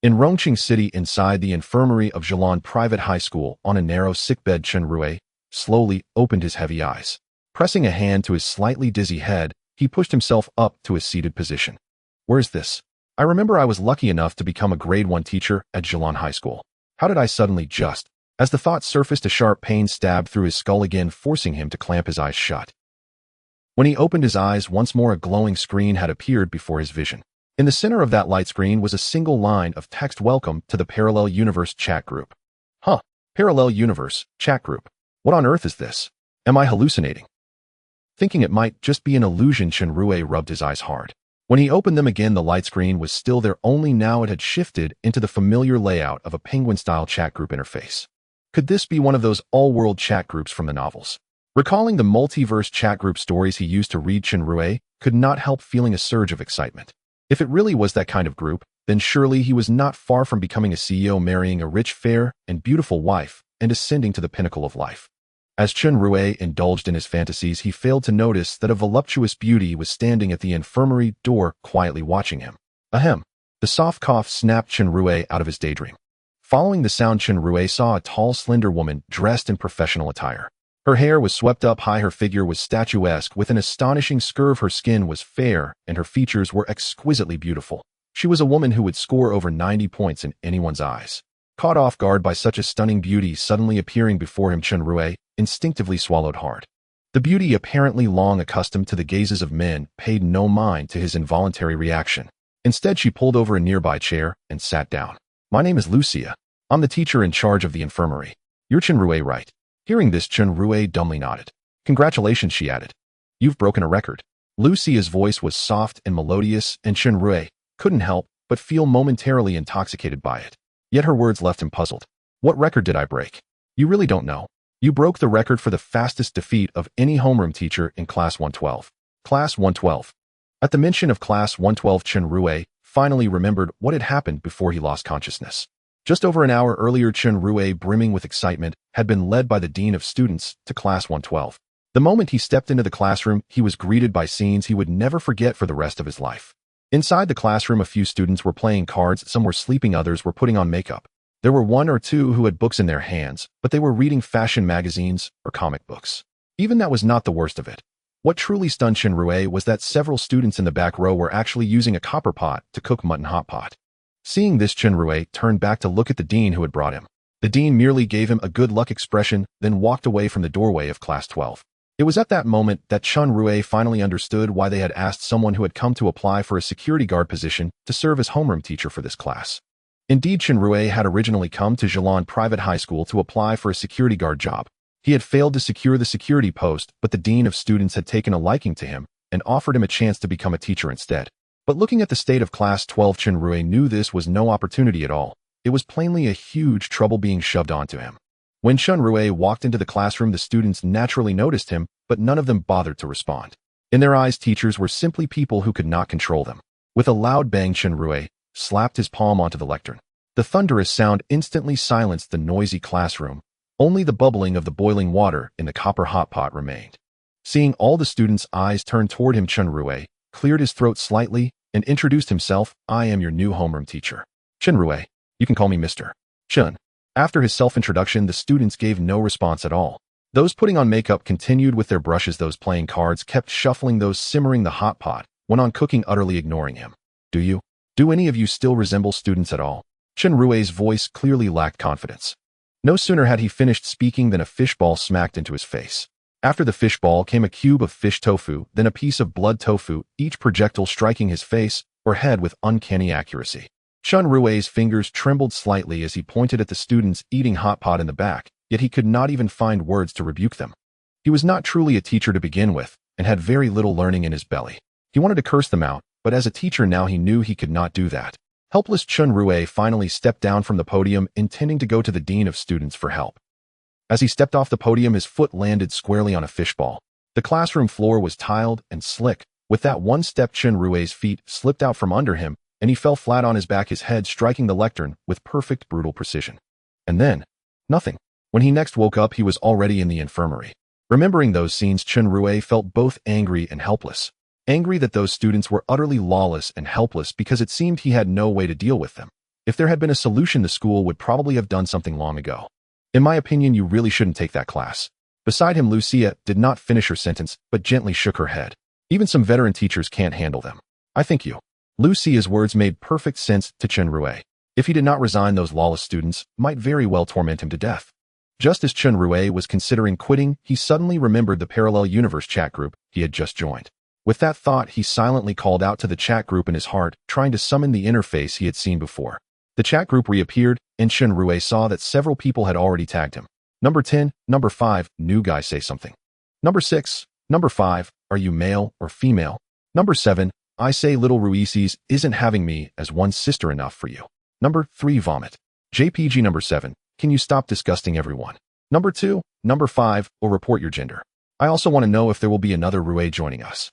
In Rongqing City, inside the infirmary of Zhelan Private High School, on a narrow sickbed, Chen Rui slowly opened his heavy eyes. Pressing a hand to his slightly dizzy head, he pushed himself up to a seated position. Where's this? I remember I was lucky enough to become a grade 1 teacher at Zhelan High School. How did I suddenly just... As the thought surfaced, a sharp pain stabbed through his skull again, forcing him to clamp his eyes shut. When he opened his eyes once more, a glowing screen had appeared before his vision. In the center of that light screen was a single line of text: "Welcome to the Parallel Universe chat group." Huh, Parallel Universe chat group. What on earth is this? Am I hallucinating? Thinking it might just be an illusion, Chen Rui rubbed his eyes hard. When he opened them again, the light screen was still there, only now it had shifted into the familiar layout of a penguin-style chat group interface. Could this be one of those all-world chat groups from the novels? Recalling the multiverse chat group stories he used to read, Chen Rui could not help feeling a surge of excitement. If it really was that kind of group, then surely he was not far from becoming a CEO, marrying a rich, fair, and beautiful wife, and ascending to the pinnacle of life. As Chen Rui indulged in his fantasies, he failed to notice that a voluptuous beauty was standing at the infirmary door, quietly watching him. Ahem. The soft cough snapped Chen Rui out of his daydream. Following the sound, Chen Rui saw a tall, slender woman dressed in professional attire. Her hair was swept up high, her figure was statuesque with an astonishing curve, her skin was fair, and her features were exquisitely beautiful. She was a woman who would score over 90 points in anyone's eyes. Caught off guard by such a stunning beauty suddenly appearing before him, Chen Rui instinctively swallowed hard. The beauty, apparently long accustomed to the gazes of men, paid no mind to his involuntary reaction. Instead, she pulled over a nearby chair and sat down. "My name is Lucia. I'm the teacher in charge of the infirmary. You're Chen Rui, right?" Hearing this, Chen Rui dumbly nodded. "Congratulations," she added. "You've broken a record." Lucia's voice was soft and melodious, and Chen Rui couldn't help but feel momentarily intoxicated by it. Yet her words left him puzzled. "What record did I break?" "You really don't know. You broke the record for the fastest defeat of any homeroom teacher in Class 112. Class 112. At the mention of Class 112, Chen Rui finally remembered what had happened before he lost consciousness. Just over an hour earlier, Chen Rui, brimming with excitement, had been led by the dean of students to Class 112. The moment he stepped into the classroom, he was greeted by scenes he would never forget for the rest of his life. Inside the classroom, a few students were playing cards, some were sleeping, others were putting on makeup. There were one or two who had books in their hands, but they were reading fashion magazines or comic books. Even that was not the worst of it. What truly stunned Chen Rui was that several students in the back row were actually using a copper pot to cook mutton hot pot. Seeing this, Chen Rui turned back to look at the dean who had brought him. The dean merely gave him a good luck expression, then walked away from the doorway of Class 12. It was at that moment that Chen Rui finally understood why they had asked someone who had come to apply for a security guard position to serve as homeroom teacher for this class. Indeed, Chen Rui had originally come to Zhelan Private High School to apply for a security guard job. He had failed to secure the security post, but the dean of students had taken a liking to him and offered him a chance to become a teacher instead. But looking at the state of Class 12, Chen Rui knew this was no opportunity at all. It was plainly a huge trouble being shoved onto him. When Chen Rui walked into the classroom, the students naturally noticed him, but none of them bothered to respond. In their eyes, teachers were simply people who could not control them. With a loud bang, Chen Rui slapped his palm onto the lectern. The thunderous sound instantly silenced the noisy classroom. Only the bubbling of the boiling water in the copper hot pot remained. Seeing all the students' eyes turned toward him, Chen Rui cleared his throat slightly and introduced himself. "I am your new homeroom teacher, Chen Rui. You can call me Mr. Chen." After his self-introduction, the students gave no response at all. Those putting on makeup continued with their brushes, those playing cards kept shuffling, those simmering the hot pot went on cooking, utterly ignoring him. Do any of you still resemble students at all?" Chen Rui's voice clearly lacked confidence. No sooner had he finished speaking than a fishball smacked into his face. After the fishball came a cube of fish tofu, then a piece of blood tofu, each projectile striking his face or head with uncanny accuracy. Chen Rui's fingers trembled slightly as he pointed at the students eating hot pot in the back, yet he could not even find words to rebuke them. He was not truly a teacher to begin with, and had very little learning in his belly. He wanted to curse them out, but as a teacher now he knew he could not do that. Helpless, Chen Rui finally stepped down from the podium, intending to go to the dean of students for help. As he stepped off the podium, his foot landed squarely on a fishball. The classroom floor was tiled and slick. With that one step, Chen Rui's feet slipped out from under him, and he fell flat on his back, his head striking the lectern with perfect, brutal precision. And then, nothing. When he next woke up, he was already in the infirmary. Remembering those scenes, Chen Rui felt both angry and helpless. Angry that those students were utterly lawless, and helpless because it seemed he had no way to deal with them. If there had been a solution, the school would probably have done something long ago. In my opinion, you really shouldn't take that class. Beside him, Lucia did not finish her sentence, but gently shook her head. Even some veteran teachers can't handle them. I think you. Lucia's words made perfect sense to Chen Rui. If he did not resign, those lawless students might very well torment him to death. Just as Chen Rui was considering quitting, he suddenly remembered the parallel universe chat group he had just joined. With that thought, he silently called out to the chat group in his heart, trying to summon the interface he had seen before. The chat group reappeared, and Chen Rui saw that several people had already tagged him. Number 10, number 5, new guy say something. Number 6, number 5, are you male or female? Number 7, I say little Ruices isn't having me as one sister enough for you. Number 3, vomit. JPG. Number 7, can you stop disgusting everyone? Number 2, number 5, or report your gender. I also want to know if there will be another Rui joining us.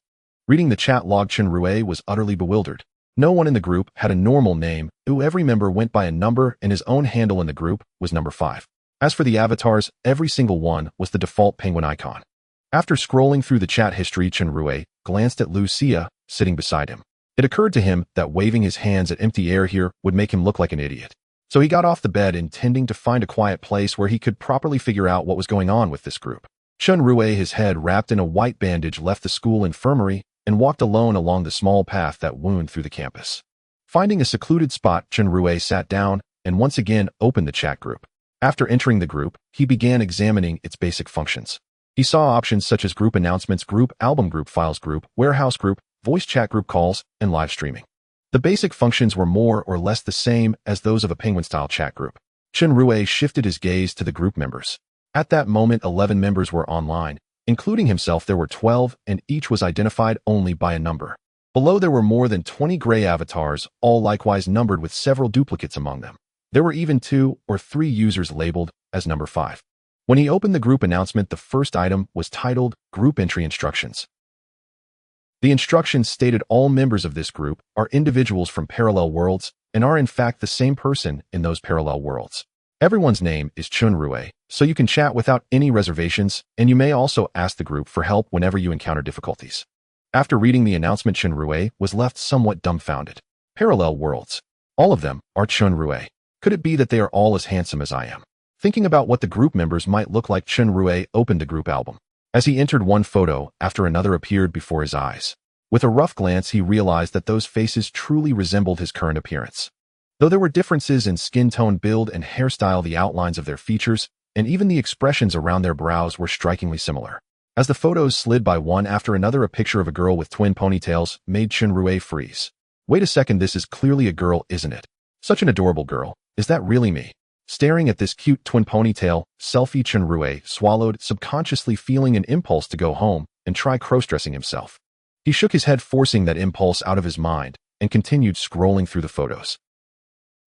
Reading the chat log, Chen Rui was utterly bewildered. No one in the group had a normal name, every member went by a number, and his own handle in the group was number 5. As for the avatars, every single one was the default penguin icon. After scrolling through the chat history, Chen Rui glanced at Lucia, sitting beside him. It occurred to him that waving his hands at empty air here would make him look like an idiot. So he got off the bed, intending to find a quiet place where he could properly figure out what was going on with this group. Chen Rui, his head wrapped in a white bandage, left the school infirmary and walked alone along the small path that wound through the campus. Finding a secluded spot, Chen Rui sat down and once again opened the chat group. After entering the group, he began examining its basic functions. He saw options such as group announcements, group album, group files, group warehouse, group voice chat, group calls, and live streaming. The basic functions were more or less the same as those of a penguin-style chat group. Chen Rui shifted his gaze to the group members. At that moment, 11 members were online. Including himself, there were 12, and each was identified only by a number. Below, there were more than 20 gray avatars, all likewise numbered with several duplicates among them. There were even 2 or 3 users labeled as number 5. When he opened the group announcement, the first item was titled Group Entry Instructions. The instructions stated all members of this group are individuals from parallel worlds and are in fact the same person in those parallel worlds. Everyone's name is Chen Rui, so you can chat without any reservations, and you may also ask the group for help whenever you encounter difficulties. After reading the announcement, Chen Rui was left somewhat dumbfounded. Parallel worlds. All of them are Chen Rui. Could it be that they are all as handsome as I am? Thinking about what the group members might look like, Chen Rui opened the group album. As he entered, one photo after another appeared before his eyes. With a rough glance, he realized that those faces truly resembled his current appearance. Though there were differences in skin tone, build, and hairstyle, the outlines of their features and even the expressions around their brows were strikingly similar. As the photos slid by one after another, a picture of a girl with twin ponytails made Chen Rui freeze. Wait a second, this is clearly a girl, isn't it? Such an adorable girl. Is that really me? Staring at this cute twin ponytail selfie, Chen Rui swallowed, subconsciously feeling an impulse to go home and try cross-dressing himself. He shook his head, forcing that impulse out of his mind, and continued scrolling through the photos.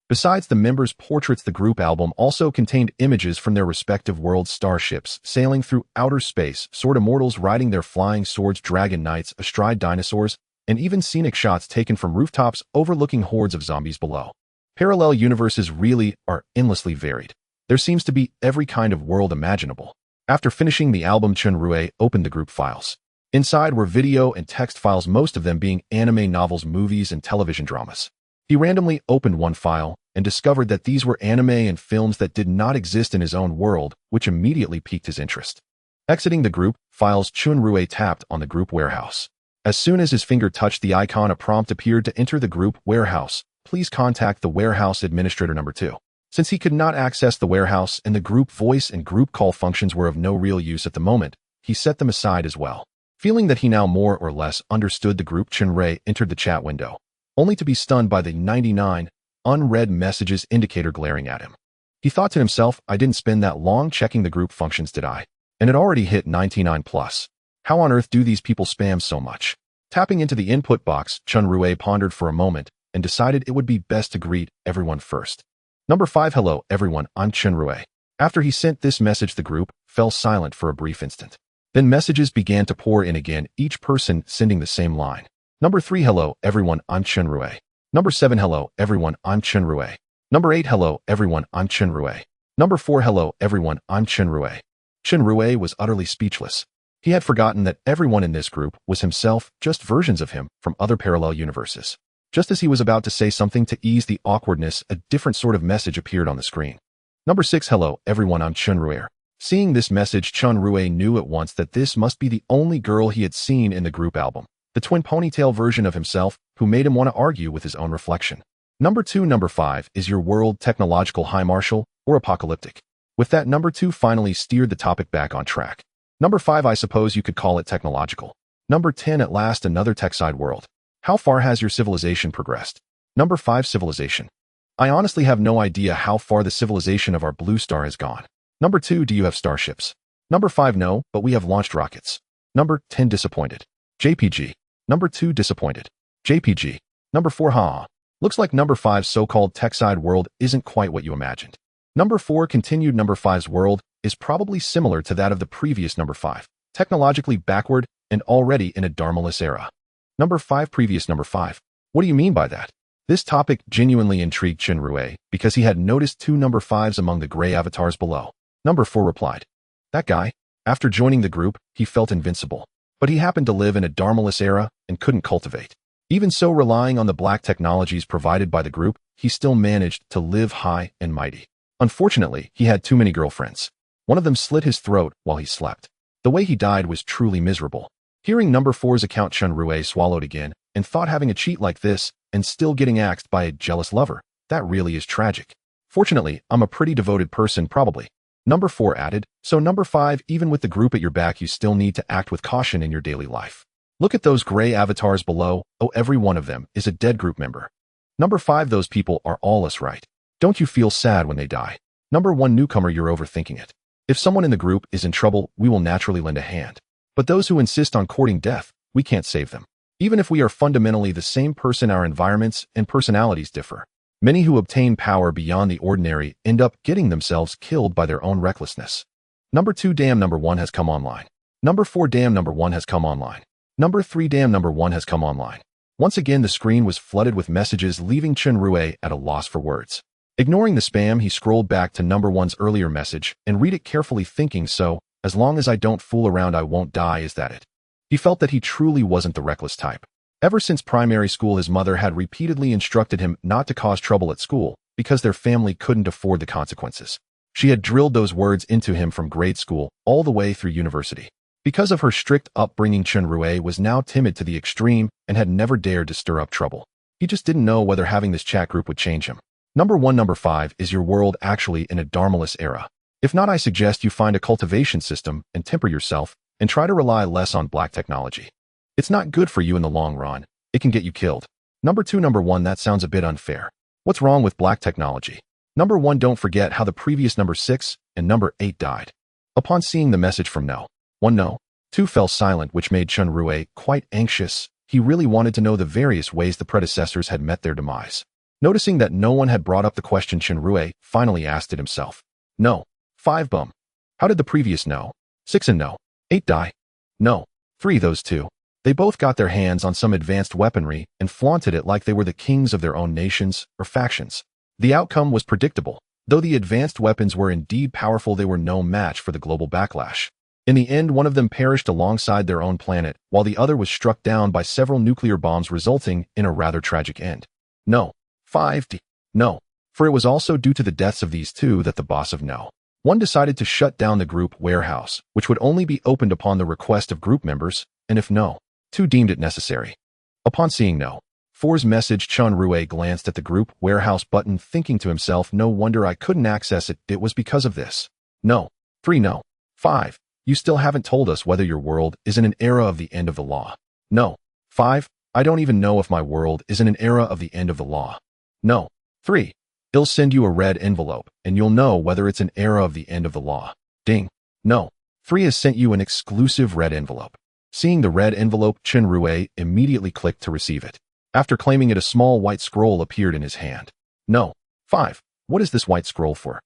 Besides the members' portraits, the group album also contained images from their respective worlds: starships sailing through outer space, sword immortals riding their flying swords, dragon knights astride dinosaurs, and even scenic shots taken from rooftops overlooking hordes of zombies below. Parallel universes really are endlessly varied. There seems to be every kind of world imaginable. After finishing the album, Chen Rui opened the group files. Inside were video and text files, most of them being anime, novels, movies, and television dramas. He randomly opened one file and discovered that these were anime and films that did not exist in his own world, which immediately piqued his interest. Exiting the group files, Chen Rui tapped on the group warehouse. As soon as his finger touched the icon, a prompt appeared to enter the group warehouse. Please contact the warehouse administrator number 2. Since he could not access the warehouse and the group voice and group call functions were of no real use at the moment, he set them aside as well. Feeling that he now more or less understood the group, Chen Rui entered the chat window, only to be stunned by the 99 unread messages indicator glaring at him. He thought to himself, I didn't spend that long checking the group functions, did I? And it already hit 99 plus. How on earth do these people spam so much? Tapping into the input box, Chen Rui pondered for a moment and decided it would be best to greet everyone first. Number 5, hello everyone, I'm Chen Rui. After he sent this message, the group fell silent for a brief instant. Then messages began to pour in again, each person sending the same line. Number 3, hello everyone, I'm Chen Rui. Number 7, hello everyone, I'm Chen Rui. Number 8, hello everyone, I'm Chen Rui. Number 4, hello everyone, I'm Chen Rui. Chen Rui was utterly speechless. He had forgotten that everyone in this group was himself, just versions of him from other parallel universes. Just as he was about to say something to ease the awkwardness, a different sort of message appeared on the screen. Number 6. Hello, everyone, I'm Chen Rui. Seeing this message, Chen Rui knew at once that this must be the only girl he had seen in the group album, the twin ponytail version of himself, who made him want to argue with his own reflection. Number 2. Number 5. Is your world technological, high martial, or apocalyptic? With that, number 2 finally steered the topic back on track. Number 5. I suppose you could call it technological. Number 10. At last, another tech-side world. How far has your civilization progressed? Number 5. Civilization. I honestly have no idea how far the civilization of our blue star has gone. Number 2. Do you have starships? Number 5. No, but we have launched rockets. Number 10. Disappointed. JPG. Number 2. Disappointed. JPG. Number 4. Looks like number 5's so-called tech-side world isn't quite what you imagined. Number 4 continued. Number 5's world is probably similar to that of the previous number 5, technologically backward and already in a Dharmaless era. Number 5. Previous number 5. What do you mean by that? This topic genuinely intrigued Chen Rui because he had noticed 2 number 5s among the gray avatars below. Number 4 replied, that guy. After joining the group, he felt invincible. But he happened to live in a Dharmaless era and couldn't cultivate. Even so, relying on the black technologies provided by the group, he still managed to live high and mighty. Unfortunately, he had too many girlfriends. One of them slit his throat while he slept. The way he died was truly miserable. Hearing number 4's account, Chen Rui swallowed again and thought having a cheat like this and still getting axed by a jealous lover, that really is tragic. Fortunately, I'm a pretty devoted person probably. Number 4 added, so number 5, even with the group at your back, you still need to act with caution in your daily life. Look at those gray avatars below. Oh, every one of them is a dead group member. Number 5, those people are all us, right? Don't you feel sad when they die? Number 1 newcomer, you're overthinking it. If someone in the group is in trouble, we will naturally lend a hand. But those who insist on courting death, we can't save them. Even if we are fundamentally the same person, our environments and personalities differ. Many who obtain power beyond the ordinary end up getting themselves killed by their own recklessness. Number 2, damn, number 1 has come online. Number 4, damn, number 1 has come online. Number 3, damn, number 1 has come online. Once again, the screen was flooded with messages, leaving Chen Rui at a loss for words. Ignoring the spam, he scrolled back to number 1's earlier message and read it carefully, thinking, so, as long as I don't fool around, I won't die, is that it? He felt that he truly wasn't the reckless type. Ever since primary school, his mother had repeatedly instructed him not to cause trouble at school because their family couldn't afford the consequences. She had drilled those words into him from grade school all the way through university. Because of her strict upbringing, Chen Rui was now timid to the extreme and had never dared to stir up trouble. He just didn't know whether having this chat group would change him. Number 1, number 5, is your world actually in a Dharmaless era? If not, I suggest you find a cultivation system and temper yourself and try to rely less on black technology. It's not good for you in the long run. It can get you killed. Number 2, number 1, that sounds a bit unfair. What's wrong with black technology? Number 1, don't forget how the previous number 6 and number 8 died. Upon seeing the message from No. 1 No. 2 fell silent, which made Chen Rui quite anxious. He really wanted to know the various ways the predecessors had met their demise. Noticing that no one had brought up the question, Chen Rui finally asked it himself. No. 5 bum. How did the previous No. 6 and No. 8 die? No. 3 those two. They both got their hands on some advanced weaponry and flaunted it like they were the kings of their own nations or factions. The outcome was predictable. Though the advanced weapons were indeed powerful, they were no match for the global backlash. In the end, one of them perished alongside their own planet, while the other was struck down by several nuclear bombs, resulting in a rather tragic end. No. 5D. No. For it was also due to the deaths of these two that the boss of No. 1 decided to shut down the group warehouse, which would only be opened upon the request of group members, and if No. 2 deemed it necessary. Upon seeing No. 4's message, Chen Rui glanced at the group warehouse button, thinking to himself, no wonder I couldn't access it. It was because of this. No. 3 No. 5. You still haven't told us whether your world is in an era of the end of the law. No. 5. I don't even know if my world is in an era of the end of the law. No. 3. He'll send you a red envelope, and you'll know whether it's an era of the end of the law. Ding. No. 3 has sent you an exclusive red envelope. Seeing the red envelope, Chen Rui immediately clicked to receive it. After claiming it, a small white scroll appeared in his hand. No. 5. What is this white scroll for?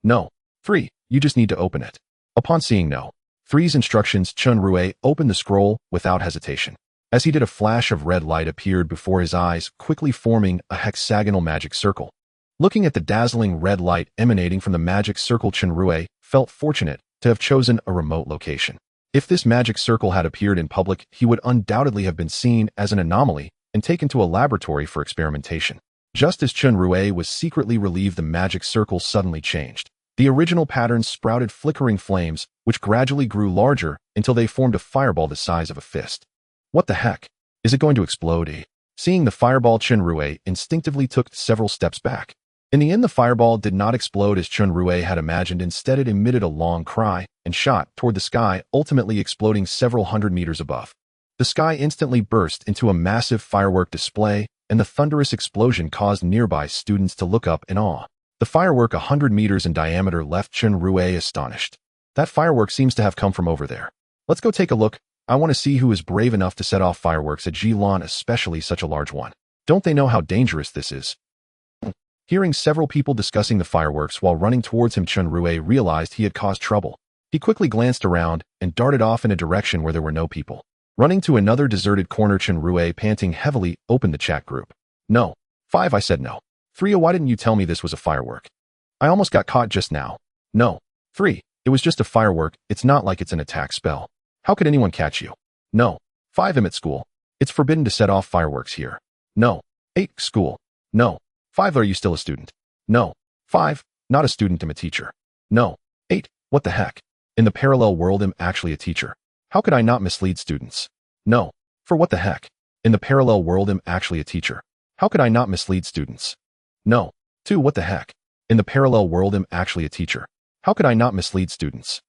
No. 3. You just need to open it. Upon seeing No. 3's instructions, Chen Rui opened the scroll without hesitation. As he did, a flash of red light appeared before his eyes, quickly forming a hexagonal magic circle. Looking at the dazzling red light emanating from the magic circle, Chen Rui felt fortunate to have chosen a remote location. If this magic circle had appeared in public, he would undoubtedly have been seen as an anomaly and taken to a laboratory for experimentation. Just as Chen Rui was secretly relieved, the magic circle suddenly changed. The original patterns sprouted flickering flames, which gradually grew larger until they formed a fireball the size of a fist. What the heck? Is it going to explode? Seeing the fireball, Chen Rui instinctively took several steps back. In the end, the fireball did not explode as Chen Rui had imagined. Instead, it emitted a long cry and shot toward the sky, ultimately exploding several hundred meters above. The sky instantly burst into a massive firework display, and the thunderous explosion caused nearby students to look up in awe. The firework 100 meters in diameter left Chen Rui astonished. That firework seems to have come from over there. Let's go take a look. I want to see who is brave enough to set off fireworks at Jilan, especially such a large one. Don't they know how dangerous this is? Hearing several people discussing the fireworks while running towards him, Chen Rui realized he had caused trouble. He quickly glanced around and darted off in a direction where there were no people. Running to another deserted corner, Chen Rui, panting heavily, opened the chat group. No. 5, I said no. 3, why didn't you tell me this was a firework? I almost got caught just now. No. 3, it was just a firework. It's not like it's an attack spell. How could anyone catch you? No. 5, I'm at school. It's forbidden to set off fireworks here. No. 8, school. No. 5, are you still a student? No. 5, not a student, I'm a teacher. No. 8, what the heck? In the parallel world, I'm actually a teacher. How could I not mislead students? No. 4, what the heck? In the parallel world, I'm actually a teacher. How could I not mislead students? No. 2, what the heck? In the parallel world, I'm actually a teacher. How could I not mislead students?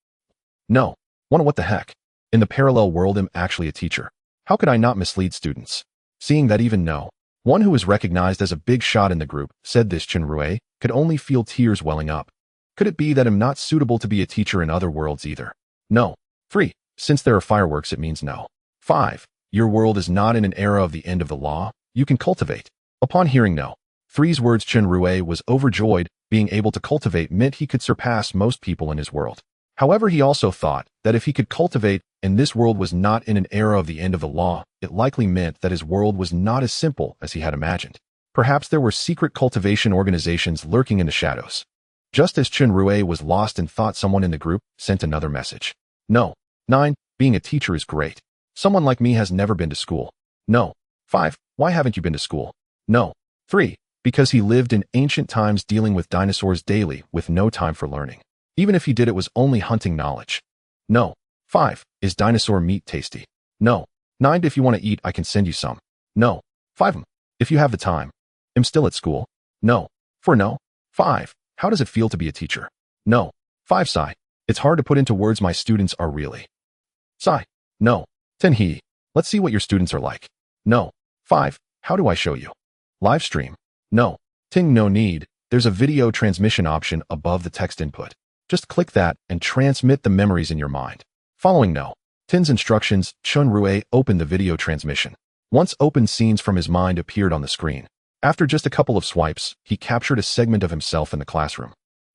No. 1, what the heck? In the parallel world, I'm actually a teacher. How could I not mislead students? Seeing that even no one who was recognized as a big shot in the group said this, Chen Rui could only feel tears welling up. Could it be that I'm not suitable to be a teacher in other worlds either? No. 3, since there are fireworks, it means no. 5, your world is not in an era of the end of the law. You can cultivate. Upon hearing no 3's words, Chen Rui was overjoyed. Being able to cultivate meant he could surpass most people in his world. However, he also thought that if he could cultivate and this world was not in an era of the end of the law, it likely meant that his world was not as simple as he had imagined. Perhaps there were secret cultivation organizations lurking in the shadows. Just as Chen Rui was lost in thought, someone in the group sent another message. No. 9, being a teacher is great. Someone like me has never been to school. No. 5, why haven't you been to school? No. 3, because he lived in ancient times dealing with dinosaurs daily with no time for learning. Even if he did, it was only hunting knowledge. No. 5, is dinosaur meat tasty? No. 9, if you want to eat, I can send you some. No. 5, if you have the time. I'm still at school. No. 4, no. 5, how does it feel to be a teacher? No. 5, Sci, it's hard to put into words. My students are really. Sci, no. 10, let's see what your students are like. No. 5, how do I show you? Live stream. No. 10, no need. There's a video transmission option above the text input. Just click that and transmit the memories in your mind. Following no 10's instructions, Chen Rui opened the video transmission. Once opened, scenes from his mind appeared on the screen. After just a couple of swipes, he captured a segment of himself in the classroom.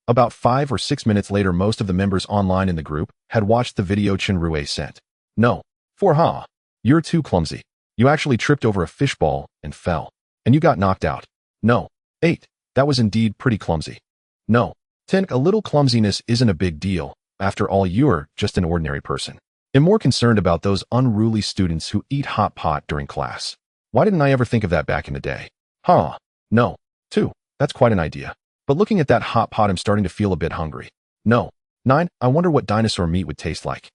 About 5 or 6 minutes later, most of the members online in the group had watched the video Chen Rui sent. No. 4, you're too clumsy. You actually tripped over a fishball and fell. And you got knocked out. No. 8, that was indeed pretty clumsy. No. 10, a little clumsiness isn't a big deal. After all, you're just an ordinary person. I'm more concerned about those unruly students who eat hot pot during class. Why didn't I ever think of that back in the day? No. 2, that's quite an idea. But looking at that hot pot, I'm starting to feel a bit hungry. No. 9, I wonder what dinosaur meat would taste like.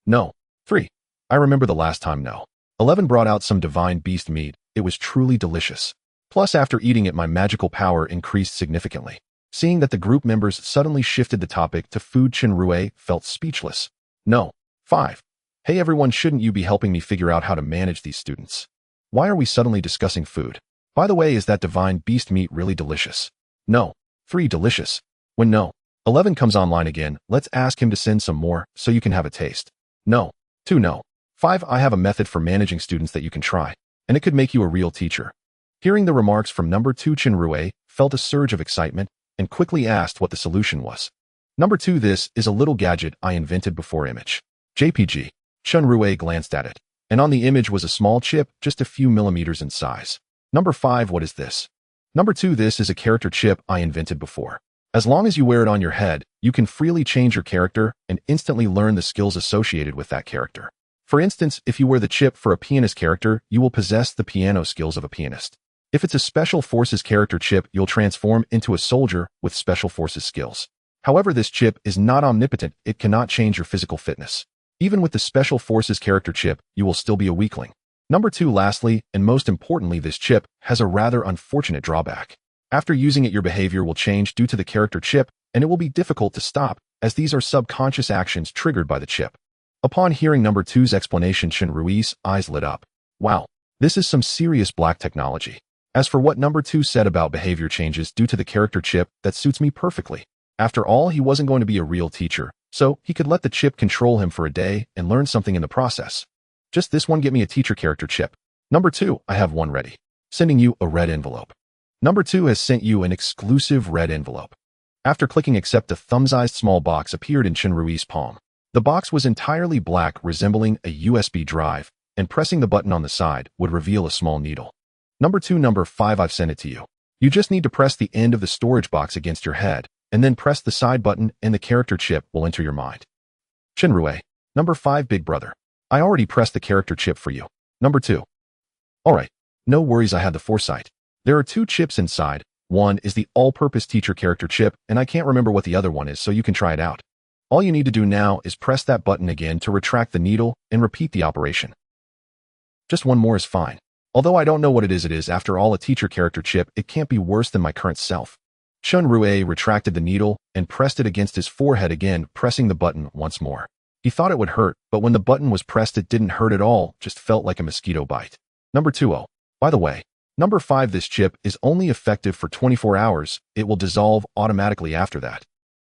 No. 3, I remember the last time. No. 11 brought out some divine beast meat. It was truly delicious. Plus, after eating it, my magical power increased significantly. Seeing that the group members suddenly shifted the topic to food, Chen Rui felt speechless. No. 5, hey everyone, shouldn't you be helping me figure out how to manage these students? Why are we suddenly discussing food? By the way, is that divine beast meat really delicious? No. 3, delicious. When no 11 comes online again, let's ask him to send some more so you can have a taste. No. 2, no. 5, I have a method for managing students that you can try, and it could make you a real teacher. Hearing the remarks from number 2, Chen Rui felt a surge of excitement and quickly asked what the solution was. Number 2, this is a little gadget I invented before. Image. JPG. Chen Rui glanced at it, and on the image was a small chip just a few millimeters in size. Number 5, what is this? Number 2, this is a character chip I invented before. As long as you wear it on your head, you can freely change your character and instantly learn the skills associated with that character. For instance, if you wear the chip for a pianist character, you will possess the piano skills of a pianist. If it's a Special Forces character chip, you'll transform into a soldier with Special Forces skills. However, this chip is not omnipotent. It cannot change your physical fitness. Even with the Special Forces character chip, you will still be a weakling. Number 2, lastly, and most importantly, this chip has a rather unfortunate drawback. After using it, your behavior will change due to the character chip, and it will be difficult to stop, as these are subconscious actions triggered by the chip. Upon hearing number 2's explanation, Chen Rui's eyes lit up. Wow, this is some serious black technology. As for what number 2 said about behavior changes due to the character chip, that suits me perfectly. After all, he wasn't going to be a real teacher, so he could let the chip control him for a day and learn something in the process. Just this one, get me a teacher character chip. Number 2, I have one ready. Sending you a red envelope. Number 2 has sent you an exclusive red envelope. After clicking accept, a thumb-sized small box appeared in Chen Rui's palm. The box was entirely black, resembling a USB drive, and pressing the button on the side would reveal a small needle. Number 2, number 5, I've sent it to you. You just need to press the end of the storage box against your head, and then press the side button and the character chip will enter your mind. Chen Rui. Number 5, big brother. I already pressed the character chip for you. Number 2. Alright, no worries, I had the foresight. There are 2 chips inside. One is the all-purpose teacher character chip, and I can't remember what the other one is, so you can try it out. All you need to do now is press that button again to retract the needle and repeat the operation. Just one more is fine. Although I don't know what it is after all a teacher character chip, it can't be worse than my current self. Chen Rui retracted the needle and pressed it against his forehead again, pressing the button once more. He thought it would hurt, but when the button was pressed, it didn't hurt at all, just felt like a mosquito bite. Number 2, oh, by the way, number 5, this chip is only effective for 24 hours. It will dissolve automatically after that.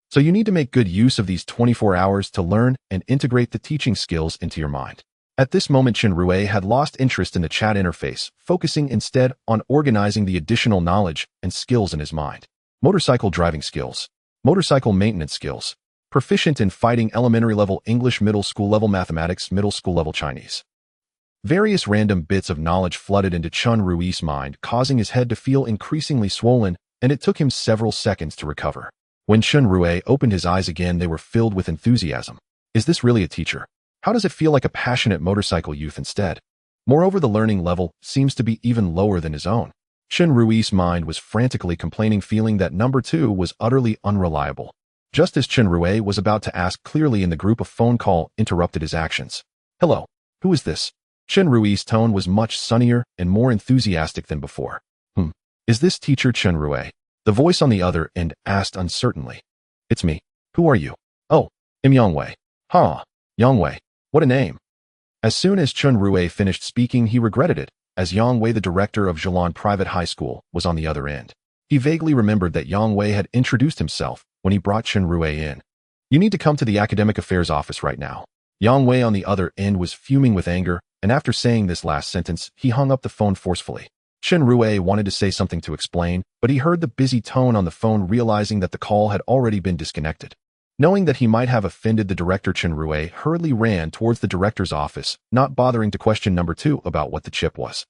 So you need to make good use of these 24 hours to learn and integrate the teaching skills into your mind. At this moment, Chen Rui had lost interest in the chat interface, focusing instead on organizing the additional knowledge and skills in his mind. Motorcycle driving skills. Motorcycle maintenance skills. Proficient in fighting, elementary level English, middle school level mathematics, middle school level Chinese. Various random bits of knowledge flooded into Chen Rui's mind, causing his head to feel increasingly swollen, and it took him several seconds to recover. When Chen Rui opened his eyes again, they were filled with enthusiasm. Is this really a teacher? How does it feel like a passionate motorcycle youth instead? Moreover, the learning level seems to be even lower than his own. Chen Rui's mind was frantically complaining, feeling that number 2 was utterly unreliable. Just as Chen Rui was about to ask clearly in the group, a phone call interrupted his actions. Hello, who is this? Chen Rui's tone was much sunnier and more enthusiastic than before. Is this teacher Chen Rui? The voice on the other end asked uncertainly. It's me. Who are you? Oh, I'm Yang Wei. Huh, Yang Wei. What a name. As soon as Chen Rui finished speaking, he regretted it, as Yang Wei, the director of Zhelan Private High School, was on the other end. He vaguely remembered that Yang Wei had introduced himself when he brought Chen Rui in. You need to come to the academic affairs office right now. Yang Wei on the other end was fuming with anger, and after saying this last sentence, he hung up the phone forcefully. Chen Rui wanted to say something to explain, but he heard the busy tone on the phone, realizing that the call had already been disconnected. Knowing that he might have offended the director, Chen Rui hurriedly ran towards the director's office, not bothering to question number 2 about what the chip was.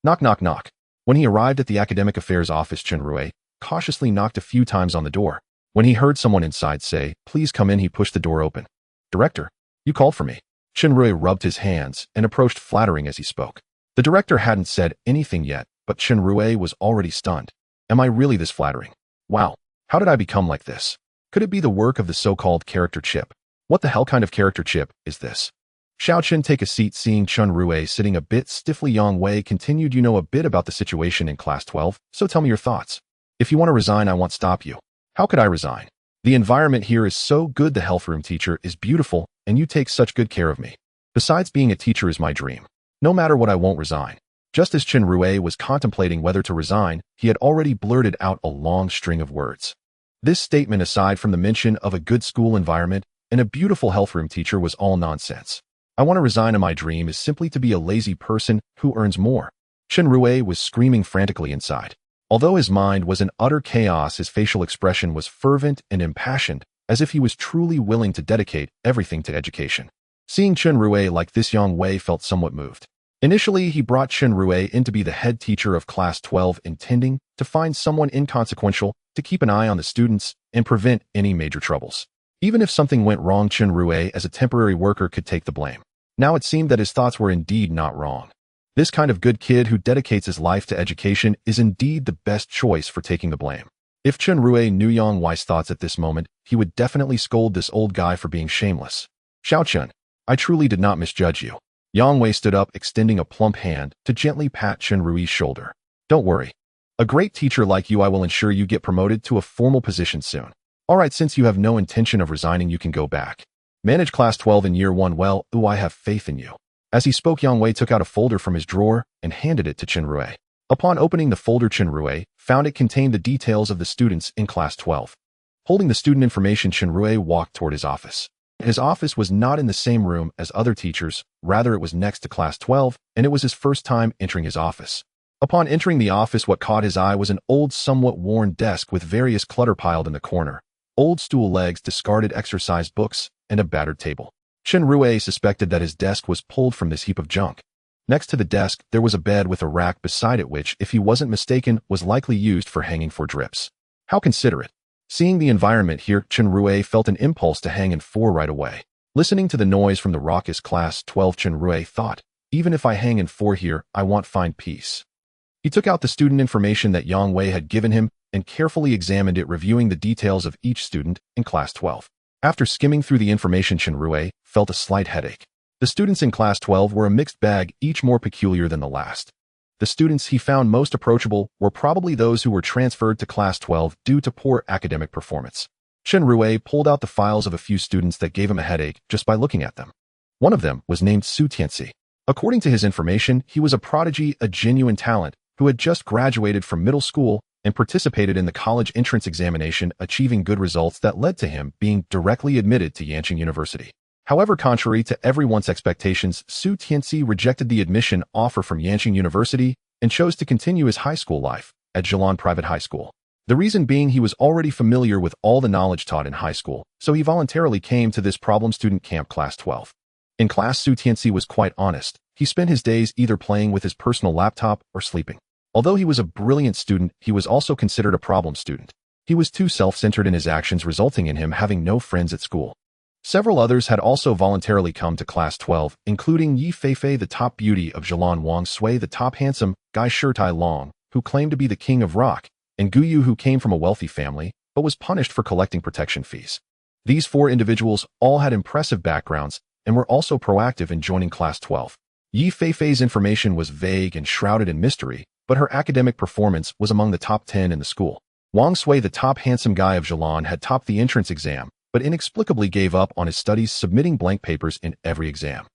Knock, knock, knock. When he arrived at the academic affairs office, Chen Rui cautiously knocked a few times on the door. When he heard someone inside say, "Please come in," he pushed the door open. "Director, you called for me." Chen Rui rubbed his hands and approached, flattering as he spoke. The director hadn't said anything yet, but Chen Rui was already stunned. Am I really this flattering? Wow, how did I become like this? Could it be the work of the so-called character chip? What the hell kind of character chip is this? Xiao Chen, take a seat. Seeing Chen Rui sitting a bit stiffly, Yang Wei continued, "You know a bit about the situation in class 12, so tell me your thoughts. If you want to resign, I won't stop you." "How could I resign? The environment here is so good. The health room teacher is beautiful, and you take such good care of me. Besides, being a teacher is my dream. No matter what, I won't resign." Just as Chen Rui was contemplating whether to resign, he had already blurted out a long string of words. This statement, aside from the mention of a good school environment and a beautiful health room teacher, was all nonsense. "I want to resign, and my dream is simply to be a lazy person who earns more." Chen Rui was screaming frantically inside. Although his mind was in utter chaos, his facial expression was fervent and impassioned, as if he was truly willing to dedicate everything to education. Seeing Chen Rui like this, Yang Wei felt somewhat moved. Initially, he brought Chen Rui in to be the head teacher of class 12, intending to find someone inconsequential to keep an eye on the students and prevent any major troubles. Even if something went wrong, Chen Rui, as a temporary worker, could take the blame. Now it seemed that his thoughts were indeed not wrong. This kind of good kid who dedicates his life to education is indeed the best choice for taking the blame. If Chen Rui knew Yang Wei's thoughts at this moment, he would definitely scold this old guy for being shameless. Xiao Chen, I truly did not misjudge you. Yang Wei stood up, extending a plump hand to gently pat Chen Rui's shoulder. Don't worry. A great teacher like you, I will ensure you get promoted to a formal position soon. Alright, since you have no intention of resigning, you can go back. Manage class 12 in year 1 well. I have faith in you. As he spoke, Yang Wei took out a folder from his drawer and handed it to Chen Rui. Upon opening the folder, Chen Rui found it contained the details of the students in class 12. Holding the student information, Chen Rui walked toward his office. His office was not in the same room as other teachers, rather it was next to class 12, and it was his first time entering his office. Upon entering the office, what caught his eye was an old, somewhat worn desk with various clutter piled in the corner, old stool legs, discarded exercise books, and a battered table. Chen Rui suspected that his desk was pulled from this heap of junk. Next to the desk, there was a bed with a rack beside it which, if he wasn't mistaken, was likely used for hanging for drips. How considerate. Seeing the environment here, Chen Rui felt an impulse to hang in 4 right away. Listening to the noise from the raucous class 12, Chen Rui thought, even if I hang in 4 here, I won't find peace. He took out the student information that Yang Wei had given him and carefully examined it, reviewing the details of each student in class 12. After skimming through the information, Chen Rui felt a slight headache. The students in class 12 were a mixed bag, each more peculiar than the last. The students he found most approachable were probably those who were transferred to class 12 due to poor academic performance. Chen Rui pulled out the files of a few students that gave him a headache just by looking at them. One of them was named Su Tianxi. According to his information, he was a prodigy, a genuine talent, who had just graduated from middle school and participated in the college entrance examination, achieving good results that led to him being directly admitted to Yanqing University. However, contrary to everyone's expectations, Su Tianxi rejected the admission offer from Yanqing University and chose to continue his high school life at Zhelan Private High School. The reason being he was already familiar with all the knowledge taught in high school, so he voluntarily came to this problem student camp class 12. In class, Su Tianxi was quite honest. He spent his days either playing with his personal laptop or sleeping. Although he was a brilliant student, he was also considered a problem student. He was too self-centered in his actions, resulting in him having no friends at school. Several others had also voluntarily come to class 12, including Yi Feifei, the top beauty of Zhelan, Wang Sui, the top handsome guy, Shirtai Long, who claimed to be the king of rock, and Gu Yu, who came from a wealthy family, but was punished for collecting protection fees. These 4 individuals all had impressive backgrounds and were also proactive in joining class 12. Yi Feifei's information was vague and shrouded in mystery, but her academic performance was among the top 10 in the school. Wang Sui, the top handsome guy of Zhelan, had topped the entrance exam, but inexplicably gave up on his studies, submitting blank papers in every exam.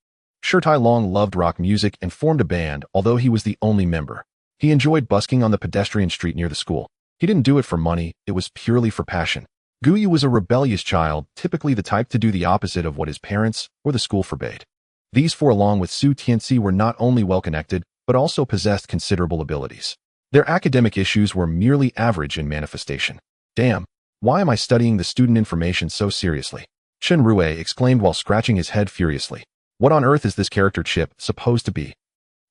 Shirtai Long loved rock music and formed a band, although he was the only member. He enjoyed busking on the pedestrian street near the school. He didn't do it for money, it was purely for passion. Gu Yu was a rebellious child, typically the type to do the opposite of what his parents or the school forbade. These 4, along with Su Tianxi, were not only well-connected, but also possessed considerable abilities. Their academic issues were merely average in manifestation. Damn, why am I studying the student information so seriously? Chen Rui exclaimed while scratching his head furiously. What on earth is this character chip supposed to be?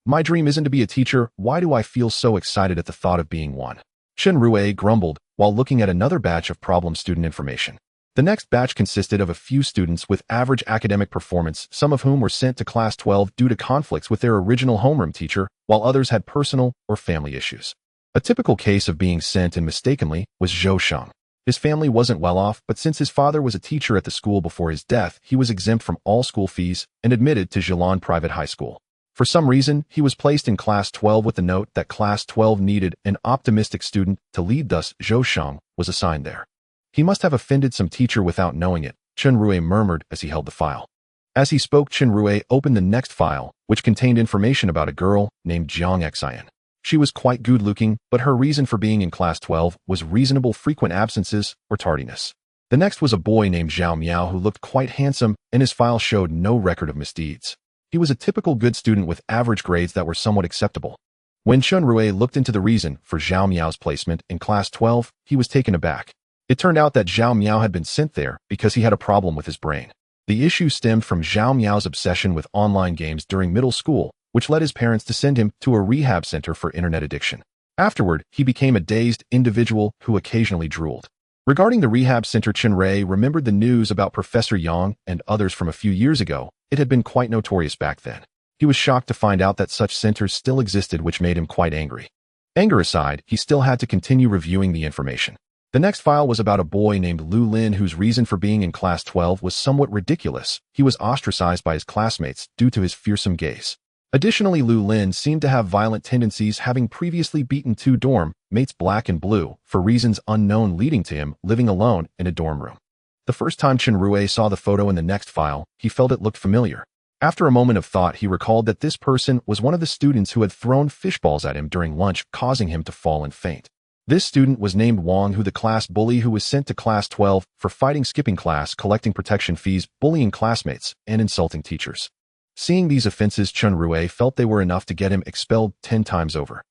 My dream isn't to be a teacher, why do I feel so excited at the thought of being one? Chen Rui grumbled while looking at another batch of problem student information. The next batch consisted of a few students with average academic performance, some of whom were sent to class 12 due to conflicts with their original homeroom teacher, while others had personal or family issues. A typical case of being sent and mistakenly was Zhou Sheng. His family wasn't well off, but since his father was a teacher at the school before his death, he was exempt from all school fees and admitted to Zhelan Private High School. For some reason, he was placed in class 12 with the note that class 12 needed an optimistic student to lead, thus Zhou Sheng was assigned there. He must have offended some teacher without knowing it, Chen Rui murmured as he held the file. As he spoke, Chen Rui opened the next file, which contained information about a girl named Jiang Xian. She was quite good-looking, but her reason for being in class 12 was reasonable frequent absences or tardiness. The next was a boy named Zhao Miao who looked quite handsome, and his file showed no record of misdeeds. He was a typical good student with average grades that were somewhat acceptable. When Chen Rui looked into the reason for Zhao Miao's placement in class 12, he was taken aback. It turned out that Zhao Miao had been sent there because he had a problem with his brain. The issue stemmed from Zhao Miao's obsession with online games during middle school, which led his parents to send him to a rehab center for internet addiction. Afterward, he became a dazed individual who occasionally drooled. Regarding the rehab center, Chen Rui remembered the news about Professor Yang and others from a few years ago, It had been quite notorious back then. He was shocked to find out that such centers still existed, which made him quite angry. Anger aside, he still had to continue reviewing the information. The next file was about a boy named Lu Lin whose reason for being in class 12 was somewhat ridiculous. He was ostracized by his classmates due to his fearsome gaze. Additionally, Lu Lin seemed to have violent tendencies, having previously beaten 2 dorm mates black and blue for reasons unknown, leading to him living alone in a dorm room. The first time Chen Rui saw the photo in the next file, he felt it looked familiar. After a moment of thought, he recalled that this person was one of the students who had thrown fishballs at him during lunch, causing him to fall and faint. This student was named Wang, who the class bully who was sent to class 12 for fighting, skipping class, collecting protection fees, bullying classmates, and insulting teachers. Seeing these offenses, Chen Rui felt they were enough to get him expelled 10 times over.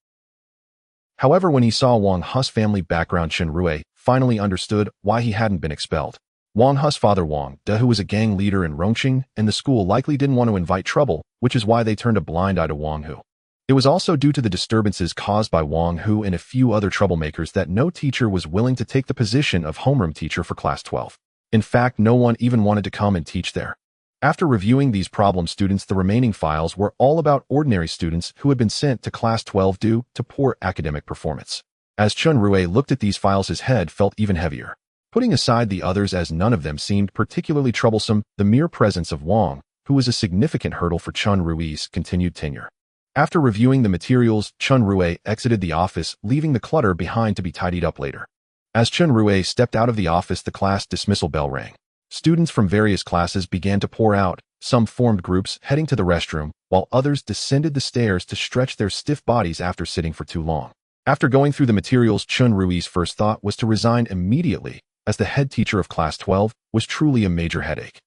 However, when he saw Wang Hu's family background, Chen Rui finally understood why he hadn't been expelled. Wang Hu's father Wang De, who was a gang leader in Rongqing, and the school likely didn't want to invite trouble, which is why they turned a blind eye to Wang Hu. It was also due to the disturbances caused by Wang Hu and a few other troublemakers that no teacher was willing to take the position of homeroom teacher for class 12. In fact, no one even wanted to come and teach there. After reviewing these problem students, the remaining files were all about ordinary students who had been sent to class 12 due to poor academic performance. As Chen Rui looked at these files, his head felt even heavier. Putting aside the others as none of them seemed particularly troublesome, the mere presence of Wang, who was a significant hurdle for Chen Rui's continued tenure. After reviewing the materials, Chen Rui exited the office, leaving the clutter behind to be tidied up later. As Chen Rui stepped out of the office, the class dismissal bell rang. Students from various classes began to pour out. Some formed groups heading to the restroom, while others descended the stairs to stretch their stiff bodies after sitting for too long. After going through the materials, Chen Rui's first thought was to resign immediately, as the head teacher of class 12 was truly a major headache.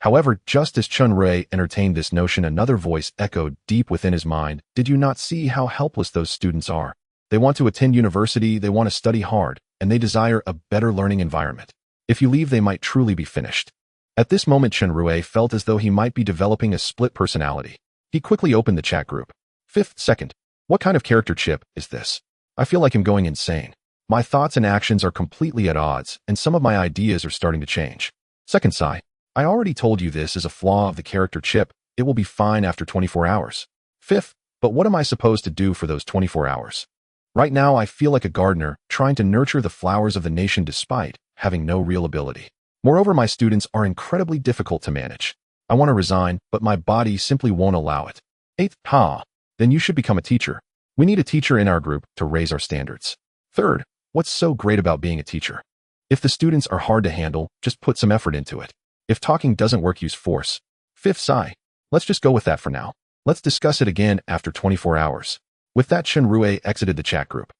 However, just as Chen Rui entertained this notion, another voice echoed deep within his mind. Did you not see how helpless those students are? They want to attend university, they want to study hard, and they desire a better learning environment. If you leave, they might truly be finished. At this moment, Chen Rui felt as though he might be developing a split personality. He quickly opened the chat group. 5th second. What kind of character chip is this? I feel like I'm going insane. My thoughts and actions are completely at odds, and some of my ideas are starting to change. 2nd Sci. I already told you this is a flaw of the character chip. It will be fine after 24 hours. 5th, but what am I supposed to do for those 24 hours? Right now, I feel like a gardener trying to nurture the flowers of the nation despite having no real ability. Moreover, my students are incredibly difficult to manage. I want to resign, but my body simply won't allow it. 8th, then you should become a teacher. We need a teacher in our group to raise our standards. 3rd, what's so great about being a teacher? If the students are hard to handle, just put some effort into it. If talking doesn't work, use force. 5th Sci. Let's just go with that for now. Let's discuss it again after 24 hours. With that, Chen Rui exited the chat group.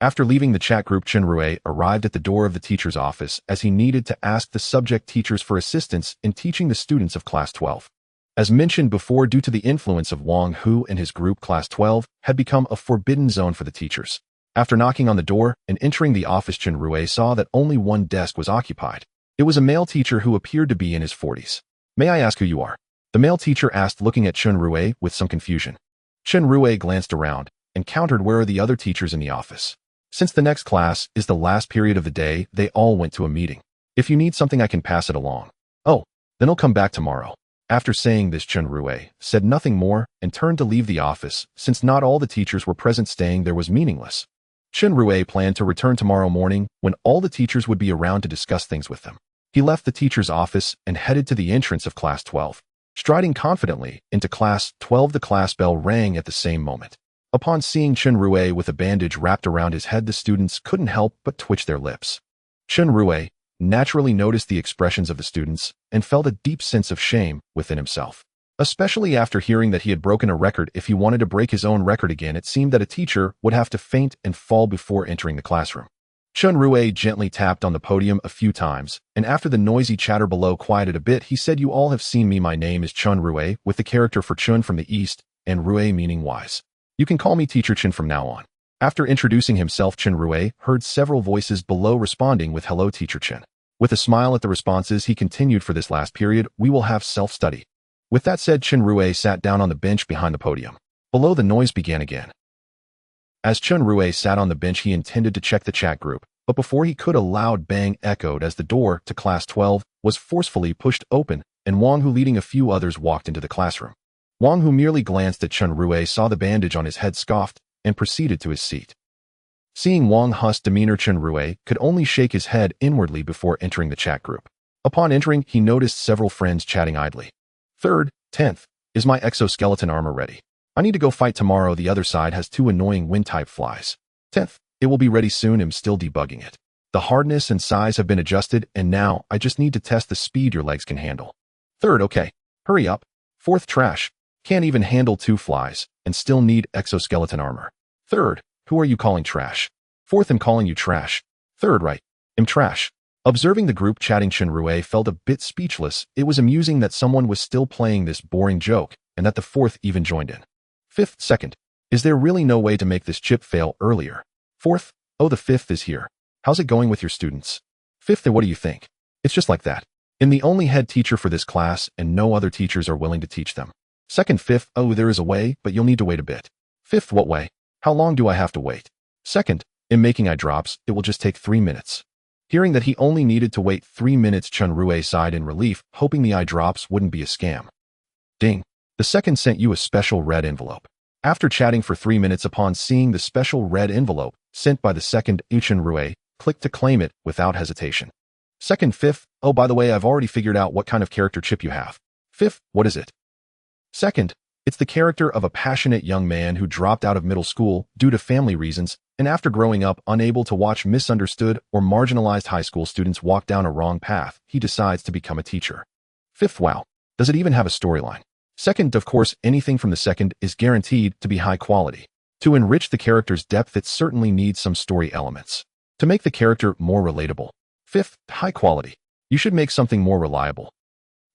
After leaving the chat group, Chen Rui arrived at the door of the teacher's office as he needed to ask the subject teachers for assistance in teaching the students of class 12. As mentioned before, due to the influence of Wang Hu and his group, class 12 had become a forbidden zone for the teachers. After knocking on the door and entering the office, Chen Rui saw that only one desk was occupied. It was a male teacher who appeared to be in his 40s. May I ask who you are? The male teacher asked, looking at Chen Rui with some confusion. Chen Rui glanced around and countered, where are the other teachers in the office? Since the next class is the last period of the day, they all went to a meeting. If you need something, I can pass it along. Oh, then I'll come back tomorrow. After saying this, Chen Rui said nothing more and turned to leave the office. Since not all the teachers were present, staying there was meaningless. Chen Rui planned to return tomorrow morning when all the teachers would be around to discuss things with them. He left the teacher's office and headed to the entrance of class 12. Striding confidently into class 12, the class bell rang at the same moment. Upon seeing Chen Rui with a bandage wrapped around his head, the students couldn't help but twitch their lips. Chen Rui naturally noticed the expressions of the students and felt a deep sense of shame within himself. Especially after hearing that he had broken a record. If he wanted to break his own record again, it seemed that a teacher would have to faint and fall before entering the classroom. Chen Rui gently tapped on the podium a few times, and after the noisy chatter below quieted a bit, he said, "You all have seen me. My name is Chen Rui, with the character for Chun from the East, and Rui meaning wise. You can call me Teacher Chen from now on." After introducing himself, Chen Rui heard several voices below responding with "Hello, Teacher Chen." With a smile at the responses, he continued, "For this last period, we will have self-study." With that said, Chen Rui sat down on the bench behind the podium. Below, the noise began again. As Chen Rui sat on the bench, he intended to check the chat group, but before he could, a loud bang echoed as the door to class 12 was forcefully pushed open and Wang Hu leading a few others walked into the classroom. Wang Hu merely glanced at Chen Rui, saw the bandage on his head, scoffed, and proceeded to his seat. Seeing Wang Hu's demeanor, Chen Rui could only shake his head inwardly before entering the chat group. Upon entering, he noticed several friends chatting idly. 3rd, 10th, is my exoskeleton armor ready? I need to go fight tomorrow. The other side has 2 annoying wind-type flies. 10th, it will be ready soon. I'm still debugging it. The hardness and size have been adjusted, and now I just need to test the speed your legs can handle. 3rd, okay. Hurry up. 4th, trash. Can't even handle 2 flies, and still need exoskeleton armor. 3rd, who are you calling trash? 4th, I'm calling you trash. 3rd, right. I'm trash. Observing the group chatting, Chen Rui felt a bit speechless. It was amusing that someone was still playing this boring joke, and that the 4th even joined in. 5th, 2nd, is there really no way to make this chip fail earlier? 4th, oh, the 5th is here. How's it going with your students? 5th, and what do you think? It's just like that. I'm the only head teacher for this class, and no other teachers are willing to teach them. 2nd, 5th, oh, there is a way, but you'll need to wait a bit. 5th, what way? How long do I have to wait? 2nd, in making eye drops, it will just take 3 minutes. Hearing that he only needed to wait 3 minutes, Chen Rui sighed in relief, hoping the eye drops wouldn't be a scam. Ding. The 2nd sent you a special red envelope. After chatting for 3 minutes, upon seeing the special red envelope sent by the 2nd, Chen Rui clicked to claim it without hesitation. 2nd, 5th, oh, by the way, I've already figured out what kind of character chip you have. 5th, what is it? 2nd, it's the character of a passionate young man who dropped out of middle school due to family reasons, and after growing up unable to watch misunderstood or marginalized high school students walk down a wrong path, he decides to become a teacher. 5th, wow. Does it even have a storyline? 2nd, of course, anything from the 2nd is guaranteed to be high quality. To enrich the character's depth, it certainly needs some story elements. To make the character more relatable. 5th, high quality. You should make something more reliable.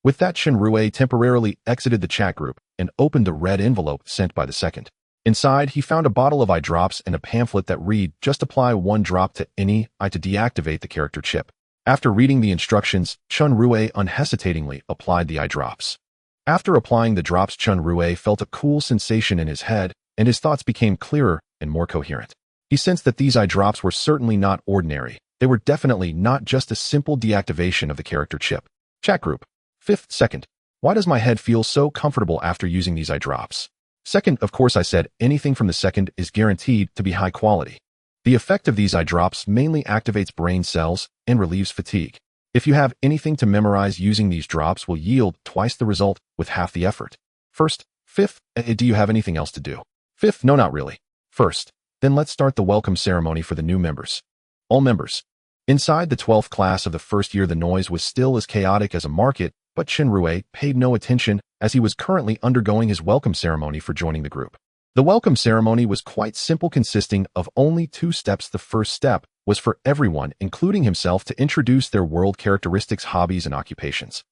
With that, Chen Rui temporarily exited the chat group and opened the red envelope sent by the 2nd. Inside, he found a bottle of eye drops and a pamphlet that read, just apply 1 drop to any eye to deactivate the character chip. After reading the instructions, Chen Rui unhesitatingly applied the eye drops. After applying the drops, Chen Rui felt a cool sensation in his head, and his thoughts became clearer and more coherent. He sensed that these eye drops were certainly not ordinary. They were definitely not just a simple deactivation of the character chip. Chat group. 5th, 2nd. Why does my head feel so comfortable after using these eye drops? 2nd, of course, I said anything from the 2nd is guaranteed to be high quality. The effect of these eye drops mainly activates brain cells and relieves fatigue. If you have anything to memorize, using these drops will yield twice the result with half the effort. 1st, 5th, do you have anything else to do? 5th, no, not really. 1st, then let's start the welcome ceremony for the new members. All members. Inside the 12th class of the first year, the noise was still as chaotic as a market, but Chen Rui paid no attention as he was currently undergoing his welcome ceremony for joining the group. The welcome ceremony was quite simple, consisting of only 2 steps. The first step was for everyone, including himself, to introduce their world characteristics, hobbies, and occupations.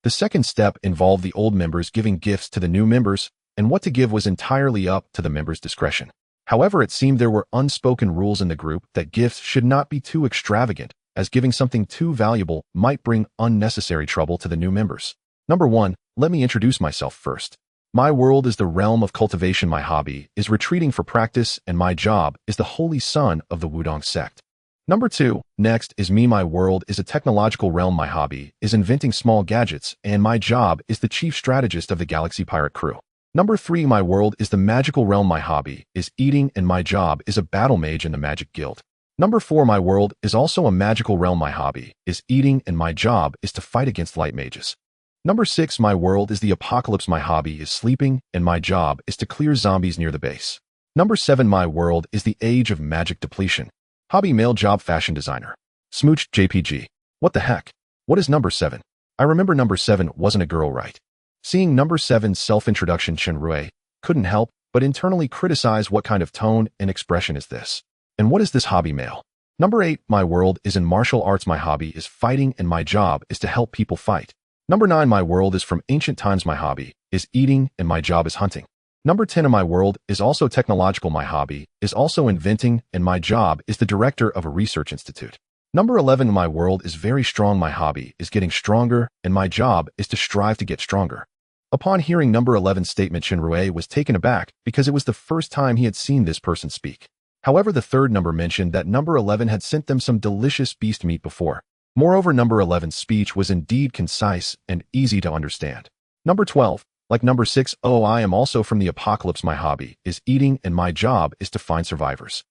The second step involved the old members giving gifts to the new members, and what to give was entirely up to the members' discretion. However, it seemed there were unspoken rules in the group that gifts should not be too extravagant, as giving something too valuable might bring unnecessary trouble to the new members. Number 1, let me introduce myself first. My world is the realm of cultivation, my hobby is retreating for practice, and my job is the holy son of the Wudong sect. Number 2, next is me. My world is a technological realm, my hobby is inventing small gadgets, and my job is the chief strategist of the Galaxy Pirate crew. Number 3, my world is the magical realm, my hobby is eating, and my job is a battle mage in the Magic Guild. Number 4, my world is also a magical realm, my hobby is eating, and my job is to fight against light mages. Number 6, my world is the apocalypse, my hobby is sleeping, and my job is to clear zombies near the base. Number 7, my world is the age of magic depletion. Hobby male, job fashion designer. Smooch JPG. What the heck? What is number 7? I remember number 7 wasn't a girl, right? Seeing number 7's self-introduction, Chen Rui couldn't help but internally criticize what kind of tone and expression is this. And what is this hobby male? Number 8, my world is in martial arts, my hobby is fighting, and my job is to help people fight. Number 9, my world is from ancient times, my hobby is eating, and my job is hunting. Number 10 of my world is also technological, my hobby is also inventing, and my job is the director of a research institute. Number 11 of my world is very strong, my hobby is getting stronger, and my job is to strive to get stronger. Upon hearing number 11's statement, Chen Rui was taken aback because it was the first time he had seen this person speak. However, the third number mentioned that number 11 had sent them some delicious beast meat before. Moreover, number 11's speech was indeed concise and easy to understand. Number 12, like number 6, oh, I am also from the apocalypse. My hobby is eating and my job is to find survivors.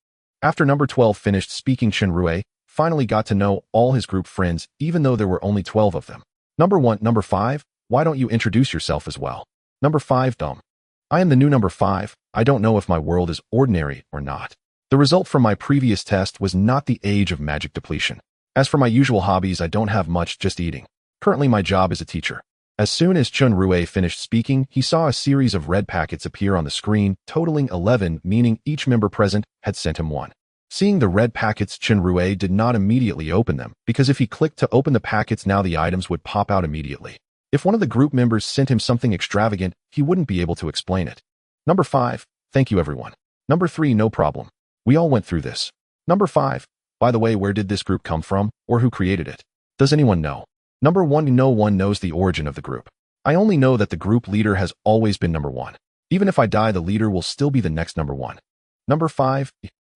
After number 12 finished speaking, Chen Rui finally got to know all his group friends, even though there were only 12 of them. Number 1, number 5, why don't you introduce yourself as well? Number 5, dumb. I am the new number 5. I don't know if my world is ordinary or not. The result from my previous test was not the age of magic depletion. As for my usual hobbies, I don't have much, just eating. Currently, my job is a teacher. As soon as Chen Rui finished speaking, he saw a series of red packets appear on the screen, totaling 11, meaning each member present had sent him one. Seeing the red packets, Chen Rui did not immediately open them, because if he clicked to open the packets now, the items would pop out immediately. If one of the group members sent him something extravagant, he wouldn't be able to explain it. Number 5, thank you everyone. Number 3, no problem. We all went through this. Number 5, by the way, where did this group come from, or who created it? Does anyone know? Number 1, no one knows the origin of the group. I only know that the group leader has always been number 1. Even if I die, the leader will still be the next number 1. Number 5,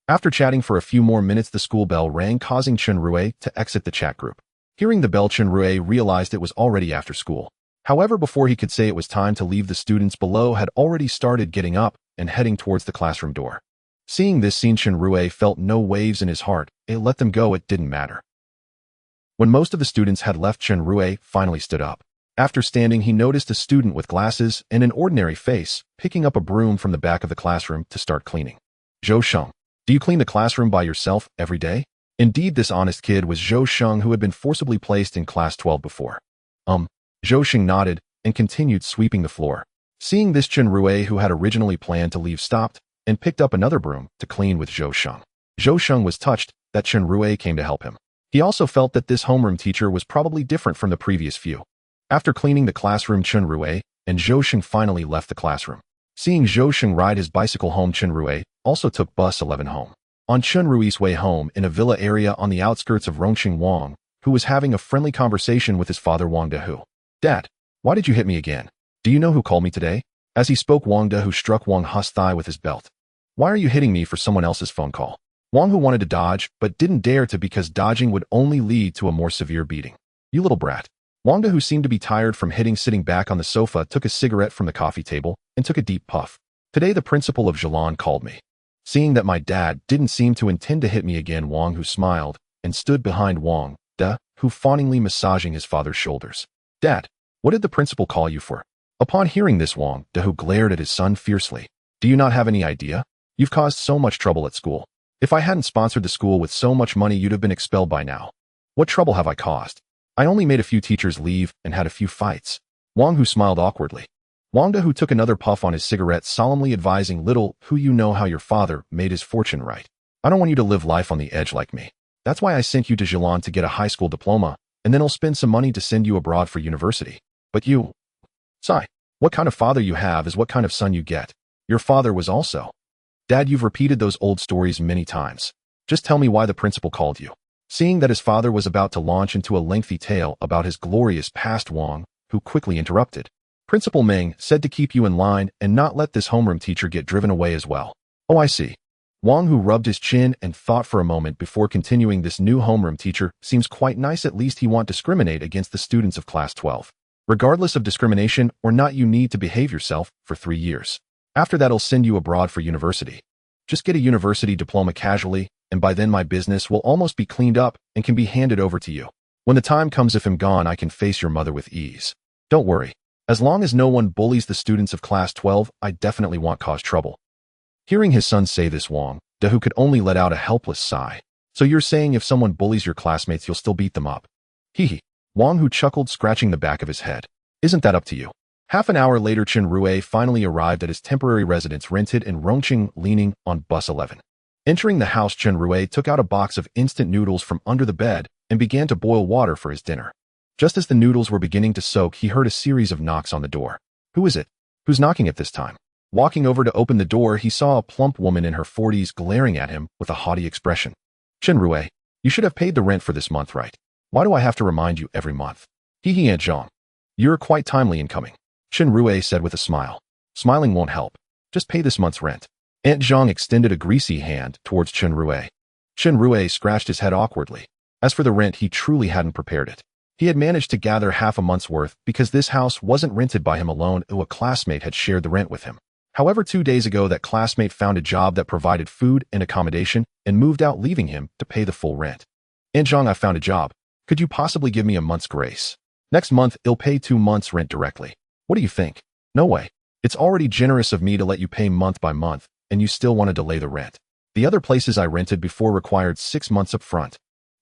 after chatting for a few more minutes, the school bell rang, causing Chen Rui to exit the chat group. Hearing the bell, Chen Rui realized it was already after school. However, before he could say it was time to leave, the students below had already started getting up and heading towards the classroom door. Seeing this scene, Chen Rui felt no waves in his heart. It let them go, it didn't matter. When most of the students had left, Chen Rui finally stood up. After standing, he noticed a student with glasses and an ordinary face picking up a broom from the back of the classroom to start cleaning. Zhou Sheng, do you clean the classroom by yourself every day? Indeed, this honest kid was Zhou Sheng, who had been forcibly placed in class 12 before. Zhou Sheng nodded and continued sweeping the floor. Seeing this, Chen Rui, who had originally planned to leave, stopped and picked up another broom to clean with Zhou Sheng. Zhou Sheng was touched that Chen Rui came to help him. He also felt that this homeroom teacher was probably different from the previous few. After cleaning the classroom, Chen Rui and Zhou Sheng finally left the classroom. Seeing Zhou Sheng ride his bicycle home, Chen Rui also took bus 11 home. On Chen Rui's way home, in a villa area on the outskirts of Rongqing, Wang, who was having a friendly conversation with his father Wang Dehu. Dad, why did you hit me again? Do you know who called me today? As he spoke, Wang Dehu struck Wang Hu's thigh with his belt. Why are you hitting me for someone else's phone call? Wang Hu wanted to dodge, but didn't dare to because dodging would only lead to a more severe beating. You little brat. Wang Dehu seemed to be tired from hitting. Sitting back on the sofa, took a cigarette from the coffee table and took a deep puff. Today the principal of Zhelan called me. Seeing that my dad didn't seem to intend to hit me again, Wang Hu smiled and stood behind Wang Dehu, fawningly massaging his father's shoulders. Dad, what did the principal call you for? Upon hearing this, Wang Dehu glared at his son fiercely. Do you not have any idea? You've caused so much trouble at school. If I hadn't sponsored the school with so much money, you'd have been expelled by now. What trouble have I caused? I only made a few teachers leave and had a few fights. Wang Hu smiled awkwardly. Wang Dehu took another puff on his cigarette, solemnly advising, little Hu, you know how your father made his fortune, right? I don't want you to live life on the edge like me. That's why I sent you to Zhelan to get a high school diploma, and then I'll spend some money to send you abroad for university. But you, Sai, what kind of father you have is what kind of son you get. Your father was also. Dad, you've repeated those old stories many times. Just tell me why the principal called you. Seeing that his father was about to launch into a lengthy tale about his glorious past, Wang Hu quickly interrupted. Principal Meng said to keep you in line and not let this homeroom teacher get driven away as well. Oh, I see. Wang Hu rubbed his chin and thought for a moment before continuing. This new homeroom teacher seems quite nice. At least he won't discriminate against the students of class 12. Regardless of discrimination or not, you need to behave yourself for 3 years. After that, I'll send you abroad for university. Just get a university diploma casually, and by then my business will almost be cleaned up and can be handed over to you. When the time comes, if I'm gone, I can face your mother with ease. Don't worry. As long as no one bullies the students of class 12, I definitely won't cause trouble. Hearing his son say this, Wang Dehu could only let out a helpless sigh. So you're saying if someone bullies your classmates, you'll still beat them up? Hee. Wang Hu chuckled, scratching the back of his head. Isn't that up to you? Half an hour later, Chen Rui finally arrived at his temporary residence rented in Rongqing, leaning on bus 11. Entering the house, Chen Rui took out a box of instant noodles from under the bed and began to boil water for his dinner. Just as the noodles were beginning to soak, he heard a series of knocks on the door. Who is it? Who's knocking at this time? Walking over to open the door, he saw a plump woman in her 40s glaring at him with a haughty expression. Chen Rui, you should have paid the rent for this month, right? Why do I have to remind you every month? Hee, Aunt Zhang. You're quite timely in coming, Chen Rui said with a smile. Smiling won't help. Just pay this month's rent. Aunt Zhang extended a greasy hand towards Chen Rui. Chen Rui scratched his head awkwardly. As for the rent, he truly hadn't prepared it. He had managed to gather half a month's worth because this house wasn't rented by him alone, a classmate had shared the rent with him. However, 2 days ago that classmate found a job that provided food and accommodation and moved out, leaving him to pay the full rent. "Aunt Zhang, I found a job. Could you possibly give me a month's grace? Next month, I'll pay 2 months' rent directly. What do you think?" "No way. It's already generous of me to let you pay month by month, and you still want to delay the rent. The other places I rented before required 6 months up front.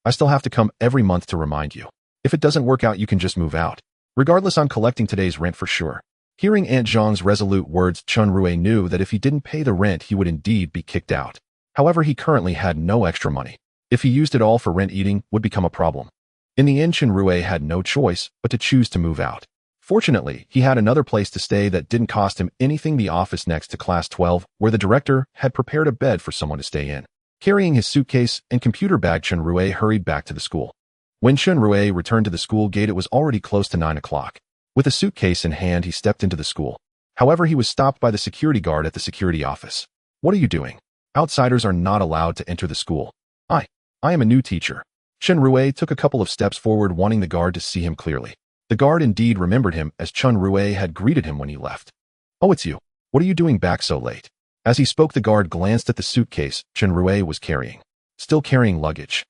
I still have to come every month to remind you. If it doesn't work out, you can just move out. Regardless, I'm collecting today's rent for sure." Hearing Aunt Zhang's resolute words, Chen Rui knew that if he didn't pay the rent, he would indeed be kicked out. However, he currently had no extra money. If he used it all for rent, eating would become a problem. In the end, Chen Rui had no choice but to choose to move out. Fortunately, he had another place to stay that didn't cost him anything, the office next to class 12, where the director had prepared a bed for someone to stay in. Carrying his suitcase and computer bag, Chen Rui hurried back to the school. When Chen Rui returned to the school gate, it was already close to 9 o'clock. With a suitcase in hand, he stepped into the school. However, he was stopped by the security guard at the security office. "What are you doing? Outsiders are not allowed to enter the school." I am a new teacher." Chen Rui took a couple of steps forward, wanting the guard to see him clearly. The guard indeed remembered him, as Chen Rui had greeted him when he left. "Oh, it's you. What are you doing back so late?" As he spoke, the guard glanced at the suitcase Chen Rui was carrying. "Still carrying luggage?"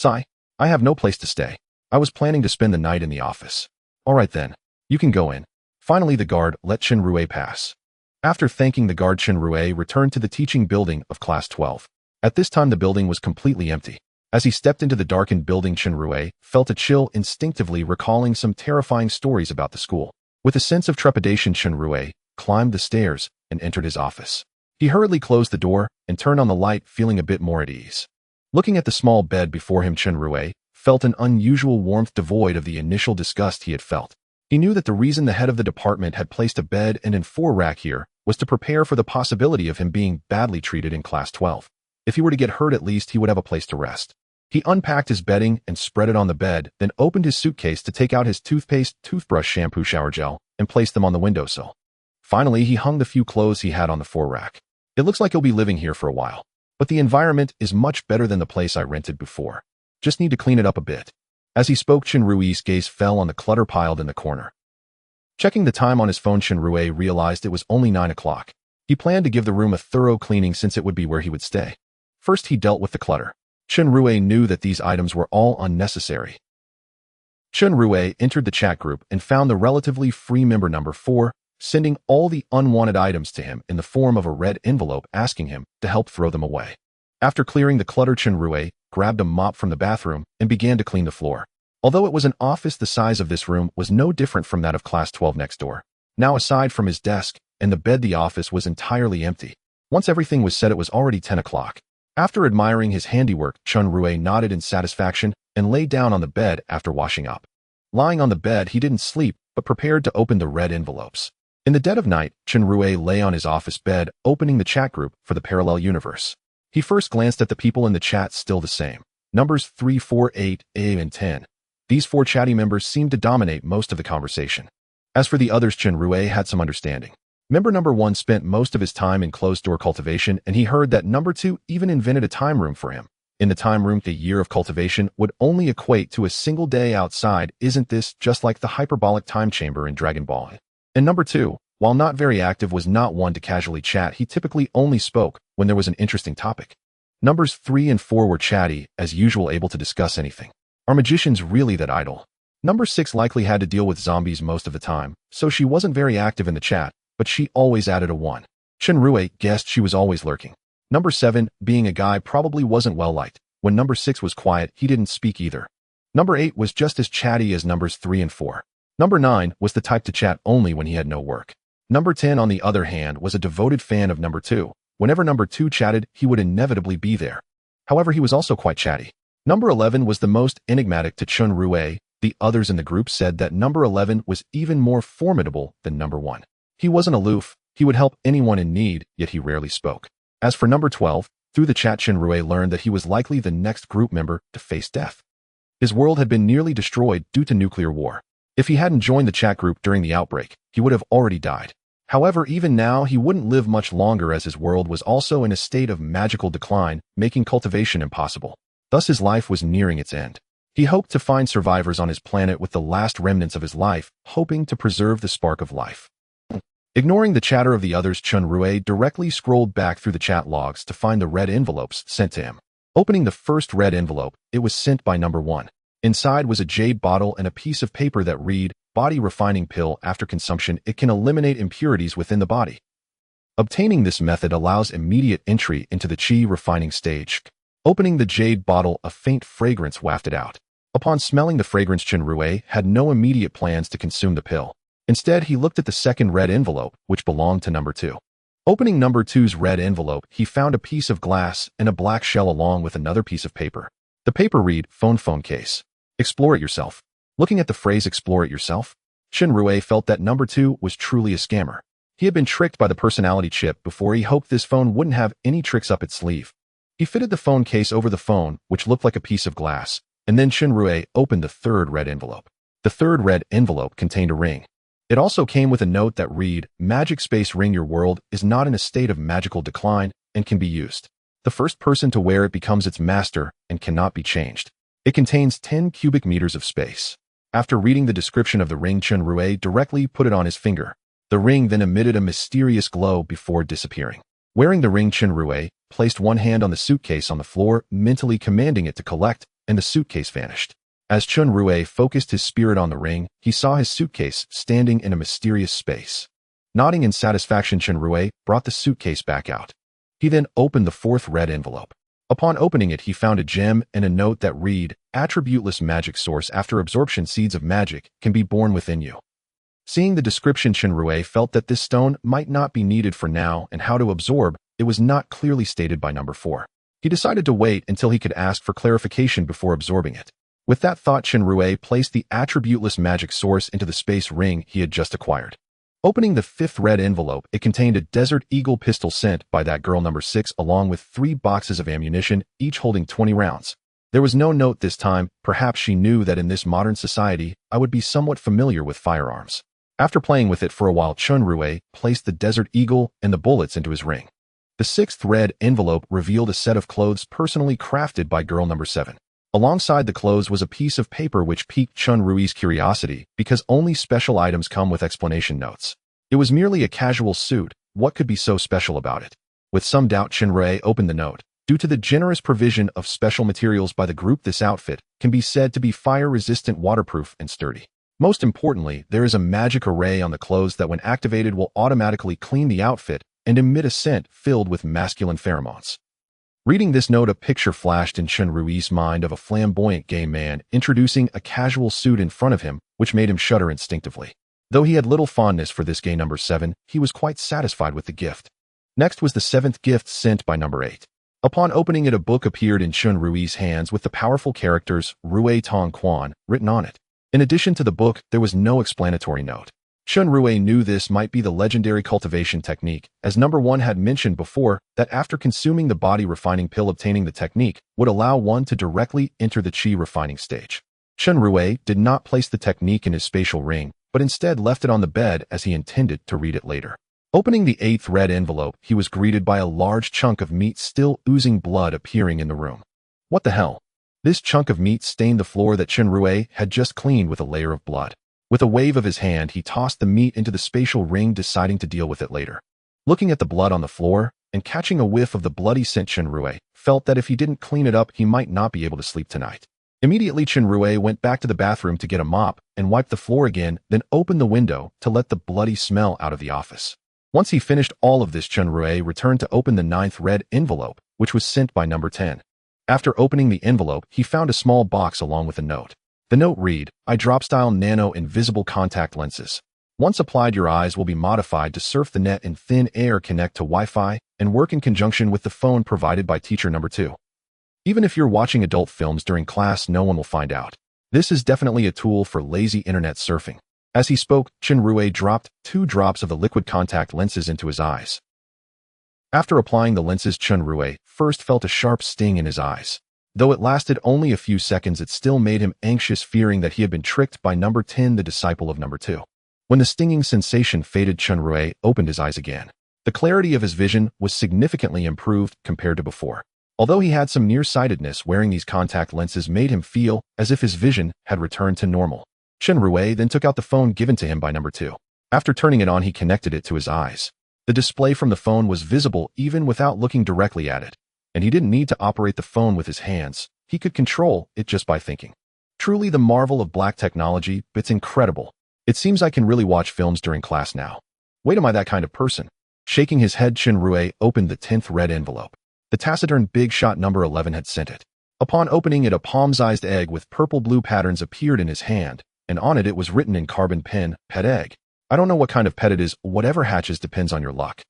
"I have no place to stay. I was planning to spend the night in the office." "All right then. You can go in." Finally, the guard let Chen Rui pass. After thanking the guard, Chen Rui returned to the teaching building of class 12. At this time, the building was completely empty. As he stepped into the darkened building, Chen Rui felt a chill, instinctively recalling some terrifying stories about the school. With a sense of trepidation, Chen Rui climbed the stairs and entered his office. He hurriedly closed the door and turned on the light, feeling a bit more at ease. Looking at the small bed before him, Chen Rui felt an unusual warmth devoid of the initial disgust he had felt. He knew that the reason the head of the department had placed a bed and an 4-rack here was to prepare for the possibility of him being badly treated in class 12. If he were to get hurt, at least he would have a place to rest. He unpacked his bedding and spread it on the bed, then opened his suitcase to take out his toothpaste, toothbrush, shampoo, shower gel, and place them on the windowsill. Finally, he hung the few clothes he had on the 4-rack. "It looks like he'll be living here for a while. But the environment is much better than the place I rented before. Just need to clean it up a bit." As he spoke, Chen Rui's gaze fell on the clutter piled in the corner. Checking the time on his phone, Chen Rui realized it was only 9 o'clock. He planned to give the room a thorough cleaning since it would be where he would stay. First, he dealt with the clutter. Chen Rui knew that these items were all unnecessary. Chen Rui entered the chat group and found the relatively free member number 4, sending all the unwanted items to him in the form of a red envelope, asking him to help throw them away. After clearing the clutter, Chen Rui grabbed a mop from the bathroom and began to clean the floor. Although it was an office, the size of this room was no different from that of class 12 next door. Now, aside from his desk and the bed, the office was entirely empty. Once everything was set, it was already 10 o'clock. After admiring his handiwork, Chen Rui nodded in satisfaction and lay down on the bed after washing up. Lying on the bed, he didn't sleep, but prepared to open the red envelopes. In the dead of night, Chen Rui lay on his office bed, opening the chat group for the parallel universe. He first glanced at the people in the chat, still the same. Numbers 3, 4, 8, and 10. These 4 chatty members seemed to dominate most of the conversation. As for the others, Chen Rui had some understanding. Member number 1 spent most of his time in closed-door cultivation, and he heard that number 2 even invented a time room for him. In the time room, a year of cultivation would only equate to a single day outside. Isn't this just like the hyperbolic time chamber in Dragon Ball? And number 2, while not very active, was not one to casually chat. He typically only spoke when there was an interesting topic. Numbers 3 and 4 were chatty, as usual, able to discuss anything. Are magicians really that idle? Number 6 likely had to deal with zombies most of the time, so she wasn't very active in the chat, but she always added a 1. Chen Rui guessed she was always lurking. Number 7, being a guy, probably wasn't well liked. When number 6 was quiet, he didn't speak either. Number 8 was just as chatty as numbers 3 and 4. Number 9 was the type to chat only when he had no work. Number 10, on the other hand, was a devoted fan of number 2. Whenever number 2 chatted, he would inevitably be there. However, he was also quite chatty. Number 11 was the most enigmatic to Chen Rui. The others in the group said that number 11 was even more formidable than number 1. He wasn't aloof, he would help anyone in need, yet he rarely spoke. As for number 12, through the chat, Chen Rui learned that he was likely the next group member to face death. His world had been nearly destroyed due to nuclear war. If he hadn't joined the chat group during the outbreak, he would have already died. However, even now, he wouldn't live much longer, as his world was also in a state of magical decline, making cultivation impossible. Thus, his life was nearing its end. He hoped to find survivors on his planet with the last remnants of his life, hoping to preserve the spark of life. Ignoring the chatter of the others, Chen Rui directly scrolled back through the chat logs to find the red envelopes sent to him. Opening the first red envelope, it was sent by number 1. Inside was a jade bottle and a piece of paper that read, "Body refining pill. After consumption, it can eliminate impurities within the body." Obtaining this method allows immediate entry into the qi refining stage. Opening the jade bottle, a faint fragrance wafted out. Upon smelling the fragrance, Chen Rui had no immediate plans to consume the pill. Instead, he looked at the second red envelope, which belonged to number 2. Opening number 2's red envelope, he found a piece of glass and a black shell along with another piece of paper. The paper read, phone case. Explore it yourself. Looking at the phrase explore it yourself, Chen Rui felt that number 2 was truly a scammer. He had been tricked by the personality chip before. He hoped this phone wouldn't have any tricks up its sleeve. He fitted the phone case over the phone, which looked like a piece of glass, and then Chen Rui opened the third red envelope. The third red envelope contained a ring. It also came with a note that read, "Magic space ring. Your world is not in a state of magical decline and can be used. The first person to wear it becomes its master and cannot be changed. It contains 10 cubic meters of space." After reading the description of the ring, Chen Rui directly put it on his finger. The ring then emitted a mysterious glow before disappearing. Wearing the ring, Chen Rui placed one hand on the suitcase on the floor, mentally commanding it to collect, and the suitcase vanished. As Chen Rui focused his spirit on the ring, he saw his suitcase standing in a mysterious space. Nodding in satisfaction, Chen Rui brought the suitcase back out. He then opened the fourth red envelope. Upon opening it, he found a gem and a note that read, "Attributeless magic source. After absorption, seeds of magic can be born within you." Seeing the description, Chen Rui felt that this stone might not be needed for now, and how to absorb it was not clearly stated by number 4. He decided to wait until he could ask for clarification before absorbing it. With that thought, Chen Rui placed the attributeless magic source into the space ring he had just acquired. Opening the fifth red envelope, it contained a Desert Eagle pistol sent by that girl number 6, along with 3 boxes of ammunition, each holding 20 rounds. There was no note this time. Perhaps she knew that in this modern society, I would be somewhat familiar with firearms. After playing with it for a while, Chen Rui placed the Desert Eagle and the bullets into his ring. The 6th red envelope revealed a set of clothes personally crafted by girl number 7. Alongside the clothes was a piece of paper which piqued Chen Rui's curiosity, because only special items come with explanation notes. It was merely a casual suit. What could be so special about it? With some doubt, Chen Rui opened the note. Due to the generous provision of special materials by the group, this outfit can be said to be fire-resistant, waterproof, and sturdy. Most importantly, there is a magic array on the clothes that when activated will automatically clean the outfit and emit a scent filled with masculine pheromones. Reading this note, a picture flashed in Chen Rui's mind of a flamboyant gay man introducing a casual suit in front of him, which made him shudder instinctively. Though he had little fondness for this gay number 7, he was quite satisfied with the gift. Next was the 7th gift sent by number 8. Upon opening it, a book appeared in Chen Rui's hands with the powerful characters Rui Tong Quan written on it. In addition to the book, there was no explanatory note. Chen Rui knew this might be the legendary cultivation technique, as number 1 had mentioned before that after consuming the body refining pill, obtaining the technique would allow one to directly enter the qi refining stage. Chen Rui did not place the technique in his spatial ring, but instead left it on the bed as he intended to read it later. Opening the 8th red envelope, he was greeted by a large chunk of meat still oozing blood appearing in the room. What the hell? This chunk of meat stained the floor that Chen Rui had just cleaned with a layer of blood. With a wave of his hand, he tossed the meat into the spatial ring, deciding to deal with it later. Looking at the blood on the floor and catching a whiff of the bloody scent, Chen Rui felt that if he didn't clean it up, he might not be able to sleep tonight. Immediately, Chen Rui went back to the bathroom to get a mop and wipe the floor again, then opened the window to let the bloody smell out of the office. Once he finished all of this, Chen Rui returned to open the 9th red envelope, which was sent by number 10. After opening the envelope, he found a small box along with a note. The note read, "Eye drop style nano invisible contact lenses. Once applied, your eyes will be modified to surf the net in thin air, connect to Wi-Fi, and work in conjunction with the phone provided by teacher number 2. Even if you're watching adult films during class, no one will find out. This is definitely a tool for lazy internet surfing." As he spoke, Chen Rui dropped 2 drops of the liquid contact lenses into his eyes. After applying the lenses, Chen Rui first felt a sharp sting in his eyes. Though it lasted only a few seconds, it still made him anxious, fearing that he had been tricked by number 10, the disciple of number 2. When the stinging sensation faded, Chen Rui opened his eyes again. The clarity of his vision was significantly improved compared to before. Although he had some nearsightedness, wearing these contact lenses made him feel as if his vision had returned to normal. Chen Rui then took out the phone given to him by number 2. After turning it on, he connected it to his eyes. The display from the phone was visible even without looking directly at it, and he didn't need to operate the phone with his hands. He could control it just by thinking. Truly the marvel of black technology, it's incredible. It seems I can really watch films during class now. Wait, am I that kind of person? Shaking his head, Chen Rui opened the 10th red envelope. The taciturn Big Shot number 11 had sent it. Upon opening it, a palm-sized egg with purple-blue patterns appeared in his hand, and on it was written in carbon pen, "Pet egg." I don't know what kind of pet it is, whatever hatches depends on your luck.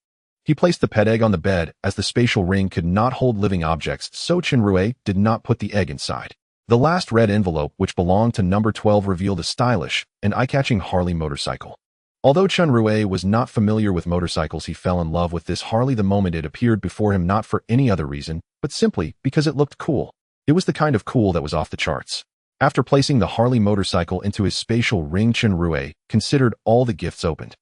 He placed the pet egg on the bed, as the spatial ring could not hold living objects, so Chen Rui did not put the egg inside. The last red envelope, which belonged to number 12, revealed a stylish and eye-catching Harley motorcycle. Although Chen Rui was not familiar with motorcycles, he fell in love with this Harley the moment it appeared before him, not for any other reason, but simply because it looked cool. It was the kind of cool that was off the charts. After placing the Harley motorcycle into his spatial ring, Chen Rui considered all the gifts opened.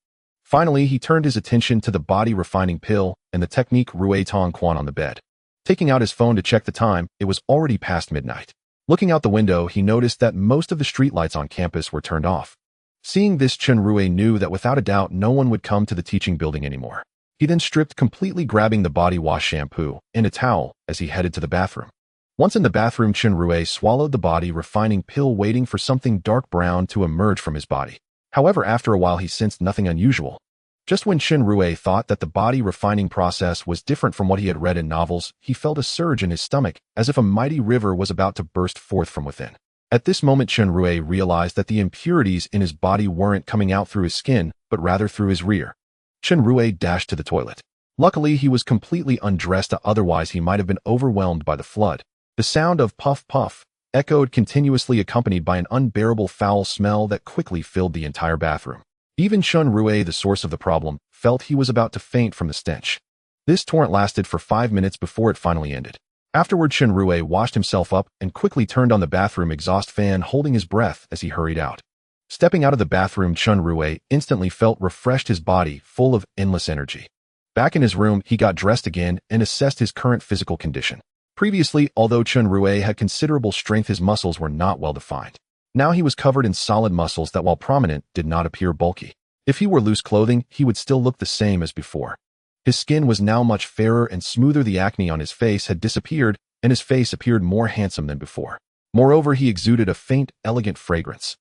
Finally, he turned his attention to the body refining pill and the technique Rui Tong Quan on the bed. Taking out his phone to check the time, it was already past midnight. Looking out the window, he noticed that most of the streetlights on campus were turned off. Seeing this, Chen Rui knew that without a doubt no one would come to the teaching building anymore. He then stripped completely, grabbing the body wash, shampoo, and a towel as he headed to the bathroom. Once in the bathroom, Chen Rui swallowed the body refining pill, waiting for something dark brown to emerge from his body. However, after a while he sensed nothing unusual. Just when Chen Rui thought that the body refining process was different from what he had read in novels, he felt a surge in his stomach, as if a mighty river was about to burst forth from within. At this moment, Chen Rui realized that the impurities in his body weren't coming out through his skin, but rather through his rear. Chen Rui dashed to the toilet. Luckily, he was completely undressed, otherwise he might have been overwhelmed by the flood. The sound of puff puff echoed continuously, accompanied by an unbearable foul smell that quickly filled the entire bathroom. Even Chen Rui, the source of the problem, felt he was about to faint from the stench. This torrent lasted for 5 minutes before it finally ended. Afterward, Chen Rui washed himself up and quickly turned on the bathroom exhaust fan, holding his breath as he hurried out. Stepping out of the bathroom, Chen Rui instantly felt refreshed, his body full of endless energy. Back in his room, he got dressed again and assessed his current physical condition. Previously, although Chen Rui had considerable strength, his muscles were not well defined. Now he was covered in solid muscles that, while prominent, did not appear bulky. If he wore loose clothing, he would still look the same as before. His skin was now much fairer and smoother, the acne on his face had disappeared, and his face appeared more handsome than before. Moreover, he exuded a faint, elegant fragrance.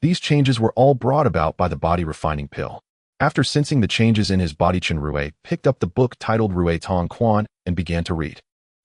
These changes were all brought about by the body refining pill. After sensing the changes in his body, Chen Rui picked up the book titled Rui Tong Quan and began to read.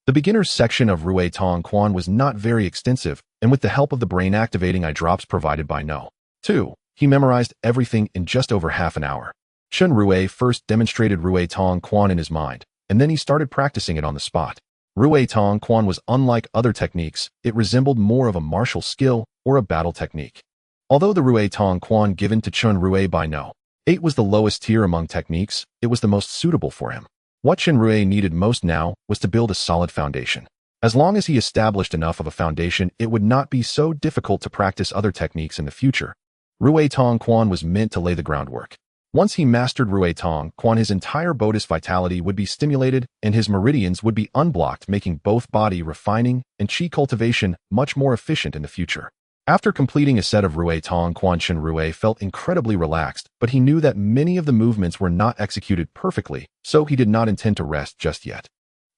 The beginner's section of Rui Tong Quan was not very extensive, and with the help of the brain-activating eye drops provided by No. 2, he memorized everything in just over half an hour. Chen Rui first demonstrated Rui Tong Quan in his mind, and then he started practicing it on the spot. Rui Tong Quan was unlike other techniques. It resembled more of a martial skill or a battle technique. Although the Rui Tong Quan given to Chen Rui by No. 8 was the lowest tier among techniques, it was the most suitable for him. What Chen Rui needed most now was to build a solid foundation. As long as he established enough of a foundation, it would not be so difficult to practice other techniques in the future. Rui Tong Quan was meant to lay the groundwork. Once he mastered Rui Tong Quan, his entire bodhi's vitality would be stimulated and his meridians would be unblocked, making both body refining and qi cultivation much more efficient in the future. After completing a set of Rui Tong Quan, Chen Rui felt incredibly relaxed, but he knew that many of the movements were not executed perfectly, so he did not intend to rest just yet.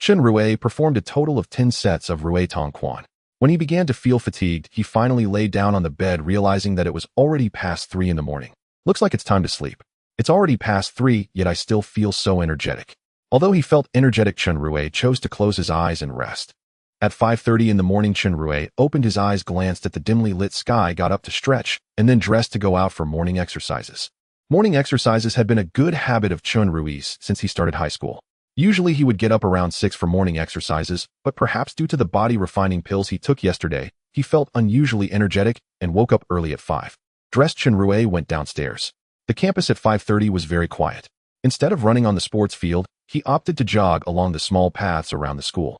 Chen Rui performed a total of 10 sets of Rui Tong Quan. When he began to feel fatigued, he finally lay down on the bed, realizing that it was already past 3 in the morning. Looks like it's time to sleep. It's already past 3, yet I still feel so energetic. Although he felt energetic, Chen Rui chose to close his eyes and rest. At 5:30 in the morning, Chen Rui opened his eyes, glanced at the dimly lit sky, got up to stretch, and then dressed to go out for morning exercises. Morning exercises had been a good habit of Chen Rui's since he started high school. Usually he would get up around 6 for morning exercises, but perhaps due to the body refining pills he took yesterday, he felt unusually energetic and woke up early at 5. Dressed, Chen Rui went downstairs. The campus at 5:30 was very quiet. Instead of running on the sports field, he opted to jog along the small paths around the school.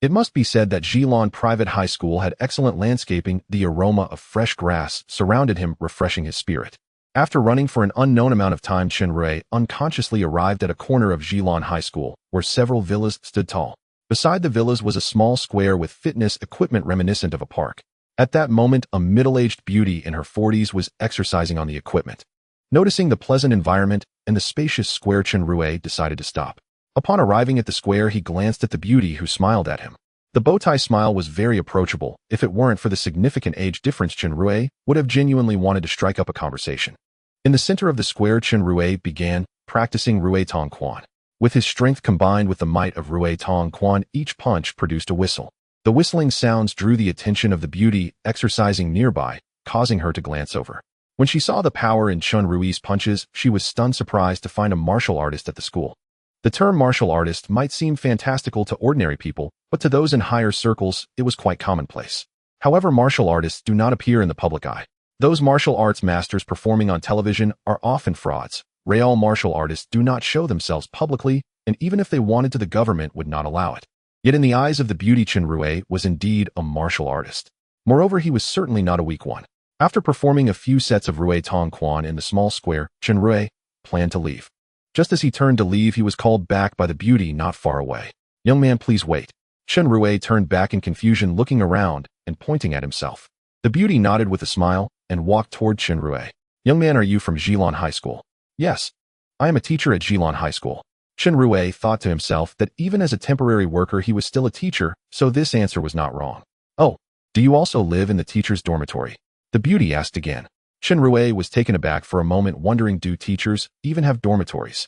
It must be said that Jilin Private High School had excellent landscaping. The aroma of fresh grass surrounded him, refreshing his spirit. After running for an unknown amount of time, Chen Rui unconsciously arrived at a corner of Jilin High School, where several villas stood tall. Beside the villas was a small square with fitness equipment reminiscent of a park. At that moment, a middle-aged beauty in her 40s was exercising on the equipment. Noticing the pleasant environment and the spacious square, Chen Rui decided to stop. Upon arriving at the square, he glanced at the beauty who smiled at him. The bow-tie smile was very approachable. If it weren't for the significant age difference, Chen Rui would have genuinely wanted to strike up a conversation. In the center of the square, Chen Rui began practicing Rui Tong Quan. With his strength combined with the might of Rui Tong Quan, each punch produced a whistle. The whistling sounds drew the attention of the beauty exercising nearby, causing her to glance over. When she saw the power in Chen Rui's punches, she was stunned, surprised to find a martial artist at the school. The term martial artist might seem fantastical to ordinary people, but to those in higher circles, it was quite commonplace. However, martial artists do not appear in the public eye. Those martial arts masters performing on television are often frauds. Real martial artists do not show themselves publicly, and even if they wanted to, the government would not allow it. Yet in the eyes of the beauty, Chen Rui was indeed a martial artist. Moreover, he was certainly not a weak one. After performing a few sets of Rui Tong Quan in the small square, Chen Rui planned to leave. Just as he turned to leave, he was called back by the beauty not far away. "Young man, please wait." Chen Rui turned back in confusion, looking around and pointing at himself. The beauty nodded with a smile and walked toward Chen Rui. "Young man, are you from Zhilong High School?" "Yes, I am a teacher at Zhilong High School." Chen Rui thought to himself that even as a temporary worker he was still a teacher, so this answer was not wrong. "Oh, do you also live in the teacher's dormitory?" the beauty asked again. Chen Rui was taken aback for a moment, wondering, do teachers even have dormitories?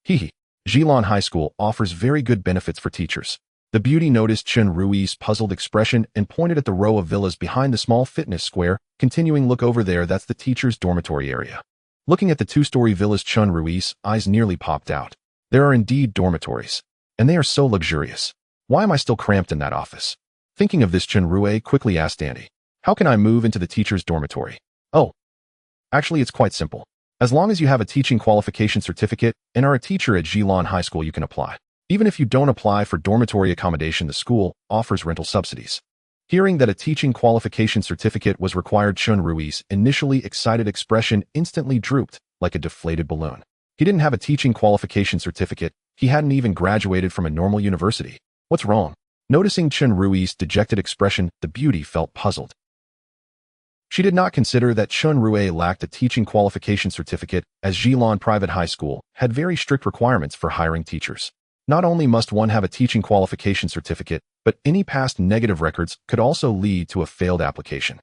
Hehe. Zhilong High School offers very good benefits for teachers. The beauty noticed Chen Rui's puzzled expression and pointed at the row of villas behind the small fitness square, continuing, "Look over there, that's the teacher's dormitory area." Looking at the two-story villas, Chen Rui's eyes nearly popped out. There are indeed dormitories, and they are so luxurious. Why am I still cramped in that office? Thinking of this, Chen Rui quickly asked Andy, "How can I move into the teacher's dormitory?" "Oh, actually it's quite simple. As long as you have a teaching qualification certificate and are a teacher at Zhilong High School, you can apply. Even if you don't apply for dormitory accommodation, the school offers rental subsidies." Hearing that a teaching qualification certificate was required, Chen Rui's initially excited expression instantly drooped like a deflated balloon. He didn't have a teaching qualification certificate. He hadn't even graduated from a normal university. What's wrong? Noticing Chen Rui's dejected expression, the beauty felt puzzled. She did not consider that Chen Rui lacked a teaching qualification certificate, as Zhilong Private High School had very strict requirements for hiring teachers. Not only must one have a teaching qualification certificate, but any past negative records could also lead to a failed application.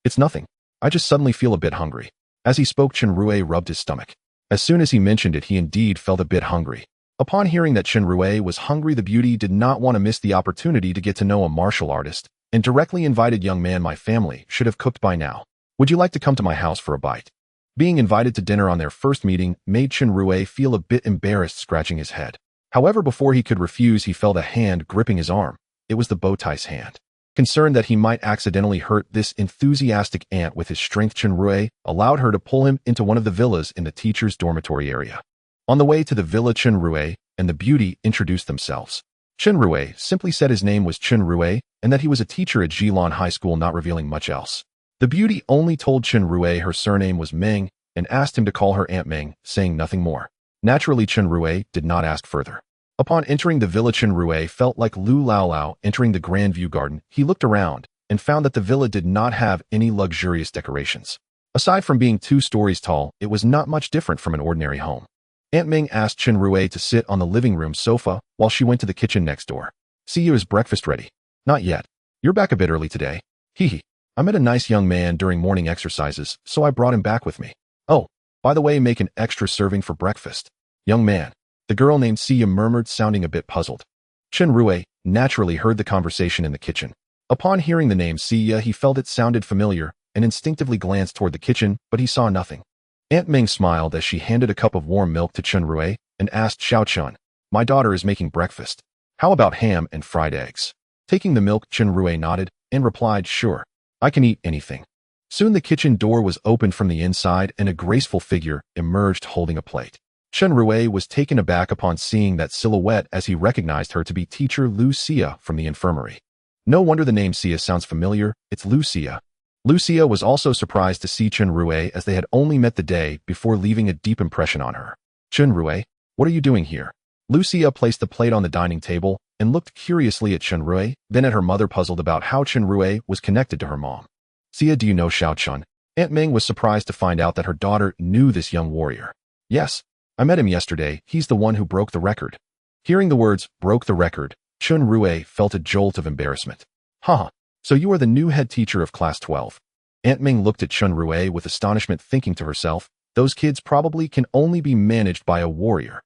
"It's nothing. I just suddenly feel a bit hungry." As he spoke, Chen Rui rubbed his stomach. As soon as he mentioned it, he indeed felt a bit hungry. Upon hearing that Chen Rui was hungry, the beauty did not want to miss the opportunity to get to know a martial artist, and directly invited, "Young man, my family should have cooked by now. Would you like to come to my house for a bite?" Being invited to dinner on their first meeting made Chen Rui feel a bit embarrassed, scratching his head. However, before he could refuse, he felt a hand gripping his arm. It was the bowtie's hand. Concerned that he might accidentally hurt this enthusiastic aunt with his strength, Chen Rui allowed her to pull him into one of the villas in the teacher's dormitory area. On the way to the villa, Chen Rui and the beauty introduced themselves. Chen Rui simply said his name was Chen Rui and that he was a teacher at Zhilong High School, not revealing much else. The beauty only told Chen Rui her surname was Meng and asked him to call her Aunt Meng, saying nothing more. Naturally, Chen Rui did not ask further. Upon entering the villa, Chen Rui felt like Lu Lao Lao entering the Grand View Garden. He looked around and found that the villa did not have any luxurious decorations. Aside from being 2 stories tall, it was not much different from an ordinary home. Aunt Ming asked Chen Rui to sit on the living room sofa while she went to the kitchen next door. "See you, is breakfast ready?" "Not yet. You're back a bit early today." "Hee. I met a nice young man during morning exercises, so I brought him back with me." "Oh, by the way, make an extra serving for breakfast." "Young man," the girl named Sia murmured, sounding a bit puzzled. Chen Rui naturally heard the conversation in the kitchen. Upon hearing the name Sia, he felt it sounded familiar and instinctively glanced toward the kitchen, but he saw nothing. Aunt Ming smiled as she handed a cup of warm milk to Chen Rui and asked, "Xiao Chun, my daughter is making breakfast. How about ham and fried eggs?" Taking the milk, Chen Rui nodded and replied, "Sure, I can eat anything." Soon the kitchen door was opened from the inside and a graceful figure emerged holding a plate. Chen Rui was taken aback upon seeing that silhouette as he recognized her to be teacher Lucia from the infirmary. No wonder the name Sia sounds familiar, it's Lucia. Lucia was also surprised to see Chen Rui as they had only met the day before, leaving a deep impression on her. "Chen Rui, what are you doing here?" Lucia placed the plate on the dining table and looked curiously at Chen Rui, then at her mother, puzzled about how Chen Rui was connected to her mom. Sia, do you know Xiao Chun? Aunt Ming was surprised to find out that her daughter knew this young warrior. Yes, I met him yesterday. He's the one who broke the record. Hearing the words, broke the record, Chen Rui felt a jolt of embarrassment. Haha, so you are the new head teacher of class 12. Aunt Ming looked at Chen Rui with astonishment, thinking to herself, those kids probably can only be managed by a warrior.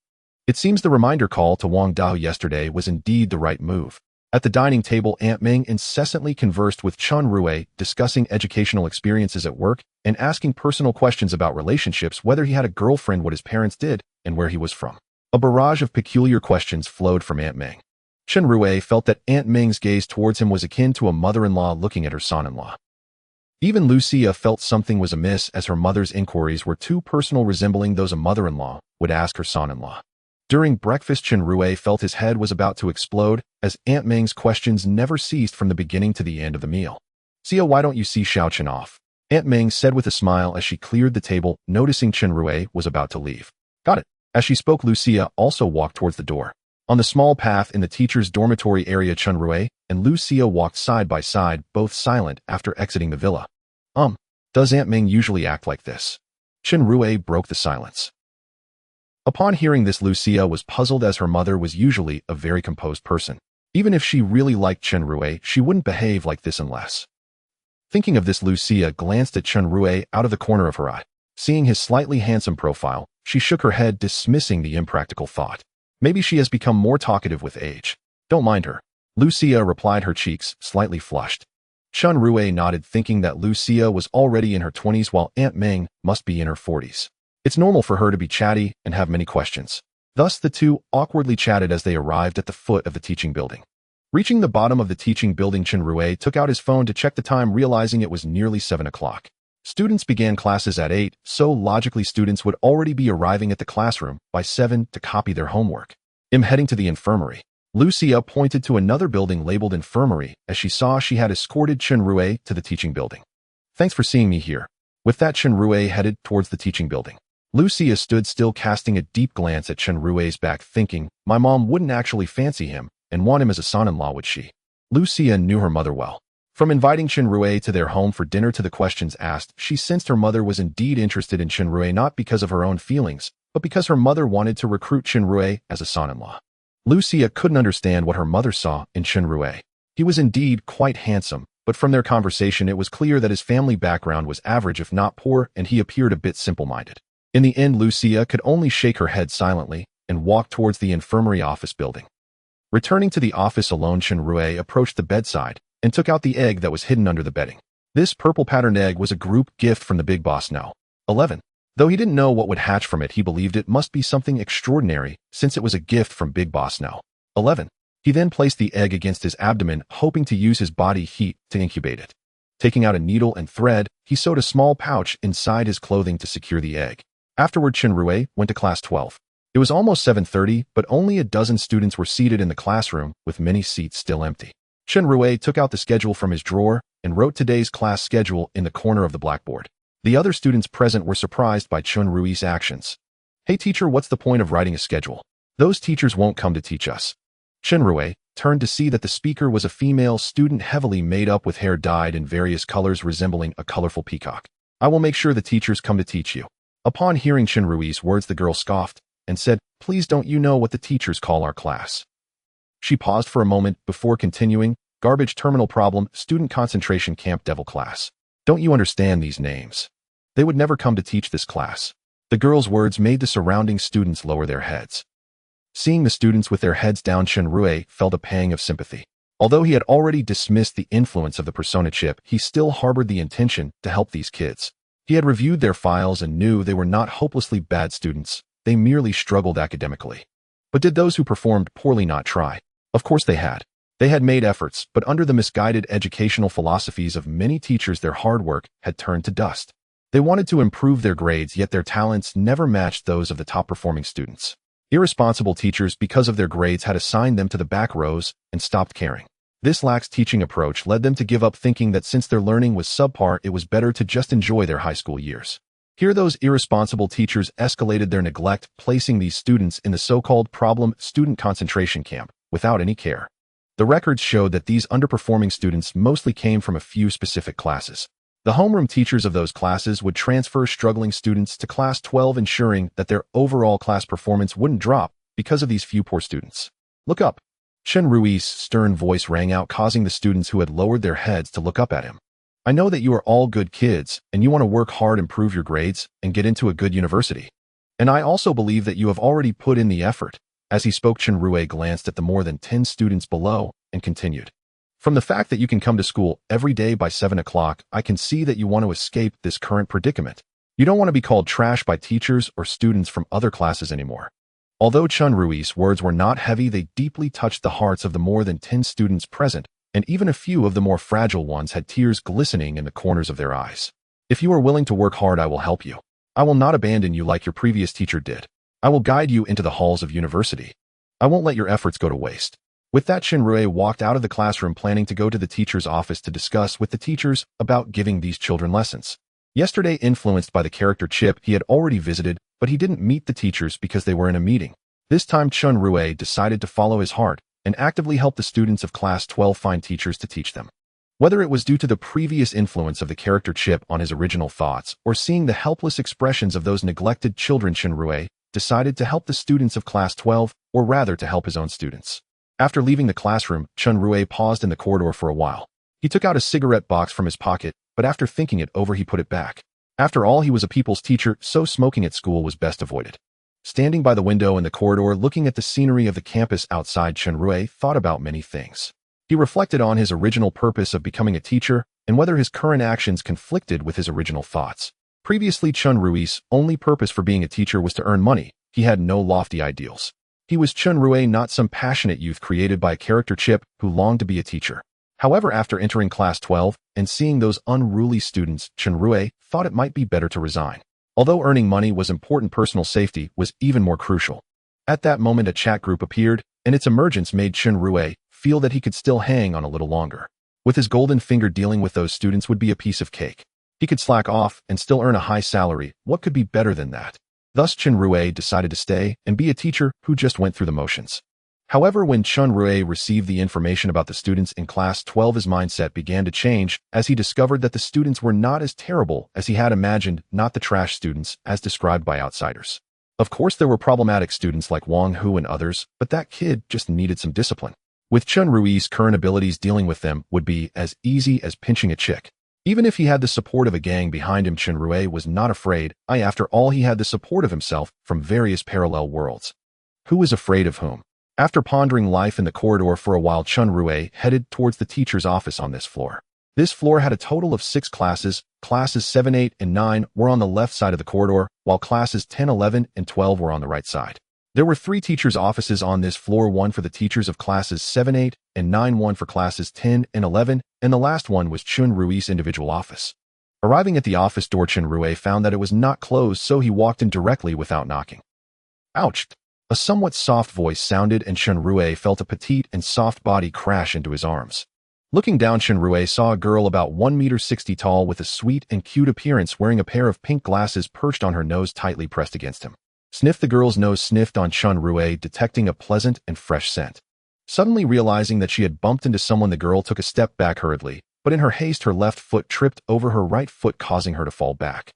It seems the reminder call to Wang Dao yesterday was indeed the right move. At the dining table, Aunt Ming incessantly conversed with Chen Rui, discussing educational experiences at work and asking personal questions about relationships, whether he had a girlfriend, what his parents did, and where he was from. A barrage of peculiar questions flowed from Aunt Ming. Chen Rui felt that Aunt Ming's gaze towards him was akin to a mother-in-law looking at her son-in-law. Even Lucia felt something was amiss, as her mother's inquiries were too personal, resembling those a mother-in-law would ask her son-in-law. During breakfast, Chen Rui felt his head was about to explode, as Aunt Ming's questions never ceased from the beginning to the end of the meal. Sia, why don't you see Xiao Chen off? Aunt Ming said with a smile as she cleared the table, noticing Chen Rui was about to leave. Got it. As she spoke, Lucia also walked towards the door. On the small path in the teacher's dormitory area, Chen Rui and Lucia walked side by side, both silent after exiting the villa. Does Aunt Ming usually act like this? Chen Rui broke the silence. Upon hearing this, Lucia was puzzled, as her mother was usually a very composed person. Even if she really liked Chen Rui, she wouldn't behave like this unless. Thinking of this, Lucia glanced at Chen Rui out of the corner of her eye. Seeing his slightly handsome profile, she shook her head, dismissing the impractical thought. Maybe she has become more talkative with age. Don't mind her. Lucia replied, her cheeks slightly flushed. Chen Rui nodded, thinking that Lucia was already in her 20s while Aunt Ming must be in her 40s. It's normal for her to be chatty and have many questions. Thus, the two awkwardly chatted as they arrived at the foot of the teaching building. Reaching the bottom of the teaching building, Chen Rui took out his phone to check the time, realizing it was nearly 7 o'clock. Students began classes at 8, so logically students would already be arriving at the classroom by 7 to copy their homework. Heading to the infirmary. Lucia pointed to another building labeled infirmary, as she saw she had escorted Chen Rui to the teaching building. Thanks for seeing me here. With that, Chen Rui headed towards the teaching building. Lucia stood still, casting a deep glance at Chen Rui's back, thinking, my mom wouldn't actually fancy him and want him as a son-in-law, would she? Lucia knew her mother well. From inviting Chen Rui to their home for dinner to the questions asked, she sensed her mother was indeed interested in Chen Rui, not because of her own feelings, but because her mother wanted to recruit Chen Rui as a son-in-law. Lucia couldn't understand what her mother saw in Chen Rui. He was indeed quite handsome, but from their conversation it was clear that his family background was average if not poor, and he appeared a bit simple-minded. In the end, Lucia could only shake her head silently and walk towards the infirmary office building. Returning to the office alone, Chen Rui approached the bedside and took out the egg that was hidden under the bedding. This purple patterned egg was a group gift from the big boss No. 11. Though he didn't know what would hatch from it, he believed it must be something extraordinary, since it was a gift from Big Boss No. 11. He then placed the egg against his abdomen, hoping to use his body heat to incubate it. Taking out a needle and thread, he sewed a small pouch inside his clothing to secure the egg. Afterward, Chen Rui went to class 12. It was almost 7:30, but only a dozen students were seated in the classroom, with many seats still empty. Chen Rui took out the schedule from his drawer and wrote today's class schedule in the corner of the blackboard. The other students present were surprised by Chen Rui's actions. Hey teacher, what's the point of writing a schedule? Those teachers won't come to teach us. Chen Rui turned to see that the speaker was a female student, heavily made up, with hair dyed in various colors resembling a colorful peacock. I will make sure the teachers come to teach you. Upon hearing Chen Rui's words, the girl scoffed and said, please, don't you know what the teachers call our class? She paused for a moment before continuing, garbage terminal problem, student concentration camp, devil class. Don't you understand these names? They would never come to teach this class. The girl's words made the surrounding students lower their heads. Seeing the students with their heads down, Chen Rui felt a pang of sympathy. Although he had already dismissed the influence of the persona chip, he still harbored the intention to help these kids. He had reviewed their files and knew they were not hopelessly bad students. They merely struggled academically. But did those who performed poorly not try? Of course they had. They had made efforts, but under the misguided educational philosophies of many teachers, their hard work had turned to dust. They wanted to improve their grades, yet their talents never matched those of the top-performing students. Irresponsible teachers, because of their grades, had assigned them to the back rows and stopped caring. This lax teaching approach led them to give up, thinking that since their learning was subpar, it was better to just enjoy their high school years. Here those irresponsible teachers escalated their neglect, placing these students in the so-called problem student concentration camp without any care. The records showed that these underperforming students mostly came from a few specific classes. The homeroom teachers of those classes would transfer struggling students to class 12, ensuring that their overall class performance wouldn't drop because of these few poor students. Look up. Chen Rui's stern voice rang out, causing the students who had lowered their heads to look up at him. I know that you are all good kids, and you want to work hard, improve your grades, and get into a good university. And I also believe that you have already put in the effort. As he spoke, Chen Rui glanced at the more than 10 students below and continued. From the fact that you can come to school every day by 7 o'clock, I can see that you want to escape this current predicament. You don't want to be called trash by teachers or students from other classes anymore. Although Chen Rui's words were not heavy, they deeply touched the hearts of the more than 10 students present, and even a few of the more fragile ones had tears glistening in the corners of their eyes. If you are willing to work hard, I will help you. I will not abandon you like your previous teacher did. I will guide you into the halls of university. I won't let your efforts go to waste. With that, Chen Rui walked out of the classroom, planning to go to the teacher's office to discuss with the teachers about giving these children lessons. Yesterday, influenced by the character chip, he had already visited, but he didn't meet the teachers because they were in a meeting. This time, Chen Rui decided to follow his heart and actively help the students of class 12 find teachers to teach them. Whether it was due to the previous influence of the character chip on his original thoughts or seeing the helpless expressions of those neglected children, Chen Rui decided to help the students of class 12, or rather to help his own students. After leaving the classroom, Chen Rui paused in the corridor for a while. He took out a cigarette box from his pocket, but after thinking it over, he put it back. After all, he was a people's teacher, so smoking at school was best avoided. Standing by the window in the corridor, looking at the scenery of the campus outside, Chen Rui thought about many things. He reflected on his original purpose of becoming a teacher and whether his current actions conflicted with his original thoughts. Previously, Chen Rui's only purpose for being a teacher was to earn money. He had no lofty ideals. He was Chen Rui, not some passionate youth created by a character chip who longed to be a teacher. However, after entering class 12 and seeing those unruly students, Chen Rui thought it might be better to resign. Although earning money was important, personal safety was even more crucial. At that moment, a chat group appeared, and its emergence made Chen Rui feel that he could still hang on a little longer. With his golden finger, dealing with those students would be a piece of cake. He could slack off and still earn a high salary. What could be better than that? Thus, Chen Rui decided to stay and be a teacher who just went through the motions. However, when Chen Rui received the information about the students in class 12, his mindset began to change as he discovered that the students were not as terrible as he had imagined, not the trash students as described by outsiders. Of course, there were problematic students like Wang Hu and others, but that kid just needed some discipline. With Chen Rui's current abilities, dealing with them would be as easy as pinching a chick. Even if he had the support of a gang behind him, Chen Rui was not afraid. After all, he had the support of himself from various parallel worlds. Who is afraid of whom? After pondering life in the corridor for a while, Chen Rui headed towards the teacher's office on this floor. This floor had a total of 6 classes. Classes 7, 8, and 9 were on the left side of the corridor, while classes 10, 11, and 12 were on the right side. There were 3 teachers' offices on this floor, one for the teachers of classes 7, 8, and 9, one for classes 10 and 11, and the last one was Chen Rui's individual office. Arriving at the office door, Chen Rui found that it was not closed, so he walked in directly without knocking. Ouch! A somewhat soft voice sounded, and Chen Rui felt a petite and soft body crash into his arms. Looking down, Chen Rui saw a girl about 1.60 meters tall with a sweet and cute appearance, wearing a pair of pink glasses perched on her nose, tightly pressed against him. Sniff. The girl's nose sniffed on Chen Rui, detecting a pleasant and fresh scent. Suddenly realizing that she had bumped into someone, the girl took a step back hurriedly, but in her haste, her left foot tripped over her right foot, causing her to fall back.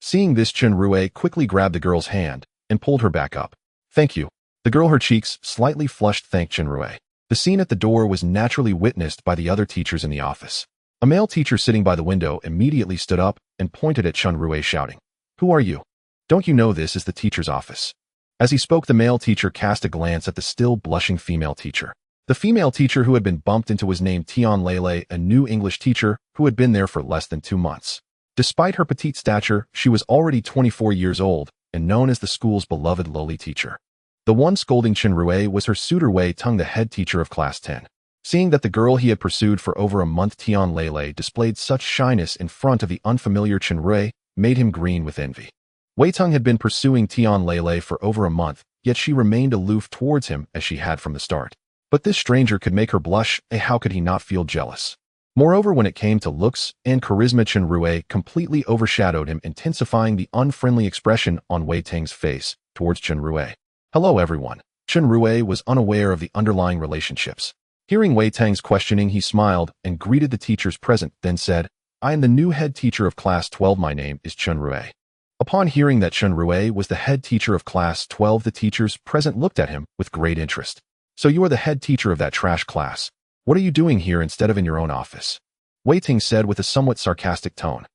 Seeing this, Chen Rui quickly grabbed the girl's hand and pulled her back up. Thank you. The girl, her cheeks slightly flushed, thanked Chen Rui. The scene at the door was naturally witnessed by the other teachers in the office. A male teacher sitting by the window immediately stood up and pointed at Chen Rui, shouting, "Who are you? Don't you know this is the teacher's office?" As he spoke, the male teacher cast a glance at the still blushing female teacher. The female teacher who had been bumped into was named Tian Lele, a new English teacher who had been there for less than 2 months. Despite her petite stature, she was already 24 years old and known as the school's beloved lowly teacher. The one scolding Chen Rui was her suitor Wei Tung, the head teacher of class 10. Seeing that the girl he had pursued for over a month, Tian Lele, displayed such shyness in front of the unfamiliar Chen Rui, made him green with envy. Wei Tung had been pursuing Tian Lele for over a month, yet she remained aloof towards him as she had from the start. But this stranger could make her blush, how could he not feel jealous? Moreover, when it came to looks and charisma, Chen Rui completely overshadowed him, intensifying the unfriendly expression on Wei Tang's face towards Chen Rui. Hello everyone. Chen Rui was unaware of the underlying relationships. Hearing Wei Tang's questioning, he smiled and greeted the teachers present, then said, I am the new head teacher of Class 12. My name is Chen Rui. Upon hearing that Chen Rui was the head teacher of Class 12, the teachers present looked at him with great interest. So you are the head teacher of that trash class. What are you doing here instead of in your own office? Wei Ting said with a somewhat sarcastic tone.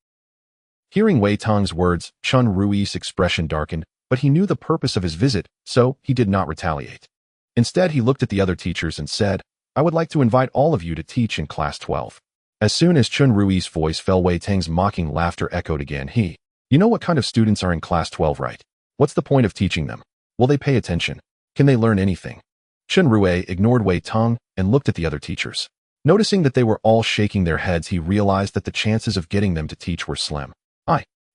Hearing Wei Tang's words, Chen Rui's expression darkened, but he knew the purpose of his visit, so he did not retaliate. Instead, he looked at the other teachers and said, I would like to invite all of you to teach in Class 12. As soon as Chen Rui's voice fell, Wei Tang's mocking laughter echoed again. You know what kind of students are in Class 12, right? What's the point of teaching them? Will they pay attention? Can they learn anything? Chen Rui ignored Wei Tang and looked at the other teachers. Noticing that they were all shaking their heads, he realized that the chances of getting them to teach were slim.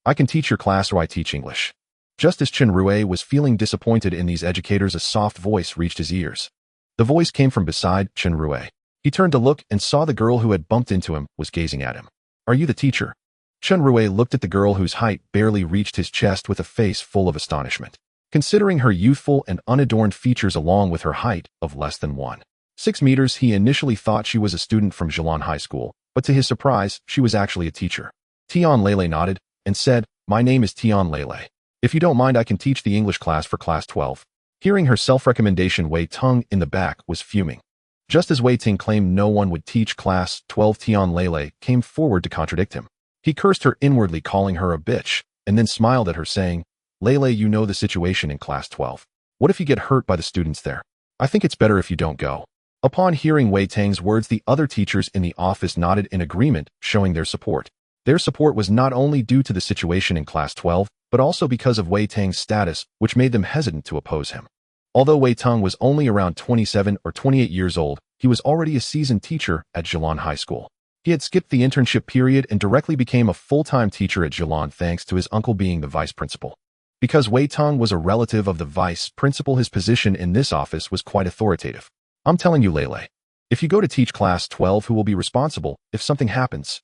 I can teach your class, or I teach English. Just as Chen Rui was feeling disappointed in these educators, a soft voice reached his ears. The voice came from beside Chen Rui. He turned to look and saw the girl who had bumped into him was gazing at him. Are you the teacher? Chen Rui looked at the girl whose height barely reached his chest with a face full of astonishment. Considering her youthful and unadorned features along with her height of less than 1.6 meters, he initially thought she was a student from Zhelan High School, but to his surprise, she was actually a teacher. Tian Lele nodded and said, My name is Tian Lele. If you don't mind, I can teach the English class for Class 12. Hearing her self-recommendation, Wei Tang in the back was fuming. Just as Wei Ting claimed no one would teach Class 12, Tian Lele came forward to contradict him. He cursed her inwardly, calling her a bitch, and then smiled at her, saying, Lele, you know the situation in Class 12. What if you get hurt by the students there? I think it's better if you don't go. Upon hearing Wei Tang's words, the other teachers in the office nodded in agreement, showing their support. Their support was not only due to the situation in Class 12, but also because of Wei Tang's status, which made them hesitant to oppose him. Although Wei Tang was only around 27 or 28 years old, he was already a seasoned teacher at Zhelan High School. He had skipped the internship period and directly became a full-time teacher at Zhelan thanks to his uncle being the vice principal. Because Wei Tang was a relative of the vice principal, his position in this office was quite authoritative. I'm telling you, Lele, if you go to teach Class 12, who will be responsible if something happens?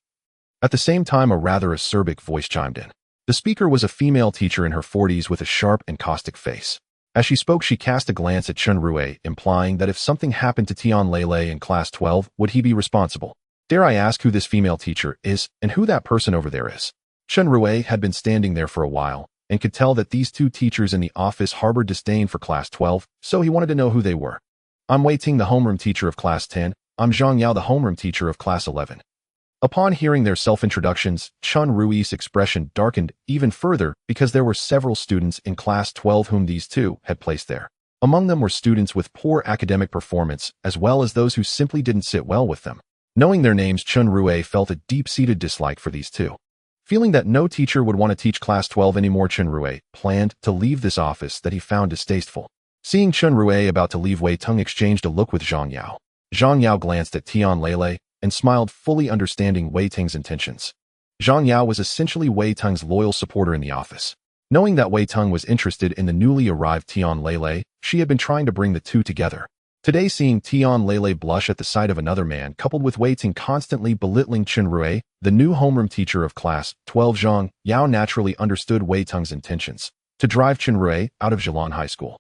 At the same time, a rather acerbic voice chimed in. The speaker was a female teacher in her 40s with a sharp and caustic face. As she spoke, she cast a glance at Chen Rui, implying that if something happened to Tian Lele in Class 12, would he be responsible? Dare I ask who this female teacher is and who that person over there is? Chen Rui had been standing there for a while and could tell that these two teachers in the office harbored disdain for Class 12, so he wanted to know who they were. I'm Wei Ting, the homeroom teacher of Class 10. I'm Zhang Yao, the homeroom teacher of Class 11. Upon hearing their self-introductions, Chen Rui's expression darkened even further because there were several students in Class 12 whom these two had placed there. Among them were students with poor academic performance, as well as those who simply didn't sit well with them. Knowing their names, Chen Rui felt a deep-seated dislike for these two. Feeling that no teacher would want to teach Class 12 anymore, Chen Rui planned to leave this office that he found distasteful. Seeing Chen Rui about to leave, Wei Tang exchanged a look with Zhang Yao. Zhang Yao glanced at Tian Lele and smiled, fully understanding Wei Tang's intentions. Zhang Yao was essentially Wei Tang's loyal supporter in the office. Knowing that Wei Tang was interested in the newly arrived Tian Lele, she had been trying to bring the two together. Today, seeing Tian Lele blush at the sight of another man, coupled with Wei Tang constantly belittling Chen Rui, the new homeroom teacher of Class 12, Zhang Yao naturally understood Wei Tang's intentions to drive Chen Rui out of Zhelan High School.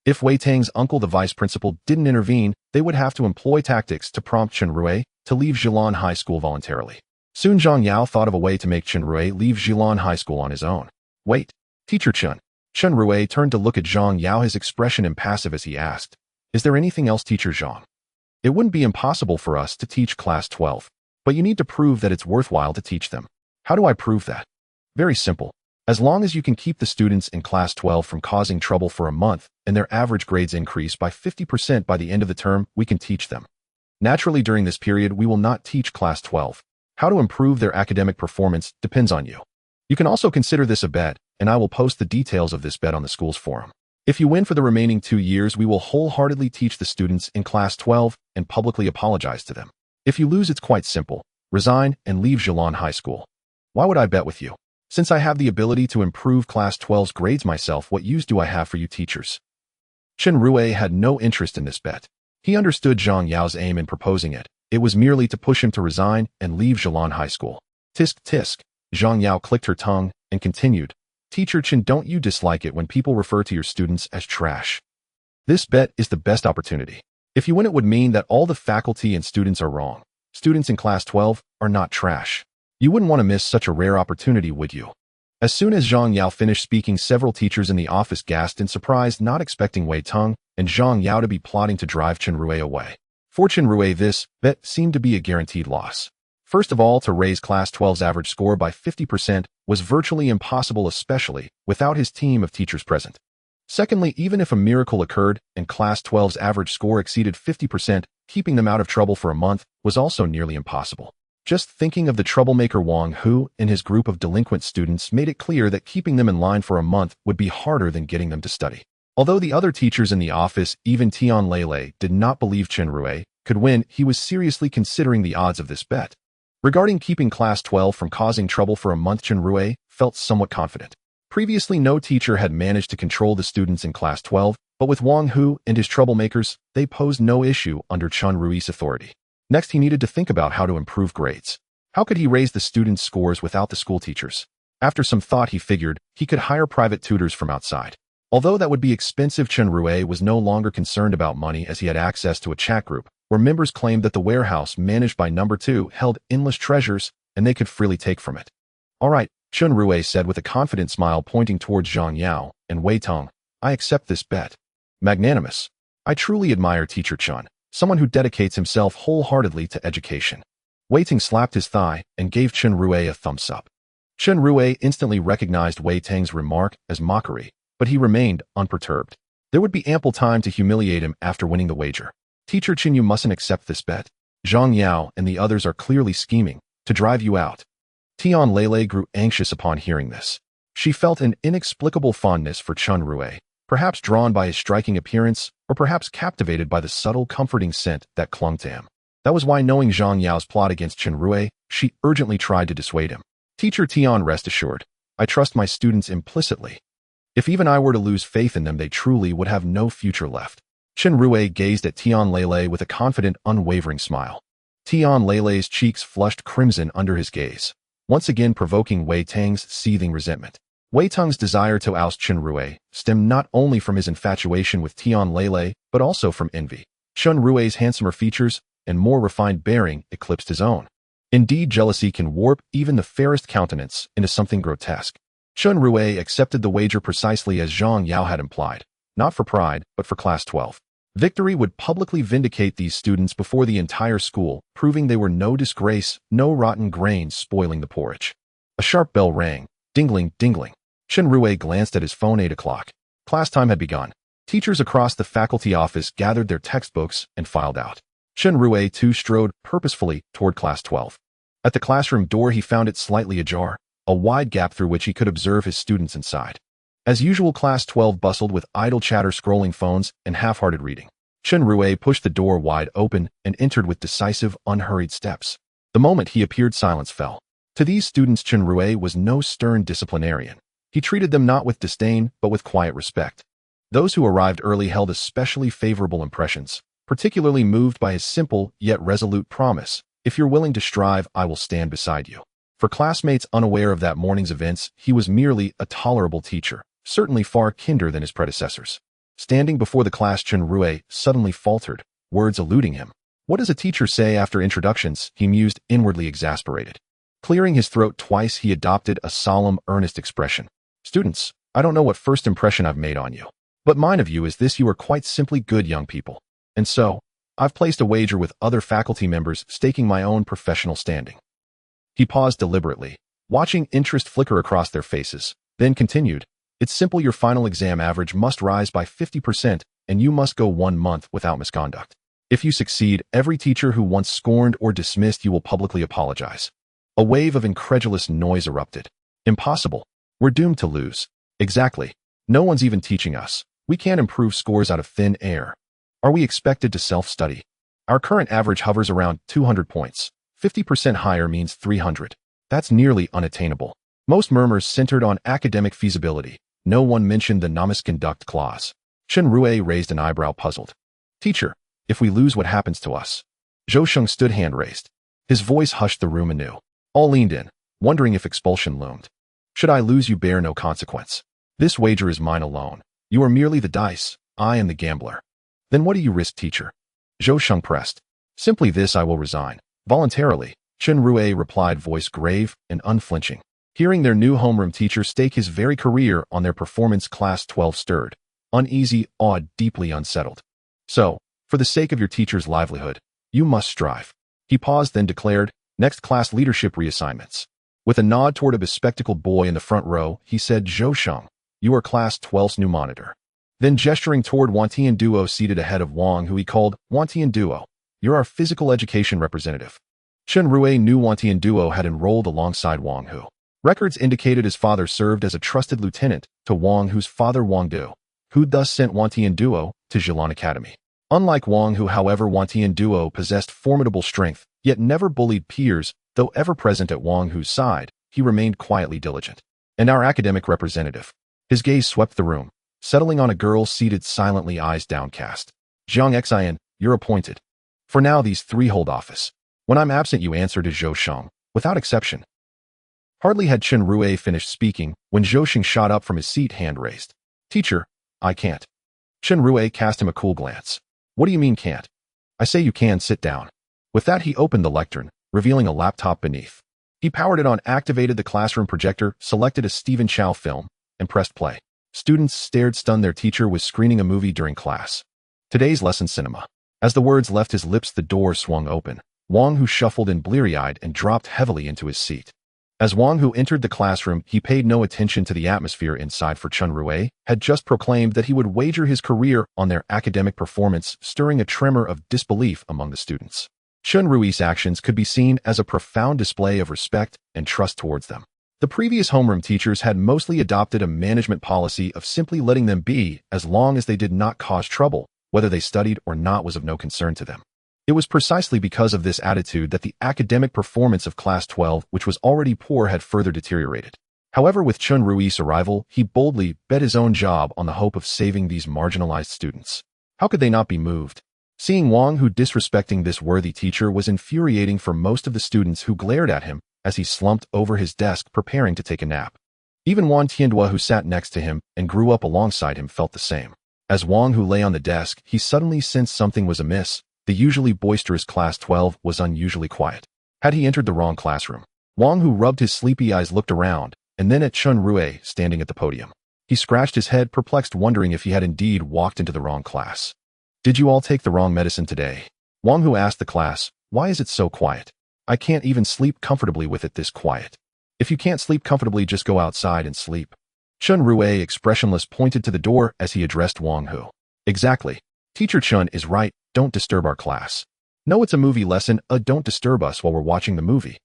If Wei Tang's uncle, the vice principal, didn't intervene, they would have to employ tactics to prompt Chen Rui to leave Zhelan High School voluntarily. Soon Zhang Yao thought of a way to make Chen Rui leave Zhelan High School on his own. Wait, Teacher Chen. Chen Rui turned to look at Zhang Yao, his expression impassive as he asked, Is there anything else, Teacher Zhang? It wouldn't be impossible for us to teach Class 12, but you need to prove that it's worthwhile to teach them. How do I prove that? Very simple. As long as you can keep the students in Class 12 from causing trouble for a month and their average grades increase by 50% by the end of the term, we can teach them. Naturally, during this period, we will not teach Class 12. How to improve their academic performance depends on you. You can also consider this a bet, and I will post the details of this bet on the school's forum. If you win for the remaining 2 years, we will wholeheartedly teach the students in Class 12 and publicly apologize to them. If you lose, it's quite simple. Resign and leave Zhelan High School. Why would I bet with you? Since I have the ability to improve Class 12's grades myself, what use do I have for you teachers? Chen Rui had no interest in this bet. He understood Zhang Yao's aim in proposing it. It was merely to push him to resign and leave Zhelan High School. Tisk tisk. Zhang Yao clicked her tongue and continued. Teacher Chen, don't you dislike it when people refer to your students as trash? This bet is the best opportunity. If you win, it would mean that all the faculty and students are wrong. Students in class 12 are not trash. You wouldn't want to miss such a rare opportunity, would you? As soon as Zhang Yao finished speaking, several teachers in the office gasped in surprise, not expecting Wei Teng and Zhang Yao to be plotting to drive Chen Rui away. For Chen Rui, this bet seemed to be a guaranteed loss. First of all, to raise Class 12's average score by 50% was virtually impossible, especially without his team of teachers present. Secondly, even if a miracle occurred and Class 12's average score exceeded 50%, keeping them out of trouble for a month was also nearly impossible. Just thinking of the troublemaker Wang, who, in his group of delinquent students, made it clear that keeping them in line for a month would be harder than getting them to study. Although the other teachers in the office, even Tian Lele, did not believe Chen Rui could win, he was seriously considering the odds of this bet. Regarding keeping Class 12 from causing trouble for a month, Chen Rui felt somewhat confident. Previously, no teacher had managed to control the students in Class 12, but with Wang Hu and his troublemakers, they posed no issue under Chen Rui's authority. Next, he needed to think about how to improve grades. How could he raise the students' scores without the school teachers? After some thought, he figured he could hire private tutors from outside. Although that would be expensive, Chen Rui was no longer concerned about money, as he had access to a chat group where members claimed that the warehouse managed by Number 2 held endless treasures and they could freely take from it. All right, Chen Rui said with a confident smile, pointing towards Zhang Yao and Wei Teng. I accept this bet. Magnanimous. I truly admire Teacher Chen, someone who dedicates himself wholeheartedly to education. Wei Teng slapped his thigh and gave Chen Rui a thumbs up. Chen Rui instantly recognized Wei Teng's remark as mockery, but he remained unperturbed. There would be ample time to humiliate him after winning the wager. Teacher Chen, you mustn't accept this bet. Zhang Yao and the others are clearly scheming to drive you out. Tian Lele grew anxious upon hearing this. She felt an inexplicable fondness for Chen Rui, perhaps drawn by his striking appearance, or perhaps captivated by the subtle, comforting scent that clung to him. That was why, knowing Zhang Yao's plot against Chen Rui, she urgently tried to dissuade him. Teacher Tian, rest assured, I trust my students implicitly. If even I were to lose faith in them, they truly would have no future left. Chen Rui gazed at Tian Lele with a confident, unwavering smile. Tian Lele's cheeks flushed crimson under his gaze, once again provoking Wei Teng's seething resentment. Wei Teng's desire to oust Chen Rui stemmed not only from his infatuation with Tian Lele, but also from envy. Chen Rui's handsomer features and more refined bearing eclipsed his own. Indeed, jealousy can warp even the fairest countenance into something grotesque. Chen Rui accepted the wager precisely as Zhang Yao had implied, not for pride, but for Class 12. Victory would publicly vindicate these students before the entire school, proving they were no disgrace, no rotten grains spoiling the porridge. A sharp bell rang, dingling, dingling. Chen Rui glanced at his phone. 8 o'clock. Class time had begun. Teachers across the faculty office gathered their textbooks and filed out. Chen Rui too strode purposefully toward Class 12. At the classroom door, he found it slightly ajar, a wide gap through which he could observe his students inside. As usual, Class 12 bustled with idle chatter, scrolling phones, and half-hearted reading. Chen Rui pushed the door wide open and entered with decisive, unhurried steps. The moment he appeared, silence fell. To these students, Chen Rui was no stern disciplinarian. He treated them not with disdain, but with quiet respect. Those who arrived early held especially favorable impressions, particularly moved by his simple yet resolute promise, if you're willing to strive, I will stand beside you. For classmates unaware of that morning's events, he was merely a tolerable teacher, certainly far kinder than his predecessors. Standing before the class, Chen Rui suddenly faltered, words eluding him. What does a teacher say after introductions? He mused, inwardly exasperated. Clearing his throat twice, he adopted a solemn, earnest expression. Students, I don't know what first impression I've made on you, but mine of you is this: you are quite simply good young people. And so, I've placed a wager with other faculty members, staking my own professional standing. He paused deliberately, watching interest flicker across their faces, then continued. It's simple, your final exam average must rise by 50%, and you must go 1 month without misconduct. If you succeed, every teacher who once scorned or dismissed you will publicly apologize. A wave of incredulous noise erupted. Impossible. We're doomed to lose. Exactly. No one's even teaching us. We can't improve scores out of thin air. Are we expected to self-study? Our current average hovers around 200 points. 50% higher means 300. That's nearly unattainable. Most murmurs centered on academic feasibility. No one mentioned the non-misconduct clause. Chen Rui raised an eyebrow, puzzled. Teacher, if we lose, what happens to us? Zhou Sheng stood hand raised. His voice hushed the room anew. All leaned in, wondering if expulsion loomed. Should I lose, you bear no consequence. This wager is mine alone. You are merely the dice, I am the gambler. Then what do you risk, teacher? Zhou Sheng pressed. Simply this, I will resign. Voluntarily, Chen Rui replied, voice grave and unflinching. Hearing their new homeroom teacher stake his very career on their performance, Class 12 stirred. Uneasy, awed, deeply unsettled. So, for the sake of your teacher's livelihood, you must strive. He paused, then declared, next class leadership reassignments. With a nod toward a bespectacled boy in the front row, he said, Zhou Sheng, you are Class 12's new monitor. Then gesturing toward Wantian Duo seated ahead of Wang, who he called, Wantian Duo, you're our physical education representative. Chen Rui knew Wantian Duo had enrolled alongside Wang Hu. Records indicated his father served as a trusted lieutenant to Wang Hu's father Wang Du, who thus sent Wantian Duo to Zhilan Academy. Unlike Wang Hu, however, Wantian Duo possessed formidable strength, yet never bullied peers. Though ever present at Wang Hu's side, he remained quietly diligent. And our academic representative. His gaze swept the room, settling on a girl seated silently, eyes downcast. Zhang Xian, you're appointed. For now, these three hold office. When I'm absent, you answer to Zhou Sheng, without exception. Hardly had Chen Rui finished speaking when Zhou Sheng shot up from his seat, hand raised. Teacher, I can't. Chen Rui cast him a cool glance. What do you mean can't? I say you can, sit down. With that, he opened the lectern, revealing a laptop beneath. He powered it on, activated the classroom projector, selected a Stephen Chow film, and pressed play. Students stared stunned. Their teacher was screening a movie during class. Today's lesson, cinema. As the words left his lips, the door swung open. Wang Hu shuffled in bleary-eyed and dropped heavily into his seat. As Wang Hu entered the classroom, he paid no attention to the atmosphere inside, for Chen Rui had just proclaimed that he would wager his career on their academic performance, stirring a tremor of disbelief among the students. Chen Rui's actions could be seen as a profound display of respect and trust towards them. The previous homeroom teachers had mostly adopted a management policy of simply letting them be as long as they did not cause trouble. Whether they studied or not was of no concern to them. It was precisely because of this attitude that the academic performance of Class 12, which was already poor, had further deteriorated. However, with Chen Rui's arrival, he boldly bet his own job on the hope of saving these marginalized students. How could they not be moved? Seeing Wang Hu disrespecting this worthy teacher was infuriating for most of the students, who glared at him as he slumped over his desk preparing to take a nap. Even Wan Tiandua, who sat next to him and grew up alongside him, felt the same. As Wang Hu lay on the desk, he suddenly sensed something was amiss. The usually boisterous Class 12 was unusually quiet. Had he entered the wrong classroom? Wang Hu rubbed his sleepy eyes, looked around, and then at Chen Rui standing at the podium. He scratched his head, perplexed, wondering if he had indeed walked into the wrong class. Did you all take the wrong medicine today? Wang Hu asked the class. Why is it so quiet? I can't even sleep comfortably with it this quiet. If you can't sleep comfortably, just go outside and sleep. Chen Rui, expressionless, pointed to the door as he addressed Wang Hu. Exactly. Teacher Chen is right. Don't disturb our class. No, it's a movie lesson. Don't disturb us while we're watching the movie.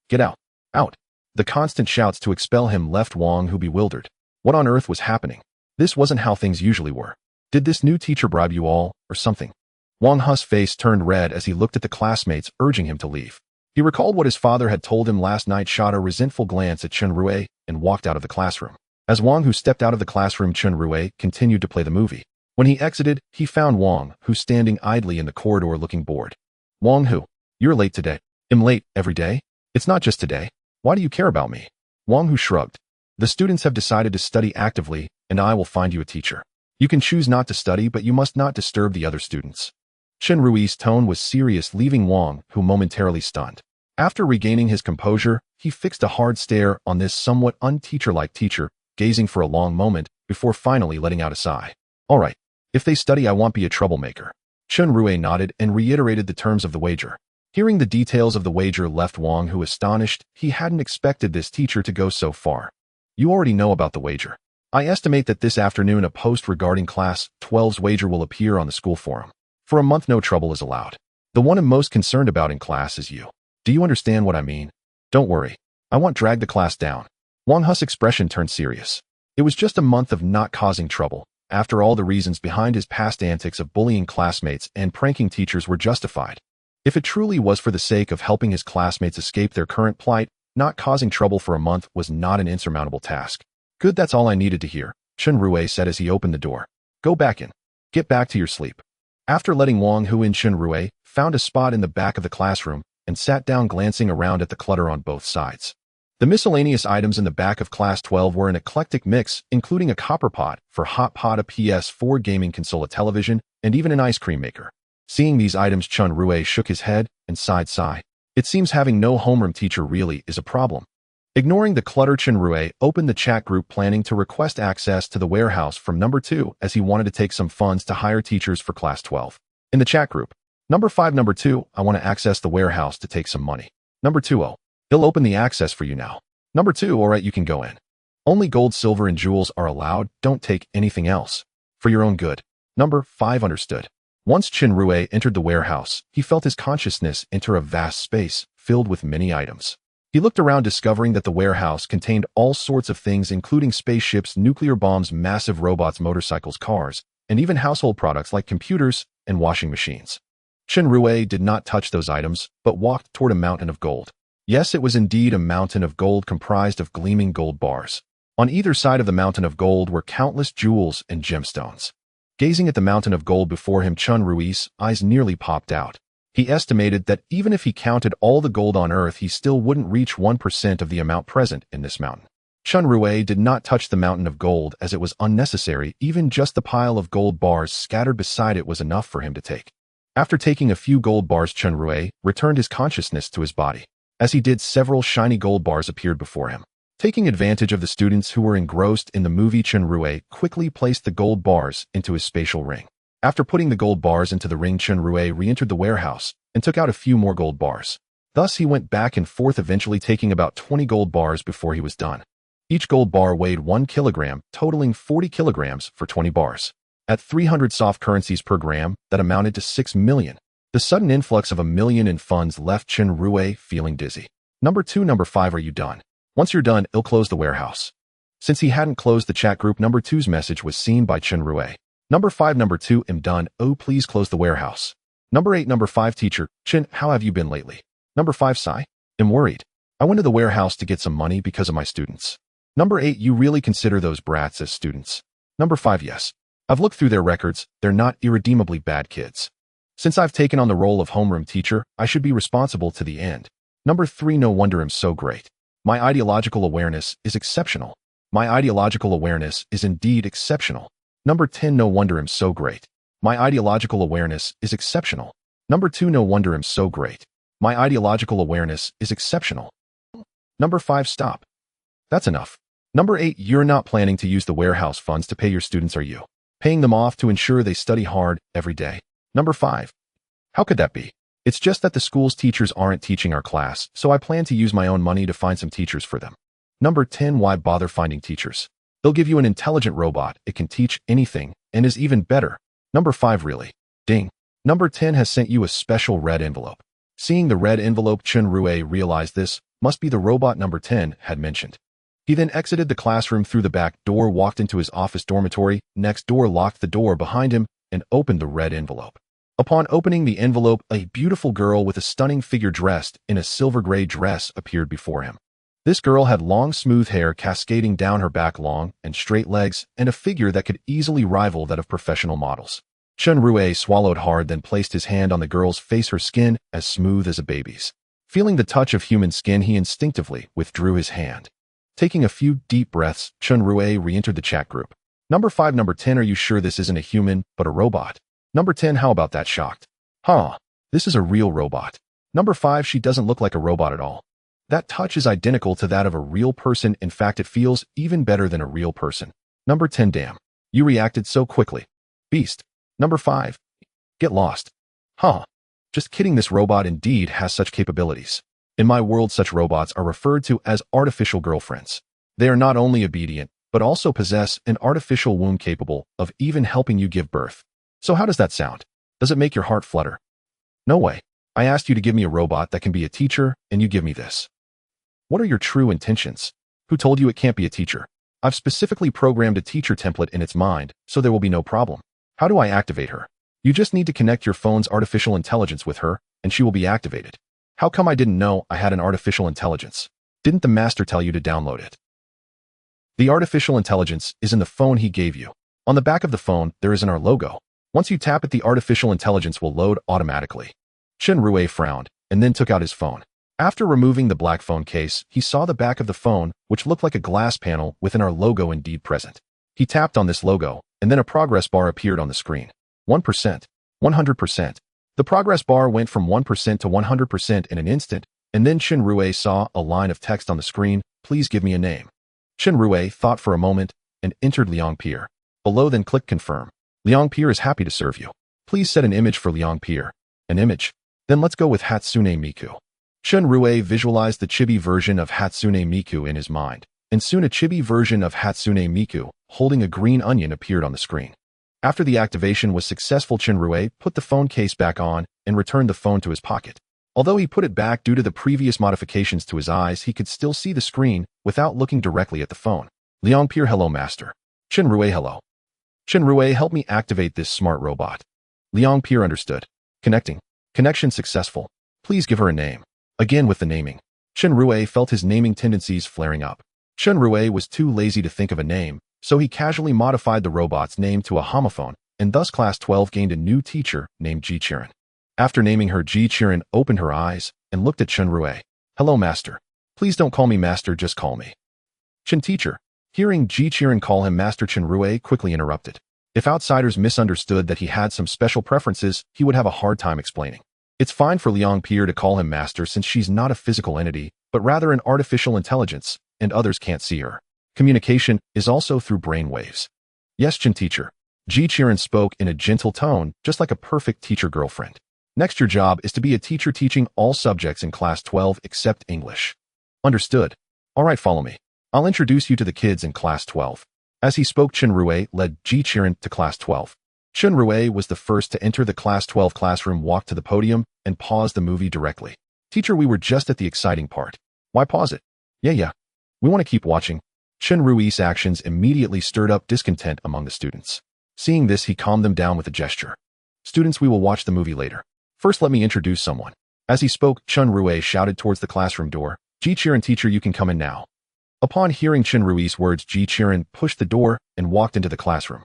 Get out. Out. The constant shouts to expel him left Wang Hu bewildered. What on earth was happening? This wasn't how things usually were. Did this new teacher bribe you all, or something? Wang Hu's face turned red as he looked at the classmates, urging him to leave. He recalled what his father had told him last night, shot a resentful glance at Chen Rui, and walked out of the classroom. As Wang Hu stepped out of the classroom, Chen Rui continued to play the movie. When he exited, he found Wang Hu standing idly in the corridor, looking bored. Wang Hu, you're late today. I'm late every day? It's not just today. Why do you care about me? Wang Hu shrugged. The students have decided to study actively, and I will find you a teacher. You can choose not to study, but you must not disturb the other students. Chen Rui's tone was serious, leaving Wang Hu momentarily stunned. After regaining his composure, he fixed a hard stare on this somewhat unteacher-like teacher, gazing for a long moment before finally letting out a sigh. All right. If they study, I won't be a troublemaker. Chen Rui nodded and reiterated the terms of the wager. Hearing the details of the wager left Wang Hu astonished. He hadn't expected this teacher to go so far. You already know about the wager. I estimate that this afternoon a post regarding Class 12's wager will appear on the school forum. For a month, no trouble is allowed. The one I'm most concerned about in class is you. Do you understand what I mean? Don't worry. I won't drag the class down. Wang Hu's expression turned serious. It was just a month of not causing trouble. After all, the reasons behind his past antics of bullying classmates and pranking teachers were justified. If it truly was for the sake of helping his classmates escape their current plight, not causing trouble for a month was not an insurmountable task. Good, that's all I needed to hear, Chen Rui said as he opened the door. Go back in. Get back to your sleep. After letting Wang Hu in, Chen Rui found a spot in the back of the classroom and sat down, glancing around at the clutter on both sides. The miscellaneous items in the back of Class 12 were an eclectic mix, including a copper pot for hot pot, a PS4 gaming console, a television, and even an ice cream maker. Seeing these items, Chen Rui shook his head and sighed. It seems having no homeroom teacher really is a problem. Ignoring the clutter, Chen Rui opened the chat group, planning to request access to the warehouse from number 2, as he wanted to take some funds to hire teachers for Class 12. In the chat group, number 5, number 2, I want to access the warehouse to take some money. Number 2, oh, he'll open the access for you now. Number 2, alright, you can go in. Only gold, silver, and jewels are allowed, don't take anything else. For your own good. Number 5, understood. Once Chen Rui entered the warehouse, he felt his consciousness enter a vast space filled with many items. He looked around, discovering that the warehouse contained all sorts of things, including spaceships, nuclear bombs, massive robots, motorcycles, cars, and even household products like computers and washing machines. Chen Rui did not touch those items, but walked toward a mountain of gold. Yes, it was indeed a mountain of gold comprised of gleaming gold bars. On either side of the mountain of gold were countless jewels and gemstones. Gazing at the mountain of gold before him, Chen Rui's eyes nearly popped out. He estimated that even if he counted all the gold on Earth, he still wouldn't reach 1% of the amount present in this mountain. Chen Rui did not touch the mountain of gold as it was unnecessary. Even just the pile of gold bars scattered beside it was enough for him to take. After taking a few gold bars, Chen Rui returned his consciousness to his body. As he did, several shiny gold bars appeared before him. Taking advantage of the students who were engrossed in the movie, Chen Rui quickly placed the gold bars into his spatial ring. After putting the gold bars into the ring, Chen Rui re-entered the warehouse and took out a few more gold bars. Thus, he went back and forth, eventually taking about 20 gold bars before he was done. Each gold bar weighed 1 kilogram, totaling 40 kilograms for 20 bars. At 300 soft currencies per gram, that amounted to 6 million. The sudden influx of $1 million in funds left Chen Rui feeling dizzy. Number 2, number 5, are you done? Once you're done, I'll close the warehouse. Since he hadn't closed the chat group, number 2's message was seen by Chen Rui. Number 5, number 2, I'm done. Oh, please close the warehouse. Number 8, number 5, teacher, Chen, how have you been lately? Number 5, Sai, I'm worried. I went to the warehouse to get some money because of my students. Number 8, you really consider those brats as students? Number 5, yes. I've looked through their records, they're not irredeemably bad kids. Since I've taken on the role of homeroom teacher, I should be responsible to the end. Number 3, no wonder I'm so great. My ideological awareness is exceptional. My ideological awareness is indeed exceptional. Number 10, no wonder I'm so great. My ideological awareness is exceptional. Number 2, no wonder I'm so great. My ideological awareness is exceptional. Number 5, stop. That's enough. Number 8, you're not planning to use the warehouse funds to pay your students, are you? Paying them off to ensure they study hard every day. Number 5. How could that be? It's just that the school's teachers aren't teaching our class, so I plan to use my own money to find some teachers for them. Number 10, why bother finding teachers? They'll give you an intelligent robot. It can teach anything and is even better. Number 5, really? Ding. Number 10 has sent you a special red envelope. Seeing the red envelope, Chen Rui realized this must be the robot number 10 had mentioned. He then exited the classroom through the back door, walked into his office dormitory, next door, locked the door behind him, and opened the red envelope. Upon opening the envelope, a beautiful girl with a stunning figure dressed in a silver-gray dress appeared before him. This girl had long, smooth hair cascading down her back, long and straight legs, and a figure that could easily rival that of professional models. Chen Rui swallowed hard, then placed his hand on the girl's face, her skin as smooth as a baby's. Feeling the touch of human skin, he instinctively withdrew his hand. Taking a few deep breaths, Chen Rui re-entered the chat group. Number 5, number 10, are you sure this isn't a human, but a robot? Number 10, how about that? Shocked. Huh, this is a real robot. Number 5, she doesn't look like a robot at all. That touch is identical to that of a real person. In fact, it feels even better than a real person. Number 10, damn. You reacted so quickly. Beast. Number 5. Get lost. Huh. Just kidding, this robot indeed has such capabilities. In my world, such robots are referred to as artificial girlfriends. They are not only obedient, but also possess an artificial womb capable of even helping you give birth. So how does that sound? Does it make your heart flutter? No way. I asked you to give me a robot that can be a teacher, and you give me this. What are your true intentions? Who told you it can't be a teacher? I've specifically programmed a teacher template in its mind, so there will be no problem. How do I activate her? You just need to connect your phone's artificial intelligence with her, and she will be activated. How come I didn't know I had an artificial intelligence? Didn't the master tell you to download it? The artificial intelligence is in the phone he gave you. On the back of the phone, there isn't our logo. Once you tap it, the artificial intelligence will load automatically. Chen Rui frowned, and then took out his phone. After removing the black phone case, he saw the back of the phone, which looked like a glass panel with our logo indeed present. He tapped on this logo, and then a progress bar appeared on the screen. 1%, 100%. The progress bar went from 1% to 100% in an instant, and then Chen Rui saw a line of text on the screen, "Please give me a name." Chen Rui thought for a moment and entered Liang Pierre. Below, then click confirm. Liang Pierre is happy to serve you. Please set an image for Liang Pierre. An image? Then let's go with Hatsune Miku. Chen Rui visualized the chibi version of Hatsune Miku in his mind, and soon a chibi version of Hatsune Miku, holding a green onion, appeared on the screen. After the activation was successful, Chen Rui put the phone case back on and returned the phone to his pocket. Although he put it back due to the previous modifications to his eyes, he could still see the screen without looking directly at the phone. Liang Pierre, hello master. Chen Rui, hello. Chen Rui, help me activate this smart robot. Liang Pierre understood. Connecting. Connection successful. Please give her a name. Again with the naming. Chen Rui felt his naming tendencies flaring up. Chen Rui was too lazy to think of a name, so he casually modified the robot's name to a homophone, and thus Class 12 gained a new teacher named Ji Qiren. After naming her, Ji Qiren opened her eyes and looked at Chen Rui. Hello master. Please don't call me master, just call me Chen teacher. Hearing Ji Qiren call him master, Chen Rui quickly interrupted. If outsiders misunderstood that he had some special preferences, he would have a hard time explaining. It's fine for Liang Pierre to call him master since she's not a physical entity, but rather an artificial intelligence, and others can't see her. Communication is also through brain waves. Yes, Chen teacher. Ji Qiren spoke in a gentle tone, just like a perfect teacher girlfriend. Next, your job is to be a teacher teaching all subjects in Class 12 except English. Understood. All right, follow me. I'll introduce you to the kids in Class 12. As he spoke, Chen Rui led Ji Qiren to Class 12. Chen Rui was the first to enter the Class 12 classroom, walked to the podium, and paused the movie directly. Teacher, we were just at the exciting part. Why pause it? Yeah. We want to keep watching. Chen Rui's actions immediately stirred up discontent among the students. Seeing this, he calmed them down with a gesture. Students, we will watch the movie later. First, let me introduce someone. As he spoke, Chen Rui shouted towards the classroom door, Ji Qiren, teacher, you can come in now. Upon hearing Chen Rui's words, Ji Qiren pushed the door and walked into the classroom.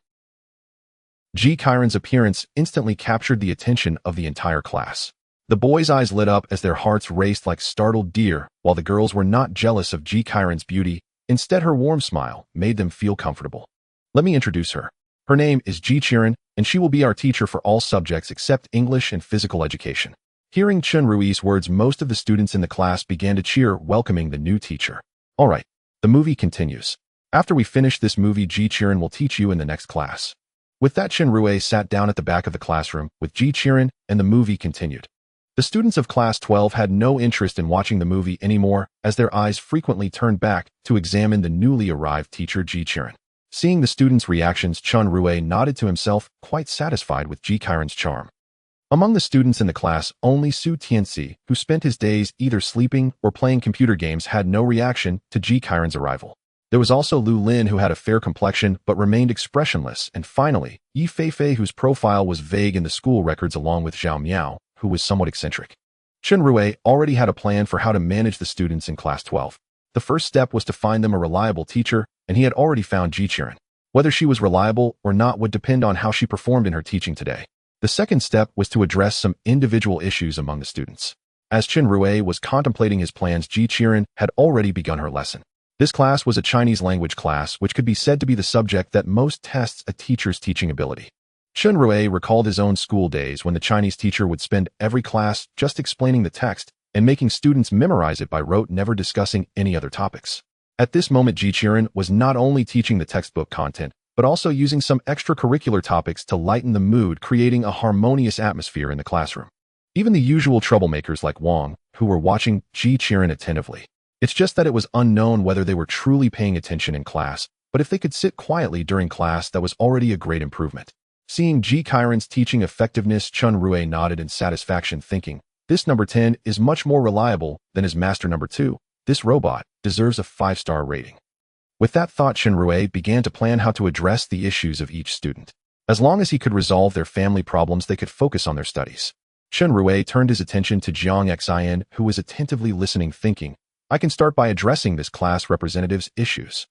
Ji Qiren's appearance instantly captured the attention of the entire class. The boys' eyes lit up as their hearts raced like startled deer, while the girls were not jealous of Ji Qiren's beauty. Instead, her warm smile made them feel comfortable. Let me introduce her. Her name is Ji Qiren, and she will be our teacher for all subjects except English and physical education. Hearing Chen Rui's words, most of the students in the class began to cheer, welcoming the new teacher. All right, the movie continues. After we finish this movie, Ji Qiren will teach you in the next class. With that, Chen Rui sat down at the back of the classroom with Ji Qiren, and the movie continued. The students of Class 12 had no interest in watching the movie anymore, as their eyes frequently turned back to examine the newly arrived teacher, Ji Qiren. Seeing the students' reactions, Chen Rui nodded to himself, quite satisfied with Ji Qiren's charm. Among the students in the class, only Su Tianxi, who spent his days either sleeping or playing computer games, had no reaction to Ji Qiren's arrival. There was also Lu Lin, who had a fair complexion but remained expressionless, and finally, Yi Feifei, whose profile was vague in the school records, along with Zhao Miao, who was somewhat eccentric. Chen Rui already had a plan for how to manage the students in Class 12. The first step was to find them a reliable teacher, and he had already found Ji Qiren. Whether she was reliable or not would depend on how she performed in her teaching today. The second step was to address some individual issues among the students. As Chen Rui was contemplating his plans, Ji Qiren had already begun her lesson. This class was a Chinese language class, which could be said to be the subject that most tests a teacher's teaching ability. Chen Rui recalled his own school days when the Chinese teacher would spend every class just explaining the text and making students memorize it by rote, never discussing any other topics. At this moment, Ji Qiren was not only teaching the textbook content, but also using some extracurricular topics to lighten the mood, creating a harmonious atmosphere in the classroom. Even the usual troublemakers like Wang, who were watching Ji Qiren attentively. It's just that it was unknown whether they were truly paying attention in class, but if they could sit quietly during class, that was already a great improvement. Seeing Ji Qiren's teaching effectiveness, Chen Rui nodded in satisfaction, thinking, this number 10 is much more reliable than his master number 2. This robot deserves a 5-star rating. With that thought, Chen Rui began to plan how to address the issues of each student. As long as he could resolve their family problems, they could focus on their studies. Chen Rui turned his attention to Jiang Xin, who was attentively listening, thinking, I can start by addressing this class representative's issues.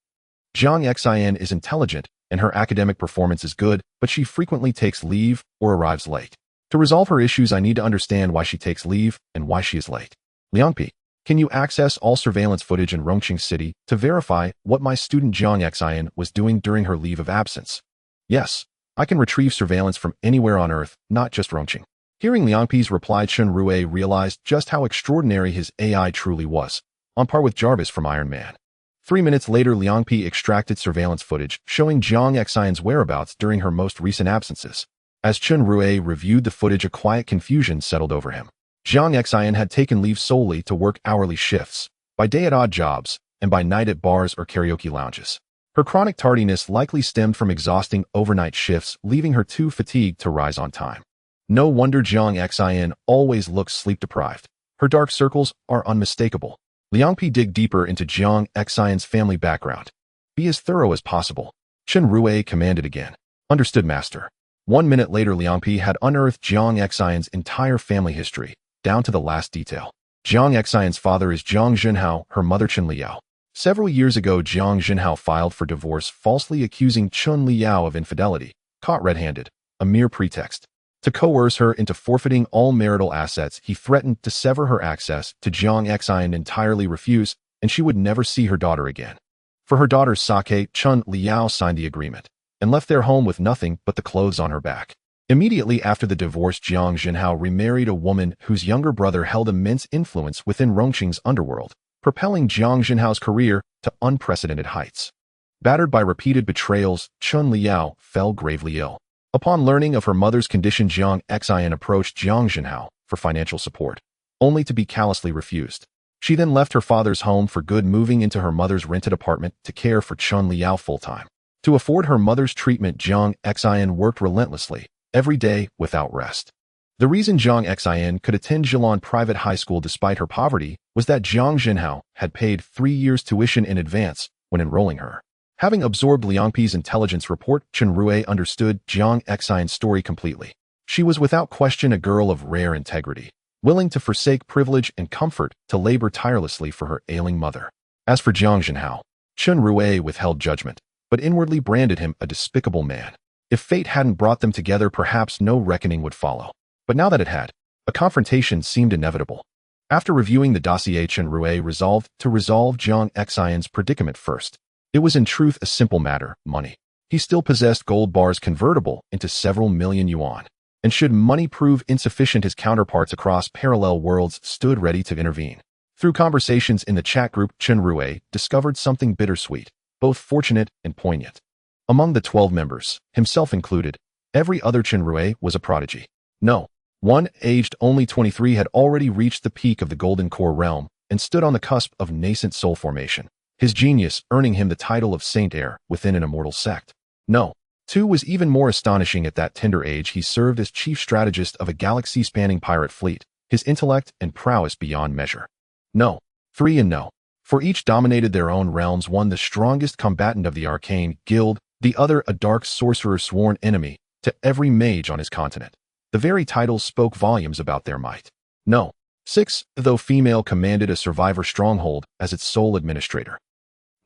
Jiang Xin is intelligent, and her academic performance is good, but she frequently takes leave or arrives late. To resolve her issues, I need to understand why she takes leave and why she is late. Liangpi, can you access all surveillance footage in Rongqing City to verify what my student Jiang Xian was doing during her leave of absence? Yes, I can retrieve surveillance from anywhere on Earth, not just Rongqing. Hearing Liangpi's reply, Chen Rui realized just how extraordinary his AI truly was, on par with Jarvis from Iron Man. 3 minutes later, Liangpi extracted surveillance footage showing Jiang Xian's whereabouts during her most recent absences. As Chen Rui reviewed the footage, a quiet confusion settled over him. Jiang Xian had taken leave solely to work hourly shifts, by day at odd jobs, and by night at bars or karaoke lounges. Her chronic tardiness likely stemmed from exhausting overnight shifts, leaving her too fatigued to rise on time. No wonder Jiang Xian always looks sleep-deprived. Her dark circles are unmistakable. Liangpi dig deeper into Jiang Xian's family background. Be as thorough as possible. Chen Rui commanded again. Understood, master. 1 minute later, Liangpi had unearthed Jiang Xian's entire family history, down to the last detail. Jiang Xian's father is Jiang Zhenhao, her mother Chen Liao. Several years ago, Jiang Zhenhao filed for divorce, falsely accusing Chen Liao of infidelity, caught red-handed, a mere pretext. To coerce her into forfeiting all marital assets, he threatened to sever her access to Jiang Xian, entirely refuse, and she would never see her daughter again. For her daughter's sake, Chen Liao signed the agreement, and left their home with nothing but the clothes on her back. Immediately after the divorce, Jiang Zhenhao remarried a woman whose younger brother held immense influence within Rongqing's underworld, propelling Jiang Zhenhao's career to unprecedented heights. Battered by repeated betrayals, Chen Liao fell gravely ill. Upon learning of her mother's condition, Jiang Xian approached Jiang Zhenhao for financial support, only to be callously refused. She then left her father's home for good, moving into her mother's rented apartment to care for Chen Liao full-time. To afford her mother's treatment, Jiang Xian worked relentlessly, every day without rest. The reason Jiang Xian could attend Jilin private high school despite her poverty was that Jiang Zhenhao had paid 3 years' tuition in advance when enrolling her. Having absorbed Liangpi's intelligence report, Chen Rui understood Jiang Xian's story completely. She was without question a girl of rare integrity, willing to forsake privilege and comfort to labor tirelessly for her ailing mother. As for Jiang Zhenhao, Chen Rui withheld judgment, but inwardly branded him a despicable man. If fate hadn't brought them together, perhaps no reckoning would follow. But now that it had, a confrontation seemed inevitable. After reviewing the dossier, Chen Rui resolved to resolve Jiang Xian's predicament first. It was in truth a simple matter, money. He still possessed gold bars convertible into several million yuan, and should money prove insufficient, his counterparts across parallel worlds stood ready to intervene. Through conversations in the chat group, Chen Rui discovered something bittersweet, both fortunate and poignant. Among the 12 members, himself included, every other Chen Rui was a prodigy. No, one, aged only 23, had already reached the peak of the Golden Core realm and stood on the cusp of nascent soul formation, his genius earning him the title of Saint Heir within an immortal sect. No, 2 was even more astonishing. At that tender age, he served as chief strategist of a galaxy-spanning pirate fleet, his intellect and prowess beyond measure. No, 3 and no, for each dominated their own realms, one the strongest combatant of the arcane guild, the other a dark sorcerer sworn enemy to every mage on his continent. The very titles spoke volumes about their might. No, 6, though female, commanded a survivor stronghold as its sole administrator.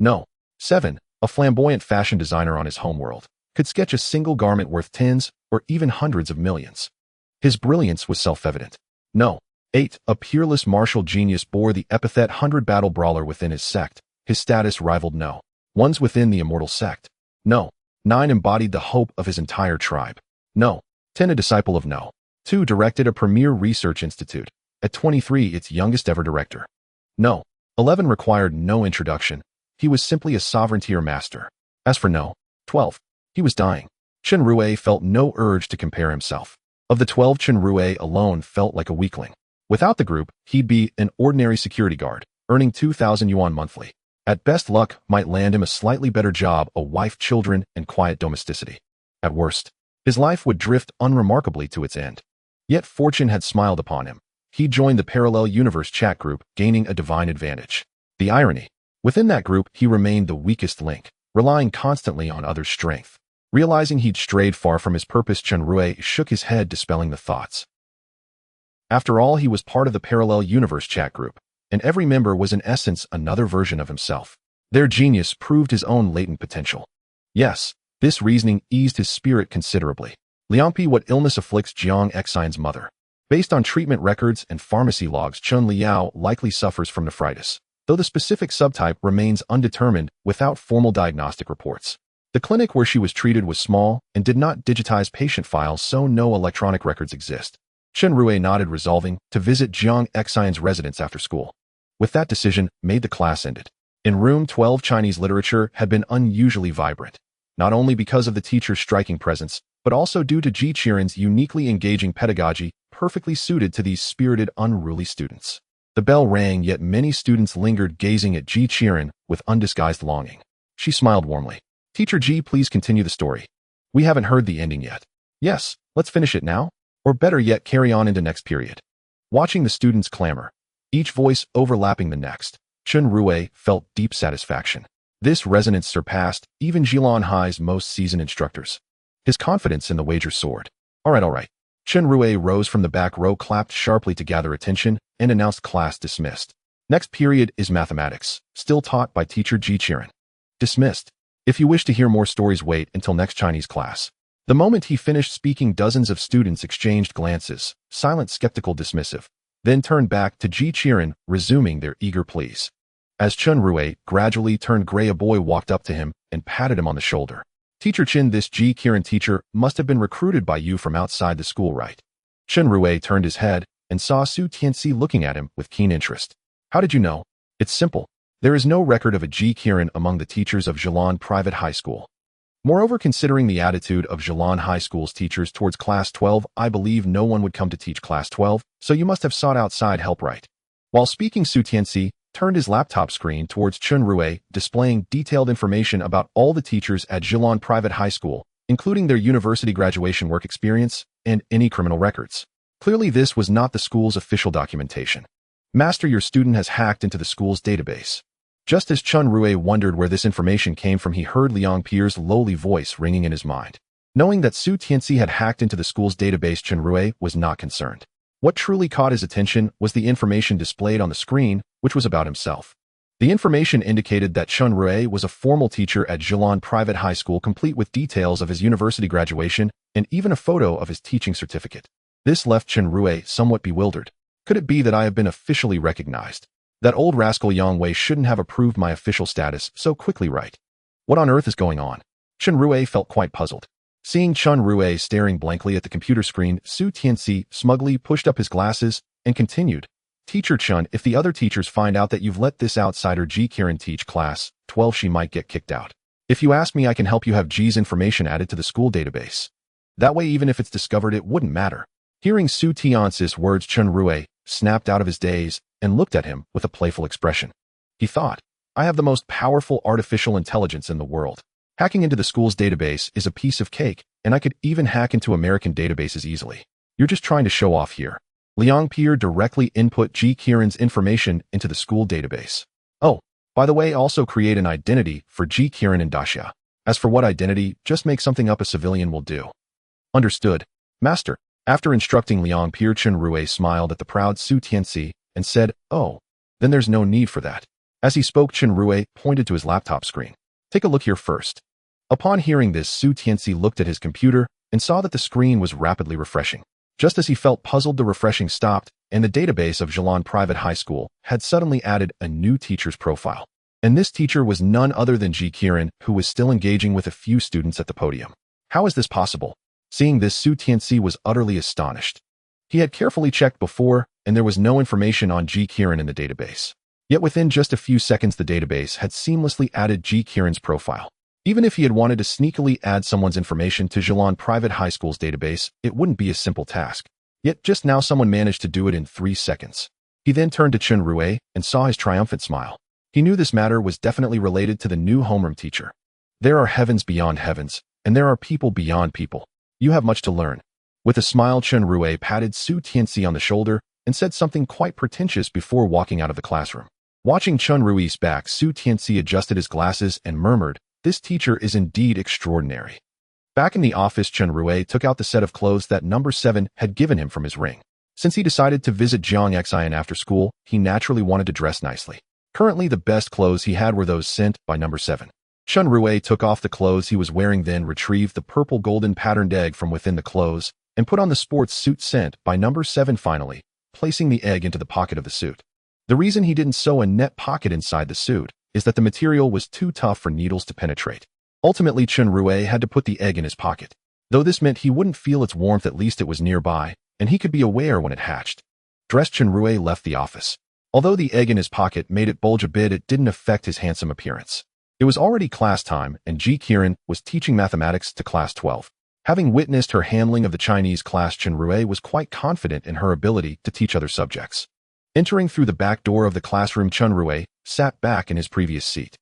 No, 7, a flamboyant fashion designer on his homeworld, could sketch a single garment worth tens or even hundreds of millions. His brilliance was self-evident. No, 8, a peerless martial genius bore the epithet 100 battle brawler within his sect. His status rivaled no one's within the immortal sect. No, 9, embodied the hope of his entire tribe. No, 10, a disciple of no. 2, directed a premier research institute, at 23 its youngest ever director. No, 11, required no introduction. He was simply a sovereign-tier master. As for no, 12, he was dying. Chen Rui felt no urge to compare himself. Of the 12, Chen Rui alone felt like a weakling. Without the group, he'd be an ordinary security guard, earning 2,000 yuan monthly. At best, luck might land him a slightly better job, a wife, children, and quiet domesticity. At worst, his life would drift unremarkably to its end. Yet fortune had smiled upon him. He joined the Parallel Universe chat group, gaining a divine advantage. The irony. Within that group, he remained the weakest link, relying constantly on others' strength. Realizing he'd strayed far from his purpose, Chen Rui shook his head, dispelling the thoughts. After all, he was part of the Parallel Universe chat group, and every member was in essence another version of himself. Their genius proved his own latent potential. Yes, This reasoning eased his spirit considerably. Liangpi, what illness afflicts Jiang Xian's mother? Based on treatment records and pharmacy logs, Chen Liao likely suffers from nephritis, though the specific subtype remains undetermined without formal diagnostic reports. The clinic where she was treated was small and did not digitize patient files, so no electronic records exist. Chen Rui nodded, resolving to visit Jiang Xian's residence after school. With that decision made, the class ended. In room 12, Chinese literature had been unusually vibrant, not only because of the teacher's striking presence, but also due to Ji Qiren's uniquely engaging pedagogy, perfectly suited to these spirited, unruly students. The bell rang, yet many students lingered, gazing at Ji Qiren with undisguised longing. She smiled warmly. "Teacher Ji, please continue the story. We haven't heard the ending yet." "Yes, let's finish it now. Or better yet, carry on into next period." Watching the students clamor, each voice overlapping the next, Chen Rui felt deep satisfaction. This resonance surpassed even Zhilan Hai's most seasoned instructors. His confidence in the wager soared. All right. Chen Rui rose from the back row, clapped sharply to gather attention, and announced class dismissed. Next period is mathematics, still taught by teacher Ji Qiren. Dismissed. If you wish to hear more stories, wait until next Chinese class. The moment he finished speaking, dozens of students exchanged glances, silent, skeptical, dismissive, then turned back to Ji Qiren, resuming their eager pleas. As Chen Rui gradually turned gray, a boy walked up to him and patted him on the shoulder. "Teacher Chen, this Ji Qiren teacher must have been recruited by you from outside the school, right?" Chen Rui turned his head and saw Su Tianxi looking at him with keen interest. "How did you know?" "It's simple. There is no record of a Ji Qiren among the teachers of Zhilan Private High School. Moreover, considering the attitude of Zhilan High School's teachers towards Class 12, I believe no one would come to teach Class 12, so you must have sought outside help, right?" While speaking, Su Tianxi turned his laptop screen towards Chen Rui, displaying detailed information about all the teachers at Zhilan Private High School, including their university graduation work experience and any criminal records. Clearly, this was not the school's official documentation. "Master, your student has hacked into the school's database." Just as Chen Rui wondered where this information came from, he heard Liang Pier's lowly voice ringing in his mind. Knowing that Su Tianxi had hacked into the school's database, Chen Rui was not concerned. What truly caught his attention was the information displayed on the screen, which was about himself. The information indicated that Chen Rui was a formal teacher at Zhilan Private High School, complete with details of his university graduation and even a photo of his teaching certificate. This left Chen Rui somewhat bewildered. Could it be that I have been officially recognized? That old rascal Yang Wei shouldn't have approved my official status so quickly, right? What on earth is going on? Chen Rui felt quite puzzled. Seeing Chen Rui staring blankly at the computer screen, Su Tianxi smugly pushed up his glasses and continued. "Teacher Chen, if the other teachers find out that you've let this outsider Ji Qiren teach Class 12, she might get kicked out. If you ask me, I can help you have Ji's information added to the school database. That way, even if it's discovered, it wouldn't matter." Hearing Su Tianxi's words, Chen Rui snapped out of his daze and looked at him with a playful expression. He thought, "I have the most powerful artificial intelligence in the world. Hacking into the school's database is a piece of cake, and I could even hack into American databases easily. You're just trying to show off here." Liang Pierre directly input Ji Qiren's information into the school database. "Oh, by the way, also create an identity for Ji Qiren and Daxia. As for what identity, just make something up a civilian will do." "Understood, Master." After instructing Liang Pierre, Chen Rui smiled at the proud Su Tianxi and said, "Oh, then there's no need for that." As he spoke, Chen Rui pointed to his laptop screen. "Take a look here first." Upon hearing this, Su Tianxi looked at his computer and saw that the screen was rapidly refreshing. Just as he felt puzzled, the refreshing stopped, and the database of Zhilan Private High School had suddenly added a new teacher's profile. And this teacher was none other than Ji Qiren, who was still engaging with a few students at the podium. How is this possible? Seeing this, Su Tianxi was utterly astonished. He had carefully checked before, and there was no information on Ji Qiren in the database. Yet within just a few seconds, the database had seamlessly added Ji Qiren's profile. Even if he had wanted to sneakily add someone's information to Zhilan Private High School's database, it wouldn't be a simple task. Yet just now someone managed to do it in 3 seconds. He then turned to Chen Rui and saw his triumphant smile. He knew this matter was definitely related to the new homeroom teacher. There are heavens beyond heavens, and there are people beyond people. You have much to learn. With a smile, Chen Rui patted Su Tianxi on the shoulder and said something quite pretentious before walking out of the classroom. Watching Chen Rui's back, Su Tianxi adjusted his glasses and murmured, "This teacher is indeed extraordinary." Back in the office, Chen Rui took out the set of clothes that number 7 had given him from his ring. Since he decided to visit Jiang Xian after school, he naturally wanted to dress nicely. Currently, the best clothes he had were those sent by number 7. Chen Rui took off the clothes he was wearing, then retrieved the purple golden patterned egg from within the clothes and put on the sports suit sent by number 7 finally, placing the egg into the pocket of the suit. The reason he didn't sew a net pocket inside the suit is that the material was too tough for needles to penetrate. Ultimately, Chen Rui had to put the egg in his pocket. Though this meant he wouldn't feel its warmth, at least it was nearby, and he could be aware when it hatched. Dressed, Chen Rui left the office. Although the egg in his pocket made it bulge a bit, it didn't affect his handsome appearance. It was already class time, and Ji Qiren was teaching mathematics to class 12. Having witnessed her handling of the Chinese class, Chen Rui was quite confident in her ability to teach other subjects. Entering through the back door of the classroom, Chen Rui sat back in his previous seat.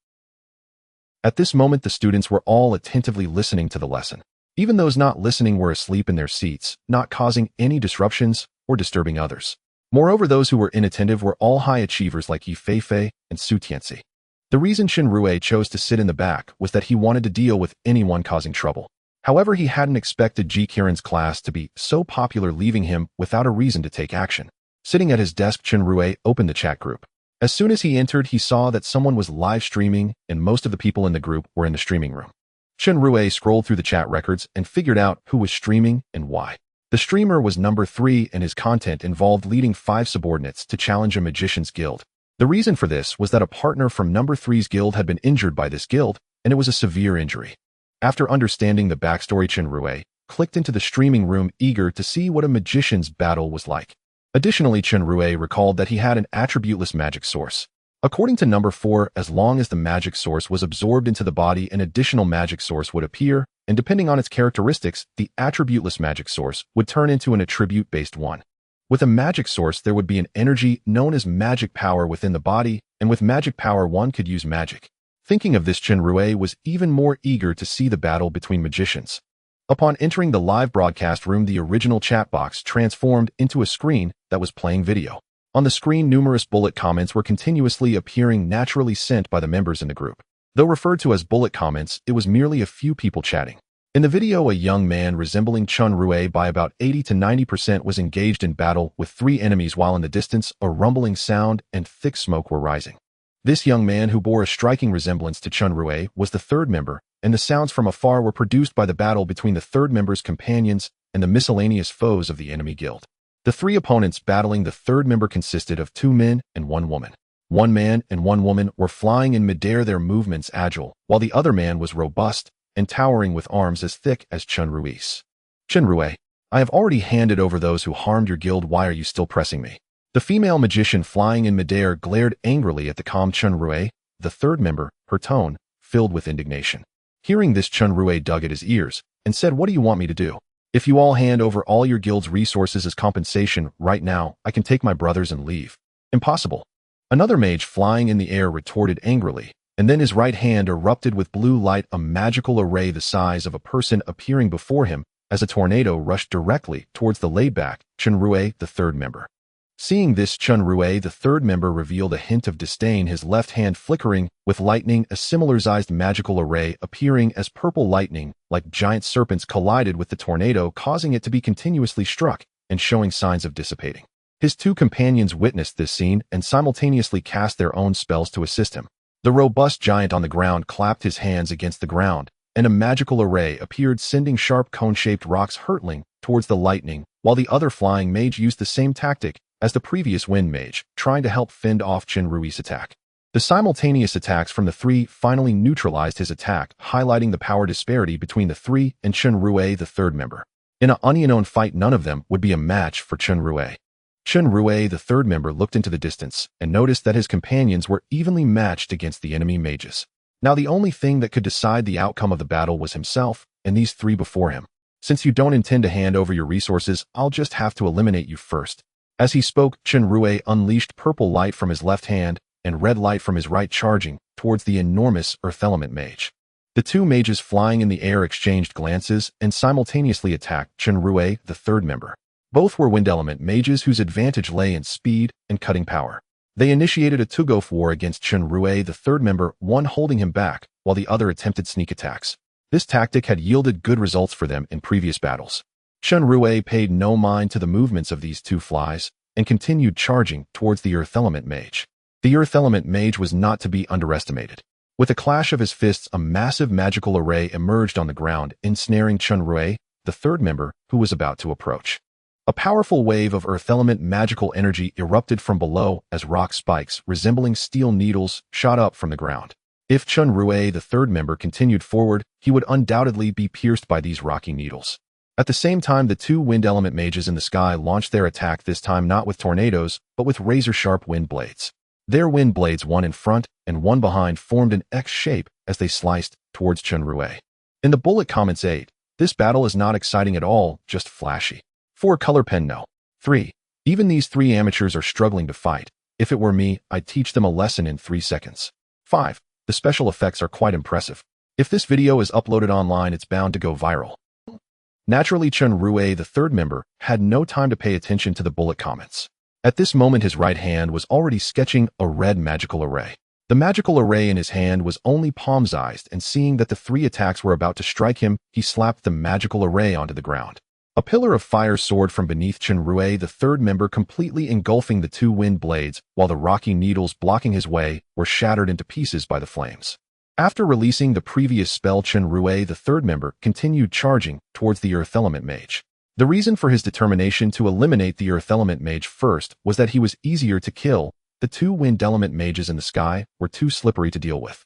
At this moment, the students were all attentively listening to the lesson. Even those not listening were asleep in their seats, not causing any disruptions or disturbing others. Moreover, those who were inattentive were all high achievers like Yi Feifei and Su Tianxi. The reason Chen Rui chose to sit in the back was that he wanted to deal with anyone causing trouble. However, he hadn't expected Ji Qiren's class to be so popular, leaving him without a reason to take action. Sitting at his desk, Chen Rui opened the chat group. As soon as he entered, he saw that someone was live streaming, and most of the people in the group were in the streaming room. Chen Rui scrolled through the chat records and figured out who was streaming and why. The streamer was number 3, and his content involved leading 5 subordinates to challenge a magician's guild. The reason for this was that a partner from number 3's guild had been injured by this guild, and it was a severe injury. After understanding the backstory, Chen Rui clicked into the streaming room, eager to see what a magician's battle was like. Additionally, Chen Rui recalled that he had an attributeless magic source. According to number 4, as long as the magic source was absorbed into the body, an additional magic source would appear, and depending on its characteristics, the attributeless magic source would turn into an attribute-based one. With a magic source, there would be an energy known as magic power within the body, and with magic power, one could use magic. Thinking of this, Chen Rui was even more eager to see the battle between magicians. Upon entering the live broadcast room, the original chat box transformed into a screen that was playing video. On the screen, numerous bullet comments were continuously appearing, naturally sent by the members in the group. Though referred to as bullet comments, it was merely a few people chatting. In the video, a young man resembling Chen Rui by about 80 to 90% was engaged in battle with 3 enemies, while in the distance, a rumbling sound and thick smoke were rising. This young man, who bore a striking resemblance to Chen Rui, was the 3rd member, and the sounds from afar were produced by the battle between the 3rd member's companions and the miscellaneous foes of the enemy guild. The 3 opponents battling the 3rd member consisted of 2 men and 1 woman. 1 man and 1 woman were flying in midair, their movements agile, while the other man was robust and towering with arms as thick as Chen Rui's. Chen Rui, I have already handed over those who harmed your guild. Why are you still pressing me? The female magician flying in midair glared angrily at the calm Chen Rui, the 3rd member, her tone filled with indignation. Hearing this, Chen Rui dug at his ears and said, "What do you want me to do? If you all hand over all your guild's resources as compensation right now, I can take my brothers and leave." "Impossible." Another mage flying in the air retorted angrily, and then his right hand erupted with blue light, a magical array the size of a person appearing before him as a tornado rushed directly towards the laid-back Chen Rui, the 3rd member. Seeing this, Chen Rui, the 3rd member, revealed a hint of disdain, his left hand flickering with lightning, a similar-sized magical array appearing as purple lightning, like giant serpents, collided with the tornado, causing it to be continuously struck and showing signs of dissipating. His 2 companions witnessed this scene and simultaneously cast their own spells to assist him. The robust giant on the ground clapped his hands against the ground, and a magical array appeared, sending sharp cone-shaped rocks hurtling towards the lightning, while the other flying mage used the same tactic as the previous wind mage, trying to help fend off Chen Rui's attack. The simultaneous attacks from the 3 finally neutralized his attack, highlighting the power disparity between the 3 and Chen Rui, the 3rd member. In an unknown fight, none of them would be a match for Chen Rui. Chen Rui, the 3rd member, looked into the distance and noticed that his companions were evenly matched against the enemy mages. Now the only thing that could decide the outcome of the battle was himself and these 3 before him. "Since you don't intend to hand over your resources, I'll just have to eliminate you first." As he spoke, Chen Rui unleashed purple light from his left hand and red light from his right, charging towards the enormous earth element mage. The 2 mages flying in the air exchanged glances and simultaneously attacked Chen Rui, the 3rd member. Both were wind element mages whose advantage lay in speed and cutting power. They initiated a tug-of war against Chen Rui, the 3rd member, one holding him back while the other attempted sneak attacks. This tactic had yielded good results for them in previous battles. Chen Rui paid no mind to the movements of these 2 flies and continued charging towards the earth element mage. The earth element mage was not to be underestimated. With a clash of his fists, a massive magical array emerged on the ground, ensnaring Chen Rui, the third member, who was about to approach. A powerful wave of earth element magical energy erupted from below as rock spikes, resembling steel needles, shot up from the ground. If Chen Rui, the third member, continued forward, he would undoubtedly be pierced by these rocky needles. At the same time, the two wind element mages in the sky launched their attack, this time not with tornadoes, but with razor-sharp wind blades. Their wind blades, one in front and one behind, formed an X shape as they sliced towards Chen Rui. In the bullet comments 8, this battle is not exciting at all, just flashy. 4 color pen no. 3. Even these 3 amateurs are struggling to fight. If it were me, I'd teach them a lesson in 3 seconds. 5. The special effects are quite impressive. If this video is uploaded online, it's bound to go viral. Naturally, Chen Rui, the third member, had no time to pay attention to the bullet comments. At this moment, his right hand was already sketching a red magical array. The magical array in his hand was only palm-sized, and seeing that the 3 attacks were about to strike him, he slapped the magical array onto the ground. A pillar of fire soared from beneath Chen Rui, the third member, completely engulfing the 2 wind blades, while the rocky needles blocking his way were shattered into pieces by the flames. After releasing the previous spell, Chen Rui, the third member, continued charging towards the Earth Element Mage. The reason for his determination to eliminate the Earth Element Mage first was that he was easier to kill. The 2 Wind Element Mages in the sky were too slippery to deal with.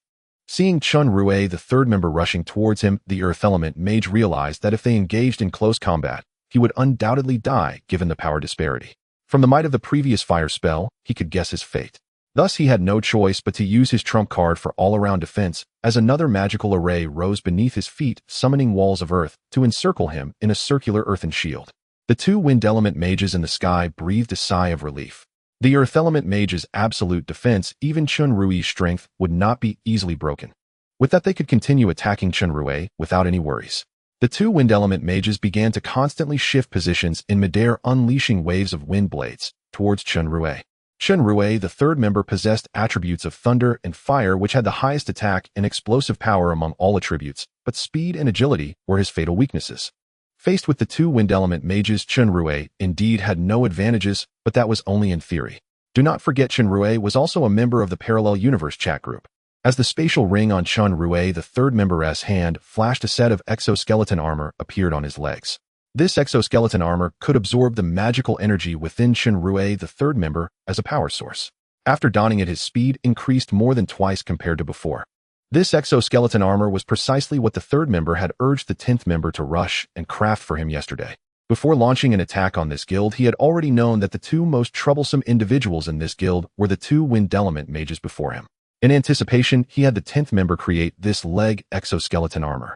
Seeing Chen Rui, the third member, rushing towards him, the Earth Element Mage realized that if they engaged in close combat, he would undoubtedly die given the power disparity. From the might of the previous fire spell, he could guess his fate. Thus, he had no choice but to use his trump card for all-around defense, as another magical array rose beneath his feet, summoning walls of earth to encircle him in a circular earthen shield. The 2 wind element mages in the sky breathed a sigh of relief. The earth element mage's absolute defense, even Chen Rui's strength, would not be easily broken. With that, they could continue attacking Chen Rui without any worries. The 2 wind element mages began to constantly shift positions in midair, unleashing waves of wind blades towards Chen Rui. Chen Rui, the third member, possessed attributes of thunder and fire, which had the highest attack and explosive power among all attributes, but speed and agility were his fatal weaknesses. Faced with the 2 wind element mages, Chen Rui indeed had no advantages, but that was only in theory. Do not forget, Chen Rui was also a member of the Parallel Universe chat group. As the spatial ring on Chen Rui, the third member's hand flashed, a set of exoskeleton armor appeared on his legs. This exoskeleton armor could absorb the magical energy within Chen Rui, the third member, as a power source. After donning it, his speed increased more than twice compared to before. This exoskeleton armor was precisely what the third member had urged the 10th member to rush and craft for him yesterday. Before launching an attack on this guild, he had already known that the 2 most troublesome individuals in this guild were the 2 wind element mages before him. In anticipation, he had the 10th member create this leg exoskeleton armor.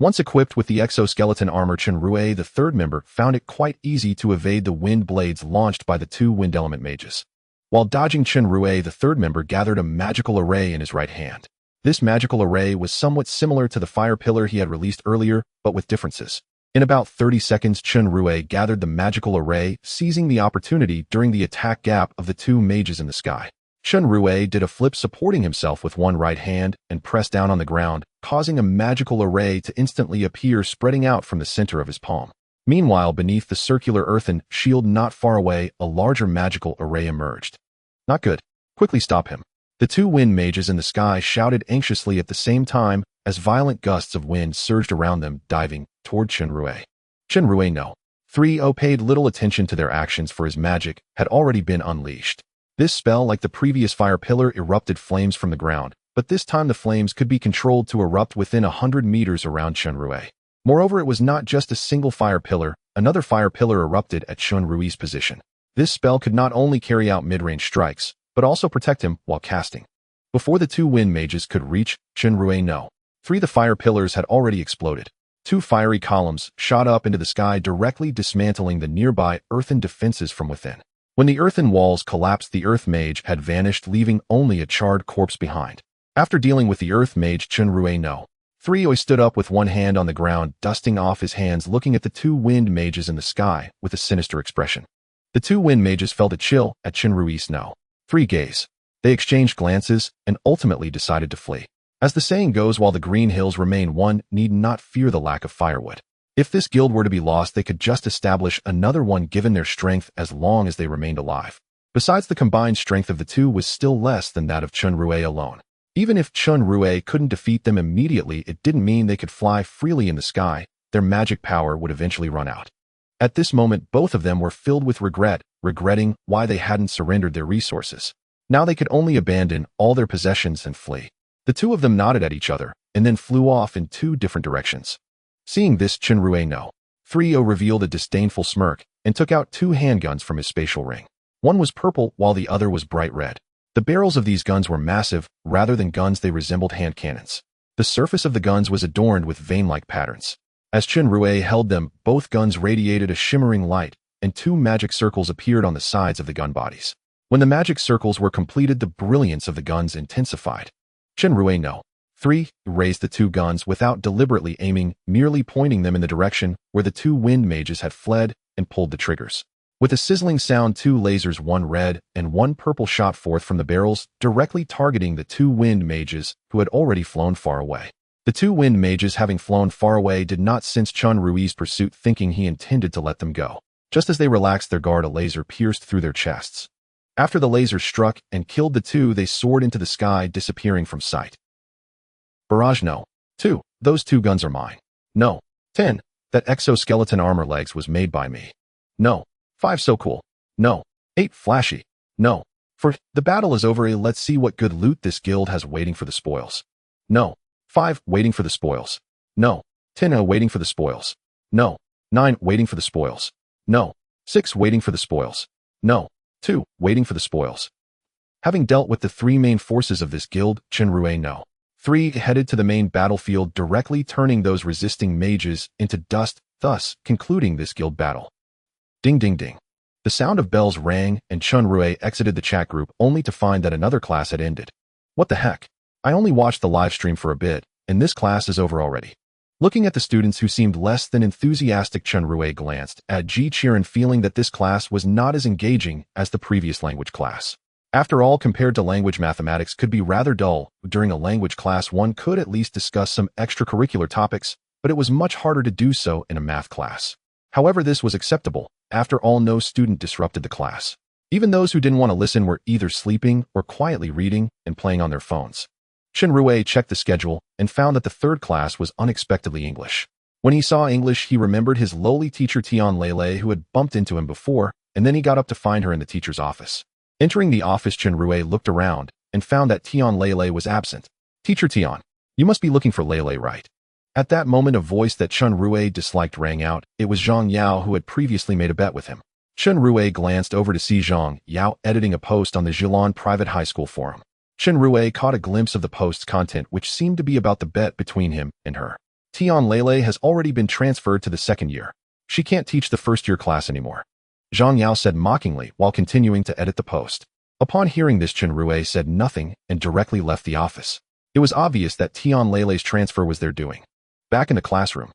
Once equipped with the exoskeleton armor, Chen Rui, the third member, found it quite easy to evade the wind blades launched by the 2 wind element mages. While dodging, Chen Rui, the third member, gathered a magical array in his right hand. This magical array was somewhat similar to the fire pillar he had released earlier, but with differences. In about 30 seconds, Chen Rui gathered the magical array, seizing the opportunity during the attack gap of the 2 mages in the sky. Chen Rui did a flip, supporting himself with one right hand, and pressed down on the ground, causing a magical array to instantly appear, spreading out from the center of his palm. Meanwhile, beneath the circular earthen shield not far away, a larger magical array emerged. Not good. Quickly stop him. The 2 wind mages in the sky shouted anxiously at the same time as violent gusts of wind surged around them, diving toward Chen Rui. Chen Rui no. 3-0 paid little attention to their actions, for his magic had already been unleashed. This spell, like the previous fire pillar, erupted flames from the ground, but this time the flames could be controlled to erupt within 100 meters around Chen Rui. Moreover, it was not just a single fire pillar. Another fire pillar erupted at Chen Rui's position. This spell could not only carry out mid-range strikes, but also protect him while casting. Before the 2 wind mages could reach Chen Rui no. 3, the fire pillars had already exploded. 2 fiery columns shot up into the sky, directly dismantling the nearby earthen defenses from within. When the earthen walls collapsed, the earth mage had vanished, leaving only a charred corpse behind. After dealing with the earth mage, Chen Rui no. 3 stood up with one hand on the ground, dusting off his hands, looking at the 2 wind mages in the sky with a sinister expression. The 2 wind mages felt a chill at Chen Rui's no. 3 gaze. They exchanged glances and ultimately decided to flee. As the saying goes, while the green hills remain, one need not fear the lack of firewood. If this guild were to be lost, they could just establish another one given their strength, as long as they remained alive. Besides, the combined strength of the 2 was still less than that of Chen Rui alone. Even if Chen Rui couldn't defeat them immediately, it didn't mean they could fly freely in the sky. Their magic power would eventually run out. At this moment, both of them were filled with regret, regretting why they hadn't surrendered their resources. Now they could only abandon all their possessions and flee. The two of them nodded at each other and then flew off in two different directions. Seeing this, Chen Rui no. 3-0 revealed a disdainful smirk and took out 2 handguns from his spatial ring. One was purple while the other was bright red. The barrels of these guns were massive. Rather than guns, they resembled hand cannons. The surface of the guns was adorned with vein-like patterns. As Chen Rui held them, both guns radiated a shimmering light, and 2 magic circles appeared on the sides of the gun bodies. When the magic circles were completed, the brilliance of the guns intensified. Chen Rui no. 3 raised the 2 guns without deliberately aiming, merely pointing them in the direction where the 2 wind mages had fled, and pulled the triggers. With a sizzling sound, 2 lasers, 1 red and 1 purple, shot forth from the barrels, directly targeting the 2 wind mages who had already flown far away. The 2 wind mages, having flown far away, did not sense Chen Rui's pursuit, thinking he intended to let them go. Just as they relaxed their guard, a laser pierced through their chests. After the laser struck and killed the 2, they soared into the sky, disappearing from sight. Barrage no. 2. Those 2 guns are mine. No. 10. That exoskeleton armor legs was made by me. No. 5. So cool. No. 8. Flashy. No. 4. The battle is over. Let's see what good loot this guild has waiting for the spoils. No. 5. Waiting for the spoils. No. 10. Waiting for the spoils. No. 9. Waiting for the spoils. No. 6. Waiting for the spoils. No. 2. Waiting for the spoils. Having dealt with the 3 main forces of this guild, Chen Rui no. 3 headed to the main battlefield, directly turning those resisting mages into dust, thus concluding this guild battle. Ding ding ding. The sound of bells rang, and Chen Rui exited the chat group only to find that another class had ended. What the heck? I only watched the live stream for a bit, and this class is over already. Looking at the students who seemed less than enthusiastic, Chen Rui glanced at Ji Qiren, feeling that this class was not as engaging as the previous language class. After all, compared to language, mathematics could be rather dull. During a language class, one could at least discuss some extracurricular topics, but it was much harder to do so in a math class. However, this was acceptable. After all, no student disrupted the class. Even those who didn't want to listen were either sleeping or quietly reading and playing on their phones. Chen Rui checked the schedule and found that the 3rd class was unexpectedly English. When he saw English, he remembered his lowly teacher Tian Lele, who had bumped into him before, and then he got up to find her in the teacher's office. Entering the office, Chen Rui looked around and found that Tian Lele was absent. Teacher Tian, you must be looking for Lele, right? At that moment, a voice that Chen Rui disliked rang out. It was Zhang Yao, who had previously made a bet with him. Chen Rui glanced over to see Zhang Yao editing a post on the Zhilan Private High School forum. Chen Rui caught a glimpse of the post's content, which seemed to be about the bet between him and her. Tian Lele has already been transferred to the 2nd year. She can't teach the 1st-year class anymore, Zhang Yao said mockingly while continuing to edit the post. Upon hearing this, Chen Rui said nothing and directly left the office. It was obvious that Tian Lele's transfer was their doing. Back in the classroom,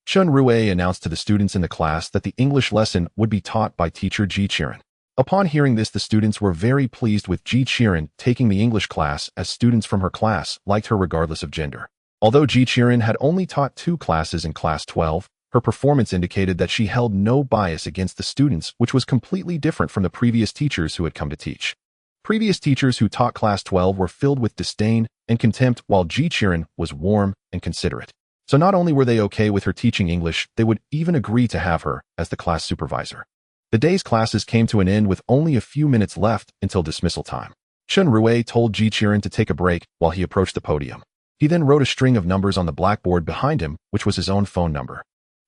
Chen Rui announced to the students in the class that the English lesson would be taught by teacher Ji Qiren. Upon hearing this, the students were very pleased with Ji Qiren taking the English class, as students from her class liked her regardless of gender. Although Ji Qiren had only taught 2 classes in class 12, her performance indicated that she held no bias against the students, which was completely different from the previous teachers who had come to teach. Previous teachers who taught class 12 were filled with disdain and contempt, while Ji Qiren was warm and considerate. So not only were they okay with her teaching English, they would even agree to have her as the class supervisor. The day's classes came to an end with only a few minutes left until dismissal time. Chen Rui told Ji Qiren to take a break while he approached the podium. He then wrote a string of numbers on the blackboard behind him, which was his own phone number.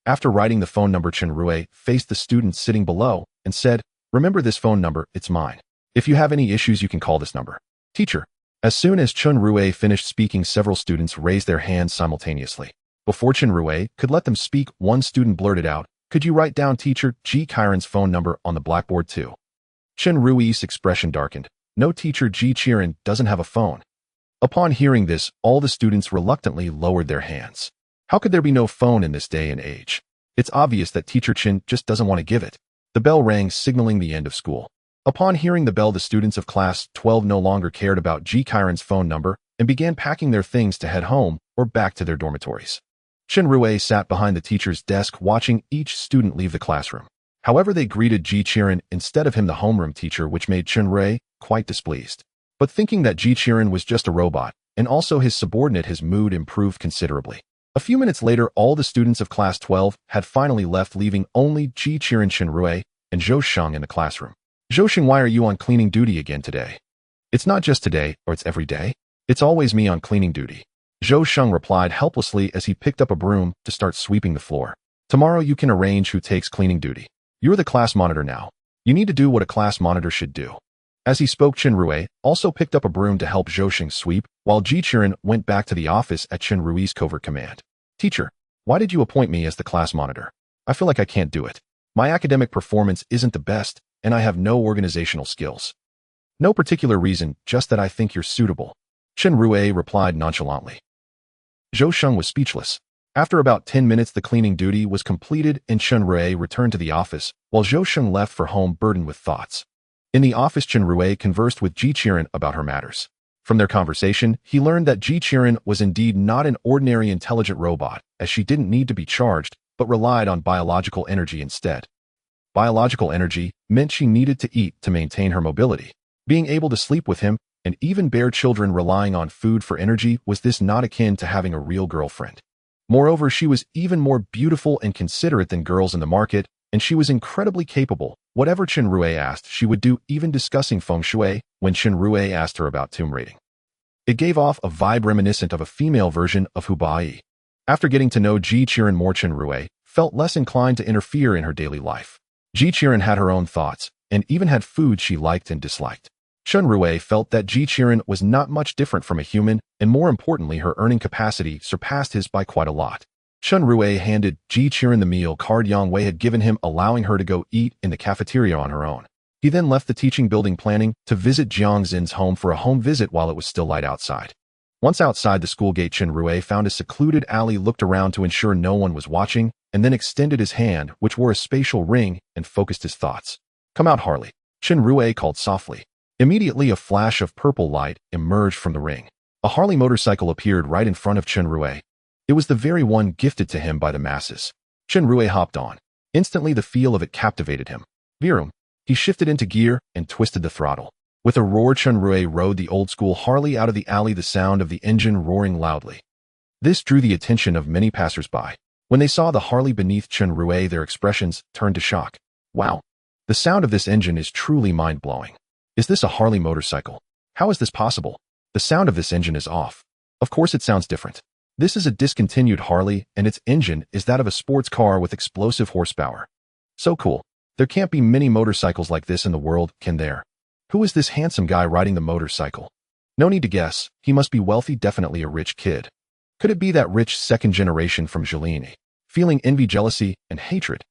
After writing the phone number, Chen Rui faced the students sitting below and said, "Remember this phone number, it's mine. If you have any issues, you can call this number." Teacher. As soon as Chen Rui finished speaking, several students raised their hands simultaneously. Before Chen Rui could let them speak, one student blurted out, "Could you write down teacher Ji Qiren's phone number on the blackboard too?" Chen Rui's expression darkened. No, teacher Ji Qiren doesn't have a phone. Upon hearing this, all the students reluctantly lowered their hands. How could there be no phone in this day and age? It's obvious that teacher Chen just doesn't want to give it. The bell rang, signaling the end of school. Upon hearing the bell, the students of class 12 no longer cared about Ji Qiren's phone number and began packing their things to head home or back to their dormitories. Chen Rui sat behind the teacher's desk, watching each student leave the classroom. However, they greeted Ji Qiren instead of him, the homeroom teacher, which made Chen Rui quite displeased. But thinking that Ji Qiren was just a robot, and also his subordinate, his mood improved considerably. A few minutes later, all the students of Class 12 had finally left, leaving only Ji Qiren, Chen Rui, and Zhou Sheng in the classroom. Zhou Sheng, why are you on cleaning duty again today? It's not just today, or it's every day. It's always me on cleaning duty. Zhou Sheng replied helplessly as he picked up a broom to start sweeping the floor. Tomorrow you can arrange who takes cleaning duty. You're the class monitor now. You need to do what a class monitor should do. As he spoke, Chen Rui also picked up a broom to help Zhou Sheng sweep, while Ji Qiren went back to the office at Chen Rui's covert command. Teacher, why did you appoint me as the class monitor? I feel like I can't do it. My academic performance isn't the best, and I have no organizational skills. No particular reason, just that I think you're suitable. Chen Rui replied nonchalantly. Zhou Sheng was speechless. After about 10 minutes, the cleaning duty was completed and Chen Rui returned to the office, while Zhou Sheng left for home burdened with thoughts. In the office, Chen Rui conversed with Ji Qiren about her matters. From their conversation, he learned that Ji Qiren was indeed not an ordinary intelligent robot, as she didn't need to be charged, but relied on biological energy instead. Biological energy meant she needed to eat to maintain her mobility. Being able to sleep with him, and even bear children relying on food for energy, was this not akin to having a real girlfriend? Moreover, she was even more beautiful and considerate than girls in the market, and she was incredibly capable. Whatever Chen Rui asked, she would do, even discussing feng shui when Chen Rui asked her about tomb raiding. It gave off a vibe reminiscent of a female version of Hubai. After getting to know Ji Qiren more, Chen Rui felt less inclined to interfere in her daily life. Ji Qiren had her own thoughts, and even had food she liked and disliked. Chen Rui felt that Ji Qiren was not much different from a human, and more importantly, her earning capacity surpassed his by quite a lot. Chen Rui handed Ji Qiren the meal card Yang Wei had given him, allowing her to go eat in the cafeteria on her own. He then left the teaching building, planning to visit Jiang Xin's home for a home visit while it was still light outside. Once outside the school gate, Chen Rui found a secluded alley, looked around to ensure no one was watching, and then extended his hand, which wore a spatial ring, and focused his thoughts. Come out, Harley, Chen Rui called softly. Immediately, a flash of purple light emerged from the ring. A Harley motorcycle appeared right in front of Chen Rui. It was the very one gifted to him by the masses. Chen Rui hopped on. Instantly, the feel of it captivated him. Virum. He shifted into gear and twisted the throttle. With a roar, Chen Rui rode the old-school Harley out of the alley, the sound of the engine roaring loudly. This drew the attention of many passers-by. When they saw the Harley beneath Chen Rui, their expressions turned to shock. Wow! The sound of this engine is truly mind-blowing. Is this a Harley motorcycle? How is this possible? The sound of this engine is off. Of course it sounds different. This is a discontinued Harley, and its engine is that of a sports car with explosive horsepower. So cool. There can't be many motorcycles like this in the world, can there? Who is this handsome guy riding the motorcycle? No need to guess. He must be wealthy, definitely a rich kid. Could it be that rich second generation from Jilin? Feeling envy, jealousy, and hatred?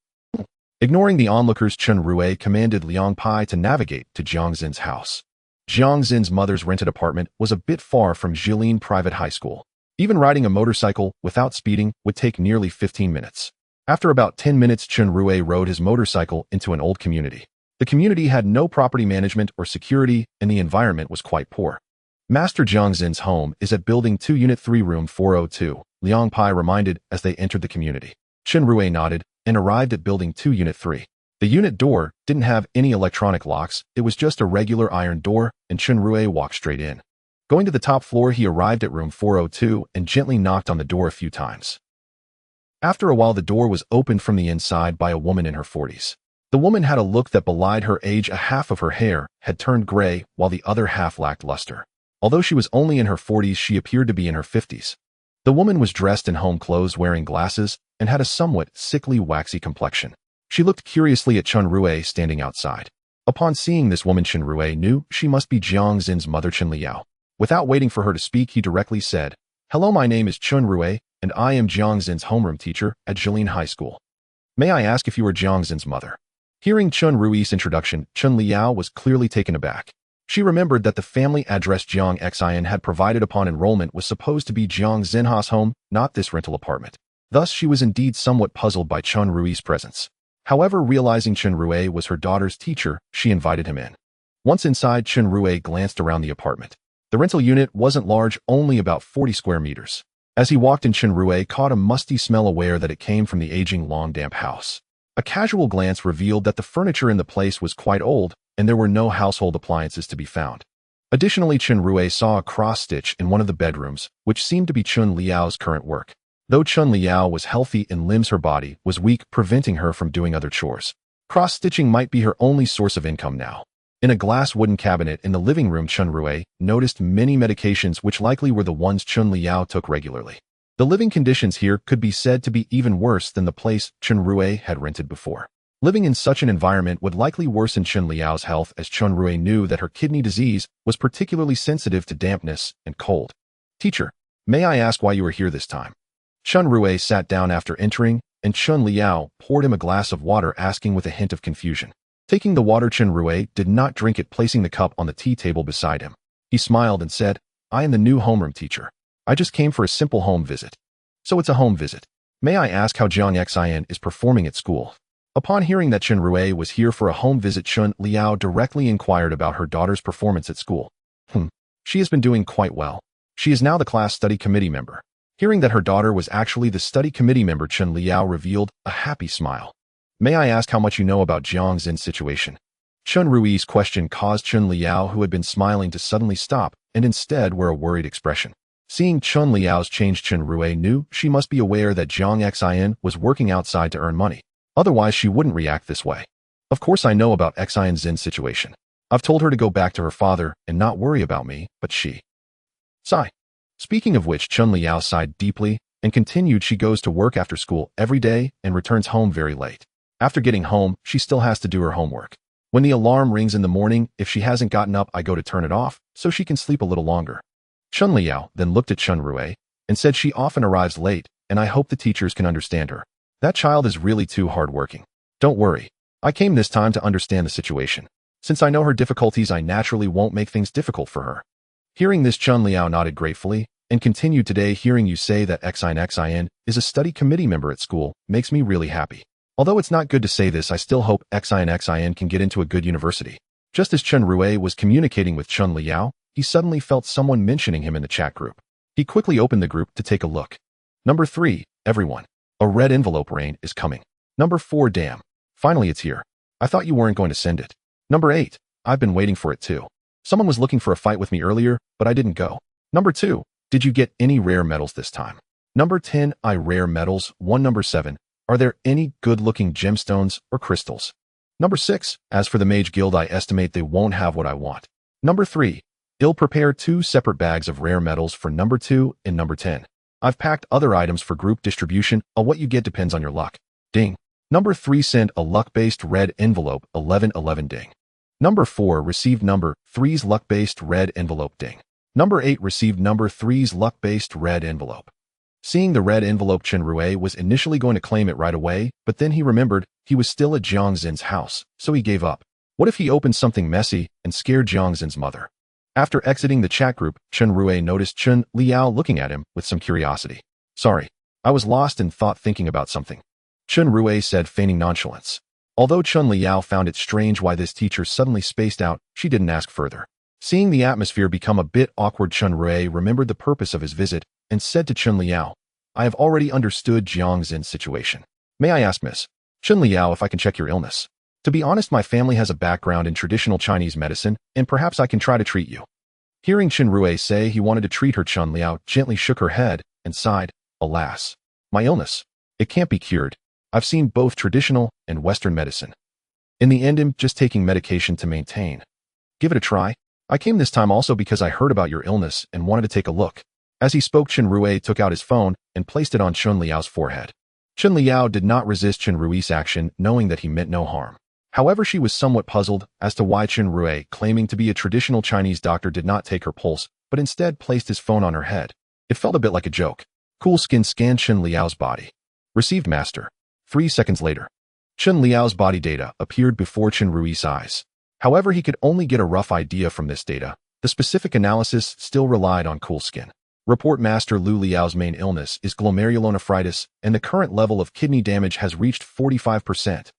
Ignoring the onlookers, Chen Rui commanded Liang Pai to navigate to Jiang Xin's house. Jiang Xin's mother's rented apartment was a bit far from Jilin Private High School. Even riding a motorcycle without speeding would take nearly 15 minutes. After about 10 minutes, Chen Rui rode his motorcycle into an old community. The community had no property management or security, and the environment was quite poor. Master Jiang Xin's home is at Building 2, Unit 3, Room 402, Liang Pai reminded as they entered the community. Chen Rui nodded and arrived at Building 2, Unit 3. The unit door didn't have any electronic locks, it was just a regular iron door, and Chen Rui walked straight in. Going to the top floor, he arrived at room 402 and gently knocked on the door a few times. After a while, the door was opened from the inside by a woman in her 40s. The woman had a look that belied her age. A half of her hair had turned gray, while the other half lacked luster. Although she was only in her 40s, she appeared to be in her 50s. The woman was dressed in home clothes, wearing glasses, and had a somewhat sickly, waxy complexion. She looked curiously at Chen Rui standing outside. Upon seeing this woman, Chen Rui knew she must be Jiang Xin's mother, Chen Liao. Without waiting for her to speak, he directly said, "Hello, my name is Chen Rui, and I am Jiang Xin's homeroom teacher at Jilin High School. May I ask if you are Jiang Xin's mother?" Hearing Chen Rui's introduction, Chen Liao was clearly taken aback. She remembered that the family address Jiang Xin had provided upon enrollment was supposed to be Jiang Xinha's home, not this rental apartment. Thus, she was indeed somewhat puzzled by Chen Rui's presence. However, realizing Chen Rui was her daughter's teacher, she invited him in. Once inside, Chen Rui glanced around the apartment. The rental unit wasn't large, only about 40 square meters. As he walked in, Chen Rui caught a musty smell, aware that it came from the aging, long, damp house. A casual glance revealed that the furniture in the place was quite old, and there were no household appliances to be found. Additionally, Chen Rui saw a cross-stitch in one of the bedrooms, which seemed to be Chun Liao's current work. Though Chun Liao was healthy in limbs, her body was weak, preventing her from doing other chores. Cross-stitching might be her only source of income now. In a glass wooden cabinet in the living room, Chen Rui noticed many medications which likely were the ones Chun Liao took regularly. The living conditions here could be said to be even worse than the place Chen Rui had rented before. Living in such an environment would likely worsen Chen Liao's health, as Chen Rui knew that her kidney disease was particularly sensitive to dampness and cold. "Teacher, may I ask why you are here this time?" Chen Rui sat down after entering, and Chen Liao poured him a glass of water, asking with a hint of confusion. Taking the water, Chen Rui did not drink it, placing the cup on the tea table beside him. He smiled and said, "I am the new homeroom teacher. I just came for a simple home visit." "So it's a home visit. May I ask how Jiang Xin is performing at school?" Upon hearing that Chen Rui was here for a home visit, Chen Liao directly inquired about her daughter's performance at school. She has been doing quite well. She is now the class study committee member." Hearing that her daughter was actually the study committee member, Chen Liao revealed a happy smile. "May I ask how much you know about Jiang Xin's situation?" Chen Rui's question caused Chen Liao, who had been smiling, to suddenly stop and instead wear a worried expression. Seeing Chen Liao's change, Chen Rui knew she must be aware that Jiang Xin was working outside to earn money. Otherwise, she wouldn't react this way. "Of course I know about Xian Xin's situation. I've told her to go back to her father and not worry about me, but she..." Sigh. Speaking of which, Chen Liao sighed deeply and continued, "She goes to work after school every day and returns home very late. After getting home, she still has to do her homework. When the alarm rings in the morning, if she hasn't gotten up, I go to turn it off so she can sleep a little longer." Chen Liao then looked at Chen Rui and said, "She often arrives late, and I hope the teachers can understand her. That child is really too hardworking. Don't worry. I came this time to understand the situation. Since I know her difficulties, I naturally won't make things difficult for her." Hearing this, Chen Liao nodded gratefully and continued, "Today, hearing you say that Xin is a study committee member at school makes me really happy. Although it's not good to say this, I still hope Xin can get into a good university." Just as Chen Rui was communicating with Chen Liao, he suddenly felt someone mentioning him in the chat group. He quickly opened the group to take a look. "Number 3, everyone. A red envelope rain is coming. Number 4, damn. Finally it's here. I thought you weren't going to send it. Number 8, I've been waiting for it too. Someone was looking for a fight with me earlier, but I didn't go. Number 2, did you get any rare metals this time? Number 10, I rare metals. 1. Number 7, are there any good-looking gemstones or crystals? Number 6, as for the Mage Guild, I estimate they won't have what I want. Number 3, I'll prepare 2 separate bags of rare metals for number 2 and number 10. I've packed other items for group distribution. What you get depends on your luck. Ding. Number 3, send a luck-based red envelope. 1111 ding. Number 4, received number 3's luck-based red envelope. Ding. Number 8, received number 3's luck-based red envelope. Seeing the red envelope, Chen Rui was initially going to claim it right away, but then he remembered he was still at Jiang Xin's house, so he gave up. What if he opened something messy and scared Jiang Xin's mother? After exiting the chat group, Chen Rui noticed Chen Liao looking at him with some curiosity. "Sorry, I was lost in thought thinking about something," Chen Rui said, feigning nonchalance. Although Chen Liao found it strange why this teacher suddenly spaced out, she didn't ask further. Seeing the atmosphere become a bit awkward, Chen Rui remembered the purpose of his visit and said to Chen Liao, "I have already understood Jiang Xin's situation. May I ask, Miss Chen Liao, if I can check your illness? To be honest, my family has a background in traditional Chinese medicine, and perhaps I can try to treat you." Hearing Chen Rui say he wanted to treat her, Chen Liao gently shook her head and sighed, "Alas, my illness. It can't be cured. I've seen both traditional and Western medicine. In the end, I'm just taking medication to maintain. Give it a try. I came this time also because I heard about your illness and wanted to take a look." As he spoke, Chen Rui took out his phone and placed it on Chen Liao's forehead. Chen Liao did not resist Chen Rui's action, knowing that he meant no harm. However, she was somewhat puzzled as to why Chen Rui, claiming to be a traditional Chinese doctor, did not take her pulse, but instead placed his phone on her head. It felt a bit like a joke. Cool Skin scanned Chen Liao's body. Received, Master. 3 seconds later, Chen Liao's body data appeared before Chen Rui's eyes. However, he could only get a rough idea from this data. The specific analysis still relied on Cool Skin. Report, Master. Lu Liao's main illness is glomerulonephritis, and the current level of kidney damage has reached 45%.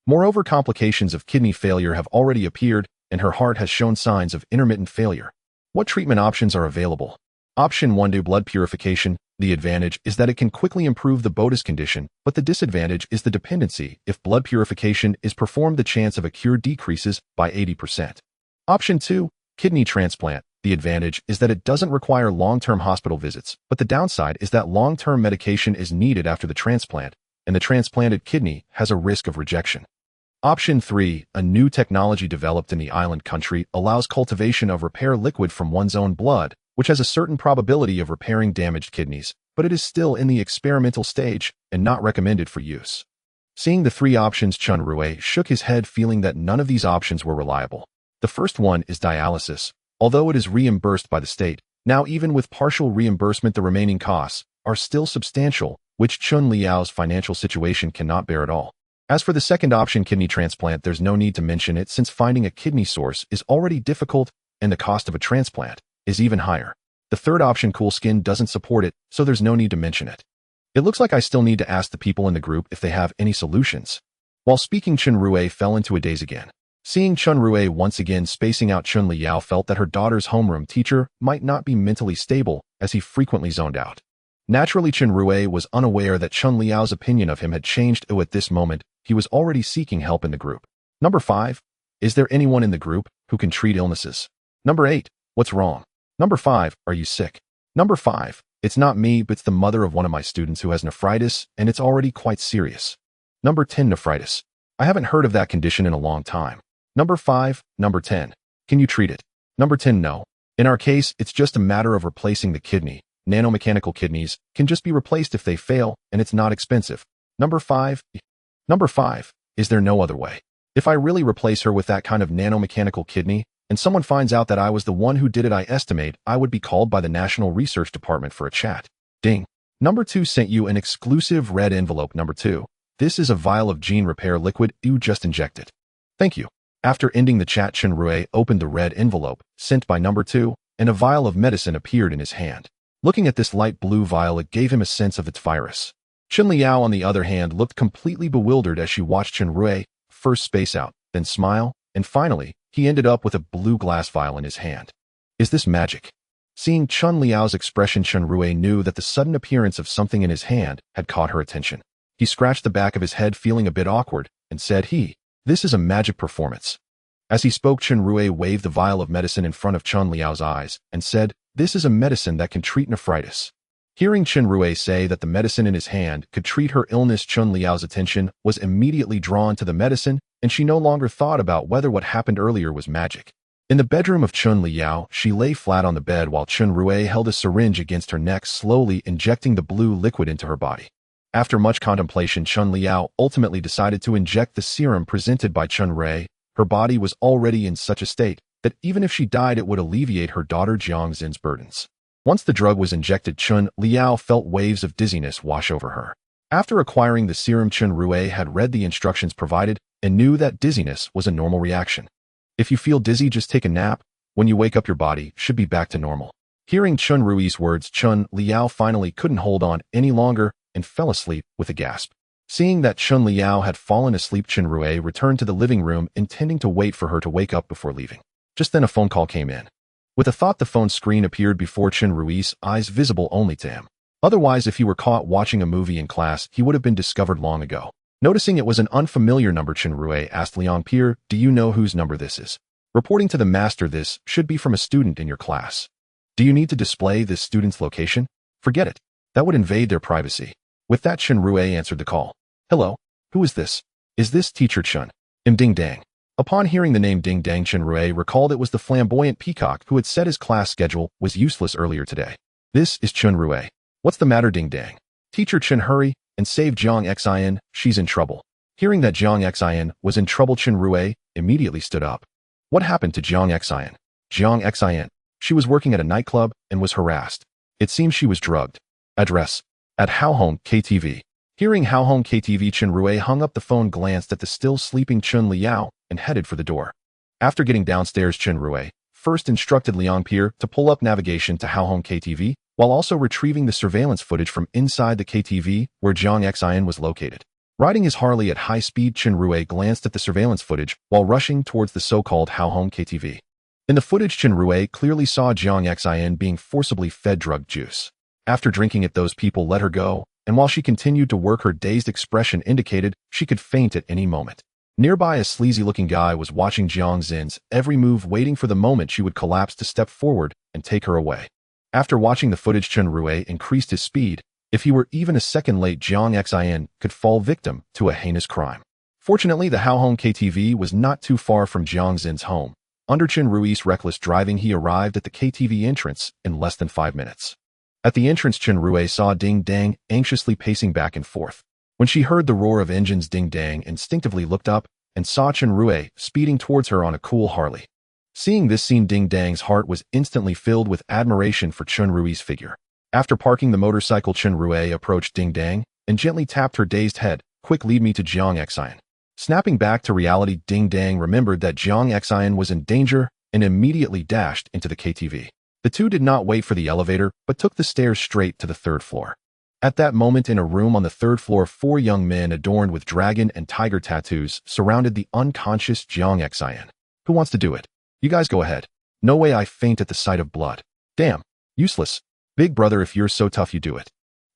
Moreover, complications of kidney failure have already appeared, and her heart has shown signs of intermittent failure. What treatment options are available? Option 1, do blood purification. The advantage is that it can quickly improve the Bodas condition, but the disadvantage is the dependency. If blood purification is performed, the chance of a cure decreases by 80%. Option 2, Kidney transplant. The advantage is that it doesn't require long-term hospital visits, but the downside is that long-term medication is needed after the transplant, and the transplanted kidney has a risk of rejection. Option 3. A new technology developed in the island country allows cultivation of repair liquid from one's own blood, which has a certain probability of repairing damaged kidneys, but it is still in the experimental stage and not recommended for use. Seeing the 3 options, Chen Rui shook his head, feeling that none of these options were reliable. The first one is dialysis. Although it is reimbursed by the state, now even with partial reimbursement the remaining costs are still substantial, which Chun Liao's financial situation cannot bear at all. As for the second option, kidney transplant, there's no need to mention it since finding a kidney source is already difficult and the cost of a transplant is even higher. The third option, cool skin, doesn't support it, so there's no need to mention it. It looks like I still need to ask the people in the group if they have any solutions. While speaking, Chen Rui fell into a daze again. Seeing Chen Rui once again spacing out, Chun Liao felt that her daughter's homeroom teacher might not be mentally stable, as he frequently zoned out. Naturally, Chen Rui was unaware that Chun Liao's opinion of him had changed. At this moment, he was already seeking help in the group. Number 5. Is there anyone in the group who can treat illnesses? Number 8. What's wrong? Number 5. Are you sick? Number 5. It's not me, but it's the mother of one of my students who has nephritis, and it's already quite serious. Number 10. Nephritis. I haven't heard of that condition in a long time. Number 5. Number 10. Can you treat it? Number 10. No. In our case, it's just a matter of replacing the kidney. Nanomechanical kidneys can just be replaced if they fail, and it's not expensive. Number 5. Number 5. Is there no other way? If I really replace her with that kind of nanomechanical kidney, and someone finds out that I was the one who did it, I estimate I would be called by the National Research Department for a chat. Ding. Number 2 sent you an exclusive red envelope. Number 2. This is a vial of gene repair liquid you just injected. Thank you. After ending the chat, Chen Rui opened the red envelope sent by number 2, and a vial of medicine appeared in his hand. Looking at this light blue vial, it gave him a sense of its virus. Chen Liao, on the other hand, looked completely bewildered as she watched Chen Rui first space out, then smile, and finally, he ended up with a blue glass vial in his hand. Is this magic? Seeing Chen Liao's expression, Chen Rui knew that the sudden appearance of something in his hand had caught her attention. He scratched the back of his head, feeling a bit awkward, and said, This is a magic performance. As he spoke, Chen Rui waved the vial of medicine in front of Chen Liao's eyes and said, This is a medicine that can treat nephritis. Hearing Chen Rui say that the medicine in his hand could treat her illness, Chen Liao's attention was immediately drawn to the medicine, and she no longer thought about whether what happened earlier was magic. In the bedroom of Chen Liao, she lay flat on the bed while Chen Rui held a syringe against her neck, slowly injecting the blue liquid into her body. After much contemplation, Chen Liao ultimately decided to inject the serum presented by Chen Rui. Her body was already in such a state that even if she died, it would alleviate her daughter Jiang Xin's burdens. Once the drug was injected, Chen Liao felt waves of dizziness wash over her. After acquiring the serum, Chen Rui had read the instructions provided and knew that dizziness was a normal reaction. If you feel dizzy, just take a nap. When you wake up, your body should be back to normal. Hearing Chen Rui's words, Chen Liao finally couldn't hold on any longer and fell asleep with a gasp. Seeing that Chen Liao had fallen asleep, Chen Rui returned to the living room, intending to wait for her to wake up before leaving. Just then a phone call came in. With a thought, the phone screen appeared before Chen Rui's eyes, visible only to him. Otherwise, if he were caught watching a movie in class, he would have been discovered long ago. Noticing it was an unfamiliar number, Chen Rui asked Liang Pierre, Do you know whose number this is? Reporting to the master, this should be from a student in your class. Do you need to display this student's location? Forget it. That would invade their privacy. With that, Chen Rui answered the call. Hello, who is this? Is this teacher Chen? Ding Dang. Upon hearing the name Ding Dang, Chen Rui recalled it was the flamboyant peacock who had said his class schedule was useless earlier today. This is Chen Rui. What's the matter, Ding Dang? Teacher Chen, hurry and save Jiang Xin, she's in trouble. Hearing that Jiang Xin was in trouble, Chen Rui immediately stood up. What happened to Jiang Xin? Jiang Xin. She was working at a nightclub and was harassed. It seems she was drugged. Address: at Haohong KTV. Hearing Haohong KTV, Chen Rui hung up the phone, glanced at the still sleeping Chen Liao, and headed for the door. After getting downstairs, Chen Rui first instructed Liang Pierre to pull up navigation to Haohong KTV, while also retrieving the surveillance footage from inside the KTV where Jiang Xin was located. Riding his Harley at high speed, Chen Rui glanced at the surveillance footage while rushing towards the so-called Haohong KTV. In the footage, Chen Rui clearly saw Jiang Xin being forcibly fed drug juice. After drinking it, those people let her go, and while she continued to work, her dazed expression indicated she could faint at any moment. Nearby, a sleazy-looking guy was watching Jiang Xin's every move, waiting for the moment she would collapse to step forward and take her away. After watching the footage, Chen Rui increased his speed. If he were even a second late, Jiang Xin could fall victim to a heinous crime. Fortunately, the Haohong KTV was not too far from Jiang Xin's home. Under Chen Rui's reckless driving, he arrived at the KTV entrance in less than 5 minutes. At the entrance, Chen Rui saw Ding Dang anxiously pacing back and forth. When she heard the roar of engines, Ding Dang instinctively looked up and saw Chen Rui speeding towards her on a cool Harley. Seeing this scene, Ding Dang's heart was instantly filled with admiration for Chen Rui's figure. After parking the motorcycle, Chen Rui approached Ding Dang and gently tapped her dazed head. "Quick, lead me to Jiang Xin." Snapping back to reality, Ding Dang remembered that Jiang Xin was in danger and immediately dashed into the KTV. The two did not wait for the elevator, but took the stairs straight to the 3rd floor. At that moment, in a room on the 3rd floor, 4 young men adorned with dragon and tiger tattoos surrounded the unconscious Jiang Xin. "Who wants to do it? You guys go ahead." "No way, I faint at the sight of blood." "Damn. Useless. Big brother, if you're so tough, you do it."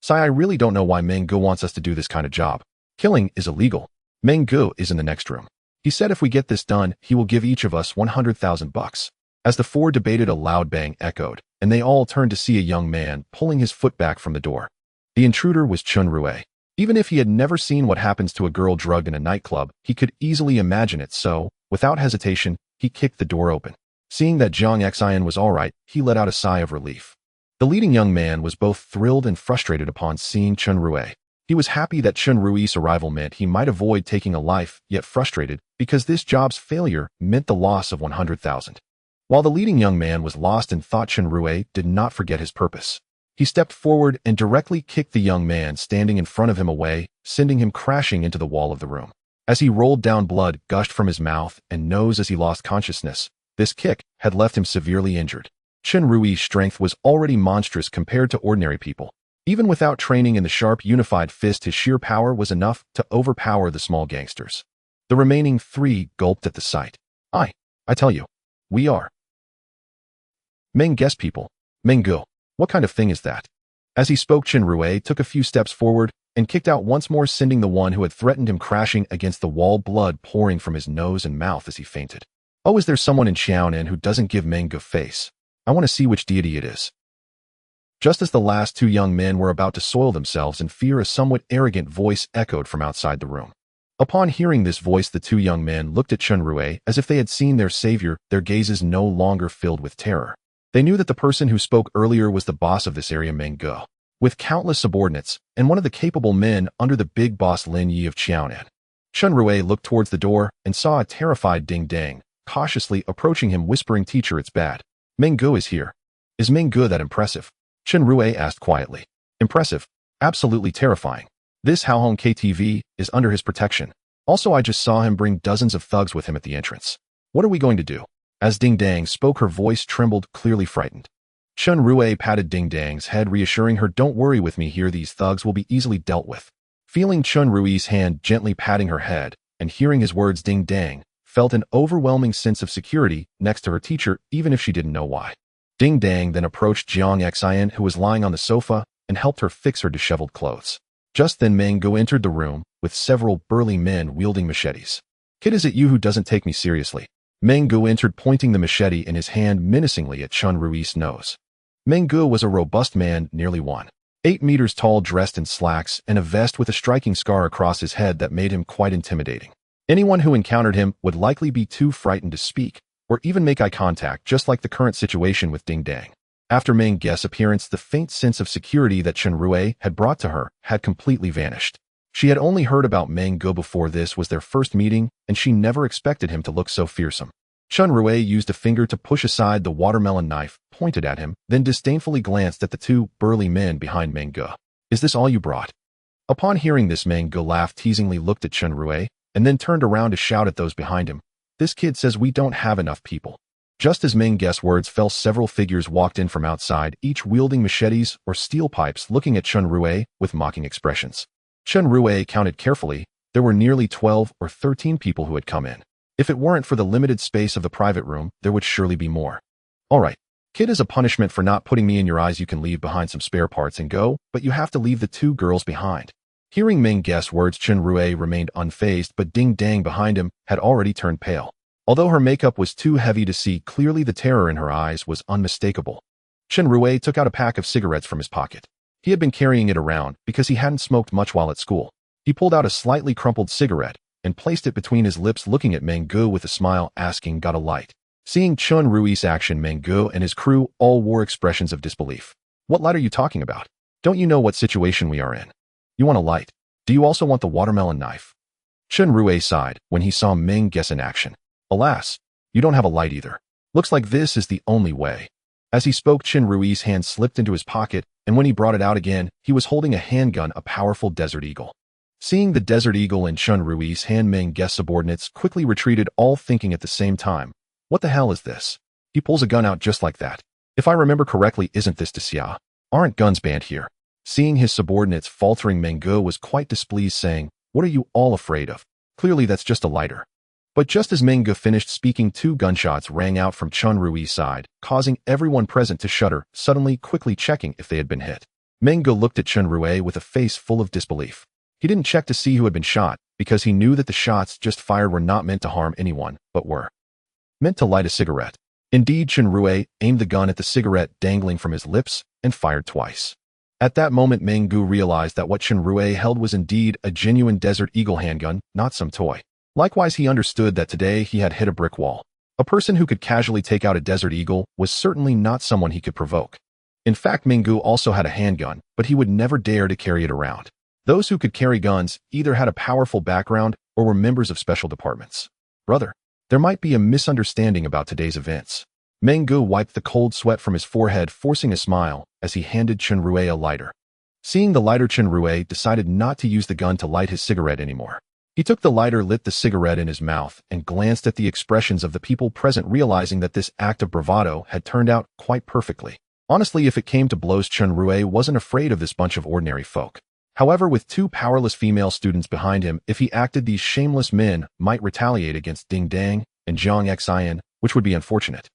"I really don't know why Meng Gu wants us to do this kind of job. Killing is illegal." "Meng Gu is in the next room. He said if we get this done, he will give each of us 100,000 bucks. As the 4 debated, a loud bang echoed, and they all turned to see a young man pulling his foot back from the door. The intruder was Chen Rui. Even if he had never seen what happens to a girl drugged in a nightclub, he could easily imagine it, so, without hesitation, he kicked the door open. Seeing that Jiang Xin was all right, he let out a sigh of relief. The leading young man was both thrilled and frustrated upon seeing Chen Rui. He was happy that Chen Rui's arrival meant he might avoid taking a life, yet frustrated because this job's failure meant the loss of 100,000. While the leading young man was lost in thought, Chen Rui did not forget his purpose. He stepped forward and directly kicked the young man standing in front of him away, sending him crashing into the wall of the room. As he rolled down, blood gushed from his mouth and nose as he lost consciousness. This kick had left him severely injured. Chen Rui's strength was already monstrous compared to ordinary people. Even without training in the sharp unified fist, his sheer power was enough to overpower the small gangsters. The remaining 3 gulped at the sight. I tell you, we are Meng guess people. Meng Gu. What kind of thing is that?" As he spoke, Chen Rui took a few steps forward and kicked out once more, sending the one who had threatened him crashing against the wall, blood pouring from his nose and mouth as he fainted. "Oh, is there someone in Xiaonan who doesn't give Meng Gu face? I want to see which deity it is." Just as the last 2 young men were about to soil themselves in fear, a somewhat arrogant voice echoed from outside the room. Upon hearing this voice, the 2 young men looked at Chen Rui as if they had seen their savior, their gazes no longer filled with terror. They knew that the person who spoke earlier was the boss of this area, Meng Gu, with countless subordinates, and one of the capable men under the big boss Lin Yi of Qiaonan. Chen Rui looked towards the door and saw a terrified Ding Dang cautiously approaching him, whispering, "Teacher, it's bad. Meng Gu is here." "Is Meng Gu that impressive?" Chen Rui asked quietly. "Impressive. Absolutely terrifying. This Haohong KTV is under his protection. Also, I just saw him bring dozens of thugs with him at the entrance. What are we going to do?" As Ding Dang spoke, her voice trembled, clearly frightened. Chen Rui patted Ding Dang's head, reassuring her, "Don't worry with me here, these thugs will be easily dealt with." Feeling Chen Rui's hand gently patting her head and hearing his words, Ding Dang felt an overwhelming sense of security next to her teacher, even if she didn't know why. Ding Dang then approached Jiang Xin, who was lying on the sofa, and helped her fix her disheveled clothes. Just then, Meng Gu entered the room with several burly men wielding machetes. "Kid, is it you who doesn't take me seriously?" Meng Gu entered, pointing the machete in his hand menacingly at Chen Rui's nose. Meng Gu was a robust man, nearly 1.8 meters tall, dressed in slacks and a vest with a striking scar across his head that made him quite intimidating. Anyone who encountered him would likely be too frightened to speak or even make eye contact, just like the current situation with Ding Dang. After Meng Gu's appearance, the faint sense of security that Chen Rui had brought to her had completely vanished. She had only heard about Meng Gu before. This was their first meeting, and she never expected him to look so fearsome. Chen Rui used a finger to push aside the watermelon knife pointed at him, then disdainfully glanced at the 2 burly men behind Meng Gu. "Is this all you brought?" Upon hearing this, Meng Gu laughed teasingly, looked at Chen Rui, and then turned around to shout at those behind him, "This kid says we don't have enough people." Just as Meng Gu's words fell, several figures walked in from outside, each wielding machetes or steel pipes, looking at Chen Rui with mocking expressions. Chen Rui counted carefully. There were nearly 12 or 13 people who had come in. If it weren't for the limited space of the private room, there would surely be more. "All right, kid, as a punishment for not putting me in your eyes, you can leave behind some spare parts and go, but you have to leave the 2 girls behind." Hearing Ming guess words, Chen Rui remained unfazed, but Ding Dang behind him had already turned pale. Although her makeup was too heavy to see clearly, the terror in her eyes was unmistakable. Chen Rui took out a pack of cigarettes from his pocket. He had been carrying it around because he hadn't smoked much while at school. He pulled out a slightly crumpled cigarette and placed it between his lips, looking at Meng Gu with a smile, asking, "Got a light?" Seeing Chen Rui's action, Meng Gu and his crew all wore expressions of disbelief. "What light are you talking about? Don't you know what situation we are in? You want a light? Do you also want the watermelon knife?" Chen Rui sighed when he saw Meng guess in action. "Alas, you don't have a light either. Looks like this is the only way." As he spoke, Chen Rui's hand slipped into his pocket, and when he brought it out again, he was holding a handgun, a powerful Desert Eagle. Seeing the Desert Eagle in Chen Rui's hand, Meng guess subordinates quickly retreated, all thinking at the same time, "What the hell is this? He pulls a gun out just like that. If I remember correctly, isn't this Xia? Aren't guns banned here?" Seeing his subordinates faltering, Meng Gu was quite displeased, saying, "What are you all afraid of? Clearly that's just a lighter." But just as Meng Gu finished speaking, 2 gunshots rang out from Chen Rui's side, causing everyone present to shudder, suddenly quickly checking if they had been hit. Meng Gu looked at Chen Rui with a face full of disbelief. He didn't check to see who had been shot, because he knew that the shots just fired were not meant to harm anyone, but were meant to light a cigarette. Indeed, Chen Rui aimed the gun at the cigarette dangling from his lips and fired twice. At that moment, Meng Gu realized that what Chen Rui held was indeed a genuine Desert Eagle handgun, not some toy. Likewise, he understood that today he had hit a brick wall. A person who could casually take out a Desert Eagle was certainly not someone he could provoke. In fact, Meng Gu also had a handgun, but he would never dare to carry it around. Those who could carry guns either had a powerful background or were members of special departments. "Brother, there might be a misunderstanding about today's events." Meng Gu wiped the cold sweat from his forehead, forcing a smile as he handed Chen Rui a lighter. Seeing the lighter, Chen Rui decided not to use the gun to light his cigarette anymore. He took the lighter, lit the cigarette in his mouth, and glanced at the expressions of the people present, realizing that this act of bravado had turned out quite perfectly. Honestly, if it came to blows, Chen Rui wasn't afraid of this bunch of ordinary folk. However, with 2 powerless female students behind him, if he acted, these shameless men might retaliate against Ding Dang and Jiang Xian, which would be unfortunate.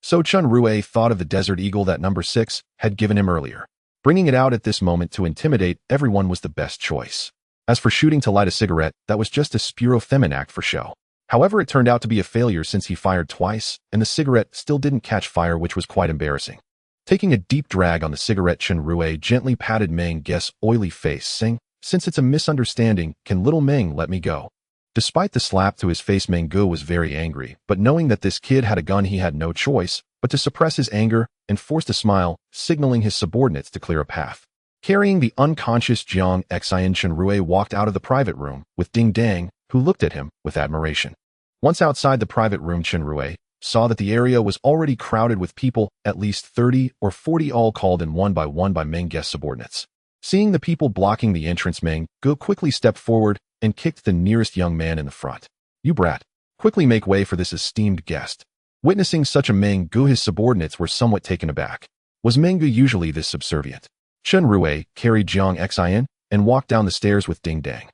So Chen Rui thought of the Desert Eagle that number 6 had given him earlier. Bringing it out at this moment to intimidate everyone was the best choice. As for shooting to light a cigarette, that was just a spuro-femin act for show. However, it turned out to be a failure since he fired twice, and the cigarette still didn't catch fire, which was quite embarrassing. Taking a deep drag on the cigarette, Chen Rui gently patted Meng Guess' oily face, saying, "Since it's a misunderstanding, can little Meng let me go?" Despite the slap to his face, Meng Gu was very angry, but knowing that this kid had a gun, he had no choice but to suppress his anger and forced a smile, signaling his subordinates to clear a path. Carrying the unconscious Jiang Xian, Chen Rui walked out of the private room with Ding Dang, who looked at him with admiration. Once outside the private room, Chen Rui saw that the area was already crowded with people, at least 30 or 40, all called in one by Meng Guess subordinates. Seeing the people blocking the entrance, Meng Gu quickly stepped forward and kicked the nearest young man in the front. "You brat, quickly make way for this esteemed guest." Witnessing such a Meng Gu, his subordinates were somewhat taken aback. Was Meng Gu usually this subservient? Chen Rui carried Jiang Xian and walked down the stairs with Ding Dang.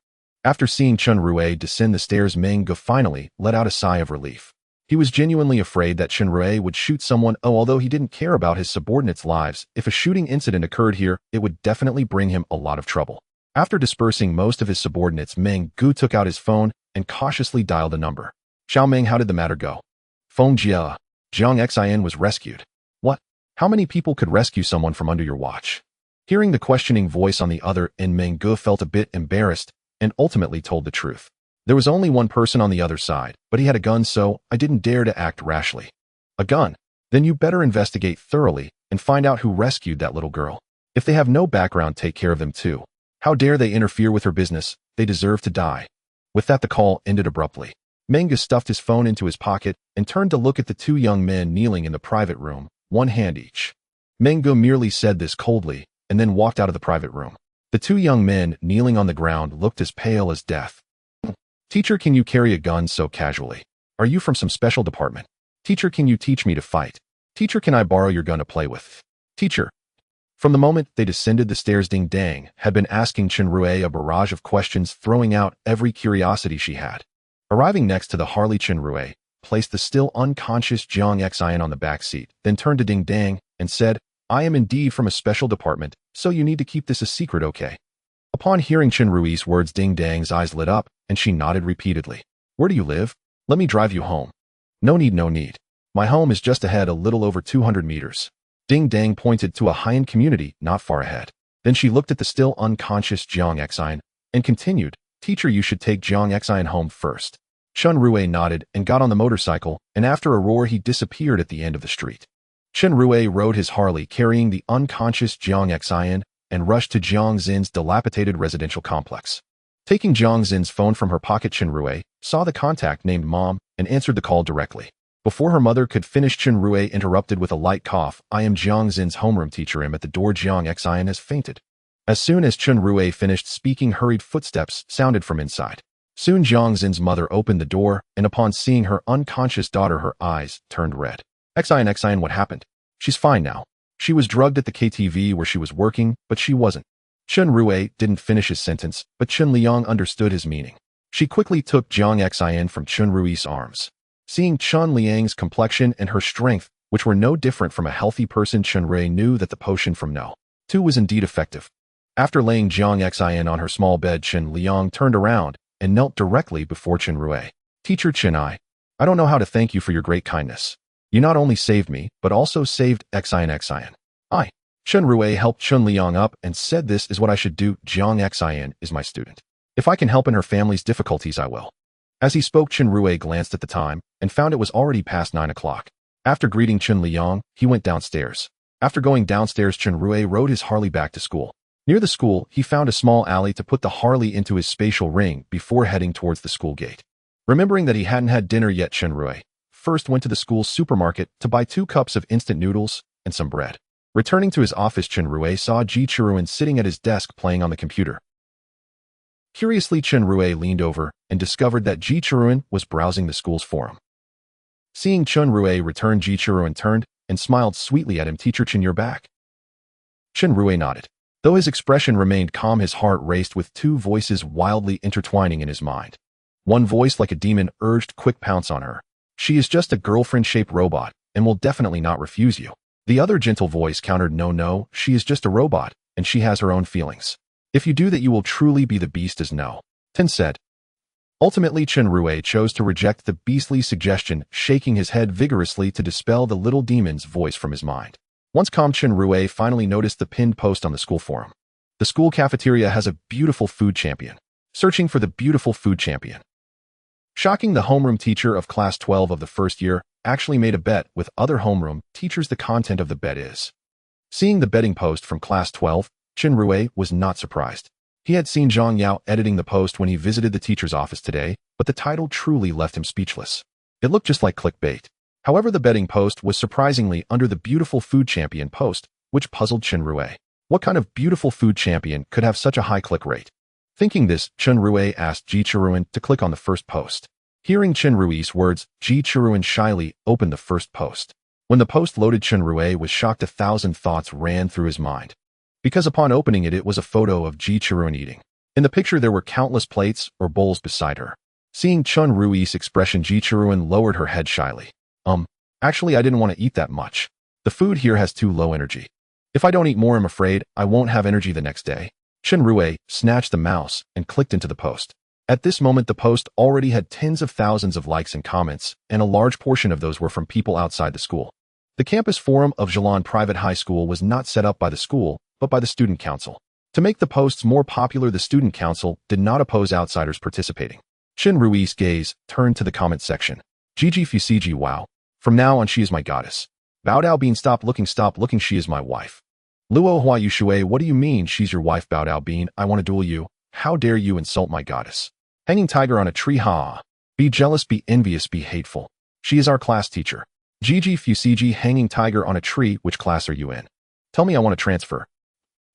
After seeing Chen Rui descend the stairs, Meng Gu finally let out a sigh of relief. He was genuinely afraid that Chen Rui would shoot someone. Although he didn't care about his subordinates' lives, if a shooting incident occurred here, it would definitely bring him a lot of trouble. After dispersing most of his subordinates, Meng Gu took out his phone and cautiously dialed a number. "Xiao Meng, how did the matter go?" "Phone Jia. Jiang Xian was rescued." "What? How many people could rescue someone from under your watch?" Hearing the questioning voice on the other end, Meng Gu felt a bit embarrassed and ultimately told the truth. "There was only one person on the other side, but he had a gun, so I didn't dare to act rashly." "A gun? Then you better investigate thoroughly and find out who rescued that little girl. If they have no background, take care of them too. How dare they interfere with her business? They deserve to die." With that, the call ended abruptly. Meng Gu stuffed his phone into his pocket and turned to look at the 2 young men kneeling in the private room, one hand each. Meng Gu merely said this coldly and then walked out of the private room. The 2 young men kneeling on the ground looked as pale as death. "Teacher, can you carry a gun so casually? Are you from some special department? Teacher, can you teach me to fight? Teacher, can I borrow your gun to play with? Teacher." From the moment they descended the stairs, Ding Dang had been asking Chen Rui a barrage of questions, throwing out every curiosity she had. Arriving next to the Harley, Chen Rui placed the still unconscious Jiang Xian on the back seat, then turned to Ding Dang and said, "I am indeed from a special department, so you need to keep this a secret, okay?" Upon hearing Chen Rui's words, Ding Dang's eyes lit up, and she nodded repeatedly. Where do you live? Let me drive you home. No need, no need. My home is just ahead, a little over 200 meters. Ding Dang pointed to a high-end community not far ahead. Then she looked at the still unconscious Jiang Xian and continued, Teacher, you should take Jiang Xian home first. Chen Rui nodded and got on the motorcycle, and after a roar he disappeared at the end of the street. Chen Rui rode his Harley carrying the unconscious Jiang Xian and rushed to Jiang Xin's dilapidated residential complex. Taking Jiang Xin's phone from her pocket, Chen Rui saw the contact named Mom and answered the call directly. Before her mother could finish, Chen Rui interrupted with a light cough. I am Jiang Xin's homeroom teacher. I'm at the door. Jiang Xian has fainted. As soon as Chen Rui finished speaking, hurried footsteps sounded from inside. Soon Jiang Xin's mother opened the door, and upon seeing her unconscious daughter, her eyes turned red. Xian, what happened? She's fine now. She was drugged at the KTV where she was working, but she wasn't. Chen Rui didn't finish his sentence, but Chen Liang understood his meaning. She quickly took Jiang Xian from Chen Rui's arms. Seeing Chen Liang's complexion and her strength, which were no different from a healthy person, Chen Rui knew that the potion from No. 2 was indeed effective. After laying Jiang Xian on her small bed, Chen Liang turned around and knelt directly before Chen Rui. Teacher Chen, I don't know how to thank you for your great kindness. You not only saved me, but also saved Xian. Chen Rui helped Chen Liang up and said, this is what I should do. Jiang Xian is my student. If I can help in her family's difficulties, I will. As he spoke, Chen Rui glanced at the time and found it was already past 9 o'clock. After greeting Chen Liang, he went downstairs. After going downstairs, Chen Rui rode his Harley back to school. Near the school, he found a small alley to put the Harley into his spatial ring before heading towards the school gate. Remembering that he hadn't had dinner yet, Chen Rui first went to the school supermarket to buy 2 cups of instant noodles and some bread. Returning to his office, Chen Rui saw Ji Qiruan sitting at his desk playing on the computer. Curiously, Chen Rui leaned over and discovered that Ji Qiruan was browsing the school's forum. Seeing Chen Rui return, Ji Qiruan turned and smiled sweetly at him. Teacher Chen, you're back. Chen Rui nodded. Though his expression remained calm, his heart raced with 2 voices wildly intertwining in his mind. One voice, like a demon, urged, quick, pounce on her. She is just a girlfriend-shaped robot and will definitely not refuse you. The other gentle voice countered, no, she is just a robot and she has her own feelings. If you do that, you will truly be the beast as No. 10 said. Ultimately, Chen Rui chose to reject the beastly suggestion, shaking his head vigorously to dispel the little demon's voice from his mind. Once calm, Chen Rui finally noticed the pinned post on the school forum. The school cafeteria has a beautiful food champion. Searching for the beautiful food champion. Shocking, the homeroom teacher of class 12 of the first year actually made a bet with other homeroom teachers. The content of the bet is. Seeing the betting post from class 12, Chen Rui was not surprised. He had seen Zhang Yao editing the post when he visited the teacher's office today, but the title truly left him speechless. It looked just like clickbait. However, the betting post was surprisingly under the beautiful food champion post, which puzzled Chen Rui. What kind of beautiful food champion could have such a high click rate? Thinking this, Chen Rui asked Ji Qiruan to click on the first post. Hearing Chen Rui's words, Ji Qiruan shyly opened the first post. When the post loaded, Chen Rui was shocked. 1,000 thoughts ran through his mind. Because upon opening it, it was a photo of Ji Qiruan eating. In the picture, there were countless plates or bowls beside her. Seeing Chen Rui's expression, Ji Qiruan lowered her head shyly. Actually, I didn't want to eat that much. The food here has too low energy. If I don't eat more, I'm afraid I won't have energy the next day. Chen Rui snatched the mouse and clicked into the post. At this moment, the post already had tens of thousands of likes and comments, and a large portion of those were from people outside the school. The campus forum of Zhelan Private High School was not set up by the school, but by the student council. To make the posts more popular, the student council did not oppose outsiders participating. Chen Rui's gaze turned to the comment section. Gigi Fuciji, wow. From now on, she is my goddess. Bao Dao Bean, stop looking, she is my wife. Luo Hua Yushui, what do you mean she's your wife? Bao Dao Bean, I want to duel you. How dare you insult my goddess? Hanging tiger on a tree, ha. Be jealous, be envious, be hateful. She is our class teacher. Gigi Fuciji, hanging tiger on a tree, which class are you in? Tell me, I want to transfer.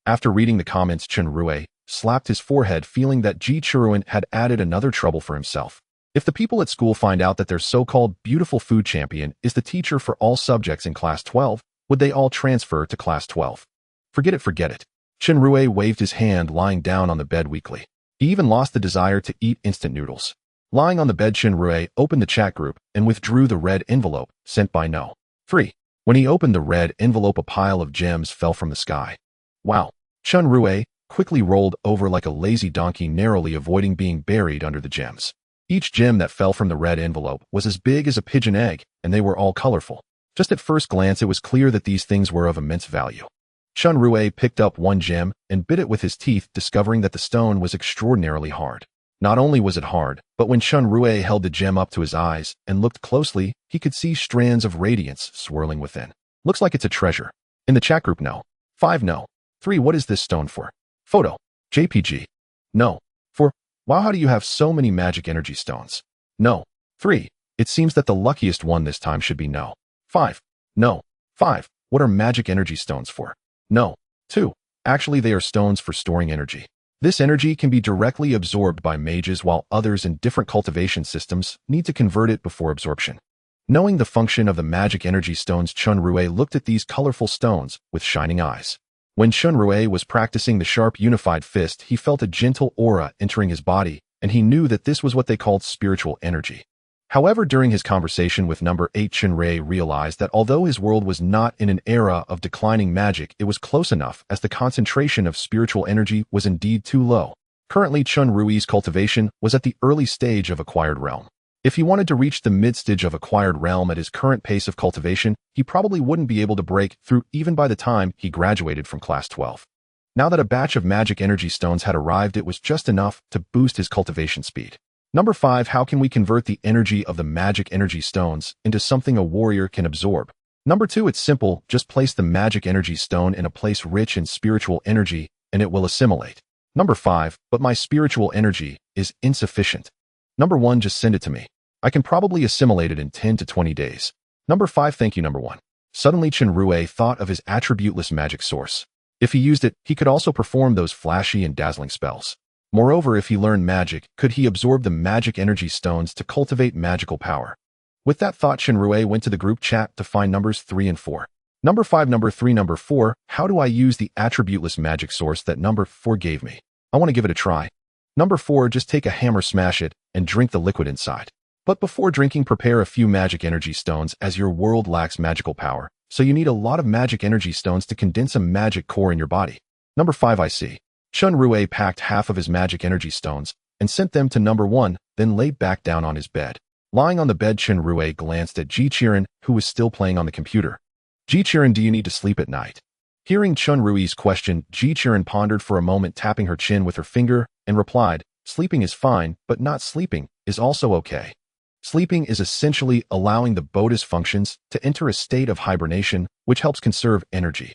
After reading the comments, Chen Rui slapped his forehead, feeling that Ji Qiruan had added another trouble for himself. If the people at school find out that their so-called beautiful food champion is the teacher for all subjects in class 12, would they all transfer to class 12? Forget it. Chen Rui waved his hand, lying down on the bed weakly. He even lost the desire to eat instant noodles. Lying on the bed, Chen Rui opened the chat group and withdrew the red envelope sent by No. 3. When he opened the red envelope, a pile of gems fell from the sky. Wow. Chen Rui quickly rolled over like a lazy donkey, narrowly avoiding being buried under the gems. Each gem that fell from the red envelope was as big as a pigeon egg, and they were all colorful. Just at first glance, it was clear that these things were of immense value. Chen Rui picked up one gem and bit it with his teeth, discovering that the stone was extraordinarily hard. Not only was it hard, but when Chen Rui held the gem up to his eyes and looked closely, he could see strands of radiance swirling within. Looks like it's a treasure. In the chat group, no. 5 no. 3 what is this stone for? Photo. JPG. No. 4 wow, how do you have so many magic energy stones? No. 3 it seems that the luckiest one this time should be no. 5 no. 5 what are magic energy stones for? No. 2 actually they are stones for storing energy. This energy can be directly absorbed by mages, while others in different cultivation systems need to convert it before absorption. Knowing the function of the magic energy stones, Chen Rui looked at these colorful stones with shining eyes. When Chen Rui was practicing the sharp unified fist, he felt a gentle aura entering his body, and he knew that this was what they called spiritual energy. However, during his conversation with number 8, Chen Rui realized that although his world was not in an era of declining magic, it was close enough, as the concentration of spiritual energy was indeed too low. Currently, Chen Rui's cultivation was at the early stage of acquired realm. If he wanted to reach the mid-stage of acquired realm at his current pace of cultivation, he probably wouldn't be able to break through even by the time he graduated from class 12. Now that a batch of magic energy stones had arrived, it was just enough to boost his cultivation speed. Number 5, how can we convert the energy of the magic energy stones into something a warrior can absorb? Number 2, it's simple, just place the magic energy stone in a place rich in spiritual energy and it will assimilate. Number 5, but my spiritual energy is insufficient. Number 1, just send it to me. I can probably assimilate it in 10 to 20 days. Number 5, thank you. Number 1. Suddenly Chen Rui thought of his attributeless magic source. If he used it, he could also perform those flashy and dazzling spells. Moreover, if he learned magic, could he absorb the magic energy stones to cultivate magical power? With that thought, Chen Rui went to the group chat to find numbers 3 and 4. Number 5, number 3, number 4, how do I use the attributeless magic source that number 4 gave me? I want to give it a try. Number 4, just take a hammer, smash it, and drink the liquid inside. But before drinking, prepare a few magic energy stones, as your world lacks magical power, so you need a lot of magic energy stones to condense a magic core in your body. Number 5, I see. Chen Rui packed half of his magic energy stones and sent them to number 1, then lay back down on his bed. Lying on the bed, Chen Rui glanced at Ji Qiren, who was still playing on the computer. Ji Qiren, do you need to sleep at night? Hearing Chen Rui's question, Ji Qiren pondered for a moment, tapping her chin with her finger, and replied, sleeping is fine, but not sleeping is also okay. Sleeping is essentially allowing the body's functions to enter a state of hibernation, which helps conserve energy.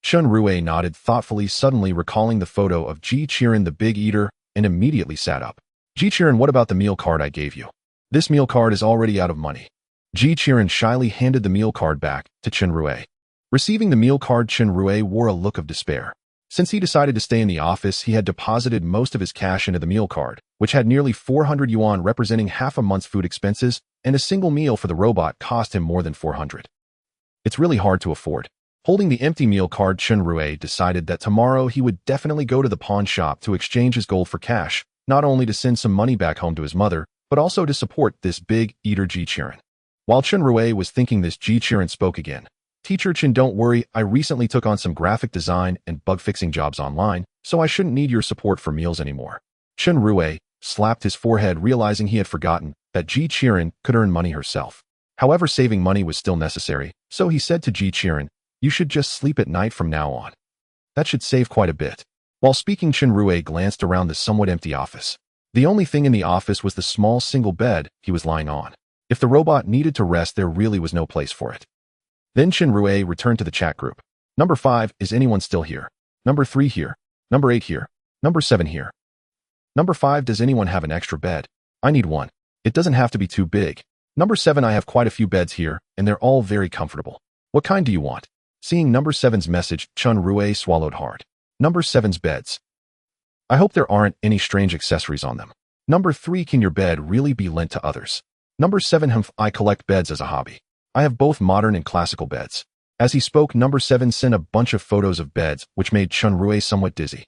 Chen Rui nodded thoughtfully, suddenly recalling the photo of Ji Qiren the big eater, and immediately sat up. Ji Qiren, what about the meal card I gave you? This meal card is already out of money. Ji Qiren shyly handed the meal card back to Chen Rui. Receiving the meal card, Chen Rui wore a look of despair. Since he decided to stay in the office, he had deposited most of his cash into the meal card, which had nearly 400 yuan, representing half a month's food expenses, and a single meal for the robot cost him more than 400. It's really hard to afford. Holding the empty meal card, Chen Rui decided that tomorrow he would definitely go to the pawn shop to exchange his gold for cash, not only to send some money back home to his mother, but also to support this big eater Ji Qiren. While Chen Rui was thinking this, Ji Qiren spoke again. Teacher Chen, don't worry, I recently took on some graphic design and bug-fixing jobs online, so I shouldn't need your support for meals anymore. Chen Rui slapped his forehead, realizing he had forgotten that Ji Qiren could earn money herself. However, saving money was still necessary, so he said to Ji Qiren, you should just sleep at night from now on. That should save quite a bit. While speaking, Chen Rui glanced around the somewhat empty office. The only thing in the office was the small single bed he was lying on. If the robot needed to rest, there really was no place for it. Then Chen Rui returned to the chat group. Number 5, is anyone still here? Number 3 here. Number 8 here. Number 7 here. Number 5, does anyone have an extra bed? I need one. It doesn't have to be too big. Number 7, I have quite a few beds here, and they're all very comfortable. What kind do you want? Seeing number 7's message, Chen Rui swallowed hard. Number 7's beds. I hope there aren't any strange accessories on them. Number 3, can your bed really be lent to others? Number 7, I collect beds as a hobby. I have both modern and classical beds. As he spoke, number 7 sent a bunch of photos of beds, which made Chen Rui somewhat dizzy.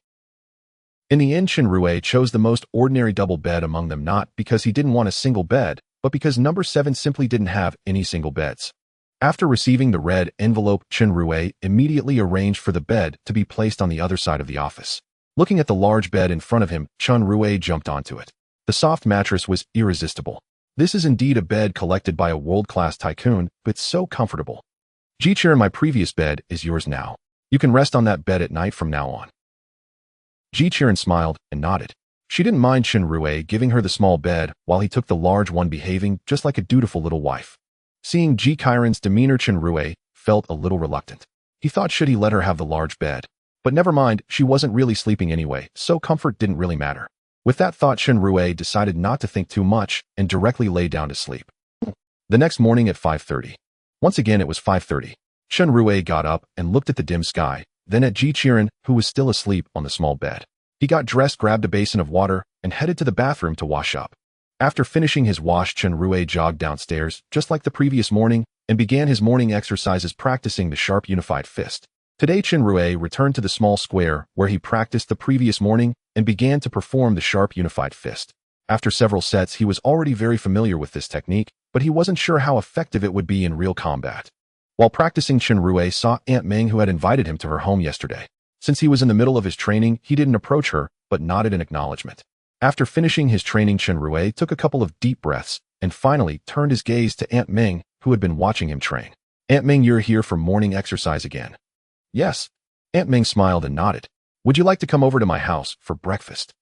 In the end, Chen Rui chose the most ordinary double bed among them, not because he didn't want a single bed, but because number 7 simply didn't have any single beds. After receiving the red envelope, Chen Rui immediately arranged for the bed to be placed on the other side of the office. Looking at the large bed in front of him, Chen Rui jumped onto it. The soft mattress was irresistible. This is indeed a bed collected by a world-class tycoon, but so comfortable. Ji-Chiren, my previous bed is yours now. You can rest on that bed at night from now on. Ji-Chiren smiled and nodded. She didn't mind Chen Rui giving her the small bed while he took the large one, behaving just like a dutiful little wife. Seeing Ji-Chiren's demeanor, Chen Rui felt a little reluctant. He thought should he let her have the large bed. But never mind, she wasn't really sleeping anyway, so comfort didn't really matter. With that thought, Chen Rui decided not to think too much and directly lay down to sleep. The next morning at 5:30. Once again it was 5:30. Chen Rui got up and looked at the dim sky, then at Ji-Chiren, who was still asleep on the small bed. He got dressed, grabbed a basin of water, and headed to the bathroom to wash up. After finishing his wash, Chen Rui jogged downstairs, just like the previous morning, and began his morning exercises practicing the sharp unified fist. Today Chen Rui returned to the small square where he practiced the previous morning and began to perform the sharp unified fist. After several sets, he was already very familiar with this technique, but he wasn't sure how effective it would be in real combat. While practicing, Chen Rui saw Aunt Meng, who had invited him to her home yesterday. Since he was in the middle of his training, he didn't approach her, but nodded in acknowledgement. After finishing his training, Chen Rui took a couple of deep breaths and finally turned his gaze to Aunt Meng, who had been watching him train. Aunt Meng, you're here for morning exercise again? Yes. Aunt Meng smiled and nodded. Would you like to come over to my house for breakfast?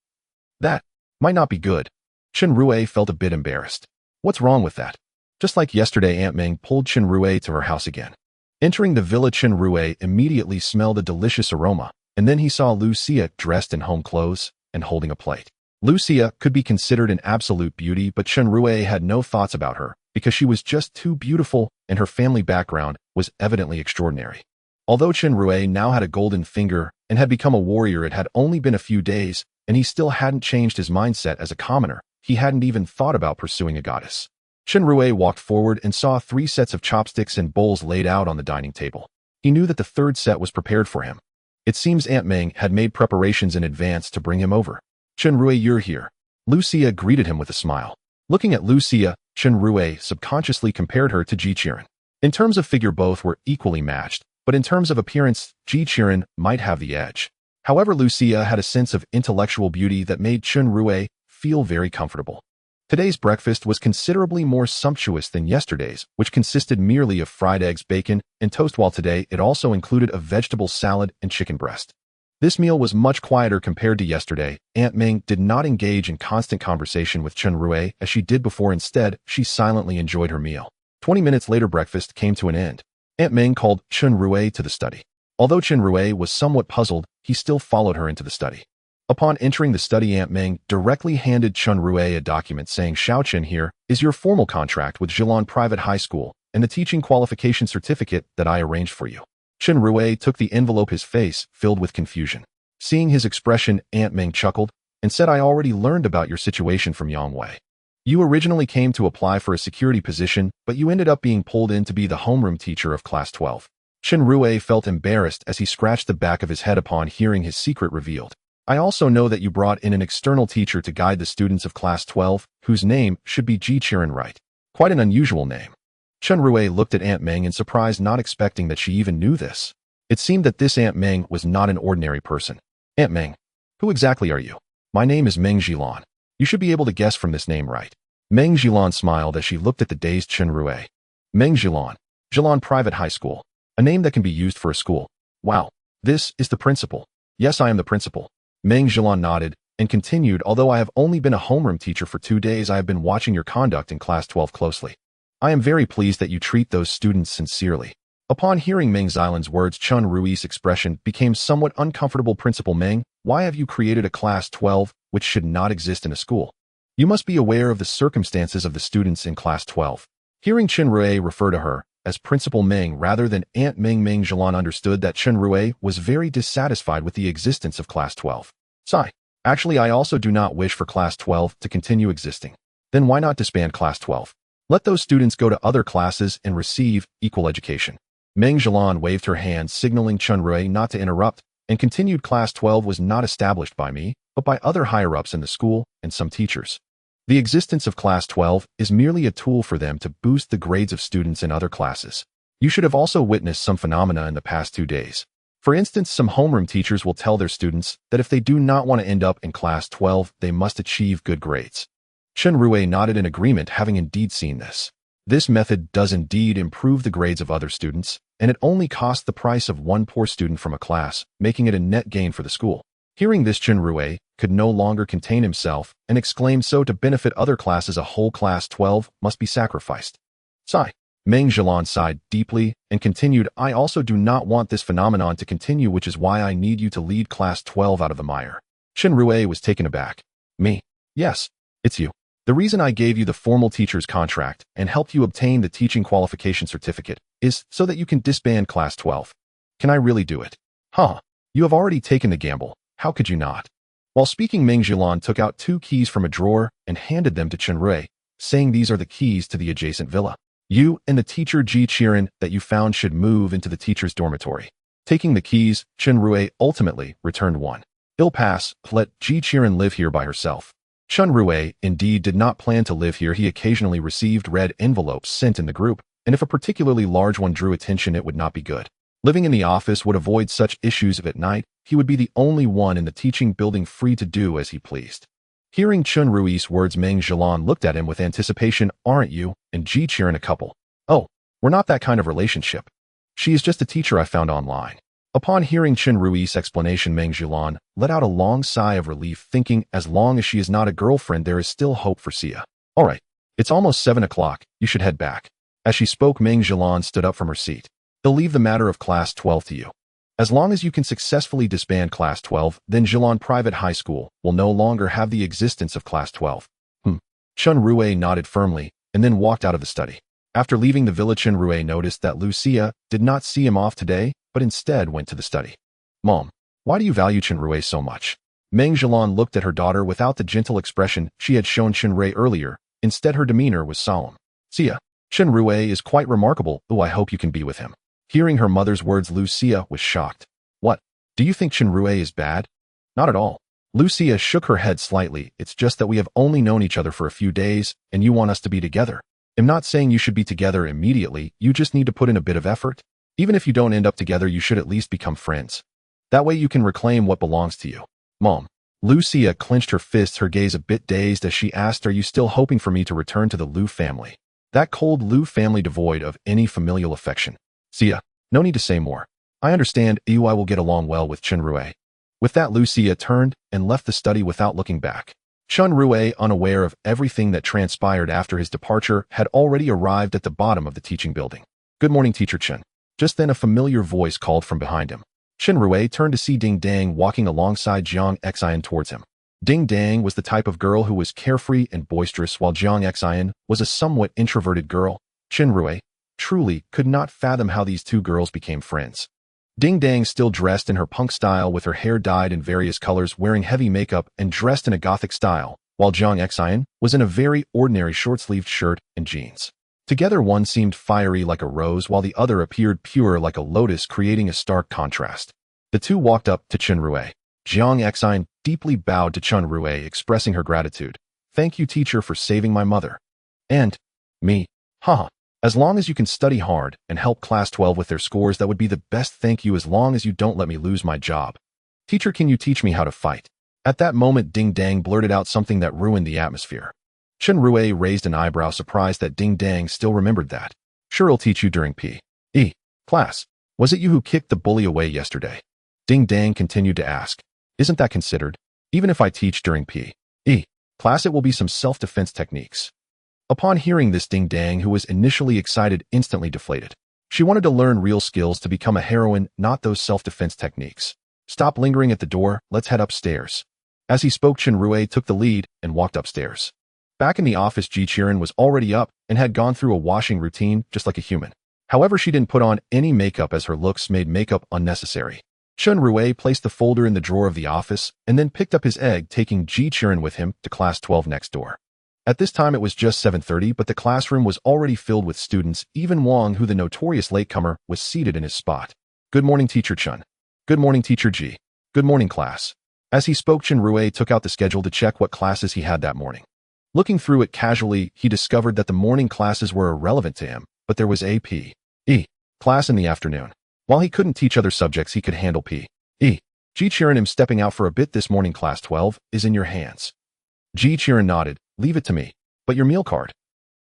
That might not be good. Chen Rui felt a bit embarrassed. What's wrong with that? Just like yesterday, Aunt Meng pulled Chen Rui to her house again. Entering the villa, Chen Rui immediately smelled a delicious aroma, and then he saw Lucia dressed in home clothes and holding a plate. Lucia could be considered an absolute beauty, but Chen Rui had no thoughts about her because she was just too beautiful and her family background was evidently extraordinary. Although Chen Rui now had a golden finger and had become a warrior, it had only been a few days, and he still hadn't changed his mindset as a commoner. He hadn't even thought about pursuing a goddess. Chen Rui walked forward and saw 3 sets of chopsticks and bowls laid out on the dining table. He knew that the 3rd set was prepared for him. It seems Aunt Meng had made preparations in advance to bring him over. Chen Rui, you're here. Lucia greeted him with a smile. Looking at Lucia, Chen Rui subconsciously compared her to Ji-Chiren. In terms of figure, both were equally matched, but in terms of appearance, Ji-Chiren might have the edge. However, Lucia had a sense of intellectual beauty that made Chen Rui feel very comfortable. Today's breakfast was considerably more sumptuous than yesterday's, which consisted merely of fried eggs, bacon, and toast, while today it also included a vegetable salad and chicken breast. This meal was much quieter compared to yesterday. Aunt Meng did not engage in constant conversation with Chen Rui as she did before. Instead, she silently enjoyed her meal. 20 minutes later, breakfast came to an end. Aunt Meng called Chen Rui to the study. Although Chen Rui was somewhat puzzled, he still followed her into the study. Upon entering the study, Aunt Meng directly handed Chen Rui a document saying, Xiaochen, here is your formal contract with Zhilan Private High School and the teaching qualification certificate that I arranged for you. Chen Rui took the envelope, his face filled with confusion. Seeing his expression, Aunt Meng chuckled and said, I already learned about your situation from Yang Wei. You originally came to apply for a security position, but you ended up being pulled in to be the homeroom teacher of Class 12. Chen Rui felt embarrassed as he scratched the back of his head upon hearing his secret revealed. I also know that you brought in an external teacher to guide the students of Class 12, whose name should be Ji-Chiren, right? Quite an unusual name. Chen Rui looked at Aunt Meng in surprise, not expecting that she even knew this. It seemed that this Aunt Meng was not an ordinary person. Aunt Meng, who exactly are you? My name is Meng Zhilan. You should be able to guess from this name, right? Meng Zhilan smiled as she looked at the dazed Chen Rui. Meng Zhilan. Zhilan Private High School. A name that can be used for a school. Wow. This is the principal. Yes, I am the principal. Meng Zhilan nodded and continued, although I have only been a homeroom teacher for 2 days, I have been watching your conduct in Class 12 closely. I am very pleased that you treat those students sincerely. Upon hearing Meng Zhilan's words, Chen Rui's expression became somewhat uncomfortable. Principal Meng, why have you created a Class 12 which should not exist in a school? You must be aware of the circumstances of the students in Class 12. Hearing Chen Rui refer to her as Principal Meng rather than Aunt Meng, Meng Zhilan understood that Chen Rui was very dissatisfied with the existence of Class 12. Sigh. Actually, I also do not wish for Class 12 to continue existing. Then why not disband Class 12? Let those students go to other classes and receive equal education. Meng Zhilan waved her hand, signaling Chen Rui not to interrupt, and continued, Class 12 was not established by me, but by other higher-ups in the school and some teachers. The existence of Class 12 is merely a tool for them to boost the grades of students in other classes. You should have also witnessed some phenomena in the past 2 days. For instance, some homeroom teachers will tell their students that if they do not want to end up in class 12, they must achieve good grades. Chen Rui nodded in agreement, having indeed seen this. This method does indeed improve the grades of other students, and it only costs the price of one poor student from a class, making it a net gain for the school. Hearing this, Chen Rui could no longer contain himself and exclaimed, so to benefit other classes, a whole class 12 must be sacrificed. Sigh. Meng Zhilan sighed deeply and continued, I also do not want this phenomenon to continue, which is why I need you to lead class 12 out of the mire. Chen Rui was taken aback. Me? Yes, it's you. The reason I gave you the formal teacher's contract and helped you obtain the teaching qualification certificate is so that you can disband class 12. Can I really do it? Huh. You have already taken the gamble. How could you not? While speaking, Meng Zhilan took out 2 keys from a drawer and handed them to Chen Rui, saying, these are the keys to the adjacent villa. You and the teacher Ji Qiren that you found should move into the teacher's dormitory. Taking the keys, Chen Rui ultimately returned one. Ill pass, let Ji Qiren live here by herself. Chen Rui indeed did not plan to live here. He occasionally received red envelopes sent in the group, and if a particularly large one drew attention, it would not be good. Living in the office would avoid such issues if at night he would be the only one in the teaching building free to do as he pleased. Hearing Chen Rui's words, Meng Zhilan looked at him with anticipation. Aren't you and Ji Qiren a couple? Oh, we're not that kind of relationship. She is just a teacher I found online. Upon hearing Chen Rui's explanation, Meng Zhilan let out a long sigh of relief, thinking, as long as she is not a girlfriend, there is still hope for Sia. All right, it's almost 7 o'clock, you should head back. As she spoke, Meng Zhilan stood up from her seat. They'll leave the matter of class 12 to you. As long as you can successfully disband class 12, then Zhilan Private High School will no longer have the existence of class 12. Chen Rui nodded firmly and then walked out of the study. After leaving the villa, Chen Rui noticed that Lucia did not see him off today, but instead went to the study. Mom, why do you value Chen Rui so much? Meng Zhilan looked at her daughter without the gentle expression she had shown Chen Rui earlier. Instead, her demeanor was solemn. Sia, Chen Rui is quite remarkable. Oh, I hope you can be with him. Hearing her mother's words, Lucia was shocked. What? Do you think Chen Rui is bad? Not at all. Lucia shook her head slightly. It's just that we have only known each other for a few days, and you want us to be together. I'm not saying you should be together immediately, you just need to put in a bit of effort. Even if you don't end up together, you should at least become friends. That way you can reclaim what belongs to you. Mom. Lucia clenched her fists, her gaze a bit dazed as she asked, are you still hoping for me to return to the Liu family? That cold Liu family devoid of any familial affection. Sia, no need to say more. I understand I will get along well with Chen Rui. With that, Lucia turned and left the study without looking back. Chen Rui, unaware of everything that transpired after his departure, had already arrived at the bottom of the teaching building. Good morning, Teacher Chen. Just then a familiar voice called from behind him. Chen Rui turned to see Ding Dang walking alongside Jiang Xian towards him. Ding Dang was the type of girl who was carefree and boisterous, while Jiang Xian was a somewhat introverted girl. Chen Rui truly could not fathom how these two girls became friends. Ding Dang, still dressed in her punk style with her hair dyed in various colors, wearing heavy makeup and dressed in a gothic style, while Jiang Xian was in a very ordinary short-sleeved shirt and jeans. Together, one seemed fiery like a rose, while the other appeared pure like a lotus, creating a stark contrast. The two walked up to Chen Rui. Jiang Xian deeply bowed to Chen Rui, expressing her gratitude. Thank you, teacher, for saving my mother. And me. Haha. As long as you can study hard and help class 12 with their scores, that would be the best thank you, as long as you don't let me lose my job. Teacher, can you teach me how to fight? At that moment, Ding Dang blurted out something that ruined the atmosphere. Chen Rui raised an eyebrow, surprised that Ding Dang still remembered that. Sure, I'll teach you during P.E. class. Was it you who kicked the bully away yesterday? Ding Dang continued to ask. Isn't that considered? Even if I teach during P.E. class, it will be some self-defense techniques. Upon hearing this, Ding Dang, who was initially excited, instantly deflated. She wanted to learn real skills to become a heroine, not those self-defense techniques. Stop lingering at the door, let's head upstairs. As he spoke, Chen Rui took the lead and walked upstairs. Back in the office, Ji Qiren was already up and had gone through a washing routine just like a human. However, she didn't put on any makeup, as her looks made makeup unnecessary. Chen Rui placed the folder in the drawer of the office and then picked up his egg, taking Ji Qiren with him to class 12 next door. At this time, it was just 7:30, but the classroom was already filled with students. Even Wang, who the notorious latecomer, was seated in his spot. Good morning, Teacher Chen. Good morning, Teacher Ji. Good morning, class. As he spoke, Chen Rui took out the schedule to check what classes he had that morning. Looking through it casually, he discovered that the morning classes were irrelevant to him, but there was a P.E. class in the afternoon. While he couldn't teach other subjects, he could handle P.E. Ji Qiren, stepping out for a bit this morning. Class 12 is in your hands. Ji Qiren nodded. Leave it to me. But your meal card?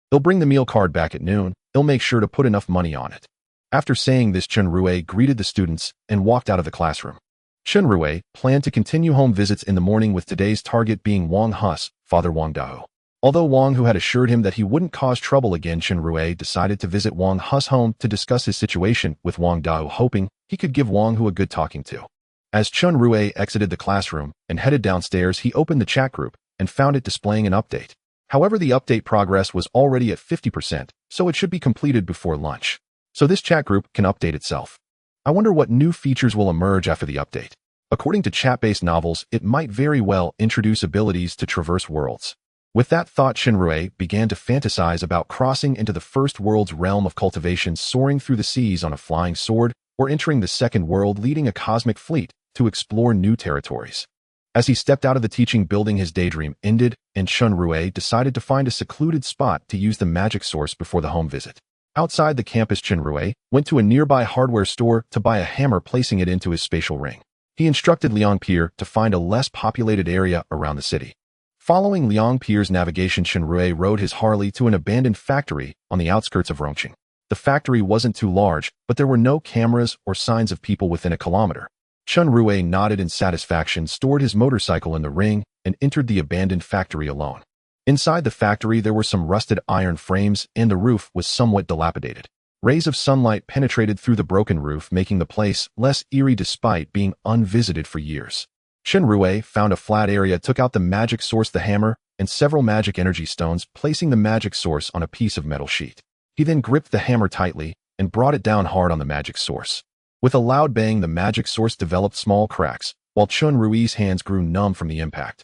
They'll bring the meal card back at noon. He'll make sure to put enough money on it. After saying this, Chen Rui greeted the students and walked out of the classroom. Chen Rui planned to continue home visits in the morning, with today's target being Wang Hu's father, Wang Dao. Although Wang Hu had assured him that he wouldn't cause trouble again, Chen Rui decided to visit Wang Hu's home to discuss his situation with Wang Dao, hoping he could give Wang Hu a good talking to. As Chen Rui exited the classroom and headed downstairs, he opened the chat group and found it displaying an update. However, the update progress was already at 50%, so it should be completed before lunch. So this chat group can update itself. I wonder what new features will emerge after the update. According to chat-based novels, it might very well introduce abilities to traverse worlds. With that thought, Chen Rui began to fantasize about crossing into the first world's realm of cultivation, soaring through the seas on a flying sword, or entering the second world leading a cosmic fleet to explore new territories. As he stepped out of the teaching building, his daydream ended, and Chen Rui decided to find a secluded spot to use the magic source before the home visit. Outside the campus, Chen Rui went to a nearby hardware store to buy a hammer, placing it into his spatial ring. He instructed Liang Pierre to find a less populated area around the city. Following Liang Pierre's navigation, Chen Rui rode his Harley to an abandoned factory on the outskirts of Rongqing. The factory wasn't too large, but there were no cameras or signs of people within a kilometer. Chen Rui nodded in satisfaction, stored his motorcycle in the ring, and entered the abandoned factory alone. Inside the factory, there were some rusted iron frames, and the roof was somewhat dilapidated. Rays of sunlight penetrated through the broken roof, making the place less eerie despite being unvisited for years. Chen Rui found a flat area, took out the magic source, the hammer, and several magic energy stones, placing the magic source on a piece of metal sheet. He then gripped the hammer tightly and brought it down hard on the magic source. With a loud bang, the magic source developed small cracks, while Chen Rui's hands grew numb from the impact.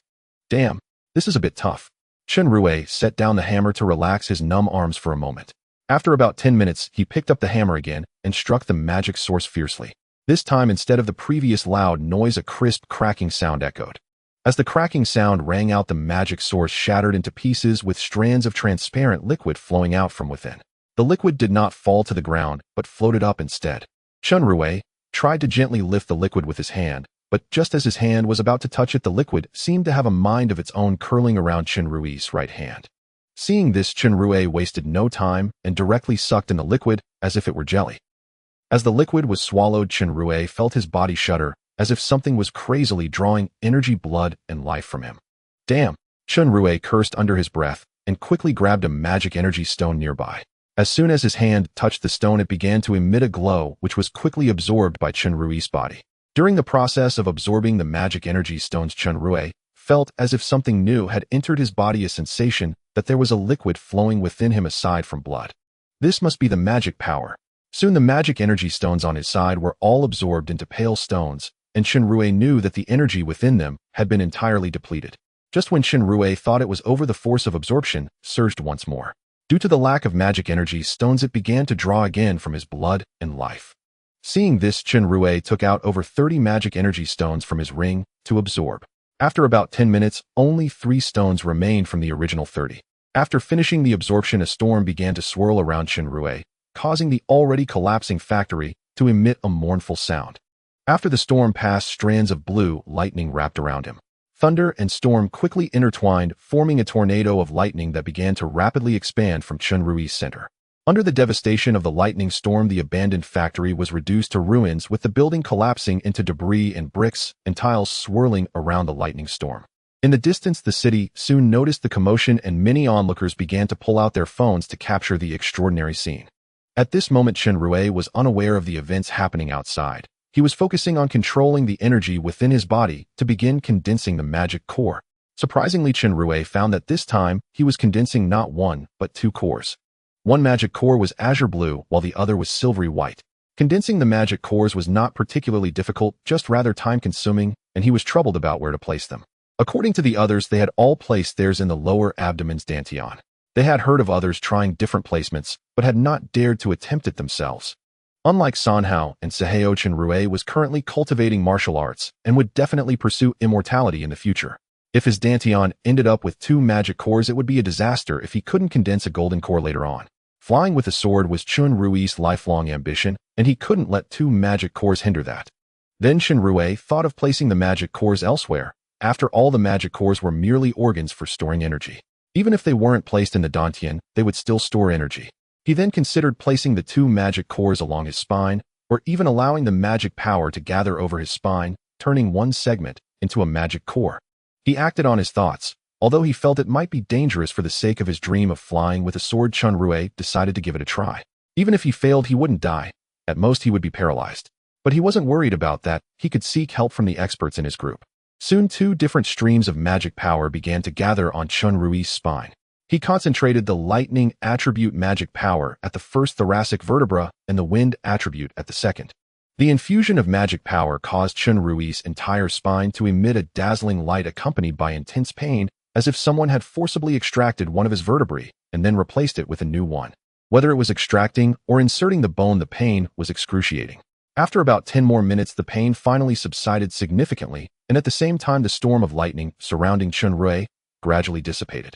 Damn, this is a bit tough. Chen Rui set down the hammer to relax his numb arms for a moment. After about 10 minutes, he picked up the hammer again and struck the magic source fiercely. This time, instead of the previous loud noise, a crisp cracking sound echoed. As the cracking sound rang out, the magic source shattered into pieces with strands of transparent liquid flowing out from within. The liquid did not fall to the ground, but floated up instead. Chen Rui tried to gently lift the liquid with his hand, but just as his hand was about to touch it, the liquid seemed to have a mind of its own, curling around Chen Rui's right hand. Seeing this, Chen Rui wasted no time and directly sucked in the liquid as if it were jelly. As the liquid was swallowed, Chen Rui felt his body shudder, as if something was crazily drawing energy, blood, and life from him. Damn! Chen Rui cursed under his breath and quickly grabbed a magic energy stone nearby. As soon as his hand touched the stone, it began to emit a glow, which was quickly absorbed by Chen Rui's body. During the process of absorbing the magic energy stones, Chen Rui felt as if something new had entered his body, a sensation that there was a liquid flowing within him aside from blood. This must be the magic power. Soon the magic energy stones on his side were all absorbed into pale stones, and Chen Rui knew that the energy within them had been entirely depleted. Just when Chen Rui thought it was over, the force of absorption surged once more. Due to the lack of magic energy stones, it began to draw again from his blood and life. Seeing this, Chen Rui took out over 30 magic energy stones from his ring to absorb. After about 10 minutes, only 3 stones remained from the original 30. After finishing the absorption, a storm began to swirl around Chen Rui, causing the already collapsing factory to emit a mournful sound. After the storm passed, strands of blue lightning wrapped around him. Thunder and storm quickly intertwined, forming a tornado of lightning that began to rapidly expand from Chen Rui's center. Under the devastation of the lightning storm, the abandoned factory was reduced to ruins, with the building collapsing into debris and bricks and tiles swirling around the lightning storm. In the distance, the city soon noticed the commotion, and many onlookers began to pull out their phones to capture the extraordinary scene. At this moment, Chen Rui was unaware of the events happening outside. He was focusing on controlling the energy within his body to begin condensing the magic core. Surprisingly, Chen Rui found that this time he was condensing not 1, but 2 cores. One magic core was azure blue, while the other was silvery white. Condensing the magic cores was not particularly difficult, just rather time-consuming, and he was troubled about where to place them. According to the others, they had all placed theirs in the lower abdomen's dantian. They had heard of others trying different placements, but had not dared to attempt it themselves. Unlike San Hao and Seheo, Chen Rui was currently cultivating martial arts and would definitely pursue immortality in the future. If his dantian ended up with 2 magic cores, it would be a disaster if he couldn't condense a golden core later on. Flying with a sword was Chen Rui's lifelong ambition, and he couldn't let 2 magic cores hinder that. Then Chen Rui thought of placing the magic cores elsewhere. After all, the magic cores were merely organs for storing energy. Even if they weren't placed in the dantian, they would still store energy. He then considered placing the 2 magic cores along his spine, or even allowing the magic power to gather over his spine, turning one segment into a magic core. He acted on his thoughts. Although he felt it might be dangerous for the sake of his dream of flying with a sword, Chen Rui decided to give it a try. Even if he failed, he wouldn't die. At most, he would be paralyzed. But he wasn't worried about that. He could seek help from the experts in his group. Soon 2 different streams of magic power began to gather on Chen Rui's spine. He concentrated the lightning attribute magic power at the first thoracic vertebra and the wind attribute at the second. The infusion of magic power caused Chen Rui's entire spine to emit a dazzling light accompanied by intense pain, as if someone had forcibly extracted one of his vertebrae and then replaced it with a new one. Whether it was extracting or inserting the bone, the pain was excruciating. After about 10 more minutes, the pain finally subsided significantly, and at the same time the storm of lightning surrounding Chen Rui gradually dissipated.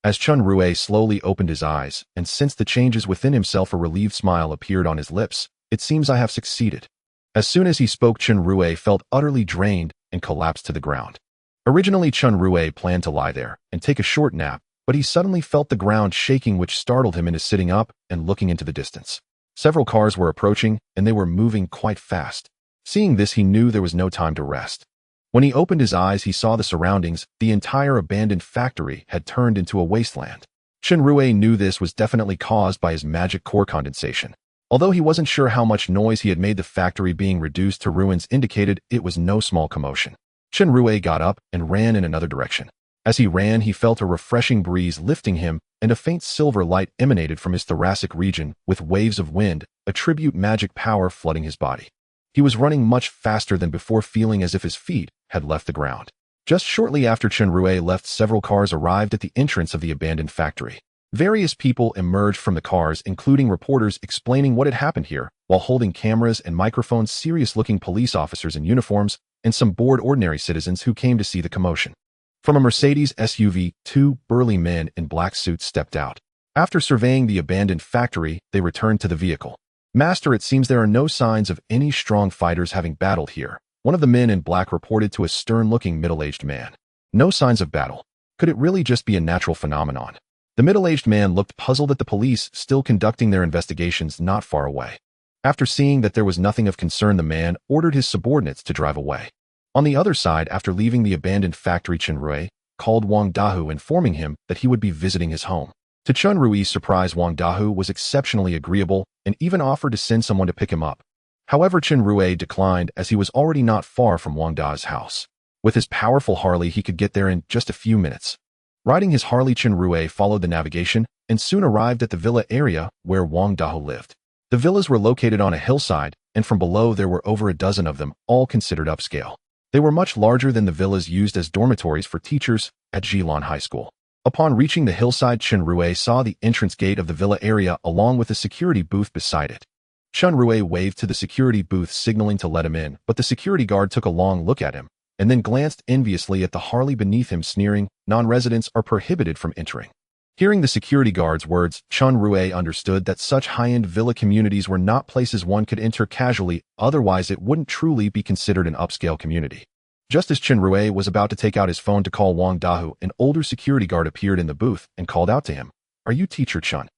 As Chen Rui slowly opened his eyes and sensed the changes within himself, a relieved smile appeared on his lips. It seems I have succeeded. As soon as he spoke, Chen Rui felt utterly drained and collapsed to the ground. Originally, Chen Rui planned to lie there and take a short nap, but he suddenly felt the ground shaking, which startled him into sitting up and looking into the distance. Several cars were approaching, and they were moving quite fast. Seeing this, he knew there was no time to rest. When he opened his eyes, he saw the surroundings. The entire abandoned factory had turned into a wasteland. Chen Rui knew this was definitely caused by his magic core condensation. Although he wasn't sure how much noise he had made, the factory being reduced to ruins indicated it was no small commotion. Chen Rui got up and ran in another direction. As he ran, he felt a refreshing breeze lifting him, and a faint silver light emanated from his thoracic region, with waves of wind, attribute magic power flooding his body. He was running much faster than before, feeling as if his feet had left the ground. Just shortly after Chen Rui left, several cars arrived at the entrance of the abandoned factory. Various people emerged from the cars, including reporters explaining what had happened here, while holding cameras and microphones, serious-looking police officers in uniforms, and some bored ordinary citizens who came to see the commotion. From a Mercedes SUV, 2 burly men in black suits stepped out. After surveying the abandoned factory, they returned to the vehicle. "Master, it seems there are no signs of any strong fighters having battled here," one of the men in black reported to a stern-looking middle-aged man. "No signs of battle. Could it really just be a natural phenomenon?" The middle-aged man looked puzzled at the police still conducting their investigations not far away. After seeing that there was nothing of concern, the man ordered his subordinates to drive away. On the other side, after leaving the abandoned factory, Chen Rui called Wang Dahu, informing him that he would be visiting his home. To Chen Rui's surprise, Wang Dahu was exceptionally agreeable and even offered to send someone to pick him up. However, Chen Rui declined, as he was already not far from Wang Da's house. With his powerful Harley, he could get there in just a few minutes. Riding his Harley, Chen Rui followed the navigation and soon arrived at the villa area where Wang Dahu lived. The villas were located on a hillside, and from below there were over a dozen of them, all considered upscale. They were much larger than the villas used as dormitories for teachers at Jilan High School. Upon reaching the hillside, Chen Rui saw the entrance gate of the villa area along with a security booth beside it. Chen Rui waved to the security booth, signaling to let him in, but the security guard took a long look at him and then glanced enviously at the Harley beneath him, sneering, "Non-residents are prohibited from entering." Hearing the security guard's words, Chen Rui understood that such high-end villa communities were not places one could enter casually, otherwise it wouldn't truly be considered an upscale community. Just as Chen Rui was about to take out his phone to call Wang Dahu, an older security guard appeared in the booth and called out to him, "Are you Teacher Chen?"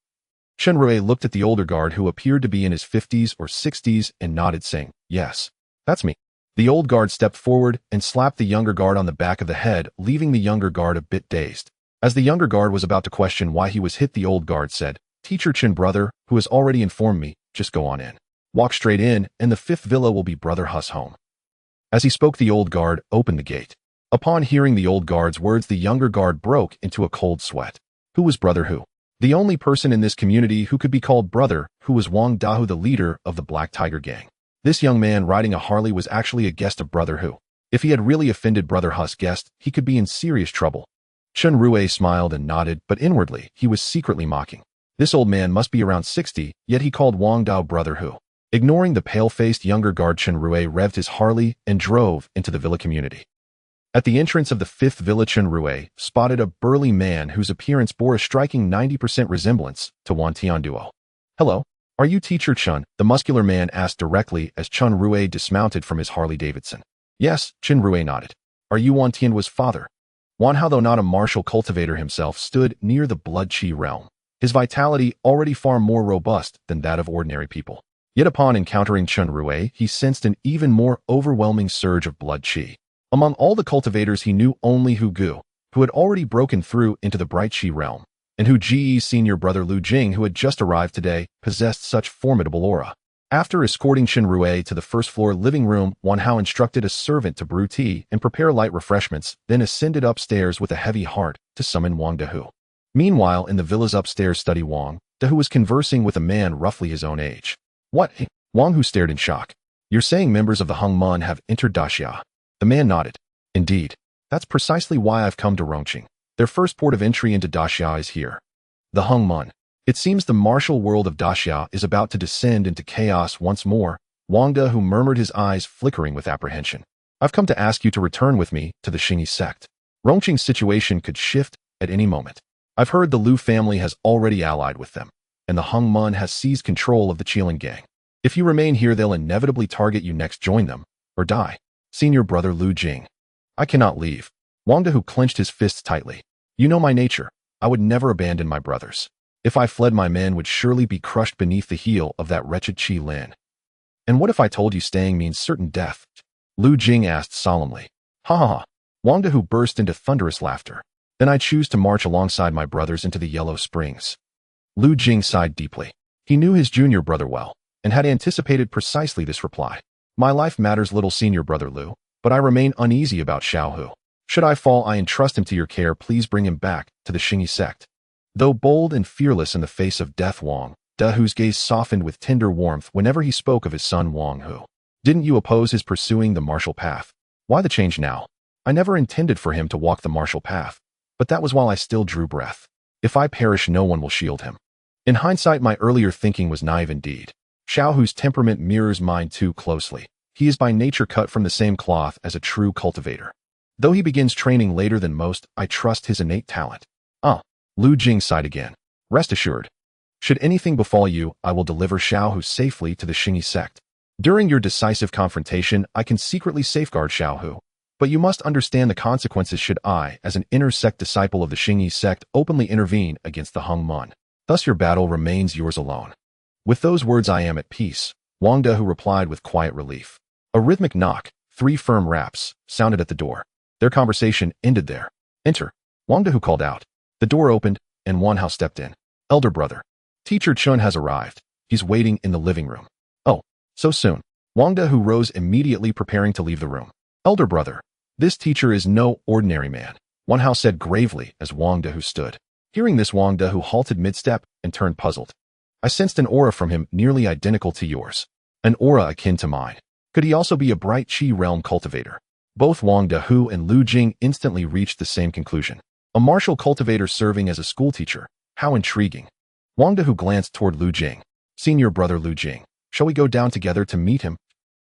Chen Rui looked at the older guard, who appeared to be in his 50s or 60s, and nodded, saying, "Yes, that's me." The old guard stepped forward and slapped the younger guard on the back of the head, leaving the younger guard a bit dazed. As the younger guard was about to question why he was hit, the old guard said, "Teacher Chen, brother, who has already informed me, just go on in. Walk straight in, and the 5th villa will be Brother Hu's home." As he spoke, the old guard opened the gate. Upon hearing the old guard's words, the younger guard broke into a cold sweat. Who was Brother Hu? The only person in this community who could be called brother, who was Wang Dahu, the leader of the Black Tiger gang. This young man riding a Harley was actually a guest of Brother Hu. If he had really offended Brother Hu's guest, he could be in serious trouble. Chen Rui smiled and nodded, but inwardly, he was secretly mocking. This old man must be around 60, yet he called Wang Dao Brother Hu. Ignoring the pale-faced younger guard, Chen Rui revved his Harley and drove into the villa community. At the entrance of the 5th villa, Chen Rui spotted a burly man whose appearance bore a striking 90% resemblance to Wan Tianduo. Hello? Are you Teacher Chen? The muscular man asked directly as Chen Rui dismounted from his Harley-Davidson. Yes, Chen Rui nodded. Are you Wan Tianhua's father? Wan Hao, though not a martial cultivator himself, stood near the blood qi realm, his vitality already far more robust than that of ordinary people. Yet upon encountering Chen Rui, he sensed an even more overwhelming surge of blood qi. Among all the cultivators, he knew only Hu Gu, who had already broken through into the bright qi realm, and Hu Ji's senior brother Lu Jing, who had just arrived today, possessed such formidable aura. After escorting Chen Rui to the first-floor living room, Wan Hao instructed a servant to brew tea and prepare light refreshments, then ascended upstairs with a heavy heart to summon Wang Dehu. Meanwhile, in the villa's upstairs study, Wang Dehu was conversing with a man roughly his own age. What? Wang Hu stared in shock. You're saying members of the Hung Mun have entered Daxia? The man nodded. Indeed. That's precisely why I've come to Rongqing. Their first port of entry into Daxia is here. The Hung Mun. It seems the martial world of Daxia is about to descend into chaos once more. Wang Dehu murmured, his eyes flickering with apprehension. I've come to ask you to return with me to the Xingyi sect. Rongqing's situation could shift at any moment. I've heard the Lu family has already allied with them, and the Hung Mun has seized control of the Qilin gang. If you remain here, they'll inevitably target you next. Join them, or die. Senior brother Lu Jing. I cannot leave. Wang Dehu clenched his fists tightly. You know my nature. I would never abandon my brothers. If I fled, my men would surely be crushed beneath the heel of that wretched Qi Lin. And what if I told you staying means certain death? Lu Jing asked solemnly. Ha ha ha. Wang Dehu burst into thunderous laughter. Then I choose to march alongside my brothers into the Yellow Springs. Lu Jing sighed deeply. He knew his junior brother well, and had anticipated precisely this reply. My life matters little, senior brother Lu, but I remain uneasy about Xiaohu. Should I fall, I entrust him to your care. Please bring him back to the Xingyi sect. Though bold and fearless in the face of death, Wang Dehu's gaze softened with tender warmth whenever he spoke of his son Wang Hu. Didn't you oppose his pursuing the martial path? Why the change now? I never intended for him to walk the martial path, but that was while I still drew breath. If I perish, no one will shield him. In hindsight, my earlier thinking was naive indeed. Xiaohu's temperament mirrors mine too closely. He is by nature cut from the same cloth as a true cultivator. Though he begins training later than most, I trust his innate talent. Lu Jing sighed again. Rest assured. Should anything befall you, I will deliver Xiaohu safely to the Xingyi sect. During your decisive confrontation, I can secretly safeguard Xiaohu, but you must understand the consequences should I, as an inner sect disciple of the Xingyi sect, openly intervene against the Hung Mun. Thus your battle remains yours alone. With those words, I am at peace, Wang Dehu replied with quiet relief. A rhythmic knock, 3 firm raps, sounded at the door. Their conversation ended there. Enter, Wang Dehu called out. The door opened, and Wan Hao stepped in. Elder brother. Teacher Chen has arrived. He's waiting in the living room. Oh, so soon. Wang Dehu rose immediately, preparing to leave the room. Elder brother. This teacher is no ordinary man, Wan Hao said gravely as Wang Dehu stood. Hearing this, Wang Dehu halted mid-step and turned puzzled. I sensed an aura from him nearly identical to yours. An aura akin to mine. Could he also be a bright Qi realm cultivator? Both Wang Dehu and Lu Jing instantly reached the same conclusion. A martial cultivator serving as a schoolteacher. How intriguing. Wang Dehu glanced toward Lu Jing. Senior brother Lu Jing. Shall we go down together to meet him?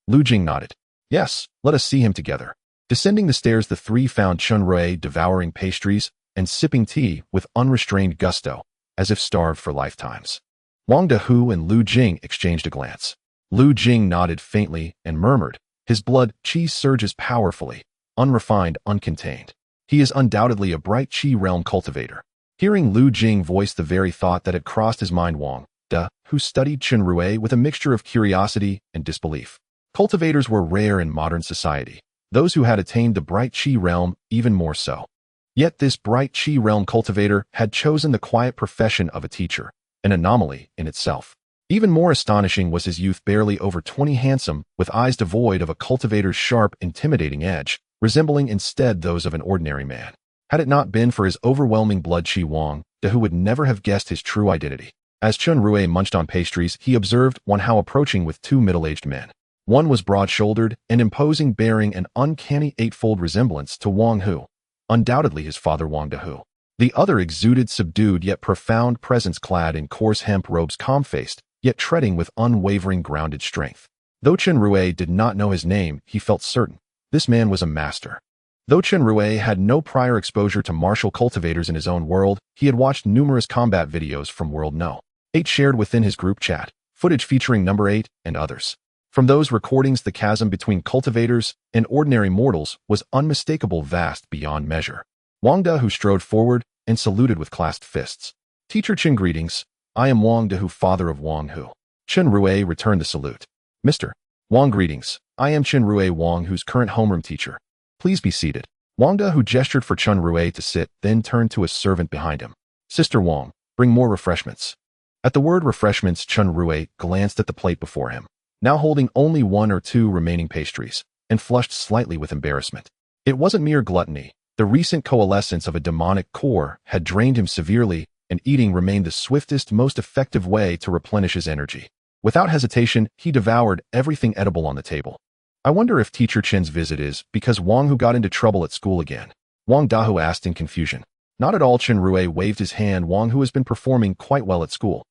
Lu Jing nodded. Yes, let us see him together. Descending the stairs, the three found Chen Rui devouring pastries and sipping tea with unrestrained gusto, as if starved for lifetimes. Wang Dehu and Lu Jing exchanged a glance. Lu Jing nodded faintly and murmured, his blood qi surges powerfully, unrefined, uncontained. He is undoubtedly a bright Qi realm cultivator. Hearing Lu Jing voice the very thought that had crossed his mind, Wang Dehu studied Chen Rui with a mixture of curiosity and disbelief. Cultivators were rare in modern society, those who had attained the bright Qi realm even more so. Yet this bright Qi realm cultivator had chosen the quiet profession of a teacher, an anomaly in itself. Even more astonishing was his youth, barely over 20, handsome, with eyes devoid of a cultivator's sharp, intimidating edge, resembling instead those of an ordinary man. Had it not been for his overwhelming blood qi, Wang Dehu would never have guessed his true identity. As Chen Rui munched on pastries, he observed Wan Hao approaching with 2 middle-aged men. One was broad-shouldered and imposing, bearing an uncanny 8-fold resemblance to Wang Hu, undoubtedly his father Wang Dehu. The other exuded subdued yet profound presence, clad in coarse hemp robes, calm-faced, yet treading with unwavering grounded strength. Though Chen Rui did not know his name, he felt certain this man was a master. Though Chen Rui had no prior exposure to martial cultivators in his own world, he had watched numerous combat videos from World No. 8 shared within his group chat, footage featuring number 8 and others. From those recordings, the chasm between cultivators and ordinary mortals was unmistakable, vast beyond measure. Wang Dahu strode forward and saluted with clasped fists. Teacher Chen, greetings. I am Wang Dahu, father of Wang Hu. Chen Rui returned the salute. Mr. Wang, greetings. I am Chen Rui, Wang Hu's current homeroom teacher. Please be seated. Wang Dahu gestured for Chen Rui to sit, then turned to a servant behind him. Sister Wang, bring more refreshments. At the word refreshments, Chen Rui glanced at the plate before him, now holding only 1 or 2 remaining pastries, and flushed slightly with embarrassment. It wasn't mere gluttony. The recent coalescence of a demonic core had drained him severely, and eating remained the swiftest, most effective way to replenish his energy. Without hesitation, he devoured everything edible on the table. I wonder if Teacher Chen's visit is because Wang Hu got into trouble at school again. Wang Dahu asked in confusion. Not at all. Chen Rui waved his hand. Wang Hu has been performing quite well at school.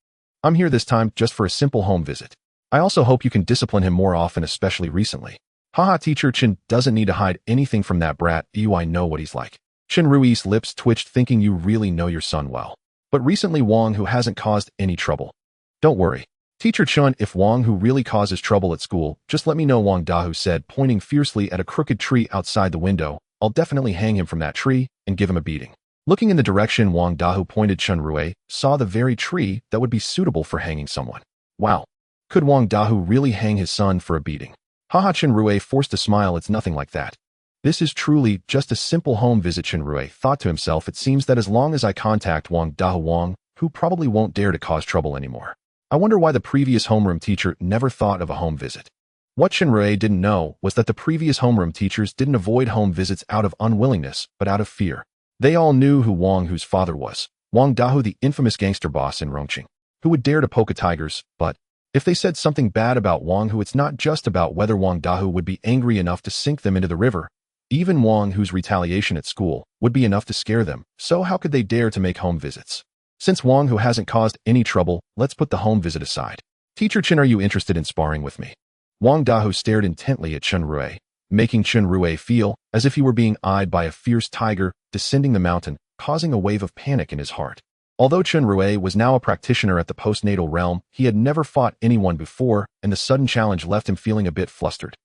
I'm here this time just for a simple home visit. I also hope you can discipline him more often, especially recently. Haha, Teacher Chen doesn't need to hide anything from that brat. I know what he's like. Chen Rui's lips twitched, thinking you really know your son well. But recently Wang Hu hasn't caused any trouble. Don't worry. Teacher Chen, if Wang Hu really causes trouble at school, just let me know, Wang Dahu said, pointing fiercely at a crooked tree outside the window. I'll definitely hang him from that tree and give him a beating. Looking in the direction Wang Dahu pointed, Chen Rui saw the very tree that would be suitable for hanging someone. Wow. Could Wang Dahu really hang his son for a beating? Haha, Chen Rui forced a smile. It's nothing like that. This is truly just a simple home visit, Chen Rui thought to himself. It seems that as long as I contact Wang Dahu, Wang Hu probably won't dare to cause trouble anymore. I wonder why the previous homeroom teacher never thought of a home visit. What Chen Rui didn't know was that the previous homeroom teachers didn't avoid home visits out of unwillingness, but out of fear. They all knew who Wang Hu's father was, Wang Dahu, the infamous gangster boss in Rongqing, who would dare to poke at tigers. But if they said something bad about Wang Hu, it's not just about whether Wang Dahu would be angry enough to sink them into the river. Even Wang Hu's retaliation at school would be enough to scare them, so how could they dare to make home visits? Since Wang Hu hasn't caused any trouble, let's put the home visit aside. Teacher Chen, are you interested in sparring with me? Wang Dahu stared intently at Chen Rui, making Chen Rui feel as if he were being eyed by a fierce tiger descending the mountain, causing a wave of panic in his heart. Although Chen Rui was now a practitioner at the postnatal realm, he had never fought anyone before, and the sudden challenge left him feeling a bit flustered.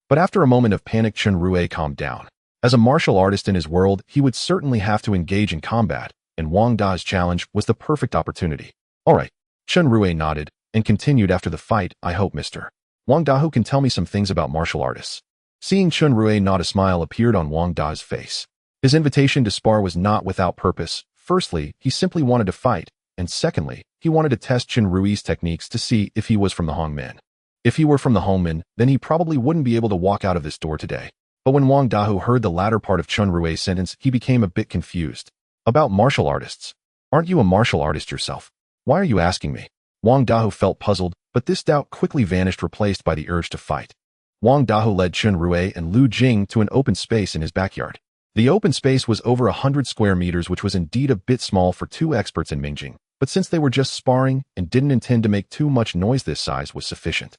But after a moment of panic, Chen Rui calmed down. As a martial artist in his world, he would certainly have to engage in combat, and Wang Da's challenge was the perfect opportunity. All right. Chen Rui nodded and continued, after the fight, I hope Mr. Wang Dahu can tell me some things about martial artists. Seeing Chen Rui nod, a smile appeared on Wang Da's face. His invitation to spar was not without purpose. Firstly, he simply wanted to fight, and secondly, he wanted to test Chen Rui's techniques to see if he was from the Hongmen. If he were from the Hongmen, then he probably wouldn't be able to walk out of this door today. But when Wang Dahu heard the latter part of Chen Rui's sentence, he became a bit confused. About martial artists. Aren't you a martial artist yourself? Why are you asking me? Wang Dahu felt puzzled, but this doubt quickly vanished, replaced by the urge to fight. Wang Dahu led Chen Rui and Lu Jing to an open space in his backyard. The open space was over 100 square meters, which was indeed a bit small for 2 experts in Mingjing, but since they were just sparring and didn't intend to make too much noise, this size was sufficient.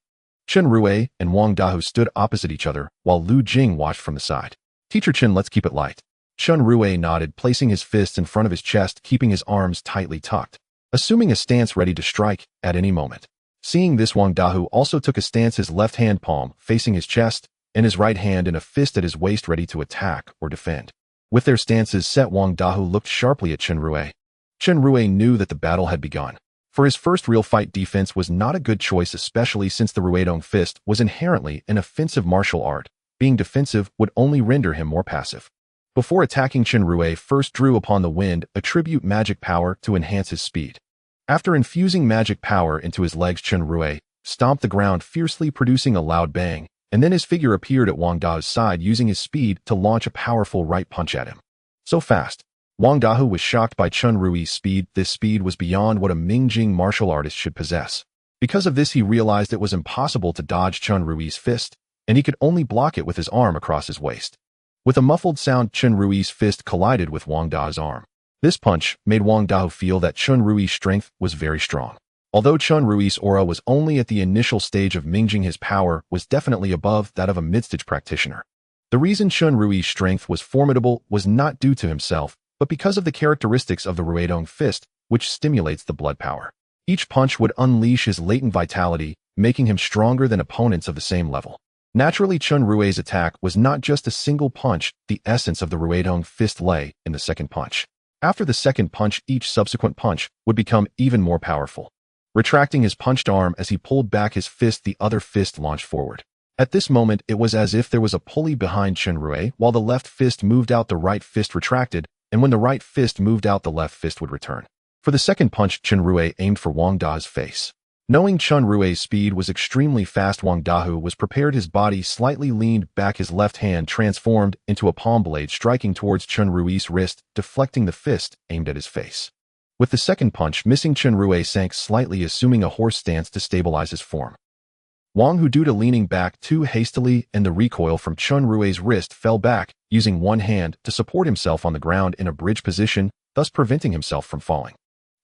Chen Rui and Wang Dahu stood opposite each other, while Lu Jing watched from the side. Teacher Chen, let's keep it light. Chen Rui nodded, placing his fists in front of his chest, keeping his arms tightly tucked, assuming a stance ready to strike at any moment. Seeing this, Wang Dahu also took a stance, his left hand palm facing his chest, and his right hand in a fist at his waist, ready to attack or defend. With their stances set, Wang Dahu looked sharply at Chen Rui. Chen Rui knew that the battle had begun. For his first real fight, defense was not a good choice, especially since the Ruidong fist was inherently an offensive martial art. Being defensive would only render him more passive. Before attacking, Chen Rui first drew upon the wind, attribute magic power to enhance his speed. After infusing magic power into his legs, Chen Rui stomped the ground fiercely, producing a loud bang, and then his figure appeared at Wang Dahu's side, using his speed to launch a powerful right punch at him. So fast. Wang Dahu was shocked by Chen Rui's speed. This speed was beyond what a Mingjing martial artist should possess. Because of this, he realized it was impossible to dodge Chen Rui's fist, and he could only block it with his arm across his waist. With a muffled sound, Chen Rui's fist collided with Wang Da's arm. This punch made Wang Dahu feel that Chen Rui's strength was very strong. Although Chen Rui's aura was only at the initial stage of Mingjing, his power was definitely above that of a mid-stage practitioner. The reason Chen Rui's strength was formidable was not due to himself, but because of the characteristics of the Ruidong fist, which stimulates the blood power. Each punch would unleash his latent vitality, making him stronger than opponents of the same level. Naturally, Chen Rui's attack was not just a single punch. The essence of the Ruidong fist lay in the second punch. After the second punch, each subsequent punch would become even more powerful. Retracting his punched arm as he pulled back his fist, the other fist launched forward. At this moment, it was as if there was a pulley behind Chen Rui. While the left fist moved out, the right fist retracted, and when the right fist moved out, the left fist would return. For the second punch, Chen Rui aimed for Wang Da's face. Knowing Chen Rui's speed was extremely fast, Wang Dahu was prepared. His body slightly leaned back, his left hand transformed into a palm blade, striking towards Chen Rui's wrist, deflecting the fist aimed at his face. With the second punch missing, Chen Rui sank slightly, assuming a horse stance to stabilize his form. Wang Hu, due to leaning back too hastily and the recoil from Chen Rui's wrist, fell back, using one hand to support himself on the ground in a bridge position, thus preventing himself from falling.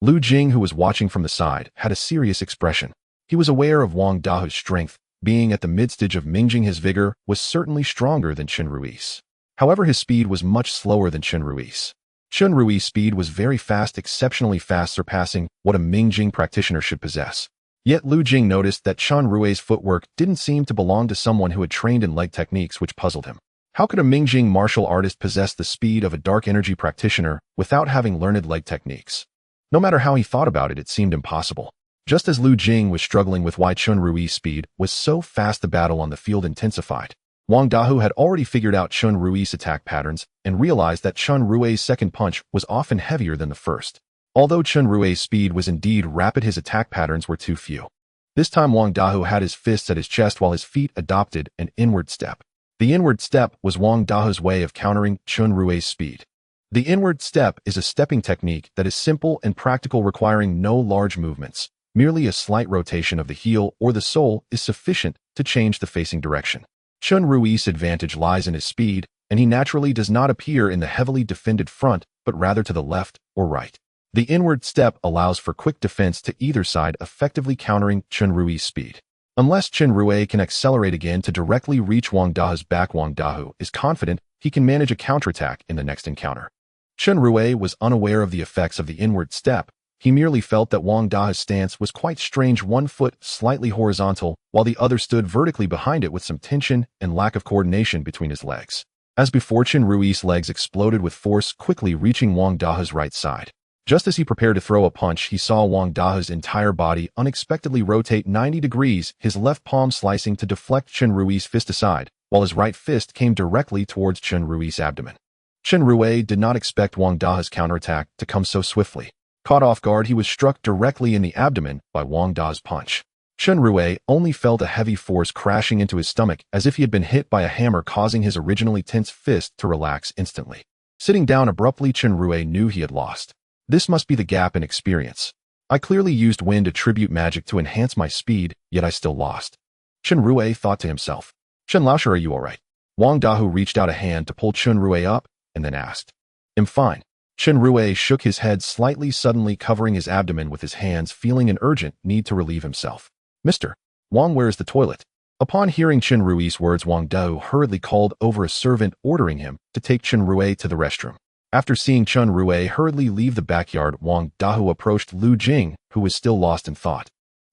Lu Jing, who was watching from the side, had a serious expression. He was aware of Wang Dahu's strength. Being at the mid-stage of Mingjing, his vigor was certainly stronger than Chen Rui's. However, his speed was much slower than Chen Rui's. Chen Rui's speed was very fast, exceptionally fast, surpassing what a Mingjing practitioner should possess. Yet Lu Jing noticed that Chen Rui's footwork didn't seem to belong to someone who had trained in leg techniques, which puzzled him. How could a Mingjing martial artist possess the speed of a dark energy practitioner without having learned leg techniques? No matter how he thought about it, it seemed impossible. Just as Lu Jing was struggling with why Chen Rui's speed was so fast, the battle on the field intensified. Wang Dahu had already figured out Chen Rui's attack patterns and realized that Chen Rui's second punch was often heavier than the first. Although Chen Rui's speed was indeed rapid, his attack patterns were too few. This time Wang Dahu had his fists at his chest while his feet adopted an inward step. The inward step was Wang Dahu's way of countering Chen Rui's speed. The inward step is a stepping technique that is simple and practical, requiring no large movements. Merely a slight rotation of the heel or the sole is sufficient to change the facing direction. Chen Rui's advantage lies in his speed, and he naturally does not appear in the heavily defended front, but rather to the left or right. The inward step allows for quick defense to either side, effectively countering Chen Rui's speed. Unless Chen Rui can accelerate again to directly reach Wang Dahu's back, Wang Dahu is confident he can manage a counterattack in the next encounter. Chen Rui was unaware of the effects of the inward step. He merely felt that Wang Dahu's stance was quite strange, one foot slightly horizontal, while the other stood vertically behind it with some tension and lack of coordination between his legs. As before, Chen Rui's legs exploded with force, quickly reaching Wang Dahu's right side. Just as he prepared to throw a punch, he saw Wang Dahu's entire body unexpectedly rotate 90 degrees, his left palm slicing to deflect Chen Rui's fist aside, while his right fist came directly towards Chen Rui's abdomen. Chen Rui did not expect Wang Dahu's counterattack to come so swiftly. Caught off guard, he was struck directly in the abdomen by Wang Dahu's punch. Chen Rui only felt a heavy force crashing into his stomach, as if he had been hit by a hammer, causing his originally tense fist to relax instantly. Sitting down abruptly, Chen Rui knew he had lost. This must be the gap in experience. I clearly used wind attribute magic to enhance my speed, yet I still lost. Chen Rui thought to himself. Chen Laoshe, are you alright? Wang Dahu reached out a hand to pull Chen Rui up, and then asked. I'm fine. Chen Rui shook his head slightly, suddenly covering his abdomen with his hands, feeling an urgent need to relieve himself. Mister Wang, where's the toilet? Upon hearing Chen Rui's words, Wang Dahu hurriedly called over a servant, ordering him to take Chen Rui to the restroom. After seeing Chen Rui hurriedly leave the backyard, Wang Dahu approached Lu Jing, who was still lost in thought.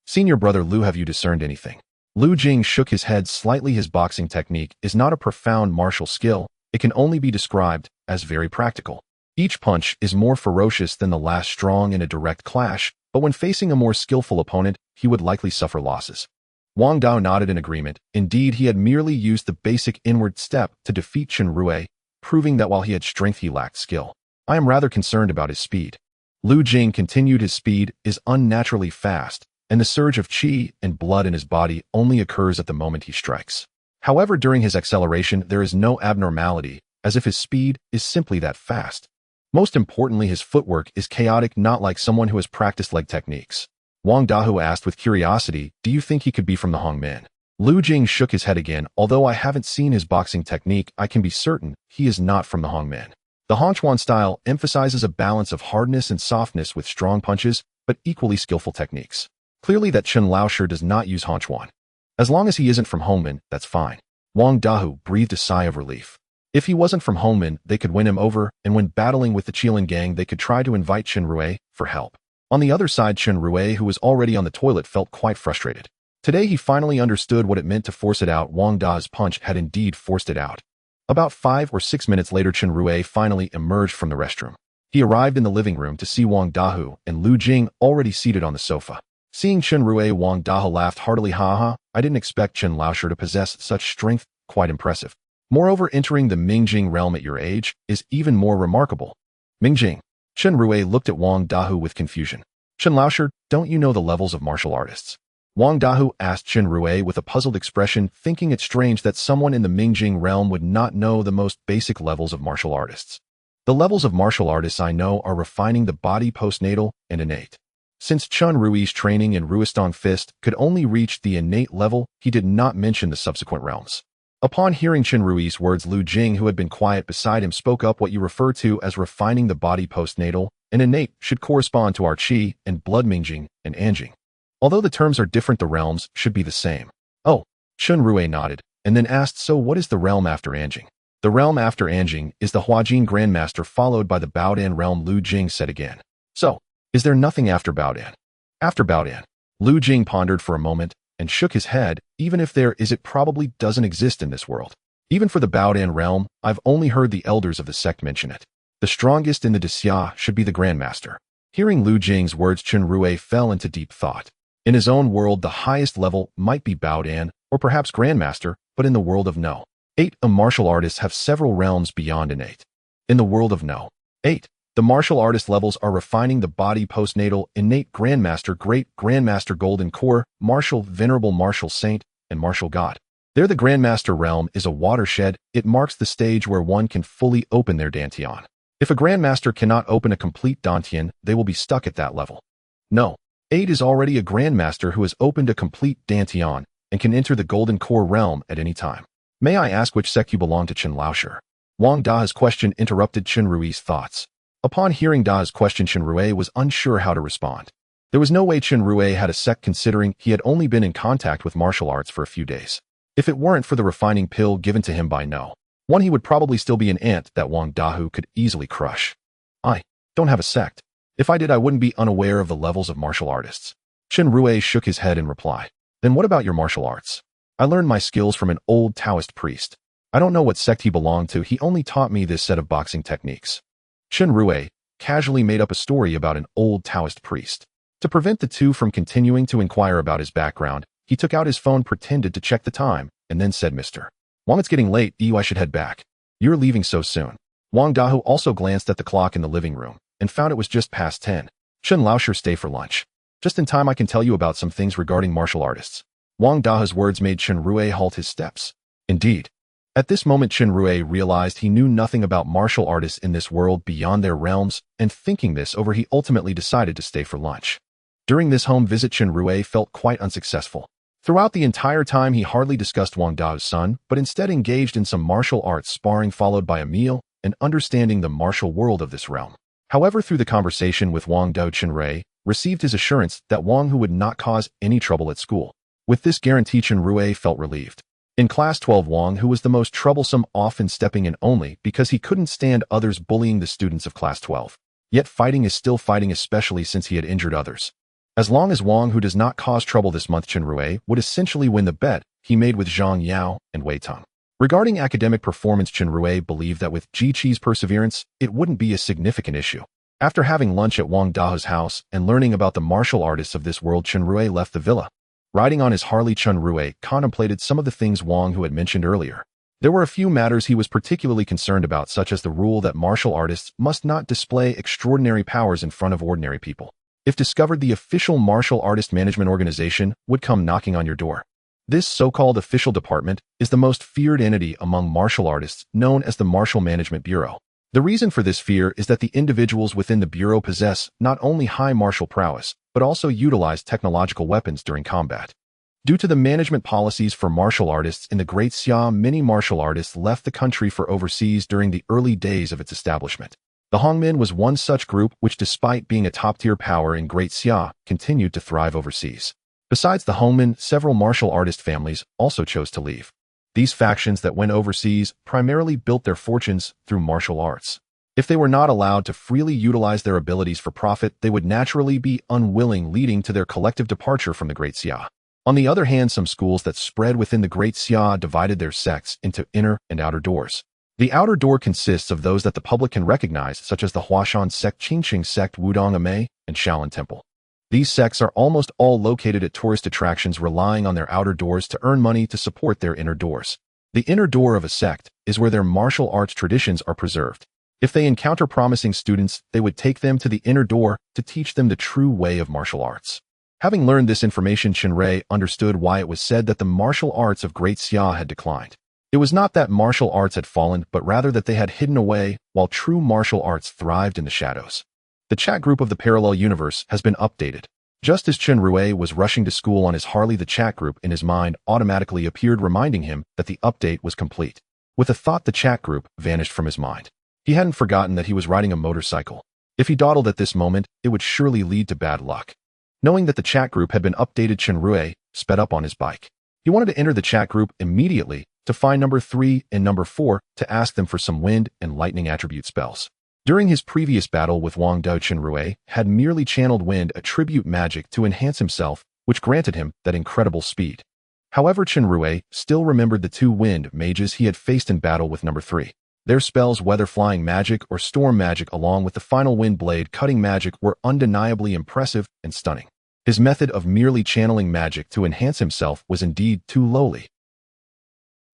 Senior brother Lu, have you discerned anything? Lu Jing shook his head slightly. His boxing technique is not a profound martial skill. It can only be described as very practical. Each punch is more ferocious than the last, strong in a direct clash, but when facing a more skillful opponent, he would likely suffer losses. Wang Dahu nodded in agreement. Indeed, he had merely used the basic inward step to defeat Chen Rui, proving that while he had strength, he lacked skill. I am rather concerned about his speed. Lu Jing continued. His speed is unnaturally fast, and the surge of qi and blood in his body only occurs at the moment he strikes. However, during his acceleration, there is no abnormality, as if his speed is simply that fast. Most importantly, his footwork is chaotic, not like someone who has practiced leg techniques. Wang Dahu asked with curiosity, do you think he could be from the Hongmen? Lu Jing shook his head again. Although I haven't seen his boxing technique, I can be certain he is not from the Hongmen. The Hongchuan style emphasizes a balance of hardness and softness with strong punches, but equally skillful techniques. Clearly that Chen Laoshe does not use Hongchuan. As long as he isn't from Hongmen, that's fine. Wang Dahu breathed a sigh of relief. If he wasn't from Hongmen, they could win him over, and when battling with the Qilin gang, they could try to invite Chen Rui for help. On the other side, Chen Rui, who was already on the toilet, felt quite frustrated. Today he finally understood what it meant to force it out. Wang Da's punch had indeed forced it out. About 5 or 6 minutes later, Chen Rui finally emerged from the restroom. He arrived in the living room to see Wang Dahu and Lu Jing already seated on the sofa. Seeing Chen Rui, Wang Dahu laughed heartily. Ha, I didn't expect Chen Laosher to possess such strength, quite impressive. Moreover, entering the Mingjing realm at your age is even more remarkable. Mingjing. Chen Rui looked at Wang Dahu with confusion. Chen Laosher, don't you know the levels of martial artists? Wang Dahu asked Chen Rui with a puzzled expression, thinking it strange that someone in the Mingjing realm would not know the most basic levels of martial artists. The levels of martial artists I know are refining the body, postnatal, and innate. Since Chen Rui's training in Ruistong Fist could only reach the innate level, he did not mention the subsequent realms. Upon hearing Chen Rui's words, Lu Jing, who had been quiet beside him, spoke up. What you refer to as refining the body, postnatal, and innate should correspond to our qi and blood, Mingjing and Anjing. Although the terms are different, the realms should be the same. Oh, Chen Rui nodded, and then asked, so what is the realm after Anjing? The realm after Anjing is the Huajin Grandmaster, followed by the Baodan realm, Lu Jing said again. So, is there nothing after Baodan? After Baodan? Lu Jing pondered for a moment and shook his head. Even if there is, it probably doesn't exist in this world. Even for the Baodan realm, I've only heard the elders of the sect mention it. The strongest in the Xia should be the Grandmaster. Hearing Lu Jing's words, Chen Rui fell into deep thought. In his own world, the highest level might be Baodan, or perhaps Grandmaster, but in the world of No. 8, martial artists have several realms beyond innate. In the world of No. 8, the martial artist levels are refining the body, postnatal, innate, Grandmaster, Great Grandmaster, Golden Core, Martial, Venerable Martial Saint, and Martial God. There, the Grandmaster realm is a watershed. It marks the stage where one can fully open their Dantian. If a Grandmaster cannot open a complete Dantian, they will be stuck at that level. No. 8 is already a Grandmaster who has opened a complete Dantian and can enter the Golden Core realm at any time. May I ask which sect you belong to, Chen Laosher? Wang Da's question interrupted Chen Rui's thoughts. Upon hearing Da's question, Chen Rui was unsure how to respond. There was no way Chen Rui had a sect, considering he had only been in contact with martial arts for a few days. If it weren't for the refining pill given to him by No. 1, he would probably still be an ant that Wang Dahu could easily crush. I don't have a sect. If I did, I wouldn't be unaware of the levels of martial artists. Chen Rui shook his head in reply. Then what about your martial arts? I learned my skills from an old Taoist priest. I don't know what sect he belonged to. He only taught me this set of boxing techniques. Chen Rui casually made up a story about an old Taoist priest. To prevent the two from continuing to inquire about his background, he took out his phone, pretended to check the time, and then said, Mr. Wang, it's getting late. I should head back. You're leaving so soon. Wang Dahu also glanced at the clock in the living room and found it was just past 10. Chen Laosher, stay for lunch. Just in time, I can tell you about some things regarding martial artists. Wang Dahu's words made Chen Rui halt his steps. Indeed. At this moment, Chen Rui realized he knew nothing about martial artists in this world beyond their realms, and thinking this over, he ultimately decided to stay for lunch. During this home visit, Chen Rui felt quite unsuccessful. Throughout the entire time, he hardly discussed Wang Dahu's son, but instead engaged in some martial arts sparring, followed by a meal and understanding the martial world of this realm. However, through the conversation with Wang Dahu, Chen Rui received his assurance that Wang Hu would not cause any trouble at school. With this guarantee, Chen Rui felt relieved. In Class 12, Wang Hu was the most troublesome, often stepping in only because he couldn't stand others bullying the students of Class 12. Yet fighting is still fighting, especially since he had injured others. As long as Wang Hu does not cause trouble this month, Chen Rui would essentially win the bet he made with Zhang Yao and Wei Tong. Regarding academic performance, Chen Rui believed that with Ji Qi's perseverance, it wouldn't be a significant issue. After having lunch at Wang Dahu's house and learning about the martial artists of this world, Chen Rui left the villa. Riding on his Harley, Chen Rui contemplated some of the things Wang Hu had mentioned earlier. There were a few matters he was particularly concerned about, such as the rule that martial artists must not display extraordinary powers in front of ordinary people. If discovered, the official martial artist management organization would come knocking on your door. This so-called official department is the most feared entity among martial artists, known as the Martial Management Bureau. The reason for this fear is that the individuals within the bureau possess not only high martial prowess, but also utilize technological weapons during combat. Due to the management policies for martial artists in the Great Xia, many martial artists left the country for overseas during the early days of its establishment. The Hongmen was one such group which, despite being a top-tier power in Great Xia, continued to thrive overseas. Besides the Hongmen, several martial artist families also chose to leave. These factions that went overseas primarily built their fortunes through martial arts. If they were not allowed to freely utilize their abilities for profit, they would naturally be unwilling, leading to their collective departure from the Great Xia. On the other hand, some schools that spread within the Great Xia divided their sects into inner and outer doors. The outer door consists of those that the public can recognize, such as the Huashan sect, Qingqing sect, Wudong Ame, and Shaolin Temple. These sects are almost all located at tourist attractions, relying on their outer doors to earn money to support their inner doors. The inner door of a sect is where their martial arts traditions are preserved. If they encounter promising students, they would take them to the inner door to teach them the true way of martial arts. Having learned this information, Chen Rui understood why it was said that the martial arts of Great Xia had declined. It was not that martial arts had fallen, but rather that they had hidden away, while true martial arts thrived in the shadows. The chat group of the parallel universe has been updated. Just as Chen Rui was rushing to school on his Harley, the chat group in his mind automatically appeared, reminding him that the update was complete. With a thought, the chat group vanished from his mind. He hadn't forgotten that he was riding a motorcycle. If he dawdled at this moment, it would surely lead to bad luck. Knowing that the chat group had been updated, Chen Rui sped up on his bike. He wanted to enter the chat group immediately to find number 3 and number 4 to ask them for some wind and lightning attribute spells. During his previous battle with Wang Dao, Chen Rui had merely channeled wind attribute magic to enhance himself, which granted him that incredible speed. However, Chen Rui still remembered the 2 wind mages he had faced in battle with number 3. Their spells, whether flying magic or storm magic, along with the final wind blade cutting magic, were undeniably impressive and stunning. His method of merely channeling magic to enhance himself was indeed too lowly.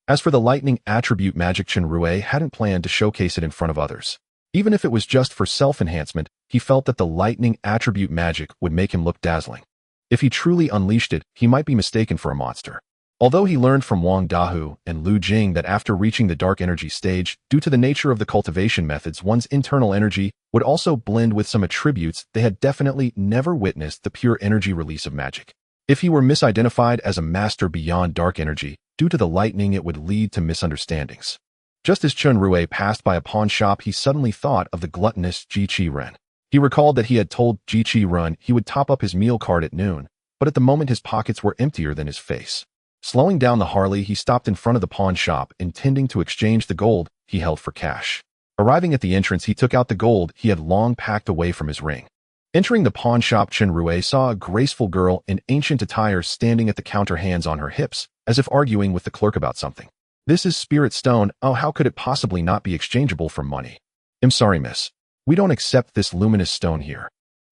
As for the lightning attribute magic, Chen Rui hadn't planned to showcase it in front of others. Even if it was just for self-enhancement, he felt that the lightning attribute magic would make him look dazzling. If he truly unleashed it, he might be mistaken for a monster. Although he learned from Wang Dahu and Lu Jing that after reaching the dark energy stage, due to the nature of the cultivation methods, one's internal energy would also blend with some attributes, they had definitely never witnessed the pure energy release of magic. If he were misidentified as a master beyond dark energy, due to the lightning, it would lead to misunderstandings. Just as Chen Rui passed by a pawn shop, he suddenly thought of the gluttonous Ji Qi Ren. He recalled that he had told Ji Qi Ren he would top up his meal card at noon, but at the moment his pockets were emptier than his face. Slowing down the Harley, he stopped in front of the pawn shop, intending to exchange the gold he held for cash. Arriving at the entrance, he took out the gold he had long packed away from his ring. Entering the pawn shop, Chen Rui saw a graceful girl in ancient attire standing at the counter, hands on her hips, as if arguing with the clerk about something. "This is spirit stone. Oh, how could it possibly not be exchangeable for money?" "I'm sorry, miss. We don't accept this luminous stone here."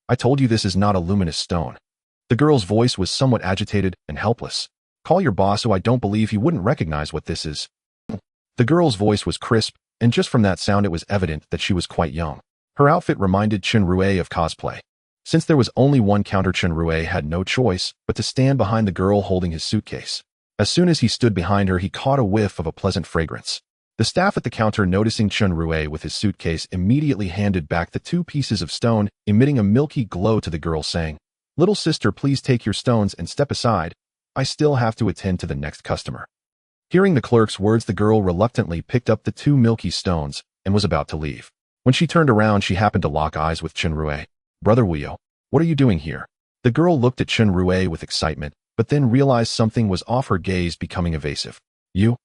"I told you this is not a luminous stone." The girl's voice was somewhat agitated and helpless. "Call your boss, who I don't believe he wouldn't recognize what this is." The girl's voice was crisp, and just from that sound it was evident that she was quite young. Her outfit reminded Chen Rui of cosplay. Since there was only one counter, Chen Rui had no choice but to stand behind the girl holding his suitcase. As soon as he stood behind her, he caught a whiff of a pleasant fragrance. The staff at the counter, noticing Chen Rui with his suitcase, immediately handed back the 2 pieces of stone, emitting a milky glow to the girl, saying, "Little sister, please take your stones and step aside. I still have to attend to the next customer." Hearing the clerk's words, the girl reluctantly picked up the 2 milky stones and was about to leave. When she turned around, she happened to lock eyes with Chen Rui. "Brother Wuyo, what are you doing here?" The girl looked at Chen Rui with excitement, but then realized something was off, her gaze becoming evasive. You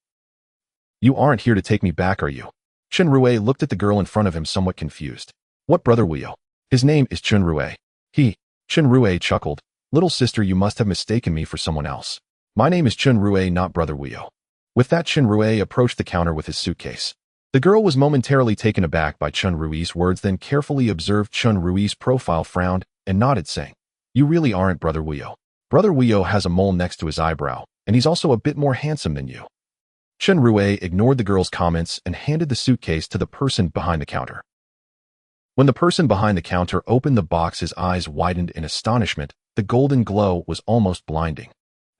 aren't here to take me back, are you?" Chen Rui looked at the girl in front of him, somewhat confused. "What brother Wuyo? His name is Chen Rui." Chen Rui chuckled. "Little sister, you must have mistaken me for someone else. My name is Chen Rui, not brother Wuyo." With that, Chen Rui approached the counter with his suitcase. The girl was momentarily taken aback by Chen Rui's words, then carefully observed Chen Rui's profile, frowned, and nodded, saying, "You really aren't brother Wuyo. Brother Wuyo has a mole next to his eyebrow, and he's also a bit more handsome than you." Chen Rui ignored the girl's comments and handed the suitcase to the person behind the counter. When the person behind the counter opened the box, his eyes widened in astonishment. The golden glow was almost blinding.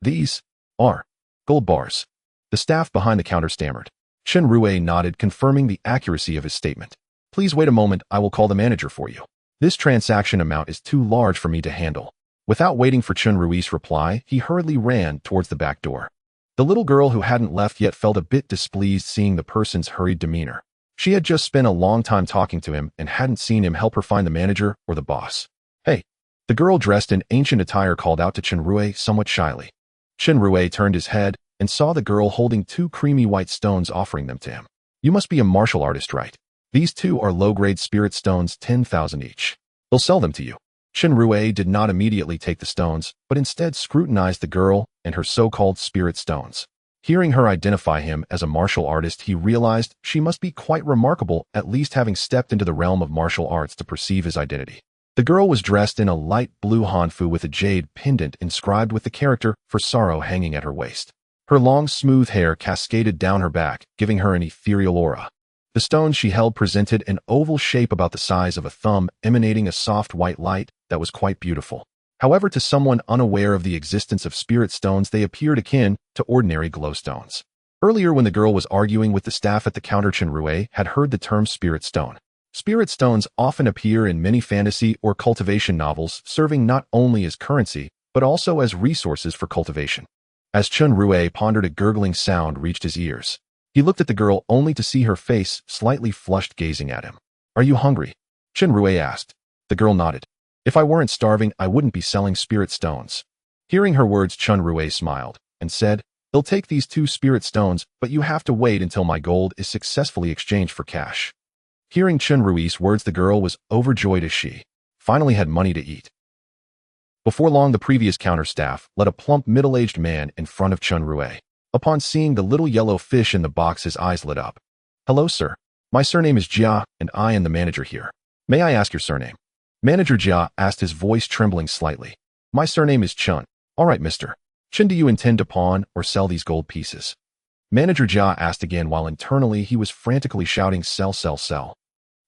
"These are gold bars." The staff behind the counter stammered. Chen Rui nodded, confirming the accuracy of his statement. "Please wait a moment, I will call the manager for you. This transaction amount is too large for me to handle." Without waiting for Chen Rui's reply, he hurriedly ran towards the back door. The little girl, who hadn't left yet, felt a bit displeased seeing the person's hurried demeanor. She had just spent a long time talking to him and hadn't seen him help her find the manager or the boss. "Hey!" The girl dressed in ancient attire called out to Chen Rui somewhat shyly. Chen Rui turned his head and saw the girl holding 2 creamy white stones, offering them to him. "You must be a martial artist, right?" These two are low-grade spirit stones, 10,000 each. They'll sell them to you. Chen Rui did not immediately take the stones, but instead scrutinized the girl and her so-called spirit stones. Hearing her identify him as a martial artist, he realized she must be quite remarkable, at least having stepped into the realm of martial arts to perceive his identity. The girl was dressed in a light blue hanfu with a jade pendant inscribed with the character for sorrow hanging at her waist. Her long, smooth hair cascaded down her back, giving her an ethereal aura. The stones she held presented an oval shape about the size of a thumb, emanating a soft white light that was quite beautiful. However, to someone unaware of the existence of spirit stones, they appeared akin to ordinary glowstones. Earlier, when the girl was arguing with the staff at the counter, Chen Rui had heard the term spirit stone. Spirit stones often appear in many fantasy or cultivation novels, serving not only as currency, but also as resources for cultivation. As Chen Rui pondered, a gurgling sound reached his ears. He looked at the girl only to see her face slightly flushed, gazing at him. "Are you hungry?" Chen Rui asked. The girl nodded. "If I weren't starving, I wouldn't be selling spirit stones." Hearing her words, Chen Rui smiled and said, "They'll take these 2 spirit stones, but you have to wait until my gold is successfully exchanged for cash." Hearing Chen Rui's words, the girl was overjoyed as she finally had money to eat. Before long, the previous counter staff led a plump, middle-aged man in front of Chen Rui. Upon seeing the little yellow fish in the box, his eyes lit up. "Hello, sir. My surname is Jia, and I am the manager here. May I ask your surname?" Manager Jia asked, his voice trembling slightly. "My surname is Chen." "All right, mister. Chen, do you intend to pawn or sell these gold pieces?" Manager Jia asked again, while internally he was frantically shouting, "Sell, sell, sell."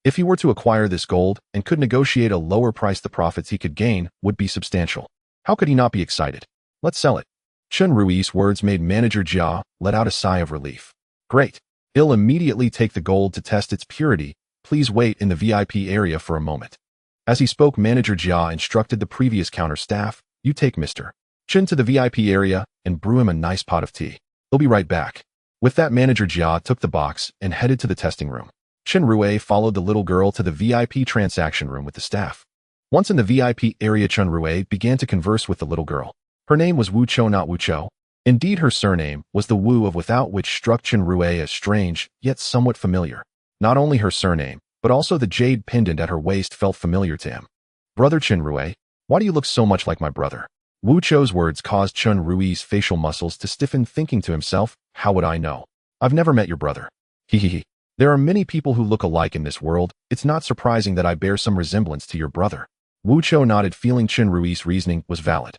If he were to acquire this gold and could negotiate a lower price, the profits he could gain would be substantial. How could he not be excited? "Let's sell it." Chen Rui's words made Manager Jia let out a sigh of relief. "Great. He'll immediately take the gold to test its purity. Please wait in the VIP area for a moment." As he spoke, Manager Jia instructed the previous counter staff, "You take Mr. Chen to the VIP area and brew him a nice pot of tea. He'll be right back." With that, Manager Jia took the box and headed to the testing room. Chen Rui followed the little girl to the VIP transaction room with the staff. Once in the VIP area, Chen Rui began to converse with the little girl. Her name was Wu Chou, not Wu Chou. Indeed, her surname was the Wu of without, which struck Chen Rui as strange, yet somewhat familiar. Not only her surname, but also the jade pendant at her waist felt familiar to him. "Brother Chen Rui, why do you look so much like my brother?" Wu Chou's words caused Chen Rui's facial muscles to stiffen, thinking to himself, "How would I know? I've never met your brother." Hehehe. "There are many people who look alike in this world. It's not surprising that I bear some resemblance to your brother." Wu Chou nodded, feeling Chen Rui's reasoning was valid.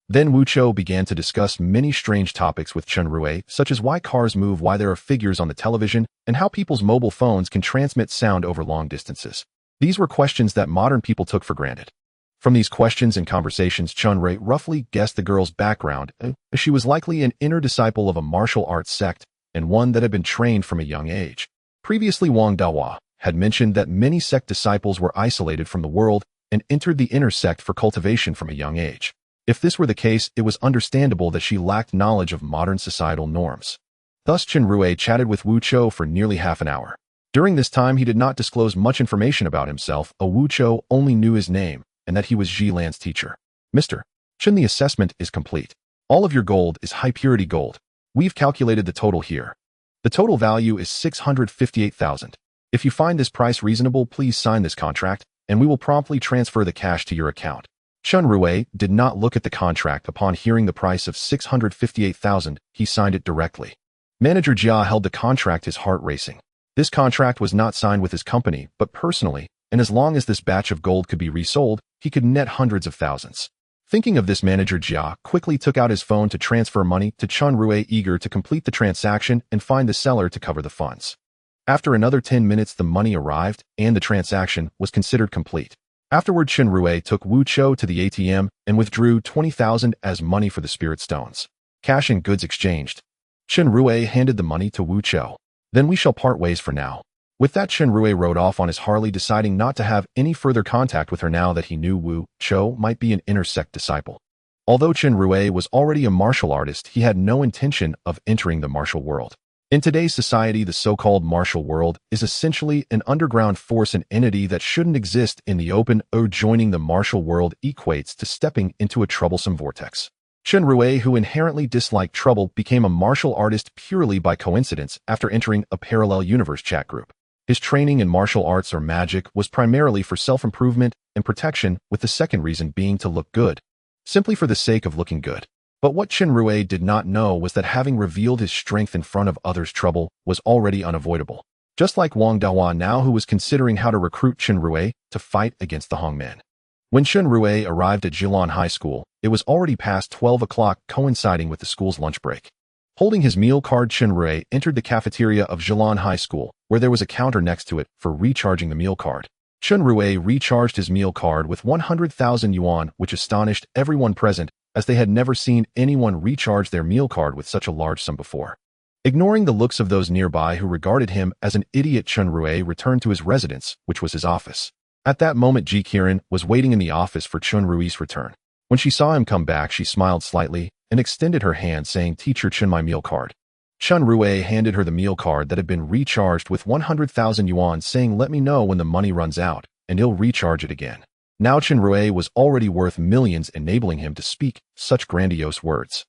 Then Wu Chou began to discuss many strange topics with Chen Rui, such as why cars move, why there are figures on the television, and how people's mobile phones can transmit sound over long distances. These were questions that modern people took for granted. From these questions and conversations, Chen Rui roughly guessed the girl's background, as she was likely an inner disciple of a martial arts sect, and one that had been trained from a young age. Previously, Wang Dahua had mentioned that many sect disciples were isolated from the world and entered the inner sect for cultivation from a young age. If this were the case, it was understandable that she lacked knowledge of modern societal norms. Thus, Chen Rui chatted with Wu Chou for nearly half an hour. During this time, he did not disclose much information about himself. Wu Chou only knew his name and that he was Ji Lan's teacher. "Mr. Chen, the assessment is complete. All of your gold is high-purity gold. We've calculated the total here. The total value is 658,000. If you find this price reasonable, please sign this contract, and we will promptly transfer the cash to your account." Chen Rui did not look at the contract. Upon hearing the price of 658,000, he signed it directly. Manager Jia held the contract, his heart racing. This contract was not signed with his company, but personally, and as long as this batch of gold could be resold, he could net hundreds of thousands. Thinking of this, Manager Jia quickly took out his phone to transfer money to Chen Rui, eager to complete the transaction and find the seller to cover the funds. After another 10 minutes, the money arrived, and the transaction was considered complete. Afterward, Chen Rui took Wu Chou to the ATM and withdrew 20,000 as money for the spirit stones. Cash and goods exchanged. Chen Rui handed the money to Wu Chou. "Then we shall part ways for now." With that, Chen Rui rode off on his Harley, deciding not to have any further contact with her now that he knew Wu Chou might be an inner sect disciple. Although Chen Rui was already a martial artist, he had no intention of entering the martial world. In today's society, the so-called martial world is essentially an underground force, an entity that shouldn't exist in the open, or joining the martial world equates to stepping into a troublesome vortex. Chen Rui, who inherently disliked trouble, became a martial artist purely by coincidence after entering a parallel universe chat group. His training in martial arts or magic was primarily for self-improvement and protection, with the second reason being to look good, simply for the sake of looking good. But what Chen Rui did not know was that having revealed his strength in front of others' trouble was already unavoidable. Just like Wang Dahua now, who was considering how to recruit Chen Rui to fight against the Hongmen. When Chen Rui arrived at Jilin High School, it was already past 12 o'clock, coinciding with the school's lunch break. Holding his meal card, Chen Rui entered the cafeteria of Jilin High School, where there was a counter next to it for recharging the meal card. Chen Rui recharged his meal card with 100,000 yuan, which astonished everyone present, as they had never seen anyone recharge their meal card with such a large sum before. Ignoring the looks of those nearby who regarded him as an idiot, Chen Rui returned to his residence, which was his office. At that moment, Ji Qiren was waiting in the office for Chen Rui's return. When she saw him come back, she smiled slightly and extended her hand, saying, "Teacher Chen, my meal card." Chen Rui handed her the meal card that had been recharged with 100,000 yuan, saying, "Let me know when the money runs out, and he'll recharge it again." Now Chen Rui was already worth millions, enabling him to speak such grandiose words.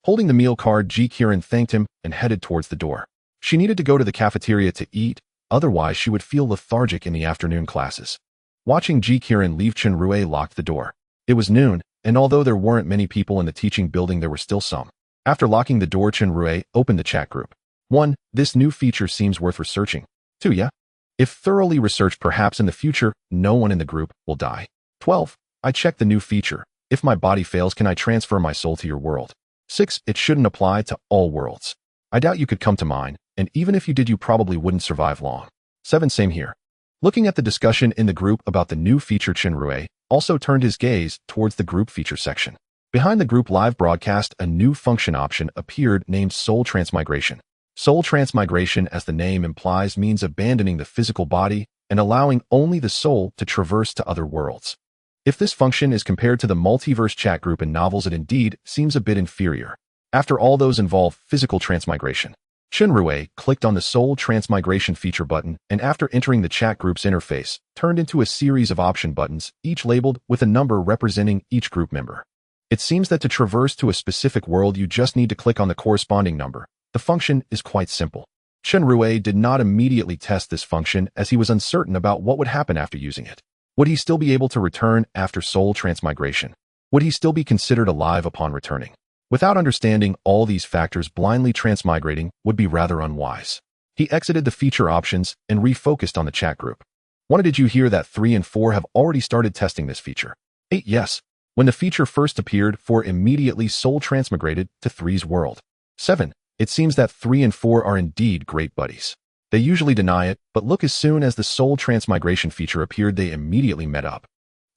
Holding the meal card, Ji Qiren thanked him and headed towards the door. She needed to go to the cafeteria to eat, otherwise she would feel lethargic in the afternoon classes. Watching Ji Qiren leave, Chen Rui locked the door. It was noon, and although there weren't many people in the teaching building, there were still some. After locking the door, Chen Rui opened the chat group. 1. This new feature seems worth researching. 2. Yeah. If thoroughly researched, perhaps in the future, no one in the group will die. 12. I checked the new feature. If my body fails, can I transfer my soul to your world? 6. It shouldn't apply to all worlds. I doubt you could come to mine, and even if you did, you probably wouldn't survive long. 7. Same here. Looking at the discussion in the group about the new feature, Chen Rui also turned his gaze towards the group feature section. Behind the group live broadcast, a new function option appeared named Soul Transmigration. Soul Transmigration, as the name implies, means abandoning the physical body and allowing only the soul to traverse to other worlds. If this function is compared to the multiverse chat group in novels, it indeed seems a bit inferior. After all, those involve physical transmigration. Chen Rui clicked on the Soul Transmigration feature button, and after entering the chat group's interface, turned into a series of option buttons, each labeled with a number representing each group member. It seems that to traverse to a specific world, you just need to click on the corresponding number. The function is quite simple. Chen Rui did not immediately test this function as he was uncertain about what would happen after using it. Would he still be able to return after soul transmigration? Would he still be considered alive upon returning? Without understanding all these factors, blindly transmigrating would be rather unwise. He exited the feature options and refocused on the chat group. 1. Did you hear that 3 and 4 have already started testing this feature? 8. Yes. When the feature first appeared, 4 immediately soul transmigrated to 3's world. 7. It seems that 3 and 4 are indeed great buddies. They usually deny it, but look, as soon as the soul transmigration feature appeared, they immediately met up.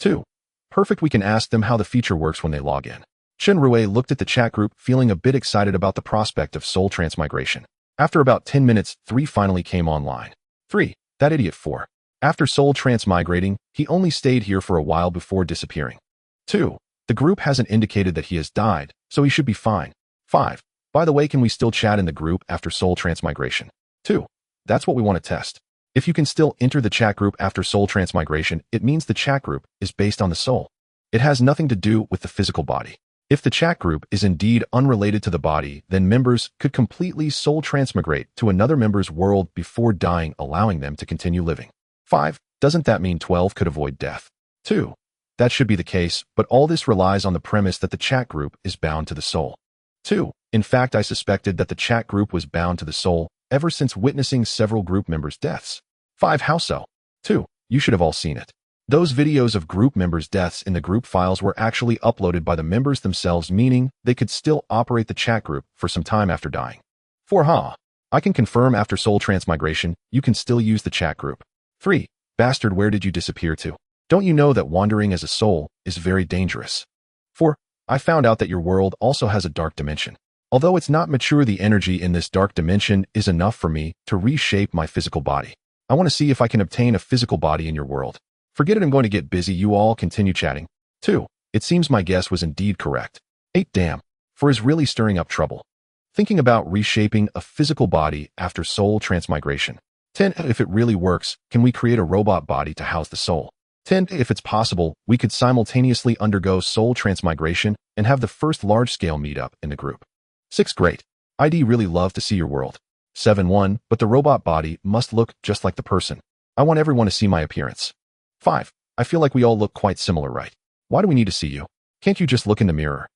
2. Perfect. We can ask them how the feature works when they log in. Chen Rui looked at the chat group, feeling a bit excited about the prospect of soul transmigration. After about 10 minutes, 3 finally came online. 3. That idiot 4. After soul transmigrating, he only stayed here for a while before disappearing. 2. The group hasn't indicated that he has died, so he should be fine. 5. By the way, can we still chat in the group after soul transmigration? 2. That's what we want to test. If you can still enter the chat group after soul transmigration, it means the chat group is based on the soul. It has nothing to do with the physical body. If the chat group is indeed unrelated to the body, then members could completely soul transmigrate to another member's world before dying, allowing them to continue living. 5. Doesn't that mean 12 could avoid death? 2. That should be the case, but all this relies on the premise that the chat group is bound to the soul. 2. In fact, I suspected that the chat group was bound to the soul ever since witnessing several group members' deaths. 5. How so? 2. You should have all seen it. Those videos of group members' deaths in the group files were actually uploaded by the members themselves, meaning they could still operate the chat group for some time after dying. 4. I can confirm after soul transmigration, you can still use the chat group. 3. Bastard, where did you disappear to? Don't you know that wandering as a soul is very dangerous? 4. I found out that your world also has a dark dimension. Although it's not mature, the energy in this dark dimension is enough for me to reshape my physical body. I want to see if I can obtain a physical body in your world. Forget it, I'm going to get busy. You all continue chatting. 2. It seems my guess was indeed correct. 8. Damn. 4 is really stirring up trouble. Thinking about reshaping a physical body after soul transmigration. 10. If it really works, can we create a robot body to house the soul? 10. If it's possible, we could simultaneously undergo soul transmigration and have the first large-scale meetup in the group. 6. Great. I'd really love to see your world. 7-1, but the robot body must look just like the person. I want everyone to see my appearance. 5. I feel like we all look quite similar, right? Why do we need to see you? Can't you just look in the mirror?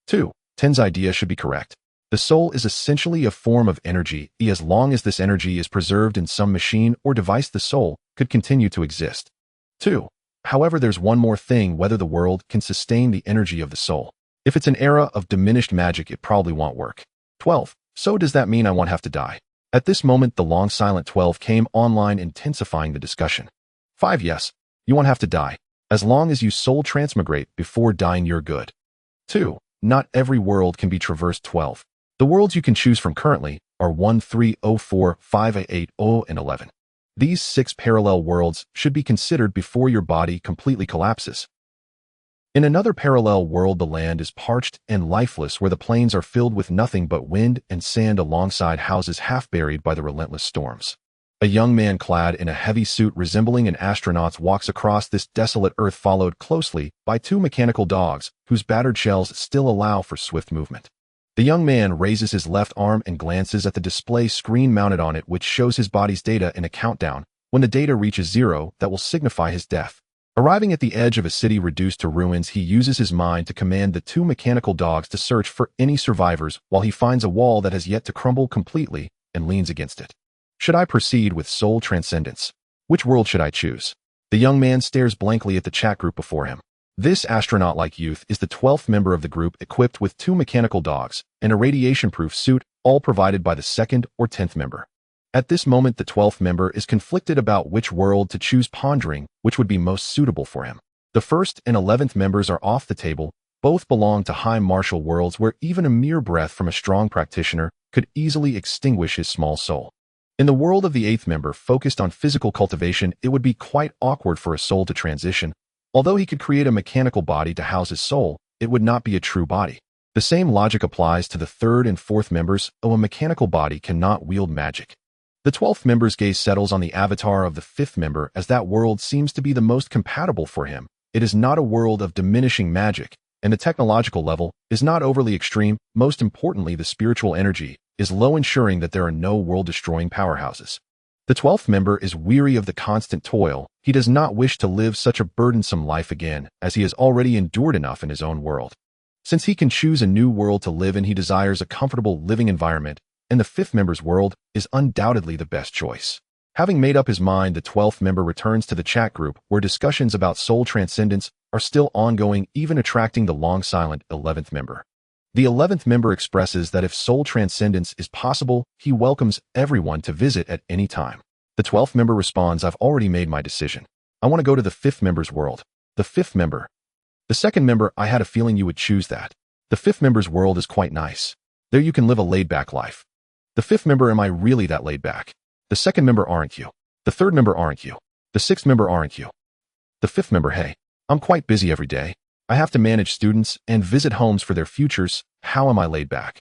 2. 10's idea should be correct. The soul is essentially a form of energy. As long as this energy is preserved in some machine or device, the soul could continue to exist. 2. However, there's one more thing: whether the world can sustain the energy of the soul. If it's an era of diminished magic, it probably won't work. 12. So does that mean I won't have to die? At this moment, the long silent 12 came online, intensifying the discussion. 5. Yes, you won't have to die. As long as you soul transmigrate before dying, you're good. 2. Not every world can be traversed. 12. The worlds you can choose from currently are 1, 3, 0, 4, 5, 8, 0, and 11. These 6 parallel worlds should be considered before your body completely collapses. In another parallel world, the land is parched and lifeless, where the plains are filled with nothing but wind and sand alongside houses half buried by the relentless storms. A young man clad in a heavy suit resembling an astronaut's walks across this desolate earth, followed closely by 2 mechanical dogs whose battered shells still allow for swift movement. The young man raises his left arm and glances at the display screen mounted on it, which shows his body's data in a countdown. When the data reaches 0, that will signify his death. Arriving at the edge of a city reduced to ruins, he uses his mind to command the 2 mechanical dogs to search for any survivors while he finds a wall that has yet to crumble completely and leans against it. Should I proceed with soul transcendence? Which world should I choose? The young man stares blankly at the chat group before him. This astronaut-like youth is the 12th member of the group, equipped with 2 mechanical dogs and a radiation-proof suit, all provided by the 2nd or 10th member. At this moment, the 12th member is conflicted about which world to choose, pondering which would be most suitable for him. The 1st and 11th members are off the table. Both belong to high martial worlds where even a mere breath from a strong practitioner could easily extinguish his small soul. In the world of the 8th member, focused on physical cultivation, it would be quite awkward for a soul to transition. Although he could create a mechanical body to house his soul, it would not be a true body. The same logic applies to the 3rd and 4th members. A mechanical body cannot wield magic. The 12th member's gaze settles on the avatar of the 5th member, as that world seems to be the most compatible for him. It is not a world of diminishing magic, and the technological level is not overly extreme. Most importantly, the spiritual energy is low, ensuring that there are no world-destroying powerhouses. The 12th member is weary of the constant toil. He does not wish to live such a burdensome life again, as he has already endured enough in his own world. Since he can choose a new world to live in, he desires a comfortable living environment, and the 5th member's world is undoubtedly the best choice. Having made up his mind, the 12th member returns to the chat group, where discussions about soul transcendence are still ongoing, even attracting the long-silent 11th member. The 11th member expresses that if soul transcendence is possible, he welcomes everyone to visit at any time. The 12th member responds, I've already made my decision. I want to go to the 5th member's world. The 5th member. The 2nd member, I had a feeling you would choose that. The 5th member's world is quite nice. There you can live a laid-back life. The 5th member, am I really that laid back? The 2nd member, aren't you? The 3rd member, aren't you? The 6th member, aren't you? The 5th member, hey, I'm quite busy every day. I have to manage students and visit homes for their futures. How am I laid back?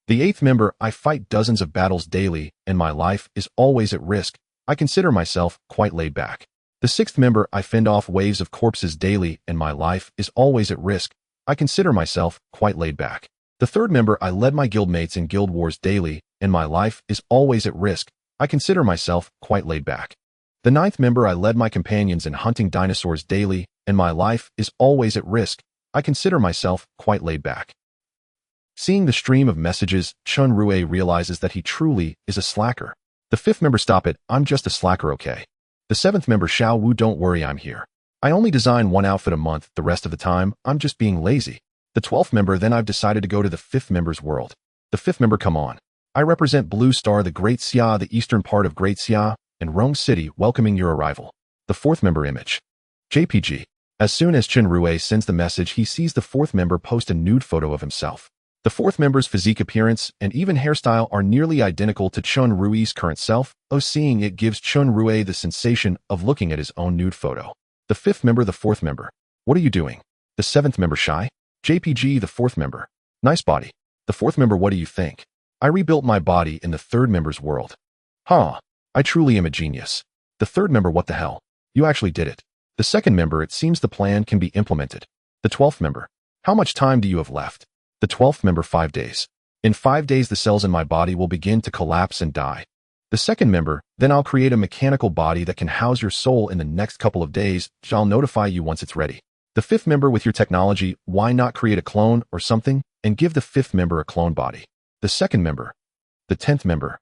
The 8th member, I fight dozens of battles daily, and my life is always at risk. I consider myself quite laid back. The 6th member, I fend off waves of corpses daily, and my life is always at risk. I consider myself quite laid back. The 3rd member, I led my guildmates in guild wars daily, and my life is always at risk. I consider myself quite laid back. The 9th member, I led my companions in hunting dinosaurs daily, and my life is always at risk. I consider myself quite laid back. Seeing the stream of messages, Chen Rui realizes that he truly is a slacker. The 5th member, stop it, I'm just a slacker, okay? The 7th member, Xiao Wu, don't worry, I'm here. I only design one outfit a month, the rest of the time, I'm just being lazy. The 12th member, then I've decided to go to the 5th member's world. The 5th member, come on. I represent Blue Star, the Great Xia, the eastern part of Great Xia, and Rome City, welcoming your arrival. The 4th member image. JPG. As soon as Chen Rui sends the message, he sees the 4th member post a nude photo of himself. The 4th member's physique, appearance, and even hairstyle are nearly identical to Chen Rui's current self. Seeing it gives Chen Rui the sensation of looking at his own nude photo. The 5th member, the 4th member. What are you doing? The 7th member, shy? JPG, the 4th member. Nice body. The 4th member, what do you think? I rebuilt my body in the 3rd member's world. Huh. I truly am a genius. The 3rd member, what the hell? You actually did it. The 2nd member, it seems the plan can be implemented. The 12th member. How much time do you have left? The 12th member, 5 days. In 5 days the cells in my body will begin to collapse and die. The second member, then I'll create a mechanical body that can house your soul in the next couple of days. I'll notify you once it's ready. The fifth member, with your technology, why not create a clone or something and give the fifth member a clone body? The second member. The 10th member.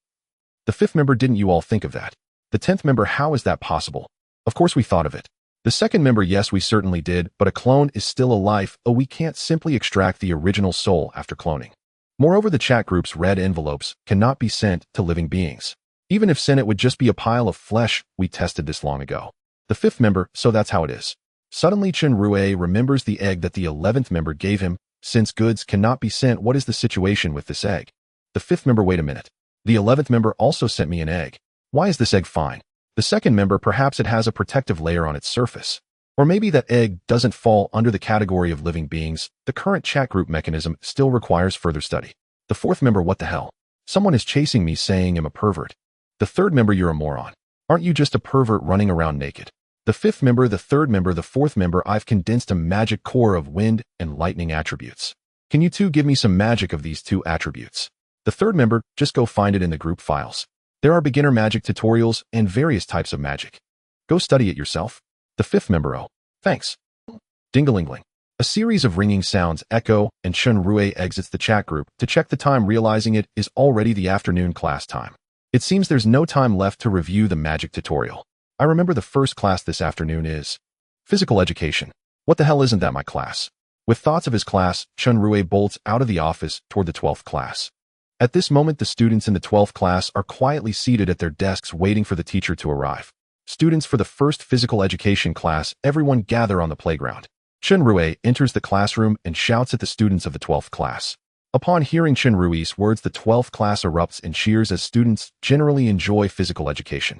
The fifth member, didn't you all think of that? The 10th member, how is that possible? Of course we thought of it. The second member, yes, we certainly did, but a clone is still a life. Oh, we can't simply extract the original soul after cloning. Moreover, the chat group's red envelopes cannot be sent to living beings. Even if sent, it would just be a pile of flesh. We tested this long ago. The fifth member, so that's how it is. Suddenly Chen Rui remembers the egg that the 11th member gave him. Since goods cannot be sent, what is the situation with this egg? The fifth member, wait a minute. The 11th member also sent me an egg. Why is this egg fine? The second member, perhaps it has a protective layer on its surface. Or maybe that egg doesn't fall under the category of living beings. The current chat group mechanism still requires further study. The fourth member, what the hell? Someone is chasing me saying I'm a pervert. The third member, you're a moron. Aren't you just a pervert running around naked? The fifth member, the third member, the fourth member, I've condensed a magic core of wind and lightning attributes. Can you two give me some magic of these two attributes? The third member, just go find it in the group files. There are beginner magic tutorials and various types of magic. Go study it yourself. The fifth member, oh, thanks. Ding-a-ling-ling. A series of ringing sounds echo, and Chen Rui exits the chat group to check the time, realizing it is already the afternoon class time. It seems there's no time left to review the magic tutorial. I remember the first class this afternoon is physical education. What the hell isn't that my class? With thoughts of his class, Chen Rui bolts out of the office toward the 12th class. At this moment, the students in the 12th class are quietly seated at their desks waiting for the teacher to arrive. Students for the first physical education class, everyone gather on the playground. Chen Rui enters the classroom and shouts at the students of the 12th class. Upon hearing Chen Rui's words, the 12th class erupts in cheers, as students generally enjoy physical education.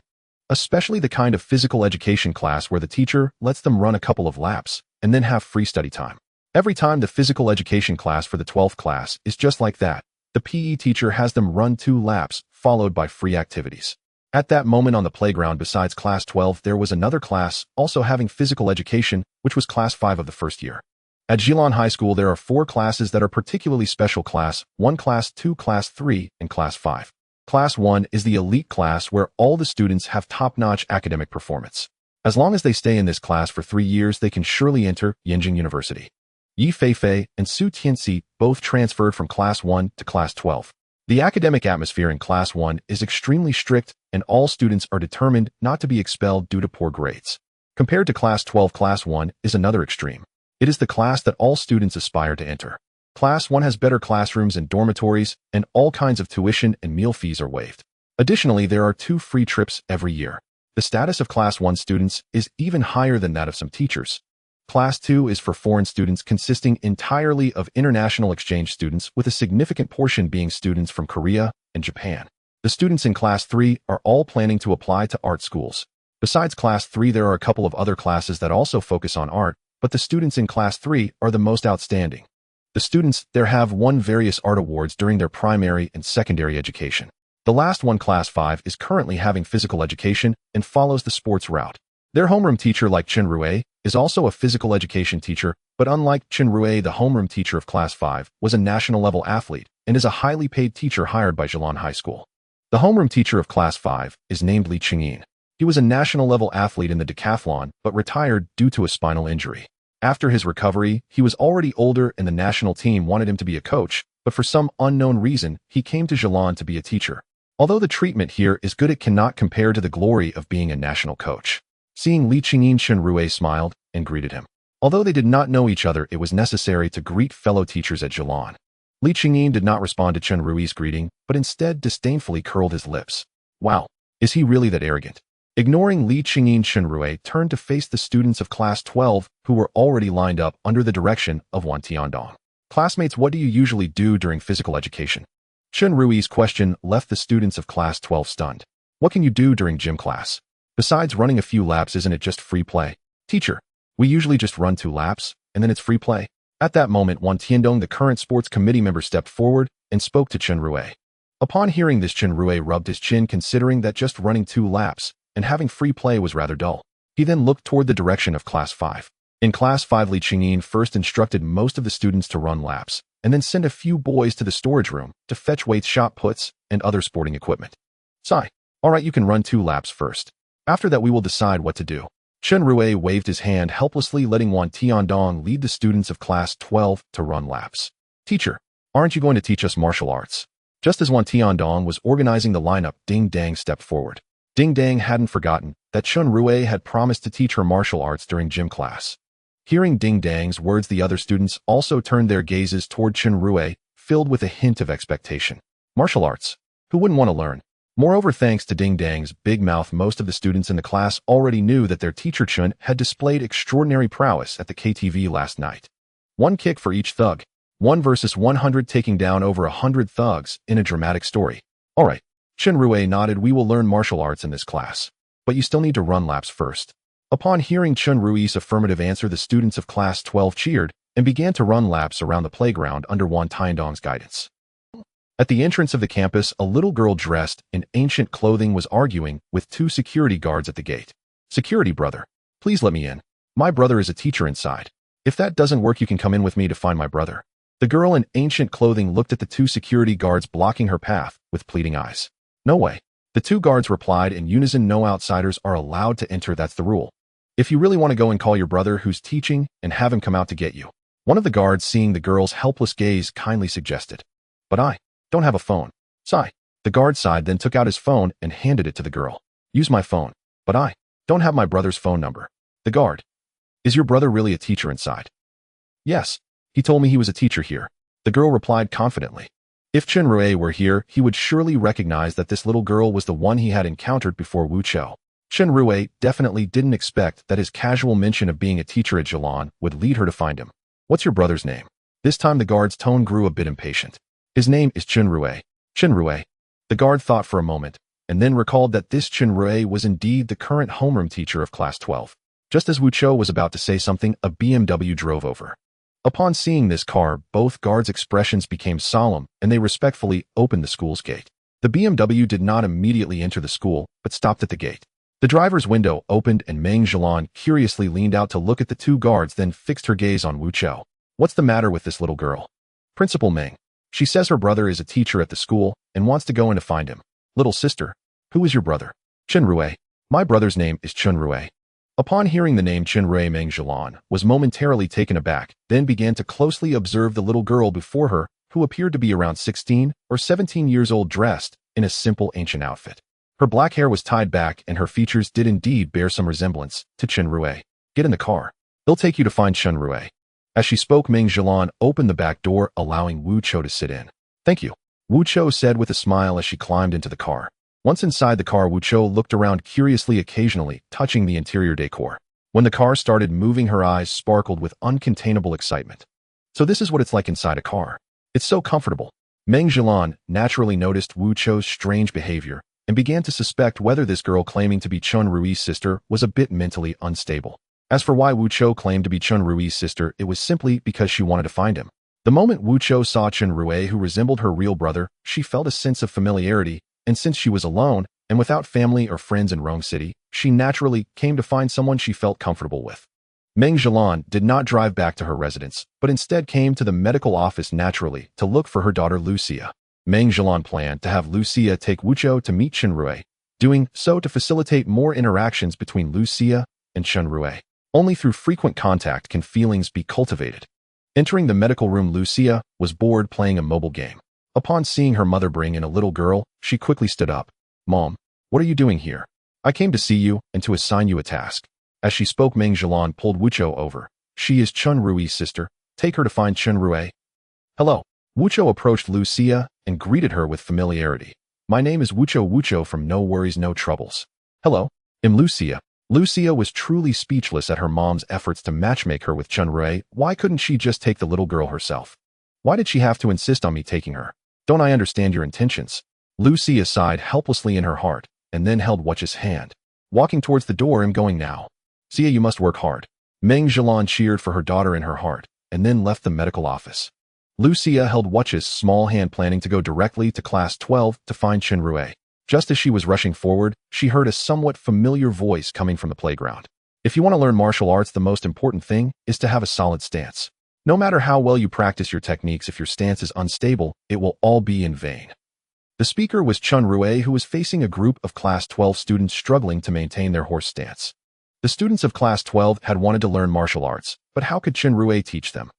Especially the kind of physical education class where the teacher lets them run a couple of laps and then have free study time. Every time the physical education class for the 12th class is just like that. The PE teacher has them run 2 laps, followed by free activities. At that moment on the playground, besides class 12, there was another class also having physical education, which was class 5 of the first year. At Jilin High School, there are 4 classes that are particularly special: class 1, class 2, class 3, and class 5. Class 1 is the elite class where all the students have top-notch academic performance. As long as they stay in this class for 3 years, they can surely enter Yenjing University. Yi Feifei and Su Tianxi both transferred from class 1 to class 12. The academic atmosphere in class 1 is extremely strict, and all students are determined not to be expelled due to poor grades. Compared to class 12, class 1 is another extreme. It is the class that all students aspire to enter. Class 1 has better classrooms and dormitories, and all kinds of tuition and meal fees are waived. Additionally, there are 2 free trips every year. The status of class 1 students is even higher than that of some teachers. Class 2 is for foreign students, consisting entirely of international exchange students, with a significant portion being students from Korea and Japan. The students in class 3 are all planning to apply to art schools. Besides class 3, there are a couple of other classes that also focus on art, but the students in class 3 are the most outstanding. The students there have won various art awards during their primary and secondary education. The last one, class 5, is currently having physical education and follows the sports route. Their homeroom teacher, like Chen Rui, is also a physical education teacher, but unlike Chen Rui, the homeroom teacher of class 5 was a national-level athlete and is a highly paid teacher hired by Jilin High School. The homeroom teacher of class 5 is named Li Qingyin. He was a national-level athlete in the decathlon, but retired due to a spinal injury. After his recovery, he was already older and the national team wanted him to be a coach, but for some unknown reason, he came to Jilin to be a teacher. Although the treatment here is good, it cannot compare to the glory of being a national coach. Seeing Li Qingyin, Chen Rui smiled and greeted him. Although they did not know each other, it was necessary to greet fellow teachers at Jilin. Li Qingyin did not respond to Chen Rui's greeting, but instead disdainfully curled his lips. Wow, is he really that arrogant? Ignoring Li Qingyin, Chen Rui turned to face the students of class 12 who were already lined up under the direction of Wan Tiandong. Classmates, what do you usually do during physical education? Chen Rui's question left the students of class 12 stunned. What can you do during gym class? Besides running a few laps, isn't it just free play? Teacher, we usually just run 2 laps, and then it's free play. At that moment, Wan Tiandong, the current sports committee member, stepped forward and spoke to Chen Rui. Upon hearing this, Chen Rui rubbed his chin, considering that just running 2 laps and having free play was rather dull. He then looked toward the direction of class 5. In class 5, Li Qingyin first instructed most of the students to run laps, and then send a few boys to the storage room to fetch weights, shot puts, and other sporting equipment. Sigh. All right, you can run 2 laps first. After that, we will decide what to do. Chen Rui waved his hand helplessly, letting Wan Tiandong lead the students of class 12 to run laps. Teacher, aren't you going to teach us martial arts? Just as Wan Tiandong was organizing the lineup, Ding Dang stepped forward. Ding Dang hadn't forgotten that Chen Rui had promised to teach her martial arts during gym class. Hearing Ding Dang's words, the other students also turned their gazes toward Chen Rui, filled with a hint of expectation. Martial arts. Who wouldn't want to learn? Moreover, thanks to Ding Dang's big mouth, most of the students in the class already knew that their teacher Chen had displayed extraordinary prowess at the KTV last night. 1 kick for each thug. 1 versus 100, taking down over 100 thugs in a dramatic story. All right. Chen Rui nodded. We will learn martial arts in this class. But you still need to run laps first. Upon hearing Chen Rui's affirmative answer, the students of class 12 cheered and began to run laps around the playground under Wan Tiandong's guidance. At the entrance of the campus, a little girl dressed in ancient clothing was arguing with 2 security guards at the gate. Security brother, please let me in. My brother is a teacher inside. If that doesn't work, you can come in with me to find my brother. The girl in ancient clothing looked at the 2 security guards blocking her path with pleading eyes. No way. The 2 guards replied in unison, no outsiders are allowed to enter, that's the rule. If you really want to go and call your brother who's teaching and have him come out to get you. One of the guards, seeing the girl's helpless gaze, kindly suggested. But I don't have a phone. Sigh. The guard sighed, then took out his phone and handed it to the girl. Use my phone. But I don't have my brother's phone number. The guard. Is your brother really a teacher inside? Yes. He told me he was a teacher here. The girl replied confidently. If Chen Rui were here, he would surely recognize that this little girl was the one he had encountered before Wu Chou. Chen Rui definitely didn't expect that his casual mention of being a teacher at Jilan would lead her to find him. What's your brother's name? This time the guard's tone grew a bit impatient. His name is Chen Rui. Chen Rui. The guard thought for a moment, and then recalled that this Chen Rui was indeed the current homeroom teacher of class 12. Just as Wu Chou was about to say something, a BMW drove over. Upon seeing this car, both guards' expressions became solemn, and they respectfully opened the school's gate. The BMW did not immediately enter the school, but stopped at the gate. The driver's window opened, and Meng Jilan curiously leaned out to look at the 2 guards, then fixed her gaze on Wu Chou. What's the matter with this little girl? Principal Meng. She says her brother is a teacher at the school and wants to go in to find him. Little sister, who is your brother? Chen Rui. My brother's name is Chen Rui. Upon hearing the name Chen Rui, Meng Jilan was momentarily taken aback, then began to closely observe the little girl before her, who appeared to be around 16 or 17 years old, dressed in a simple ancient outfit. Her black hair was tied back, and her features did indeed bear some resemblance to Chen Rui. Get in the car. They'll take you to find Chen Rui. As she spoke, Meng Jilan opened the back door, allowing Wu Chou to sit in. Thank you, Wu Chou said with a smile as she climbed into the car. Once inside the car, Wu Chou looked around curiously, occasionally touching the interior decor. When the car started moving, her eyes sparkled with uncontainable excitement. So this is what it's like inside a car. It's so comfortable. Meng Jilan naturally noticed Wu Chou's strange behavior and began to suspect whether this girl claiming to be Chen Rui's sister was a bit mentally unstable. As for why Wu Chou claimed to be Chen Rui's sister, it was simply because she wanted to find him. The moment Wu Chou saw Chen Rui, who resembled her real brother, she felt a sense of familiarity, and since she was alone and without family or friends in Rome City, she naturally came to find someone she felt comfortable with. Meng Jilan did not drive back to her residence, but instead came to the medical office naturally to look for her daughter Lucia. Meng Jilan planned to have Lucia take Wu Chou to meet Chen Rui, doing so to facilitate more interactions between Lucia and Chen Rui. Only through frequent contact can feelings be cultivated. Entering the medical room, Lucia was bored playing a mobile game. Upon seeing her mother bring in a little girl, she quickly stood up. Mom, what are you doing here? I came to see you and to assign you a task. As she spoke, Meng Jilan pulled Wu Chou over. She is Chen Rui's sister. Take her to find Chen Rui. Hello. Wu Chou approached Lucia and greeted her with familiarity. My name is Wu Chou from No Worries No Troubles. Hello. I'm Lucia. Lucia was truly speechless at her mom's efforts to matchmake her with Chen Rui. Why couldn't she just take the little girl herself? Why did she have to insist on me taking her? Don't I understand your intentions? Lucia sighed helplessly in her heart, and then held Wuch's hand. Walking towards the door, I'm going now. Sia, you must work hard. Meng Jilan cheered for her daughter in her heart, and then left the medical office. Lucia held Wuch's small hand, planning to go directly to class 12 to find Chen Rui. Just as she was rushing forward, she heard a somewhat familiar voice coming from the playground. If you want to learn martial arts, the most important thing is to have a solid stance. No matter how well you practice your techniques, if your stance is unstable, it will all be in vain. The speaker was Chen Rui, who was facing a group of Class 12 students struggling to maintain their horse stance. The students of Class 12 had wanted to learn martial arts, but how could Chen Rui teach them?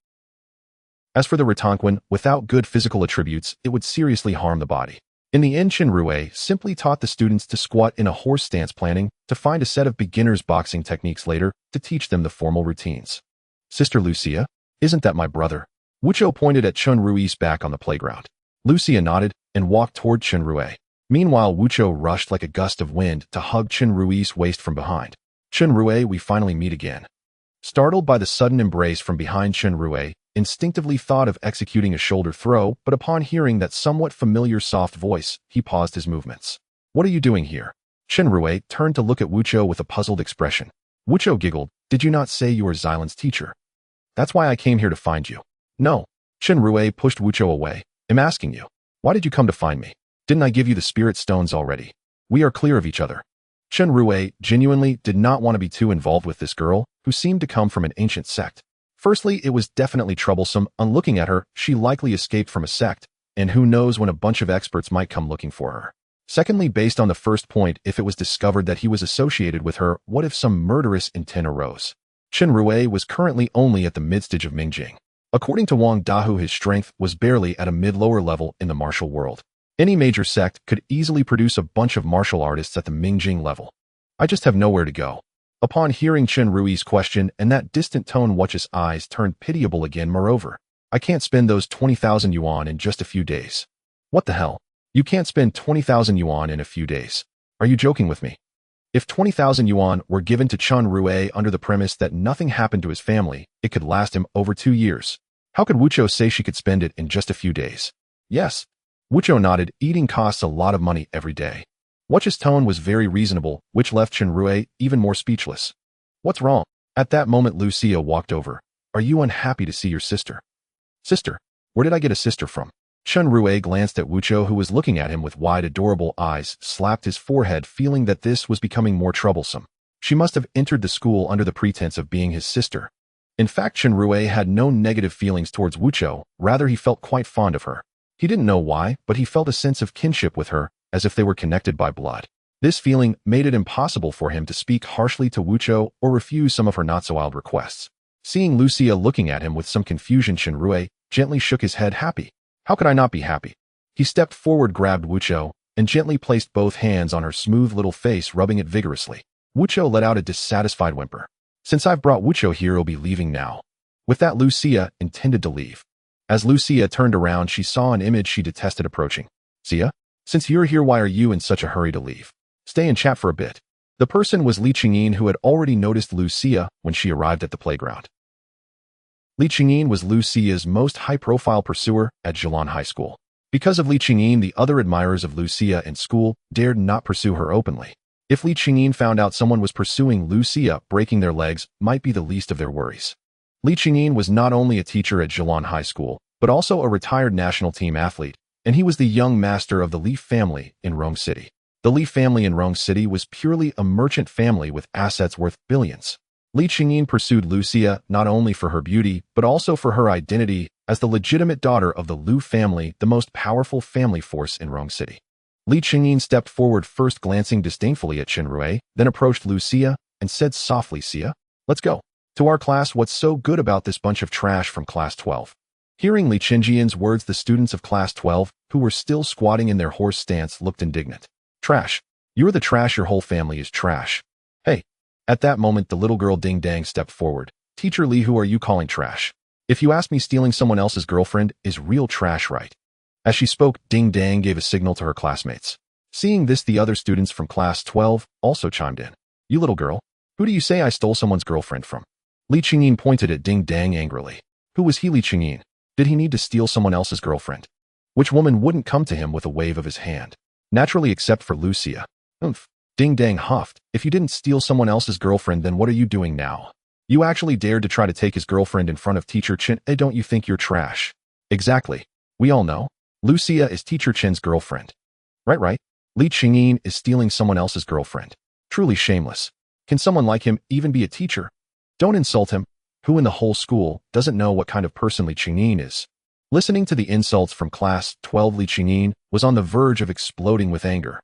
As for the Ratonquin, without good physical attributes, it would seriously harm the body. In the end, Chen Rui simply taught the students to squat in a horse stance, planning to find a set of beginner's boxing techniques later to teach them the formal routines. Sister Lucia, isn't that my brother? Wucho pointed at Chen Rui's back on the playground. Lucia nodded and walked toward Chen Rui. Meanwhile, Wucho rushed like a gust of wind to hug Chen Rui's waist from behind. Chen Rui, we finally meet again. Startled by the sudden embrace from behind, Chen Rui instinctively thought of executing a shoulder throw, but upon hearing that somewhat familiar soft voice, he paused his movements. What are you doing here? Chen Rui turned to look at Wucho with a puzzled expression. Wucho giggled. Did you not say you were Xylan's teacher? That's why I came here to find you. No. Chen Rui pushed Wucho away. I'm asking you. Why did you come to find me? Didn't I give you the spirit stones already? We are clear of each other. Chen Rui genuinely did not want to be too involved with this girl, who seemed to come from an ancient sect. Firstly, it was definitely troublesome. On looking at her, she likely escaped from a sect, and who knows when a bunch of experts might come looking for her. Secondly, based on the first point, if it was discovered that he was associated with her, what if some murderous intent arose? Chen Rui was currently only at the mid-stage of Mingjing. According to Wang Dahu, his strength was barely at a mid-lower level in the martial world. Any major sect could easily produce a bunch of martial artists at the Mingjing level. I just have nowhere to go. Upon hearing Chen Rui's question and that distant tone, Wucho's eyes turned pitiable again. Moreover, I can't spend those 20,000 yuan in just a few days. What the hell? You can't spend 20,000 yuan in a few days. Are you joking with me? If 20,000 yuan were given to Chen Rui under the premise that nothing happened to his family, it could last him over 2 years. How could Wucho say she could spend it in just a few days? Yes. Wucho nodded. Eating costs a lot of money every day. Wucho's tone was very reasonable, which left Chen Rui even more speechless. What's wrong? At that moment, Lucia walked over. Are you unhappy to see your sister? Sister? Where did I get a sister from? Chen Rui glanced at Wucho, who was looking at him with wide, adorable eyes, slapped his forehead, feeling that this was becoming more troublesome. She must have entered the school under the pretense of being his sister. In fact, Chen Rui had no negative feelings towards Wucho, rather he felt quite fond of her. He didn't know why, but he felt a sense of kinship with her, as if they were connected by blood. This feeling made it impossible for him to speak harshly to Wucho or refuse some of her not-so-wild requests. Seeing Lucia looking at him with some confusion, Chen Rui gently shook his head. Happy? How could I not be happy? He stepped forward, grabbed Wucho, and gently placed both hands on her smooth little face, rubbing it vigorously. Wucho let out a dissatisfied whimper. Since I've brought Wucho here, he'll be leaving now. With that, Lucia intended to leave. As Lucia turned around, she saw an image she detested approaching. Sia? Since you're here, why are you in such a hurry to leave? Stay and chat for a bit. The person was Li Qingyin, who had already noticed Lucia when she arrived at the playground. Li Qingyin was Lucia's most high-profile pursuer at Zhilan High School. Because of Li Qingyin, the other admirers of Lucia in school dared not pursue her openly. If Li Qingyin found out someone was pursuing Lucia, breaking their legs might be the least of their worries. Li Qingyin was not only a teacher at Zhilan High School, but also a retired national team athlete, and he was the young master of the Li family in Rong City. The Li family in Rong City was purely a merchant family with assets worth billions. Li Qingyin pursued Lucia not only for her beauty, but also for her identity as the legitimate daughter of the Lu family, the most powerful family force in Rong City. Li Qingyin stepped forward, first glancing disdainfully at Chen Rui, then approached Lucia and said softly, Sia, let's go. To our class. What's so good about this bunch of trash from class 12? Hearing Li Qingyi's words, the students of class 12, who were still squatting in their horse stance, looked indignant. Trash. You're the trash. Your whole family is trash. Hey. At that moment, the little girl Ding Dang stepped forward. Teacher Li, who are you calling trash? If you ask me, stealing someone else's girlfriend is real trash, right? As she spoke, Ding Dang gave a signal to her classmates. Seeing this, the other students from class 12 also chimed in. You little girl, who do you say I stole someone's girlfriend from? Li Qingyin pointed at Ding Dang angrily. Who was he, Li Qingyin? Did he need to steal someone else's girlfriend? Which woman wouldn't come to him with a wave of his hand? Naturally, except for Lucia. Oomph. Ding Dang huffed. If you didn't steal someone else's girlfriend, then what are you doing now? You actually dared to try to take his girlfriend in front of Teacher Chen. Don't you think you're trash? Exactly. We all know. Lucia is Teacher Chen's girlfriend. Right. Li Qingyin is stealing someone else's girlfriend. Truly shameless. Can someone like him even be a teacher? Don't insult him. Who in the whole school doesn't know what kind of person Li Qingyin is? Listening to the insults from Class 12, Li Qingyin was on the verge of exploding with anger.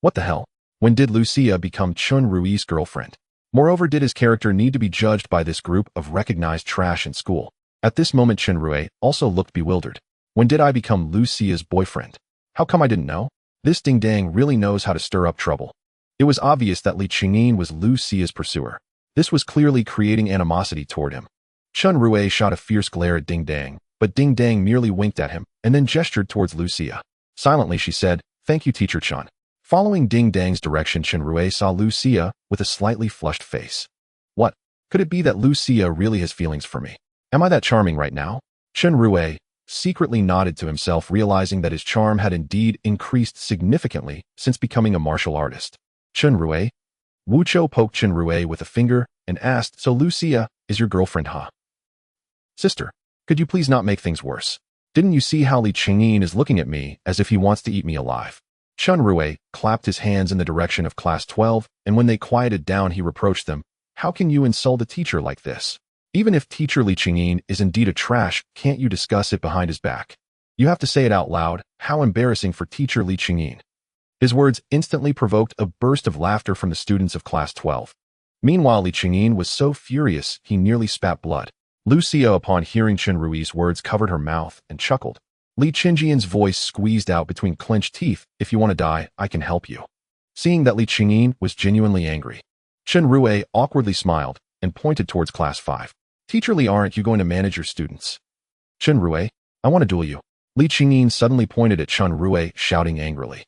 What the hell? When did Lucia become Chen Rui's girlfriend? Moreover, did his character need to be judged by this group of recognized trash in school? At this moment, Chen Rui also looked bewildered. When did I become Lucia's boyfriend? How come I didn't know? This ding-dang really knows how to stir up trouble. It was obvious that Li Qingyin was Lucia's pursuer. This was clearly creating animosity toward him. Chen Rui shot a fierce glare at Ding-dang, but Ding-dang merely winked at him and then gestured towards Lucia. Silently, she said, "Thank you, Teacher Chen." Following Ding-dang's direction, Chen Rui saw Lucia with a slightly flushed face. What? Could it be that Lucia really has feelings for me? Am I that charming right now? Chen Rui secretly nodded to himself, realizing that his charm had indeed increased significantly since becoming a martial artist. Chen Rui? Wu Chou poked Chen Rui with a finger and asked, "So Lucia is your girlfriend, huh?" "Sister, could you please not make things worse? Didn't you see how Li Qingyin is looking at me as if he wants to eat me alive?" Chen Rui clapped his hands in the direction of Class 12, and when they quieted down, he reproached them. "How can you insult a teacher like this? Even if Teacher Li Qingyin is indeed a trash, can't you discuss it behind his back? You have to say it out loud. How embarrassing for Teacher Li Qingyin." His words instantly provoked a burst of laughter from the students of Class 12. Meanwhile, Li Qingyin was so furious he nearly spat blood. Lucia, upon hearing Chen Rui's words, covered her mouth and chuckled. Li Qingyi's voice squeezed out between clenched teeth, "If you want to die, I can help you." Seeing that Li Qingyin was genuinely angry, Chen Rui awkwardly smiled and pointed towards Class 5. "Teacher Li, aren't you going to manage your students?" "Chen Rui, I want to duel you." Li Qingyin suddenly pointed at Chen Rui, shouting angrily.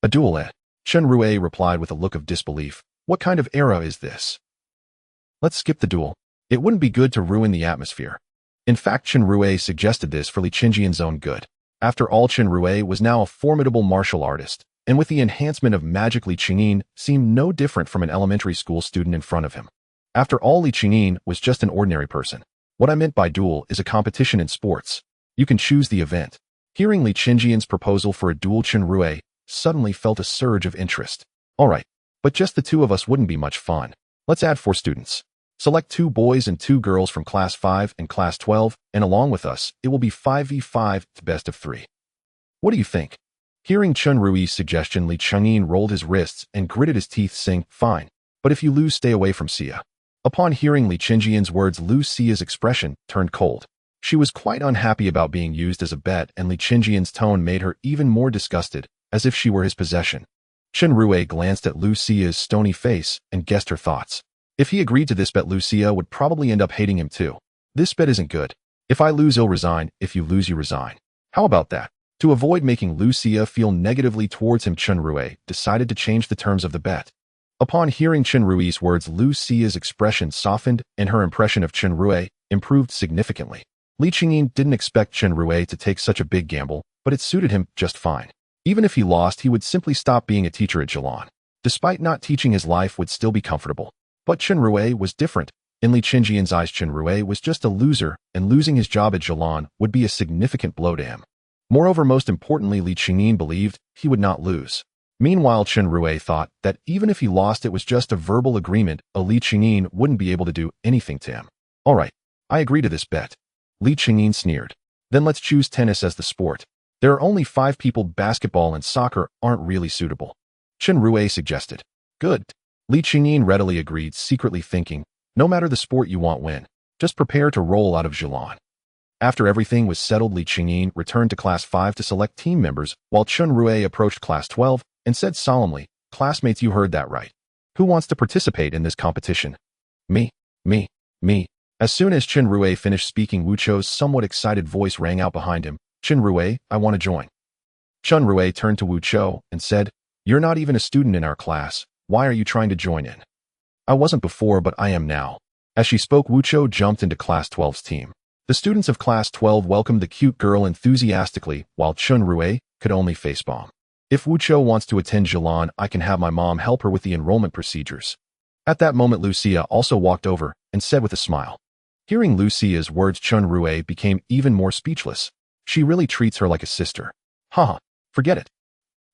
"A duel, eh?" Chen Rui replied with a look of disbelief. "What kind of era is this? Let's skip the duel. It wouldn't be good to ruin the atmosphere." In fact, Chen Rui suggested this for Li Qingyi's own good. After all, Chen Rui was now a formidable martial artist, and with the enhancement of magic, Li Qingyin seemed no different from an elementary school student in front of him. After all, Li Qingyin was just an ordinary person. What I meant by duel is a competition in sports. You can choose the event. Hearing Li Qingyi's proposal for a duel, Chen Rui suddenly felt a surge of interest. "All right, but just the two of us wouldn't be much fun. Let's add 4 students. Select 2 boys and 2 girls from Class 5 and Class 12, and along with us, it will be 5v5 to best of 3. What do you think?" Hearing Chen Rui's suggestion, Li Qingyin rolled his wrists and gritted his teeth, saying, "Fine, but if you lose, stay away from Sia." Upon hearing Li Qingyi's words, Lucia's expression turned cold. She was quite unhappy about being used as a bet, and Li Qingyi's tone made her even more disgusted, as if she were his possession. Chen Rui glanced at Lucia's stony face and guessed her thoughts. If he agreed to this bet, Lucia would probably end up hating him too. "This bet isn't good. If I lose, you'll resign. If you lose, you resign. How about that?" To avoid making Lucia feel negatively towards him, Chen Rui decided to change the terms of the bet. Upon hearing Chen Rui's words, Lucia's expression softened and her impression of Chen Rui improved significantly. Li Qingyin didn't expect Chen Rui to take such a big gamble, but it suited him just fine. Even if he lost, he would simply stop being a teacher at Jilan. Despite not teaching, his life would still be comfortable. But Chen Rui was different. In Li Qingyi's eyes, Chen Rui was just a loser, and losing his job at Jilan would be a significant blow to him. Moreover, most importantly, Li Qingyin believed he would not lose. Meanwhile, Chen Rui thought that even if he lost, it was just a verbal agreement. Li Qingyin wouldn't be able to do anything to him. "All right, I agree to this bet." Li Qingyin sneered. "Then let's choose tennis as the sport. There are only 5 people. Basketball and soccer aren't really suitable." Chen Rui suggested. "Good." Li Qingyin readily agreed, secretly thinking, no matter the sport you want, win. Just prepare to roll out of Jilan. After everything was settled, Li Qingyin returned to Class 5 to select team members, while Chen Rui approached Class 12 and said solemnly, "Classmates, you heard that right. Who wants to participate in this competition?" Me. As soon as Chen Rui finished speaking, Wu Chou's somewhat excited voice rang out behind him. "Chen Rui, I want to join." Chen Rui turned to Wu Chou and said, "You're not even a student in our class. Why are you trying to join in?" "I wasn't before, but I am now." As she spoke, Wu Chou jumped into Class 12's team. The students of Class 12 welcomed the cute girl enthusiastically, while Chen Rui could only facepalm. "If Wu Chou wants to attend Jilan, I can have my mom help her with the enrollment procedures." At that moment, Lucia also walked over and said with a smile. Hearing Lucia's words, Chen Rui became even more speechless. She really treats her like a sister. Haha, forget it.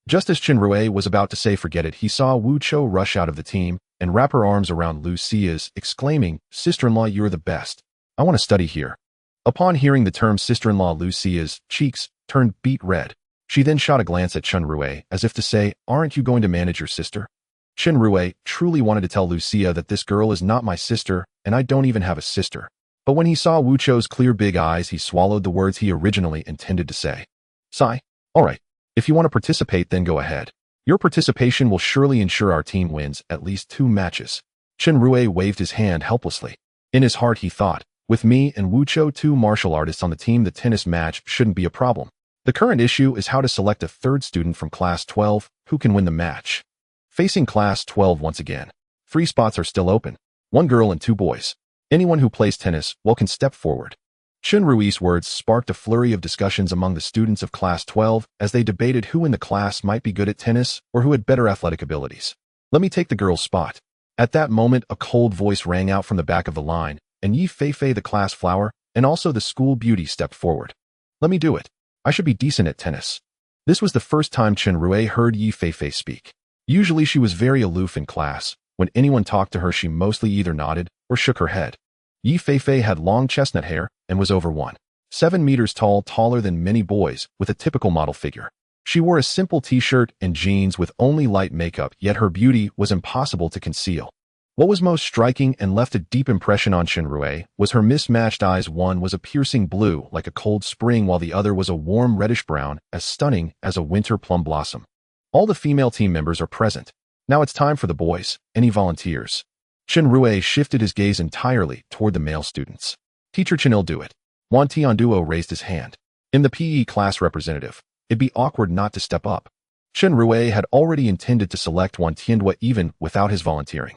Just as Chen Rui was about to say forget it, he saw Wu Chou rush out of the team and wrap her arms around Lucia's, exclaiming, "Sister-in-law, you're the best." I want to study here. Upon hearing the term sister-in-law, Lucia's cheeks turned beet red. She then shot a glance at Chen Rui, as if to say, aren't you going to manage your sister? Chen Rui truly wanted to tell Lucia that this girl is not my sister, and I don't even have a sister. But when he saw Wu Chou's clear big eyes, he swallowed the words he originally intended to say. Sigh. All right. If you want to participate, then go ahead. Your participation will surely ensure our team wins at least 2 matches. Chen Rui waved his hand helplessly. In his heart, he thought, with me and Wu Chou, 2 martial artists on the team, the tennis match shouldn't be a problem. The current issue is how to select a 3rd student from Class 12 who can win the match. Facing Class 12 once again. 3 spots are still open. 1 girl and 2 boys. Anyone who plays tennis well can step forward. Chen Rui's words sparked a flurry of discussions among the students of Class 12 as they debated who in the class might be good at tennis or who had better athletic abilities. Let me take the girl's spot. At that moment, a cold voice rang out from the back of the line, and Yi Feifei, the class flower, and also the school beauty, stepped forward. Let me do it. I should be decent at tennis. This was the first time Chen Rui heard Yi Feifei speak. Usually she was very aloof in class. When anyone talked to her, she mostly either nodded or shook her head. Yi Feifei had long chestnut hair and was over 1.7 meters tall, taller than many boys, with a typical model figure. She wore a simple t-shirt and jeans with only light makeup, yet her beauty was impossible to conceal. What was most striking and left a deep impression on Chen Rui was her mismatched eyes. One was a piercing blue like a cold spring, while the other was a warm reddish-brown, as stunning as a winter plum blossom. All the female team members are present. Now it's time for the boys. Any volunteers? Chen Rui shifted his gaze entirely toward the male students. Teacher Chen'll do it. Wan Tianduo raised his hand. In the PE class representative, it'd be awkward not to step up. Chen Rui had already intended to select Wan Tianduo even without his volunteering.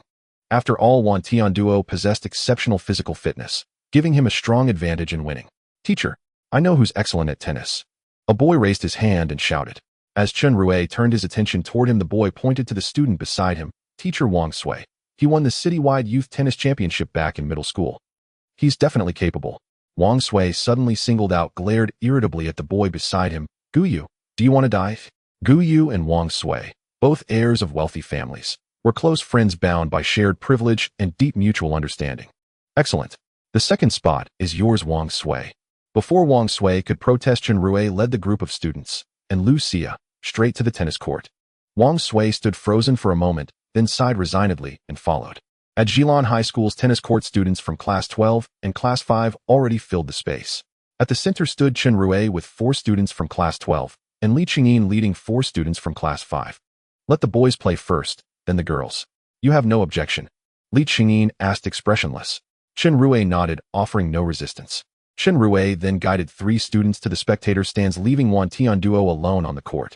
After all, Wan Tianduo possessed exceptional physical fitness, giving him a strong advantage in winning. Teacher, I know who's excellent at tennis. A boy raised his hand and shouted. As Chen Rui turned his attention toward him, the boy pointed to the student beside him, Teacher Wang Sui. He won the citywide youth tennis championship back in middle school. He's definitely capable. Wang Sui suddenly singled out, glared irritably at the boy beside him. Gu Yu, do you want to dive? Gu Yu and Wang Sui, both heirs of wealthy families, were close friends bound by shared privilege and deep mutual understanding. Excellent. The 2nd spot is yours, Wang Sui. Before Wang Sui could protest, Chen Rui led the group of students, and Lucia, straight to the tennis court. Wang Sui stood frozen for a moment, then sighed resignedly and followed. At Zhilan High School's tennis court, students from Class 12 and Class 5 already filled the space. At the center stood Chen Rui with 4 students from Class 12, and Li Qingyin leading 4 students from Class 5. Let the boys play first, then the girls. You have no objection? Li Qingyin asked, expressionless. Chen Rui nodded, offering no resistance. Chen Rui then guided 3 students to the spectator stands, leaving Wan Tianduo alone on the court.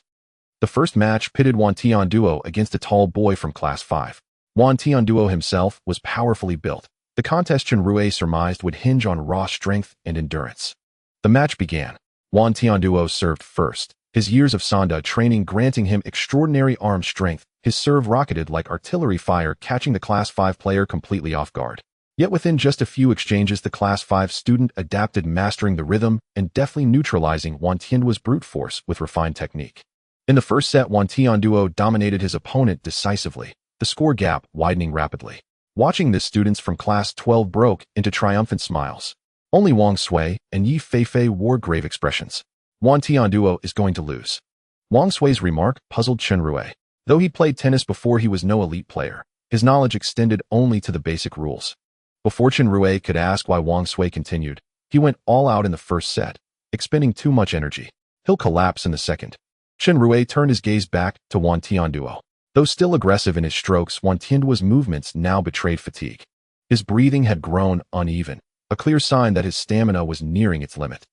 The first match pitted Wan Tianduo against a tall boy from Class 5. Wan Tianduo himself was powerfully built. The contest, Chen Rui surmised, would hinge on raw strength and endurance. The match began. Wan Tianduo served first, his years of Sanda training granting him extraordinary arm strength. His serve rocketed like artillery fire, catching the Class 5 player completely off guard. Yet within just a few exchanges, the Class 5 student adapted, mastering the rhythm and deftly neutralizing Wan Tianduo's brute force with refined technique. In the first set, Wan Tianduo dominated his opponent decisively, the score gap widening rapidly. Watching this, students from Class 12 broke into triumphant smiles. Only Wang Sui and Yi Feifei wore grave expressions. Wan Tianduo is going to lose. Wang Sui's remark puzzled Chen Rui. Though he played tennis before, he was no elite player. His knowledge extended only to the basic rules. Before Chen Rui could ask why, Wang Sui continued. He went all out in the first set, expending too much energy. He'll collapse in the second. Chen Rui turned his gaze back to Wan Tianduo. Though still aggressive in his strokes, Wan Tianduo's movements now betrayed fatigue. His breathing had grown uneven, a clear sign that his stamina was nearing its limit.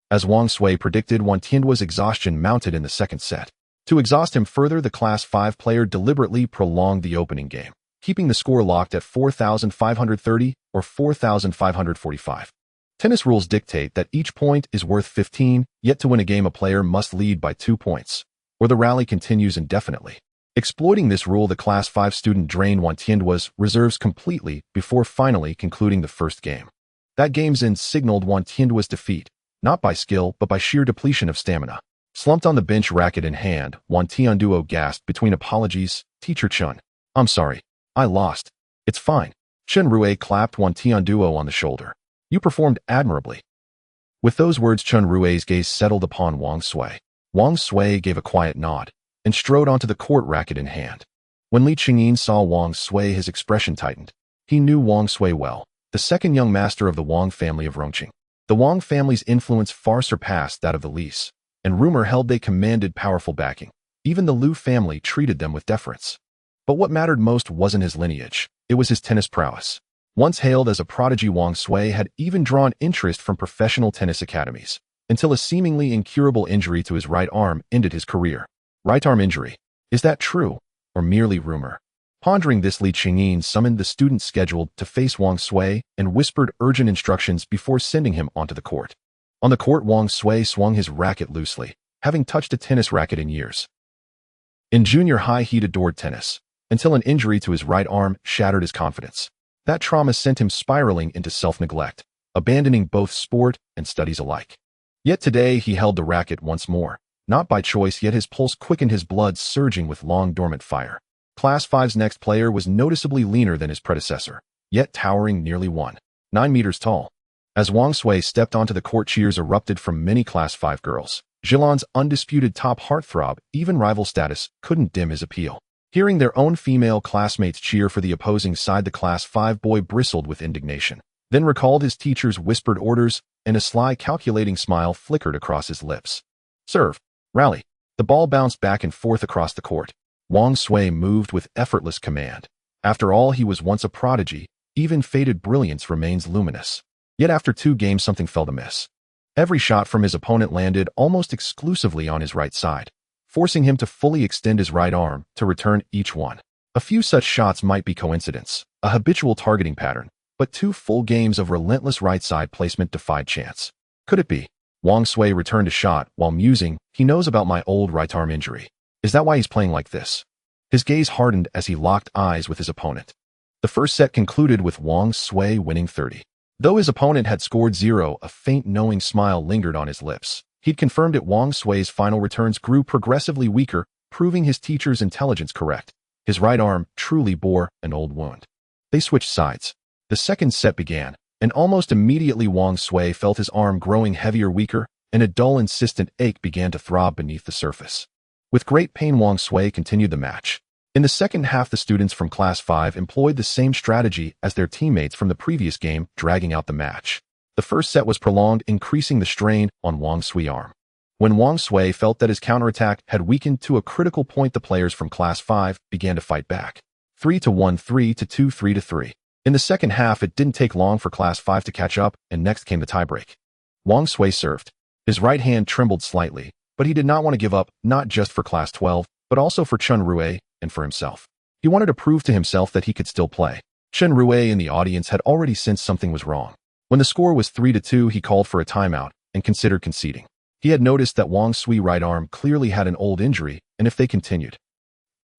As Wang Sui predicted, Wan Tianduo's exhaustion mounted in the second set. To exhaust him further, the Class 5 player deliberately prolonged the opening game, keeping the score locked at 4,530 or 4,545. Tennis rules dictate that each point is worth 15, yet to win a game a player must lead by 2 points, or the rally continues indefinitely. Exploiting this rule, the Class 5 student drained Wan Tianduo's reserves completely before finally concluding the first game. That game's end signaled Wan Tianduo's defeat, not by skill but by sheer depletion of stamina. Slumped on the bench, racket in hand, Wan Tianduo gasped between apologies, Teacher Chen. I'm sorry. I lost. It's fine. Chen Rui clapped Wan Tianduo on the shoulder. You performed admirably." With those words, Chen Rui's gaze settled upon Wang Sui. Wang Sui gave a quiet nod and strode onto the court, racket in hand. When Li Qingyin saw Wang Sui, his expression tightened. He knew Wang Sui well, the second young master of the Wang family of Rongqing. The Wang family's influence far surpassed that of the Li's, and rumor held they commanded powerful backing. Even the Lu family treated them with deference. But what mattered most wasn't his lineage, it was his tennis prowess. Once hailed as a prodigy, Wang Sui had even drawn interest from professional tennis academies, until a seemingly incurable injury to his right arm ended his career. Right arm injury. Is that true, or merely rumor? Pondering this, Li Qingyin summoned the student scheduled to face Wang Sui and whispered urgent instructions before sending him onto the court. On the court, Wang Sui swung his racket loosely, having touched a tennis racket in years. In junior high, he'd adored tennis, until an injury to his right arm shattered his confidence. That trauma sent him spiraling into self-neglect, abandoning both sport and studies alike. Yet today he held the racket once more, not by choice, yet his pulse quickened, his blood surging with long-dormant fire. Class 5's next player was noticeably leaner than his predecessor, yet towering nearly 1.9 meters tall. As Wang Sui stepped onto the court, cheers erupted from many Class 5 girls. Zhilan's undisputed top heartthrob, even rival status, couldn't dim his appeal. Hearing their own female classmates cheer for the opposing side, the Class 5 boy bristled with indignation, then recalled his teacher's whispered orders, and a sly, calculating smile flickered across his lips. Serve. Rally. The ball bounced back and forth across the court. Wang Sui moved with effortless command. After all, he was once a prodigy. Even faded brilliance remains luminous. Yet after 2 games, something felt amiss. Every shot from his opponent landed almost exclusively on his right side, forcing him to fully extend his right arm to return each one. A few such shots might be coincidence, a habitual targeting pattern, but 2 full games of relentless right-side placement defied chance. Could it be? Wang Sui returned a shot while musing, he knows about my old right arm injury. Is that why he's playing like this? His gaze hardened as he locked eyes with his opponent. The first set concluded with Wang Sui winning 30. Though his opponent had scored 0, a faint knowing smile lingered on his lips. He'd confirmed it. Wang Sui's final returns grew progressively weaker, proving his teacher's intelligence correct. His right arm truly bore an old wound. They switched sides. The second set began, and almost immediately Wang Sui felt his arm growing heavier, weaker, and a dull, insistent ache began to throb beneath the surface. With great pain, Wang Sui continued the match. In the second half, the students from Class 5 employed the same strategy as their teammates from the previous game, dragging out the match. The first set was prolonged, increasing the strain on Wang Sui's arm. When Wang Sui felt that his counterattack had weakened to a critical point, the players from Class 5 began to fight back. 3-1, 3-2, 3-3. In the second half, it didn't take long for Class 5 to catch up, and next came the tiebreak. Wang Sui served. His right hand trembled slightly, but he did not want to give up, not just for Class 12, but also for Chen Rui and for himself. He wanted to prove to himself that he could still play. Chen Rui in the audience had already sensed something was wrong. When the score was 3-2, he called for a timeout and considered conceding. He had noticed that Wang Sui's right arm clearly had an old injury, and if they continued,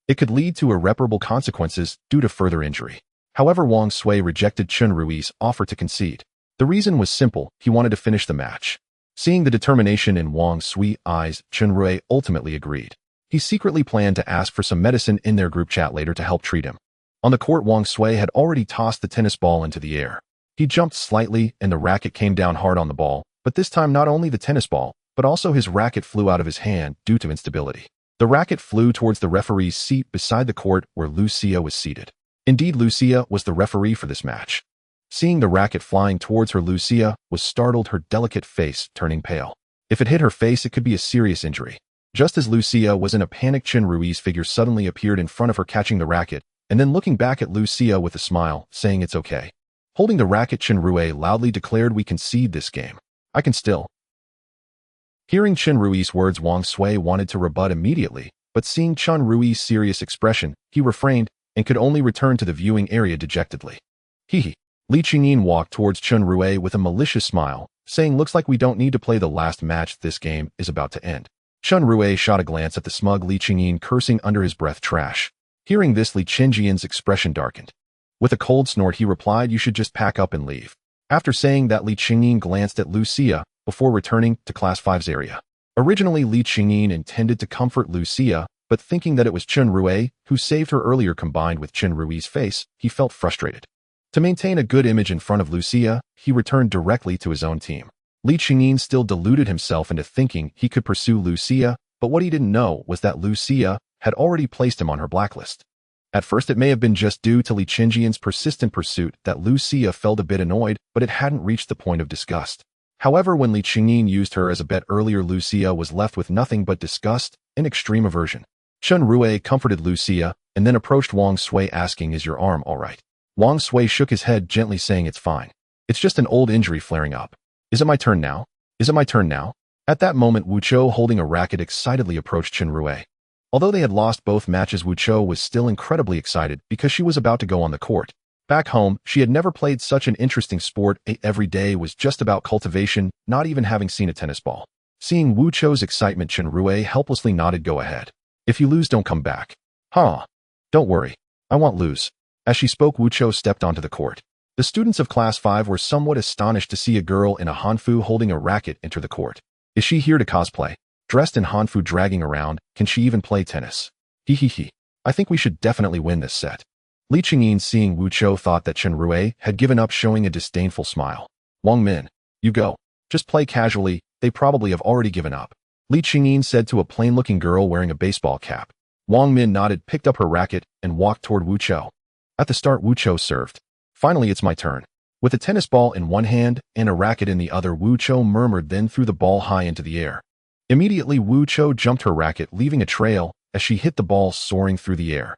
it could lead to irreparable consequences due to further injury. However, Wang Sui rejected Chen Rui's offer to concede. The reason was simple, he wanted to finish the match. Seeing the determination in Wang Sui's eyes, Chen Rui ultimately agreed. He secretly planned to ask for some medicine in their group chat later to help treat him. On the court, Wang Sui had already tossed the tennis ball into the air. He jumped slightly and the racket came down hard on the ball, but this time not only the tennis ball, but also his racket flew out of his hand due to instability. The racket flew towards the referee's seat beside the court where Lucia was seated. Indeed, Lucia was the referee for this match. Seeing the racket flying towards her, Lucia was startled, her delicate face turning pale. If it hit her face, it could be a serious injury. Just as Lucia was in a panic, Chen Rui's figure suddenly appeared in front of her, catching the racket, and then looking back at Lucia with a smile, saying it's okay. Holding the racket, Chen Rui loudly declared, "We concede this game. I can still." Hearing Chen Rui's words, Wang Sui wanted to rebut immediately, but seeing Chen Rui's serious expression, he refrained and could only return to the viewing area dejectedly. Hee. Li Qingyin walked towards Chen Rui with a malicious smile, saying, "Looks like we don't need to play the last match. This game is about to end." Chen Rui shot a glance at the smug Li Qingyin, cursing under his breath, "Trash." Hearing this, Li Qingyin's expression darkened. With a cold snort, he replied, "You should just pack up and leave." After saying that, Li Qingyin glanced at Lucia before returning to Class 5's area. Originally, Li Qingyin intended to comfort Lucia, but thinking that it was Chen Rui who saved her earlier combined with Chen Rui's face, he felt frustrated. To maintain a good image in front of Lucia, he returned directly to his own team. Li Qingyin still deluded himself into thinking he could pursue Lucia, but what he didn't know was that Lucia had already placed him on her blacklist. At first, it may have been just due to Li Qingyi's persistent pursuit that Lucia felt a bit annoyed, but it hadn't reached the point of disgust. However, when Li Qingyin used her as a bet earlier, Lucia was left with nothing but disgust and extreme aversion. Chen Rui comforted Lucia and then approached Wang Sui asking, "Is your arm all right?" Wang Sui shook his head gently saying, "It's fine. It's just an old injury flaring up. Is it my turn now? Is it my turn now?" At that moment, Wu Chou, holding a racket, excitedly approached Chen Rui. Although they had lost both matches, Wu Chou was still incredibly excited because she was about to go on the court. Back home, she had never played such an interesting sport. Every day was just about cultivation, not even having seen a tennis ball. Seeing Wu Chou's excitement, Chen Rui helplessly nodded, "Go ahead. If you lose, don't come back." "Huh. Don't worry. I won't lose." As she spoke, Wu Chou stepped onto the court. The students of Class 5 were somewhat astonished to see a girl in a hanfu holding a racket enter the court. Is she here to cosplay? Dressed in hanfu dragging around, can she even play tennis? He. I think we should definitely win this set. Li Qingyin, seeing Wu Chou, thought that Chen Rui had given up, showing a disdainful smile. "Wang Min, you go. Just play casually, they probably have already given up," Li Qingyin said to a plain-looking girl wearing a baseball cap. Wang Min nodded, picked up her racket, and walked toward Wu Chou. At the start, Wu Chou served. "Finally, it's my turn." With a tennis ball in one hand and a racket in the other, Wu Chou murmured, then threw the ball high into the air. Immediately, Wu Chou jumped her racket, leaving a trail as she hit the ball soaring through the air.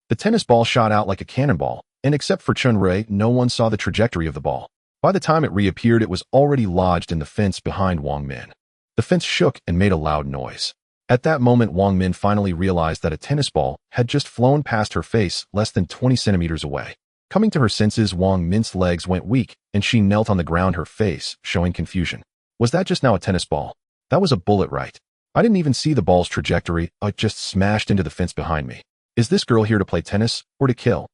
The tennis ball shot out like a cannonball, and except for Chen Rui, no one saw the trajectory of the ball. By the time it reappeared, it was already lodged in the fence behind Wang Min. The fence shook and made a loud noise. At that moment, Wang Min finally realized that a tennis ball had just flown past her face less than 20 centimeters away. Coming to her senses, Wang Min's legs went weak, and she knelt on the ground, her face showing confusion. Was that just now a tennis ball? That was a bullet, right? I didn't even see the ball's trajectory, it just smashed into the fence behind me. Is this girl here to play tennis, or to kill?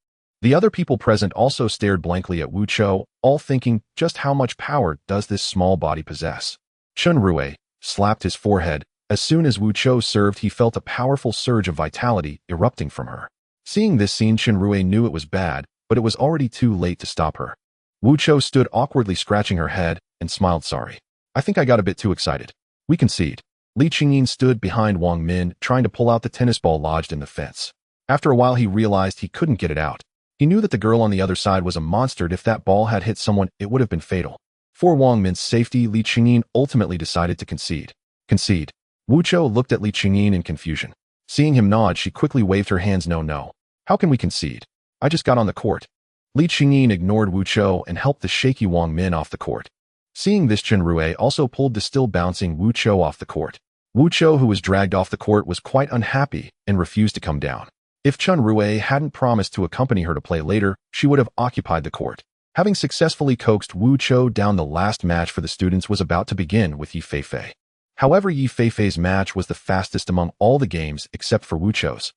The other people present also stared blankly at Wu Chou, all thinking, just how much power does this small body possess? Chen Rui slapped his forehead. As soon as Wu Chou served, he felt a powerful surge of vitality erupting from her. Seeing this scene, Chen Rui knew it was bad, but it was already too late to stop her. Wu Chou stood awkwardly, scratching her head, and smiled, "Sorry. I think I got a bit too excited. We concede." Li Qingyin stood behind Wang Min, trying to pull out the tennis ball lodged in the fence. After a while, he realized he couldn't get it out. He knew that the girl on the other side was a monster. If that ball had hit someone, it would have been fatal. For Wang Min's safety, Li Qingyin ultimately decided to concede. Concede. Wu Chou looked at Li Qingyin in confusion. Seeing him nod, she quickly waved her hands. No. How can we concede? I just got on the court." Li Qingyin ignored Wu Chou and helped the shaky Wang Min off the court. Seeing this, Chen Rui also pulled the still bouncing Wu Chou off the court. Wu Chou, who was dragged off the court, was quite unhappy and refused to come down. If Chen Rui hadn't promised to accompany her to play later, she would have occupied the court. Having successfully coaxed Wu Chou down, the last match for the students was about to begin with Yi Feifei. However, Yi Feifei's match was the fastest among all the games except for Wu Chou's.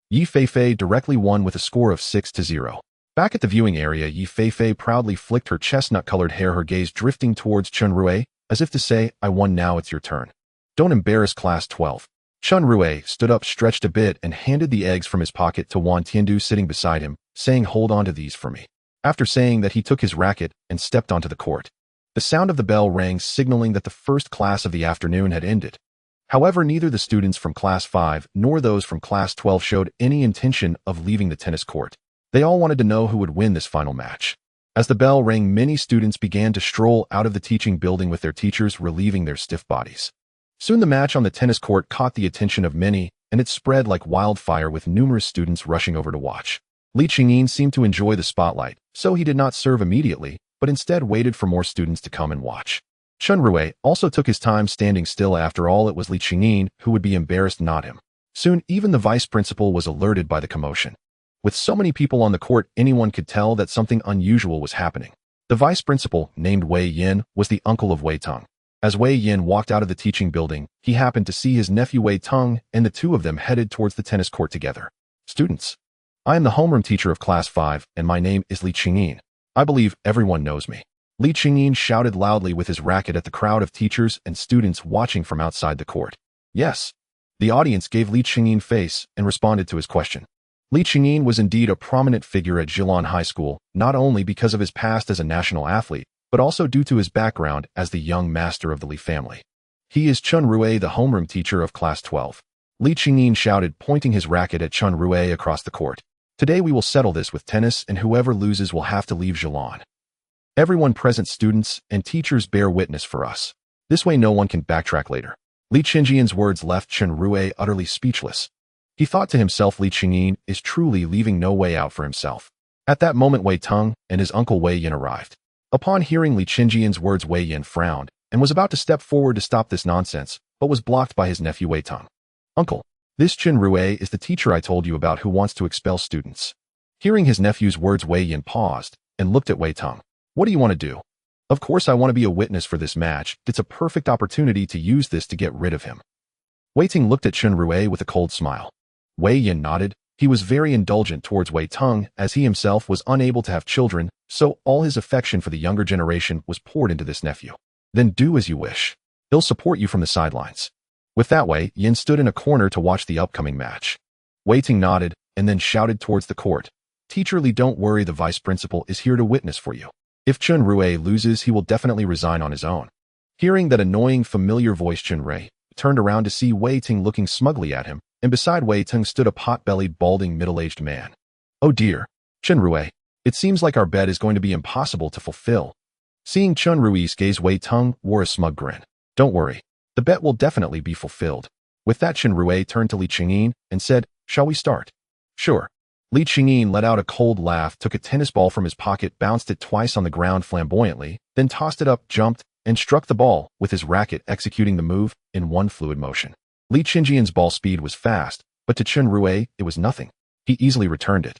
Yi Feifei directly won with a score of 6-0. Back at the viewing area, Yi Feifei proudly flicked her chestnut-colored hair, her gaze drifting towards Chen Rui, as if to say, "I won, now it's your turn. Don't embarrass Class 12. Chen Rui stood up, stretched a bit, and handed the eggs from his pocket to Wan Tiandu sitting beside him, saying, "Hold on to these for me." After saying that, he took his racket and stepped onto the court. The sound of the bell rang, signaling that the first class of the afternoon had ended. However, neither the students from Class 5 nor those from Class 12 showed any intention of leaving the tennis court. They all wanted to know who would win this final match. As the bell rang, many students began to stroll out of the teaching building with their teachers relieving their stiff bodies. Soon the match on the tennis court caught the attention of many, and it spread like wildfire, with numerous students rushing over to watch. Li Qingyin seemed to enjoy the spotlight, so he did not serve immediately, but instead waited for more students to come and watch. Chen Rui also took his time standing still. After all, it was Li Qingyin who would be embarrassed, not him. Soon, even the vice principal was alerted by the commotion. With so many people on the court, anyone could tell that something unusual was happening. The vice principal, named Wei Yin, was the uncle of Wei Teng. As Wei Yin walked out of the teaching building, he happened to see his nephew Wei Teng, and the two of them headed towards the tennis court together. "Students, I am the homeroom teacher of Class 5, and my name is Li Qingyin. I believe everyone knows me." Li Qingyin shouted loudly with his racket at the crowd of teachers and students watching from outside the court. "Yes." The audience gave Li Qingyin face and responded to his question. Li Qingyin was indeed a prominent figure at Zhilan High School, not only because of his past as a national athlete, but also due to his background as the young master of the Li family. He is Chen Rui, the homeroom teacher of Class 12. Li Qingyin shouted, pointing his racket at Chen Rui across the court. Today we will settle this with tennis, and whoever loses will have to leave Zhilan. Everyone present, students and teachers, bear witness for us. This way no one can backtrack later. Li Qingyi's words left Chen Rui utterly speechless. He thought to himself, Li Qingyin is truly leaving no way out for himself. At that moment Wei Teng and his uncle Wei Yin arrived. Upon hearing Li Qingyi's words, Wei Yin frowned and was about to step forward to stop this nonsense, but was blocked by his nephew Wei Teng. Uncle, this Chen Rui is the teacher I told you about who wants to expel students. Hearing his nephew's words, Wei Yin paused and looked at Wei Teng. What do you want to do? Of course I want to be a witness for this match. It's a perfect opportunity to use this to get rid of him. Wei Teng looked at Chen Rui with a cold smile. Wei Yin nodded. He was very indulgent towards Wei Teng, as he himself was unable to have children, so all his affection for the younger generation was poured into this nephew. Then do as you wish. He'll support you from the sidelines. With that, Wei Yin stood in a corner to watch the upcoming match. Wei Teng nodded and then shouted towards the court. Teacher Li, don't worry, the vice principal is here to witness for you. If Chen Rui loses, he will definitely resign on his own. Hearing that annoying familiar voice, Chen Rui turned around to see Wei Teng looking smugly at him, and beside Wei Teng stood a pot-bellied, balding, middle-aged man. Oh dear, Chen Rui, it seems like our bet is going to be impossible to fulfill. Seeing Chen Rui's gaze, Wei Teng wore a smug grin. Don't worry, the bet will definitely be fulfilled. With that, Chen Rui turned to Li Qingyin and said, shall we start? Sure. Li Qingyin let out a cold laugh, took a tennis ball from his pocket, bounced it twice on the ground flamboyantly, then tossed it up, jumped, and struck the ball with his racket, executing the move in one fluid motion. Li Qingyi's ball speed was fast, but to Chen Rui, it was nothing. He easily returned it.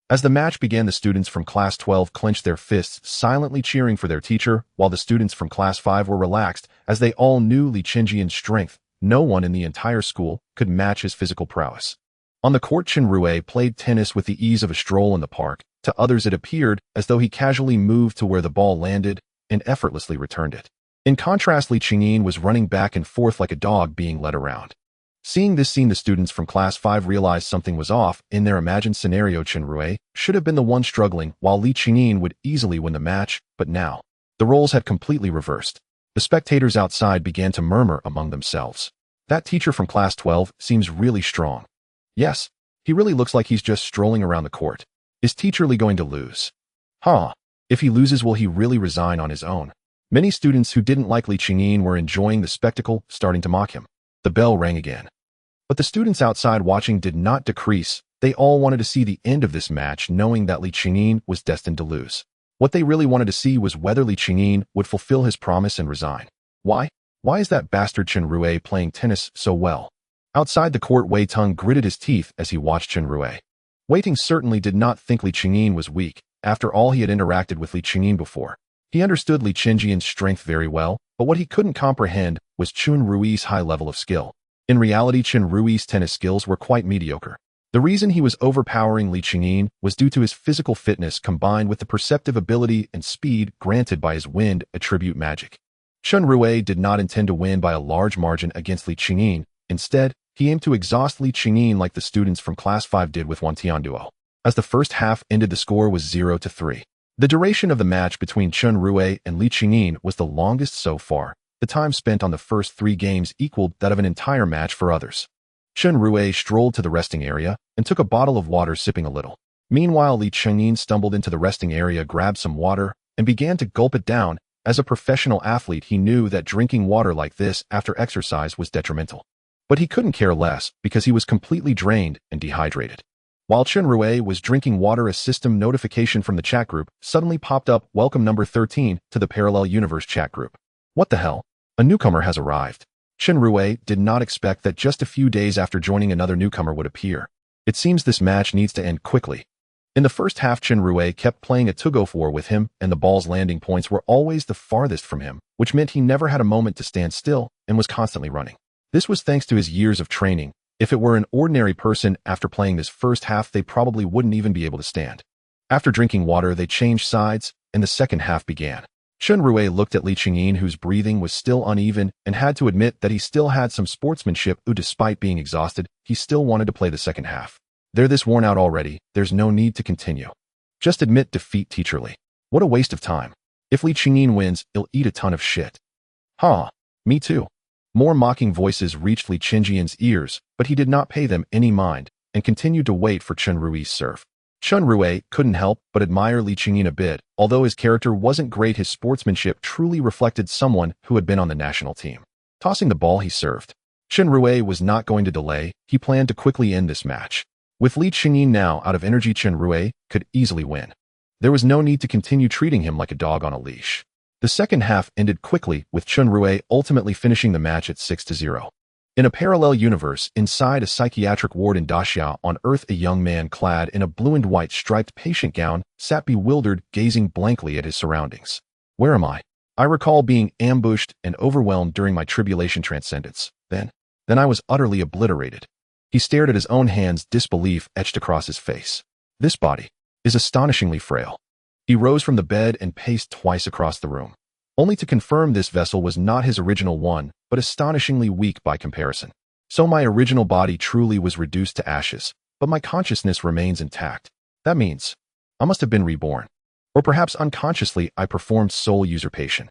As the match began, the students from Class 12 clenched their fists, silently cheering for their teacher, while the students from Class 5 were relaxed, as they all knew Li Qingyi's strength. No one in the entire school could match his physical prowess. On the court, Chen Rui played tennis with the ease of a stroll in the park. To others, it appeared as though he casually moved to where the ball landed and effortlessly returned it. In contrast, Li Qingyin was running back and forth like a dog being led around. Seeing this scene, the students from Class 5 realized something was off. In their imagined scenario, Chen Rui should have been the one struggling, while Li Qingyin would easily win the match, but now, the roles had completely reversed. The spectators outside began to murmur among themselves. That teacher from Class 12 seems really strong. Yes, he really looks like he's just strolling around the court. Is Teacher Li going to lose? If he loses, will he really resign on his own? Many students who didn't like Li Qingyin were enjoying the spectacle, starting to mock him. The bell rang again. But the students outside watching did not decrease. They all wanted to see the end of this match, knowing that Li Qingyin was destined to lose. What they really wanted to see was whether Li Qingyin would fulfill his promise and resign. Why? Why is that bastard Chen Rui playing tennis so well? Outside the court, Wei Teng gritted his teeth as he watched Chen Rui. Wei Teng certainly did not think Li Qingyin was weak. After all, he had interacted with Li Qingyin before. He understood Li Qingyi's strength very well, but what he couldn't comprehend was Chen Rui's high level of skill. In reality, Chen Rui's tennis skills were quite mediocre. The reason he was overpowering Li Qingyin was due to his physical fitness combined with the perceptive ability and speed granted by his wind attribute magic. Chen Rui did not intend to win by a large margin against Li Qingyin. Instead, he aimed to exhaust Li Qingyin like the students from Class 5 did with Wan Tianduo. As the first half ended, the score was 0-3. The duration of the match between Chen Rui and Li Qingyin was the longest so far. The time spent on the first 3 games equaled that of an entire match for others. Chen Rui strolled to the resting area and took a bottle of water, sipping a little. Meanwhile, Li Qingyin stumbled into the resting area, grabbed some water, and began to gulp it down. As a professional athlete, he knew that drinking water like this after exercise was detrimental. But he couldn't care less because he was completely drained and dehydrated. While Chen Rui was drinking water, a system notification from the chat group suddenly popped up. Welcome number 13 to the Parallel Universe chat group. What the hell? A newcomer has arrived. Chen Rui did not expect that just a few days after joining, another newcomer would appear. It seems this match needs to end quickly. In the first half, Chen Rui kept playing a tug-of-war with him, and the ball's landing points were always the farthest from him, which meant he never had a moment to stand still and was constantly running. This was thanks to his years of training. If it were an ordinary person, after playing this first half, they probably wouldn't even be able to stand. After drinking water, they changed sides, and the second half began. Chen Rui looked at Li Qingyin, whose breathing was still uneven, and had to admit that he still had some sportsmanship. Despite being exhausted, he still wanted to play the second half. They're this worn out already, there's no need to continue. Just admit defeat teacherly. What a waste of time. If Li Qingyin wins, he'll eat a ton of shit. Huh, me too. More mocking voices reached Li Qingyian's ears, but he did not pay them any mind, and continued to wait for Chen Rui's serve. Chen Rui couldn't help but admire Li Qingyin a bit. Although his character wasn't great, his sportsmanship truly reflected someone who had been on the national team. Tossing the ball, he served. Chen Rui was not going to delay. He planned to quickly end this match. With Li Qingyin now out of energy, Chen Rui could easily win. There was no need to continue treating him like a dog on a leash. The second half ended quickly, with Chen Rui ultimately finishing the match at 6-0. In a parallel universe, inside a psychiatric ward in Daxia on Earth, a young man clad in a blue and white striped patient gown sat bewildered, gazing blankly at his surroundings. Where am I? I recall being ambushed and overwhelmed during my tribulation transcendence. Then I was utterly obliterated. He stared at his own hands, disbelief etched across his face. This body is astonishingly frail. He rose from the bed and paced twice across the room, only to confirm this vessel was not his original one, but astonishingly weak by comparison. So my original body truly was reduced to ashes, but my consciousness remains intact. That means I must have been reborn. Or perhaps unconsciously I performed soul usurpation.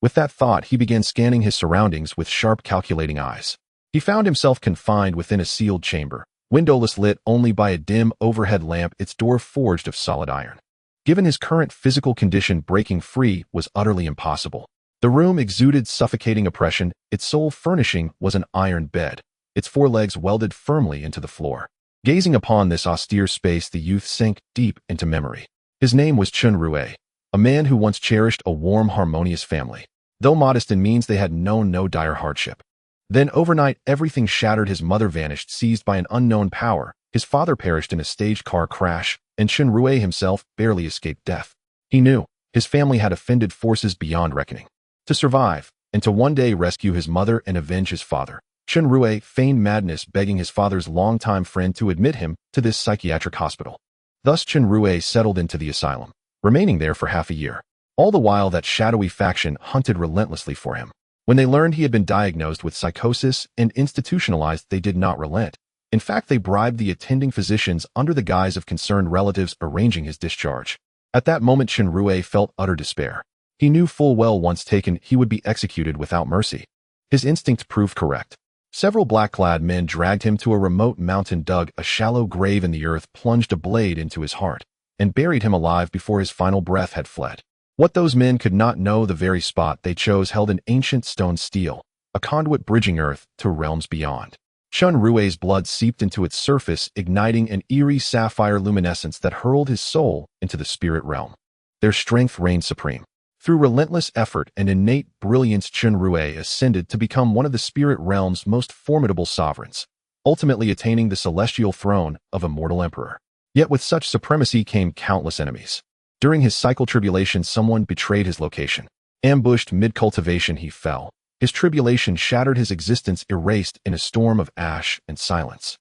With that thought, he began scanning his surroundings with sharp, calculating eyes. He found himself confined within a sealed chamber, windowless, lit only by a dim overhead lamp, its door forged of solid iron. Given his current physical condition, breaking free was utterly impossible. The room exuded suffocating oppression. Its sole furnishing was an iron bed, its four legs welded firmly into the floor. Gazing upon this austere space, the youth sank deep into memory. His name was Chen Rui, a man who once cherished a warm, harmonious family. Though modest in means, they had known no dire hardship. Then overnight, everything shattered. His mother vanished, seized by an unknown power. His father perished in a staged car crash, and Chen Rui himself barely escaped death. He knew his family had offended forces beyond reckoning. To survive, and to one day rescue his mother and avenge his father, Chen Rui feigned madness, begging his father's longtime friend to admit him to this psychiatric hospital. Thus Chen Rui settled into the asylum, remaining there for half a year. All the while, that shadowy faction hunted relentlessly for him. When they learned he had been diagnosed with psychosis and institutionalized, they did not relent. In fact, they bribed the attending physicians under the guise of concerned relatives, arranging his discharge. At that moment, Chen Rui felt utter despair. He knew full well once taken, he would be executed without mercy. His instinct proved correct. Several black-clad men dragged him to a remote mountain, dug a shallow grave in the earth, plunged a blade into his heart, and buried him alive before his final breath had fled. What those men could not know, the very spot they chose held an ancient stone stele, a conduit bridging earth to realms beyond. Chen Rui's blood seeped into its surface, igniting an eerie sapphire luminescence that hurled his soul into the spirit realm. Their strength reigned supreme. Through relentless effort and innate brilliance, Chen Rui ascended to become one of the spirit realm's most formidable sovereigns, ultimately attaining the celestial throne of a mortal emperor. Yet with such supremacy came countless enemies. During his cycle tribulation, someone betrayed his location. Ambushed mid-cultivation, he fell. His tribulation shattered, his existence erased in a storm of ash and silence.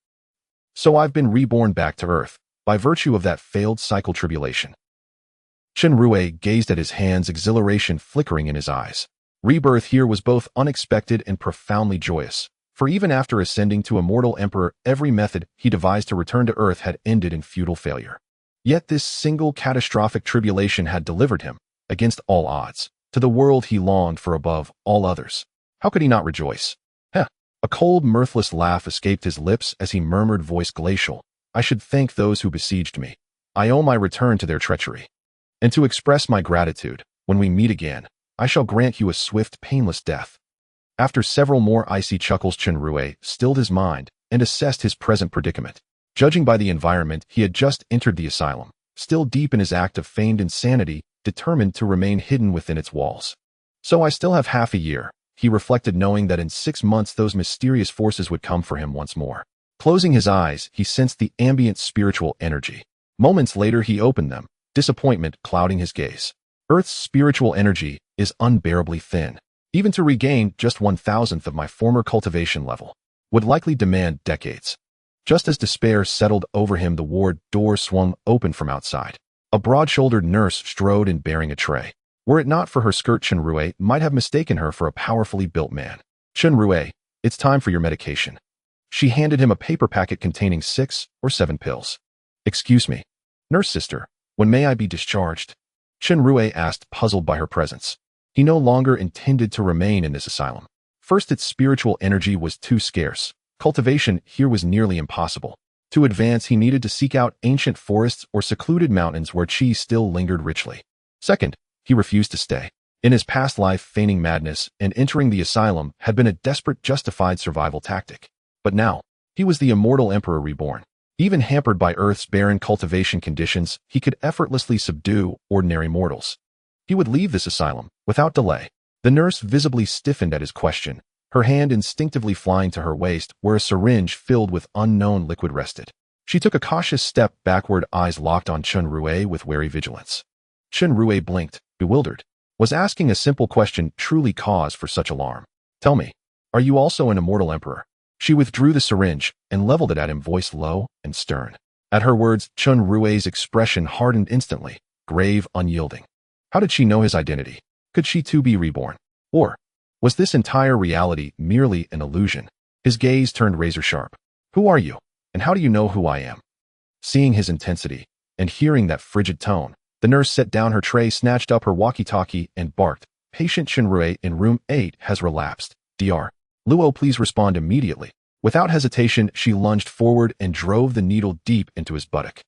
So I've been reborn back to Earth, by virtue of that failed cycle tribulation. Chen Rui gazed at his hands, exhilaration flickering in his eyes. Rebirth here was both unexpected and profoundly joyous, for even after ascending to immortal emperor, every method he devised to return to Earth had ended in futile failure. Yet this single catastrophic tribulation had delivered him, against all odds, to the world he longed for above all others. How could he not rejoice? Heh! A cold, mirthless laugh escaped his lips as he murmured, voice glacial, I should thank those who besieged me. I owe my return to their treachery. And to express my gratitude, when we meet again, I shall grant you a swift, painless death. After several more icy chuckles, Chen Rui stilled his mind and assessed his present predicament. Judging by the environment, he had just entered the asylum, still deep in his act of feigned insanity, determined to remain hidden within its walls. So I still have half a year, he reflected, knowing that in 6 months those mysterious forces would come for him once more. Closing his eyes, he sensed the ambient spiritual energy. Moments later he opened them, disappointment clouding his gaze. Earth's spiritual energy is unbearably thin. Even to regain just 1,000th of my former cultivation level would likely demand decades. Just as despair settled over him, the ward door swung open from outside. A broad-shouldered nurse strode in bearing a tray. Were it not for her skirt, Chen Rui might have mistaken her for a powerfully built man. Chen Rui, it's time for your medication. She handed him a paper packet containing 6 or 7 pills. Excuse me, nurse sister, when may I be discharged? Chen Rui asked, puzzled by her presence. He no longer intended to remain in this asylum. First, its spiritual energy was too scarce. Cultivation here was nearly impossible. To advance, he needed to seek out ancient forests or secluded mountains where qi still lingered richly. Second, he refused to stay. In his past life, feigning madness and entering the asylum had been a desperate, justified survival tactic. But now, he was the immortal emperor reborn. Even hampered by Earth's barren cultivation conditions, he could effortlessly subdue ordinary mortals. He would leave this asylum, without delay. The nurse visibly stiffened at his question, her hand instinctively flying to her waist where a syringe filled with unknown liquid rested. She took a cautious step backward, eyes locked on Chen Rui with wary vigilance. Chen Rui blinked, bewildered. Was asking a simple question truly cause for such alarm? Tell me, are you also an immortal emperor? She withdrew the syringe and leveled it at him, voice low and stern. At her words, Chen Rui's expression hardened instantly, grave, unyielding. How did she know his identity? Could she too be reborn? Or was this entire reality merely an illusion? His gaze turned razor-sharp. Who are you, and how do you know who I am? Seeing his intensity and hearing that frigid tone, the nurse set down her tray, snatched up her walkie-talkie, and barked, "Patient Chen Rui in room 8 has relapsed. Dr. Luo, please respond immediately." Without hesitation, she lunged forward and drove the needle deep into his buttock.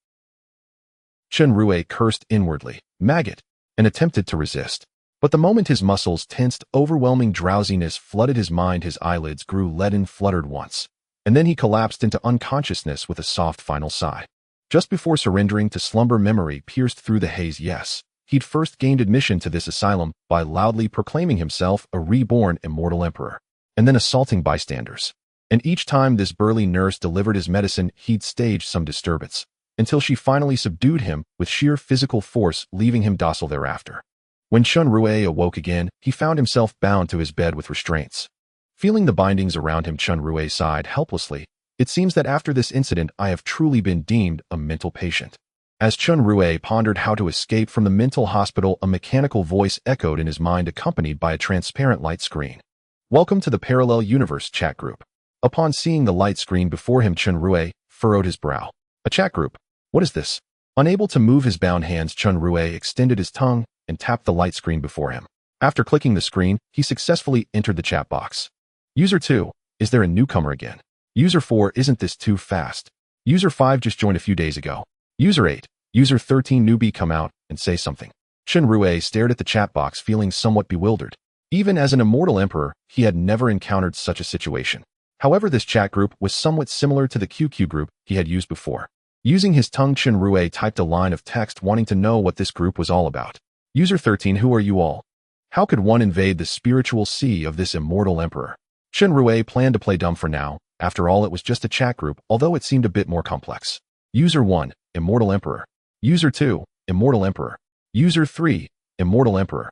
Chen Rui cursed inwardly, maggot, and attempted to resist. But the moment his muscles tensed, overwhelming drowsiness flooded his mind. His eyelids grew leaden, fluttered once, and then he collapsed into unconsciousness with a soft final sigh. Just before surrendering to slumber, memory pierced through the haze. Yes, he'd first gained admission to this asylum by loudly proclaiming himself a reborn immortal emperor, and then assaulting bystanders. And each time this burly nurse delivered his medicine, he'd staged some disturbance, until she finally subdued him with sheer physical force, leaving him docile thereafter. When Chen Rui awoke again, he found himself bound to his bed with restraints. Feeling the bindings around him, Chen Rui sighed helplessly. It seems that after this incident, I have truly been deemed a mental patient. As Chen Rui pondered how to escape from the mental hospital, a mechanical voice echoed in his mind, accompanied by a transparent light screen. Welcome to the Parallel Universe chat group. Upon seeing the light screen before him, Chen Rui furrowed his brow. A chat group? What is this? Unable to move his bound hands, Chen Rui extended his tongue and tapped the light screen before him. After clicking the screen, he successfully entered the chat box. User 2, is there a newcomer again? User 4, isn't this too fast? User 5 just joined a few days ago. User 8, User 13, newbie, come out and say something. Chen Rui stared at the chat box, feeling somewhat bewildered. Even as an immortal emperor, he had never encountered such a situation. However, this chat group was somewhat similar to the QQ group he had used before. Using his tongue, Chen Rui typed a line of text wanting to know what this group was all about. User 13, who are you all? How could one invade the spiritual sea of this immortal emperor? Chen Rui planned to play dumb for now. After all, it was just a chat group, although it seemed a bit more complex. User 1, Immortal Emperor. User 2, Immortal Emperor. User 3, Immortal Emperor.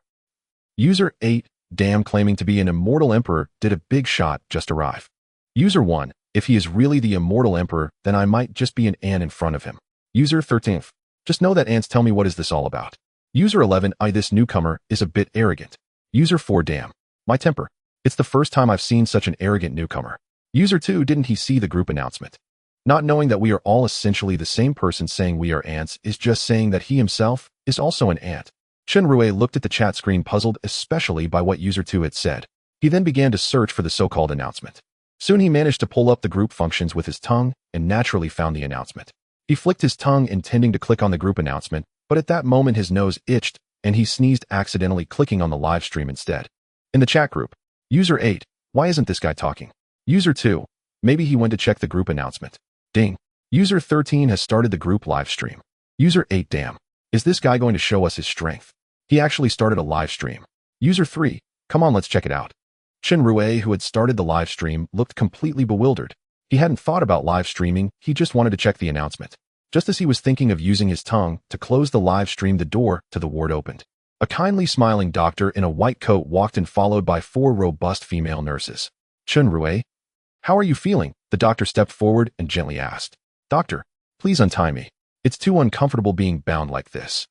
User 8, damn, claiming to be an immortal emperor, did a big shot just arrive. User 1, if he is really the immortal emperor, then I might just be an ant in front of him. User 13, just know that ants, tell me what is this all about. User 11, this newcomer is a bit arrogant. User 4, damn, my temper. It's the first time I've seen such an arrogant newcomer. User 2, didn't he see the group announcement? Not knowing that we are all essentially the same person saying we are ants is just saying that he himself is also an ant. Chen Rui looked at the chat screen, puzzled especially by what User 2 had said. He then began to search for the so-called announcement. Soon he managed to pull up the group functions with his tongue and naturally found the announcement. He flicked his tongue, intending to click on the group announcement, but at that moment his nose itched and he sneezed, accidentally clicking on the live stream instead. In the chat group, User 8, why isn't this guy talking? User 2, maybe he went to check the group announcement. Ding. User 13 has started the group live stream. User 8, damn. Is this guy going to show us his strength? He actually started a live stream. User 3, come on, let's check it out. Chen Rui, who had started the live stream, looked completely bewildered. He hadn't thought about live streaming, he just wanted to check the announcement. Just as he was thinking of using his tongue to close the live stream, the door to the ward opened. A kindly smiling doctor in a white coat walked in, followed by 4 robust female nurses. Chen Rui, how are you feeling? The doctor stepped forward and gently asked. Doctor, please untie me. It's too uncomfortable being bound like this.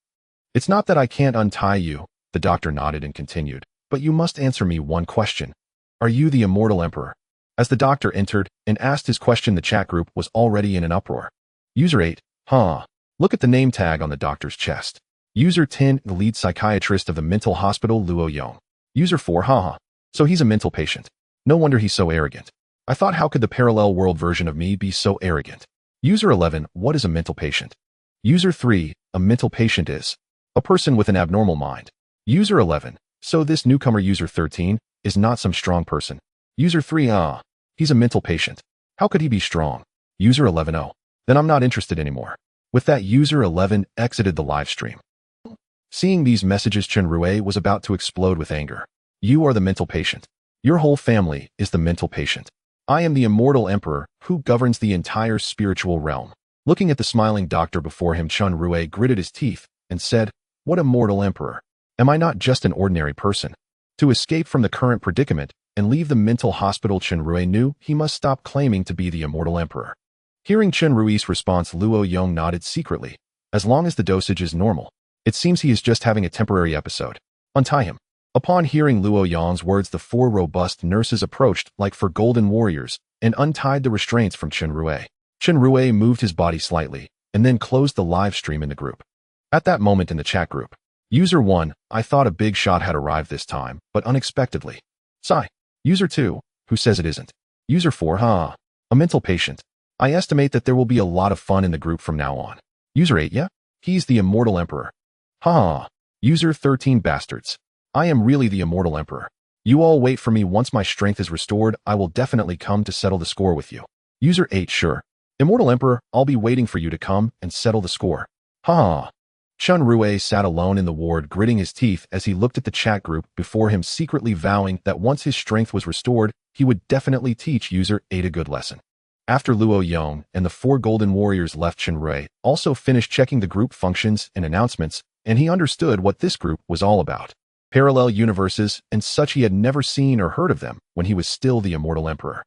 It's not that I can't untie you, the doctor nodded and continued, but you must answer me one question. Are you the immortal emperor? As the doctor entered and asked his question, the chat group was already in an uproar. User 8, huh? Look at the name tag on the doctor's chest. User 10, the lead psychiatrist of the mental hospital Luo Yong. User 4, haha. So he's a mental patient. No wonder he's so arrogant. I thought, how could the parallel world version of me be so arrogant? User 11, what is a mental patient? User 3, a mental patient is a person with an abnormal mind. User 11, so this newcomer User 13 is not some strong person. User 3, he's a mental patient. How could he be strong? User 11, oh, then I'm not interested anymore. With that, User 11 exited the live stream. Seeing these messages, Chen Rui was about to explode with anger. You are the mental patient. Your whole family is the mental patient. I am the immortal emperor who governs the entire spiritual realm. Looking at the smiling doctor before him, Chen Rui gritted his teeth and said, what immortal emperor? Am I not just an ordinary person? To escape from the current predicament and leave the mental hospital, Chen Rui knew he must stop claiming to be the immortal emperor. Hearing Chen Rui's response, Luo Yong nodded secretly. As long as the dosage is normal, it seems he is just having a temporary episode. Untie him. Upon hearing Luo Yong's words, the 4 robust nurses approached like 4 golden warriors and untied the restraints from Chen Rui. Chen Rui moved his body slightly and then closed the live stream in the group. At that moment in the chat group, User 1, I thought a big shot had arrived this time, but unexpectedly. Sigh. User 2, who says it isn't? User 4, a mental patient. I estimate that there will be a lot of fun in the group from now on. User 8, yeah? He's the immortal emperor. User 13, bastards. I am really the immortal emperor. You all wait for me. Once my strength is restored, I will definitely come to settle the score with you. User 8, sure. Immortal emperor, I'll be waiting for you to come and settle the score. Chen Rui sat alone in the ward, gritting his teeth as he looked at the chat group before him, secretly vowing that once his strength was restored, he would definitely teach User 8 a good lesson. After Luo Yong and the 4 golden warriors left, Chen Rui also finished checking the group functions and announcements, and he understood what this group was all about. Parallel universes and such. He had never seen or heard of them when he was still the immortal emperor.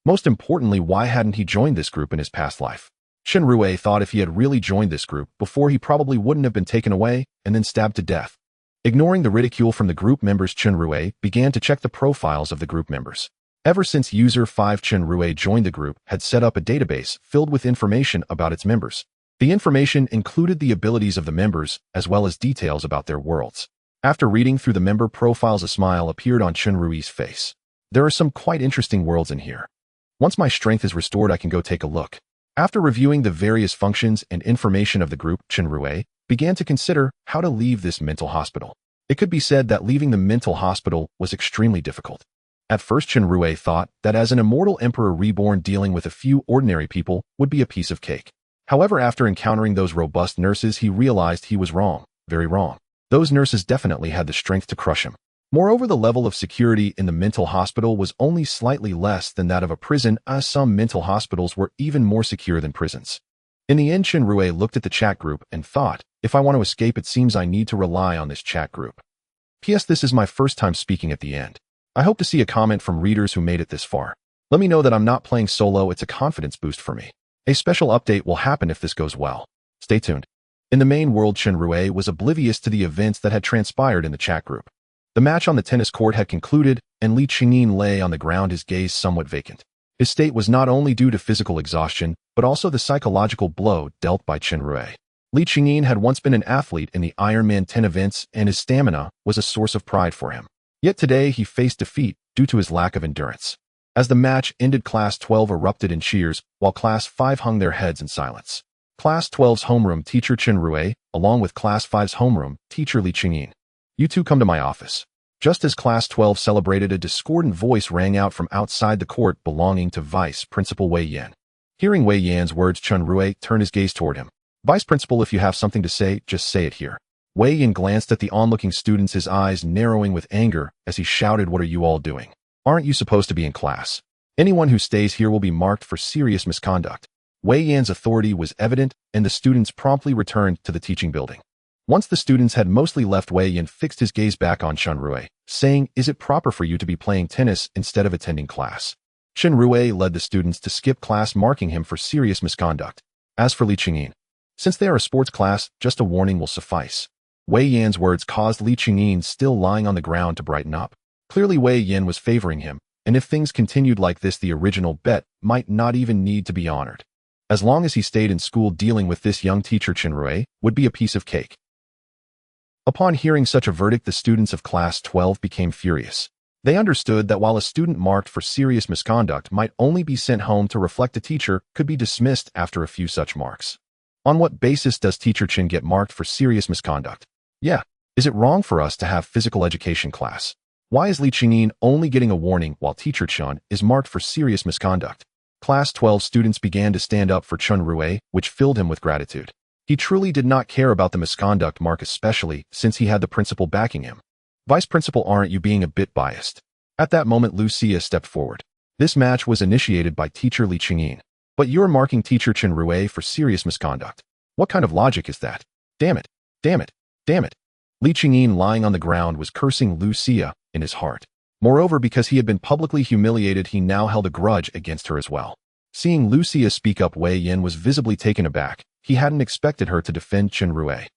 Most importantly, why hadn't he joined this group in his past life? Chen Rui thought if he had really joined this group before, he probably wouldn't have been taken away and then stabbed to death. Ignoring the ridicule from the group members, Chen Rui began to check the profiles of the group members. Ever since User 5, Chen Rui joined the group, had set up a database filled with information about its members. The information included the abilities of the members as well as details about their worlds. After reading through the member profiles, a smile appeared on Chen Rui's face. There are some quite interesting worlds in here. Once my strength is restored, I can go take a look. After reviewing the various functions and information of the group, Chen Rui began to consider how to leave this mental hospital. It could be said that leaving the mental hospital was extremely difficult. At first, Chen Rui thought that as an immortal emperor reborn, dealing with a few ordinary people would be a piece of cake. However, after encountering those robust nurses, he realized he was wrong, very wrong. Those nurses definitely had the strength to crush him. Moreover, the level of security in the mental hospital was only slightly less than that of a prison, as some mental hospitals were even more secure than prisons. In the end, Chen Rui looked at the chat group and thought, if I want to escape, it seems I need to rely on this chat group. P.S. This is my first time speaking at the end. I hope to see a comment from readers who made it this far. Let me know that I'm not playing solo. It's a confidence boost for me. A special update will happen if this goes well. Stay tuned. In the main world, Chen Rui was oblivious to the events that had transpired in the chat group. The match on the tennis court had concluded, and Li Qingyin lay on the ground, his gaze somewhat vacant. His state was not only due to physical exhaustion, but also the psychological blow dealt by Chen Rui. Li Qingyin had once been an athlete in the Ironman 10 events, and his stamina was a source of pride for him. Yet today he faced defeat due to his lack of endurance. As the match ended, Class 12 erupted in cheers, while Class 5 hung their heads in silence. Class 12's homeroom teacher Chen Rui, along with Class 5's homeroom teacher Li Qingyin. You two come to my office. Just as Class 12 celebrated, a discordant voice rang out from outside the court belonging to Vice Principal Wei Yan. Hearing Wei Yan's words, Chen Rui turned his gaze toward him. Vice Principal, if you have something to say, just say it here. Wei Yan glanced at the onlooking students, his eyes narrowing with anger as he shouted, what are you all doing? Aren't you supposed to be in class? Anyone who stays here will be marked for serious misconduct. Wei Yan's authority was evident, and the students promptly returned to the teaching building. Once the students had mostly left, Wei Yan fixed his gaze back on Chen Rui, saying, is it proper for you to be playing tennis instead of attending class? Chen Rui led the students to skip class, marking him for serious misconduct. As for Li Qingyin, since they are a sports class, just a warning will suffice. Wei Yan's words caused Li Qingyin, still lying on the ground, to brighten up. Clearly Wei Yan was favoring him, and if things continued like this, the original bet might not even need to be honored. As long as he stayed in school, dealing with this young teacher Chen Rui would be a piece of cake. Upon hearing such a verdict, the students of Class 12 became furious. They understood that while a student marked for serious misconduct might only be sent home to reflect, a teacher could be dismissed after a few such marks. On what basis does Teacher Chen get marked for serious misconduct? Yeah, is it wrong for us to have physical education class? Why is Li Qingyin only getting a warning while Teacher Chen is marked for serious misconduct? Class 12 students began to stand up for Chen Rui, which filled him with gratitude. He truly did not care about the misconduct mark, especially since he had the principal backing him. Vice Principal, aren't you being a bit biased? At that moment, Lucia stepped forward. This match was initiated by Teacher Li Qingyin. But you're marking Teacher Chen Rui for serious misconduct. What kind of logic is that? Damn it, damn it, damn it. Li Qingyin, lying on the ground, was cursing Lucia in his heart. Moreover, because he had been publicly humiliated, he now held a grudge against her as well. Seeing Lucia speak up, Wei Yin was visibly taken aback. He hadn't expected her to defend Chen Rui.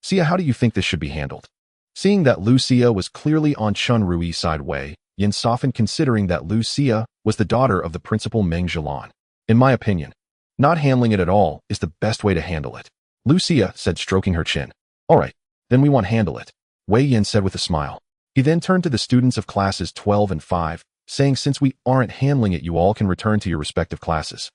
Sia, how do you think this should be handled? Seeing that Lucia was clearly on Chen Rui's side, Wei Yin softened, considering that Lucia was the daughter of the principal Meng Zhilan. In my opinion, not handling it at all is the best way to handle it. Lucia said, stroking her chin. All right, then we won't handle it, Wei Yin said with a smile. He then turned to the students of classes 12 and 5, saying, since we aren't handling it, you all can return to your respective classes.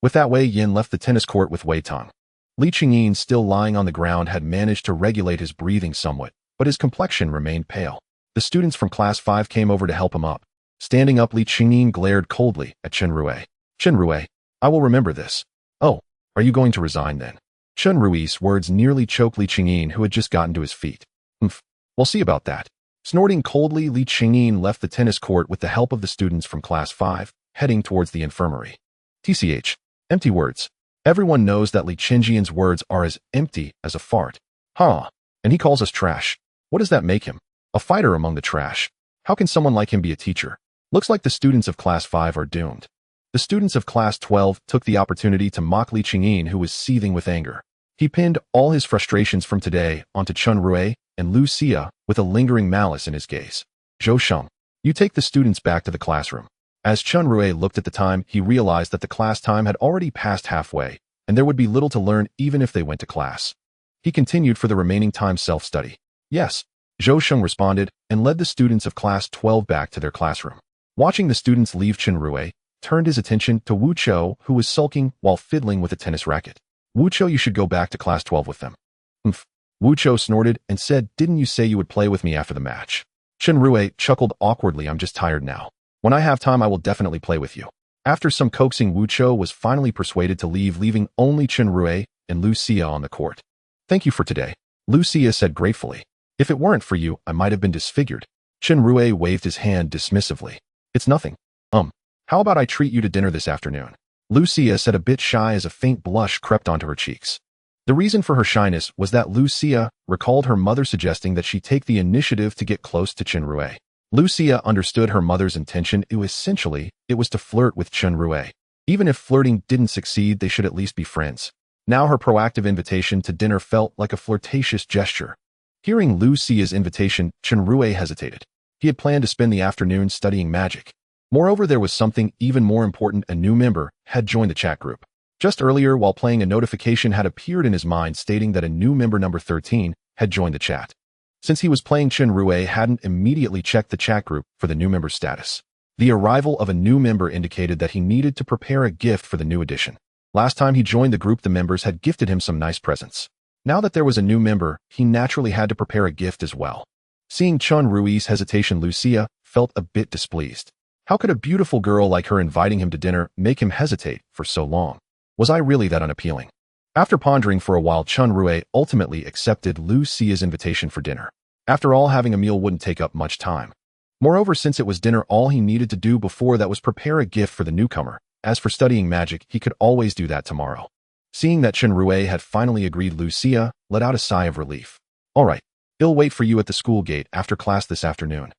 With that, Wei Yin left the tennis court with Wei Tong. Li Qingyin, still lying on the ground, had managed to regulate his breathing somewhat, but his complexion remained pale. The students from class 5 came over to help him up. Standing up, Li Qingyin glared coldly at Chen Rui. Chen Rui, I will remember this. Oh, are you going to resign then? Chen Rui's words nearly choked Li Qingyin, who had just gotten to his feet. We'll see about that. Snorting coldly, Li Qingyin left the tennis court with the help of the students from class 5, heading towards the infirmary. TCH. Empty words. Everyone knows that Li Qingyi's words are as empty as a fart. Huh. And he calls us trash. What does that make him? A fighter among the trash. How can someone like him be a teacher? Looks like the students of class 5 are doomed. The students of class 12 took the opportunity to mock Li Qingyin, who was seething with anger. He pinned all his frustrations from today onto Chen Rui and Lucia with a lingering malice in his gaze. Zhou Sheng, you take the students back to the classroom. As Chen Rui looked at the time, he realized that the class time had already passed halfway, and there would be little to learn even if they went to class. He continued for the remaining time self-study. Yes, Zhou Sheng responded and led the students of class 12 back to their classroom. Watching the students leave, Chen Rui turned his attention to Wu Chou, who was sulking while fiddling with a tennis racket. Wu Chou, you should go back to class 12 with them. Wu Chou snorted and said, didn't you say you would play with me after the match? Chen Rui chuckled awkwardly. I'm just tired now. When I have time, I will definitely play with you. After some coaxing, Wu Chou was finally persuaded to leave, leaving only Chen Rui and Lucia on the court. Thank you for today, Lucia said gratefully. If it weren't for you, I might have been disfigured. Chen Rui waved his hand dismissively. It's nothing. How about I treat you to dinner this afternoon? Lucia said, a bit shy as a faint blush crept onto her cheeks. The reason for her shyness was that Lucia recalled her mother suggesting that she take the initiative to get close to Chen Rui. Lucia understood her mother's intention. It was to flirt with Chen Rui. Even if flirting didn't succeed, they should at least be friends. Now her proactive invitation to dinner felt like a flirtatious gesture. Hearing Lucia's invitation, Chen Rui hesitated. He had planned to spend the afternoon studying magic. Moreover, there was something even more important. A new member had joined the chat group. Just earlier, while playing, a notification had appeared in his mind stating that a new member, number 13, had joined the chat. Since he was playing, Chen Rui hadn't immediately checked the chat group for the new member status. The arrival of a new member indicated that he needed to prepare a gift for the new addition. Last time he joined the group, the members had gifted him some nice presents. Now that there was a new member, he naturally had to prepare a gift as well. Seeing Chen Rui's hesitation, Lucia felt a bit displeased. How could a beautiful girl like her inviting him to dinner make him hesitate for so long? Was I really that unappealing? After pondering for a while, Chen Rui ultimately accepted Lucia's invitation for dinner. After all, having a meal wouldn't take up much time. Moreover, since it was dinner, all he needed to do before that was prepare a gift for the newcomer. As for studying magic, he could always do that tomorrow. Seeing that Chen Rui had finally agreed, Lucia let out a sigh of relief. All right, he'll wait for you at the school gate after class this afternoon.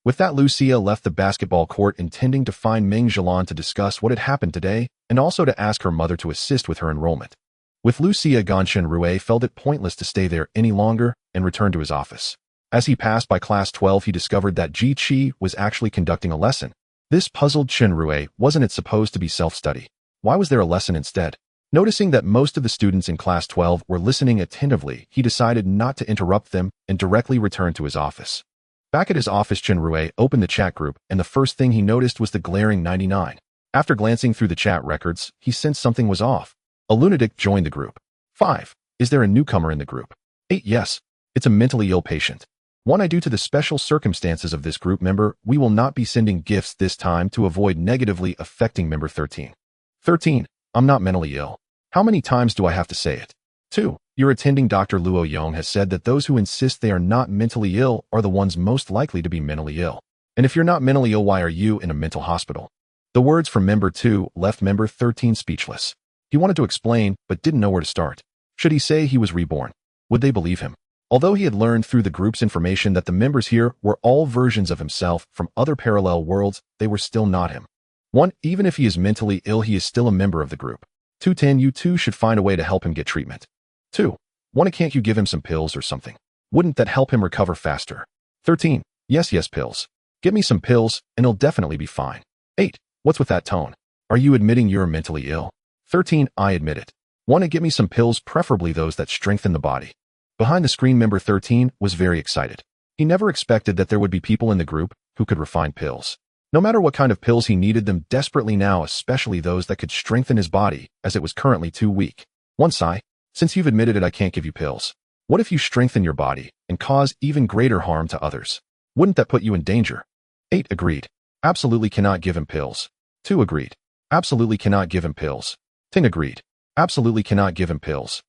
With that, Lucia left the basketball court, intending to find Meng Zhilan to discuss what had happened today and also to ask her mother to assist with her enrollment. With Lucia gone, Chen Rui felt it pointless to stay there any longer and returned to his office. As he passed by class 12, he discovered that Ji Qi was actually conducting a lesson. This puzzled Chen Rui. Wasn't it supposed to be self-study? Why was there a lesson instead? Noticing that most of the students in class 12 were listening attentively, he decided not to interrupt them and directly returned to his office. Back at his office, Chen Rui opened the chat group, and the first thing he noticed was the glaring 99. After glancing through the chat records, he sensed something was off. A lunatic joined the group. 5. Is there a newcomer in the group? 8. Yes. It's a mentally ill patient. 1. Due to the special circumstances of this group member, we will not be sending gifts this time to avoid negatively affecting member 13. 13. I'm not mentally ill. How many times do I have to say it? 2. Your attending Dr. Luo Yong has said that those who insist they are not mentally ill are the ones most likely to be mentally ill. And if you're not mentally ill, why are you in a mental hospital? The words from member 2 left member 13 speechless. He wanted to explain, but didn't know where to start. Should he say he was reborn? Would they believe him? Although he had learned through the group's information that the members here were all versions of himself from other parallel worlds, they were still not him. 1. Even if he is mentally ill, he is still a member of the group. 2. 10. You two should find a way to help him get treatment. 2. 1. Can't you give him some pills or something? Wouldn't that help him recover faster? 13. Yes, pills. Get me some pills, and he'll definitely be fine. 8. What's with that tone? Are you admitting you're mentally ill? 13. I admit it. 1. Get me some pills, preferably those that strengthen the body. Behind the screen, member 13 was very excited. He never expected that there would be people in the group who could refine pills. No matter what kind of pills, he needed them desperately now, especially those that could strengthen his body, as it was currently too weak. 1. Sigh. Since you've admitted it, I can't give you pills. What if you strengthen your body and cause even greater harm to others? Wouldn't that put you in danger? 8. Agreed. Absolutely cannot give him pills. 2. Agreed. Absolutely cannot give him pills. 10. Agreed. Absolutely cannot give him pills.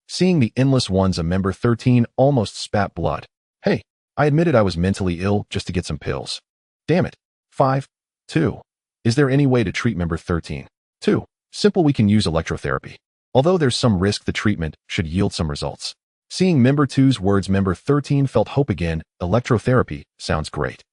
Seeing the endless ones, a member 13 almost spat blood. Hey, I admitted I was mentally ill just to get some pills. Damn it. 5. 2. Is there any way to treat member 13? 2. Simple, we can use electrotherapy. Although there's some risk, the treatment should yield some results. Seeing member 2's words, member 13 felt hope again. Electrotherapy sounds great.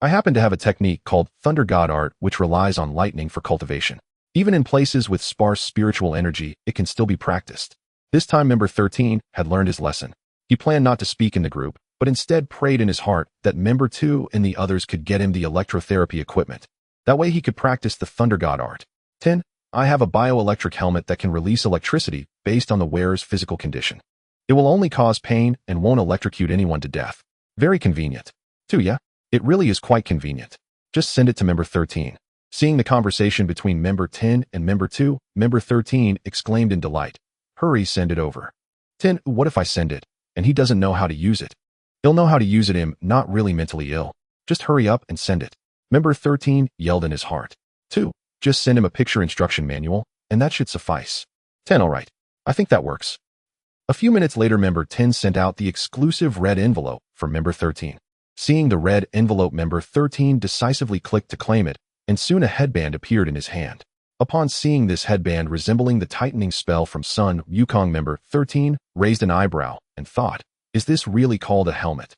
I happen to have a technique called Thunder God Art, which relies on lightning for cultivation. Even in places with sparse spiritual energy, it can still be practiced. This time, member 13 had learned his lesson. He planned not to speak in the group, but instead prayed in his heart that member 2 and the others could get him the electrotherapy equipment. That way he could practice the Thunder God Art. 10. I have a bioelectric helmet that can release electricity based on the wearer's physical condition. It will only cause pain and won't electrocute anyone to death. Very convenient. 2. Yeah, it really is quite convenient. Just send it to member 13. Seeing the conversation between member 10 and member 2, member 13 exclaimed in delight. Hurry, send it over. 10. What if I send it, and he doesn't know how to use it? He'll know how to use it, him not really mentally ill. Just hurry up and send it. Member 13 yelled in his heart. 2. Just send him a picture instruction manual, and that should suffice. 10. All right. I think that works. A few minutes later, member 10 sent out the exclusive red envelope for member 13. Seeing the red envelope, member 13 decisively clicked to claim it, and soon a headband appeared in his hand. Upon seeing this headband resembling the tightening spell from Sun Wukong, member 13 raised an eyebrow and thought, is this really called a helmet?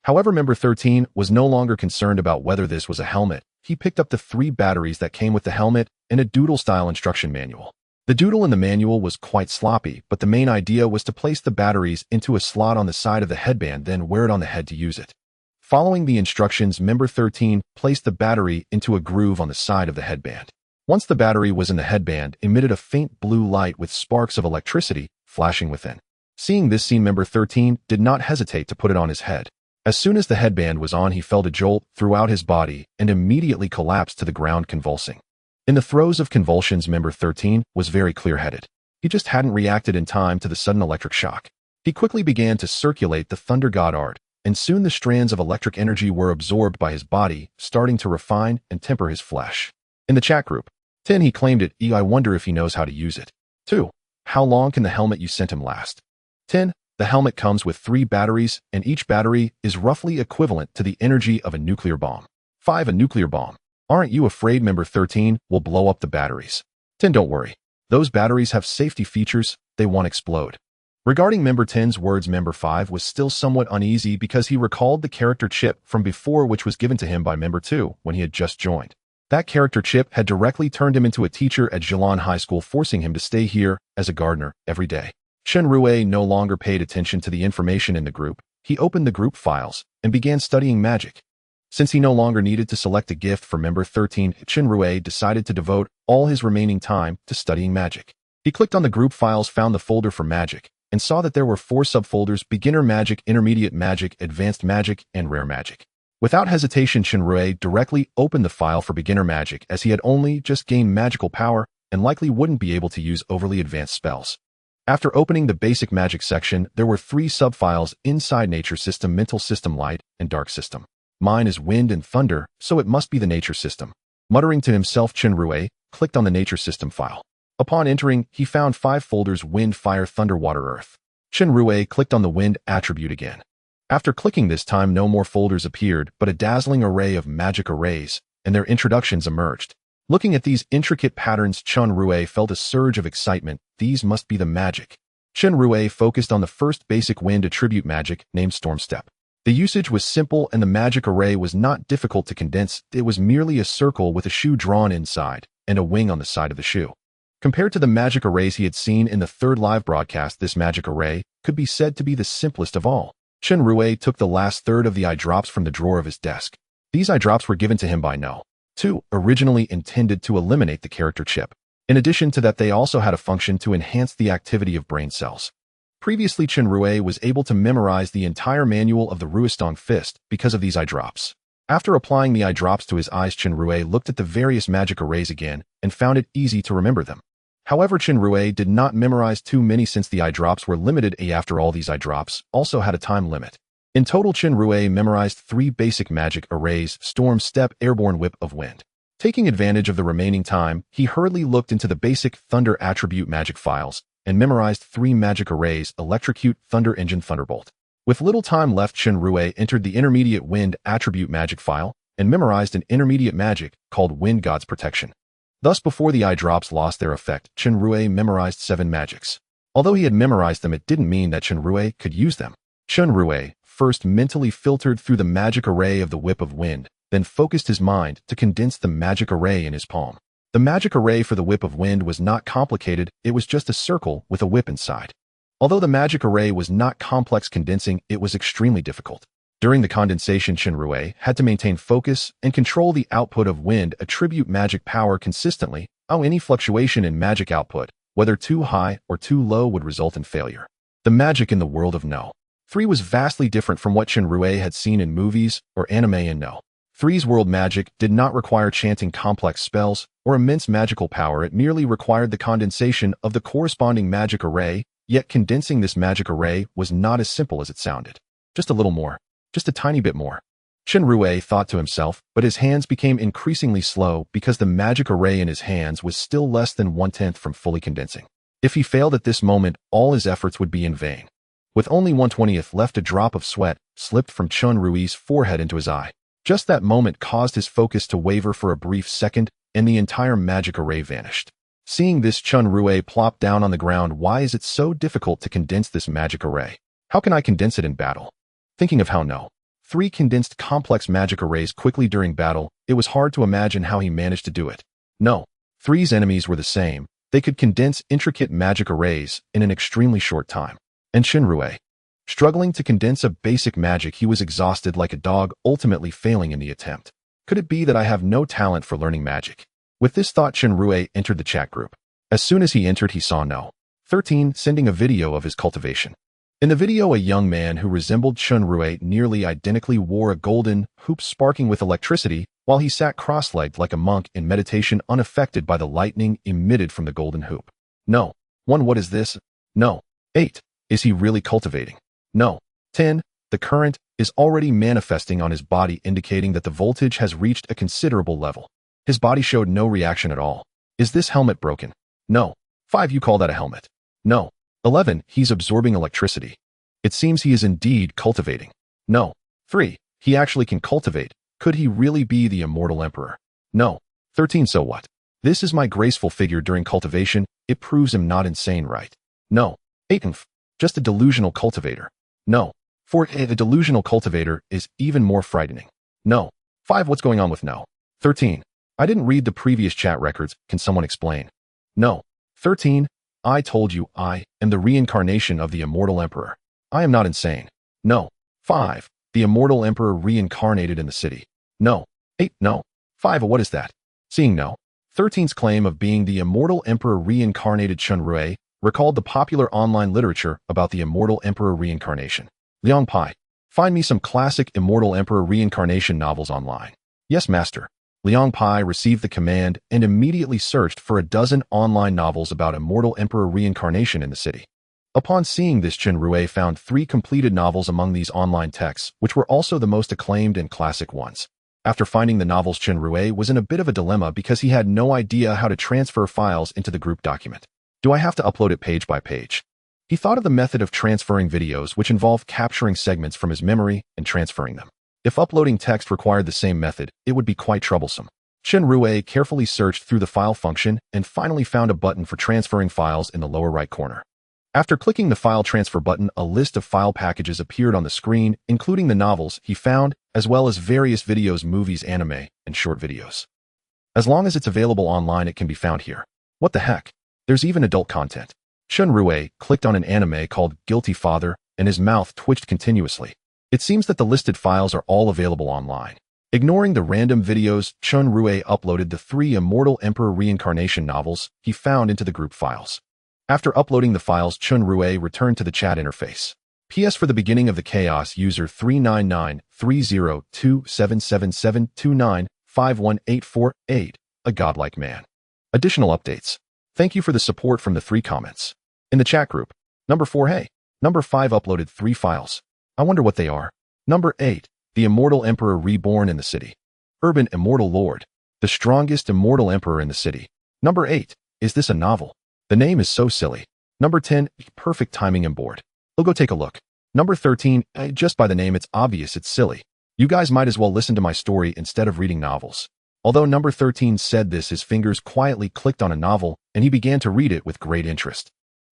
However, member 13 was no longer concerned about whether this was a helmet. He picked up the 3 batteries that came with the helmet and a doodle-style instruction manual. The doodle in the manual was quite sloppy, but the main idea was to place the batteries into a slot on the side of the headband, then wear it on the head to use it. Following the instructions, member 13 placed the battery into a groove on the side of the headband. Once the battery was in the headband, emitted a faint blue light with sparks of electricity flashing within. Seeing this scene, member 13 did not hesitate to put it on his head. As soon as the headband was on, he felt a jolt throughout his body and immediately collapsed to the ground, convulsing. In the throes of convulsions, member 13 was very clear-headed. He just hadn't reacted in time to the sudden electric shock. He quickly began to circulate the Thunder God Art, and soon the strands of electric energy were absorbed by his body, starting to refine and temper his flesh. In the chat group, 10. He claimed it. I wonder if he knows how to use it. 2. How long can the helmet you sent him last? 10. The helmet comes with 3 batteries, and each battery is roughly equivalent to the energy of a nuclear bomb. 5. A nuclear bomb. Aren't you afraid member 13 will blow up the batteries? 10. Don't worry. Those batteries have safety features. They won't explode. Regarding member 10's words, member 5 was still somewhat uneasy because he recalled the character chip from before, which was given to him by member 2 when he had just joined. That character chip had directly turned him into a teacher at Zhelan High School, forcing him to stay here as a gardener every day. Chen Rui no longer paid attention to the information in the group. He opened the group files and began studying magic. Since he no longer needed to select a gift for member 13, Chen Rui decided to devote all his remaining time to studying magic. He clicked on the group files, found the folder for magic, and saw that there were 4 subfolders: beginner magic, intermediate magic, advanced magic, and rare magic. Without hesitation, Chen Rui directly opened the file for beginner magic, as he had only just gained magical power and likely wouldn't be able to use overly advanced spells. After opening the basic magic section, there were 3 subfiles inside: nature system, mental system, light, and dark system. Mine is wind and thunder, so it must be the nature system. Muttering to himself, Chen Rui clicked on the nature system file. Upon entering, he found 5 folders: wind, fire, thunder, water, earth. Chen Rui clicked on the wind attribute again. After clicking this time, no more folders appeared, but a dazzling array of magic arrays and their introductions emerged. Looking at these intricate patterns, Chen Rui felt a surge of excitement. These must be the magic. Chen Rui focused on the first basic wind attribute magic, named Storm Step. The usage was simple and the magic array was not difficult to condense. It was merely a circle with a shoe drawn inside and a wing on the side of the shoe. Compared to the magic arrays he had seen in the 3rd live broadcast, this magic array could be said to be the simplest of all. Chen Rui took the last third of the eye drops from the drawer of his desk. These eye drops were given to him by No. 2, originally intended to eliminate the character chip. In addition to that, they also had a function to enhance the activity of brain cells. Previously, Chen Rui was able to memorize the entire manual of the Ruistong Fist because of these eye drops. After applying the eye drops to his eyes, Chen Rui looked at the various magic arrays again and found it easy to remember them. However, Chen Rui did not memorize too many since the eye drops were limited. After all, these eye drops also had a time limit. In total, Chen Rui memorized 3 basic magic arrays: Storm Step, Airborne Whip of Wind. Taking advantage of the remaining time, he hurriedly looked into the basic Thunder attribute magic files and memorized 3 magic arrays: Electrocute, Thunder Engine, Thunderbolt. With little time left, Chen Rui entered the intermediate Wind attribute magic file and memorized an intermediate magic called Wind God's Protection. Thus, before the eye drops lost their effect, Chen Rui memorized 7 magics. Although he had memorized them, it didn't mean that Chen Rui could use them. Chen Rui first mentally filtered through the magic array of the Whip of Wind, then focused his mind to condense the magic array in his palm. The magic array for the Whip of Wind was not complicated, it was just a circle with a whip inside. Although the magic array was not complex, condensing it was extremely difficult. During the condensation, Chen Rui had to maintain focus and control the output of wind attribute magic power consistently, or any fluctuation in magic output, whether too high or too low, would result in failure. The magic in the world of No. 3 was vastly different from what Chen Rui had seen in movies or anime. In No. 3's world, magic did not require chanting complex spells or immense magical power. It merely required the condensation of the corresponding magic array, yet condensing this magic array was not as simple as it sounded. Just a little more. Just a tiny bit more. Chen Rui thought to himself, but his hands became increasingly slow because the magic array in his hands was still less than 1/10 from fully condensing. If he failed at this moment, all his efforts would be in vain. With only 1/20 left, a drop of sweat slipped from Chen Rui's forehead into his eye. Just that moment caused his focus to waver for a brief second, and the entire magic array vanished. Seeing this, Chen Rui plopped down on the ground. Why is it so difficult to condense this magic array? How can I condense it in battle? Thinking of how No. 3 condensed complex magic arrays quickly during battle, it was hard to imagine how he managed to do it. No. 3's enemies were the same. They could condense intricate magic arrays in an extremely short time. And Chen Rui, struggling to condense a basic magic, he was exhausted like a dog, ultimately failing in the attempt. Could it be that I have no talent for learning magic? With this thought, Chen Rui entered the chat group. As soon as he entered, he saw No. 13 sending a video of his cultivation. In the video, a young man who resembled Chen Rui nearly identically wore a golden hoop sparking with electricity while he sat cross-legged like a monk in meditation, unaffected by the lightning emitted from the golden hoop. No. 1. What is this? No. 8. Is he really cultivating? No. 10. The current is already manifesting on his body, indicating that the voltage has reached a considerable level. His body showed no reaction at all. Is this helmet broken? No. 5. You call that a helmet? No. 11. He's absorbing electricity. It seems he is indeed cultivating. No. 3. He actually can cultivate. Could he really be the immortal emperor? No. 13. So what? This is my graceful figure during cultivation. It proves him not insane, right? No. 8. Just a delusional cultivator. No. 4. A delusional cultivator is even more frightening. No. 5. What's going on with No. 13. I didn't read the previous chat records. Can someone explain? No. 13. I told you I am the reincarnation of the immortal emperor. I am not insane. No. 5. The immortal emperor reincarnated in the city. No. 8. No. 5. What is that? Seeing no. 13's claim of being the immortal emperor reincarnated Chen Rui recalled the popular online literature about the immortal emperor reincarnation. Liang Pai. Find me some classic immortal emperor reincarnation novels online. Yes, master. Liang Pai received the command and immediately searched for a dozen online novels about immortal emperor reincarnation in the city. Upon seeing this, Chen Rui found 3 completed novels among these online texts, which were also the most acclaimed and classic ones. After finding the novels, Chen Rui was in a bit of a dilemma because he had no idea how to transfer files into the group document. Do I have to upload it page by page? He thought of the method of transferring videos, which involved capturing segments from his memory and transferring them. If uploading text required the same method, it would be quite troublesome. Chen Rui carefully searched through the file function and finally found a button for transferring files in the lower right corner. After clicking the file transfer button, a list of file packages appeared on the screen, including the novels he found, as well as various videos, movies, anime, and short videos. As long as it's available online, it can be found here. What the heck? There's even adult content. Chen Rui clicked on an anime called Guilty Father, and his mouth twitched continuously. It seems that the listed files are all available online. Ignoring the random videos, Chen Rui uploaded the 3 Immortal Emperor Reincarnation novels he found into the group files. After uploading the files, Chen Rui returned to the chat interface. PS for the beginning of the chaos, user 399-302-777-29-51848, a godlike man. Additional updates. Thank you for the support from the 3 comments. In the chat group. Number 4, hey. Number 5 uploaded 3 files. I wonder what they are. Number 8, the Immortal Emperor reborn in the city. Urban Immortal Lord. The strongest immortal emperor in the city. Number 8, is this a novel? The name is so silly. Number 10, perfect timing and bored. We'll go take a look. Number 13, just by the name it's obvious it's silly. You guys might as well listen to my story instead of reading novels. Although number 13 said this, his fingers quietly clicked on a novel, and he began to read it with great interest.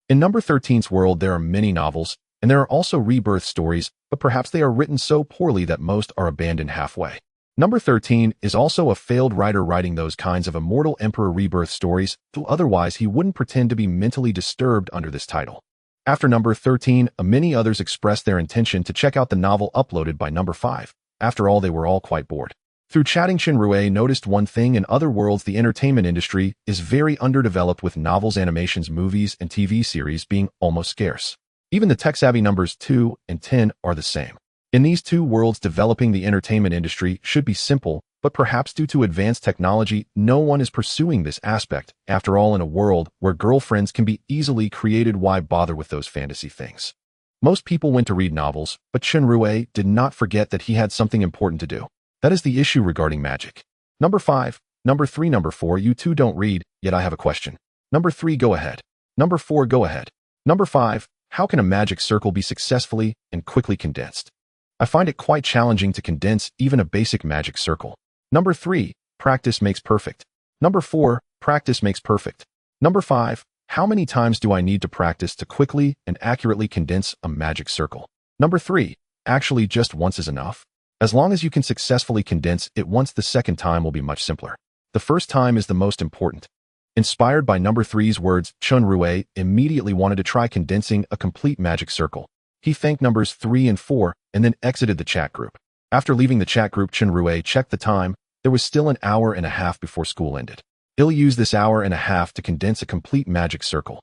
In number 13's world, there are many novels, and there are also rebirth stories, but perhaps they are written so poorly that most are abandoned halfway. Number 13 is also a failed writer writing those kinds of immortal emperor rebirth stories, though otherwise he wouldn't pretend to be mentally disturbed under this title. After number 13, many others expressed their intention to check out the novel uploaded by number 5. After all, they were all quite bored. Through chatting, Chen Rui noticed one thing: in other worlds, the entertainment industry is very underdeveloped, with novels, animations, movies, and TV series being almost scarce. Even the tech-savvy numbers 2 and 10 are the same. In these 2 worlds, developing the entertainment industry should be simple, but perhaps due to advanced technology, no one is pursuing this aspect. After all, in a world where girlfriends can be easily created, why bother with those fantasy things? Most people went to read novels, but Chen Rui did not forget that he had something important to do. That is the issue regarding magic. Number 5, number 3, number 4, you 2 don't read, yet I have a question. Number 3, go ahead. Number 4, go ahead. Number 5, how can a magic circle be successfully and quickly condensed? I find it quite challenging to condense even a basic magic circle. Number 3, practice makes perfect. Number 4, practice makes perfect. Number 5, how many times do I need to practice to quickly and accurately condense a magic circle? Number 3, actually just once is enough. As long as you can successfully condense it once, the second time will be much simpler. The first time is the most important. Inspired by number 3's words, Chen Rui immediately wanted to try condensing a complete magic circle. He thanked numbers 3 and 4 and then exited the chat group. After leaving the chat group, Chen Rui checked the time. There was still an hour and a half before school ended. He'll use this hour and a half to condense a complete magic circle.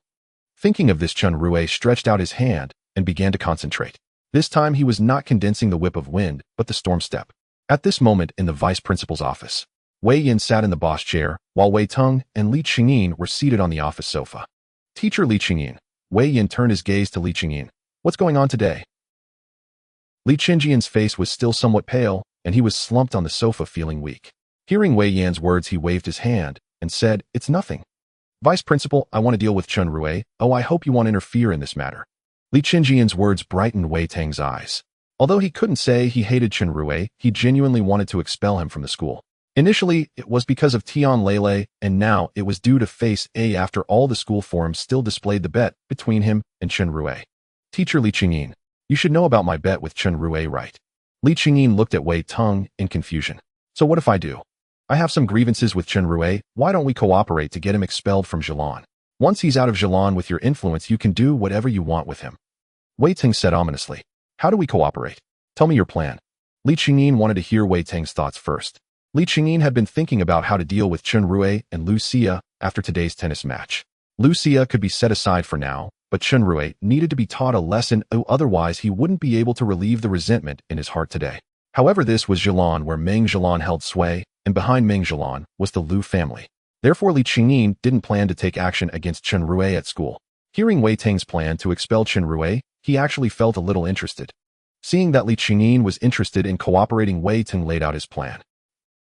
Thinking of this, Chen Rui stretched out his hand and began to concentrate. This time he was not condensing the whip of wind, but the storm step. At this moment, in the vice principal's office, Wei Yin sat in the boss chair, while Wei Teng and Li Qingyin were seated on the office sofa. Teacher Li Qingyin. Wei Yin turned his gaze to Li Qingyin. What's going on today? Li Qingyin's face was still somewhat pale, and he was slumped on the sofa feeling weak. Hearing Wei Yan's words, he waved his hand and said, "It's nothing. Vice principal, I want to deal with Chen Rui. Oh, I hope you won't interfere in this matter." Li Qingyin's words brightened Wei Teng's eyes. Although he couldn't say he hated Chen Rui, he genuinely wanted to expel him from the school. Initially, it was because of Tian Lele, and now it was due to Face A. After all, the school forums still displayed the bet between him and Chen Rui. Teacher Li Qingyin, you should know about my bet with Chen Rui, right? Li Qingyin looked at Wei Teng in confusion. So what if I do? I have some grievances with Chen Rui. Why don't we cooperate to get him expelled from Zhelan? Once he's out of Zhelan, with your influence, you can do whatever you want with him. Wei Teng said ominously. How do we cooperate? Tell me your plan. Li Qingyin wanted to hear Wei Tang's thoughts first. Li Qingyin had been thinking about how to deal with Chen Rui and Lucia after today's tennis match. Lucia could be set aside for now, but Chen Rui needed to be taught a lesson, otherwise he wouldn't be able to relieve the resentment in his heart today. However, this was Zhelan, where Meng Zhelan held sway, and behind Meng Zhelan was the Lu family. Therefore, Li Qingyin didn't plan to take action against Chen Rui at school. Hearing Wei Tang's plan to expel Chen Rui, he actually felt a little interested. Seeing that Li Qingyin was interested in cooperating, Wei Tang laid out his plan.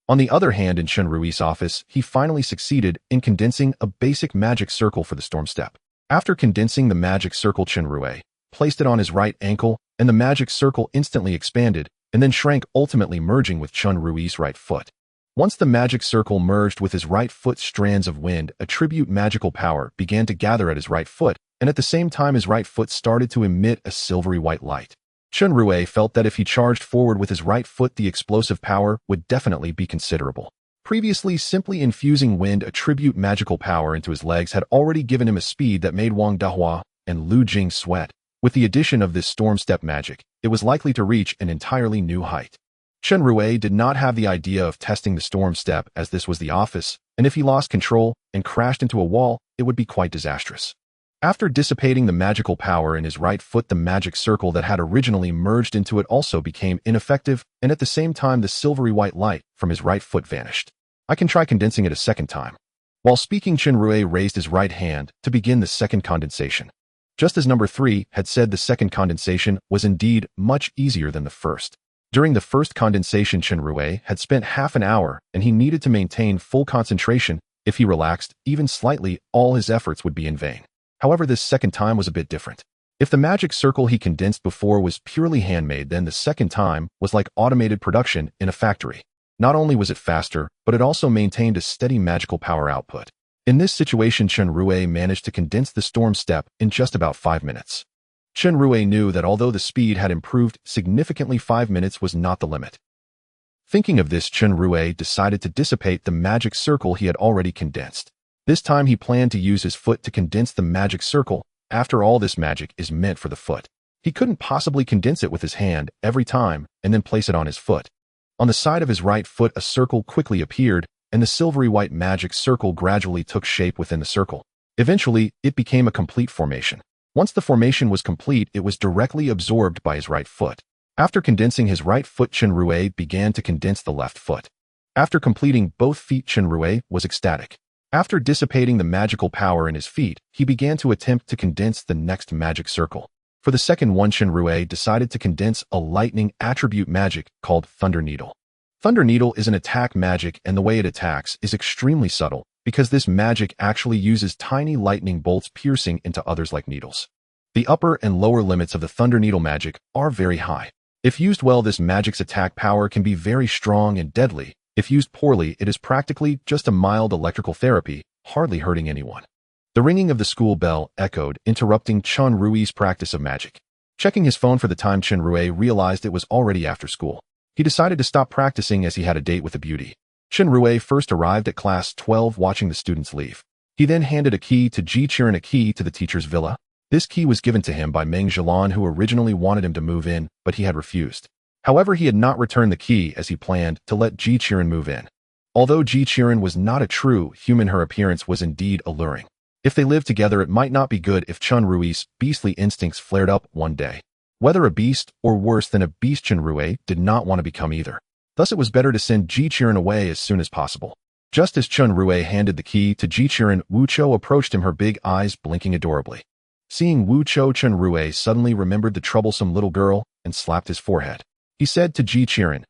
On the other hand, in Chen Rui's office, he finally succeeded in condensing a basic magic circle for the storm step. After condensing the magic circle, Chen Rui placed it on his right ankle, and the magic circle instantly expanded and then shrank, ultimately merging with Chen Rui's right foot. Once the magic circle merged with his right foot, strands of wind, attribute magical power, began to gather at his right foot, and at the same time his right foot started to emit a silvery white light. Chen Rui felt that if he charged forward with his right foot, the explosive power would definitely be considerable. Previously, simply infusing wind attribute magical power into his legs had already given him a speed that made Wang Dahua and Lu Jing sweat. With the addition of this storm step magic, it was likely to reach an entirely new height. Chen Rui did not have the idea of testing the storm step, as this was the office, and if he lost control and crashed into a wall, it would be quite disastrous. After dissipating the magical power in his right foot, the magic circle that had originally merged into it also became ineffective, and at the same time the silvery white light from his right foot vanished. I can try condensing it a second time. While speaking, Chen Rui raised his right hand to begin the second condensation. Just as number 3 had said, the second condensation was indeed much easier than the first. During the first condensation, Chen Rui had spent half an hour, and he needed to maintain full concentration. If he relaxed even slightly, all his efforts would be in vain. However, this second time was a bit different. If the magic circle he condensed before was purely handmade, then the second time was like automated production in a factory. Not only was it faster, but it also maintained a steady magical power output. In this situation, Chen Rui managed to condense the storm step in just about 5 minutes. Chen Rui knew that although the speed had improved significantly, 5 minutes was not the limit. Thinking of this, Chen Rui decided to dissipate the magic circle he had already condensed. This time he planned to use his foot to condense the magic circle. After all, this magic is meant for the foot. He couldn't possibly condense it with his hand every time and then place it on his foot. On the side of his right foot, a circle quickly appeared, and the silvery white magic circle gradually took shape within the circle. Eventually, it became a complete formation. Once the formation was complete, it was directly absorbed by his right foot. After condensing his right foot, Chen Rui began to condense the left foot. After completing both feet, Chen Rui was ecstatic. After dissipating the magical power in his feet, he began to attempt to condense the next magic circle. For the second one, Chen Rui decided to condense a lightning attribute magic called Thunder Needle. Thunder Needle is an attack magic, and the way it attacks is extremely subtle, because this magic actually uses tiny lightning bolts piercing into others like needles. The upper and lower limits of the Thunder Needle magic are very high. If used well, this magic's attack power can be very strong and deadly. If used poorly, it is practically just a mild electrical therapy, hardly hurting anyone. The ringing of the school bell echoed, interrupting Chen Rui's practice of magic. Checking his phone for the time, Chen Rui realized it was already after school. He decided to stop practicing as he had a date with a beauty. Chen Rui first arrived at class 12 watching the students leave. He then handed a key to Ji Qiren, a key to the teacher's villa. This key was given to him by Meng Zhelan, who originally wanted him to move in, but he had refused. However, he had not returned the key as he planned to let Ji Qiren move in. Although Ji Qiren was not a true human, her appearance was indeed alluring. If they lived together, it might not be good if Chen Rui's beastly instincts flared up one day. Whether a beast or worse than a beast, Chen Rui did not want to become either. Thus, it was better to send Ji Qiren away as soon as possible. Just as Chen Rui handed the key to Ji Qiren, Wu Chou approached him, her big eyes blinking adorably. Seeing Wu Chou, Chen Rui suddenly remembered the troublesome little girl and slapped his forehead. He said to Ji Qiren,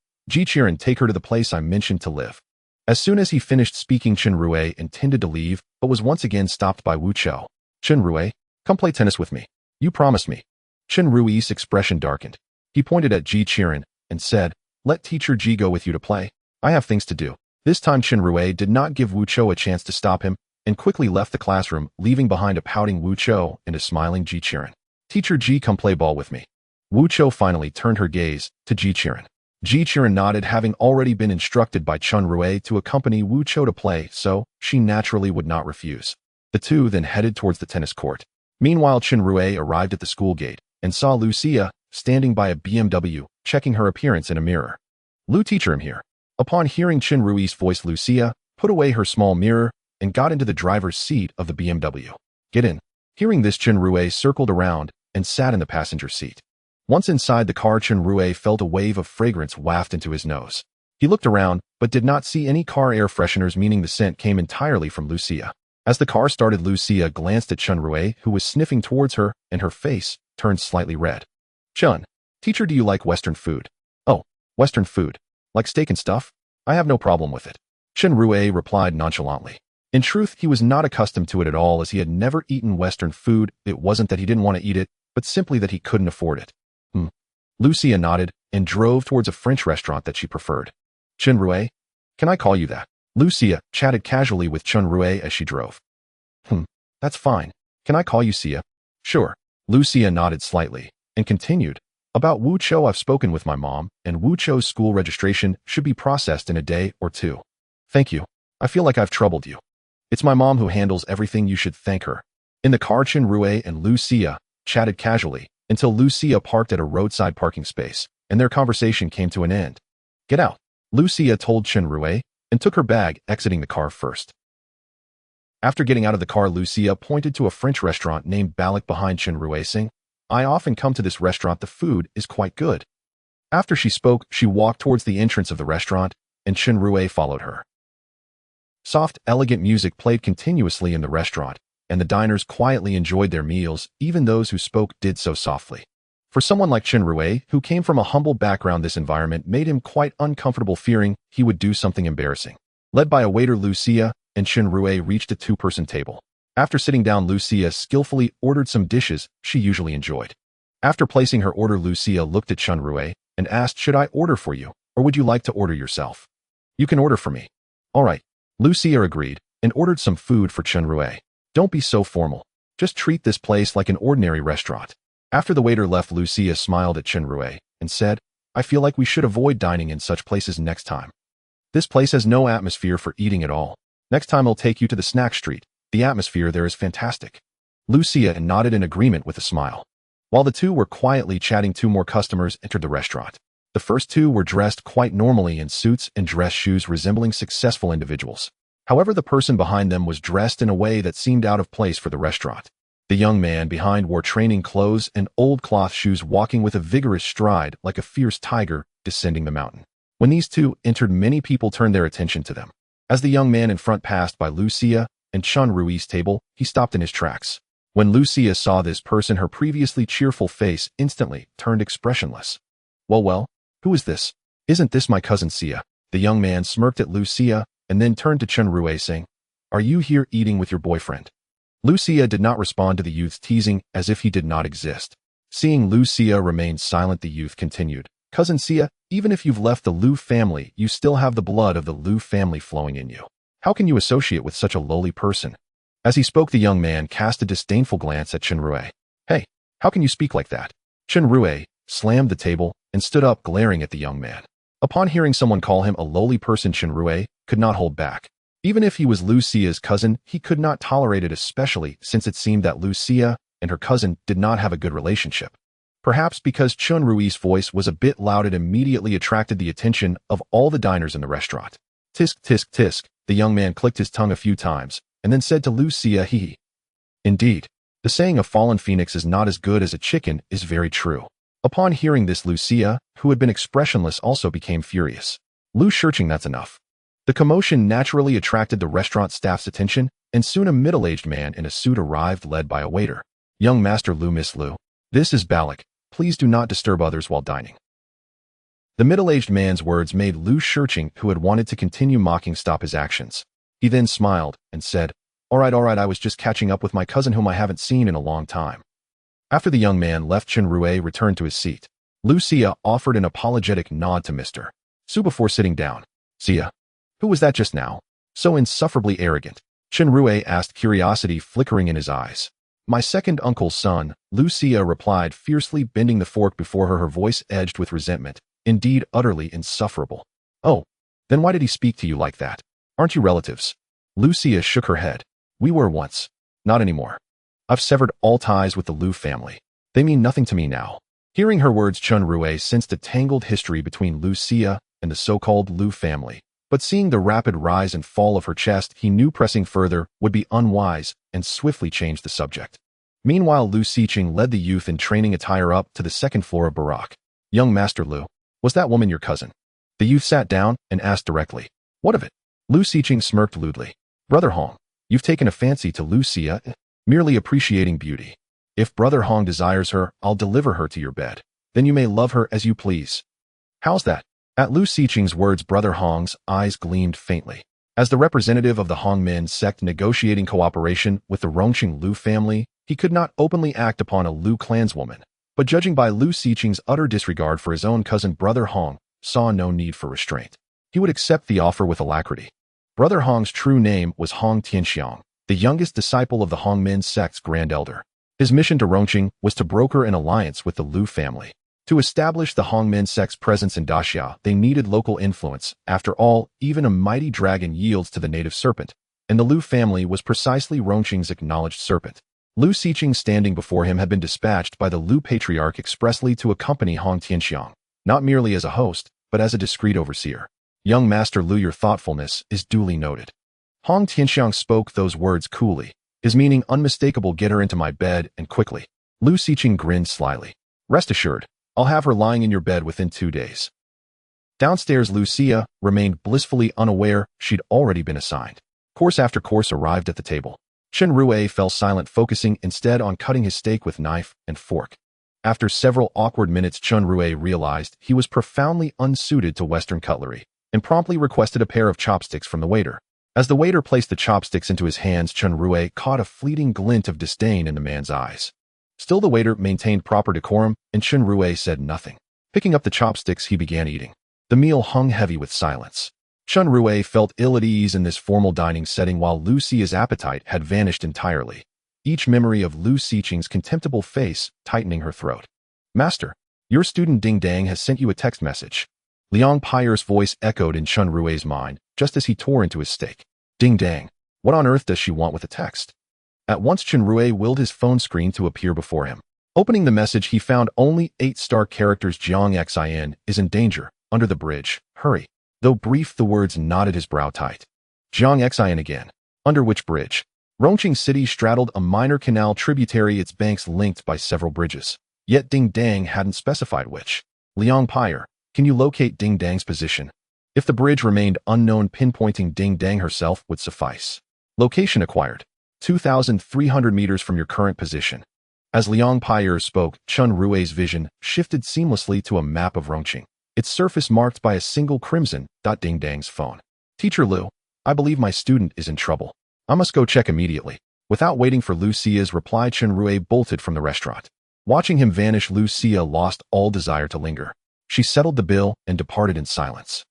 take her to the place I mentioned to live. As soon as he finished speaking, Chen Rui intended to leave, but was once again stopped by Wu Chou. Chen Rui, come play tennis with me. You promised me. Chen Rui's expression darkened. He pointed at Ji Qiren and said, let teacher Ji go with you to play. I have things to do. This time Chen Rui did not give Wu Chou a chance to stop him and quickly left the classroom, leaving behind a pouting Wu Chou and a smiling Ji Qiren. Teacher Ji, come play ball with me. Wu Chou finally turned her gaze to Ji Qiren. Ji Qiren nodded, having already been instructed by Chen Rui to accompany Wu Chou to play, so she naturally would not refuse. The two then headed towards the tennis court. Meanwhile, Chen Rui arrived at the school gate and saw Lucia. standing by a BMW, checking her appearance in a mirror. Lu teacher, I'm here. Upon hearing Chen Rui's voice, Lucia put away her small mirror and got into the driver's seat of the BMW. Get in. Hearing this, Chen Rui circled around and sat in the passenger seat. Once inside the car, Chen Rui felt a wave of fragrance waft into his nose. He looked around, but did not see any car air fresheners, meaning the scent came entirely from Lucia. As the car started, Lucia glanced at Chen Rui, who was sniffing towards her, and her face turned slightly red. Chen, teacher, do you like Western food? Oh, Western food. Like steak and stuff? I have no problem with it. Chen Rui replied nonchalantly. In truth, he was not accustomed to it at all, as he had never eaten Western food. It wasn't that he didn't want to eat it, but simply that he couldn't afford it. Lucia nodded and drove towards a French restaurant that she preferred. Chen Rui? Can I call you that? Lucia chatted casually with Chen Rui as she drove. That's fine. Can I call you Sia? Sure. Lucia nodded slightly and continued. About Wu Chou, I've spoken with my mom, and Wu Chou's school registration should be processed in a day or two. Thank you. I feel like I've troubled you. It's my mom who handles everything. You should thank her. In the car, Chen Rui and Lucia chatted casually until Lucia parked at a roadside parking space, and their conversation came to an end. Get out, Lucia told Chen Rui, and took her bag, exiting the car first. After getting out of the car, Lucia pointed to a French restaurant named Balak behind Chen Rui, saying, I often come to this restaurant. The food is quite good. After she spoke, she walked towards the entrance of the restaurant, and Chen Rui followed her. Soft, elegant music played continuously in the restaurant, and the diners quietly enjoyed their meals. Even those who spoke did so softly. For someone like Chen Rui, who came from a humble background, this environment made him quite uncomfortable, fearing he would do something embarrassing. Led by a waiter, Lucia and Chen Rui reached a two-person table. After sitting down, Lucia skillfully ordered some dishes she usually enjoyed. After placing her order, Lucia looked at Chen Rui and asked, Should I order for you, or would you like to order yourself? You can order for me. All right. Lucia agreed and ordered some food for Chen Rui. Don't be so formal. Just treat this place like an ordinary restaurant. After the waiter left, Lucia smiled at Chen Rui and said, I feel like we should avoid dining in such places next time. This place has no atmosphere for eating at all. Next time I'll take you to the snack street. The atmosphere there is fantastic. Lucia nodded in agreement with a smile. While the two were quietly chatting, two more customers entered the restaurant. The first two were dressed quite normally in suits and dress shoes, resembling successful individuals. However, the person behind them was dressed in a way that seemed out of place for the restaurant. The young man behind wore training clothes and old cloth shoes, walking with a vigorous stride like a fierce tiger descending the mountain. When these two entered, many people turned their attention to them. As the young man in front passed by Lucia and Chen Rui's table, he stopped in his tracks. When Lucia saw this person, her previously cheerful face instantly turned expressionless. Well, who is this? Isn't this my cousin Sia? The young man smirked at Lucia and then turned to Chen Rui, saying, Are you here eating with your boyfriend? Lucia did not respond to the youth's teasing as if he did not exist. Seeing Lucia remain silent, the youth continued, Cousin Sia, even if you've left the Lu family, you still have the blood of the Lu family flowing in you. How can you associate with such a lowly person? As he spoke, the young man cast a disdainful glance at Chen Rui. Hey, how can you speak like that? Chen Rui slammed the table and stood up, glaring at the young man. Upon hearing someone call him a lowly person, Chen Rui could not hold back. Even if he was Lucia's cousin, he could not tolerate it, especially since it seemed that Lucia and her cousin did not have a good relationship. Perhaps because Chen Rui's voice was a bit loud, it immediately attracted the attention of all the diners in the restaurant. Tisk, tisk, tisk. The young man clicked his tongue a few times and then said to Lucia, Hee. Indeed, the saying a fallen phoenix is not as good as a chicken is very true. Upon hearing this, Lucia, who had been expressionless, also became furious. Lu Shirching, that's enough. The commotion naturally attracted the restaurant staff's attention, and soon a middle-aged man in a suit arrived, led by a waiter. Young Master Lu, Miss Lu. This is Balak. Please do not disturb others while dining. The middle-aged man's words made Lu Shirching, who had wanted to continue mocking, stop his actions. He then smiled and said, All right, I was just catching up with my cousin whom I haven't seen in a long time. After the young man left, Chen Rui returned to his seat. Lucia offered an apologetic nod to Mr. Su before sitting down. Sia, who was that just now? So insufferably arrogant. Chen Rui asked, curiosity flickering in his eyes. My second uncle's son, Lucia replied, fiercely bending the fork before her, her voice edged with resentment. Indeed, utterly insufferable. Oh, then why did he speak to you like that? Aren't you relatives? Lucia shook her head. We were once. Not anymore. I've severed all ties with the Lu family. They mean nothing to me now. Hearing her words, Chen Rui sensed a tangled history between Lu Xia and the so-called Lu family. But seeing the rapid rise and fall of her chest, he knew pressing further would be unwise and swiftly changed the subject. Meanwhile, Lu Xiqing led the youth in training attire up to the second floor of Barak. Young Master Lu, was that woman your cousin? The youth sat down and asked directly. What of it? Lu Xiqing smirked lewdly. Brother Hong, you've taken a fancy to Lu Xia, merely appreciating beauty. If Brother Hong desires her, I'll deliver her to your bed. Then you may love her as you please. How's that? At Lu Xiqing's words, Brother Hong's eyes gleamed faintly. As the representative of the Hongmen sect negotiating cooperation with the Rongqing Lu family, he could not openly act upon a Lu clanswoman. But judging by Lu Xiqing's utter disregard for his own cousin, Brother Hong saw no need for restraint. He would accept the offer with alacrity. Brother Hong's true name was Hong Tianxiang, the youngest disciple of the Hongmen sect's grand elder. His mission to Rongqing was to broker an alliance with the Lu family. To establish the Hongmen sect's presence in Daxia, they needed local influence. After all, even a mighty dragon yields to the native serpent, and the Lu family was precisely Rongqing's acknowledged serpent. Lu Xiqing standing before him had been dispatched by the Lu patriarch expressly to accompany Hong Tianxiang, not merely as a host, but as a discreet overseer. Young Master Lu, your thoughtfulness is duly noted. Hong Tianxiang spoke those words coolly, his meaning unmistakable. Get her into my bed, and quickly. Lu Xiqing grinned slyly. Rest assured, I'll have her lying in your bed within 2 days. Downstairs, Lu Xia remained blissfully unaware she'd already been assigned. Course after course arrived at the table. Chen Rui fell silent, focusing instead on cutting his steak with knife and fork. After several awkward minutes, Chen Rui realized he was profoundly unsuited to Western cutlery, and promptly requested a pair of chopsticks from the waiter. As the waiter placed the chopsticks into his hands, Chen Rui caught a fleeting glint of disdain in the man's eyes. Still, the waiter maintained proper decorum, and Chen Rui said nothing. Picking up the chopsticks, he began eating. The meal hung heavy with silence. Chen Rui felt ill at ease in this formal dining setting, while Lu Xia's appetite had vanished entirely, each memory of Lu Xiqing's contemptible face tightening her throat. Master, your student Ding Dang has sent you a text message. Liang Pai's voice echoed in Chen Rui's mind, just as he tore into his steak. Ding Dang, what on earth does she want with a text? At once Chen Rui willed his phone screen to appear before him. Opening the message, he found only 8-star characters. Jiang Xin is in danger, under the bridge, hurry. Though brief, the words knotted his brow tight. Jiang Xin again. Under which bridge? Rongqing City straddled a minor canal tributary, its banks linked by several bridges. Yet Ding Dang hadn't specified which. Liang Pai, can you locate Ding Dang's position? If the bridge remained unknown, pinpointing Ding Dang herself would suffice. Location acquired. 2,300 meters from your current position. As Liang Pai spoke, Chen Rui's vision shifted seamlessly to a map of Rongqing, its surface marked by a single crimson dot. Ding Dang's phone. Teacher Lu, I believe my student is in trouble. I must go check immediately. Without waiting for Lu Xia's reply, Chen Rui bolted from the restaurant. Watching him vanish, Lu Xia lost all desire to linger. She settled the bill and departed in silence.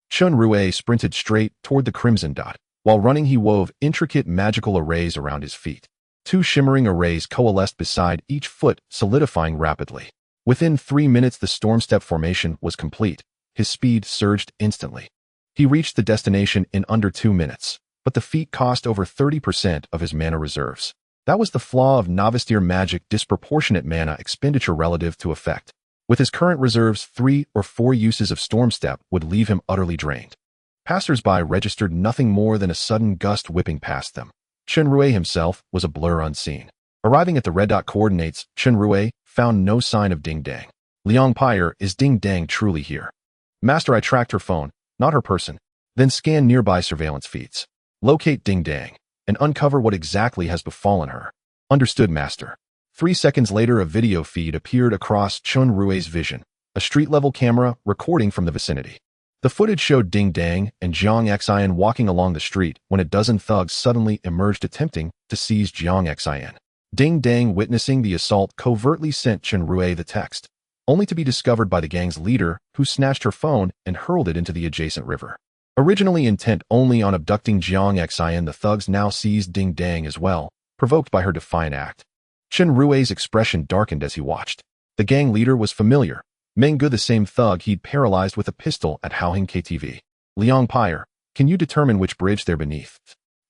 Chen Rui sprinted straight toward the crimson dot. While running, he wove intricate magical arrays around his feet. 2 shimmering arrays coalesced beside each foot, solidifying rapidly. Within 3 minutes, the storm step formation was complete. His speed surged instantly. He reached the destination in under 2 minutes, but the feat cost over 30% of his mana reserves. That was the flaw of novice tier magic: disproportionate mana expenditure relative to effect. With his current reserves, 3 or 4 uses of storm step would leave him utterly drained. Passers-by registered nothing more than a sudden gust whipping past them. Chen Rui himself was a blur unseen. Arriving at the red dot coordinates, Chen Rui found no sign of Ding Dang. Liang Pai, is Ding Dang truly here? Master, I tracked her phone, not her person. Then scan nearby surveillance feeds. Locate Ding Dang and uncover what exactly has befallen her. Understood, Master. 3 seconds later, a video feed appeared across Chen Rui's vision, a street-level camera recording from the vicinity. The footage showed Ding Dang and Jiang Xin walking along the street when a dozen thugs suddenly emerged, attempting to seize Jiang Xin. Ding Dang, witnessing the assault, covertly sent Chen Rui the text, only to be discovered by the gang's leader, who snatched her phone and hurled it into the adjacent river. Originally intent only on abducting Jiang Xin, the thugs now seized Ding Dang as well, provoked by her defiant act. Chen Rui's expression darkened as he watched. The gang leader was familiar. Meng Gu, the same thug he'd paralyzed with a pistol at Haohing KTV. Liang Pai, can you determine which bridge they're beneath?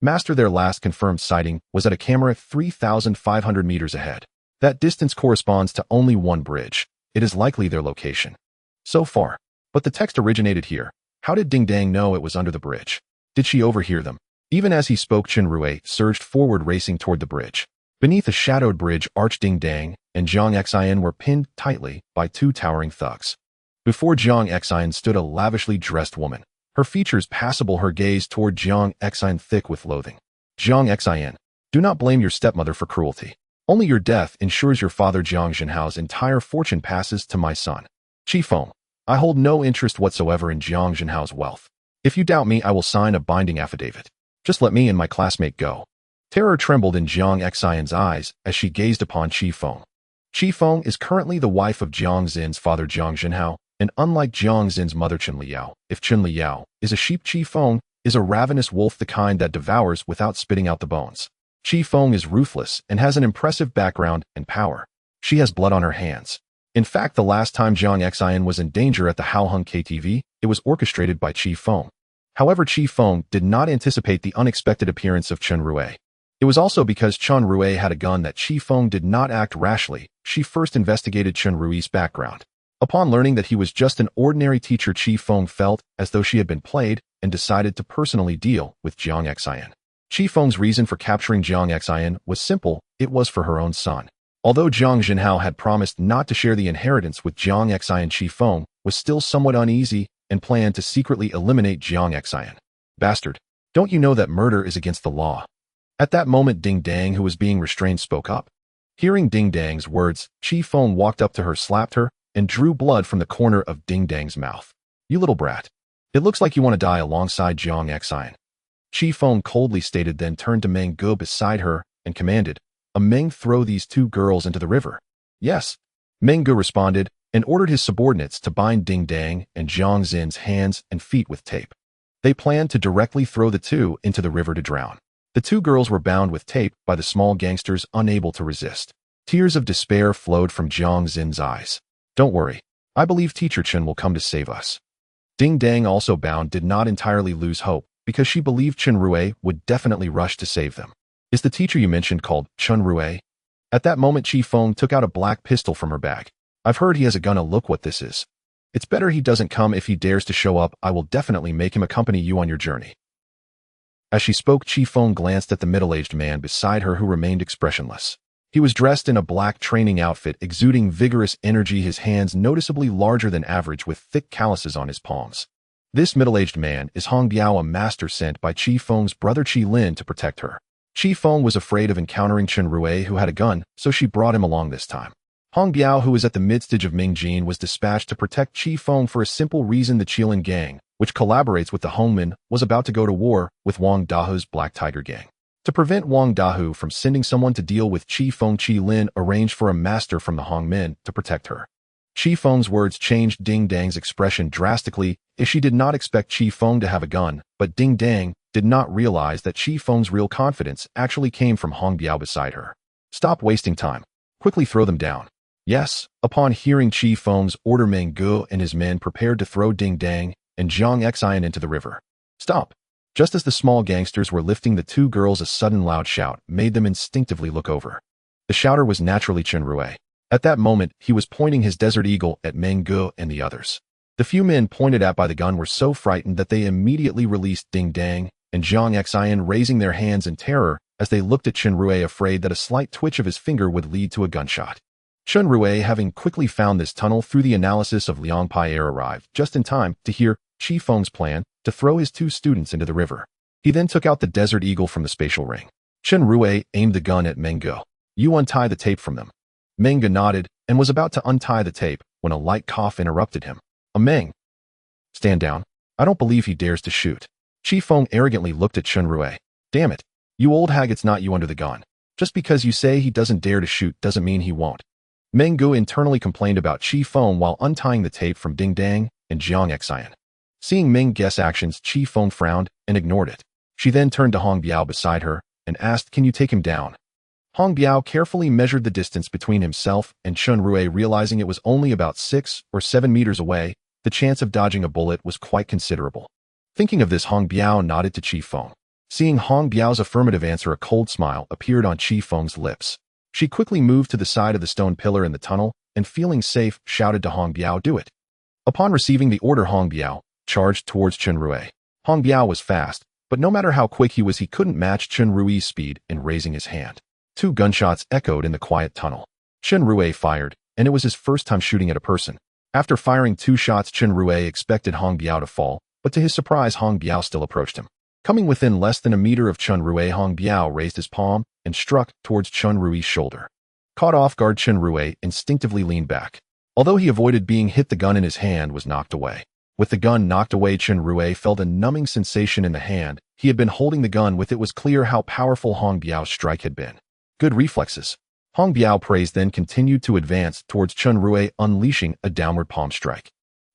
Master, their last confirmed sighting was at a camera 3,500 meters ahead. That distance corresponds to only one bridge. it is likely their location. So far. But the text originated here. How did Ding Dang know it was under the bridge? Did she overhear them? Even as he spoke, Chen Rui surged forward, racing toward the bridge. Beneath a shadowed bridge arch, Ding Dang and Jiang Xian were pinned tightly by two towering thugs. Before Jiang Xian stood a lavishly dressed woman. Her features passable, her gaze toward Jiang Xian thick with loathing. Jiang Xian, do not blame your stepmother for cruelty. Only your death ensures your father Jiang Zhenhao's entire fortune passes to my son. Qi Feng, I hold no interest whatsoever in Jiang Zhenhao's wealth. If you doubt me, I will sign a binding affidavit. Just let me and my classmate go. Terror trembled in Jiang Xian's eyes as she gazed upon Qi Feng. Qi Feng is currently the wife of Jiang Xin's father Jiang Zhenhao, and unlike Jiang Xin's mother Chen Liao, if Chen Liao is a sheep, Qi Feng is a ravenous wolf, the kind that devours without spitting out the bones. Qi Feng is ruthless and has an impressive background and power. She has blood on her hands. In fact, the last time Jiang Xian was in danger at the Haoheng KTV, it was orchestrated by Qi Feng. However, Qi Feng did not anticipate the unexpected appearance of Chen Rui. It was also because Chen Rui had a gun that Qi Feng did not act rashly. She first investigated Chen Rui's background. Upon learning that he was just an ordinary teacher, Qi Feng felt as though she had been played and decided to personally deal with Jiang Xian. Qi Feng's reason for capturing Jiang Xian was simple, it was for her own son. Although Jiang Zhenhao had promised not to share the inheritance with Jiang Xian, Qi Feng was still somewhat uneasy and planned to secretly eliminate Jiang Xian. Bastard, don't you know that murder is against the law? At that moment, Ding Dang, who was being restrained, spoke up. Hearing Ding Dang's words, Qi Feng walked up to her, slapped her, and drew blood from the corner of Ding Dang's mouth. You little brat. It looks like you want to die alongside Jiang Xian. Qi Feng coldly stated, then turned to Meng Ge beside her and commanded, Meng, throw these two girls into the river. Yes. Meng Ge responded and ordered his subordinates to bind Ding Dang and Jiang Xin's hands and feet with tape. They planned to directly throw the two into the river to drown. The two girls were bound with tape by the small gangsters, unable to resist. Tears of despair flowed from Jiang Xin's eyes. Don't worry. I believe Teacher Chen will come to save us. Ding Dang, also bound, did not entirely lose hope because she believed Chen Rui would definitely rush to save them. Is the teacher you mentioned called Chen Rui? At that moment, Qi Feng took out a black pistol from her bag. I've heard he has a gun. Look what this is. It's better he doesn't come. If he dares to show up, I will definitely make him accompany you on your journey. As she spoke, Qi Feng glanced at the middle-aged man beside her, who remained expressionless. He was dressed in a black training outfit, exuding vigorous energy, his hands noticeably larger than average with thick calluses on his palms. This middle-aged man is Hong Biao, a master sent by Qi Feng's brother Qi Lin to protect her. Qi Feng was afraid of encountering Chen Rui, who had a gun, so she brought him along this time. Hong Biao, who was at the midstage of Mingjin, was dispatched to protect Qi Feng for a simple reason. The Qilin gang, which collaborates with the Hongmen, was about to go to war with Wang Dahu's Black Tiger gang. To prevent Wang Dahu from sending someone to deal with Qi Feng, Qi Lin arranged for a master from the Hongmen to protect her. Qi Feng's words changed Ding Dang's expression drastically, as she did not expect Qi Feng to have a gun, but Ding Dang did not realize that Qi Feng's real confidence actually came from Hong Biao beside her. Stop wasting time. Quickly throw them down. Yes. Upon hearing Qi Feng's order, Meng Ge and his men prepared to throw Ding Dang and Jiang Xian into the river. Stop. Just as the small gangsters were lifting the two girls, a sudden loud shout made them instinctively look over. The shouter was naturally Chen Rui. At that moment, he was pointing his Desert Eagle at Meng Ge and the others. The few men pointed at by the gun were so frightened that they immediately released Ding Dang and Jiang Xian, raising their hands in terror as they looked at Chen Rui, afraid that a slight twitch of his finger would lead to a gunshot. Chen Rui, having quickly found this tunnel through the analysis of Liang Pai, arrived just in time to hear Qi Feng's plan to throw his two students into the river. He then took out the Desert Eagle from the spatial ring. Chen Rui aimed the gun at Meng Ge. You untie the tape from them. Meng Ge nodded and was about to untie the tape when a light cough interrupted him. Meng, stand down. I don't believe he dares to shoot. Qi Feng arrogantly looked at Chen Rui. Damn it. You old hag, it's not you under the gun. Just because you say he doesn't dare to shoot doesn't mean he won't. Meng Ge internally complained about Qi Feng while untying the tape from Ding Dang and Jiang Xian. Seeing Meng Ge's actions, Qi Feng frowned and ignored it. She then turned to Hong Biao beside her and asked, can you take him down? Hong Biao carefully measured the distance between himself and Chen Rui, realizing it was only about 6 or 7 meters away. The chance of dodging a bullet was quite considerable. Thinking of this, Hong Biao nodded to Qi Feng. Seeing Hong Biao's affirmative answer, a cold smile appeared on Qi Feng's lips. She quickly moved to the side of the stone pillar in the tunnel and feeling safe, shouted to Hong Biao, "Do it." Upon receiving the order, Hong Biao charged towards Chen Rui. Hong Biao was fast, but no matter how quick he was, he couldn't match Chen Rui's speed in raising his hand. 2 gunshots echoed in the quiet tunnel. Chen Rui fired, and it was his first time shooting at a person. After firing 2 shots, Chen Rui expected Hong Biao to fall, but to his surprise, Hong Biao still approached him. Coming within less than a meter of Chen Rui, Hong Biao raised his palm and struck towards Chen Rui's shoulder. Caught off guard, Chen Rui instinctively leaned back. Although he avoided being hit, the gun in his hand was knocked away. With the gun knocked away, Chen Rui felt a numbing sensation in the hand he had been holding the gun with. It was clear how powerful Hong Biao's strike had been. Good reflexes. Hong Biao praised, then continued to advance towards Chen Rui, unleashing a downward palm strike.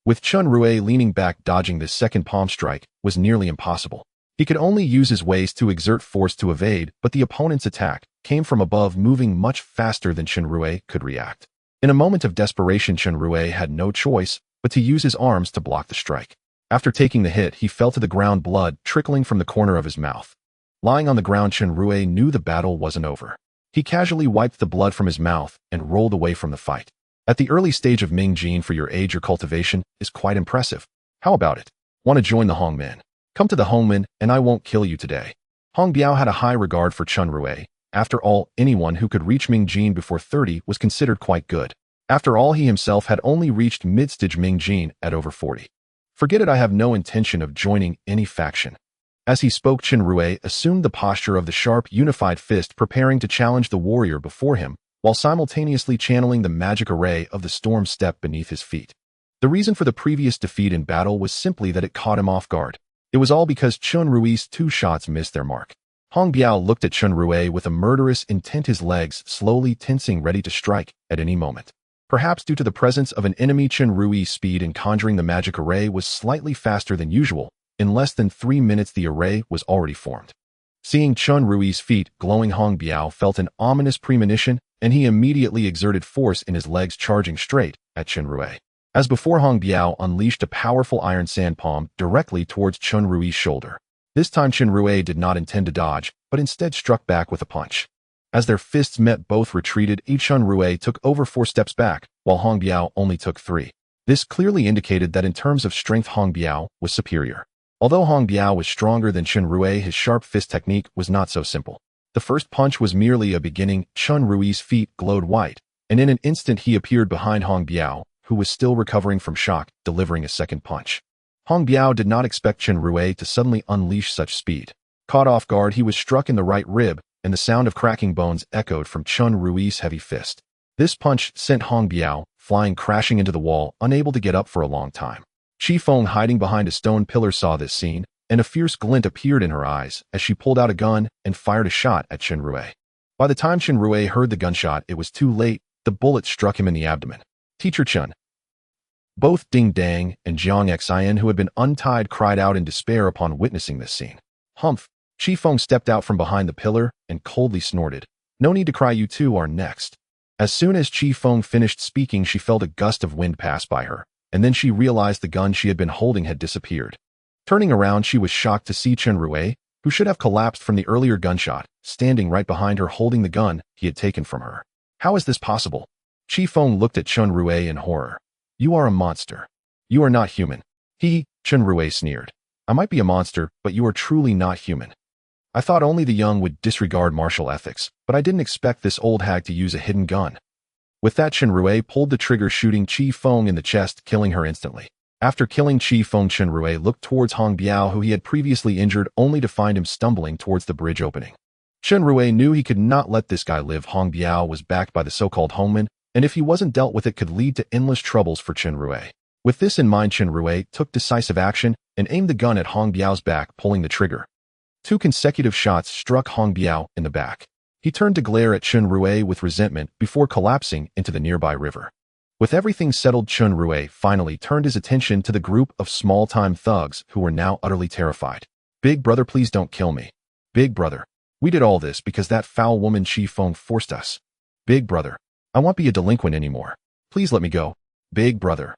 With Chen Rui leaning back, dodging this second palm strike was nearly impossible. He could only use his waist to exert force to evade, but the opponent's attack came from above, moving much faster than Chen Rui could react. In a moment of desperation, Chen Rui had no choice but to use his arms to block the strike. After taking the hit, he fell to the ground, blood trickling from the corner of his mouth. Lying on the ground, Chen Rui knew the battle wasn't over. He casually wiped the blood from his mouth and rolled away from the fight. At the early stage of Ming Jin, for your age, your cultivation is quite impressive. How about it? Want to join the Hongmen? Come to the Hongmen, and I won't kill you today. Hong Biao had a high regard for Chen Rui. After all, anyone who could reach Ming Jin before 30 was considered quite good. After all, he himself had only reached mid-stage Ming Jin at over 40. Forget it, I have no intention of joining any faction. As he spoke, Chen Rui assumed the posture of the sharp, unified fist, preparing to challenge the warrior before him, while simultaneously channeling the magic array of the storm step beneath his feet. The reason for the previous defeat in battle was simply that it caught him off guard. It was all because Chen Rui's 2 shots missed their mark. Hong Biao looked at Chen Rui with a murderous intent, his legs slowly tensing, ready to strike at any moment. Perhaps due to the presence of an enemy, Chen Rui's speed in conjuring the magic array was slightly faster than usual. In less than 3 minutes, the array was already formed. Seeing Chen Rui's feet glowing, Hong Biao felt an ominous premonition, and he immediately exerted force in his legs, charging straight at Chen Rui. As before, Hong Biao unleashed a powerful iron sand palm directly towards Chen Rui's shoulder. This time, Chen Rui did not intend to dodge, but instead struck back with a punch. As their fists met, both retreated. Chen Rui took over 4 steps back, while Hong Biao only took 3. This clearly indicated that in terms of strength, Hong Biao was superior. Although Hong Biao was stronger than Chen Rui, his sharp fist technique was not so simple. The first punch was merely a beginning. Chen Rui's feet glowed white, and in an instant he appeared behind Hong Biao, who was still recovering from shock, delivering a second punch. Hong Biao did not expect Chen Rui to suddenly unleash such speed. Caught off guard, he was struck in the right rib, and the sound of cracking bones echoed from Chen Rui's heavy fist. This punch sent Hong Biao flying crashing into the wall, unable to get up for a long time. Chi Feng, hiding behind a stone pillar, saw this scene, and a fierce glint appeared in her eyes as she pulled out a gun and fired a shot at Chen Rui. By the time Chen Rui heard the gunshot, it was too late. The bullet struck him in the abdomen. Teacher Chen. Both Ding Dang and Jiang Xian, who had been untied, cried out in despair upon witnessing this scene. Humph! Chi Feng stepped out from behind the pillar and coldly snorted. No need to cry, you two are next. As soon as Chi Feng finished speaking, she felt a gust of wind pass by her, and then she realized the gun she had been holding had disappeared. Turning around, she was shocked to see Chen Rui, who should have collapsed from the earlier gunshot, standing right behind her holding the gun he had taken from her. How is this possible? Chi Feng looked at Chen Rui in horror. You are a monster. You are not human. Chen Rui sneered. I might be a monster, but you are truly not human. I thought only the young would disregard martial ethics, but I didn't expect this old hag to use a hidden gun. With that, Chen Rui pulled the trigger, shooting Chi Feng in the chest, killing her instantly. After killing Chi Feng, Chen Rui looked towards Hong Biao, who he had previously injured, only to find him stumbling towards the bridge opening. Chen Rui knew he could not let this guy live. Hong Biao was backed by the so-called Hongmen, and if he wasn't dealt with, it could lead to endless troubles for Chen Rui. With this in mind, Chen Rui took decisive action and aimed the gun at Hong Biao's back, pulling the trigger. 2 consecutive shots struck Hong Biao in the back. He turned to glare at Chen Rui with resentment before collapsing into the nearby river. With everything settled, Chen Rui finally turned his attention to the group of small-time thugs who were now utterly terrified. Big brother, please don't kill me. Big brother. We did all this because that foul woman Chi Feng forced us. Big brother. I won't be a delinquent anymore. Please let me go. Big brother.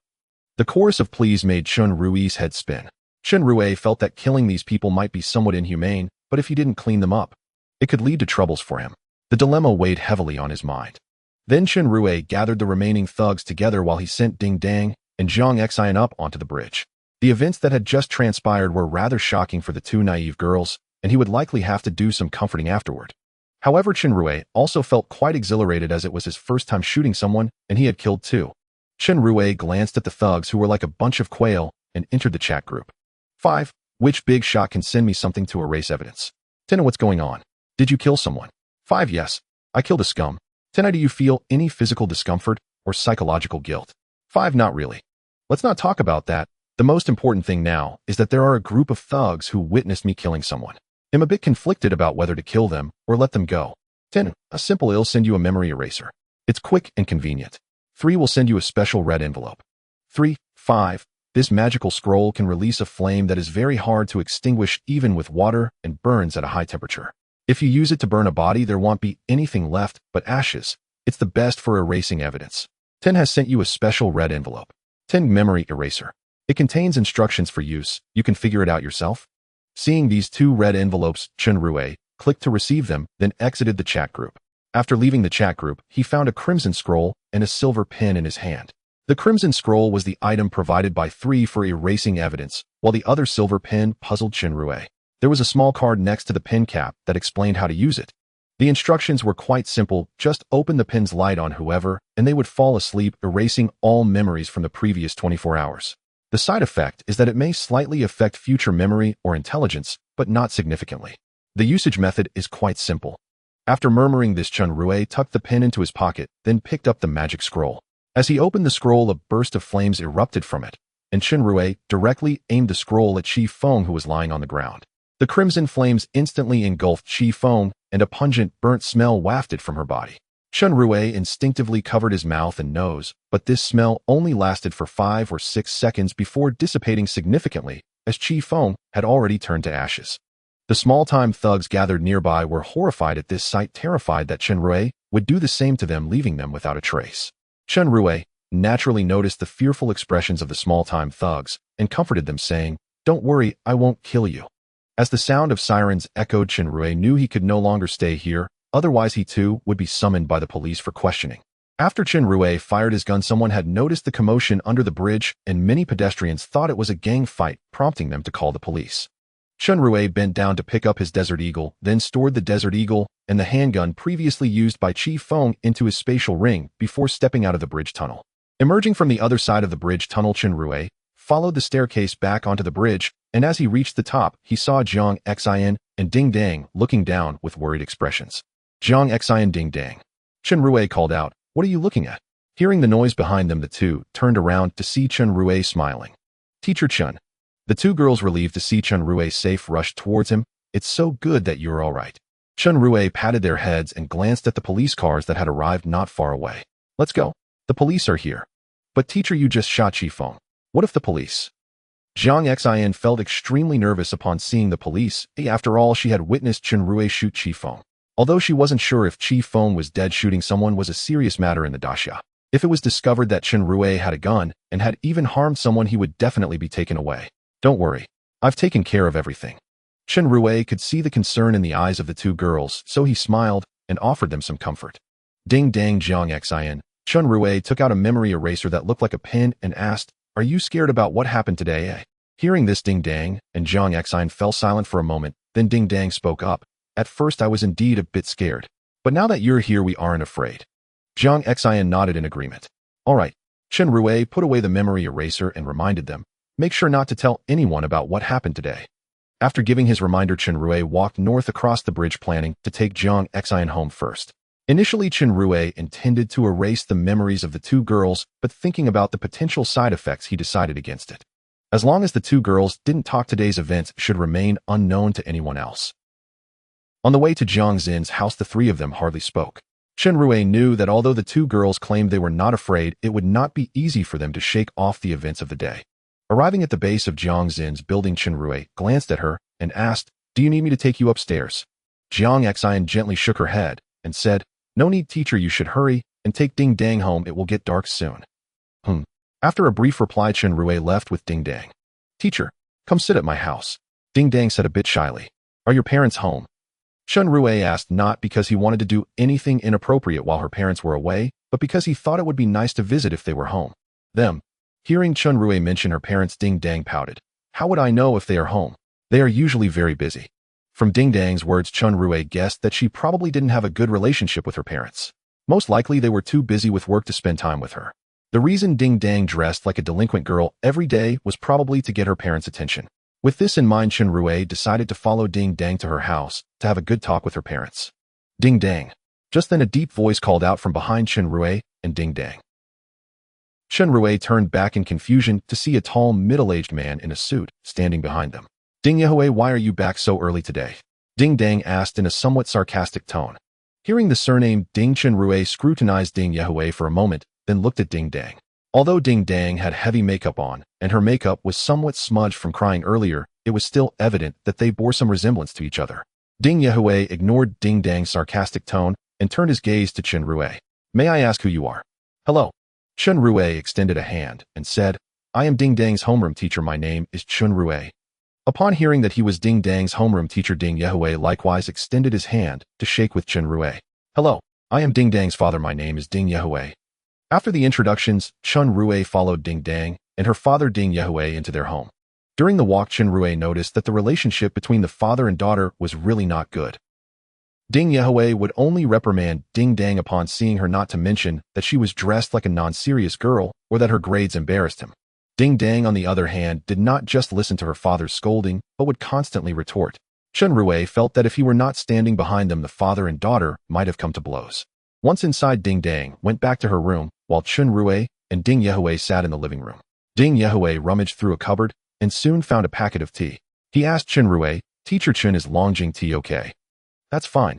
The chorus of pleas made Chen Rui's head spin. Chen Rui felt that killing these people might be somewhat inhumane, but if he didn't clean them up, it could lead to troubles for him. The dilemma weighed heavily on his mind. Then Chen Rui gathered the remaining thugs together while he sent Ding Dang and Zhang Xian up onto the bridge. The events that had just transpired were rather shocking for the two naive girls, and he would likely have to do some comforting afterward. However, Chen Rui also felt quite exhilarated as it was his first time shooting someone, and he had killed two. Chen Rui glanced at the thugs who were like a bunch of quail and entered the chat group. 5. Which big shot can send me something to erase evidence? 10. What's going on? Did you kill someone? 5. Yes, I killed a scum. 10. Do you feel any physical discomfort or psychological guilt? 5. Not really. Let's not talk about that. The most important thing now is that there are a group of thugs who witnessed me killing someone. I'm a bit conflicted about whether to kill them or let them go. 10. A simple will send you a memory eraser. It's quick and convenient. 3. Will send you a special red envelope. 3. 5. This magical scroll can release a flame that is very hard to extinguish even with water and burns at a high temperature. If you use it to burn a body, there won't be anything left but ashes. It's the best for erasing evidence. 10. Has sent you a special red envelope. 10. Memory eraser. It contains instructions for use. You can figure it out yourself. Seeing these two red envelopes, Chen Rui clicked to receive them, then exited the chat group. After leaving the chat group, he found a crimson scroll and a silver pen in his hand. The crimson scroll was the item provided by 3 for erasing evidence, while the other silver pen puzzled Chen Rui. There was a small card next to the pen cap that explained how to use it. The instructions were quite simple: just open the pen's light on whoever, and they would fall asleep, erasing all memories from the previous 24 hours. The side effect is that it may slightly affect future memory or intelligence, but not significantly. The usage method is quite simple. After murmuring this, Chen Rui tucked the pen into his pocket, then picked up the magic scroll. As he opened the scroll, a burst of flames erupted from it, and Chen Rui directly aimed the scroll at Chi Feng, who was lying on the ground. The crimson flames instantly engulfed Chi Feng, and a pungent, burnt smell wafted from her body. Chen Rui instinctively covered his mouth and nose, but this smell only lasted for 5 or 6 seconds before dissipating significantly, as Chi Feng had already turned to ashes. The small-time thugs gathered nearby were horrified at this sight, terrified that Chen Rui would do the same to them, leaving them without a trace. Chen Rui naturally noticed the fearful expressions of the small-time thugs and comforted them, saying, "Don't worry, I won't kill you." As the sound of sirens echoed, Chen Rui knew he could no longer stay here, otherwise he too would be summoned by the police for questioning. After Chen Rui fired his gun, someone had noticed the commotion under the bridge, and many pedestrians thought it was a gang fight, prompting them to call the police. Chen Rui bent down to pick up his Desert Eagle, then stored the Desert Eagle and the handgun previously used by Chi Feng into his spatial ring before stepping out of the bridge tunnel. Emerging from the other side of the bridge tunnel, Chen Rui followed the staircase back onto the bridge, and as he reached the top, he saw Zhang Xian and Ding Dang looking down with worried expressions. Zhang Xian, Ding Dang. Chen Rui called out, "What are you looking at?" Hearing the noise behind them, the two turned around to see Chen Rui smiling. "Teacher Chen." The two girls, relieved to see Chen Rui safe, rushed towards him. "It's so good that you're all right." Chen Rui patted their heads and glanced at the police cars that had arrived not far away. "Let's go. The police are here." "But teacher, you just shot Chi Feng. What if the police?" Zhang Xian felt extremely nervous upon seeing the police. After all, she had witnessed Chen Rui shoot Chi Feng. Although she wasn't sure if Chi Feng was dead, shooting someone was a serious matter in the daxia. If it was discovered that Chen Rui had a gun and had even harmed someone, he would definitely be taken away. "Don't worry. I've taken care of everything." Chen Rui could see the concern in the eyes of the two girls, so he smiled and offered them some comfort. Ding Dang, Zhang Xian. Chen Rui took out a memory eraser that looked like a pen and asked, "Are you scared about what happened today?" Hearing this, Ding Dang and Zhang Xian fell silent for a moment. Then Ding Dang spoke up. "At first I was indeed a bit scared, but now that you're here we aren't afraid." Zhang Xian nodded in agreement. "All right." Chen Rui put away the memory eraser and reminded them, "Make sure not to tell anyone about what happened today." After giving his reminder, Chen Rui walked north across the bridge, planning to take Zhang Xian home first. Initially, Chen Rui intended to erase the memories of the two girls, but thinking about the potential side effects, he decided against it. As long as the two girls didn't talk, today's events should remain unknown to anyone else. On the way to Jiang Xin's house, the three of them hardly spoke. Chen Rui knew that although the two girls claimed they were not afraid, it would not be easy for them to shake off the events of the day. Arriving at the base of Jiang Xin's building, Chen Rui glanced at her and asked, "Do you need me to take you upstairs?" Zhang Xian gently shook her head and said, "No need, teacher. You should hurry and take Ding Dang home. It will get dark soon." After a brief reply, Chen Rui left with Ding Dang. "Teacher, come sit at my house," Ding Dang said a bit shyly. "Are your parents home?" Chen Rui asked, not because he wanted to do anything inappropriate while her parents were away, but because he thought it would be nice to visit if they were home. Them. Hearing Chen Rui mention her parents, Ding Dang pouted. How would I know if they are home? They are usually very busy. From Ding Dang's words, Chen Rui guessed that she probably didn't have a good relationship with her parents. Most likely they were too busy with work to spend time with her. The reason Ding Dang dressed like a delinquent girl every day was probably to get her parents' attention. With this in mind, Chen Rui decided to follow Ding Dang to her house to have a good talk with her parents. Ding Dang. Just then a deep voice called out from behind Chen Rui and Ding Dang. Chen Rui turned back in confusion to see a tall, middle-aged man in a suit standing behind them. Ding Yahui, why are you back so early today? Ding Dang asked in a somewhat sarcastic tone. Hearing the surname Ding, Chen Rui scrutinized Ding Yahui for a moment, then looked at Ding Dang. Although Ding Dang had heavy makeup on, and her makeup was somewhat smudged from crying earlier, it was still evident that they bore some resemblance to each other. Ding Yahui ignored Ding Dang's sarcastic tone and turned his gaze to Chen Rui. May I ask who you are? Hello. Chen Rui extended a hand and said, I am Ding Dang's homeroom teacher. My name is Chen Rui. Upon hearing that he was Ding Dang's homeroom teacher, Ding Yahui likewise extended his hand to shake with Chen Rui. Hello. I am Ding Dang's father. My name is Ding Yahui. After the introductions, Chen Rui followed Ding Dang and her father Ding Yahui into their home. During the walk, Chen Rui noticed that the relationship between the father and daughter was really not good. Ding Yahui would only reprimand Ding Dang upon seeing her, not to mention that she was dressed like a non-serious girl or that her grades embarrassed him. Ding Dang, on the other hand, did not just listen to her father's scolding, but would constantly retort. Chen Rui felt that if he were not standing behind them, the father and daughter might have come to blows. Once inside, Ding Dang went back to her room, while Chen Rui and Ding Yahui sat in the living room. Ding Yahui rummaged through a cupboard and soon found a packet of tea. He asked Chen Rui, Teacher Chen, is Longjing tea okay? That's fine.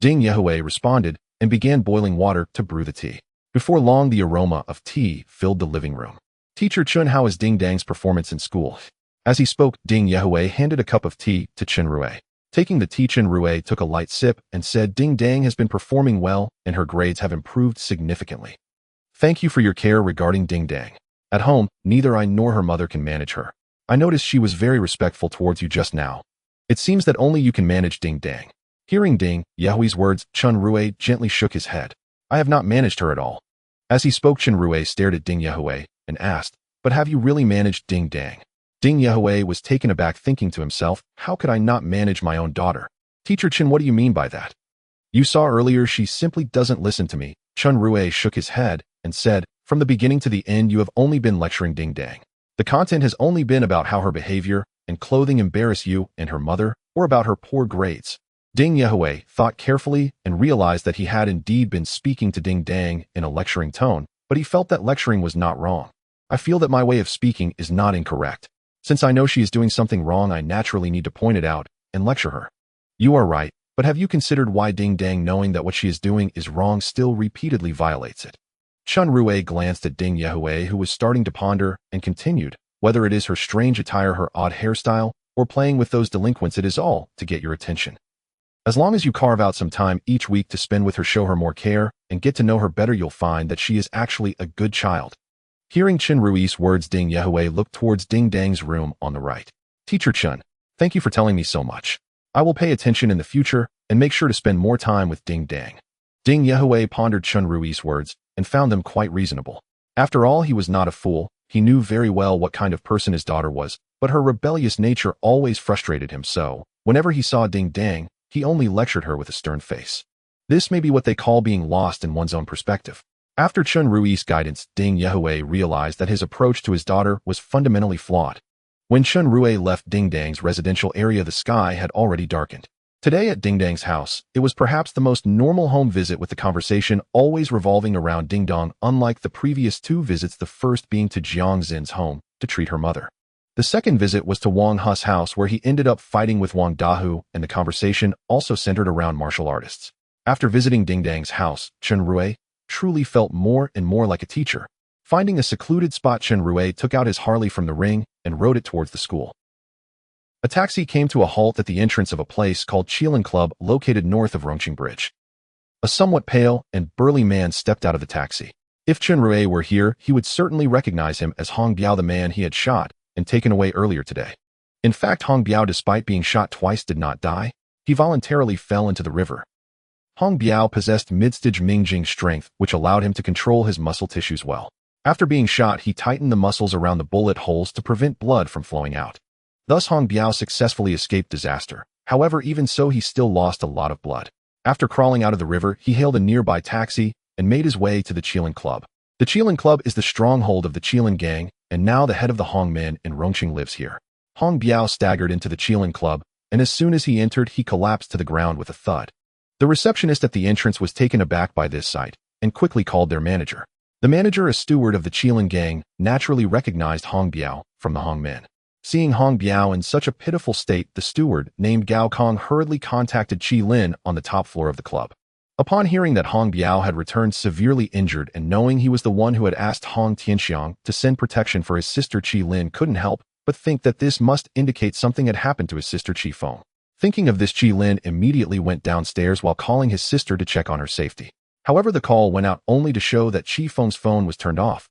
Ding Yahui responded and began boiling water to brew the tea. Before long, the aroma of tea filled the living room. Teacher Chen, how is Ding Dang's performance in school? As he spoke, Ding Yahui handed a cup of tea to Chen Rui. Taking the tea, Chen Rui took a light sip and said, Ding Dang has been performing well and her grades have improved significantly. Thank you for your care regarding Ding Dang. At home, neither I nor her mother can manage her. I noticed she was very respectful towards you just now. It seems that only you can manage Ding Dang. Hearing Ding Yahui's words, Chen Rui gently shook his head. I have not managed her at all. As he spoke, Chen Rui stared at Ding Yahui and asked, But have you really managed Ding Dang? Ding Yahui was taken aback, thinking to himself, how could I not manage my own daughter? Teacher Chen, what do you mean by that? You saw earlier she simply doesn't listen to me. Chen Rui shook his head and said, From the beginning to the end you have only been lecturing Ding Dang. The content has only been about how her behavior and clothing embarrass you and her mother, or about her poor grades. Ding Yahui thought carefully and realized that he had indeed been speaking to Ding Dang in a lecturing tone, but he felt that lecturing was not wrong. I feel that my way of speaking is not incorrect. Since I know she is doing something wrong, I naturally need to point it out and lecture her. You are right, but have you considered why Ding Dang, knowing that what she is doing is wrong, still repeatedly violates it? Chen Rui glanced at Ding Yahui, who was starting to ponder, and continued, whether it is her strange attire, her odd hairstyle, or playing with those delinquents, it is all to get your attention. As long as you carve out some time each week to spend with her, show her more care, and get to know her better, you'll find that she is actually a good child. Hearing Chen Rui's words, Ding Yahui looked towards Ding Dang's room on the right. Teacher Chen, thank you for telling me so much. I will pay attention in the future and make sure to spend more time with Ding Dang. Ding Yahui pondered Chen Rui's words and found them quite reasonable. After all, he was not a fool. He knew very well what kind of person his daughter was, but her rebellious nature always frustrated him, so whenever he saw Ding Dang, he only lectured her with a stern face. This may be what they call being lost in one's own perspective. After Chen Rui's guidance, Ding Yahui realized that his approach to his daughter was fundamentally flawed. When Chen Rui left Ding Dang's residential area, the sky had already darkened. Today at Ding Dang's house, it was perhaps the most normal home visit, with the conversation always revolving around Ding Dong, unlike the previous two visits, the first being to Jiang Xin's home to treat her mother. The second visit was to Wang Hu's house, where he ended up fighting with Wang Dahu, and the conversation also centered around martial artists. After visiting Ding Dang's house, Chen Rui truly felt more and more like a teacher. Finding a secluded spot, Chen Rui took out his Harley from the ring and rode it towards the school. A taxi came to a halt at the entrance of a place called Qilin Club, located north of Rongqing Bridge. A somewhat pale and burly man stepped out of the taxi. If Chen Rui were here, he would certainly recognize him as Hong Biao, the man he had shot and taken away earlier today. In fact, Hong Biao, despite being shot twice, did not die. He voluntarily fell into the river. Hong Biao possessed mid-stage Mingjing strength, which allowed him to control his muscle tissues well. After being shot, he tightened the muscles around the bullet holes to prevent blood from flowing out. Thus, Hong Biao successfully escaped disaster. However, even so, he still lost a lot of blood. After crawling out of the river, he hailed a nearby taxi and made his way to the Qilin Club. The Qilin Club is the stronghold of the Qilin gang, and now the head of the Hong men in Rongqing lives here. Hong Biao staggered into the Qilin Club, and as soon as he entered, he collapsed to the ground with a thud. The receptionist at the entrance was taken aback by this sight and quickly called their manager. The manager, a steward of the Qilin gang, naturally recognized Hong Biao from the Hong men. Seeing Hong Biao in such a pitiful state, the steward, named Gao Kong, hurriedly contacted Qi Lin on the top floor of the club. Upon hearing that Hong Biao had returned severely injured and knowing he was the one who had asked Hong Tianxiang to send protection for his sister, Qi Lin couldn't help but think that this must indicate something had happened to his sister Qi Feng. Thinking of this, Qi Lin immediately went downstairs while calling his sister to check on her safety. However, the call went out only to show that Qi Feng's phone was turned off.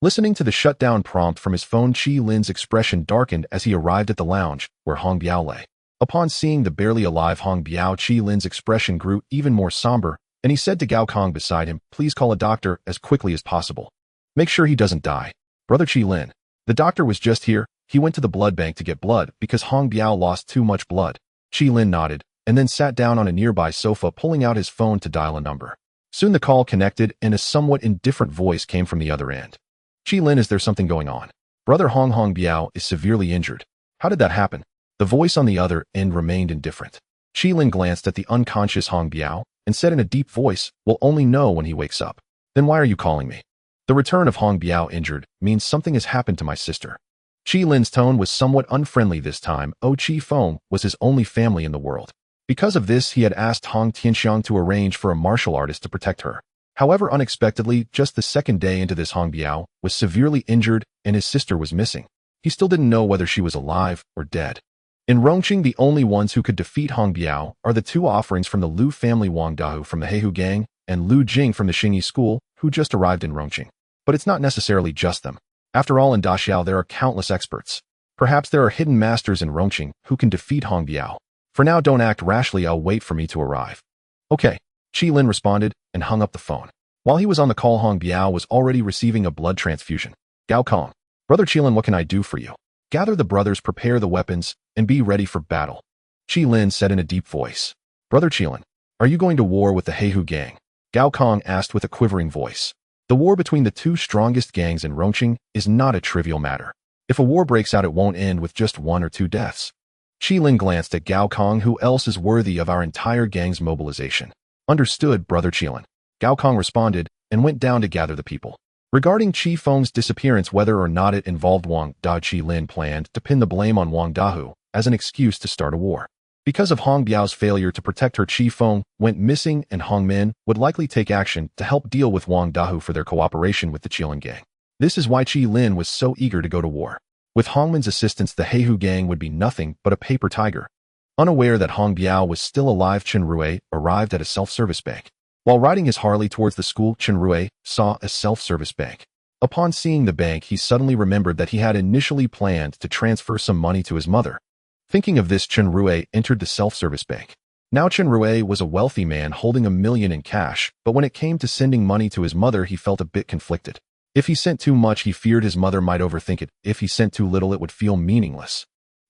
Listening to the shutdown prompt from his phone, Qi Lin's expression darkened as he arrived at the lounge where Hong Biao lay. Upon seeing the barely alive Hong Biao, Qi Lin's expression grew even more somber, and he said to Gao Kong beside him, "Please call a doctor as quickly as possible. Make sure he doesn't die." "Brother Qi Lin, the doctor was just here. He went to the blood bank to get blood because Hong Biao lost too much blood." Qi Lin nodded and then sat down on a nearby sofa, pulling out his phone to dial a number. Soon the call connected and a somewhat indifferent voice came from the other end. "Qi Lin, is there something going on? Brother Hong Biao is severely injured." "How did that happen?" The voice on the other end remained indifferent. Qi Lin glanced at the unconscious Hong Biao and said in a deep voice, "We'll only know when he wakes up." "Then why are you calling me?" "The return of Hong Biao injured means something has happened to my sister." Qi Lin's tone was somewhat unfriendly this time. Qi Feng was his only family in the world. Because of this, he had asked Hong Tianxiang to arrange for a martial artist to protect her. However, unexpectedly, just the second day into this, Hong Biao was severely injured and his sister was missing. He still didn't know whether she was alive or dead. In Rongqing, the only ones who could defeat Hong Biao are the two offerings from the Lu family, Wang Dahu from the Heihu gang and Lu Jing from the Xingyi school, who just arrived in Rongqing. But it's not necessarily just them. After all, in Daxiao there are countless experts. Perhaps there are hidden masters in Rongqing who can defeat Hong Biao. For now, don't act rashly. I'll wait for me to arrive. Okay, Qi Lin responded and hung up the phone. While he was on the call, Hong Biao was already receiving a blood transfusion. "Gao Kong, Brother Qi Lin, what can I do for you?" "Gather the brothers, prepare the weapons, and be ready for battle," Qi Lin said in a deep voice. "Brother Qi Lin, are you going to war with the Heihu gang?" Gao Kong asked with a quivering voice. The war between the two strongest gangs in Rongqing is not a trivial matter. If a war breaks out, it won't end with just 1 or 2 deaths. Qi Lin glanced at Gao Kong. "Who else is worthy of our entire gang's mobilization?" "Understood, Brother Qi Lin," Gao Kong responded and went down to gather the people. Regarding Qi Feng's disappearance, whether or not it involved Wang Da, Qi Lin planned to pin the blame on Wang Dahu as an excuse to start a war. Because of Hong Biao's failure to protect her, Qi Feng went missing, and Hong men would likely take action to help deal with Wang Dahu for their cooperation with the Qilin gang. This is why Qi Lin was so eager to go to war. With Hongmen's assistance, the Heihu gang would be nothing but a paper tiger. Unaware that Hong Biao was still alive, Chen Rui arrived at a self-service bank. While riding his Harley towards the school, Chen Rui saw a self-service bank. Upon seeing the bank, he suddenly remembered that he had initially planned to transfer some money to his mother. Thinking of this, Chen Rui entered the self-service bank. Now Chen Rui was a wealthy man holding $1 million in cash, but when it came to sending money to his mother, he felt a bit conflicted. If he sent too much, he feared his mother might overthink it. If he sent too little, it would feel meaningless.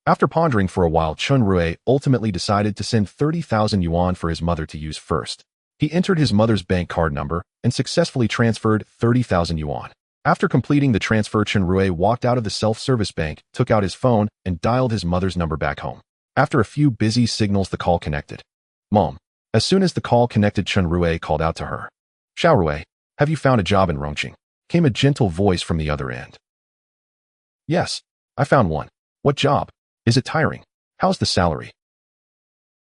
After pondering for a while, Chen Rui ultimately decided to send 30,000 yuan for his mother to use first. He entered his mother's bank card number and successfully transferred 30,000 yuan. After completing the transfer, Chen Rui walked out of the self-service bank, took out his phone, and dialed his mother's number back home. After a few busy signals, the call connected. "Mom." As soon as the call connected, Chen Rui called out to her. "Xiao Rui, have you found a job in Rongqing?" Came a gentle voice from the other end. "Yes, I found one." "What job? Is it tiring? How's the salary?"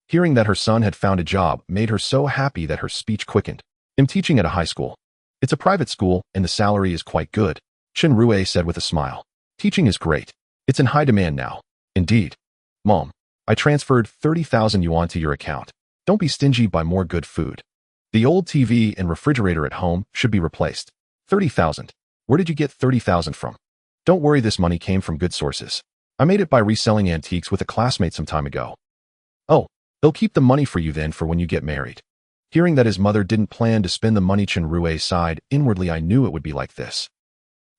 Hearing that her son had found a job made her so happy that her speech quickened. "I'm teaching at a high school. It's a private school and the salary is quite good," Chen Rui said with a smile. "Teaching is great. It's in high demand now." "Indeed. Mom, I transferred 30,000 yuan to your account. Don't be stingy, buy more good food. The old TV and refrigerator at home should be replaced." 30,000. Where did you get 30,000 from?" "Don't worry, this money came from good sources. I made it by reselling antiques with a classmate some time ago." "Oh, they'll keep the money for you then for when you get married." Hearing that his mother didn't plan to spend the money, Chen Rui sighed. Inwardly, I knew it would be like this.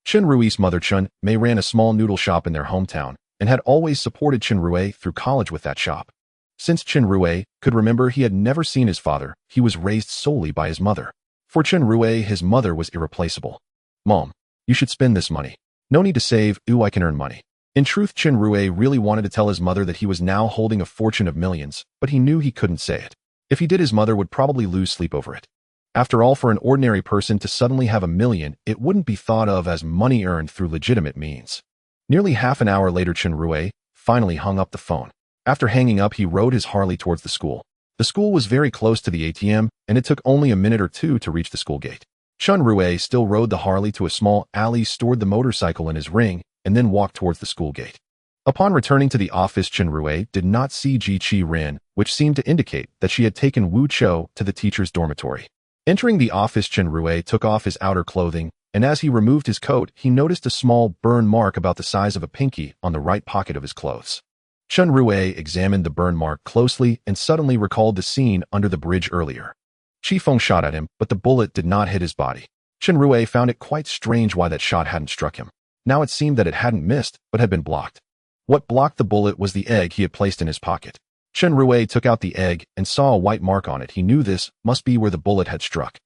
Chen Rui's mother Chen Mei ran a small noodle shop in their hometown and had always supported Chen Rui through college with that shop. Since Chen Rui could remember, he had never seen his father. He was raised solely by his mother. For Chen Rui, his mother was irreplaceable. Mom, you should spend this money. No need to save. Ooh, I can earn money. In truth, Chen Rui really wanted to tell his mother that he was now holding a fortune of millions, but he knew he couldn't say it. If he did, his mother would probably lose sleep over it. After all, for an ordinary person to suddenly have $1 million, it wouldn't be thought of as money earned through legitimate means. Nearly half an hour later, Chen Rui finally hung up the phone. After hanging up, he rode his Harley towards the school. The school was very close to the ATM, and it took only a minute or two to reach the school gate. Chen Rui still rode the Harley to a small alley, stored the motorcycle in his ring, and then walked towards the school gate. Upon returning to the office, Chen Rui did not see Ji Qi-rin, which seemed to indicate that she had taken Wu Chou to the teacher's dormitory. Entering the office, Chen Rui took off his outer clothing, and as he removed his coat, he noticed a small burn mark about the size of a pinky on the right pocket of his clothes. Chen Rui examined the burn mark closely and suddenly recalled the scene under the bridge earlier. Qi Feng shot at him, but the bullet did not hit his body. Chen Rui found it quite strange why that shot hadn't struck him. Now it seemed that it hadn't missed, but had been blocked. What blocked the bullet was the egg he had placed in his pocket. Chen Rui took out the egg and saw a white mark on it. He knew this must be where the bullet had struck.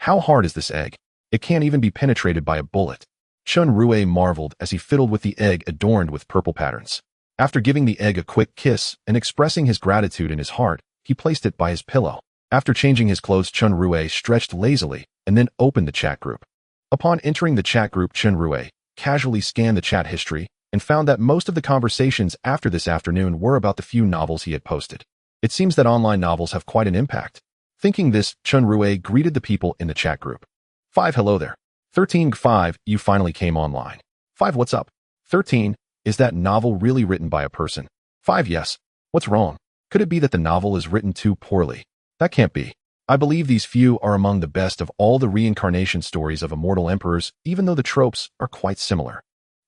How hard is this egg? It can't even be penetrated by a bullet. Chen Rui marveled as he fiddled with the egg adorned with purple patterns. After giving the egg a quick kiss and expressing his gratitude in his heart, he placed it by his pillow. After changing his clothes, Chen Rui stretched lazily and then opened the chat group. Upon entering the chat group, Chen Rui casually scanned the chat history and found that most of the conversations after this afternoon were about the few novels he had posted. It seems that online novels have quite an impact. Thinking this, Chen Rui greeted the people in the chat group. 5. Hello there. 13. 5. You finally came online. 5. What's up? 13. Is that novel really written by a person? 5. Yes. What's wrong? Could it be that the novel is written too poorly? That can't be. I believe these few are among the best of all the reincarnation stories of immortal emperors, even though the tropes are quite similar.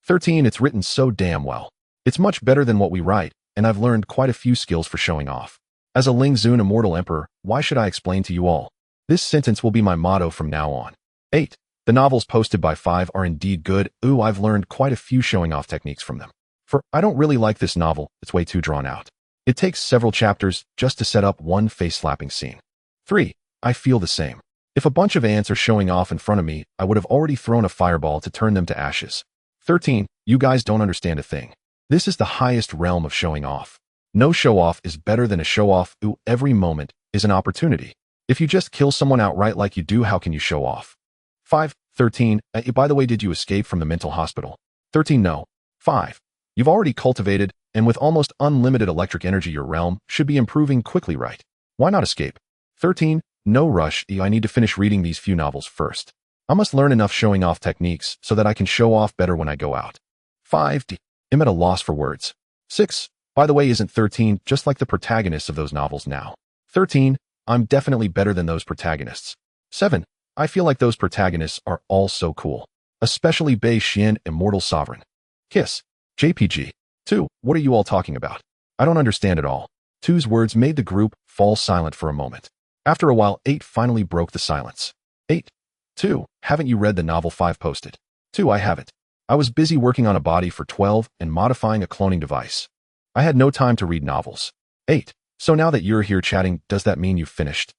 13. It's written so damn well. It's much better than what we write, and I've learned quite a few skills for showing off. As a Ling Zun immortal emperor, why should I explain to you all? This sentence will be my motto from now on. 8. The novels posted by 5 are indeed good. Ooh, I've learned quite a few showing off techniques from them. For I don't really like this novel, it's way too drawn out. It takes several chapters just to set up one face-slapping scene. 3. I feel the same. If a bunch of ants are showing off in front of me, I would have already thrown a fireball to turn them to ashes. 13. You guys don't understand a thing. This is the highest realm of showing off. No show-off is better than a show-off. Ooh, every moment is an opportunity. If you just kill someone outright like you do, how can you show off? 5. 13. By the way, did you escape from the mental hospital? 13. No. 5. You've already cultivated, and with almost unlimited electric energy, your realm should be improving quickly, right? Why not escape? 13. No rush. I need to finish reading these few novels first. I must learn enough showing off techniques so that I can show off better when I go out. 5. I'm at a loss for words. 6. By the way, isn't 13 just like the protagonists of those novels now? 13. I'm definitely better than those protagonists. 7. I feel like those protagonists are all so cool. Especially Bei Xian, Immortal Sovereign. Kiss. JPG. 2. What are you all talking about? I don't understand at all. 2's words made the group fall silent for a moment. After a while, 8 finally broke the silence. 8. 2. Haven't you read the novel 5 posted? 2. I haven't. I was busy working on a body for 12 and modifying a cloning device. I had no time to read novels. 8. So now that you're here chatting, does that mean you've finished?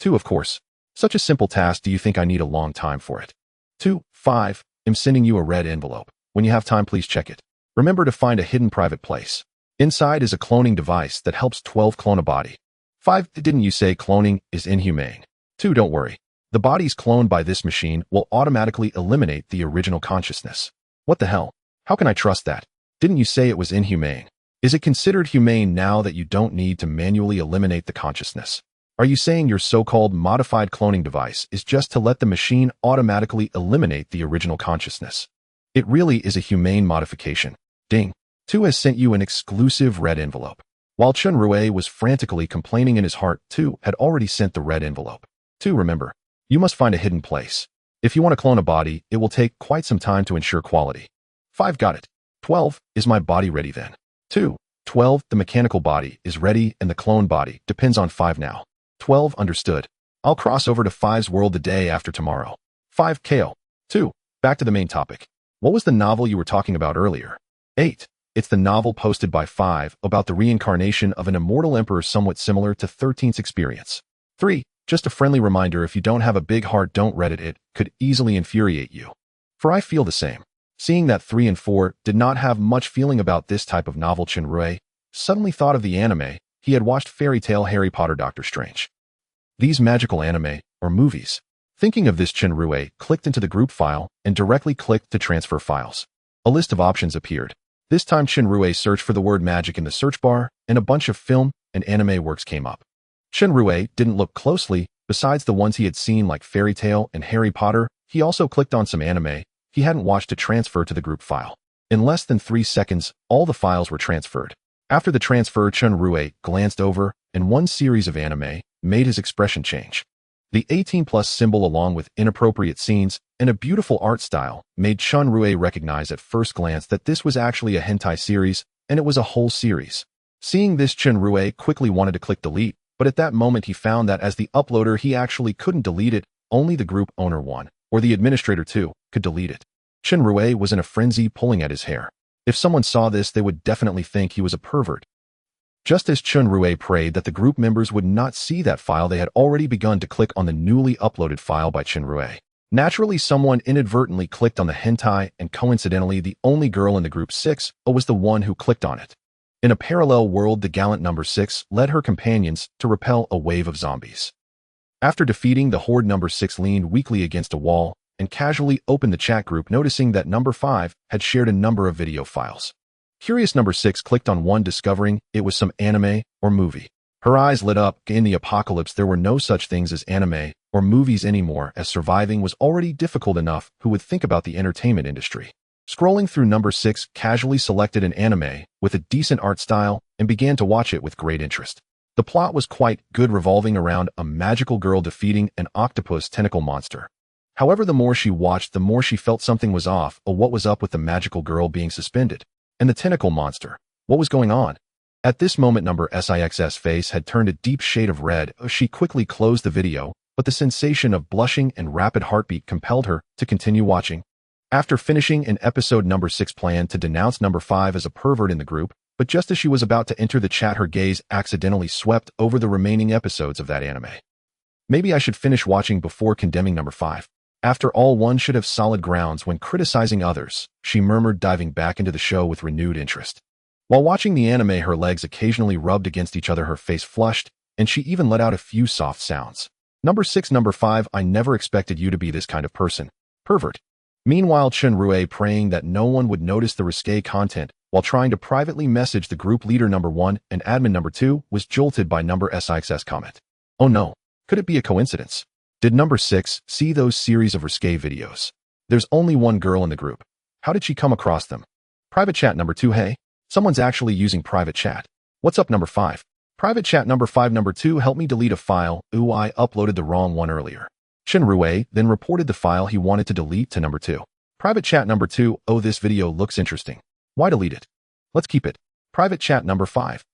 2. Of course. Such a simple task, do you think I need a long time for it? 2. 5. I'm sending you a red envelope. When you have time, please check it. Remember to find a hidden private place. Inside is a cloning device that helps 12 clone a body. 5. Didn't you say cloning is inhumane? 2. Don't worry. The bodies cloned by this machine will automatically eliminate the original consciousness. What the hell? How can I trust that? Didn't you say it was inhumane? Is it considered humane now that you don't need to manually eliminate the consciousness? Are you saying your so-called modified cloning device is just to let the machine automatically eliminate the original consciousness? It really is a humane modification. Ding. 2 has sent you an exclusive red envelope. While Chen Rui was frantically complaining in his heart, 2 had already sent the red envelope. 2. Remember, you must find a hidden place. If you want to clone a body, it will take quite some time to ensure quality. 5. Got it. 12. Is my body ready then? 2. 12. The mechanical body is ready and the clone body depends on 5 now. 12. Understood. I'll cross over to 5's world the day after tomorrow. 5. Kale. 2. Back to the main topic. What was the novel you were talking about earlier? 8. It's the novel posted by 5 about the reincarnation of an immortal emperor somewhat similar to 13's experience. 3. Just a friendly reminder, if you don't have a big heart, don't Reddit it, could easily infuriate you. For I feel the same. Seeing that 3 and 4 did not have much feeling about this type of novel, Chen Rui suddenly thought of the anime he had watched, Fairy Tale Harry Potter Doctor Strange. These magical anime, or movies. Thinking of this, Chen Rui clicked into the group file and directly clicked to transfer files. A list of options appeared. This time Chen Rui searched for the word magic in the search bar, and a bunch of film and anime works came up. Chen Rui didn't look closely. Besides the ones he had seen like Fairy Tale and Harry Potter, he also clicked on some anime he hadn't watched to transfer to the group file. In less than 3 seconds, all the files were transferred. After the transfer, Chen Rui glanced over, and one series of anime made his expression change. The 18+ symbol, along with inappropriate scenes and a beautiful art style, made Chen Rui recognize at first glance that this was actually a hentai series, and it was a whole series. Seeing this, Chen Rui quickly wanted to click delete, but at that moment he found that as the uploader he actually couldn't delete it, only the group owner 1, or the administrator 2, could delete it. Chen Rui was in a frenzy, pulling at his hair. If someone saw this, they would definitely think he was a pervert. Just as Chen Rui prayed that the group members would not see that file, they had already begun to click on the newly uploaded file by Chen Rui. Naturally, someone inadvertently clicked on the hentai, and coincidentally, the only girl in the group 6 was the one who clicked on it. In a parallel world, the gallant number 6 led her companions to repel a wave of zombies. After defeating the horde, number 6 leaned weakly against a wall and casually opened the chat group, noticing that number 5 had shared a number of video files. Curious, number 6 clicked on one, discovering it was some anime or movie. Her eyes lit up. In the apocalypse, there were no such things as anime or movies anymore, as surviving was already difficult enough. Who would think about the entertainment industry? Scrolling through, number 6 casually selected an anime with a decent art style and began to watch it with great interest. The plot was quite good, revolving around a magical girl defeating an octopus tentacle monster. However, the more she watched, the more she felt something was off. What was up with the magical girl being suspended? And the tentacle monster? What was going on? At this moment, number 6's face had turned a deep shade of red. She quickly closed the video, but the sensation of blushing and rapid heartbeat compelled her to continue watching. After finishing an episode, number 6 planned to denounce number 5 as a pervert in the group, but just as she was about to enter the chat, her gaze accidentally swept over the remaining episodes of that anime. Maybe I should finish watching before condemning number 5. After all, one should have solid grounds when criticizing others, she murmured, diving back into the show with renewed interest. While watching the anime, her legs occasionally rubbed against each other, her face flushed, and she even let out a few soft sounds. Number 6, number 5, I never expected you to be this kind of person. Pervert. Meanwhile, Chen Rui, praying that no one would notice the risque content while trying to privately message the group leader number 1 and admin number 2, was jolted by number 6's comment. Oh no, could it be a coincidence? Did number 6 see those series of risque videos? There's only one girl in the group. How did she come across them? Private chat, number 2. Hey, someone's actually using private chat. What's up, number 5? Private chat, number 5. Number 2, help me delete a file. Ooh, I uploaded the wrong one earlier. Chen Rui then reported the file he wanted to delete to number 2. Private chat, number 2. Oh, this video looks interesting. Why delete it? Let's keep it. Private chat, number 5.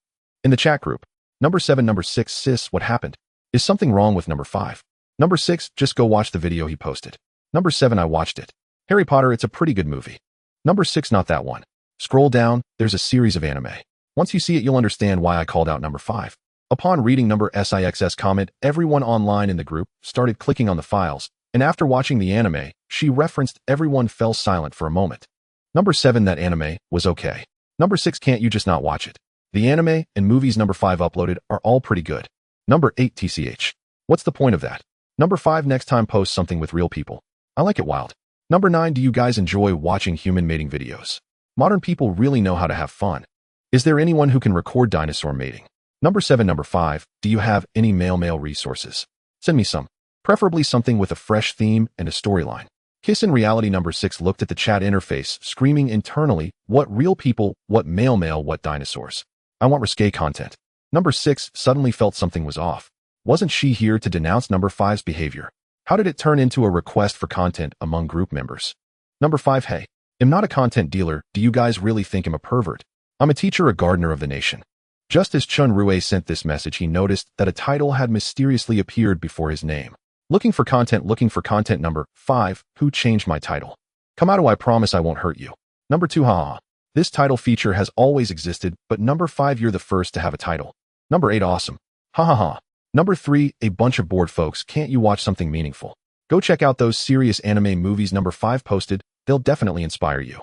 In the chat group. Number 7, number 6. Sis, what happened? Is something wrong with number 5? Number 6, just go watch the video he posted. Number 7, I watched it. Harry Potter, it's a pretty good movie. Number 6, not that one. Scroll down, there's a series of anime. Once you see it, you'll understand why I called out number 5. Upon reading number 6's comment, everyone online in the group started clicking on the files, and after watching the anime, she referenced, everyone fell silent for a moment. Number 7, that anime was okay. Number 6, can't you just not watch it? The anime and movies number 5 uploaded are all pretty good. Number 8, TCH. What's the point of that? Number 5, next time post something with real people. I like it wild. Number 9, do you guys enjoy watching human mating videos? Modern people really know how to have fun. Is there anyone who can record dinosaur mating? Number 7, number 5, do you have any male resources? Send me some. Preferably something with a fresh theme and a storyline. Kiss in reality, number 6 looked at the chat interface, screaming internally, what real people, what male, what dinosaurs? I want risque content. Number 6 suddenly felt something was off. Wasn't she here to denounce number 5's behavior? How did it turn into a request for content among group members? Number 5, hey, I'm not a content dealer. Do you guys really think I'm a pervert? I'm a teacher, a gardener of the nation. Just as Chen Rui sent this message, he noticed that a title had mysteriously appeared before his name. Looking for content number 5, who changed my title? Come out, I promise I won't hurt you. Number 2, haha. This title feature has always existed, but number 5, you're the first to have a title. Number 8, awesome. Ha ha ha. Number 3, a bunch of bored folks, can't you watch something meaningful? Go check out those serious anime movies number 5 posted, they'll definitely inspire you.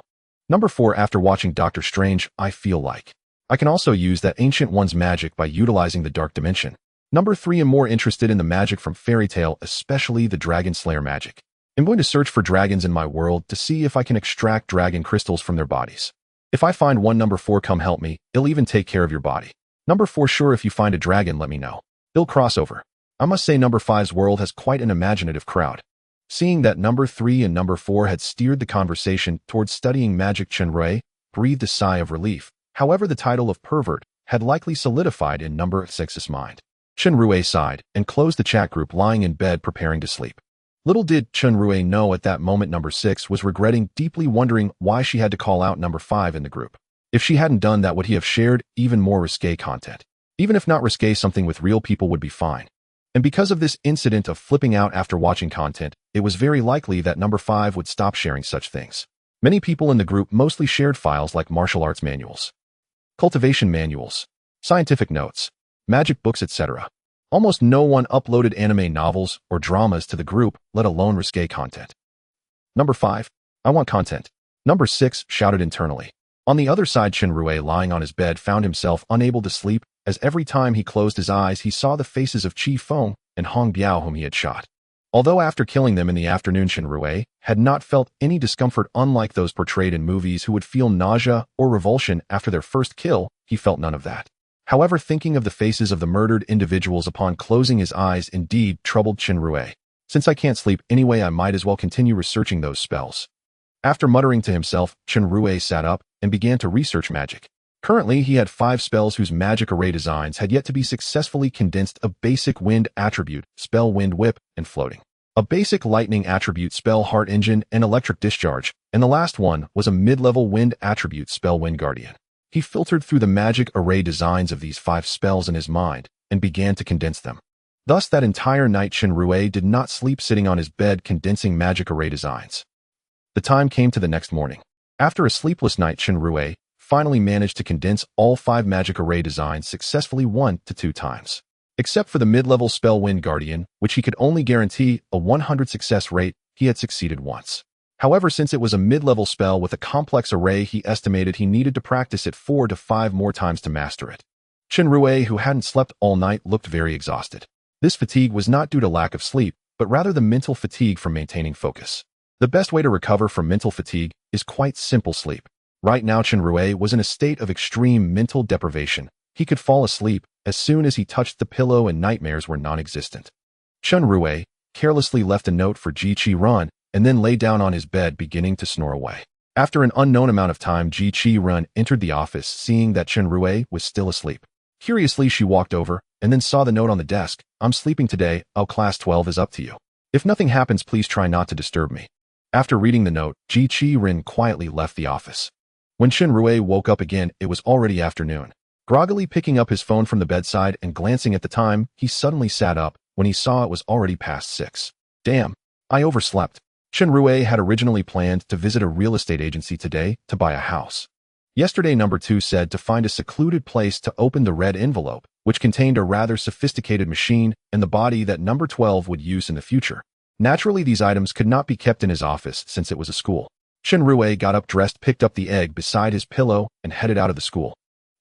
Number 4, after watching Doctor Strange, I feel like I can also use that Ancient One's magic by utilizing the Dark Dimension. Number 3, I'm more interested in the magic from Fairy Tail, especially the Dragon Slayer magic. I'm going to search for dragons in my world to see if I can extract dragon crystals from their bodies. If I find one, number 4, come help me, it'll even take care of your body. Number 4, sure, if you find a dragon, let me know. They'll cross over. I must say number 5's world has quite an imaginative crowd. Seeing that number 3 and number 4 had steered the conversation towards studying magic, Chen Rui breathed a sigh of relief. However, the title of pervert had likely solidified in number 6's mind. Chen Rui sighed and closed the chat group, lying in bed preparing to sleep. Little did Chen Rui know at that moment number 6 was regretting, deeply wondering why she had to call out number 5 in the group. If she hadn't done that, would he have shared even more risque content? Even if not risque, something with real people would be fine. And because of this incident of flipping out after watching content, it was very likely that number 5 would stop sharing such things. Many people in the group mostly shared files like martial arts manuals, cultivation manuals, scientific notes, magic books, etc. Almost no one uploaded anime novels or dramas to the group, let alone risque content. Number 5, I want content. Number 6 shouted internally. On the other side, Chen Rui, lying on his bed, found himself unable to sleep, as every time he closed his eyes, he saw the faces of Qi Feng and Hong Biao, whom he had shot. Although after killing them in the afternoon, Chen Rui had not felt any discomfort, unlike those portrayed in movies who would feel nausea or revulsion after their first kill. He felt none of that. However, thinking of the faces of the murdered individuals upon closing his eyes indeed troubled Chen Rui. Since I can't sleep anyway, I might as well continue researching those spells. After muttering to himself, Chen Rui sat up and began to research magic. Currently, he had 5 spells whose magic array designs had yet to be successfully condensed: a basic wind attribute, spell Wind Whip, and floating; a basic lightning attribute, spell Heart Engine and Electric Discharge; and the last one was a mid-level wind attribute, spell Wind Guardian. He filtered through the magic array designs of these 5 spells in his mind and began to condense them. Thus, that entire night, Chen Rui did not sleep, sitting on his bed condensing magic array designs. The time came to the next morning. After a sleepless night, Chen Rui finally managed to condense all 5 magic array designs successfully 1 to 2 times. Except for the mid-level spell Wind Guardian, which he could only guarantee a 100 success rate, he had succeeded once. However, since it was a mid-level spell with a complex array, he estimated he needed to practice it 4 to 5 more times to master it. Chen Rui, who hadn't slept all night, looked very exhausted. This fatigue was not due to lack of sleep, but rather the mental fatigue from maintaining focus. The best way to recover from mental fatigue is quite simple: sleep. Right now, Chen Rui was in a state of extreme mental deprivation. He could fall asleep as soon as he touched the pillow, and nightmares were non-existent. Chen Rui carelessly left a note for Ji Qi-run and then lay down on his bed, beginning to snore away. After an unknown amount of time, Ji Qi-run entered the office, seeing that Chen Rui was still asleep. Curiously, she walked over and then saw the note on the desk. I'm sleeping today. Oh, class 12 is up to you. If nothing happens, please try not to disturb me. After reading the note, Ji Qi-run quietly left the office. When Chen Rui woke up again, it was already afternoon. Groggily picking up his phone from the bedside and glancing at the time, he suddenly sat up when he saw it was already past 6. Damn, I overslept. Chen Rui had originally planned to visit a real estate agency today to buy a house. Yesterday, number 2 said to find a secluded place to open the red envelope, which contained a rather sophisticated machine and the body that number 12 would use in the future. Naturally, these items could not be kept in his office since it was a school. Chen Rui got up, dressed, picked up the egg beside his pillow, and headed out of the school.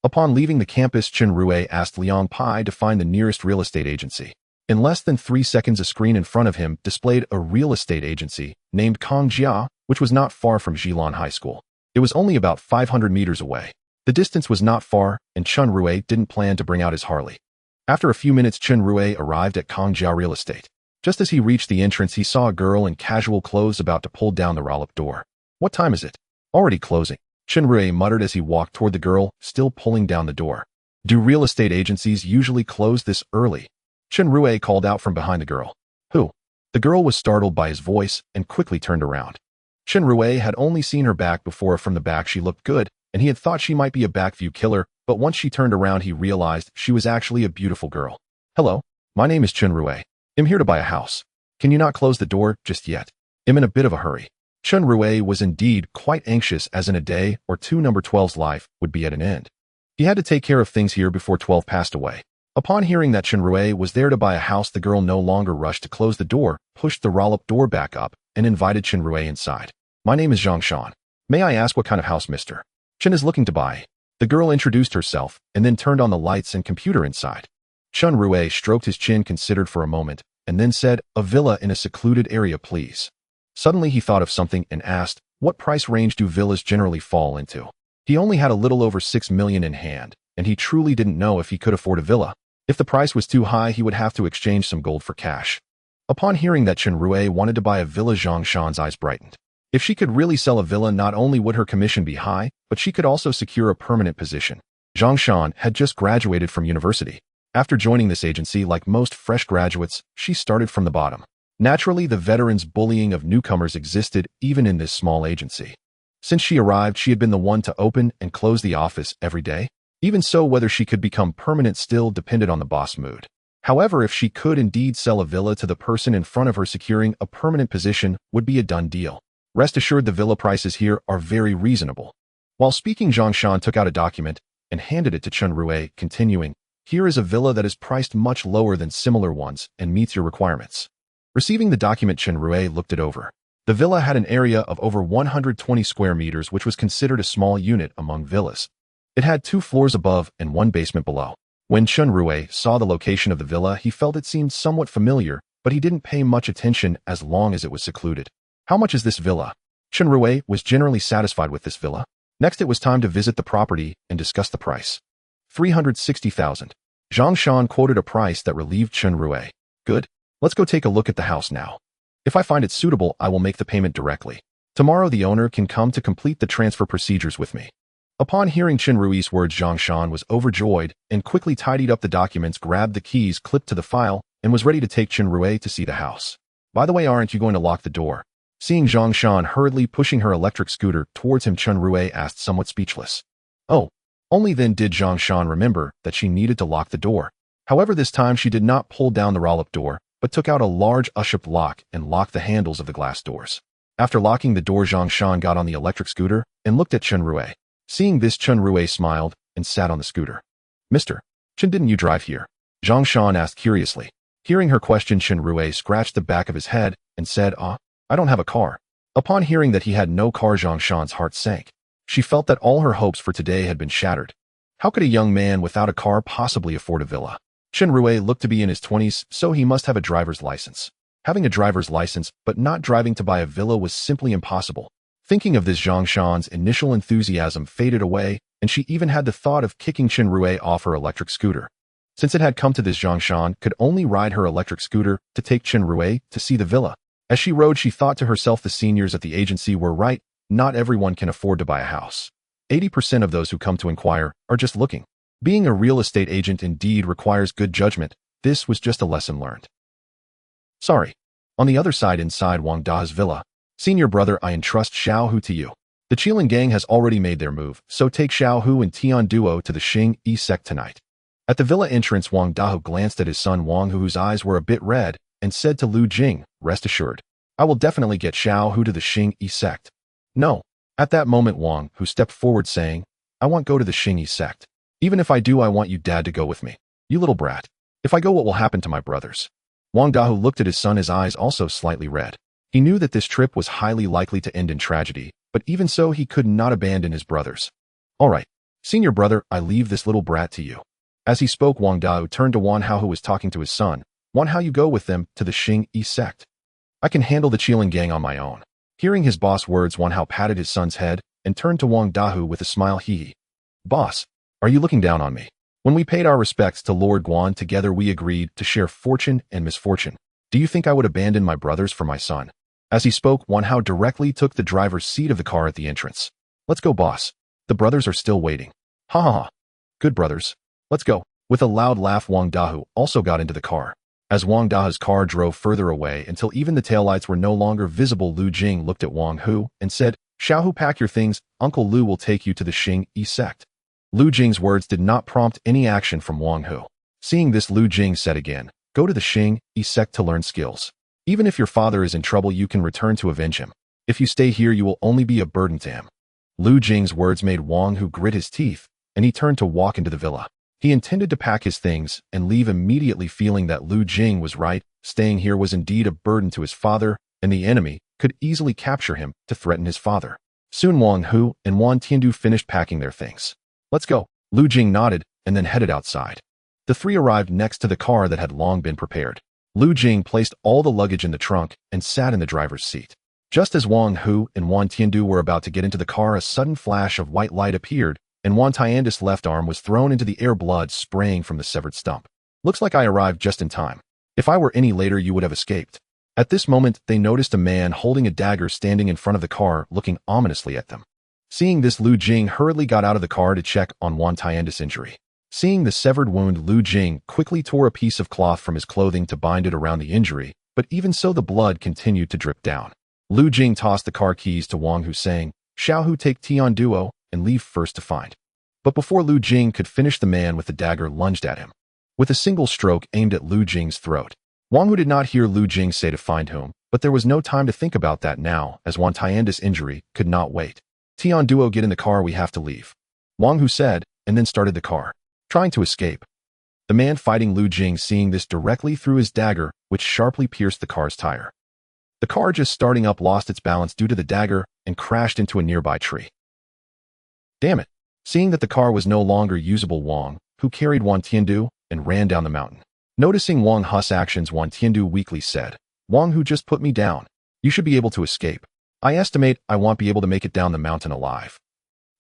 Upon leaving the campus, Chen Rui asked Liang Pai to find the nearest real estate agency. In less than 3 seconds, a screen in front of him displayed a real estate agency named Kongjia, which was not far from Jilan High School. It was only about 500 meters away. The distance was not far, and Chen Rui didn't plan to bring out his Harley. After a few minutes, Chen Rui arrived at Kongjia Real Estate. Just as he reached the entrance, he saw a girl in casual clothes about to pull down the roll-up door. What time is it? Already closing, Chen Rui muttered as he walked toward the girl, still pulling down the door. Do real estate agencies usually close this early? Chen Rui called out from behind the girl. Who? The girl was startled by his voice and quickly turned around. Chen Rui had only seen her back before. From the back she looked good, and he had thought she might be a backview killer, but once she turned around he realized she was actually a beautiful girl. "Hello, my name is Chen Rui. I'm here to buy a house. Can you not close the door just yet? I'm in a bit of a hurry." Chen Rui was indeed quite anxious, as in a day or two number 12's life would be at an end. He had to take care of things here before 12 passed away. Upon hearing that Chen Rui was there to buy a house, the girl no longer rushed to close the door, pushed the roll-up door back up, and invited Chen Rui inside. "My name is Zhang Shan. May I ask what kind of house Mr. Chen is looking to buy?" The girl introduced herself and then turned on the lights and computer inside. Chen Rui stroked his chin, considered for a moment, and then said, "A villa in a secluded area, please." Suddenly he thought of something and asked, "What price range do villas generally fall into?" He only had a little over 6 million in hand, and he truly didn't know if he could afford a villa. If the price was too high, he would have to exchange some gold for cash. Upon hearing that Chen Rui wanted to buy a villa, Zhang Shan's eyes brightened. If she could really sell a villa, not only would her commission be high, but she could also secure a permanent position. Zhang Shan had just graduated from university. After joining this agency, like most fresh graduates, she started from the bottom. Naturally, the veterans' bullying of newcomers existed even in this small agency. Since she arrived, she had been the one to open and close the office every day. Even so, whether she could become permanent still depended on the boss' mood. However, if she could indeed sell a villa to the person in front of her, securing a permanent position would be a done deal. Rest assured, the villa prices here are very reasonable. While speaking, Zhang Shan took out a document and handed it to Chen Rui, continuing, "Here is a villa that is priced much lower than similar ones and meets your requirements." Receiving the document, Chen Rui looked it over. The villa had an area of over 120 square meters, which was considered a small unit among villas. It had 2 floors above and 1 basement below. When Chen Rui saw the location of the villa, he felt it seemed somewhat familiar, but he didn't pay much attention as long as it was secluded. "How much is this villa?" Chen Rui was generally satisfied with this villa. Next, it was time to visit the property and discuss the price. 360,000. Zhang Shan quoted a price that relieved Chen Rui. "Good. Let's go take a look at the house now. If I find it suitable, I will make the payment directly. Tomorrow the owner can come to complete the transfer procedures with me." Upon hearing Chen Rui's words, Zhang Shan was overjoyed and quickly tidied up the documents, grabbed the keys clipped to the file, and was ready to take Chen Rui to see the house. "By the way, aren't you going to lock the door?" Seeing Zhang Shan hurriedly pushing her electric scooter towards him, Chen Rui asked, somewhat speechless. Oh, only then did Zhang Shan remember that she needed to lock the door. However, this time she did not pull down the roll-up door, but took out a large U-shaped lock and locked the handles of the glass doors. After locking the door, Zhang Shan got on the electric scooter and looked at Chen Rui. Seeing this, Chen Rui smiled and sat on the scooter. "Mr. Chen, didn't you drive here?" Zhang Shan asked curiously. Hearing her question, Chen Rui scratched the back of his head and said, I don't have a car." Upon hearing that he had no car, Zhang Shan's heart sank. She felt that all her hopes for today had been shattered. How could a young man without a car possibly afford a villa? Chen Rui looked to be in his 20s, so he must have a driver's license. Having a driver's license but not driving to buy a villa was simply impossible. Thinking of this, Zhang Shan's initial enthusiasm faded away, and she even had the thought of kicking Chen Rui off her electric scooter. Since it had come to this, Zhang Shan could only ride her electric scooter to take Chen Rui to see the villa. As she rode, she thought to herself, the seniors at the agency were right. Not everyone can afford to buy a house. 80% of those who come to inquire are just looking. Being a real estate agent indeed requires good judgment. This was just a lesson learned. Sorry. On the other side, inside Wang Da's villa, "Senior brother, I entrust Xiao Hu to you. The Qilin gang has already made their move, so take Xiao Hu and Tian Duo to the Xing Yi sect tonight." At the villa entrance, Wang Dahu glanced at his son Wang Hu, whose eyes were a bit red, and said to Lu Jing, "Rest assured, I will definitely get Xiao Hu to the Xing Yi sect." "No." At that moment, Wang Hu stepped forward, saying, "I won't go to the Xing Yi sect. Even if I do, I want you, Dad, to go with me. You little brat. If I go, what will happen to my brothers?" Wang Dahu looked at his son, his eyes also slightly red. He knew that this trip was highly likely to end in tragedy, but even so, he could not abandon his brothers. "All right, senior brother, I leave this little brat to you." As he spoke, Wang Dahu turned to Wan Hao, who was talking to his son. "Wan Hao, you go with them to the Xing Yi sect. I can handle the Qilin gang on my own." Hearing his boss' words, Wan Hao patted his son's head and turned to Wang Dahu with a smile. He, "Boss, are you looking down on me? When we paid our respects to Lord Guan together, we agreed to share fortune and misfortune. Do you think I would abandon my brothers for my son?" As he spoke, Wan Hao directly took the driver's seat of the car at the entrance. "Let's go, boss. The brothers are still waiting." "Ha ha ha. Good brothers. Let's go." With a loud laugh, Wang Dahu also got into the car. As Wang Dahu's car drove further away until even the taillights were no longer visible, Lu Jing looked at Wang Hu and said, "Xiao Hu, pack your things. Uncle Lu will take you to the Xing Yi sect." Lu Jing's words did not prompt any action from Wang Hu. Seeing this, Lu Jing said again, "Go to the Xing Yi sect to learn skills. Even if your father is in trouble, you can return to avenge him. If you stay here, you will only be a burden to him." Lu Jing's words made Wang Hu grit his teeth, and he turned to walk into the villa. He intended to pack his things and leave immediately, feeling that Lu Jing was right. Staying here was indeed a burden to his father, and the enemy could easily capture him to threaten his father. Soon Wang Hu and Wan Tiandu finished packing their things. "Let's go." Lu Jing nodded and then headed outside. The three arrived next to the car that had long been prepared. Lu Jing placed all the luggage in the trunk and sat in the driver's seat. Just as Wang Hu and Wan Tiandu were about to get into the car, a sudden flash of white light appeared, and Wan Tiandu's left arm was thrown into the air, blood spraying from the severed stump. "Looks like I arrived just in time. If I were any later, you would have escaped." At this moment, they noticed a man holding a dagger standing in front of the car, looking ominously at them. Seeing this, Lu Jing hurriedly got out of the car to check on Wan Tiandu's injury. Seeing the severed wound, Lu Jing quickly tore a piece of cloth from his clothing to bind it around the injury, but even so, the blood continued to drip down. Lu Jing tossed the car keys to Wang Hu, saying, "Xiao Hu, take Tian Duo and leave first to find." But before Lu Jing could finish, the man with the dagger lunged at him. With a single stroke aimed at Lu Jing's throat. Wang Hu did not hear Lu Jing say to find whom, but there was no time to think about that now, as Wan Tiandu's injury could not wait. "Tian Duo, get in the car, we have to leave," Wang Hu said, and then started the car, trying to escape. The man fighting Lu Jing, seeing this, directly threw his dagger, which sharply pierced the car's tire. The car, just starting up, lost its balance due to the dagger and crashed into a nearby tree. "Damn it." Seeing that the car was no longer usable, Wang Hu carried Wan Tiandu and ran down the mountain. Noticing Wang Hu's actions, Wan Tiandu weakly said, "Wang Hu, just put me down. You should be able to escape. I estimate I won't be able to make it down the mountain alive."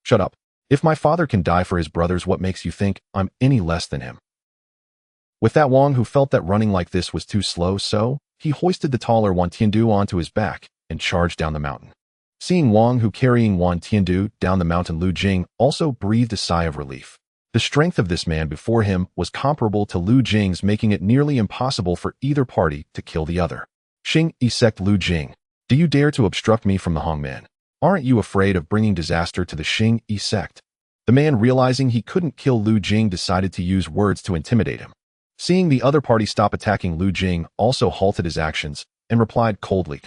"Shut up. If my father can die for his brothers, what makes you think I'm any less than him?" With that, Wang Hu felt that running like this was too slow, so he hoisted the taller Wan Tiandu onto his back and charged down the mountain. Seeing Wang Hu carrying Wan Tiandu down the mountain, Lu Jing also breathed a sigh of relief. The strength of this man before him was comparable to Lu Jing's, making it nearly impossible for either party to kill the other. "Xing Yi sect, Lu Jing, do you dare to obstruct me from the Hongmen? Aren't you afraid of bringing disaster to the Xing Yi sect?" The man, realizing he couldn't kill Lu Jing, decided to use words to intimidate him. Seeing the other party stop attacking, Lu Jing also halted his actions and replied coldly,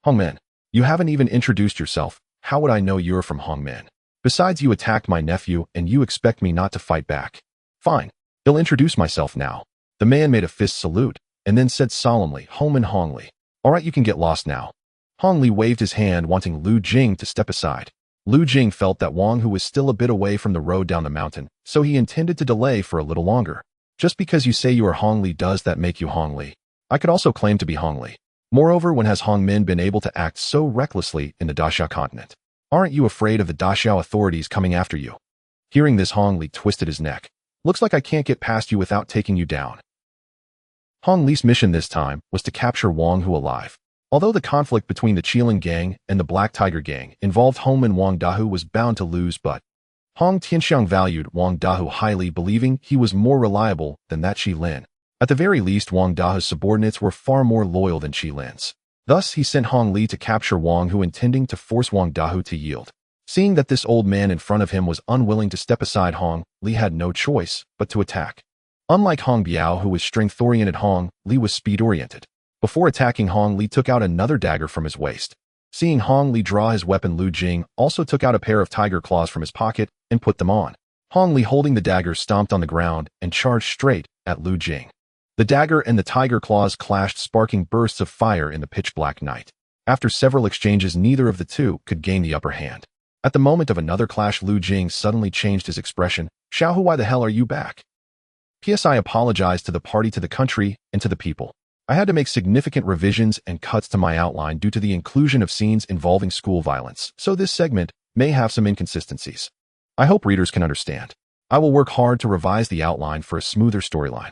"Hongmen, you haven't even introduced yourself. How would I know you're from Hongmen? Besides, you attacked my nephew and you expect me not to fight back. Fine, I'll introduce myself now." The man made a fist salute and then said solemnly, "Hongmen Hong Li. All right, you can get lost now." Hong Li waved his hand, wanting Lu Jing to step aside. Lu Jing felt that Wang Hu was still a bit away from the road down the mountain, so he intended to delay for a little longer. "Just because you say you are Hong Li, does that make you Hong Li? I could also claim to be Hong Li. Moreover, when has Hongmen been able to act so recklessly in the Daxiao continent? Aren't you afraid of the Daxiao authorities coming after you?" Hearing this, Hong Li twisted his neck. "Looks like I can't get past you without taking you down." Hong Li's mission this time was to capture Wang Hu alive. Although the conflict between the Qilin gang and the Black Tiger gang involved Hongmen, Wang Dahu was bound to lose, but Hong Tianxiang valued Wang Dahu highly, believing he was more reliable than that Qilin. At the very least, Wang Dahu's subordinates were far more loyal than Qilin's. Thus, he sent Hong Li to capture Wang Hu, intending to force Wang Dahu to yield. Seeing that this old man in front of him was unwilling to step aside, Hong Li had no choice but to attack. Unlike Hong Biao, who was strength-oriented, Hong Li was speed-oriented. Before attacking, Hong Li took out another dagger from his waist. Seeing Hong Li draw his weapon, Lu Jing also took out a pair of tiger claws from his pocket and put them on. Hong Li, holding the dagger, stomped on the ground and charged straight at Lu Jing. The dagger and the tiger claws clashed, sparking bursts of fire in the pitch-black night. After several exchanges, neither of the two could gain the upper hand. At the moment of another clash, Lu Jing suddenly changed his expression. "Xiao Hu, why the hell are you back? P.S. I apologize to the party, to the country, and to the people. I had to make significant revisions and cuts to my outline due to the inclusion of scenes involving school violence, so this segment may have some inconsistencies. I hope readers can understand. I will work hard to revise the outline for a smoother storyline."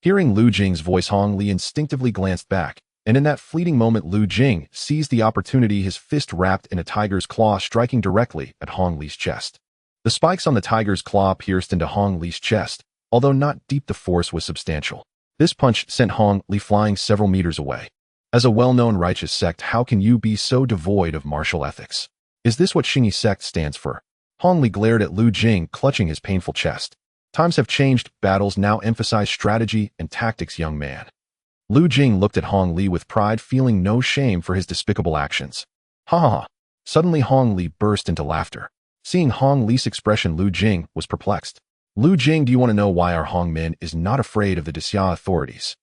Hearing Lu Jing's voice, Hong Li instinctively glanced back, and in that fleeting moment, Lu Jing seized the opportunity, his fist wrapped in a tiger's claw, striking directly at Hong Li's chest. The spikes on the tiger's claw pierced into Hong Li's chest. Although not deep, the force was substantial. This punch sent Hong Li flying several meters away. As a well-known righteous sect, how can you be so devoid of martial ethics? Is this what Xing Yi sect stands for? Hong Li glared at Lu Jing, clutching his painful chest. Times have changed, battles now emphasize strategy and tactics, young man. Lu Jing looked at Hong Li with pride, feeling no shame for his despicable actions. Ha ha ha. Suddenly Hong Li burst into laughter. Seeing Hong Li's expression, Lu Jing was perplexed. Lu Jing, do you want to know why our Hong Min is not afraid of the Xia authorities?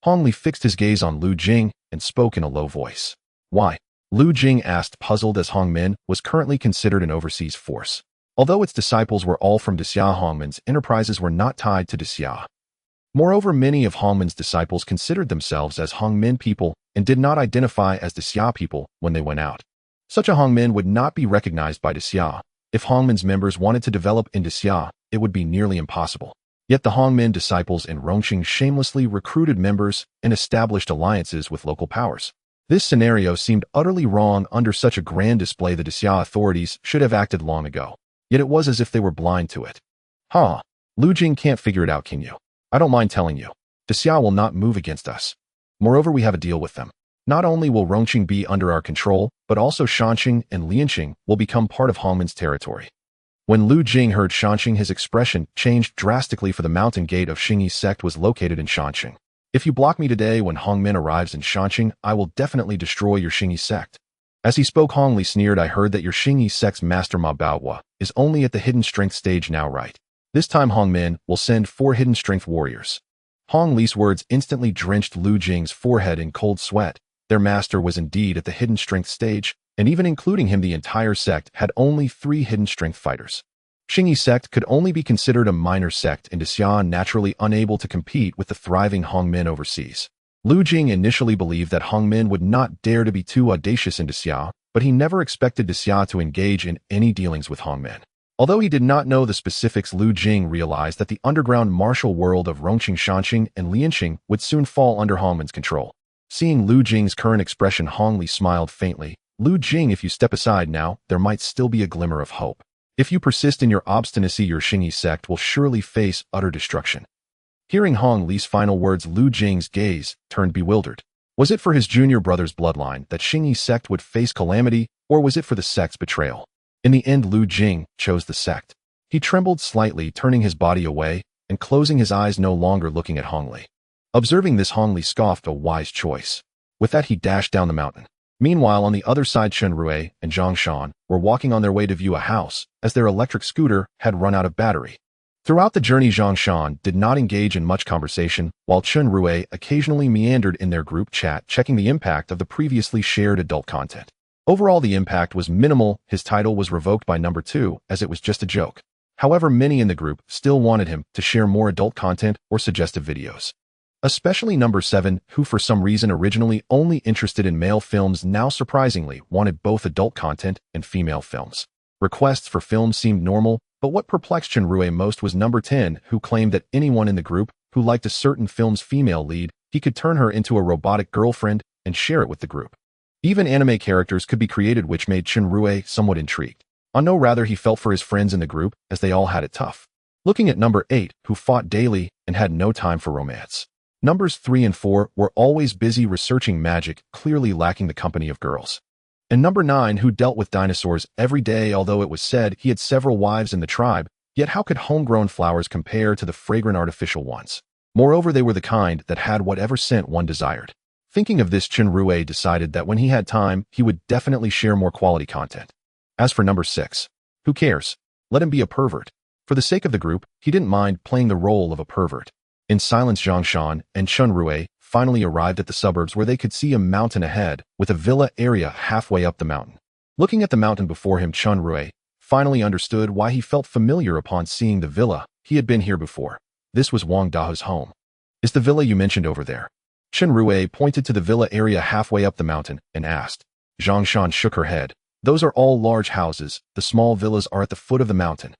Hong Li fixed his gaze on Lu Jing and spoke in a low voice. Why? Lu Jing asked, puzzled, as Hong Min was currently considered an overseas force. Although its disciples were all from Xia, Hongmin's enterprises were not tied to Xia. Moreover, many of Hongmin's disciples considered themselves as Hongmin people and did not identify as Xia people when they went out. Such a Hongmin would not be recognized by Xia. If Hongmin's members wanted to develop in Xia, it would be nearly impossible. Yet the Hongmin disciples in Rongqing shamelessly recruited members and established alliances with local powers. This scenario seemed utterly wrong. Under such a grand display, the Xia authorities should have acted long ago. Yet it was as if they were blind to it. Ha! Lu Jing can't figure it out, can you? I don't mind telling you. Xia will not move against us. Moreover, we have a deal with them. Not only will Rongqing be under our control, but also Shanxing and Lianqing will become part of Hongmin's territory. When Lu Jing heard Shanxing, his expression changed drastically, for the mountain gate of Xingyi's sect was located in Shanxing. If you block me today when Hongmin arrives in Shanxing, I will definitely destroy your Xingyi sect. As he spoke, Hong Li sneered, I heard that your Xingyi sect's master Ma Baohua is only at the hidden strength stage now, right? This time Hongmin will send 4 hidden strength warriors. Hong Li's words instantly drenched Lu Jing's forehead in cold sweat. Their master was indeed at the hidden strength stage, and even including him, the entire sect had only 3 hidden strength fighters. Xingyi sect could only be considered a minor sect in Xia, naturally unable to compete with the thriving Hongmin overseas. Lu Jing initially believed that Hongmin would not dare to be too audacious in Xia, but he never expected Xia to engage in any dealings with Hongmin. Although he did not know the specifics, Lu Jing realized that the underground martial world of Rongqing, Shanxing, and Lianqing would soon fall under Hongmin's control. Seeing Lu Jing's current expression, Hong Li smiled faintly. Lu Jing, if you step aside now, there might still be a glimmer of hope. If you persist in your obstinacy, your Xingyi sect will surely face utter destruction. Hearing Hong Li's final words, Lu Jing's gaze turned bewildered. Was it for his junior brother's bloodline that Xingyi sect would face calamity, or was it for the sect's betrayal? In the end, Lu Jing chose the sect. He trembled slightly, turning his body away and closing his eyes, no longer looking at Hong Li. Observing this, Hong Li scoffed, a wise choice. With that, he dashed down the mountain. Meanwhile, on the other side, Chen Rui and Zhang Shan were walking on their way to view a house, as their electric scooter had run out of battery. Throughout the journey, Zhang Shan did not engage in much conversation, while Chen Rui occasionally meandered in their group chat, checking the impact of the previously shared adult content. Overall, the impact was minimal. His title was revoked by number 2, as it was just a joke. However, many in the group still wanted him to share more adult content or suggestive videos. Especially number 7, who for some reason originally only interested in male films, now surprisingly wanted both adult content and female films. Requests for films seemed normal, but what perplexed Chen Rui most was number 10, who claimed that anyone in the group who liked a certain film's female lead, he could turn her into a robotic girlfriend and share it with the group. Even anime characters could be created, which made Chen Rui somewhat intrigued. On no, rather, he felt for his friends in the group, as they all had it tough. Looking at number 8, who fought daily and had no time for romance. Numbers 3 and 4 were always busy researching magic, clearly lacking the company of girls. And number 9, who dealt with dinosaurs every day, although it was said he had several wives in the tribe, yet how could homegrown flowers compare to the fragrant artificial ones? Moreover, they were the kind that had whatever scent one desired. Thinking of this, Chen Rui decided that when he had time, he would definitely share more quality content. As for number 6, who cares? Let him be a pervert. For the sake of the group, he didn't mind playing the role of a pervert. In silence, Zhang Shan and Chen Rui finally arrived at the suburbs, where they could see a mountain ahead, with a villa area halfway up the mountain. Looking at the mountain before him, Chen Rui finally understood why he felt familiar upon seeing the villa. He had been here before. This was Wang Dahe's home. Is the villa you mentioned over there? Chen Rui pointed to the villa area halfway up the mountain and asked. Zhang Shan shook her head. Those are all large houses. The small villas are at the foot of the mountain.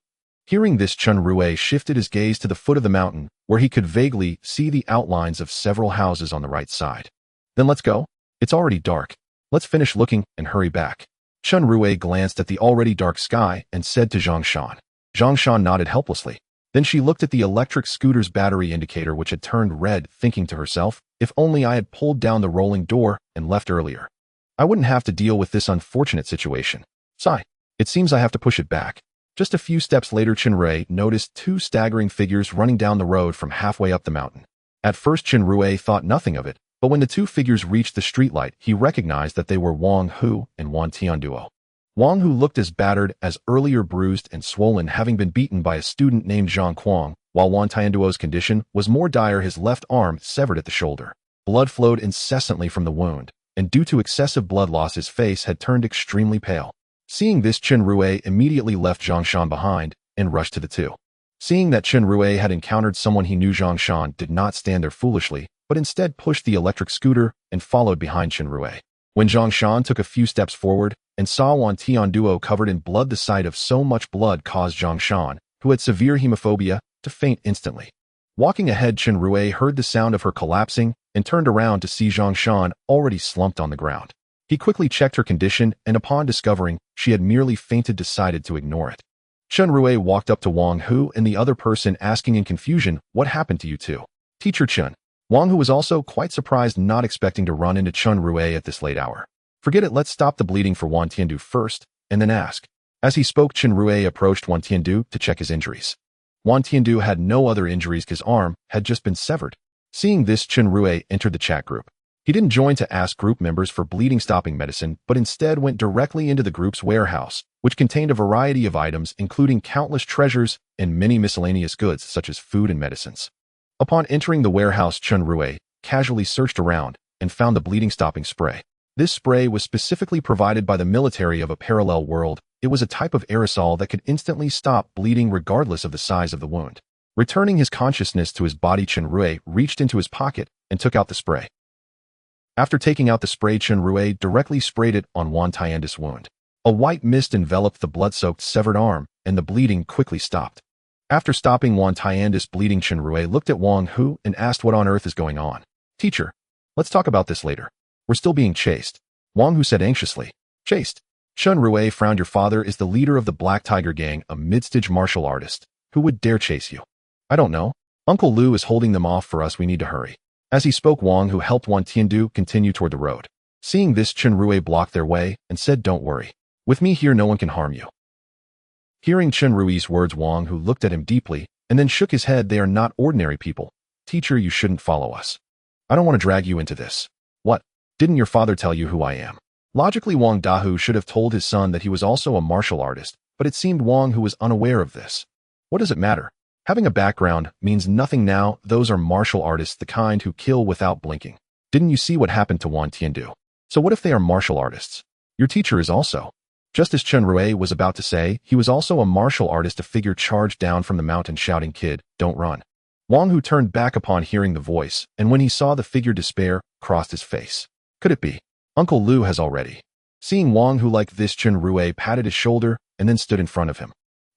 Hearing this, Chen Rui shifted his gaze to the foot of the mountain, where he could vaguely see the outlines of several houses on the right side. Then let's go. It's already dark. Let's finish looking and hurry back. Chen Rui glanced at the already dark sky and said to Zhang Shan. Zhang Shan nodded helplessly. Then she looked at the electric scooter's battery indicator, which had turned red, thinking to herself, if only I had pulled down the rolling door and left earlier, I wouldn't have to deal with this unfortunate situation. Sigh. It seems I have to push it back. Just a few steps later, Chen Rui noticed two staggering figures running down the road from halfway up the mountain. At first, Chen Rui thought nothing of it, but when the two figures reached the streetlight, he recognized that they were Wang Hu and Wan Tianduo. Wang Hu looked as battered as earlier, bruised and swollen, having been beaten by a student named Zhang Kuang, while Wan Tianduo's condition was more dire, his left arm severed at the shoulder. Blood flowed incessantly from the wound, and due to excessive blood loss, his face had turned extremely pale. Seeing this, Chen Rui immediately left Zhang Shan behind and rushed to the two. Seeing that Chen Rui had encountered someone he knew, Zhang Shan did not stand there foolishly, but instead pushed the electric scooter and followed behind Chen Rui. When Zhang Shan took a few steps forward and saw Wan Tianduo covered in blood, the sight of so much blood caused Zhang Shan, who had severe hemophobia, to faint instantly. Walking ahead, Chen Rui heard the sound of her collapsing and turned around to see Zhang Shan already slumped on the ground. He quickly checked her condition, and upon discovering she had merely fainted, decided to ignore it. Chen Rui walked up to Wang Hu and the other person, asking in confusion, "What happened to you two?" "Teacher Chen." Wang Hu was also quite surprised, not expecting to run into Chen Rui at this late hour. "Forget it, let's stop the bleeding for Wan Tiandu first, and then ask." As he spoke, Chen Rui approached Wan Tiandu to check his injuries. Wan Tiandu had no other injuries, his arm had just been severed. Seeing this, Chen Rui entered the chat group. He didn't join to ask group members for bleeding-stopping medicine, but instead went directly into the group's warehouse, which contained a variety of items, including countless treasures and many miscellaneous goods such as food and medicines. Upon entering the warehouse, Chen Rui casually searched around and found the bleeding-stopping spray. This spray was specifically provided by the military of a parallel world. It was a type of aerosol that could instantly stop bleeding regardless of the size of the wound. Returning his consciousness to his body, Chen Rui reached into his pocket and took out the spray. After taking out the spray, Chen Rui directly sprayed it on Wan Tiandu's wound. A white mist enveloped the blood-soaked severed arm, and the bleeding quickly stopped. After stopping Wan Tiandu's bleeding, Chen Rui looked at Wang Hu and asked what on earth is going on. "Teacher, let's talk about this later. We're still being chased," Wang Hu said anxiously. "Chased?" Chen Rui frowned. "Your father is the leader of the Black Tiger Gang, a mid-stage martial artist. Who would dare chase you?" "I don't know. Uncle Lu is holding them off for us. We need to hurry." As he spoke, Wang Hu helped Wan Tiandu continue toward the road. Seeing this, Chen Rui blocked their way and said, "Don't worry. With me here, no one can harm you." Hearing Chen Rui's words, Wang Hu looked at him deeply and then shook his head. "They are not ordinary people. Teacher, you shouldn't follow us. I don't want to drag you into this." "What? Didn't your father tell you who I am?" Logically, Wang Dahu should have told his son that he was also a martial artist, but it seemed Wang Hu was unaware of this. What does it matter? Having a background means nothing now. Those are martial artists, the kind who kill without blinking. Didn't you see what happened to Wan Tiandu? So what if they are martial artists? Your teacher is also. Just as Chen Rui was about to say, he was also a martial artist. A figure charged down from the mountain shouting, "Kid, don't run." Wang Hu turned back upon hearing the voice, and when he saw the figure, despair crossed his face. Could it be? Uncle Lu has already. Seeing Wang Hu like this, Chen Rui patted his shoulder and then stood in front of him.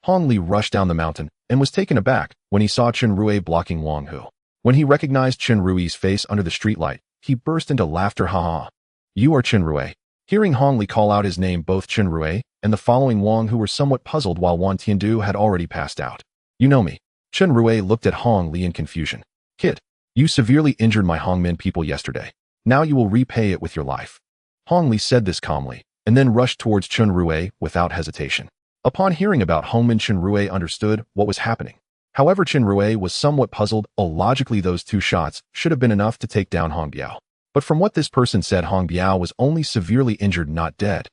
Hong Li rushed down the mountain and was taken aback when he saw Chen Rui blocking Wang Hu. When he recognized Chen Rui's face under the streetlight, he burst into laughter. "Ha ha. You are Chen Rui." Hearing Hong Li call out his name, both Chen Rui and the following Wang Hu were somewhat puzzled, while Wan Tiandu had already passed out. "You know me." Chen Rui looked at Hong Li in confusion. "Kid, you severely injured my Hongmen people yesterday. Now you will repay it with your life." Hong Li said this calmly, and then rushed towards Chen Rui without hesitation. Upon hearing about Hongmen, Chen Rui understood what was happening. However, Chen Rui was somewhat puzzled. Logically, those two shots should have been enough to take down Hong Biao. But from what this person said, Hong Biao was only severely injured, not dead.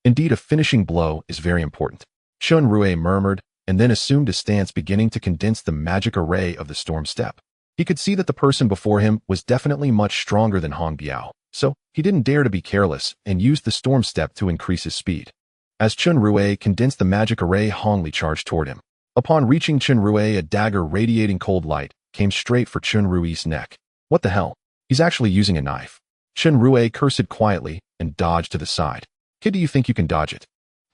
Indeed, a finishing blow is very important. Chen Rui murmured, and then assumed a stance, beginning to condense the magic array of the storm step. He could see that the person before him was definitely much stronger than Hong Biao, so he didn't dare to be careless and used the storm step to increase his speed. As Chen Rui condensed the magic array, Hong Li charged toward him. Upon reaching Chen Rui, a dagger radiating cold light came straight for Chen Rui's neck. What the hell? He's actually using a knife. Chen Rui cursed quietly and dodged to the side. "Kid, do you think you can dodge it?"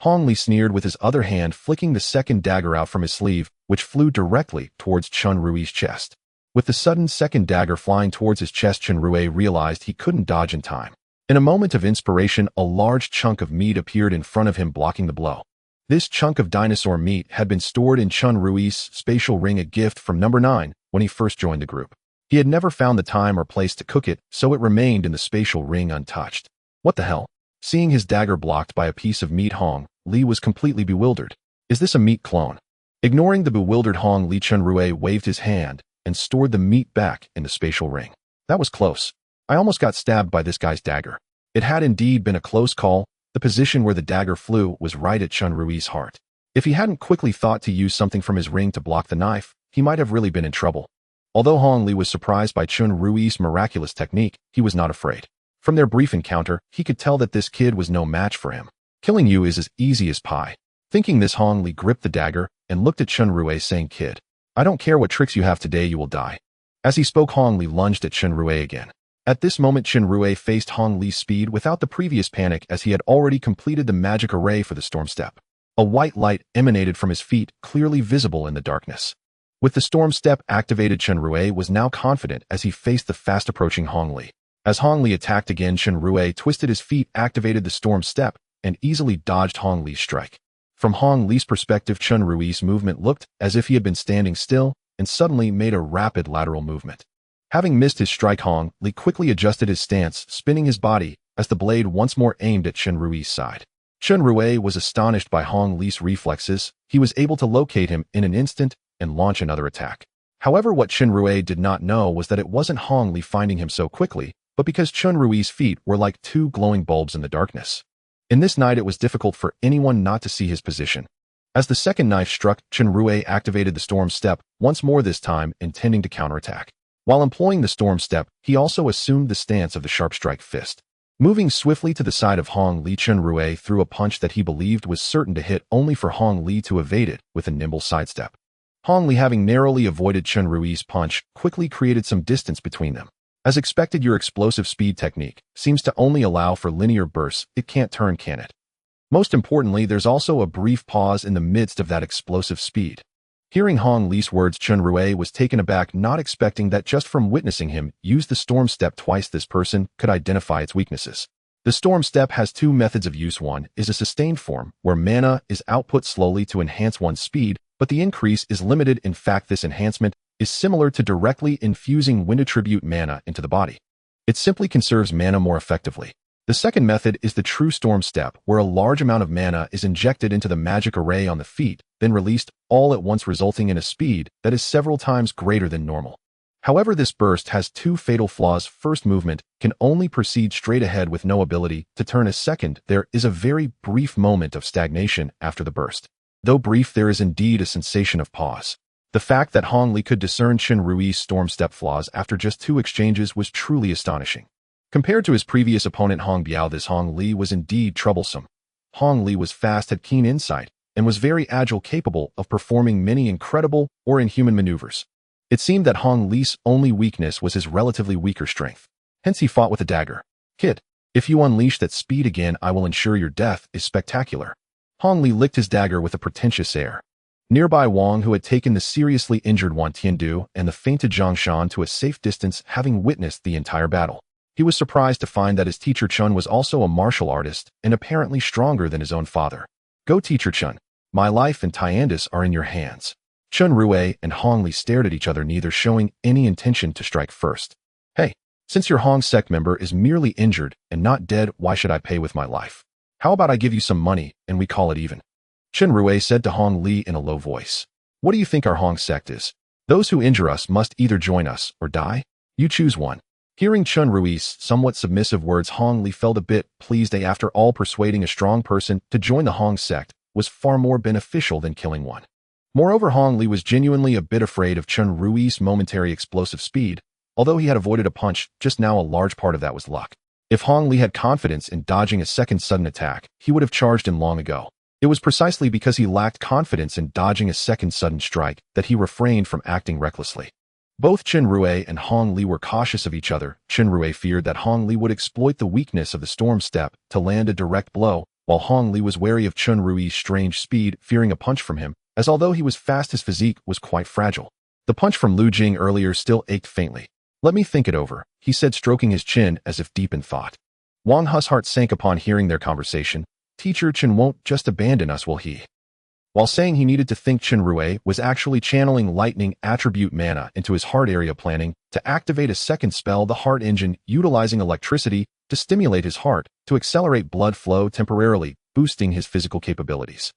Hong Li sneered, with his other hand flicking the second dagger out from his sleeve, which flew directly towards Chen Rui's chest. With the sudden second dagger flying towards his chest, Chen Rui realized he couldn't dodge in time. In a moment of inspiration, a large chunk of meat appeared in front of him, blocking the blow. This chunk of dinosaur meat had been stored in Chen Rui's spatial ring, a gift from number 9 when he first joined the group. He had never found the time or place to cook it, so it remained in the spatial ring untouched. What the hell? Seeing his dagger blocked by a piece of meat, Hong Li was completely bewildered. Is this a meat clone? Ignoring the bewildered Hong Li, Chen Rui waved his hand and stored the meat back in the spatial ring. That was close. I almost got stabbed by this guy's dagger. It had indeed been a close call. The position where the dagger flew was right at Chen Rui's heart. If he hadn't quickly thought to use something from his ring to block the knife, he might have really been in trouble. Although Hong Li was surprised by Chen Rui's miraculous technique, he was not afraid. From their brief encounter, he could tell that this kid was no match for him. Killing you is as easy as pie. Thinking this, Hong Li gripped the dagger and looked at Chen Rui, saying, "Kid, I don't care what tricks you have today, you will die." As he spoke, Hong Li lunged at Chen Rui again. At this moment, Chen Rui faced Hong Li's speed without the previous panic, as he had already completed the magic array for the storm step. A white light emanated from his feet, clearly visible in the darkness. With the storm step activated, Chen Rui was now confident as he faced the fast-approaching Hong Li. As Hong Li attacked again, Chen Rui twisted his feet, activated the storm step, and easily dodged Hong Li's strike. From Hong Li's perspective, Chen Rui's movement looked as if he had been standing still and suddenly made a rapid lateral movement. Having missed his strike, Hong Li quickly adjusted his stance, spinning his body as the blade once more aimed at Chen Rui's side. Chen Rui was astonished by Hong Li's reflexes. He was able to locate him in an instant and launch another attack. However, what Chen Rui did not know was that it wasn't Hong Li finding him so quickly, but because Chen Rui's feet were like two glowing bulbs in the darkness. In this night, it was difficult for anyone not to see his position. As the second knife struck, Chen Rui activated the storm step once more, this time intending to counterattack. While employing the storm step, he also assumed the stance of the sharp strike fist. Moving swiftly to the side of Hong Li, Chen Rui threw a punch that he believed was certain to hit, only for Hong Li to evade it with a nimble sidestep. Hong Li, having narrowly avoided Chen Rui's punch, quickly created some distance between them. As expected, your explosive speed technique seems to only allow for linear bursts. It can't turn, can it? Most importantly, there's also a brief pause in the midst of that explosive speed. Hearing Hong Li's words, Chen Rui was taken aback, not expecting that just from witnessing him use the storm step twice, this person could identify its weaknesses. The storm step has two methods of use. One is a sustained form, where mana is output slowly to enhance one's speed, but the increase is limited. In fact, this enhancement is similar to directly infusing wind attribute mana into the body. It simply conserves mana more effectively. The second method is the true storm step, where a large amount of mana is injected into the magic array on the feet, then released all at once, resulting in a speed that is several times greater than normal. However, this burst has two fatal flaws. First, movement can only proceed straight ahead with no ability to turn. As second, there is a very brief moment of stagnation after the burst. Though brief, there is indeed a sensation of pause. The fact that Hong Li could discern Chen Rui's storm step flaws after just two exchanges was truly astonishing. Compared to his previous opponent Hong Biao, this Hong Li was indeed troublesome. Hong Li was fast, had keen insight, and was very agile, capable of performing many incredible or inhuman maneuvers. It seemed that Hong Li's only weakness was his relatively weaker strength. Hence he fought with a dagger. "Kid, if you unleash that speed again, I will ensure your death is spectacular." Hong Li licked his dagger with a pretentious air. Nearby, Wang, who had taken the seriously injured Wan Tiandu and the fainted Zhang Shan to a safe distance, having witnessed the entire battle. He was surprised to find that his teacher Chen was also a martial artist and apparently stronger than his own father. "Go, teacher Chen. My life and Tiandus are in your hands." Chen Rui and Hong Li stared at each other, neither showing any intention to strike first. "Hey, since your Hong sect member is merely injured and not dead, why should I pay with my life? How about I give you some money and we call it even?" Chen Rui said to Hong Li in a low voice. "What do you think our Hong sect is? Those who injure us must either join us or die. You choose one." Hearing Chen Rui's somewhat submissive words, Hong Li felt a bit pleased. After all, persuading a strong person to join the Hong sect was far more beneficial than killing one. Moreover, Hong Li was genuinely a bit afraid of Chen Rui's momentary explosive speed. Although he had avoided a punch just now, a large part of that was luck. If Hong Li had confidence in dodging a second sudden attack, he would have charged in long ago. It was precisely because he lacked confidence in dodging a second sudden strike that he refrained from acting recklessly. Both Chen Rui and Hong Li were cautious of each other. Chen Rui feared that Hong Li would exploit the weakness of the storm step to land a direct blow, while Hong Li was wary of Chen Rui's strange speed, fearing a punch from him, as although he was fast, his physique was quite fragile. The punch from Lu Jing earlier still ached faintly. "Let me think it over," he said, stroking his chin as if deep in thought. Wang He's heart sank upon hearing their conversation. "Teacher Chen won't just abandon us, will he?" While saying he needed to think, Chen Rui was actually channeling lightning attribute mana into his heart area, planning to activate a second spell, the heart engine, utilizing electricity to stimulate his heart to accelerate blood flow, temporarily boosting his physical capabilities.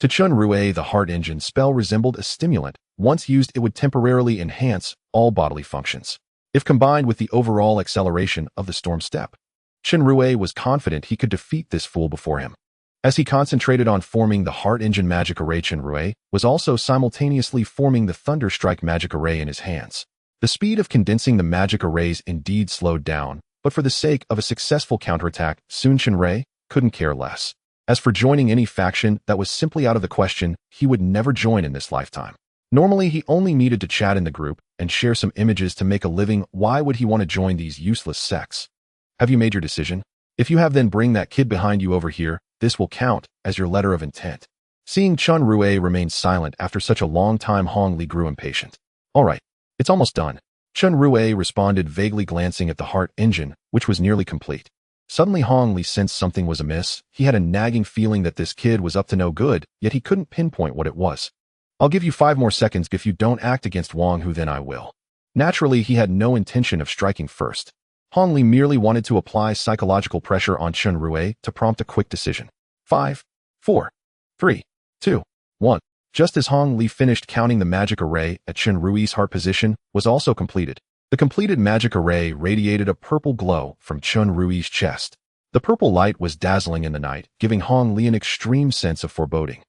To Chen Rui, the heart engine spell resembled a stimulant. Once used, it would temporarily enhance all bodily functions. If combined with the overall acceleration of the storm step, Chen Rui was confident he could defeat this fool before him. As he concentrated on forming the heart engine magic array, Chen Rui was also simultaneously forming the thunder strike magic array in his hands. The speed of condensing the magic arrays indeed slowed down, but for the sake of a successful counterattack, soon Chen Rui couldn't care less. As for joining any faction, that was simply out of the question. He would never join in this lifetime. Normally, he only needed to chat in the group and share some images to make a living. Why would he want to join these useless sects? Have you made your decision? If you have, then bring that kid behind you over here. This will count as your letter of intent. Seeing Chen Rui remain silent after such a long time, Hong Li grew impatient. All right, it's almost done. Chen Rui responded, vaguely glancing at the heart engine, which was nearly complete. Suddenly Hong Li sensed something was amiss. He had a nagging feeling that this kid was up to no good, yet he couldn't pinpoint what it was. I'll give you 5 more seconds. If you don't act against Wang Hu, then I will. Naturally, he had no intention of striking first. Hong Li merely wanted to apply psychological pressure on Chen Rui to prompt a quick decision. 5, 4, 3, 2, 1. Just as Hong Li finished counting, the magic array at Chen Rui's heart position was also completed. The completed magic array radiated a purple glow from Chen Rui's chest. The purple light was dazzling in the night, giving Hong Li an extreme sense of foreboding.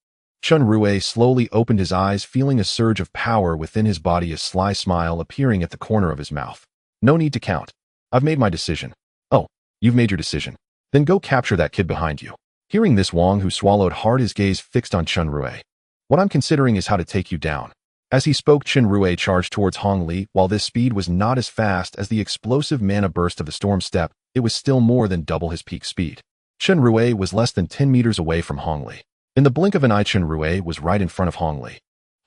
Chen Rui slowly opened his eyes, feeling a surge of power within his body, a sly smile appearing at the corner of his mouth. No need to count. I've made my decision. Oh, you've made your decision. Then go capture that kid behind you. Hearing this, Wang Hu swallowed hard, his gaze fixed on Chen Rui. What I'm considering is how to take you down. As he spoke, Chen Rui charged towards Hong Li. While this speed was not as fast as the explosive mana burst of the storm step, it was still more than double his peak speed. Chen Rui was less than 10 meters away from Hong Li. In the blink of an eye, Chen Rui was right in front of Hong Li.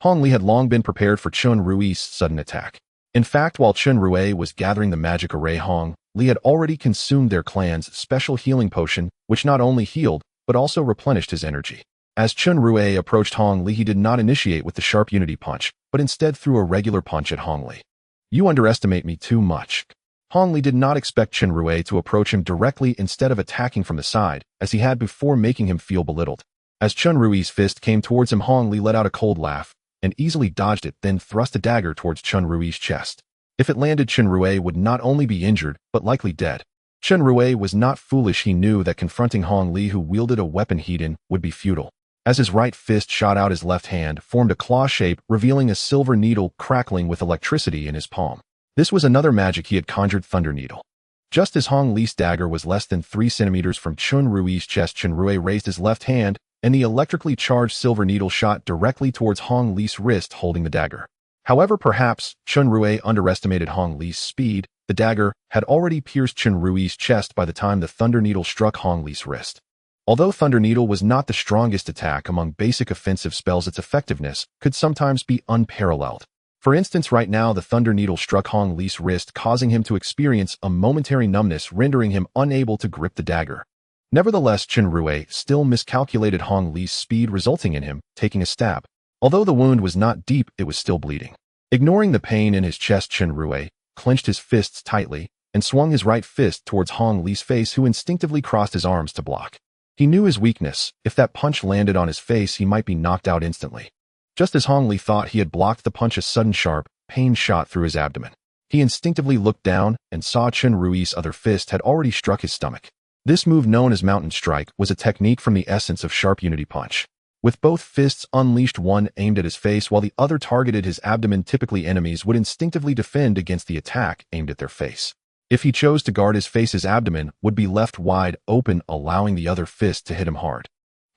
Hong Li had long been prepared for Chen Rui's sudden attack. In fact, while Chen Rui was gathering the magic array, Hong Li had already consumed their clan's special healing potion, which not only healed, but also replenished his energy. As Chen Rui approached Hong Li, he did not initiate with the sharp unity punch, but instead threw a regular punch at Hong Li. You underestimate me too much. Hong Li did not expect Chen Rui to approach him directly instead of attacking from the side, as he had before, making him feel belittled. As Chen Rui's fist came towards him, Hong Li let out a cold laugh and easily dodged it, then thrust a dagger towards Chen Rui's chest. If it landed, Chen Rui would not only be injured, but likely dead. Chen Rui was not foolish. He knew that confronting Hong Li, who wielded a weapon hidden, would be futile. As his right fist shot out, his left hand formed a claw shape, revealing a silver needle crackling with electricity in his palm. This was another magic he had conjured, Thunder Needle. Just as Hong Li's dagger was less than 3 centimeters from Chen Rui's chest, Chen Rui raised his left hand, and the electrically charged silver needle shot directly towards Hong Li's wrist, holding the dagger. However, perhaps Chen Rui underestimated Hong Li's speed. The dagger had already pierced Chen Rui's chest by the time the Thunder Needle struck Hong Li's wrist. Although Thunder Needle was not the strongest attack among basic offensive spells, its effectiveness could sometimes be unparalleled. For instance, right now the Thunder Needle struck Hong Li's wrist, causing him to experience a momentary numbness, rendering him unable to grip the dagger. Nevertheless, Chen Rui still miscalculated Hong Li's speed, resulting in him taking a stab. Although the wound was not deep, it was still bleeding. Ignoring the pain in his chest, Chen Rui clenched his fists tightly and swung his right fist towards Hong Li's face, who instinctively crossed his arms to block. He knew his weakness. If that punch landed on his face, he might be knocked out instantly. Just as Hong Li thought he had blocked the punch, a sudden sharp pain shot through his abdomen. He instinctively looked down and saw Chen Rui's other fist had already struck his stomach. This move, known as Mountain Strike, was a technique from the essence of sharp unity punch. With both fists unleashed, one aimed at his face while the other targeted his abdomen. Typically, enemies would instinctively defend against the attack aimed at their face. If he chose to guard his face, his abdomen would be left wide open, allowing the other fist to hit him hard.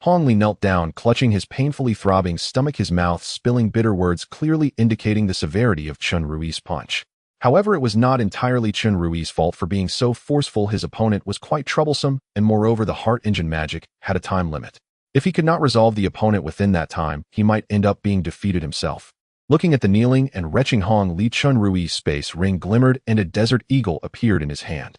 Hong Li knelt down, clutching his painfully throbbing stomach, his mouth spilling bitter words, clearly indicating the severity of Chen Rui's punch. However, it was not entirely Chen Rui's fault for being so forceful. His opponent was quite troublesome, and moreover, the heart engine magic had a time limit. If he could not resolve the opponent within that time, he might end up being defeated himself. Looking at the kneeling and retching Hong Li, Chen Rui's space ring glimmered and a desert eagle appeared in his hand.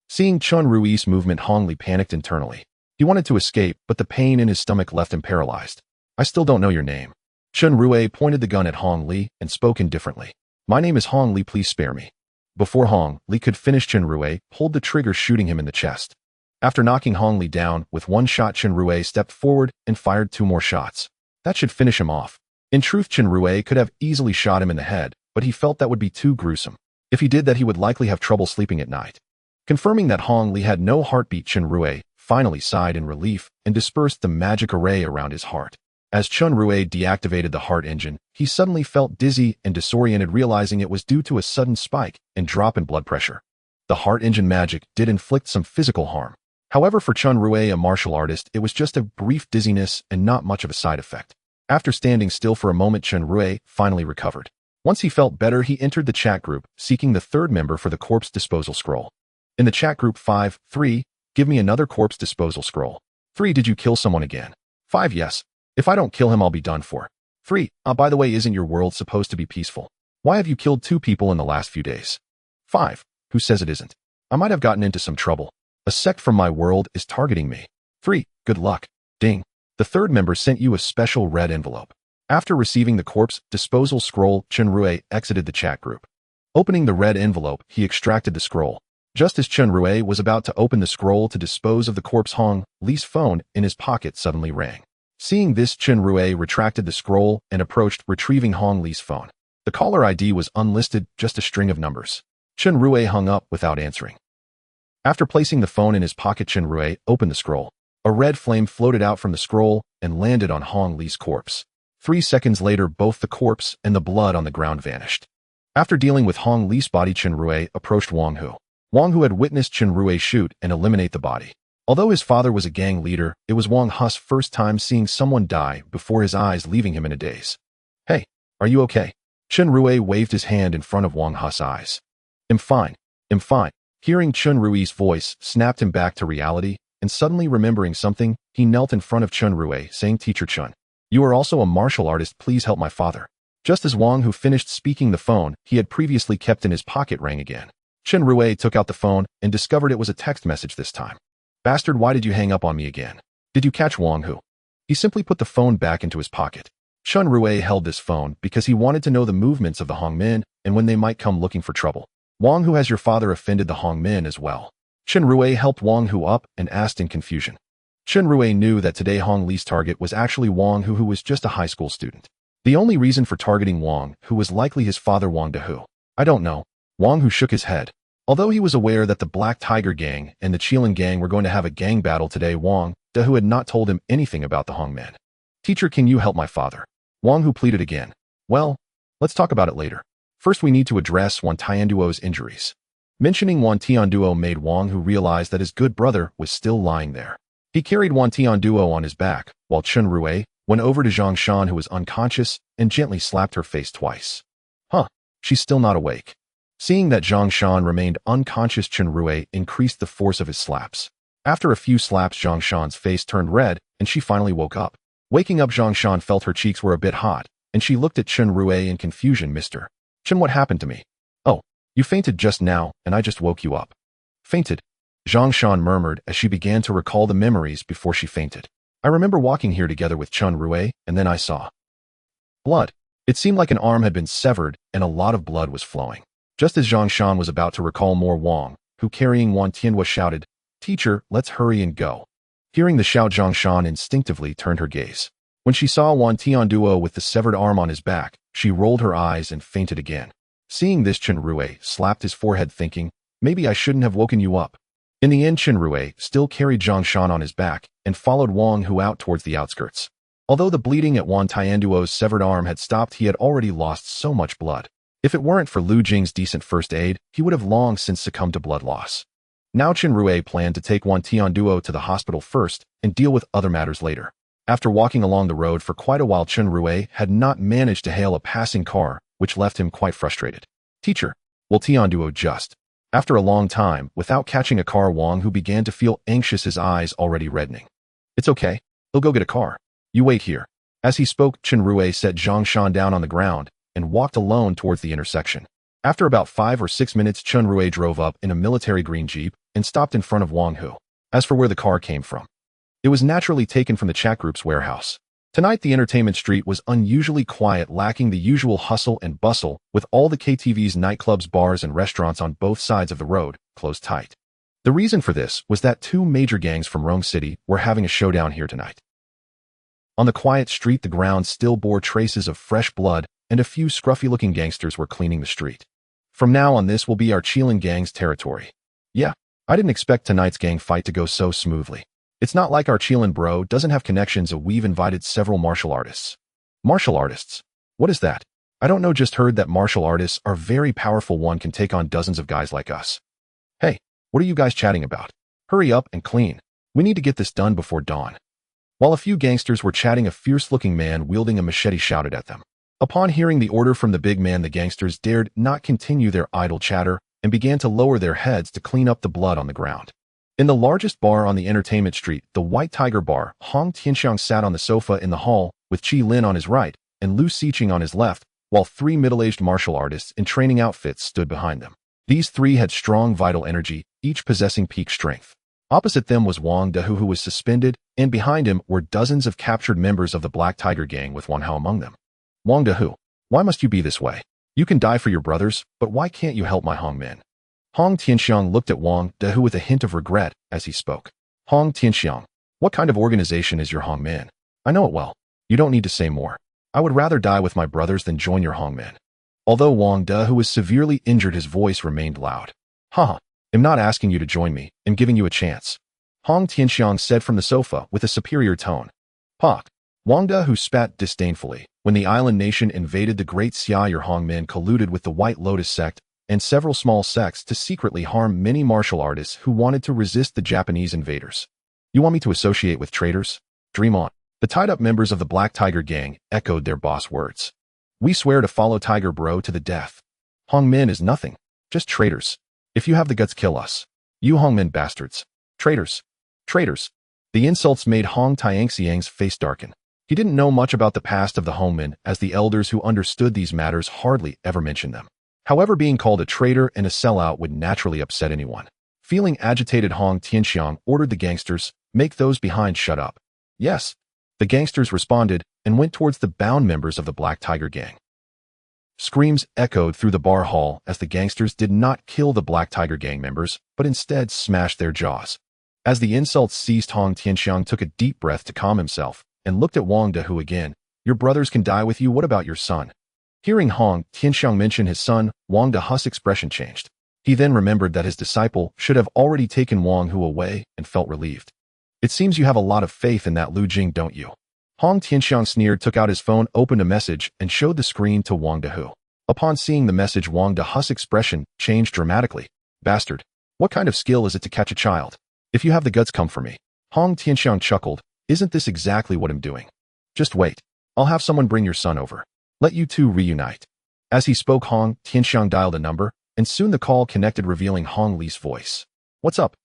Seeing Chen Rui's movement, Hong Li panicked internally. He wanted to escape, but the pain in his stomach left him paralyzed. I still don't know your name. Chen Rui pointed the gun at Hong Li and spoke indifferently. My name is Hong Li, please spare me. Before Hong Li could finish, Chen Rui pulled the trigger, shooting him in the chest. After knocking Hong Li down with one shot, Chen Rui stepped forward and fired 2 more shots. That should finish him off. In truth, Chen Rui could have easily shot him in the head, but he felt that would be too gruesome. If he did that, he would likely have trouble sleeping at night. Confirming that Hong Li had no heartbeat, Chen Rui finally sighed in relief and dispersed the magic array around his heart. As Chen Rui deactivated the heart engine, he suddenly felt dizzy and disoriented, realizing it was due to a sudden spike and drop in blood pressure. The heart engine magic did inflict some physical harm. However, for Chen Rui, a martial artist, it was just a brief dizziness and not much of a side effect. After standing still for a moment, Chen Rui finally recovered. Once he felt better, he entered the chat group, seeking the third member for the corpse disposal scroll. In the chat group, 5, 3, give me another corpse disposal scroll. 3, did you kill someone again? 5, yes. If I don't kill him, I'll be done for. 3, by the way, isn't your world supposed to be peaceful? Why have you killed 2 people in the last few days? 5, who says it isn't? I might have gotten into some trouble. A sect from my world is targeting me. 3, good luck. Ding. The third member sent you a special red envelope. After receiving the corpse disposal scroll, Chen Rui exited the chat group. Opening the red envelope, he extracted the scroll. Just as Chen Rui was about to open the scroll to dispose of the corpse, Hong Li's phone in his pocket suddenly rang. Seeing this, Chen Rui retracted the scroll and approached, retrieving Hong Li's phone. The caller ID was unlisted, just a string of numbers. Chen Rui hung up without answering. After placing the phone in his pocket, Chen Rui opened the scroll. A red flame floated out from the scroll and landed on Hong Li's corpse. 3 seconds later, both the corpse and the blood on the ground vanished. After dealing with Hong Li's body, Chen Rui approached Wang Hu. Wang Hu had witnessed Chen Rui shoot and eliminate the body. Although his father was a gang leader, it was Wang Hu's first time seeing someone die before his eyes, leaving him in a daze. Hey, are you okay? Chen Rui waved his hand in front of Wang Hu's eyes. I'm fine. I'm fine. Hearing Chen Rui's voice snapped him back to reality, and suddenly remembering something, he knelt in front of Chen Rui, saying, Teacher Chen, you are also a martial artist, please help my father. Just as Wang Hu finished speaking, the phone he had previously kept in his pocket rang again. Chen Rui took out the phone and discovered it was a text message this time. Bastard, why did you hang up on me again? Did you catch Wang Hu? He simply put the phone back into his pocket. Chen Rui held this phone because he wanted to know the movements of the Hongmen and when they might come looking for trouble. Wang Hu, has your father offended the Hongmen as well? Chen Rui helped Wang Hu up and asked in confusion. Chen Rui knew that today Hong Li's target was actually Wang Hu, who was just a high school student. The only reason for targeting Wang Hu was likely his father Wang Dehu. I don't know. Wang Hu shook his head. Although he was aware that the Black Tiger Gang and the Qilin Gang were going to have a gang battle today, Wang Dehu had not told him anything about the Hongmen. Teacher, can you help my father? Wang Hu pleaded again. Well, let's talk about it later. First, we need to address Wan Tianduo's injuries. Mentioning Wan Tianduo made Wang Hu realize that his good brother was still lying there. He carried Wan Tianduo on his back, while Chen Rui went over to Zhang Shan, who was unconscious, and gently slapped her face twice. Huh, she's still not awake. Seeing that Zhang Shan remained unconscious, Chen Rui increased the force of his slaps. After a few slaps, Zhang Shan's face turned red, and she finally woke up. Waking up, Zhang Shan felt her cheeks were a bit hot, and she looked at Chen Rui in confusion. Mr. Chen, what happened to me? Oh, you fainted just now, and I just woke you up. Fainted? Zhang Shan murmured as she began to recall the memories before she fainted. I remember walking here together with Chen Rui, and then I saw blood. It seemed like an arm had been severed, and a lot of blood was flowing. Just as Zhang Shan was about to recall more, Wang Hu, carrying Wan Tianduo, shouted, Teacher, let's hurry and go. Hearing the shout, Zhang Shan instinctively turned her gaze. When she saw Wan Tianduo with the severed arm on his back, she rolled her eyes and fainted again. Seeing this, Chen Rui slapped his forehead, thinking, maybe I shouldn't have woken you up. In the end, Chen Rui still carried Zhang Shan on his back and followed Wang Hu out towards the outskirts. Although the bleeding at Wan Tianduo's severed arm had stopped, he had already lost so much blood. If it weren't for Lu Jing's decent first aid, he would have long since succumbed to blood loss. Now Chen Rui planned to take Wan Tianduo to the hospital first and deal with other matters later. After walking along the road for quite a while, Chen Rui had not managed to hail a passing car, which left him quite frustrated. Teacher, will Tianduo just? After a long time, without catching a car, Wang Hu began to feel anxious, his eyes already reddening. It's okay. He'll go get a car. You wait here. As he spoke, Chen Rui set Zhang Shan down on the ground and walked alone towards the intersection. After about 5 or 6 minutes, Chen Rui drove up in a military green Jeep and stopped in front of Wang Hu. As for where the car came from, it was naturally taken from the chat group's warehouse. Tonight, the entertainment street was unusually quiet, lacking the usual hustle and bustle, with all the KTVs, nightclubs, bars, and restaurants on both sides of the road closed tight. The reason for this was that 2 major gangs from Rome City were having a showdown here tonight. On the quiet street, the ground still bore traces of fresh blood, and a few scruffy-looking gangsters were cleaning the street. From now on, this will be our Qilin gang's territory. Yeah, I didn't expect tonight's gang fight to go so smoothly. It's not like our Qilin bro doesn't have connections, so we've invited several martial artists. Martial artists? What is that? I don't know, just heard that martial artists are very powerful. One can take on dozens of guys like us. Hey, what are you guys chatting about? Hurry up and clean. We need to get this done before dawn. While a few gangsters were chatting, a fierce-looking man wielding a machete shouted at them. Upon hearing the order from the big man, the gangsters dared not continue their idle chatter and began to lower their heads to clean up the blood on the ground. In the largest bar on the entertainment street, the White Tiger Bar, Hong Tianxiang sat on the sofa in the hall with Qi Lin on his right and Lu Xiqing on his left, while three middle-aged martial artists in training outfits stood behind them. These three had strong vital energy, each possessing peak strength. Opposite them was Wang Dehu, who was suspended, and behind him were dozens of captured members of the Black Tiger gang with Wang Hao among them. Wang Dehu, why must you be this way? You can die for your brothers, but why can't you help my Hong men? Hong Tianxiang looked at Wang Dehu with a hint of regret as he spoke. Hong Tianxiang, what kind of organization is your Hong men? I know it well. You don't need to say more. I would rather die with my brothers than join your Hong men. Although Wang Dehu was severely injured, his voice remained loud. Haha. I'm not asking you to join me, I'm giving you a chance. Hong Tianxiang said from the sofa with a superior tone. Pak. Wang Dehu spat disdainfully. When the island nation invaded the Great Xia, your Hong men colluded with the White Lotus sect and several small sects to secretly harm many martial artists who wanted to resist the Japanese invaders. You want me to associate with traitors? Dream on. The tied-up members of the Black Tiger gang echoed their boss words. We swear to follow Tiger Bro to the death. Hong men is nothing, just traitors. If you have the guts, kill us. You Hongmen bastards. Traitors. Traitors. The insults made Hong Tianxiang's face darken. He didn't know much about the past of the Hongmen, as the elders who understood these matters hardly ever mentioned them. However, being called a traitor and a sellout would naturally upset anyone. Feeling agitated, Hong Tianxiang ordered the gangsters, make those behind shut up. Yes. The gangsters responded and went towards the bound members of the Black Tiger gang. Screams echoed through the bar hall as the gangsters did not kill the Black Tiger gang members, but instead smashed their jaws. As the insults ceased, Hong Tianxiang took a deep breath to calm himself and looked at Wang Dehu again. Your brothers can die with you, what about your son? Hearing Hong Tianxiang mention his son, Wang Dehu's expression changed. He then remembered that his disciple should have already taken Wang Hu away and felt relieved. It seems you have a lot of faith in that Lu Jing, don't you? Hong Tianxiang sneered, took out his phone, opened a message, and showed the screen to Wang Dehu. Upon seeing the message, Wang Dehu's expression changed dramatically. Bastard. What kind of skill is it to catch a child? If you have the guts, come for me. Hong Tianxiang chuckled. Isn't this exactly what I'm doing? Just wait. I'll have someone bring your son over. Let you two reunite. As he spoke, Hong Tianxiang dialed a number, and soon the call connected, revealing Hong Li's voice. What's up?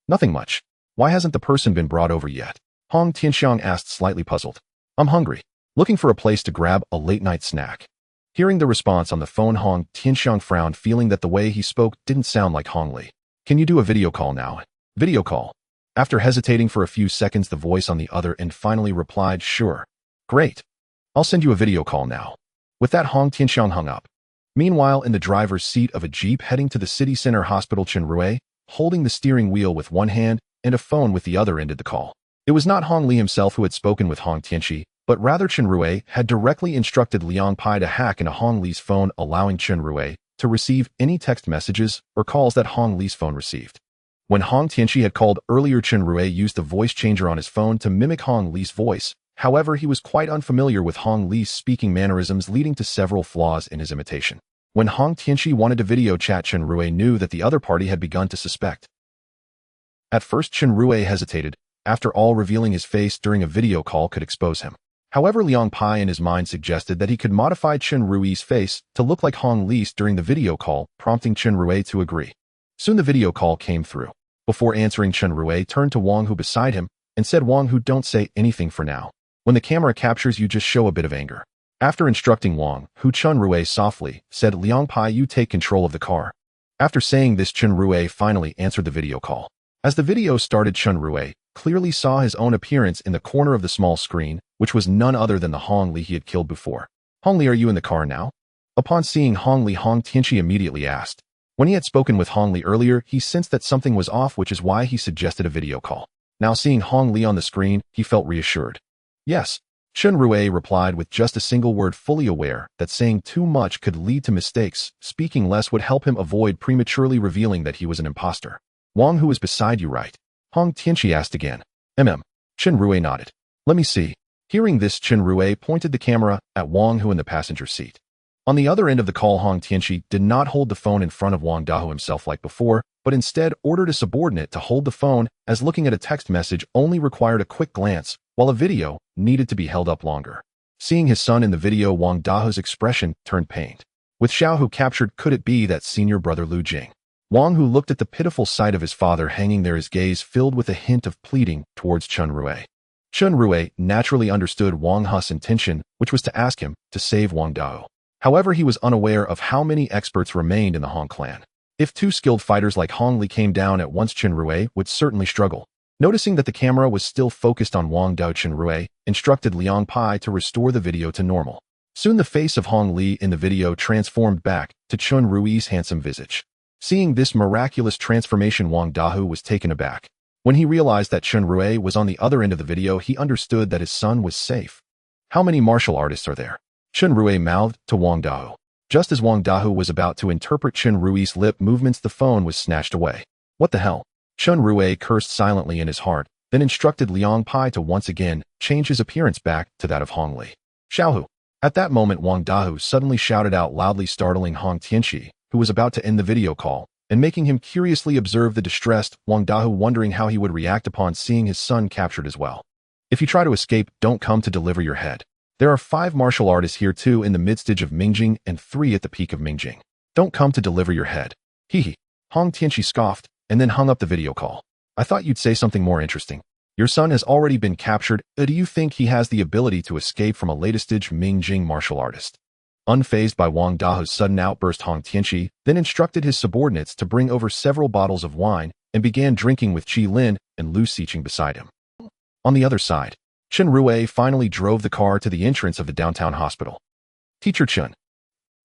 Nothing much. Why hasn't the person been brought over yet? Hong Tianxiang asked, slightly puzzled. I'm hungry. Looking for a place to grab a late-night snack. Hearing the response on the phone, Hong Tianxiang frowned, feeling that the way he spoke didn't sound like Hong Li. Can you do a video call now? Video call. After hesitating for a few seconds, the voice on the other end finally replied, sure. Great. I'll send you a video call now. With that, Hong Tianxiang hung up. Meanwhile, in the driver's seat of a jeep heading to the city center hospital, Chen Rui, holding the steering wheel with one hand and a phone with the other, ended the call. It was not Hong Li himself who had spoken with Hong Tianxi, but rather Chen Rui had directly instructed Liang Pai to hack into Hong Li's phone, allowing Chen Rui to receive any text messages or calls that Hong Li's phone received. When Hong Tianxi had called earlier, Chen Rui used the voice changer on his phone to mimic Hong Li's voice. However, he was quite unfamiliar with Hong Li's speaking mannerisms, leading to several flaws in his imitation. When Hong Tianxi wanted to video chat, Chen Rui knew that the other party had begun to suspect. At first, Chen Rui hesitated. After all, revealing his face during a video call could expose him. However, Liang Pai in his mind suggested that he could modify Chen Rui's face to look like Hong Li's during the video call, prompting Chen Rui to agree. Soon the video call came through. Before answering, Chen Rui turned to Wang Hu beside him and said, Wang Hu, don't say anything for now. When the camera captures you, just show a bit of anger. After instructing Wang Hu, Chen Rui softly said, Liang Pai, you take control of the car. After saying this, Chen Rui finally answered the video call. As the video started, Chen Rui clearly saw his own appearance in the corner of the small screen, which was none other than the Hong Li he had killed before. Hong Li, are you in the car now? Upon seeing Hong Li, Hong Tianxi immediately asked. When he had spoken with Hong Li earlier, he sensed that something was off, which is why he suggested a video call. Now seeing Hong Li on the screen, he felt reassured. Yes, Chen Rui replied with just a single word, fully aware that saying too much could lead to mistakes. Speaking less would help him avoid prematurely revealing that he was an imposter. Wang, who was beside you, right? Hong Tianqi asked again. Chen Rui nodded. Let me see. Hearing this, Chen Rui pointed the camera at Wang, who in the passenger seat. On the other end of the call, Hong Tianqi did not hold the phone in front of Wang Dao himself like before, but instead ordered a subordinate to hold the phone, as looking at a text message only required a quick glance, while a video needed to be held up longer. Seeing his son in the video, Wang Dao's expression turned pained. With Xiao captured, could it be that senior brother Lu Jing? Wang, who looked at the pitiful sight of his father hanging there, his gaze filled with a hint of pleading towards Chen Rui. Chen Rui naturally understood Wang He's intention, which was to ask him to save Wang Dao. However, he was unaware of how many experts remained in the Hong clan. If two skilled fighters like Hong Li came down at once, Chen Rui would certainly struggle. Noticing that the camera was still focused on Wang Dao, Chen Rui instructed Liang Pai to restore the video to normal. Soon the face of Hong Li in the video transformed back to Chen Rui's handsome visage. Seeing this miraculous transformation, Wang Dao was taken aback. When he realized that Chen Rui was on the other end of the video, he understood that his son was safe. How many martial artists are there? Chen Rui mouthed to Wang Dao. Just as Wang Dao was about to interpret Chen Rui's lip movements, the phone was snatched away. What the hell? Chen Rui cursed silently in his heart, then instructed Liang Pai to once again change his appearance back to that of Hong Li. Xiaohu. At that moment, Wang Dao suddenly shouted out loudly, startling Hong Tianqi, who was about to end the video call, and making him curiously observe the distressed Wang Dao, wondering how he would react upon seeing his son captured as well. If you try to escape, don't come to deliver your head. There are 5 martial artists here, 2 in the mid-stage of Mingjing and 3 at the peak of Mingjing. Don't come to deliver your head. Hee. Hong Tianqi scoffed, and then hung up the video call. I thought you'd say something more interesting. Your son has already been captured. Do you think he has the ability to escape from a latest-stage Mingjing martial artist? Unfazed by Wang Dao's sudden outburst, Hong Tianqi then instructed his subordinates to bring over several bottles of wine and began drinking with Qi Lin and Lu Xiqing beside him. On the other side, Chen Rui finally drove the car to the entrance of the downtown hospital. Teacher Chen.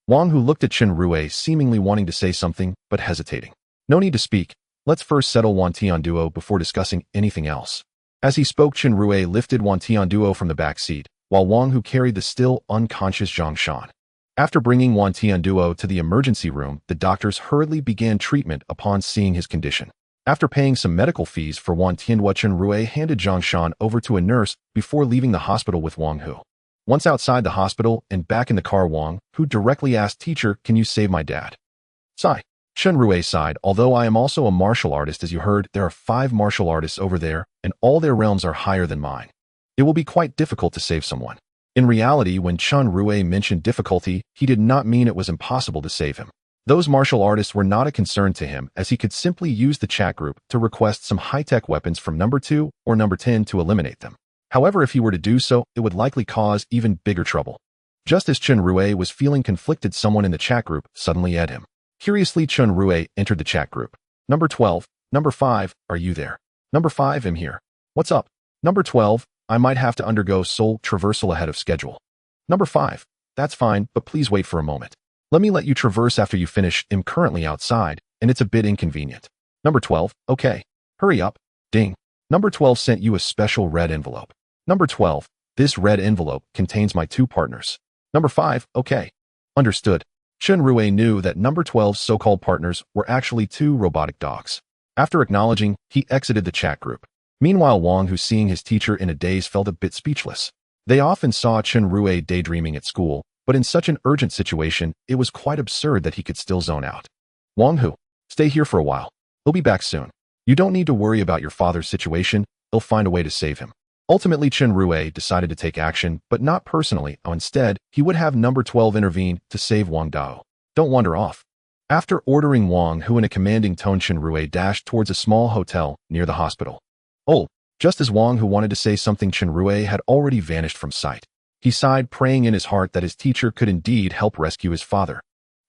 Wang, who looked at Chen Rui, seemingly wanting to say something, but hesitating. No need to speak. Let's first settle Wan Tianduo before discussing anything else. As he spoke, Chen Rui lifted Wan Tianduo from the back seat, while Wang, who carried the still unconscious Zhang Shan. After bringing Wan Tianduo to the emergency room, the doctors hurriedly began treatment upon seeing his condition. After paying some medical fees for Wan Tianduo, Chen Rui handed Zhang Shan over to a nurse before leaving the hospital with Wang Hu. Once outside the hospital and back in the car, Wang Hu directly asked, Teacher, can you save my dad? Sigh. Chen Rui sighed. Although I am also a martial artist, as you heard, there are 5 martial artists over there, and all their realms are higher than mine. It will be quite difficult to save someone. In reality, when Chen Rui mentioned difficulty, he did not mean it was impossible to save him. Those martial artists were not a concern to him, as he could simply use the chat group to request some high-tech weapons from number 2 or number 10 to eliminate them. However, if he were to do so, it would likely cause even bigger trouble. Just as Chen Rui was feeling conflicted, someone in the chat group suddenly added him. Curiously, Chen Rui entered the chat group. Number 12, number 5, are you there? Number 5, I'm here. What's up? Number 12, I might have to undergo soul traversal ahead of schedule. Number 5, that's fine, but please wait for a moment. Let me let you traverse after you finish. I'm currently outside, and it's a bit inconvenient. Number 12, okay. Hurry up. Ding. Number 12 sent you a special red envelope. Number 12, this red envelope contains my 2 partners. Number 5, okay. Understood. Chen Rui knew that number 12's so-called partners were actually 2 robotic dogs. After acknowledging, he exited the chat group. Meanwhile, Wang, who seeing his teacher in a daze, felt a bit speechless. They often saw Chen Rui daydreaming at school, but in such an urgent situation, it was quite absurd that he could still zone out. Wang Hu, stay here for a while. He'll be back soon. You don't need to worry about your father's situation. He'll find a way to save him. Ultimately, Chen Rui decided to take action, but not personally. Instead, he would have number 12 intervene to save Wang Dao. Don't wander off. After ordering Wang Hu in a commanding tone, Chen Rui dashed towards a small hotel near the hospital. Oh, just as Wang Hu wanted to say something, Chen Rui had already vanished from sight. He sighed, praying in his heart that his teacher could indeed help rescue his father.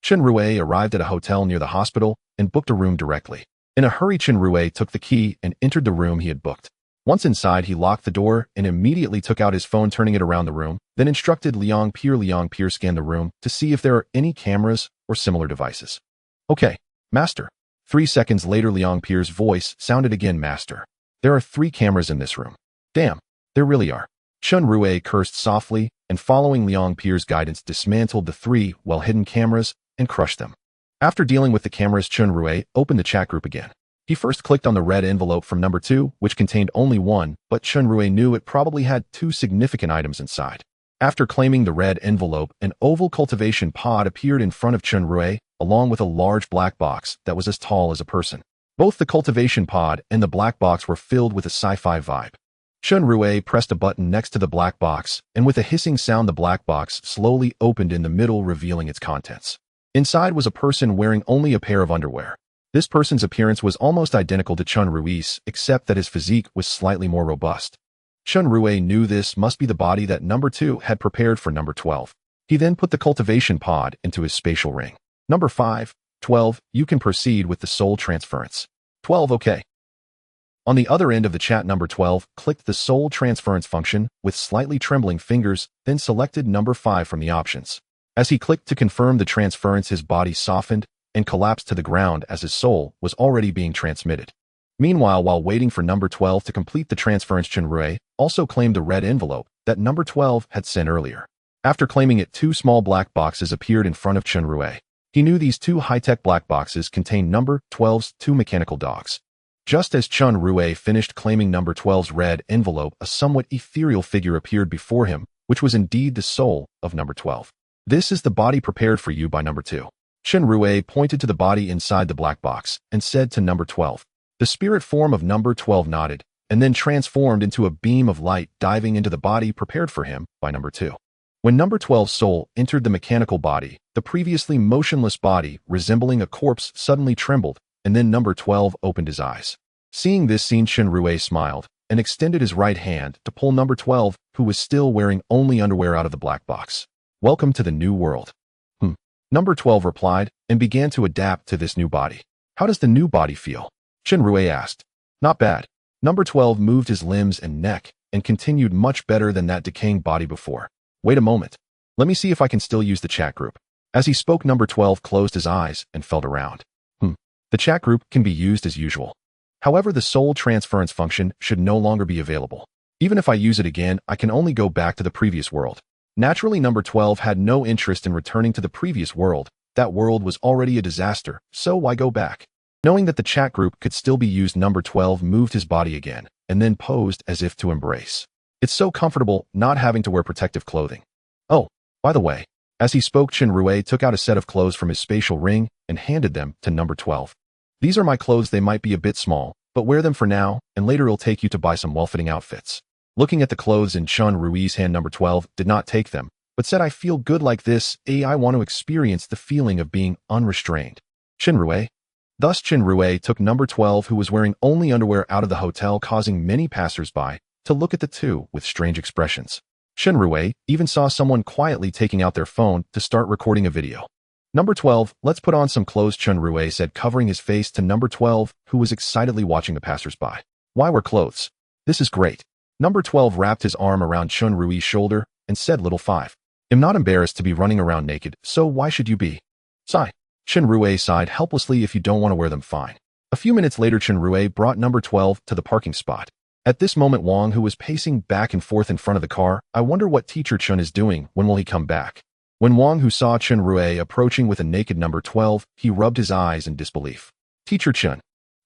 Chen Rui arrived at a hotel near the hospital and booked a room directly. In a hurry, Chen Rui took the key and entered the room he had booked. Once inside, he locked the door and immediately took out his phone, turning it around the room, then instructed Liang Pierre scan the room to see if there are any cameras or similar devices. Okay, master. 3 seconds later, Liang Pierre's voice sounded again, master. There are 3 cameras in this room. Damn, there really are. Chen Rui cursed softly, and following Liang Pier's guidance dismantled the 3 well-hidden cameras and crushed them. After dealing with the cameras, Chen Rui opened the chat group again. He first clicked on the red envelope from number 2, which contained only 1, but Chen Rui knew it probably had 2 significant items inside. After claiming the red envelope, an oval cultivation pod appeared in front of Chen Rui, along with a large black box that was as tall as a person. Both the cultivation pod and the black box were filled with a sci-fi vibe. Chen Rui pressed a button next to the black box, and with a hissing sound the black box slowly opened in the middle, revealing its contents. Inside was a person wearing only a pair of underwear. This person's appearance was almost identical to Chen Rui's, except that his physique was slightly more robust. Chen Rui knew this must be the body that number 2 had prepared for number 12. He then put the cultivation pod into his spatial ring. Number 5, 12, you can proceed with the soul transference. 12, okay. On the other end of the chat, number 12 clicked the soul transference function with slightly trembling fingers, then selected number 5 from the options. As he clicked to confirm the transference, his body softened and collapsed to the ground as his soul was already being transmitted. Meanwhile, while waiting for number 12 to complete the transference, Chen Rui also claimed the red envelope that number 12 had sent earlier. After claiming it, 2 small black boxes appeared in front of Chen Rui. He knew these 2 high-tech black boxes contained number 12's 2 mechanical dogs. Just as Chen Rui finished claiming number 12's red envelope, a somewhat ethereal figure appeared before him, which was indeed the soul of number 12. This is the body prepared for you by number 2. Chen Rui pointed to the body inside the black box and said to number 12. The spirit form of number 12 nodded, and then transformed into a beam of light, diving into the body prepared for him by number 2. When number 12's soul entered the mechanical body, the previously motionless body, resembling a corpse, suddenly trembled, and then number 12 opened his eyes. Seeing this scene, Chen Rui smiled and extended his right hand to pull number 12, who was still wearing only underwear, out of the black box. Welcome to the new world. Number 12 replied and began to adapt to this new body. How does the new body feel? Chen Rui asked. Not bad. Number 12 moved his limbs and neck and continued, much better than that decaying body before. Wait a moment. Let me see if I can still use the chat group. As he spoke, number 12 closed his eyes and felt around. The chat group can be used as usual. However, the soul transference function should no longer be available. Even if I use it again, I can only go back to the previous world. Naturally, number 12 had no interest in returning to the previous world. That world was already a disaster, so why go back? Knowing that the chat group could still be used, number 12 moved his body again, and then posed as if to embrace. It's so comfortable not having to wear protective clothing. Oh, by the way, as he spoke, Chen Rui took out a set of clothes from his spatial ring and handed them to number 12. These are my clothes. They might be a bit small, but wear them for now, and later it'll take you to buy some well-fitting outfits. Looking at the clothes in Chen Rui's hand, number 12 did not take them, but said, I feel good like this. I want to experience the feeling of being unrestrained. Chen Rui. Thus, Chen Rui took number 12, who was wearing only underwear, out of the hotel, causing many passers-by to look at the two with strange expressions. Chen Rui even saw someone quietly taking out their phone to start recording a video. Number 12, let's put on some clothes, Chen Rui said, covering his face to number 12, who was excitedly watching the passers-by. Why wear clothes? This is great. Number 12 wrapped his arm around Chen Rui's shoulder and said, Little 5. I'm not embarrassed to be running around naked, so why should you be? Sigh. Chen Rui sighed helplessly. If you don't want to wear them, fine. A few minutes later, Chen Rui brought number 12 to the parking spot. At this moment, Wang, who was pacing back and forth in front of the car, I wonder what teacher Chen is doing. When will he come back? When Wang, who saw Chen Rui approaching with a naked number 12, he rubbed his eyes in disbelief. Teacher Chen.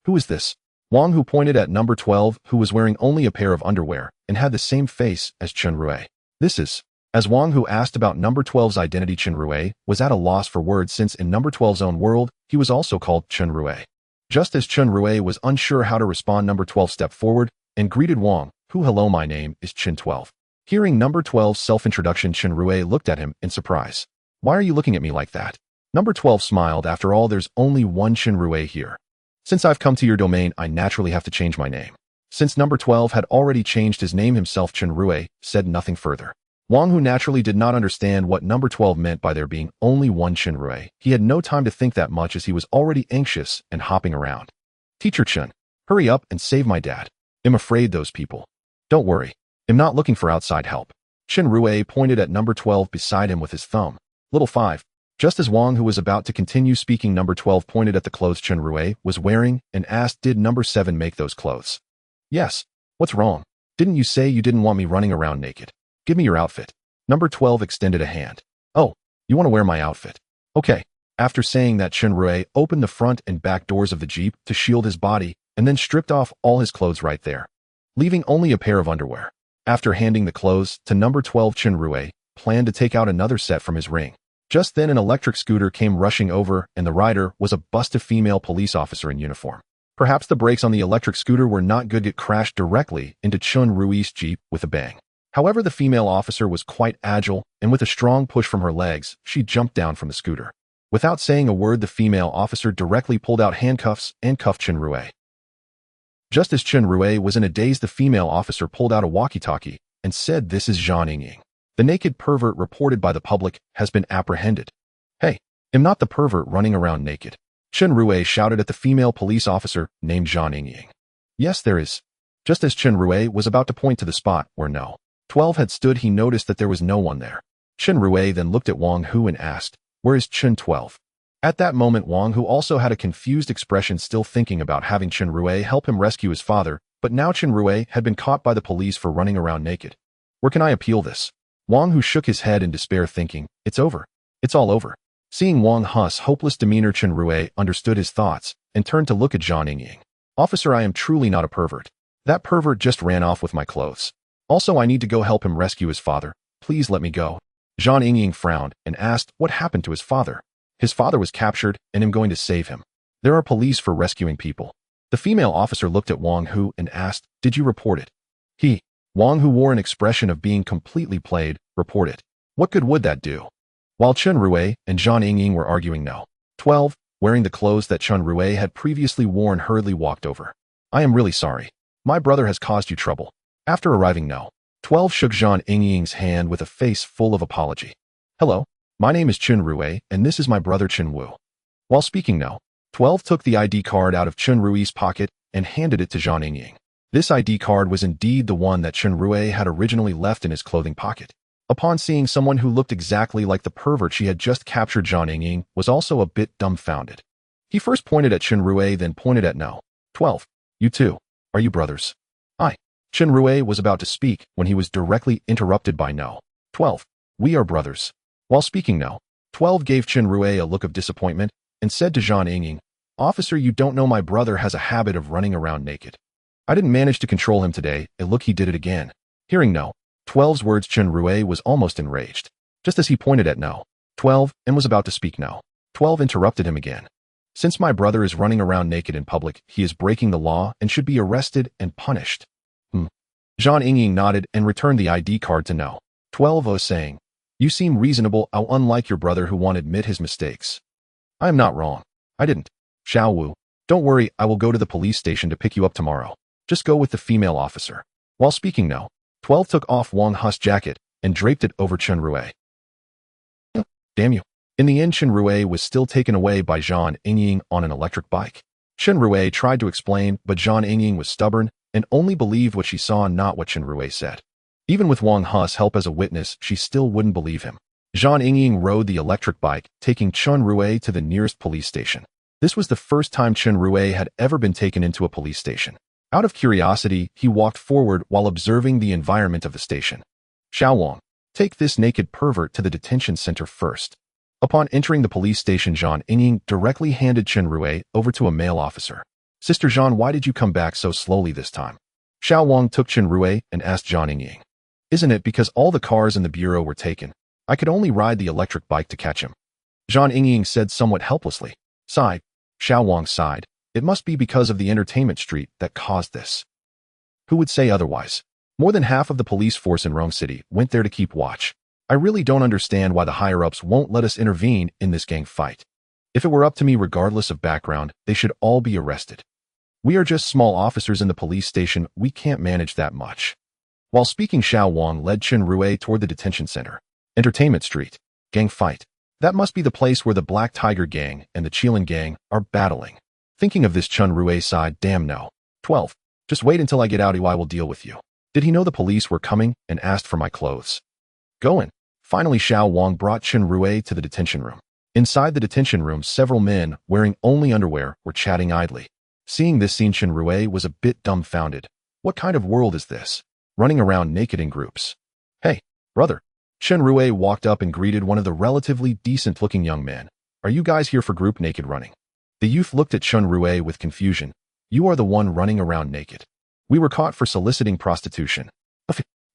Who is this? Wang, who pointed at number 12, who was wearing only a pair of underwear and had the same face as Chen Rui. This is. As Wang, who asked about number 12's identity, Chen Rui was at a loss for words, since in number 12's own world, he was also called Chen Rui. Just as Chen Rui was unsure how to respond, number 12 stepped forward and greeted Wang, who, hello, my name is Chen 12. Hearing number 12's self-introduction, Chen Rui looked at him in surprise. Why are you looking at me like that? Number 12 smiled. After all, there's only one Chen Rui here. Since I've come to your domain, I naturally have to change my name. Since number 12 had already changed his name himself, Chen Rui said nothing further. Wang, who naturally did not understand what number 12 meant by there being only one Chen Rui, he had no time to think that much, as he was already anxious and hopping around. Teacher Chen, hurry up and save my dad. I'm afraid those people. Don't worry. I'm not looking for outside help. Chen Rui pointed at number 12 beside him with his thumb. Little 5. Just as Wang, who was about to continue speaking, number 12 pointed at the clothes Chen Rui was wearing and asked, did number 7 make those clothes? Yes. What's wrong? Didn't you say you didn't want me running around naked? Give me your outfit. Number 12 extended a hand. Oh, you want to wear my outfit? Okay. After saying that, Chen Rui opened the front and back doors of the Jeep to shield his body and then stripped off all his clothes right there, leaving only a pair of underwear. After handing the clothes to number 12, Chen Rui planned to take out another set from his ring. Just then, an electric scooter came rushing over, and the rider was a busty female police officer in uniform. Perhaps the brakes on the electric scooter were not good. It crashed directly into Chen Rui's Jeep with a bang. However, the female officer was quite agile, and with a strong push from her legs, she jumped down from the scooter. Without saying a word, the female officer directly pulled out handcuffs and cuffed Chen Rui. Just as Chen Rui was in a daze, the female officer pulled out a walkie-talkie and said, "This is Zhang Yingying. The naked pervert reported by the public has been apprehended." "Hey, I'm not the pervert running around naked," Chen Rui shouted at the female police officer named Zhang Yingying. "Yes, there is." Just as Chen Rui was about to point to the spot where No. 12 had stood, he noticed that there was no one there. Chen Rui then looked at Wang Hu and asked, "Where is Chen 12? At that moment, Wang Hu also had a confused expression, still thinking about having Chen Rui help him rescue his father, but now Chen Rui had been caught by the police for running around naked. "Where can I appeal this?" Wang Hu shook his head in despair, thinking, "It's over. It's all over." Seeing Wang Hu's hopeless demeanor, Chen Rui understood his thoughts and turned to look at Zhang Yingying. "Officer, I am truly not a pervert. That pervert just ran off with my clothes. Also, I need to go help him rescue his father. Please let me go." Zhang Yingying frowned and asked what happened to his father. "His father was captured, and I'm going to save him. There are police for rescuing people." The female officer looked at Wang Hu and asked, "Did you report it?" Wang Hu wore an expression of being completely played. "Report it? What good would that do?" While Chen Rui and Zhang Yingying were arguing, No. 12, wearing the clothes that Chen Rui had previously worn, hurriedly walked over. "I am really sorry. My brother has caused you trouble." After arriving, No. 12 shook Zhang Yingying's hand with a face full of apology. "Hello, my name is Chen Rui, and this is my brother Chen Wu." While speaking, No. 12 took the ID card out of Chen Rui's pocket and handed it to Zhang Yingying. This ID card was indeed the one that Chen Rui had originally left in his clothing pocket. Upon seeing someone who looked exactly like the pervert she had just captured, Zhang Yingying was also a bit dumbfounded. He first pointed at Chen Rui, then pointed at No. 12. "You two, are you brothers?" Chen Rui was about to speak when he was directly interrupted by No. 12. "We are brothers." While speaking, No. 12 gave Chen Rui a look of disappointment and said to Zhang Yingying, "Officer, you don't know my brother has a habit of running around naked. I didn't manage to control him today, and look, he did it again." Hearing No. 12's words, Chen Rui was almost enraged. Just as he pointed at No. 12 and was about to speak, No. 12 interrupted him again. "Since my brother is running around naked in public, he is breaking the law and should be arrested and punished." Zhang Yingying nodded and returned the ID card to No. 12, saying, "You seem reasonable, unlike your brother who won't admit his mistakes." "I am not wrong. I didn't. Xiao Wu, don't worry, I will go to the police station to pick you up tomorrow. Just go with the female officer." While speaking, No. 12 took off Wang Hu's jacket and draped it over Chen Rui. "Damn you." In the end, Chen Rui was still taken away by Zhang Yingying on an electric bike. Chen Rui tried to explain, but Zhang Yingying was stubborn and only believed what she saw, not what Chen Rui said. Even with Wang Hu's help as a witness, she still wouldn't believe him. Zhang Yingying rode the electric bike, taking Chen Rui to the nearest police station. This was the first time Chen Rui had ever been taken into a police station. Out of curiosity, he walked forward while observing the environment of the station. "Xiao Wang, take this naked pervert to the detention center first." Upon entering the police station, Zhang Yingying directly handed Chen Rui over to a male officer. "Sister Zhang, why did you come back so slowly this time?" Xiao Wang took Chen Rui and asked Zhang Yingying. "Isn't it because all the cars in the bureau were taken? I could only ride the electric bike to catch him." Zhang Yingying said somewhat helplessly. Sighed. Xiao Wang sighed. "It must be because of the entertainment street that caused this." Who would say otherwise? More than half of the police force in Rome City went there to keep watch. I really don't understand why the higher-ups won't let us intervene in this gang fight. If it were up to me, regardless of background, they should all be arrested. We are just small officers in the police station, we can't manage that much. While speaking, Xiao Wang led Chen Rui toward the detention center. Entertainment Street. Gang fight. That must be the place where the Black Tiger Gang and the Qilin Gang are battling. Thinking of this, Chen Rui sighed. "Damn, No. 12. Just wait until I get out, I will deal with you." Did he know the police were coming and asked for my clothes? "Go in." Finally, Xiao Wang brought Chen Rui to the detention room. Inside the detention room, several men, wearing only underwear, were chatting idly. Seeing this scene, Chen Rui was a bit dumbfounded. What kind of world is this? running around naked in groups. Hey, brother. Chen Rui walked up and greeted one of the relatively decent-looking young men. Are you guys here for group naked running? The youth looked at Chen Rui with confusion. You are the one running around naked. We were caught for soliciting prostitution.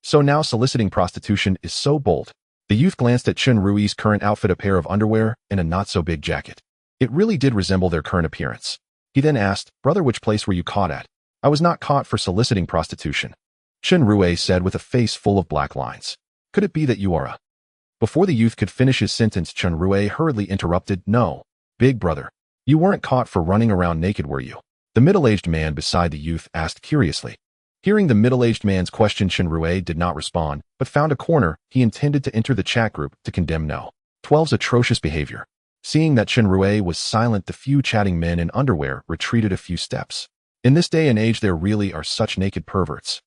So now soliciting prostitution is so bold. The youth glanced at Chen Rui's current outfit, a pair of underwear and a not-so-big jacket. It really did resemble their current appearance. He then asked, brother, which place were you caught at? I was not caught for soliciting prostitution. Chen Rui said with a face full of black lines. Could it be that you are a... Before the youth could finish his sentence, Chen Rui hurriedly interrupted, no, big brother. You weren't caught for running around naked, were you? The middle-aged man beside the youth asked curiously. Hearing the middle-aged man's question, Chen Rui did not respond, but found a corner. He intended to enter the chat group to condemn No. 12's atrocious behavior. Seeing that Chen Rui was silent, the few chatting men in underwear retreated a few steps. In this day and age, there really are such naked perverts.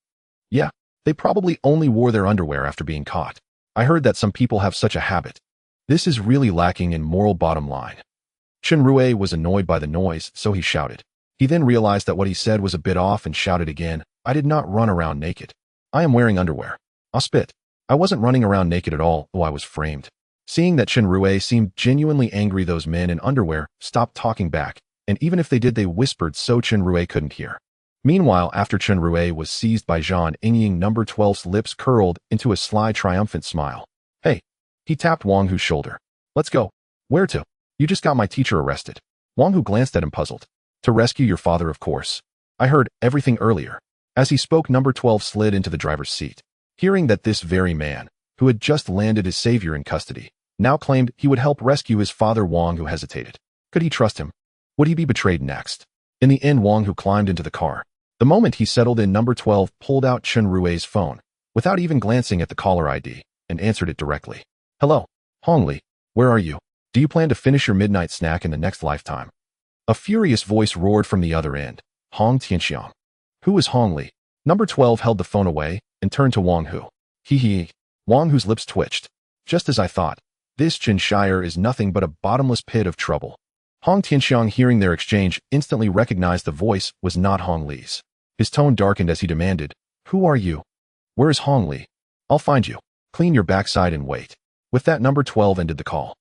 Yeah, they probably only wore their underwear after being caught. I heard that some people have such a habit. This is really lacking in moral bottom line. Chen Rui was annoyed by the noise, so he shouted. He then realized that what he said was a bit off and shouted again, I did not run around naked. I am wearing underwear. I'll spit. I wasn't running around naked at all, though I was framed. Seeing that Chen Rui seemed genuinely angry, those men in underwear stopped talking back, and even if they did, they whispered so Chen Rui couldn't hear. Meanwhile, after Chen Rui was seized by Zhang Yingying, number 12's lips curled into a sly, triumphant smile. Hey. He tapped Wang Hu's shoulder. Let's go. Where to? You just got my teacher arrested. Wang Hu glanced at him puzzled. To rescue your father, of course. I heard everything earlier. As he spoke, number 12 slid into the driver's seat. Hearing that this very man, who had just landed his savior in custody, now claimed he would help rescue his father, Wang Hu hesitated. Could he trust him? Would he be betrayed next? In the end, Wang Hu climbed into the car. The moment he settled in, number 12 pulled out Chen Rui's phone, without even glancing at the caller ID, and answered it directly. Hello, Hong Li. Where are you? Do you plan to finish your midnight snack in the next lifetime? A furious voice roared from the other end. Hong Tianxiang. Who is Hong Li? Number 12 held the phone away and turned to Wang Hu. Hee. Wang Hu's lips twitched. Just as I thought. This Chinshire is nothing but a bottomless pit of trouble. Hong Tianxiang, hearing their exchange, instantly recognized the voice was not Hong Li's. His tone darkened as he demanded, Who are you? Where is Hong Li? I'll find you. Clean your backside and wait. With that, number 12 ended the call.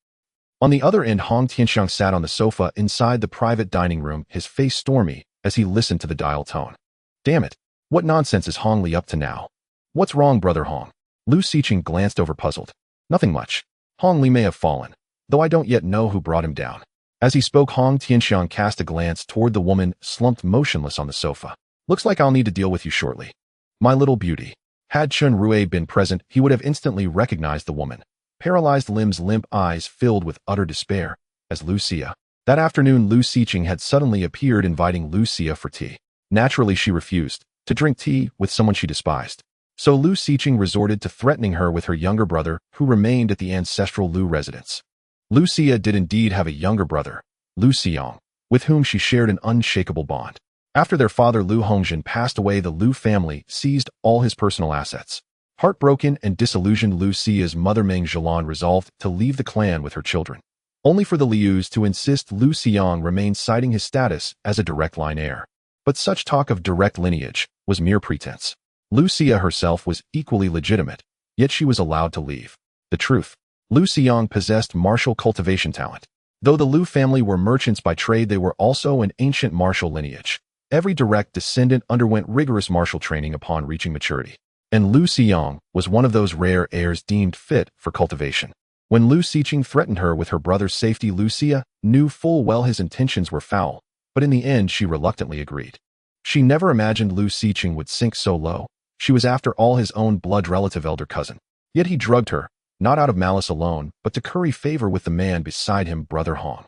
On the other end, Hong Tianxiang sat on the sofa inside the private dining room, his face stormy, as he listened to the dial tone. Damn it. What nonsense is Hong Li up to now? What's wrong, brother Hong? Lu Xiqing glanced over puzzled. Nothing much. Hong Li may have fallen, though I don't yet know who brought him down. As he spoke, Hong Tianxiang cast a glance toward the woman slumped motionless on the sofa. Looks like I'll need to deal with you shortly. My little beauty. Had Chen Rui been present, he would have instantly recognized the woman. Paralyzed limbs, limp eyes filled with utter despair, as Lucia. That afternoon, Lu Xiqing had suddenly appeared inviting Lucia for tea. Naturally, she refused to drink tea with someone she despised. So Lu Xiqing resorted to threatening her with her younger brother, who remained at the ancestral Lu residence. Lucia did indeed have a younger brother, Lu Xiong, with whom she shared an unshakable bond. After their father Lu Hongzhen passed away, the Lu family seized all his personal assets. Heartbroken and disillusioned, Lucia's mother Meng Zhelan resolved to leave the clan with her children, only for the Lius to insist Lu Xiong remain, citing his status as a direct line heir. But such talk of direct lineage was mere pretense. Lucia herself was equally legitimate, yet she was allowed to leave. The truth, Lu Xiong possessed martial cultivation talent. Though the Lu family were merchants by trade, they were also an ancient martial lineage. Every direct descendant underwent rigorous martial training upon reaching maturity. And Lu Xiong was one of those rare heirs deemed fit for cultivation. When Lu Xiqing threatened her with her brother's safety, Lucia knew full well his intentions were foul, but in the end she reluctantly agreed. She never imagined Lu Xiqing would sink so low. She was after all his own blood relative, elder cousin. Yet he drugged her, not out of malice alone, but to curry favor with the man beside him, brother Hong.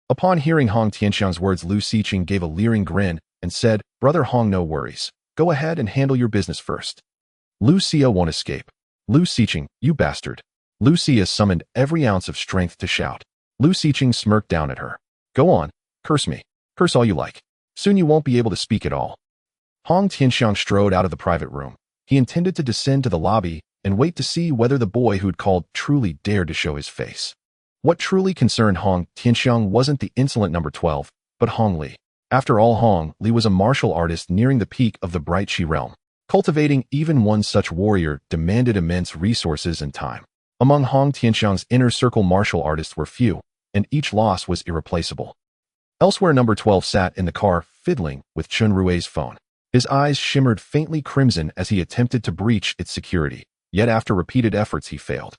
Upon hearing Hong Tianxiang's words, Lu Xiqing gave a leering grin and said, Brother Hong, no worries. Go ahead and handle your business first. Lucia won't escape. Lu Xiqing, you bastard. Lucia summoned every ounce of strength to shout. Lu Xiqing smirked down at her. Go on, curse me. Curse all you like. Soon you won't be able to speak at all. Hong Tianxiang strode out of the private room. He intended to descend to the lobby and wait to see whether the boy who'd called truly dared to show his face. What truly concerned Hong Tianxiang wasn't the insolent number 12, but Hong Li. After all, Hong Li was a martial artist nearing the peak of the Bright Chi realm. Cultivating even one such warrior demanded immense resources and time. Among Hong Tianxiang's inner circle martial artists were few, and each loss was irreplaceable. Elsewhere, number 12 sat in the car, fiddling with Chen Rui's phone. His eyes shimmered faintly crimson as he attempted to breach its security, yet after repeated efforts he failed.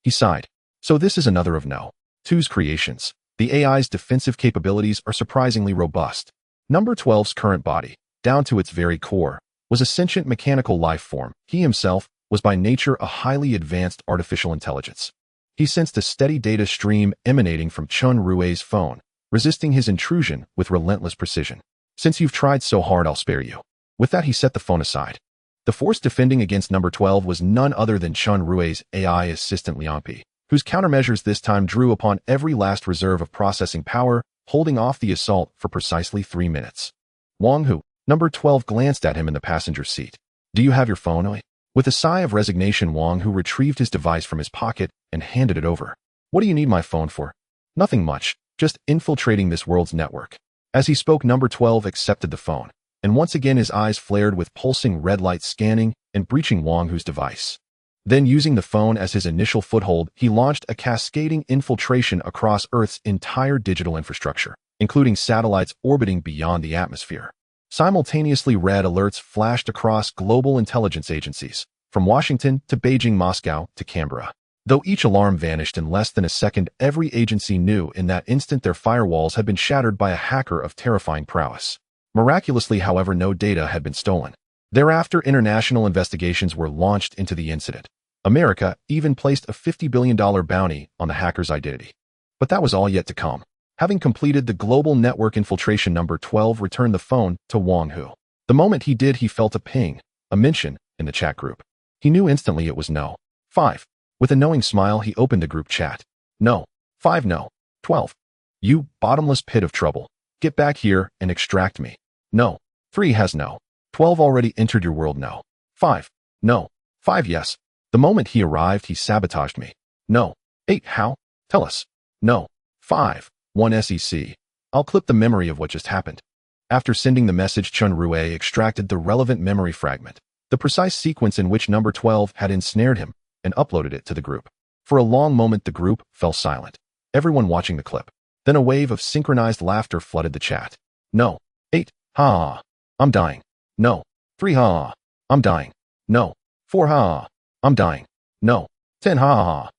He sighed. So this is another of No. 2's creations. The AI's defensive capabilities are surprisingly robust. Number 12's current body, down to its very core, was a sentient mechanical life form. He himself was by nature a highly advanced artificial intelligence. He sensed a steady data stream emanating from Chen Rui's phone, resisting his intrusion with relentless precision. Since you've tried so hard, I'll spare you. With that, he set the phone aside. The force defending against number 12 was none other than Chen Rui's AI assistant Liangpi, whose countermeasures this time drew upon every last reserve of processing power, holding off the assault for precisely 3 minutes. Wang Hu, number 12, glanced at him in the passenger seat. Do you have your phone, Oi? With a sigh of resignation, Wang Hu retrieved his device from his pocket and handed it over. What do you need my phone for? Nothing much, just infiltrating this world's network. As he spoke, number 12 accepted the phone, and once again his eyes flared with pulsing red light, scanning and breaching Wang Hu's device. Then, using the phone as his initial foothold, he launched a cascading infiltration across Earth's entire digital infrastructure, including satellites orbiting beyond the atmosphere. Simultaneously, red alerts flashed across global intelligence agencies, from Washington to Beijing, Moscow to Canberra. Though each alarm vanished in less than a second, every agency knew in that instant their firewalls had been shattered by a hacker of terrifying prowess. Miraculously, however, no data had been stolen. Thereafter, international investigations were launched into the incident. America even placed a $50 billion bounty on the hacker's identity. But that was all yet to come. Having completed the global network infiltration, number 12 returned the phone to Wang Hu. The moment he did, he felt a ping, a mention, in the chat group. He knew instantly it was No. 5. With a knowing smile, he opened the group chat. No. 5 No. 12. You bottomless pit of trouble. Get back here and extract me. No. 3 has No. 12 already entered your world. No. 5. No. 5 yes. The moment he arrived, he sabotaged me. No. 8 how? Tell us. No. 5. 1 SEC. I'll clip the memory of what just happened. After sending the message, Chen Rui extracted the relevant memory fragment, the precise sequence in which number 12 had ensnared him, and uploaded it to the group. For a long moment, the group fell silent, everyone watching the clip. Then a wave of synchronized laughter flooded the chat. No. 8. Ha. I'm dying. No. 3. Ha. I'm dying. No. 4. Ha. I'm dying. No. 10. Ha.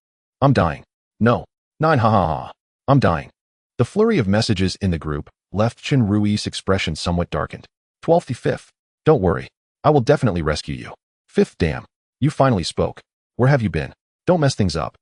I'm dying. No. 9. Ha. I'm dying. The flurry of messages in the group left Chen Rui's expression somewhat darkened. 12th. 5th. Don't worry. I will definitely rescue you. 5th. Damn. You finally spoke. Where have you been? Don't mess things up.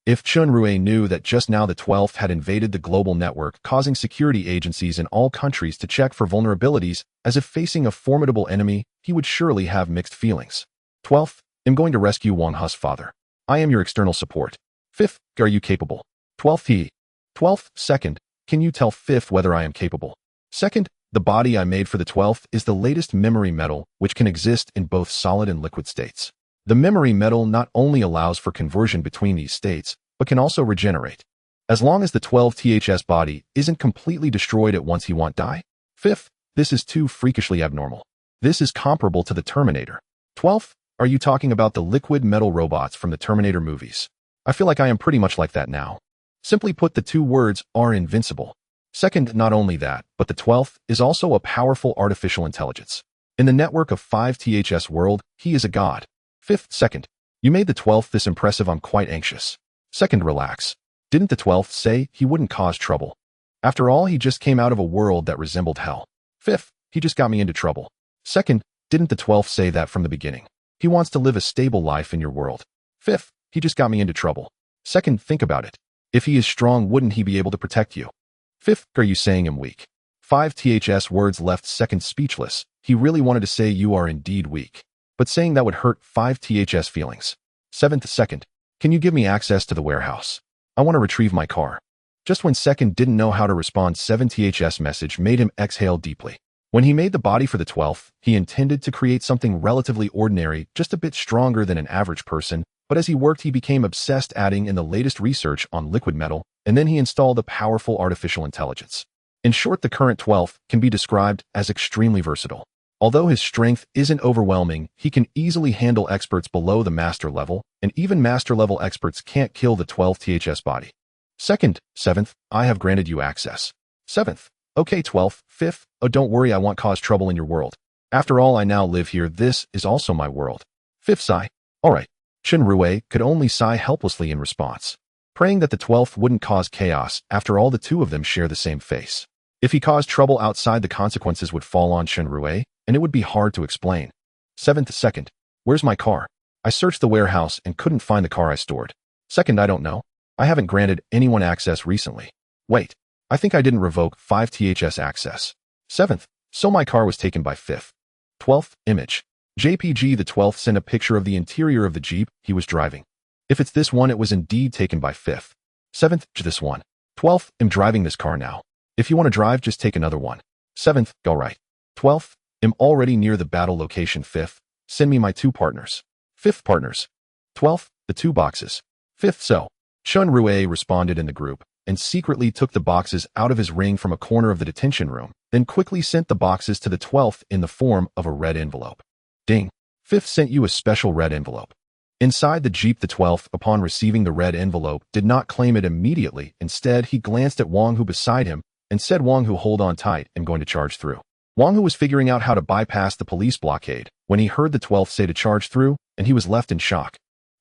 If Chen Rui knew that just now the 12th had invaded the global network, causing security agencies in all countries to check for vulnerabilities as if facing a formidable enemy, he would surely have mixed feelings. 12th. I'm going to rescue Wang Hu's father. I am your external support. 5th. Are you capable? 12th. He. 12th. 2nd. Can you tell 5th whether I am capable? 2nd. The body I made for the 12th is the latest memory metal, which can exist in both solid and liquid states. The memory metal not only allows for conversion between these states, but can also regenerate. As long as the 12th's body isn't completely destroyed at once, he won't die. 5th. This is too freakishly abnormal. This is comparable to the Terminator. 12th. Are you talking about the liquid metal robots from the Terminator movies? I feel like I am pretty much like that now. Simply put, the two words are invincible. 2nd, not only that, but the 12th is also a powerful artificial intelligence. In the network of 5th's world, he is a god. 5th. 2nd. You made the 12th this impressive. I'm quite anxious. 2nd, relax. Didn't the 12th say he wouldn't cause trouble? After all, he just came out of a world that resembled hell. 5th. He just got me into trouble. 2nd, didn't the 12th say that from the beginning? He wants to live a stable life in your world. 5th. He just got me into trouble. 2nd, think about it. If he is strong, wouldn't he be able to protect you? 5th, are you saying I'm weak? 5th's words left 2nd speechless. He really wanted to say you are indeed weak, but saying that would hurt 5th's feelings. 7th. 2nd, can you give me access to the warehouse? I want to retrieve my car. Just when 2nd didn't know how to respond, 7th's message made him exhale deeply. When he made the body for the 12th, he intended to create something relatively ordinary, just a bit stronger than an average person, but as he worked, he became obsessed, adding in the latest research on liquid metal, and then he installed a powerful artificial intelligence. In short, the current 12th can be described as extremely versatile. Although his strength isn't overwhelming, he can easily handle experts below the master level, and even master level experts can't kill the 12th THS body. Second, 7th, I have granted you access. 7th, okay 12th, 5th, oh don't worry I won't cause trouble in your world. After all I now live here, this is also my world. 5th sigh, alright. Chen Rui could only sigh helplessly in response, praying that the 12th wouldn't cause chaos. After all, the two of them share the same face. If he caused trouble outside, the consequences would fall on Chen Rui, and it would be hard to explain. 7th, 2nd, where's my car? I searched the warehouse and couldn't find the car I stored. 2nd, I don't know. I haven't granted anyone access recently. Wait, I think I didn't revoke 5 THS access. 7th, so my car was taken by 5th. 12th, image. JPG the 12th sent a picture of the interior of the Jeep he was driving. If it's this one, it was indeed taken by 5th. 7th, this one. 12th, I'm driving this car now. If you want to drive, just take another one. 7th, go right. 12th, I'm already near the battle location. 5th, send me my 2 partners. 5th partners. 12th, the 2 boxes. 5th, so. Chen Rui responded in the group, and secretly took the boxes out of his ring from a corner of the detention room, then quickly sent the boxes to the 12th in the form of a red envelope. Ding. 5th sent you a special red envelope. Inside the Jeep, the 12th, upon receiving the red envelope, did not claim it immediately. Instead, he glanced at Wang Hu beside him and said, Wang Hu, hold on tight, I'm going to charge through. Wang Hu was figuring out how to bypass the police blockade when he heard the 12th say to charge through, and he was left in shock.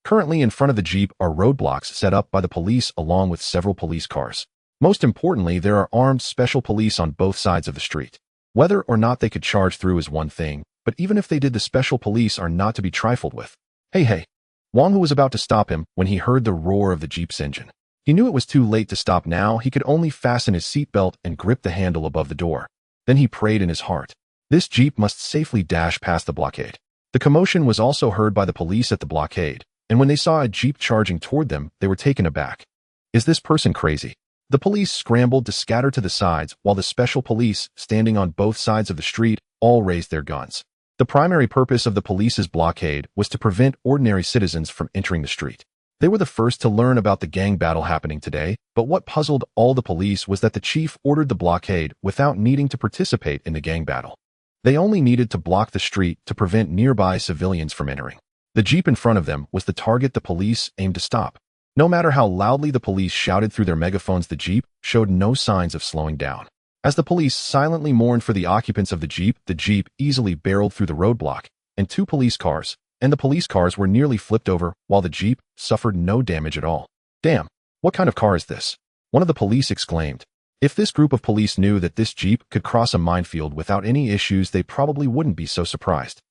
Currently in front of the Jeep are roadblocks set up by the police along with several police cars. Most importantly, there are armed special police on both sides of the street. Whether or not they could charge through is one thing, but even if they did, the special police are not to be trifled with. Hey. Wang Hu was about to stop him when he heard the roar of the Jeep's engine. He knew it was too late to stop now. He could only fasten his seatbelt and grip the handle above the door. Then he prayed in his heart. This Jeep must safely dash past the blockade. The commotion was also heard by the police at the blockade, and when they saw a Jeep charging toward them, they were taken aback. Is this person crazy? The police scrambled to scatter to the sides, while the special police, standing on both sides of the street, all raised their guns. The primary purpose of the police's blockade was to prevent ordinary citizens from entering the street. They were the first to learn about the gang battle happening today, but what puzzled all the police was that the chief ordered the blockade without needing to participate in the gang battle. They only needed to block the street to prevent nearby civilians from entering. The Jeep in front of them was the target the police aimed to stop. No matter how loudly the police shouted through their megaphones, the Jeep showed no signs of slowing down. As the police silently mourned for the occupants of the Jeep easily barreled through the roadblock, and 2 police cars, and the police cars were nearly flipped over, while the Jeep suffered no damage at all. Damn, what kind of car is this? One of the police exclaimed. If this group of police knew that this Jeep could cross a minefield without any issues, they probably wouldn't be so surprised.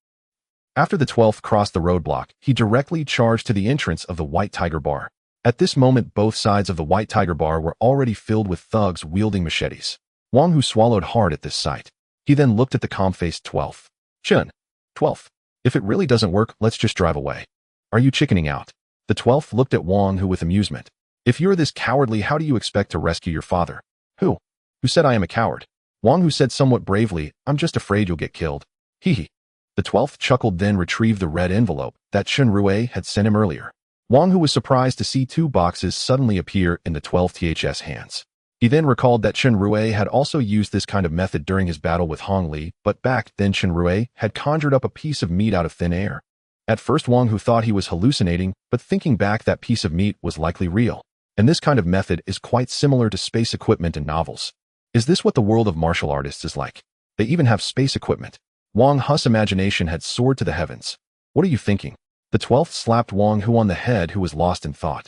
After the 12th crossed the roadblock, he directly charged to the entrance of the White Tiger Bar. At this moment, both sides of the White Tiger Bar were already filled with thugs wielding machetes. Wang Hu swallowed hard at this sight. He then looked at the calm-faced 12th. Chen, 12th, if it really doesn't work, let's just drive away. Are you chickening out? The 12th looked at Wang Hu with amusement. If you're this cowardly, how do you expect to rescue your father? Who said I am a coward? Wang Hu said somewhat bravely, I'm just afraid you'll get killed. Hee. The 12th chuckled, then retrieved the red envelope that Chen Rui had sent him earlier. Wang Hu was surprised to see 2 boxes suddenly appear in the 12th THS hands. He then recalled that Chen Rui had also used this kind of method during his battle with Hong Li, but back then Chen Rui had conjured up a piece of meat out of thin air. At first Wang Hu thought he was hallucinating, but thinking back, that piece of meat was likely real. And this kind of method is quite similar to space equipment in novels. Is this what the world of martial artists is like? They even have space equipment. Wang Hu's imagination had soared to the heavens. What are you thinking? The 12th slapped Wang Hu on the head, who was lost in thought.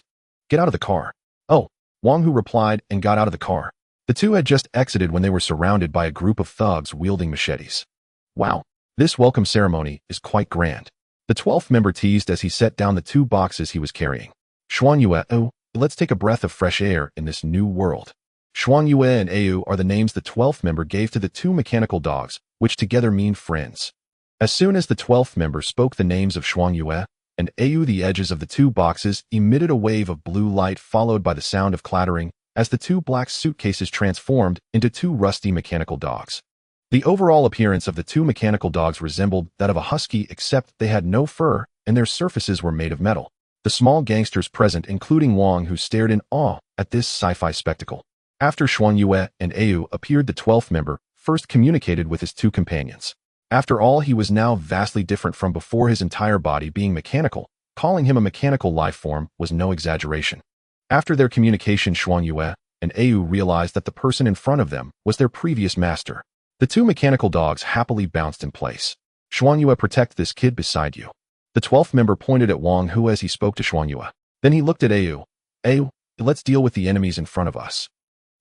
Get out of the car. Oh. Wang Hu replied and got out of the car. The two had just exited when they were surrounded by a group of thugs wielding machetes. Wow, this welcome ceremony is quite grand. The 12th member teased as he set down the 2 boxes he was carrying. Shuangyue, oh, let's take a breath of fresh air in this new world. Shuangyue and Au are the names the 12th member gave to the 2 mechanical dogs, which together mean friends. As soon as the 12th member spoke the names of Shuangyue and Au, the edges of the 2 boxes emitted a wave of blue light, followed by the sound of clattering as the 2 black suitcases transformed into 2 rusty mechanical dogs. The overall appearance of the 2 mechanical dogs resembled that of a husky, except they had no fur and their surfaces were made of metal. The small gangsters present, including Wang, who stared in awe at this sci-fi spectacle. After Shuangyue and Au appeared, the 12th member first communicated with his 2 companions. After all, he was now vastly different from before, his entire body being mechanical. Calling him a mechanical life form was no exaggeration. After their communication, Xuanyue and Au realized that the person in front of them was their previous master. The two mechanical dogs happily bounced in place. Xuanyue, protect this kid beside you. The 12th member pointed at Wang Hu as he spoke to Xuanyue. Then he looked at Au. Au, let's deal with the enemies in front of us.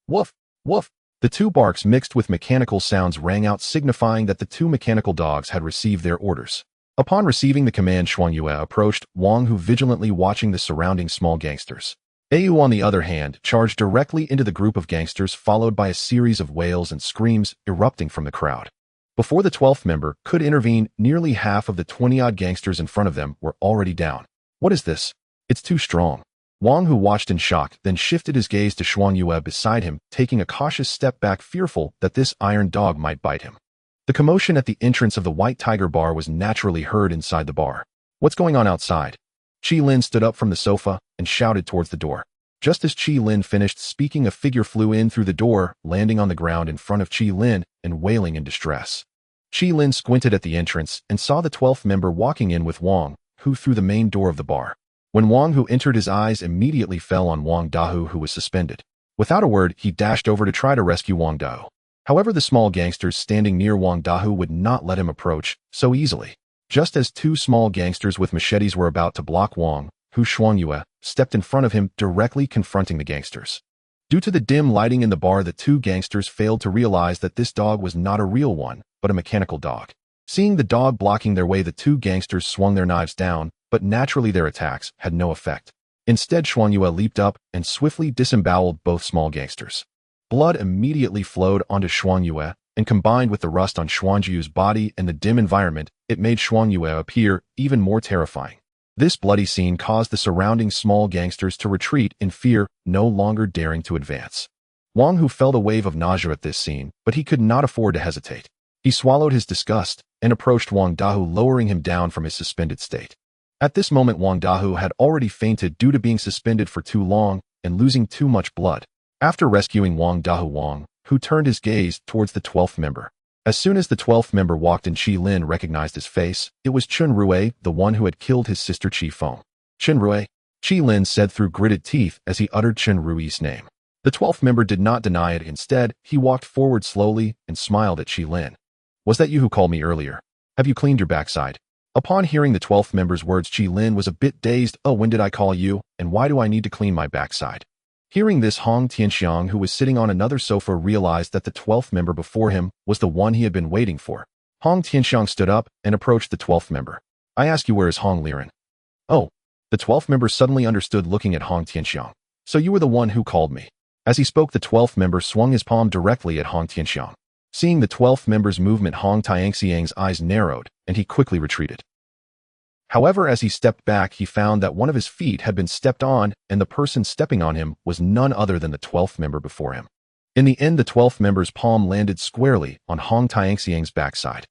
Woof, woof. The two barks mixed with mechanical sounds rang out, signifying that the two mechanical dogs had received their orders. Upon receiving the command, Xuanyue approached Wang Hu, vigilantly watching the surrounding small gangsters. Au, on the other hand, charged directly into the group of gangsters, followed by a series of wails and screams erupting from the crowd. Before the 12th member could intervene, nearly half of the 20-odd gangsters in front of them were already down. What is this? It's too strong. Wang Hu watched in shock, then shifted his gaze to Xuanyue beside him, taking a cautious step back, fearful that this iron dog might bite him. The commotion at the entrance of the White Tiger bar was naturally heard inside the bar. What's going on outside? Qi Lin stood up from the sofa and shouted towards the door. Just as Qi Lin finished speaking, a figure flew in through the door, landing on the ground in front of Qi Lin and wailing in distress. Qi Lin squinted at the entrance and saw the 12th member walking in with Wang Hu through the main door of the bar. When Wang Hu entered, his eyes immediately fell on Wang Dahu, who was suspended. Without a word, he dashed over to try to rescue Wang Dahu. However, the small gangsters standing near Wang Dahu would not let him approach so easily. Just as two small gangsters with machetes were about to block Wang Hu, Xuanyue stepped in front of him, directly confronting the gangsters. Due to the dim lighting in the bar, the two gangsters failed to realize that this dog was not a real one, but a mechanical dog. Seeing the dog blocking their way, the two gangsters swung their knives down, but naturally their attacks had no effect. Instead, Xuanyue leaped up and swiftly disemboweled both small gangsters. Blood immediately flowed onto Xuanyue, and combined with the rust on Xuanyue's body and the dim environment, it made Xuanyue appear even more terrifying. This bloody scene caused the surrounding small gangsters to retreat in fear, no longer daring to advance. Wang Hu felt a wave of nausea at this scene, but he could not afford to hesitate. He swallowed his disgust and approached Wang Dahu, lowering him down from his suspended state. At this moment, Wang Dahu had already fainted due to being suspended for too long and losing too much blood. After rescuing Wang Dahu, Wang Hu turned his gaze towards the 12th member. As soon as the 12th member walked in, Qi Lin recognized his face. It was Chen Rui, the one who had killed his sister Qi Feng. Chen Rui, Qi Lin said through gritted teeth as he uttered Chen Rui's name. The 12th member did not deny it. Instead, he walked forward slowly and smiled at Qi Lin. Was that you who called me earlier? Have you cleaned your backside? Upon hearing the 12th member's words, Qi Lin was a bit dazed. Oh, when did I call you, and why do I need to clean my backside? Hearing this, Hong Tianxiang, who was sitting on another sofa, realized that the 12th member before him was the one he had been waiting for. Hong Tianxiang stood up and approached the 12th member. I ask you, where is Hong Liren? Oh, the 12th member suddenly understood, looking at Hong Tianxiang. So you were the one who called me. As he spoke, the 12th member swung his palm directly at Hong Tianxiang. Seeing the 12th member's movement, Hong Tianxiang's eyes narrowed, and he quickly retreated. However, as he stepped back, he found that one of his feet had been stepped on, and the person stepping on him was none other than the 12th member before him. In the end, the 12th member's palm landed squarely on Hong Tianxiang's backside.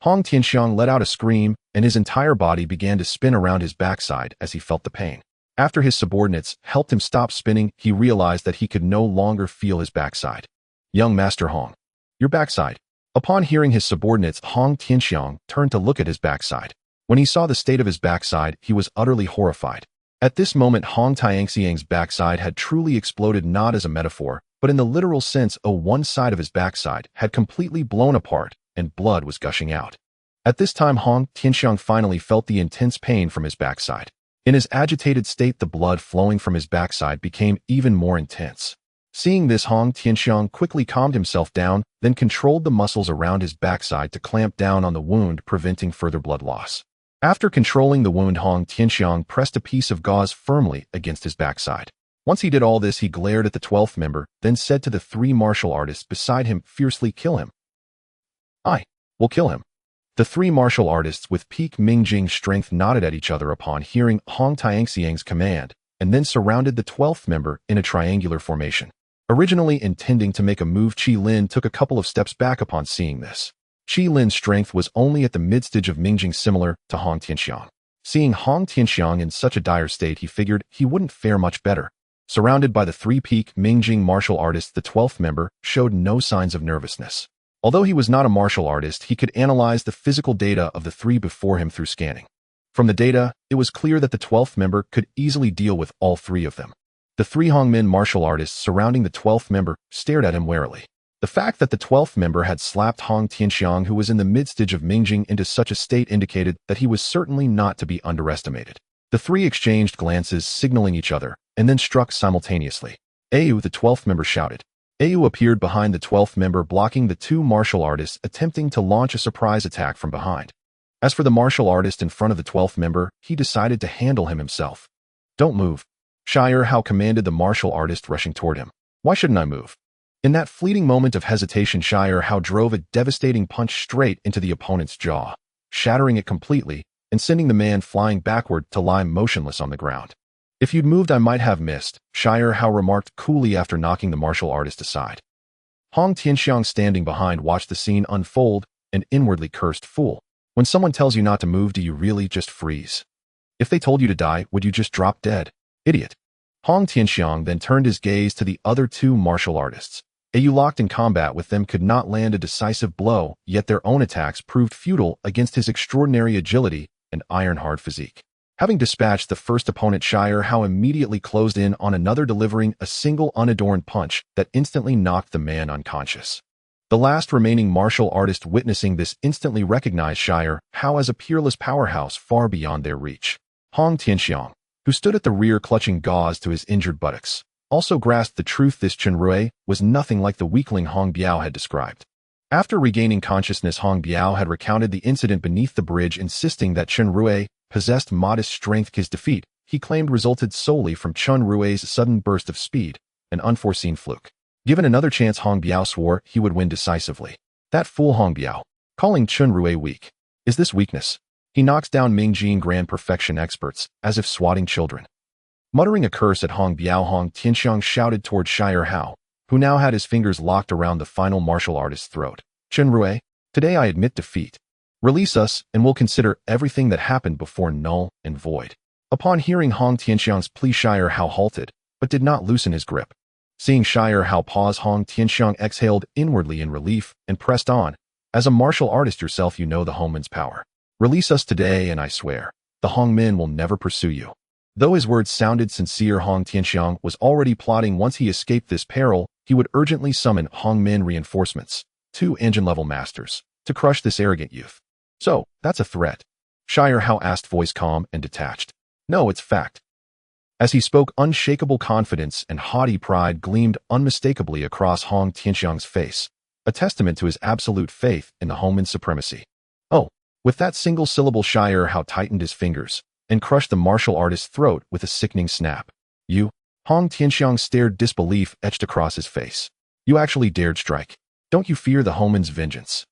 Hong Tianxiang let out a scream, and his entire body began to spin around his backside as he felt the pain. After his subordinates helped him stop spinning, he realized that he could no longer feel his backside. Young Master Hong, your backside. Upon hearing his subordinates, Hong Tianxiang turned to look at his backside. When he saw the state of his backside, he was utterly horrified. At this moment, Hong Tianxiang's backside had truly exploded, not as a metaphor, but in the literal sense. One side of his backside had completely blown apart, and blood was gushing out. At this time, Hong Tianxiang finally felt the intense pain from his backside. In his agitated state, the blood flowing from his backside became even more intense. Seeing this, Hong Tianxiang quickly calmed himself down, then controlled the muscles around his backside to clamp down on the wound, preventing further blood loss. After controlling the wound, Hong Tianxiang pressed a piece of gauze firmly against his backside. Once he did all this, he glared at the 12th member, then said to the three martial artists beside him fiercely, kill him. I will kill him. The three martial artists with peak Mingjing strength nodded at each other upon hearing Hong Tianxiang's command, and then surrounded the 12th member in a triangular formation. Originally intending to make a move, Qi Lin took a couple of steps back upon seeing this. Qi Lin's strength was only at the mid-stage of Mingjing, similar to Hong Tianxiang. Seeing Hong Tianxiang in such a dire state, he figured he wouldn't fare much better. Surrounded by the three peak Mingjing martial artists, the 12th member showed no signs of nervousness. Although he was not a martial artist, he could analyze the physical data of the three before him through scanning. From the data, it was clear that the 12th member could easily deal with all three of them. The three Hongmen martial artists surrounding the 12th member stared at him warily. The fact that the 12th member had slapped Hong Tianxiang, who was in the mid-stage of Mingjing, into such a state indicated that he was certainly not to be underestimated. The three exchanged glances, signaling each other, and then struck simultaneously. Ayu, the 12th member, shouted. Ayu appeared behind the 12th member, blocking the two martial artists attempting to launch a surprise attack from behind. As for the martial artist in front of the 12th member, he decided to handle him himself. Don't move. Sci-Fi Hao commanded the martial artist, rushing toward him. Why shouldn't I move? In that fleeting moment of hesitation, Sci-Fi Hao drove a devastating punch straight into the opponent's jaw, shattering it completely and sending the man flying backward to lie motionless on the ground. If you'd moved, I might have missed, Sci-Fi Hao remarked coolly after knocking the martial artist aside. Hong Tianxiang, standing behind, watched the scene unfold and inwardly cursed, "Fool. When someone tells you not to move, do you really just freeze? If they told you to die, would you just drop dead? Idiot." Hong Tianxiang then turned his gaze to the other two martial artists. Ayu, locked in combat with them, could not land a decisive blow, yet their own attacks proved futile against his extraordinary agility and iron-hard physique. Having dispatched the first opponent, Sci-Fi Hao immediately closed in on another, delivering a single unadorned punch that instantly knocked the man unconscious. The last remaining martial artist, witnessing this, instantly recognized Sci-Fi Hao as a peerless powerhouse far beyond their reach. Hong Tianxiang, who stood at the rear clutching gauze to his injured buttocks, also grasped the truth. This Chen Rui was nothing like the weakling Hong Biao had described. After regaining consciousness, Hong Biao had recounted the incident beneath the bridge, insisting that Chen Rui possessed modest strength. His defeat, he claimed, resulted solely from Chen Rui's sudden burst of speed, an unforeseen fluke. Given another chance, Hong Biao swore he would win decisively. That fool Hong Biao, calling Chen Rui weak. Is this weakness? He knocks down Mingjing grand perfection experts, as if swatting children. Muttering a curse at Hong Biao, Hong Tianxiang shouted toward Sci-Fi Hao, who now had his fingers locked around the final martial artist's throat. Chen Rui, today I admit defeat. Release us, and we'll consider everything that happened before null and void. Upon hearing Hong Tianxiang's plea, Sci-Fi Hao halted, but did not loosen his grip. Seeing Sci-Fi Hao pause, Hong Tianxiang exhaled inwardly in relief and pressed on. As a martial artist yourself, you know the Hongmen's power. Release us today, and I swear, the Hongmen will never pursue you. Though his words sounded sincere, Hong Tianxiang was already plotting. Once he escaped this peril, he would urgently summon Hongmen reinforcements, 2 engine-level masters, to crush this arrogant youth. So, that's a threat? Sci-Fi Hao asked, voice calm and detached. No, it's fact. As he spoke, unshakable confidence and haughty pride gleamed unmistakably across Hong Tianxiang's face, a testament to his absolute faith in the Hongmen's supremacy. Oh, with that single syllable, Sci-Fi Hao tightened his fingers and crushed the martial artist's throat with a sickening snap. You? Hong Tianxiang stared, disbelief etched across his face. You actually dared strike. Don't you fear the Hongmen's vengeance?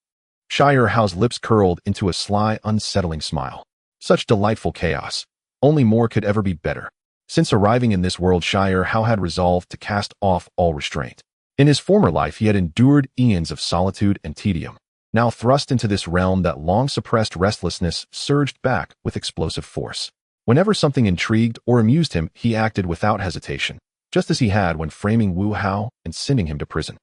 Sci-Fi Hao's lips curled into a sly, unsettling smile. Such delightful chaos. Only more could ever be better. Since arriving in this world, Sci-Fi Hao had resolved to cast off all restraint. In his former life, he had endured eons of solitude and tedium. Now thrust into this realm, that long-suppressed restlessness surged back with explosive force. Whenever something intrigued or amused him, he acted without hesitation, just as he had when framing Wu Hao and sending him to prison.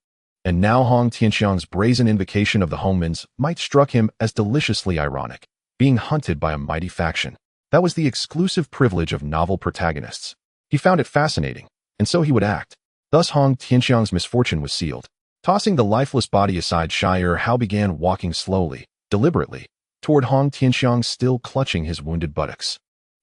And now Hong Tianxiang's brazen invocation of the Hongmen's might struck him as deliciously ironic. Being hunted by a mighty faction, that was the exclusive privilege of novel protagonists. He found it fascinating, and so he would act. Thus Hong Tianxiang's misfortune was sealed. Tossing the lifeless body aside, Sci-Fi Hao began walking slowly, deliberately, toward Hong Tianxiang, still clutching his wounded buttocks.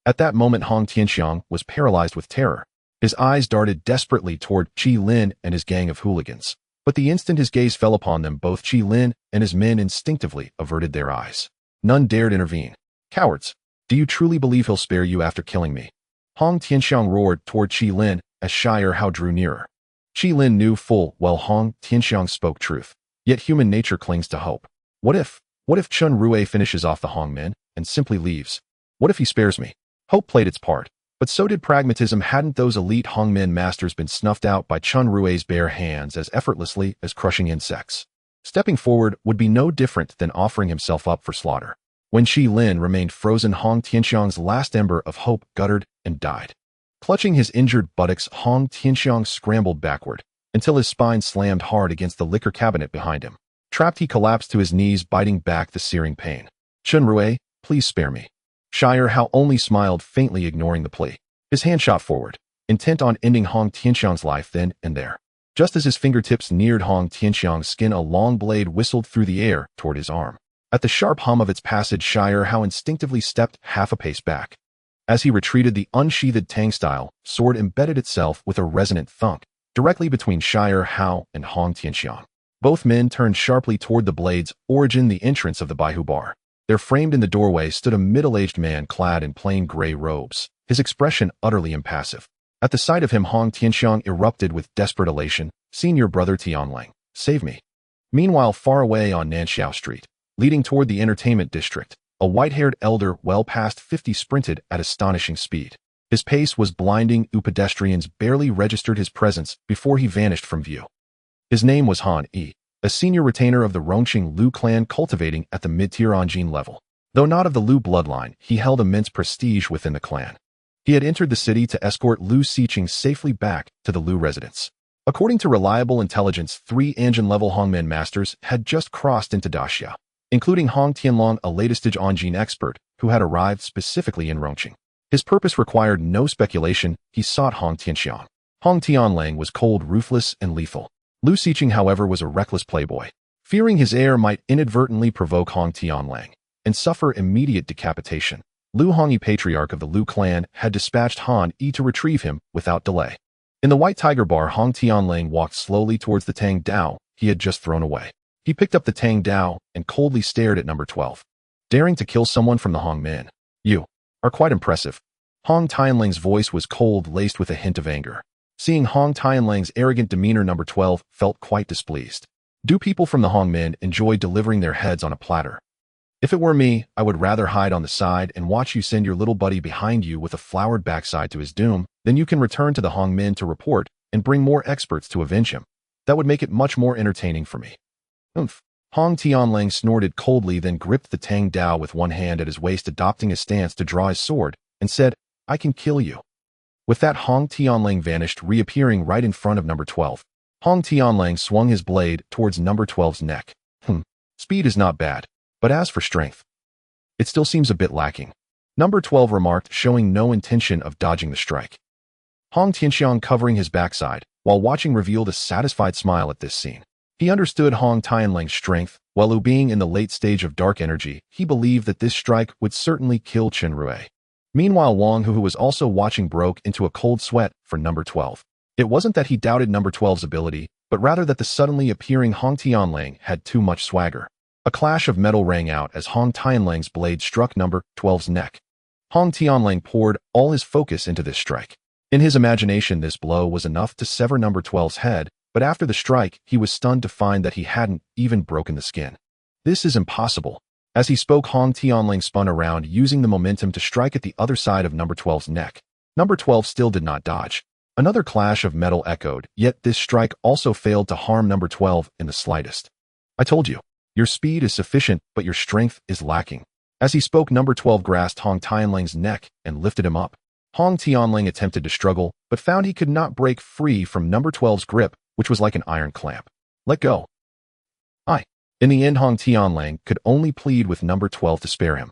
At that moment, Hong Tianxiang was paralyzed with terror. His eyes darted desperately toward Qi Lin and his gang of hooligans. But the instant his gaze fell upon them, both Qi Lin and his men instinctively averted their eyes. None dared intervene. Cowards! Do you truly believe he'll spare you after killing me? Hong Tianxiang roared toward Qi Lin as Sci-Fi Hao drew nearer. Qi Lin knew full well Hong Tianxiang spoke truth. Yet human nature clings to hope. What if Chen Rui finishes off the Hongmen and simply leaves? What if he spares me? Hope played its part, but so did pragmatism. Hadn't those elite Hongmen masters been snuffed out by Chen Rui's bare hands as effortlessly as crushing insects? Stepping forward would be no different than offering himself up for slaughter. When Qi Lin remained frozen, Hong Tianxiang's last ember of hope guttered and died. Clutching his injured buttocks, Hong Tianxiang scrambled backward until his spine slammed hard against the liquor cabinet behind him. Trapped, he collapsed to his knees, biting back the searing pain. Chen Rui, please spare me. Shire Hao only smiled faintly, ignoring the plea. His hand shot forward, intent on ending Hong Tianxiang's life then and there. Just as his fingertips neared Hong Tianxiang's skin, a long blade whistled through the air toward his arm. At the sharp hum of its passage, Shire Hao instinctively stepped half a pace back. As he retreated, the unsheathed Tang-style sword embedded itself with a resonant thunk, directly between Shire Hao and Hong Tianxiang. Both men turned sharply toward the blade's origin, the entrance of the Baihu bar. There, framed in the doorway, stood a middle-aged man clad in plain gray robes, his expression utterly impassive. At the sight of him, Hong Tianxiang erupted with desperate elation. "Senior brother Tianlang, save me." Meanwhile, far away on Nanxiao Street, leading toward the entertainment district, a white-haired elder well past 50 sprinted at astonishing speed. His pace was blinding. Pedestrians barely registered his presence before he vanished from view. His name was Han Yi, a senior retainer of the Rongqing Lu clan, cultivating at the mid-tier Anjin level. Though not of the Lu bloodline, he held immense prestige within the clan. He had entered the city to escort Lu Xiqing safely back to the Lu residence. According to reliable intelligence, 3 Anjin-level Hongmen masters had just crossed into Daxia, including Hong Tianlang, a latest-stage Anjin expert who had arrived specifically in Rongqing. His purpose required no speculation. He sought Hong Tianxiang. Hong Tianlang was cold, ruthless, and lethal. Lu Xiqing, however, was a reckless playboy. Fearing his heir might inadvertently provoke Hong Tianlang and suffer immediate decapitation, Lu Hongyi, patriarch of the Lu clan, had dispatched Han Yi to retrieve him without delay. In the White Tiger Bar, Hong Tianlang walked slowly towards the Tang Dao he had just thrown away. He picked up the Tang Dao and coldly stared at number 12. "Daring to kill someone from the Hongmen. You are quite impressive." Hong Tianlang's voice was cold, laced with a hint of anger. Seeing Hong Tianlang's arrogant demeanor, number 12 felt quite displeased. "Do people from the Hongmen enjoy delivering their heads on a platter? If it were me, I would rather hide on the side and watch you send your little buddy behind you with a flowered backside to his doom. Then you can return to the Hongmen to report and bring more experts to avenge him. That would make it much more entertaining for me." "Oomph." Hong Tianlang snorted coldly, then gripped the Tang Dao with one hand at his waist, adopting a stance to draw his sword, and said, "I can kill you." With that, Hong Tianlang vanished, reappearing right in front of number 12. Hong Tianlang swung his blade towards number 12's neck. Speed is not bad, but as for strength, it still seems a bit lacking," number 12 remarked, showing no intention of dodging the strike. Hong Tianxiang, covering his backside while watching, revealed a satisfied smile at this scene. He understood Hong Tianlang's strength. While being in the late stage of dark energy, he believed that this strike would certainly kill Chen Rui. Meanwhile, Wang Hu, who was also watching, broke into a cold sweat for number 12. It wasn't that he doubted number 12's ability, but rather that the suddenly appearing Hong Tianlang had too much swagger. A clash of metal rang out as Hong Tianlang's blade struck number 12's neck. Hong Tianlang poured all his focus into this strike. In his imagination, this blow was enough to sever number 12's head, but after the strike, he was stunned to find that he hadn't even broken the skin. "This is impossible." As he spoke, Hong Tianlang spun around, using the momentum to strike at the other side of number 12's neck. Number 12 still did not dodge. Another clash of metal echoed, yet this strike also failed to harm number 12 in the slightest. "I told you, your speed is sufficient, but your strength is lacking." As he spoke, number 12 grasped Hong Tianlang's neck and lifted him up. Hong Tianlang attempted to struggle, but found he could not break free from number 12's grip, which was like an iron clamp. "Let go." In the end, Hong Tianlang could only plead with number 12 to spare him.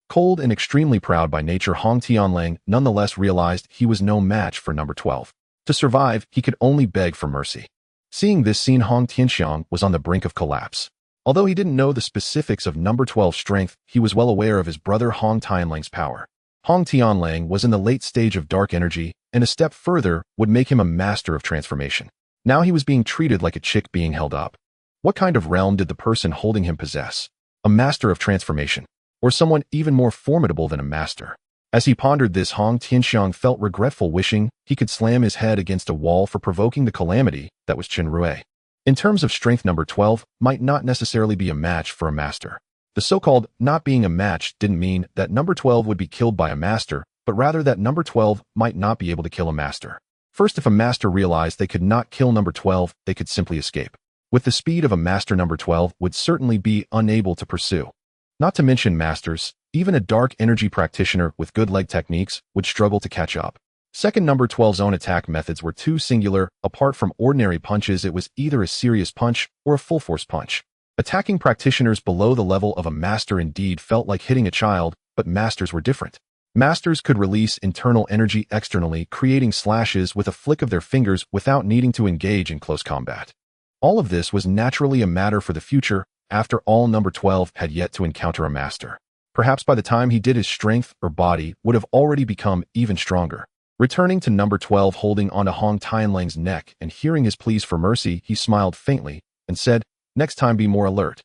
Cold and extremely proud by nature, Hong Tianlang nonetheless realized he was no match for number 12. To survive, he could only beg for mercy. Seeing this scene, Hong Tianxiang was on the brink of collapse. Although he didn't know the specifics of number 12's strength, he was well aware of his brother Hong Tianlang's power. Hong Tianlang was in the late stage of dark energy, and a step further would make him a master of transformation. Now he was being treated like a chick being held up. What kind of realm did the person holding him possess? A master of transformation, or someone even more formidable than a master? As he pondered this, Hong Tianxiang felt regretful, wishing he could slam his head against a wall for provoking the calamity that was Chen Rui. In terms of strength, number 12 might not necessarily be a match for a master. The so-called not being a match didn't mean that number 12 would be killed by a master, but rather that number 12 might not be able to kill a master. First, if a master realized they could not kill number 12, they could simply escape. With the speed of a master, number 12 would certainly be unable to pursue. Not to mention masters, even a dark energy practitioner with good leg techniques would struggle to catch up. Second, number 12's own attack methods were too singular. Apart from ordinary punches, it was either a serious punch or a full-force punch. Attacking practitioners below the level of a master indeed felt like hitting a child, but masters were different. Masters could release internal energy externally, creating slashes with a flick of their fingers without needing to engage in close combat. All of this was naturally a matter for the future. After all, number 12 had yet to encounter a master. Perhaps by the time he did, his strength or body would have already become even stronger. Returning to number 12, holding onto Hong Tianlang's neck and hearing his pleas for mercy, he smiled faintly and said, "Next time be more alert."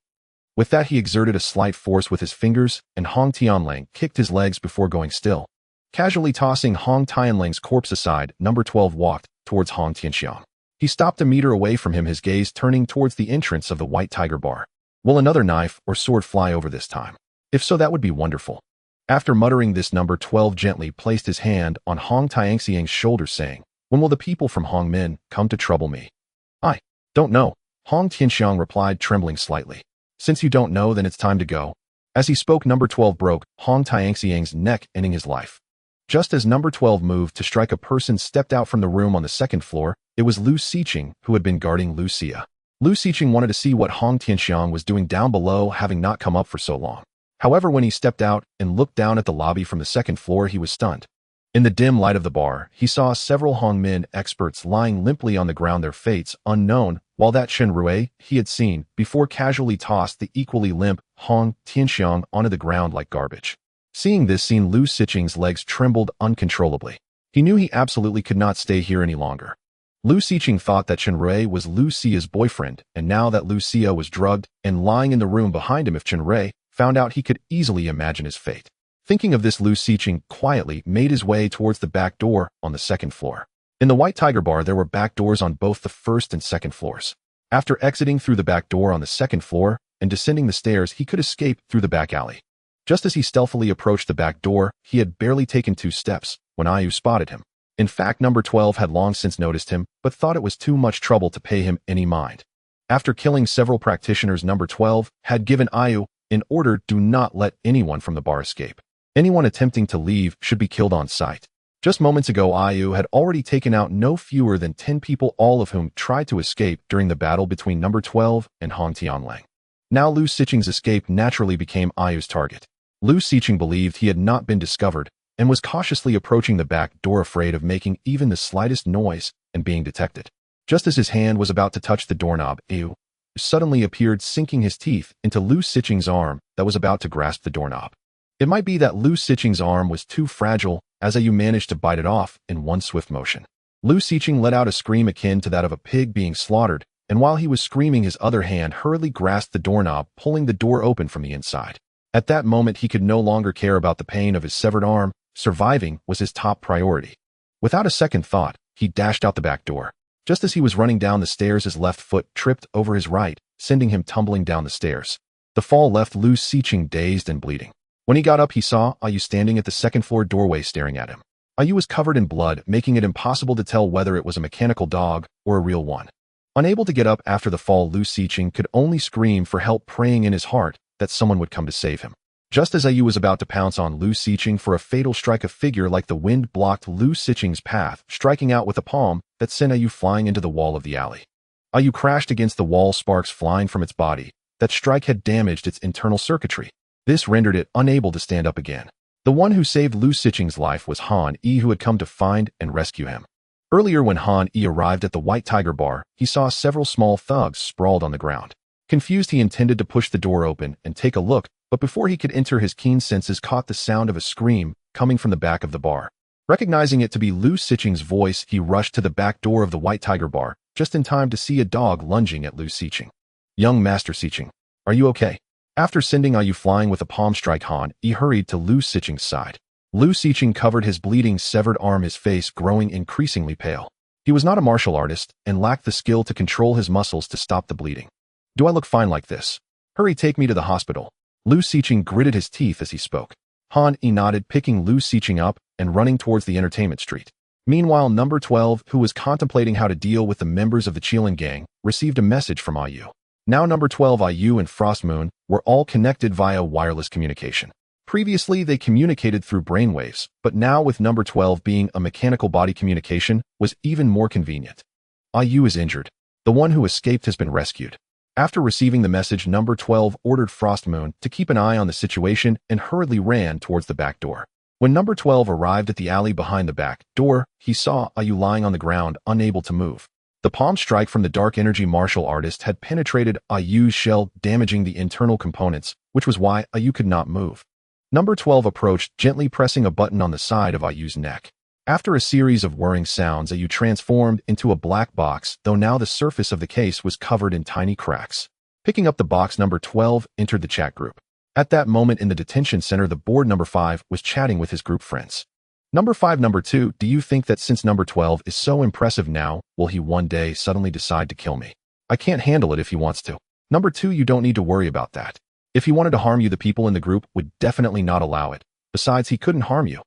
With that, he exerted a slight force with his fingers, and Hong Tianlang kicked his legs before going still. Casually tossing Hong Tianlang's corpse aside, number 12 walked towards Hong Tianxiang. He stopped a meter away from him, his gaze turning towards the entrance of the White Tiger bar. Will another knife or sword fly over this time? If so, that would be wonderful. After muttering this, number 12 gently placed his hand on Hong Tianxiang's shoulder, saying, "When will the people from Hongmen come to trouble me?" "I don't know," Hong Tianxiang replied, trembling slightly. "Since you don't know, then it's time to go." As he spoke, number 12 broke Hong Tianxiang's neck, ending his life. Just as number 12 moved to strike, a person stepped out from the room on the second floor. It was Lu Xiqing, who had been guarding Lu Xia. Lu Xiqing wanted to see what Hong Tianxiang was doing down below, having not come up for so long. However, when he stepped out and looked down at the lobby from the second floor, he was stunned. In the dim light of the bar, he saw several Hongmen experts lying limply on the ground, their fates unknown, while that Chen Rui he had seen before casually tossed the equally limp Hong Tianxiang onto the ground like garbage. Seeing this scene, Lu Xiqing's legs trembled uncontrollably. He knew he absolutely could not stay here any longer. Lu Xiqing thought that Chen Rui was Lu Xia's boyfriend, and now that Lu Xia was drugged and lying in the room behind him, if Chen Rui found out, he could easily imagine his fate. Thinking of this, Lu Xiqing quietly made his way towards the back door on the second floor. In the White Tiger bar, there were back doors on both the first and second floors. After exiting through the back door on the second floor and descending the stairs, he could escape through the back alley. Just as he stealthily approached the back door, he had barely taken 2 steps when Ayu spotted him. In fact, number 12 had long since noticed him, but thought it was too much trouble to pay him any mind. After killing several practitioners, number 12 had given Ayu an order: do not let anyone from the bar escape. Anyone attempting to leave should be killed on sight. Just moments ago, Ayu had already taken out no fewer than 10 people, all of whom tried to escape during the battle between number 12 and Hong Tianlang. Now Lu Xiqing's escape naturally became Ayu's target. Lu Xiqing believed he had not been discovered and was cautiously approaching the back door, afraid of making even the slightest noise and being detected. Just as his hand was about to touch the doorknob, Ayu suddenly appeared, sinking his teeth into Lu Xiqing's arm that was about to grasp the doorknob. It might be that Lu Xiqing's arm was too fragile, as Ayu managed to bite it off in one swift motion. Lu Xiqing let out a scream akin to that of a pig being slaughtered, and while he was screaming, his other hand hurriedly grasped the doorknob, pulling the door open from the inside. At that moment, he could no longer care about the pain of his severed arm. Surviving was his top priority. Without a second thought, he dashed out the back door. Just as he was running down the stairs, his left foot tripped over his right, sending him tumbling down the stairs. The fall left Lu Xiqing dazed and bleeding. When he got up, he saw Ayu standing at the second-floor doorway staring at him. Ayu was covered in blood, making it impossible to tell whether it was a mechanical dog or a real one. Unable to get up after the fall, Lu Xiqing could only scream for help, praying in his heart that someone would come to save him. Just as Ayu was about to pounce on Lu Xiqing for a fatal strike, a figure like the wind blocked Lu Xiqing's path, striking out with a palm that sent Ayu flying into the wall of the alley. Ayu crashed against the wall, sparks flying from its body. That strike had damaged its internal circuitry. This rendered it unable to stand up again. The one who saved Lu Xiqing's life was Han Yi, who had come to find and rescue him. Earlier, when Han Yi arrived at the White Tiger bar, he saw several small thugs sprawled on the ground. Confused, he intended to push the door open and take a look, but before he could enter, his keen senses caught the sound of a scream coming from the back of the bar. Recognizing it to be Lu Xiqing's voice, he rushed to the back door of the White Tiger bar, just in time to see a dog lunging at Lu Xiqing. "Young Master Xiqing, are you okay?" After sending Ayu flying with a palm strike, Han Yi hurried to Lu Xiqing's side. Lu Xiqing covered his bleeding, severed arm, his face growing increasingly pale. He was not a martial artist and lacked the skill to control his muscles to stop the bleeding. "Do I look fine like this? Hurry, take me to the hospital." Lu Xiqing gritted his teeth as he spoke. Han Yi nodded, picking Lu Xiqing up and running towards the entertainment street. Meanwhile, number 12, who was contemplating how to deal with the members of the Qilin gang, received a message from Ayu. Now number 12, Ayu and Frost Moon were all connected via wireless communication. Previously, they communicated through brainwaves, but now with number 12 being a mechanical body communication was even more convenient. IU is injured. The one who escaped has been rescued. After receiving the message, number 12 ordered Frostmoon to keep an eye on the situation and hurriedly ran towards the back door. When number 12 arrived at the alley behind the back door, he saw IU lying on the ground, unable to move. The palm strike from the dark energy martial artist had penetrated IU's shell, damaging the internal components, which was why IU could not move. Number 12 approached, gently pressing a button on the side of IU's neck. After a series of whirring sounds, IU transformed into a black box, though now the surface of the case was covered in tiny cracks. Picking up the box, number 12 entered the chat group. At that moment in the detention center, the board number 5 was chatting with his group friends. Number 5, number 2, do you think that since number 12 is so impressive now, will he one day suddenly decide to kill me? I can't handle it if he wants to. Number 2, you don't need to worry about that. If he wanted to harm you, the people in the group would definitely not allow it. Besides, he couldn't harm you.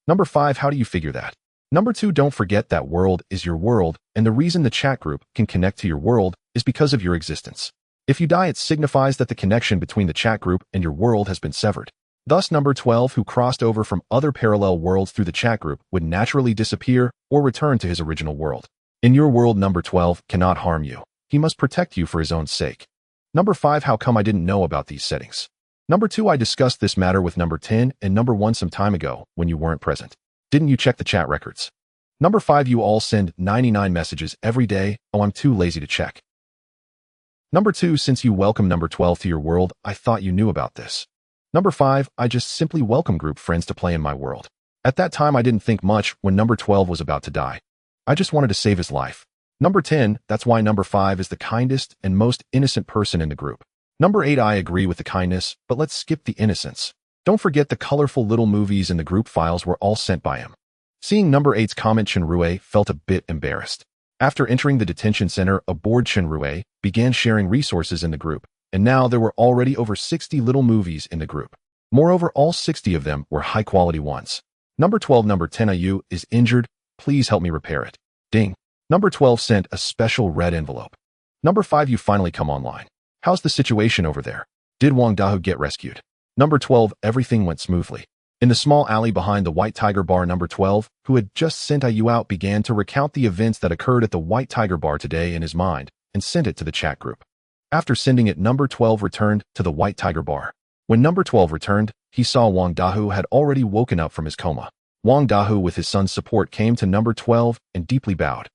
Number 5, how do you figure that? Number 2, don't forget that world is your world, and the reason the chat group can connect to your world is because of your existence. If you die, it signifies that the connection between the chat group and your world has been severed. Thus, number 12, who crossed over from other parallel worlds through the chat group, would naturally disappear or return to his original world. In your world, number 12 cannot harm you. He must protect you for his own sake. Number 5, how come I didn't know about these settings? Number 2, I discussed this matter with number 10 and number 1 some time ago when you weren't present. Didn't you check the chat records? Number 5, you all send 99 messages every day. Oh, I'm too lazy to check. Number 2, since you welcome number 12 to your world, I thought you knew about this. Number 5, I just simply welcome group friends to play in my world. At that time, I didn't think much when number 12 was about to die. I just wanted to save his life. Number 10, that's why number 5 is the kindest and most innocent person in the group. Number 8, I agree with the kindness, but let's skip the innocence. Don't forget the colorful little movies in the group files were all sent by him. Seeing number 8's comment, Chen Rui felt a bit embarrassed. After entering the detention center aboard Chen Rui began sharing resources in the group, and now there were already over 60 little movies in the group. Moreover, all 60 of them were high-quality ones. Number 12, number 10, IU is injured. Please help me repair it. Ding. Number 12 sent a special red envelope. Number 5, you finally come online. How's the situation over there? Did Wang Dahu get rescued? Number 12, everything went smoothly. In the small alley behind the White Tiger Bar, number 12, who had just sent IU out, began to recount the events that occurred at the White Tiger Bar today in his mind and sent it to the chat group. After sending it, number 12 returned to the White Tiger Bar. When number 12 returned, he saw Wang Dahu had already woken up from his coma. Wang Dahu, with his son's support, came to number 12 and deeply bowed.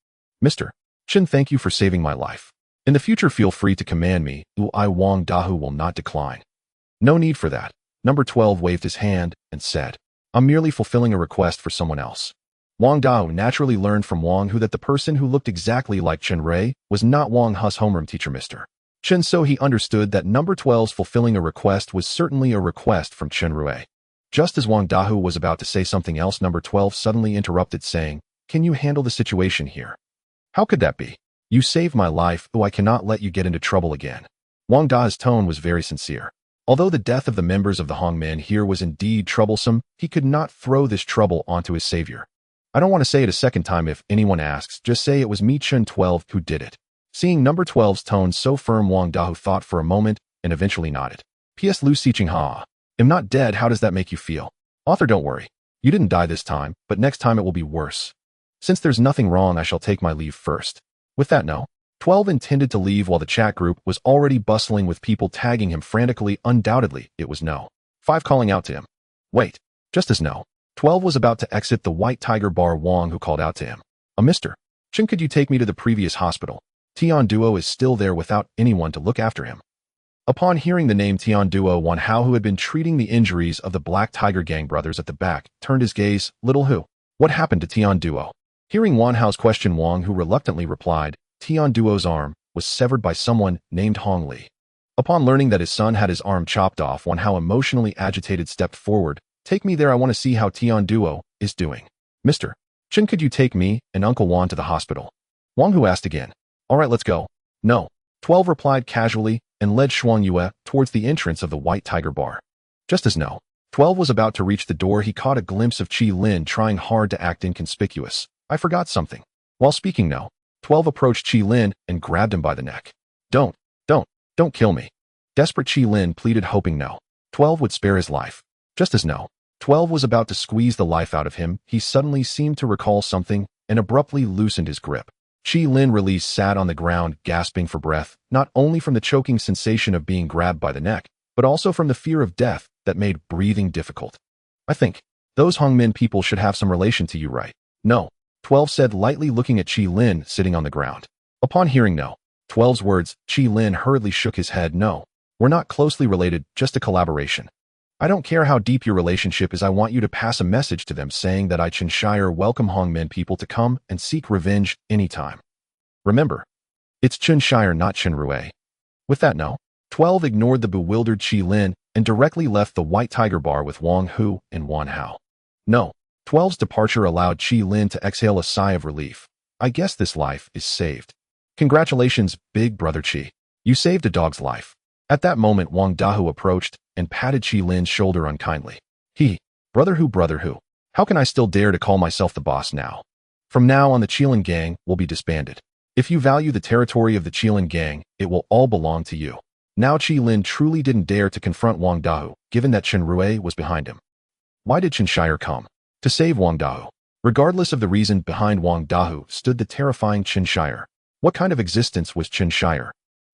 Mr. Chen, thank you for saving my life. In the future, feel free to command me. I, Wang Dahu, will not decline. No need for that. Number 12 waved his hand and said, I'm merely fulfilling a request for someone else. Wang Dahu naturally learned from Wang Hu that the person who looked exactly like Chen Rui was not Wang Hu's homeroom teacher, Mr. Chen, so he understood that number 12's fulfilling a request was certainly a request from Chen Rui. Just as Wang Dahu was about to say something else, number 12 suddenly interrupted, saying, Can you handle the situation here? How could that be? You saved my life, I cannot let you get into trouble again. Wang Dahu's tone was very sincere. Although the death of the members of the Hongmen here was indeed troublesome, he could not throw this trouble onto his savior. I don't want to say it a second time. If anyone asks, just say it was me, Chen 12, who did it. Seeing number 12's tone so firm, Wang Dahu thought for a moment and eventually nodded. P.S. Lu Siching Ha. Am not dead. How does that make you feel? Author, don't worry. You didn't die this time, but next time it will be worse. Since there's nothing wrong, I shall take my leave first. With that, no. 12 intended to leave while the chat group was already bustling with people tagging him frantically. Undoubtedly, it was no. 5 calling out to him. Wait. Just as no. 12 was about to exit the White Tiger Bar, Wang Hu called out to him. Mr. Chen, could you take me to the previous hospital? Tian Duo is still there without anyone to look after him. Upon hearing the name Tian Duo, Wan Hao, who had been treating the injuries of the Black Tiger Gang brothers at the back, turned his gaze. Little Hu. What happened to Tian Duo? Hearing Wan Hao's question, Wang Hu reluctantly replied, Tian Duo's arm was severed by someone named Hong Li. Upon learning that his son had his arm chopped off, Wan Hao, emotionally agitated, stepped forward. Take me there. I want to see how Tian Duo is doing. Mr. Chen, could you take me and Uncle Wan to the hospital? Wang Hu asked again. All right, let's go. No. 12 replied casually and led Shuang Yue towards the entrance of the White Tiger Bar. Just as no. 12 was about to reach the door, he caught a glimpse of Qi Lin trying hard to act inconspicuous. I forgot something. While speaking, no. 12 approached Qi Lin and grabbed him by the neck. Don't kill me. Desperate, Qi Lin pleaded, hoping no. 12 would spare his life. Just as No. 12 was about to squeeze the life out of him, he suddenly seemed to recall something and abruptly loosened his grip. Qi Lin released sat on the ground, gasping for breath, not only from the choking sensation of being grabbed by the neck, but also from the fear of death that made breathing difficult. I think those Hongmin people should have some relation to you, right? No. 12 said lightly, looking at Qi Lin sitting on the ground. Upon hearing No. 12's words, Qi Lin hurriedly shook his head. No. We're not closely related, just a collaboration. I don't care how deep your relationship is, I want you to pass a message to them saying that I Chen Shire welcome Hongmen people to come and seek revenge anytime. Remember, it's Chen Shire, not Chen Rui. With that No. 12 ignored the bewildered Qi Lin and directly left the White Tiger bar with Wang Hu and Wan Hao. No. 12's departure allowed Qi Lin to exhale a sigh of relief. I guess this life is saved. Congratulations, big brother Qi. You saved a dog's life. At that moment, Wang Dahu approached and patted Qi Lin's shoulder unkindly. Brother who? How can I still dare to call myself the boss now? From now on, the Qilin gang will be disbanded. If you value the territory of the Qilin gang, it will all belong to you. Now Qi Lin truly didn't dare to confront Wang Dahu, given that Chen Rui was behind him. Why did Chen Shire come? To save Wang Dahu. Regardless of the reason behind Wang Dahu stood the terrifying Chen Shire. What kind of existence was Chen Shire?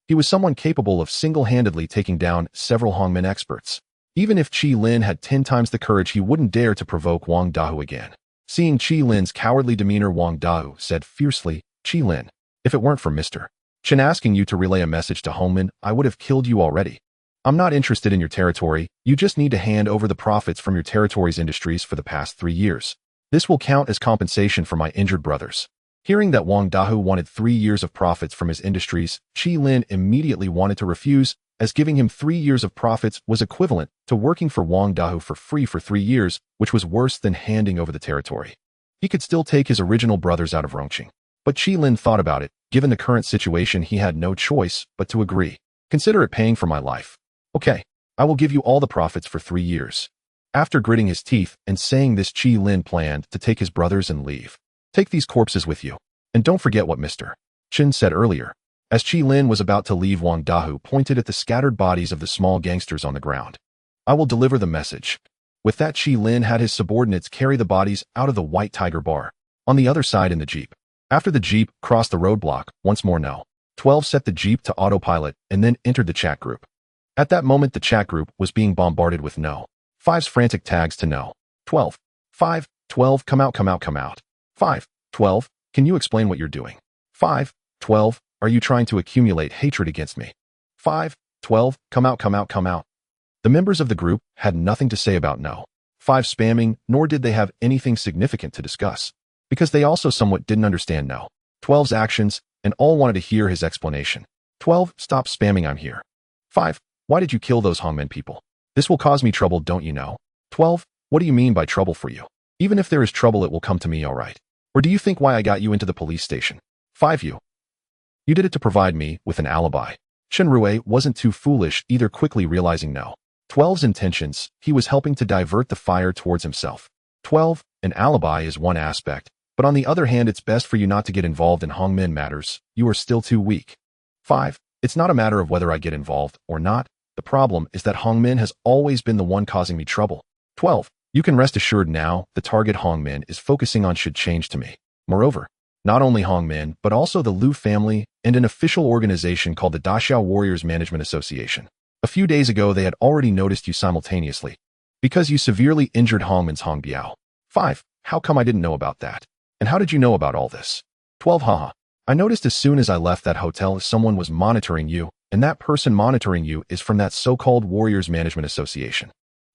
He was someone capable of single-handedly taking down several Hongmen experts. Even if Qi Lin had 10 times the courage, he wouldn't dare to provoke Wang Dahu again. Seeing Qi Lin's cowardly demeanor, Wang Dahu said fiercely, Qi Lin, if it weren't for Mr. Chen asking you to relay a message to Hongmen, I would have killed you already. I'm not interested in your territory, you just need to hand over the profits from your territory's industries for the past 3 years. This will count as compensation for my injured brothers. Hearing that Wang Dahu wanted 3 years of profits from his industries, Qi Lin immediately wanted to refuse, as giving him 3 years of profits was equivalent to working for Wang Dahu for free for 3 years, which was worse than handing over the territory. He could still take his original brothers out of Rongqing. But Qi Lin thought about it. Given the current situation, he had no choice but to agree. Consider it paying for my life. Okay, I will give you all the profits for 3 years. After gritting his teeth and saying this, Qi Lin planned to take his brothers and leave. Take these corpses with you. And don't forget what Mr. Chen said earlier. As Qi Lin was about to leave, Wang Dahu pointed at the scattered bodies of the small gangsters on the ground. I will deliver the message. With that, Qi Lin had his subordinates carry the bodies out of the White Tiger bar. On the other side in the jeep. After the jeep crossed the roadblock, once more No. 12 set the jeep to autopilot and then entered the chat group. At that moment, the chat group was being bombarded with No. 5's frantic tags to No. 12. 5. 12, come out. 5. 12, can you explain what you're doing? 5. 12, are you trying to accumulate hatred against me? 5. 12, come out. The members of the group had nothing to say about No. 5 spamming, nor did they have anything significant to discuss, because they also somewhat didn't understand No. 12's actions, and all wanted to hear his explanation. 12, stop spamming, I'm here. 5, why did you kill those Hongmen people? This will cause me trouble, don't you know? 12, what do you mean by trouble for you? Even if there is trouble, it will come to me, alright? Or do you think why I got you into the police station? 5, you did it to provide me with an alibi. Chen Rui wasn't too foolish either, quickly realizing No. 12's intentions, he was helping to divert the fire towards himself. 12, an alibi is one aspect, but on the other hand, it's best for you not to get involved in Hongmen matters. You are still too weak. 5, it's not a matter of whether I get involved or not. The problem is that Hongmen has always been the one causing me trouble. 12, you can rest assured now, the target Hongmen is focusing on should change to me. Moreover, not only Hongmen, but also the Liu family and an official organization called the Daxiao Warriors Management Association. A few days ago, they had already noticed you simultaneously, because you severely injured Hongmen's Hongbiao. 5, how come I didn't know about that? And how did you know about all this? 12, haha. I noticed as soon as I left that hotel, someone was monitoring you, and that person monitoring you is from that so-called Warriors Management Association.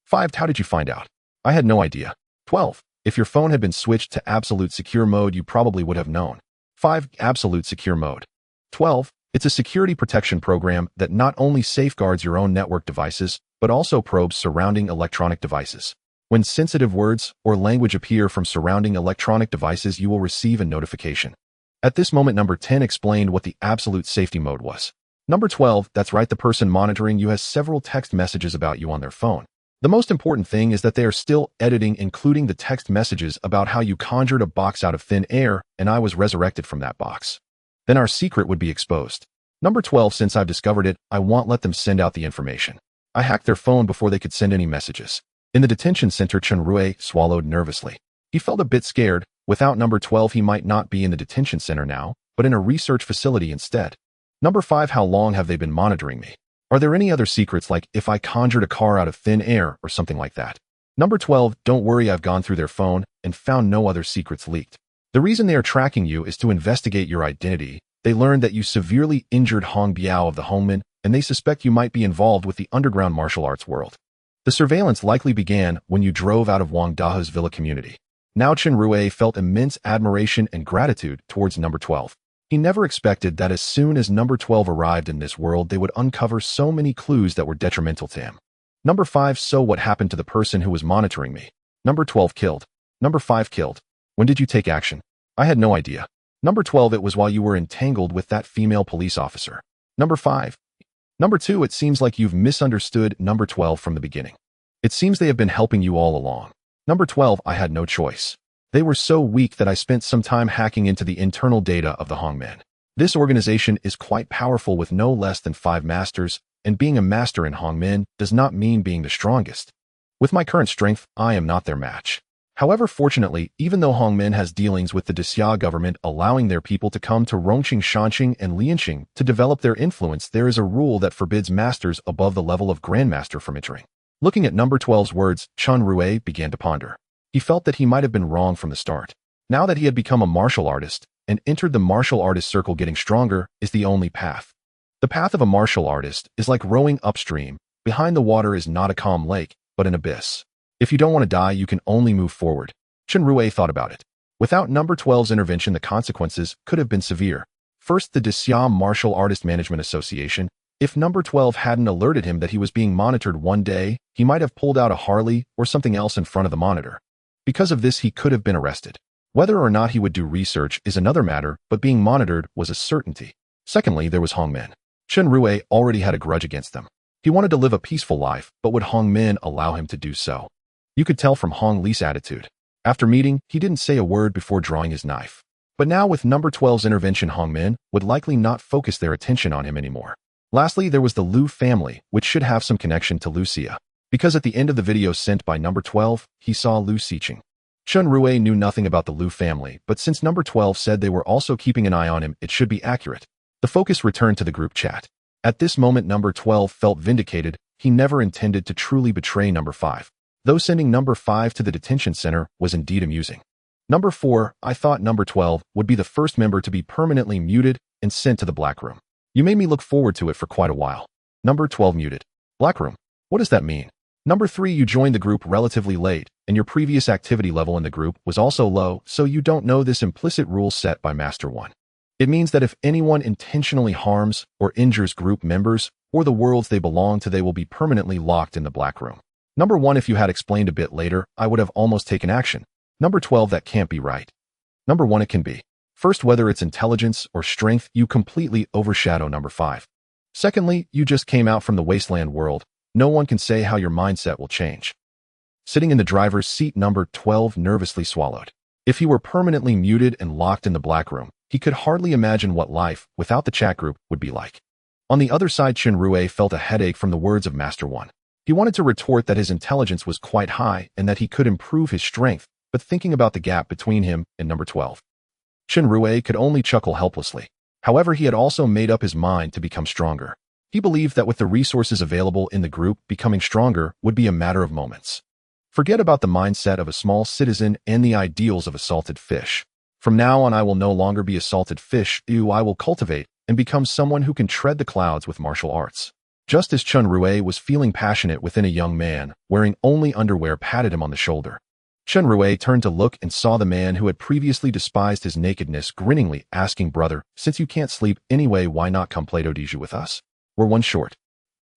5, how did you find out? I had no idea. 12. If your phone had been switched to absolute secure mode, you probably would have known. 5. Absolute secure mode. 12. It's a security protection program that not only safeguards your own network devices, but also probes surrounding electronic devices. When sensitive words or language appear from surrounding electronic devices, you will receive a notification. At this moment, number 10 explained what the absolute safety mode was. Number 12, that's right, the person monitoring you has several text messages about you on their phone. The most important thing is that they are still editing, including the text messages about how you conjured a box out of thin air and I was resurrected from that box. Then our secret would be exposed. Number 12, since I've discovered it, I won't let them send out the information. I hacked their phone before they could send any messages. In the detention center, Chen Rui swallowed nervously. He felt a bit scared. Without number 12, he might not be in the detention center now, but in a research facility instead. Number 5, how long have they been monitoring me? Are there any other secrets, like if I conjured a car out of thin air or something like that? Number 12, don't worry, I've gone through their phone and found no other secrets leaked. The reason they are tracking you is to investigate your identity. They learned that you severely injured Hong Biao of the Hongmen, and they suspect you might be involved with the underground martial arts world. The surveillance likely began when you drove out of Wang Dahe's villa community. Now Chen Rui felt immense admiration and gratitude towards number 12. He never expected that as soon as number 12 arrived in this world, they would uncover so many clues that were detrimental to him. Number 5, so what happened to the person who was monitoring me? Number 12 killed. Number 5 killed. When did you take action? I had no idea. Number 12, it was while you were entangled with that female police officer. Number 5. Number 2, it seems like you've misunderstood number 12 from the beginning. It seems they have been helping you all along. Number 12, I had no choice. They were so weak that I spent some time hacking into the internal data of the Hongmen. This organization is quite powerful with no less than 5 masters, and being a master in Hongmen does not mean being the strongest. With my current strength, I am not their match. However, fortunately, even though Hongmen has dealings with the Xia government allowing their people to come to Rongqing, Shanqing, and Lianqing to develop their influence, there is a rule that forbids masters above the level of grandmaster from entering. Looking at number 12's words, Chen Rui began to ponder. He felt that he might have been wrong from the start. Now that he had become a martial artist and entered the martial artist circle, getting stronger is the only path. The path of a martial artist is like rowing upstream. Behind the water is not a calm lake, but an abyss. If you don't want to die, you can only move forward. Chen Rui thought about it. Without number 12's intervention, the consequences could have been severe. First, the Xia Martial Artist Management Association. If number 12 hadn't alerted him that he was being monitored one day, he might have pulled out a Harley or something else in front of the monitor. Because of this, he could have been arrested. Whether or not he would do research is another matter, but being monitored was a certainty. Secondly, there was Hongmen. Chen Rui already had a grudge against them. He wanted to live a peaceful life, but would Hongmen allow him to do so? You could tell from Hong Li's attitude. After meeting, he didn't say a word before drawing his knife. But now with number 12's intervention, Hongmen would likely not focus their attention on him anymore. Lastly, there was the Liu family, which should have some connection to Lucia. Because at the end of the video sent by number 12, he saw Liu Xiqing. Chen Rui knew nothing about the Liu family, but since number 12 said they were also keeping an eye on him, it should be accurate. The focus returned to the group chat. At this moment, number 12 felt vindicated. He never intended to truly betray number 5. Though sending number 5 to the detention center was indeed amusing. Number 4, I thought number 12 would be the first member to be permanently muted and sent to the black room. You made me look forward to it for quite a while. Number 12 muted. Black room. What does that mean? Number 3, you joined the group relatively late, and your previous activity level in the group was also low, so you don't know this implicit rule set by Master 1. It means that if anyone intentionally harms or injures group members or the worlds they belong to, they will be permanently locked in the black room. Number 1, if you had explained a bit later, I would have almost taken action. Number 12, that can't be right. Number 1, it can be. First, whether it's intelligence or strength, you completely overshadow number 5. Secondly, you just came out from the wasteland world. No one can say how your mindset will change. Sitting in the driver's seat, number 12 nervously swallowed. If he were permanently muted and locked in the black room, he could hardly imagine what life without the chat group would be like. On the other side, Chen Rui felt a headache from the words of Master 1. He wanted to retort that his intelligence was quite high and that he could improve his strength, but thinking about the gap between him and number 12, Chen Rui could only chuckle helplessly. However, he had also made up his mind to become stronger. He believed that with the resources available in the group, becoming stronger would be a matter of moments. Forget about the mindset of a small citizen and the ideals of a salted fish. From now on, I will no longer be a salted fish. I will cultivate and become someone who can tread the clouds with martial arts. Just as Chen Rui was feeling passionate within, a young man, wearing only underwear, patted him on the shoulder. Chen Rui turned to look and saw the man who had previously despised his nakedness grinningly asking, "Brother, since you can't sleep anyway, why not come play Dodiju with us? We're one short.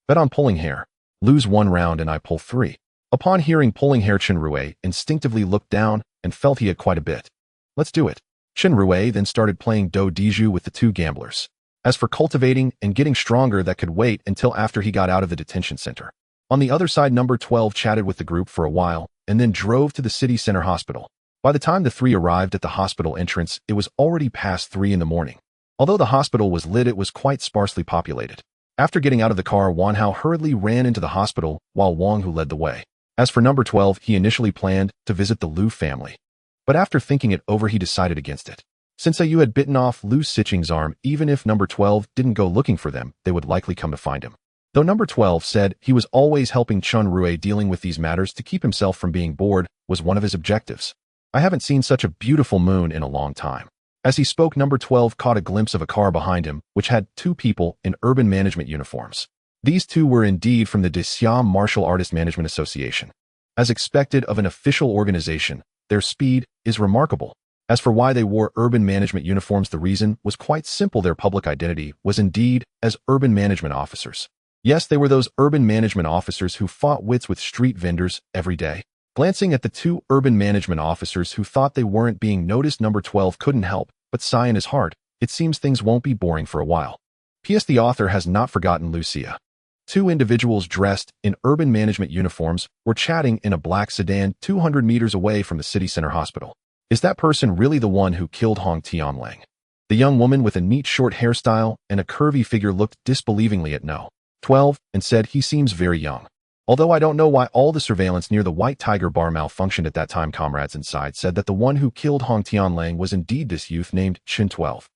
Bet on pulling hair. Lose 1 round and I pull 3. Upon hearing pulling hair, Chen Rui instinctively looked down and felt he had quite a bit. Let's do it. Chen Rui then started playing Dodiju with the 2 gamblers. As for cultivating and getting stronger, that could wait until after he got out of the detention center. On the other side, number 12 chatted with the group for a while and then drove to the city center hospital. By the time the 3 arrived at the hospital entrance, it was already past 3 in the morning. Although the hospital was lit, it was quite sparsely populated. After getting out of the car, Wan Hao hurriedly ran into the hospital, while Wang Hu led the way. As for number 12, he initially planned to visit the Liu family. But after thinking it over, he decided against it. Since Yu had bitten off Liu Siqing's arm, even if number 12 didn't go looking for them, they would likely come to find him. Though number 12 said he was always helping Chen Rui dealing with these matters to keep himself from being bored was one of his objectives. I haven't seen such a beautiful moon in a long time. As he spoke, number 12 caught a glimpse of a car behind him, which had two people in urban management uniforms. These two were indeed from the Siam Martial Artist Management Association. As expected of an official organization, their speed is remarkable. As for why they wore urban management uniforms, the reason was quite simple. Their public identity was indeed as urban management officers. Yes, they were those urban management officers who fought wits with street vendors every day. Glancing at the two urban management officers who thought they weren't being noticed, number 12 couldn't help but sigh in his heart. It seems things won't be boring for a while. P.S. The author has not forgotten Lucia. Two individuals dressed in urban management uniforms were chatting in a black sedan 200 meters away from the city center hospital. Is that person really the one who killed Hong Tianlang? The young woman with a neat short hairstyle and a curvy figure looked disbelievingly at No. 12 and said, he seems very young. Although I don't know why all the surveillance near the White Tiger bar malfunctioned at that time. Comrades inside said that the one who killed Hong Tianlang was indeed this youth named Chen 12.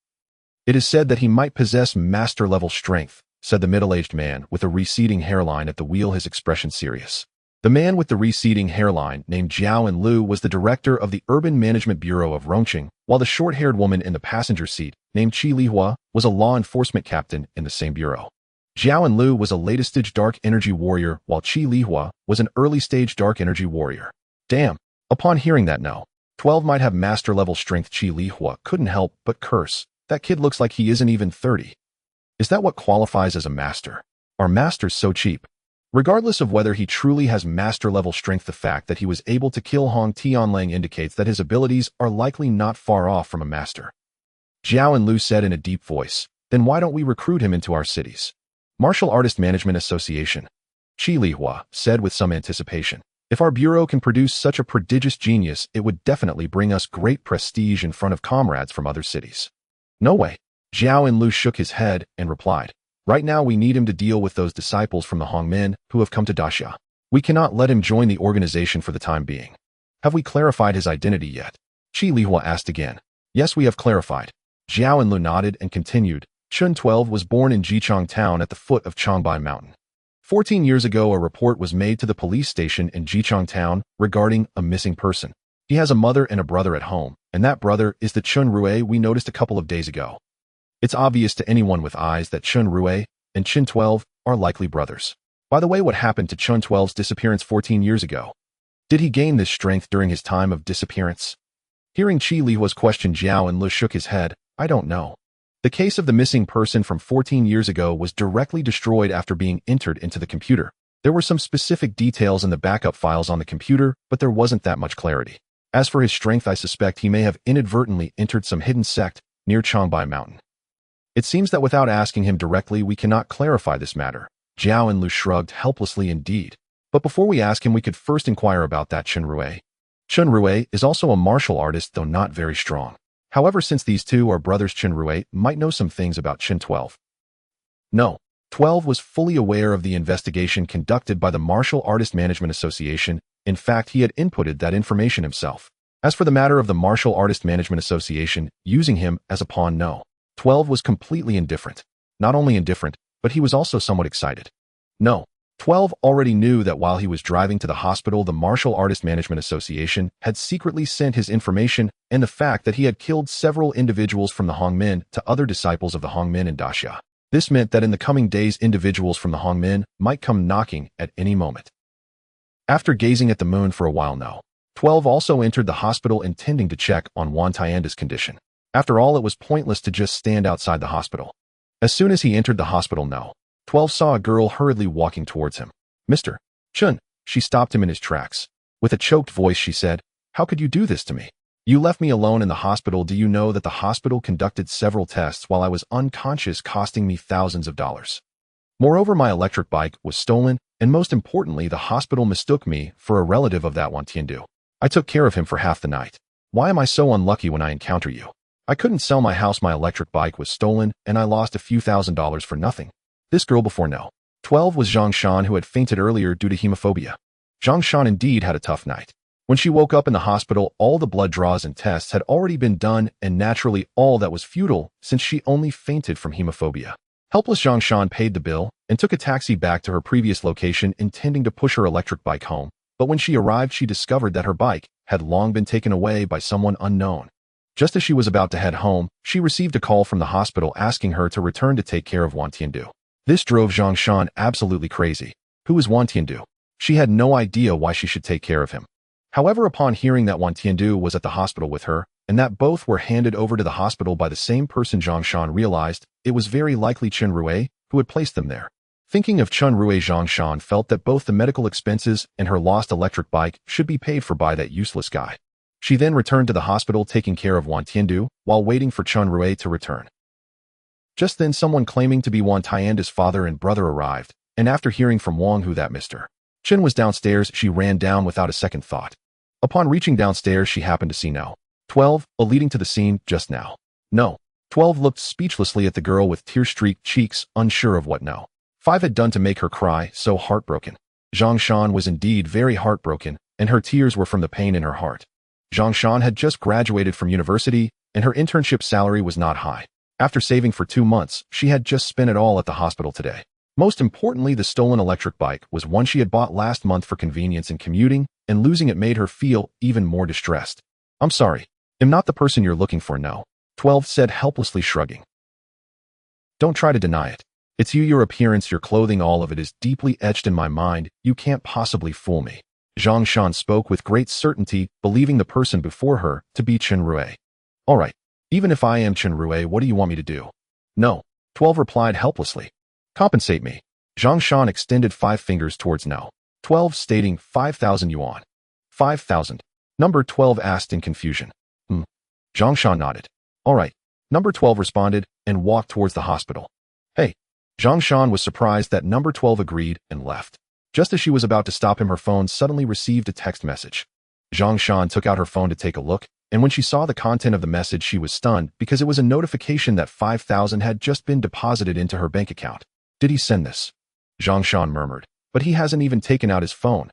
It is said that he might possess master-level strength, said the middle-aged man with a receding hairline at the wheel, his expression serious. The man with the receding hairline, named Zhao and Lu, was the director of the Urban Management Bureau of Rongqing, while the short-haired woman in the passenger seat, named Qi Lihua, was a law enforcement captain in the same bureau. Zhao and Lu was a late-stage dark energy warrior, while Qi Lihua was an early-stage dark energy warrior. Damn. Upon hearing that No. 12 might have master-level strength, Qi Lihua couldn't help but curse. That kid looks like he isn't even 30. Is that what qualifies as a master? Are masters so cheap? Regardless of whether he truly has master-level strength, the fact that he was able to kill Hong Tianlang indicates that his abilities are likely not far off from a master. Zhao and Lu said in a deep voice, then why don't we recruit him into our cities? Martial Artist Management Association. Qi Lihua said with some anticipation. If our bureau can produce such a prodigious genius, it would definitely bring us great prestige in front of comrades from other cities. No way. Zhao and Lu shook his head and replied. Right now we need him to deal with those disciples from the Hongmen who have come to Daxia. We cannot let him join the organization for the time being. Have we clarified his identity yet? Qi Lihua asked again. Yes, we have clarified. Zhao and Lu nodded and continued. Chen 12 was born in Jichang Town at the foot of Changbai Mountain. 14 years ago, a report was made to the police station in Jichang Town regarding a missing person. He has a mother and a brother at home, and that brother is the Chen Rui we noticed a couple of days ago. It's obvious to anyone with eyes that Chen Rui and Chen 12 are likely brothers. By the way, what happened to Chen 12's disappearance 14 years ago? Did he gain this strength during his time of disappearance? Hearing Qi Lihua's question, Zhao and Lu shook his head. I don't know. The case of the missing person from 14 years ago was directly destroyed after being entered into the computer. There were some specific details in the backup files on the computer, but there wasn't that much clarity. As for his strength, I suspect he may have inadvertently entered some hidden sect near Changbai Mountain. It seems that without asking him directly, we cannot clarify this matter. Zhao and Lu shrugged helplessly indeed. But before we ask him, we could first inquire about that Chen Rui. Chen Rui is also a martial artist, though not very strong. However, since these two are brothers, Chen Rui might know some things about Chen 12. No. 12 was fully aware of the investigation conducted by the Martial Artist Management Association. In fact, he had inputted that information himself. As for the matter of the Martial Artist Management Association using him as a pawn, No. 12 was completely indifferent. Not only indifferent, but he was also somewhat excited. No. 12 already knew that while he was driving to the hospital, the Martial Artist Management Association had secretly sent his information and the fact that he had killed several individuals from the Hongmen to other disciples of the Hongmen in Daxia. This meant that in the coming days, individuals from the Hongmen might come knocking at any moment. After gazing at the moon for a while, No. 12 also entered the hospital intending to check on Wan Tianda's condition. After all, it was pointless to just stand outside the hospital. As soon as he entered the hospital, No. 12 saw a girl hurriedly walking towards him. Mr. Chen, she stopped him in his tracks. With a choked voice, she said, how could you do this to me? You left me alone in the hospital. Do you know that the hospital conducted several tests while I was unconscious, costing me thousands of dollars? Moreover, my electric bike was stolen, and most importantly, the hospital mistook me for a relative of that Wan Tiandu. I took care of him for half the night. Why am I so unlucky when I encounter you? I couldn't sell my house, my electric bike was stolen, and I lost a few $1,000s for nothing. This girl before No. 12 was Zhang Shan, who had fainted earlier due to hemophobia. Zhang Shan indeed had a tough night. When she woke up in the hospital, all the blood draws and tests had already been done, and naturally all that was futile since she only fainted from hemophobia. Helpless Zhang Shan paid the bill and took a taxi back to her previous location, intending to push her electric bike home. But when she arrived, she discovered that her bike had long been taken away by someone unknown. Just as she was about to head home, she received a call from the hospital asking her to return to take care of Wan Tiandu. This drove Zhang Shan absolutely crazy. Who is Wan Tiandu? She had no idea why she should take care of him. However, upon hearing that Wan Tiandu was at the hospital with her, and that both were handed over to the hospital by the same person, Zhang Shan realized it was very likely Chen Rui who had placed them there. Thinking of Chen Rui, Zhang Shan felt that both the medical expenses and her lost electric bike should be paid for by that useless guy. She then returned to the hospital taking care of Wan Tiandu while waiting for Chen Rui to return. Just then, someone claiming to be Wan Tiandu's father and brother arrived, and after hearing from Wang who that Mr. Chen was downstairs, she ran down without a second thought. Upon reaching downstairs, she happened to see No. 12, leading to the scene just now. No. 12 looked speechlessly at the girl with tear-streaked cheeks, unsure of what No. 5 had done to make her cry, so heartbroken. Zhang Shan was indeed very heartbroken, and her tears were from the pain in her heart. Zhang Shan had just graduated from university, and her internship salary was not high. After saving for 2 months, she had just spent it all at the hospital today. Most importantly, the stolen electric bike was one she had bought last month for convenience in commuting, and losing it made her feel even more distressed. I'm sorry. I'm not the person you're looking for, No. 12 said, helplessly shrugging. Don't try to deny it. It's you, your appearance, your clothing, all of it is deeply etched in my mind. You can't possibly fool me. Zhang Shan spoke with great certainty, believing the person before her to be Chen Rui. All right. Even if I am Chen Rui, what do you want me to do? No. 12 replied helplessly. Compensate me. Zhang Shan extended 5 fingers towards No. 12, stating 5,000 yuan. 5,000. Number 12 asked in confusion. Zhang Shan nodded. All right. Number 12 responded and walked towards the hospital. Hey. Zhang Shan was surprised that number 12 agreed and left. Just as she was about to stop him, her phone suddenly received a text message. Zhang Shan took out her phone to take a look, and when she saw the content of the message, she was stunned because it was a notification that 5,000 had just been deposited into her bank account. Did he send this? Zhang Shan murmured, but he hasn't even taken out his phone.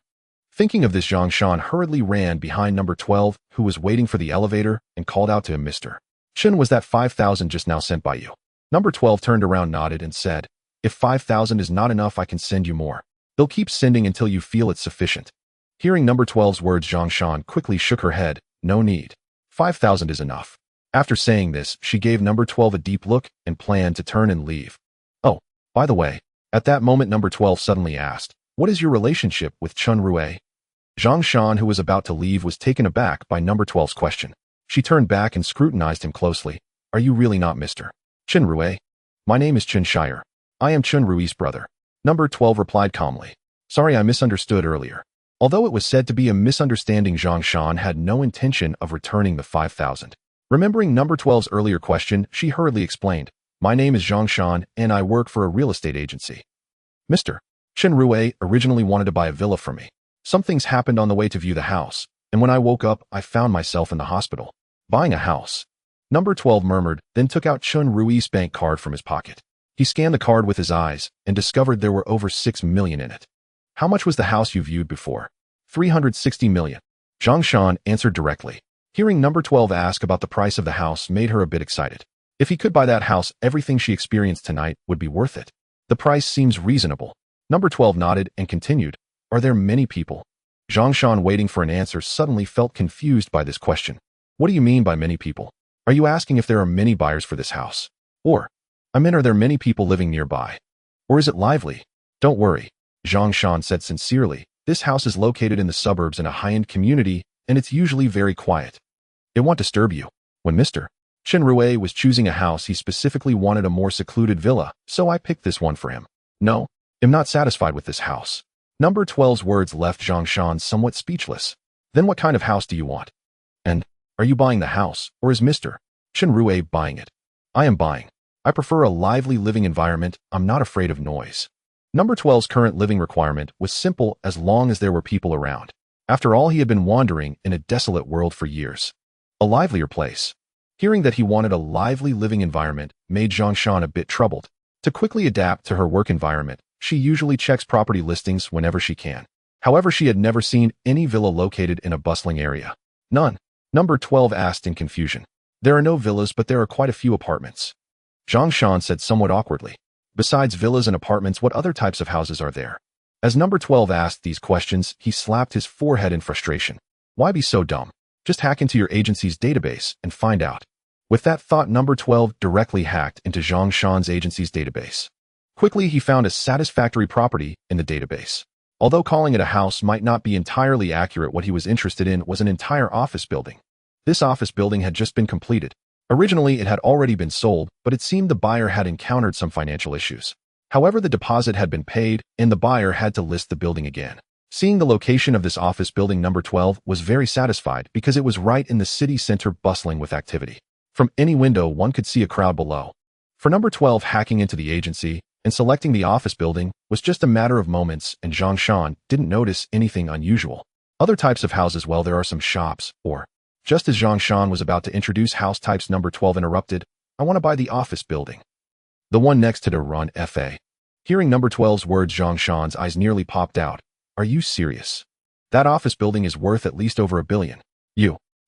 Thinking of this, Zhang Shan hurriedly ran behind number 12, who was waiting for the elevator, and called out to him, Mr. Chen, was that 5,000 just now sent by you? Number 12 turned around, nodded, and said, if 5,000 is not enough, I can send you more. They'll keep sending until you feel it's sufficient. Hearing number 12's words, Zhang Shan quickly shook her head. No need. 5,000 is enough. After saying this, she gave number 12 a deep look and planned to turn and leave. Oh, by the way, at that moment, number 12 suddenly asked, what is your relationship with Chen Rui? Zhang Shan, who was about to leave, was taken aback by number 12's question. She turned back and scrutinized him closely. Are you really not Mr. Chen Rui? My name is Chen Shire. I am Chen Rui's brother. Number 12 replied calmly. Sorry, I misunderstood earlier. Although it was said to be a misunderstanding, Zhang Shan had no intention of returning the 5,000. Remembering number 12's earlier question, she hurriedly explained, my name is Zhang Shan, and I work for a real estate agency. Mr. Chen Rui originally wanted to buy a villa for me. Some things happened on the way to view the house, and when I woke up, I found myself in the hospital. Buying a house. Number 12 murmured, then took out Chen Rui's bank card from his pocket. He scanned the card with his eyes and discovered there were over 6 million in it. How much was the house you viewed before? 360 million. Zhang Shan answered directly. Hearing number 12 ask about the price of the house made her a bit excited. If he could buy that house, everything she experienced tonight would be worth it. The price seems reasonable. Number 12 nodded and continued, are there many people? Zhang Shan, waiting for an answer, suddenly felt confused by this question. What do you mean by many people? Are you asking if there are many buyers for this house? Or, I mean, are there many people living nearby? Or is it lively? Don't worry, Zhang Shan said sincerely. This house is located in the suburbs in a high-end community, and it's usually very quiet. It won't disturb you. When Mr. Chen Rui was choosing a house, he specifically wanted a more secluded villa, so I picked this one for him. No, I'm not satisfied with this house. Number 12's words left Zhang Shan somewhat speechless. Then what kind of house do you want? And, are you buying the house, or is Mr. Chen Rui buying it? I am buying. I prefer a lively living environment. I'm not afraid of noise. Number 12's current living requirement was simple as long as there were people around. After all, he had been wandering in a desolate world for years. A livelier place. Hearing that he wanted a lively living environment made Zhang Shan a bit troubled. To quickly adapt to her work environment, she usually checks property listings whenever she can. However, she had never seen any villa located in a bustling area. None. Number 12 asked in confusion. There are no villas, but there are quite a few apartments. Zhang Shan said somewhat awkwardly. Besides villas and apartments, what other types of houses are there? As number 12 asked these questions, he slapped his forehead in frustration. Why be so dumb? Just hack into your agency's database and find out. With that thought, number 12 directly hacked into Zhang Shan's agency's database. Quickly, he found a satisfactory property in the database. Although calling it a house might not be entirely accurate, what he was interested in was an entire office building. This office building had just been completed. Originally, it had already been sold, but it seemed the buyer had encountered some financial issues. However, the deposit had been paid, and the buyer had to list the building again. Seeing the location of this office building, number 12 was very satisfied because it was right in the city center, bustling with activity. From any window, one could see a crowd below. For number 12, hacking into the agency and selecting the office building was just a matter of moments, and Zhang Shan didn't notice anything unusual. Other types of houses, well, there are some shops, or... Just as Zhang Shan was about to introduce house types, number 12 interrupted. I want to buy the office building. The one next to the run FA. Hearing number 12's words, Zhang Shan's eyes nearly popped out. Are you serious? That office building is worth at least over $1 billion.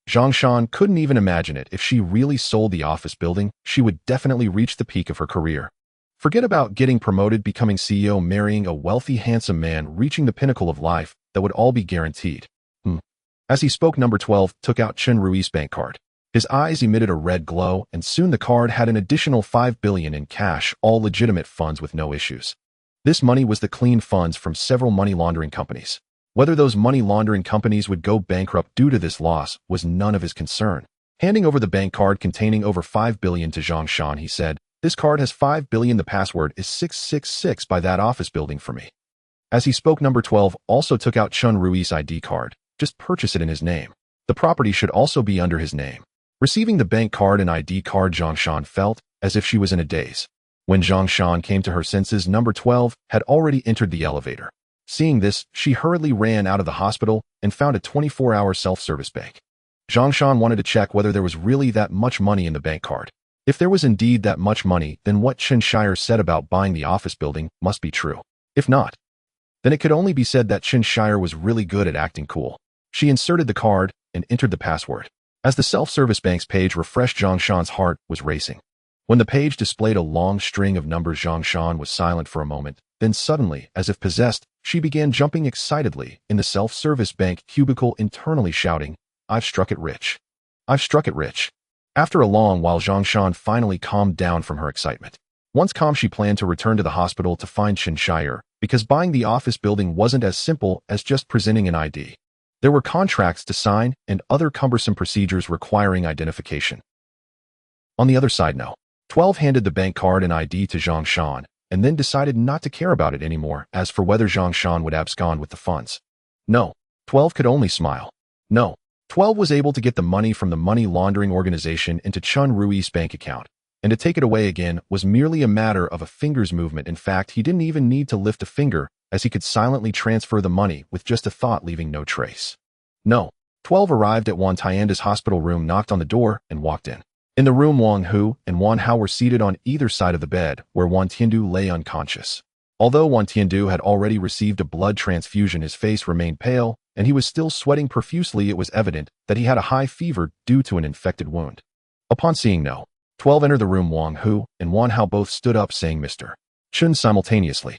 Zhang Shan couldn't even imagine it. If she really sold the office building, she would definitely reach the peak of her career. Forget about getting promoted, becoming CEO, marrying a wealthy, handsome man, reaching the pinnacle of life, that would all be guaranteed. As he spoke, number 12 took out Chen Rui's bank card. His eyes emitted a red glow, and soon the card had an additional $5 billion in cash, all legitimate funds with no issues. This money was the clean funds from several money laundering companies. Whether those money laundering companies would go bankrupt due to this loss was none of his concern. Handing over the bank card containing over $5 billion to Zhang Shan, he said, "This card has $5 billion. The password is 666. Buy that office building for me." As he spoke, number 12 also took out Chen Rui's ID card. Just purchase it in his name. The property should also be under his name. Receiving the bank card and ID card, Zhang Shan felt as if she was in a daze. When Zhang Shan came to her senses, number 12 had already entered the elevator. Seeing this, she hurriedly ran out of the hospital and found a 24-hour self-service bank. Zhang Shan wanted to check whether there was really that much money in the bank card. If there was indeed that much money, then what Chen Shire said about buying the office building must be true. If not, then it could only be said that Chen Shire was really good at acting cool. She inserted the card and entered the password. As the self-service bank's page refreshed, Zhang Shan's heart was racing. When the page displayed a long string of numbers, Zhang Shan was silent for a moment. Then suddenly, as if possessed, she began jumping excitedly in the self-service bank cubicle, internally shouting, "I've struck it rich. I've struck it rich." After a long while, Zhang Shan finally calmed down from her excitement. Once calm, she planned to return to the hospital to find Chen Shire, because buying the office building wasn't as simple as just presenting an ID. There were contracts to sign and other cumbersome procedures requiring identification. On the other side, no. 12 handed the bank card and ID to Zhang Shan, and then decided not to care about it anymore. As for whether Zhang Shan would abscond with the funds, no. 12 could only smile. No. 12 was able to get the money from the money laundering organization into Chen Rui's bank account, and to take it away again was merely a matter of a finger's movement. In fact, he didn't even need to lift a finger, as he could silently transfer the money with just a thought, leaving no trace. No. 12 arrived at Wan Tianda's hospital room, knocked on the door, and walked in. In the room, Wang Hu and Wan Hao were seated on either side of the bed, where Wan Tiandu lay unconscious. Although Wan Tiandu had already received a blood transfusion, his face remained pale, and he was still sweating profusely. It was evident that he had a high fever due to an infected wound. Upon seeing No. 12 enter the room, Wang Hu and Wan Hao both stood up, saying Mr. Chen simultaneously.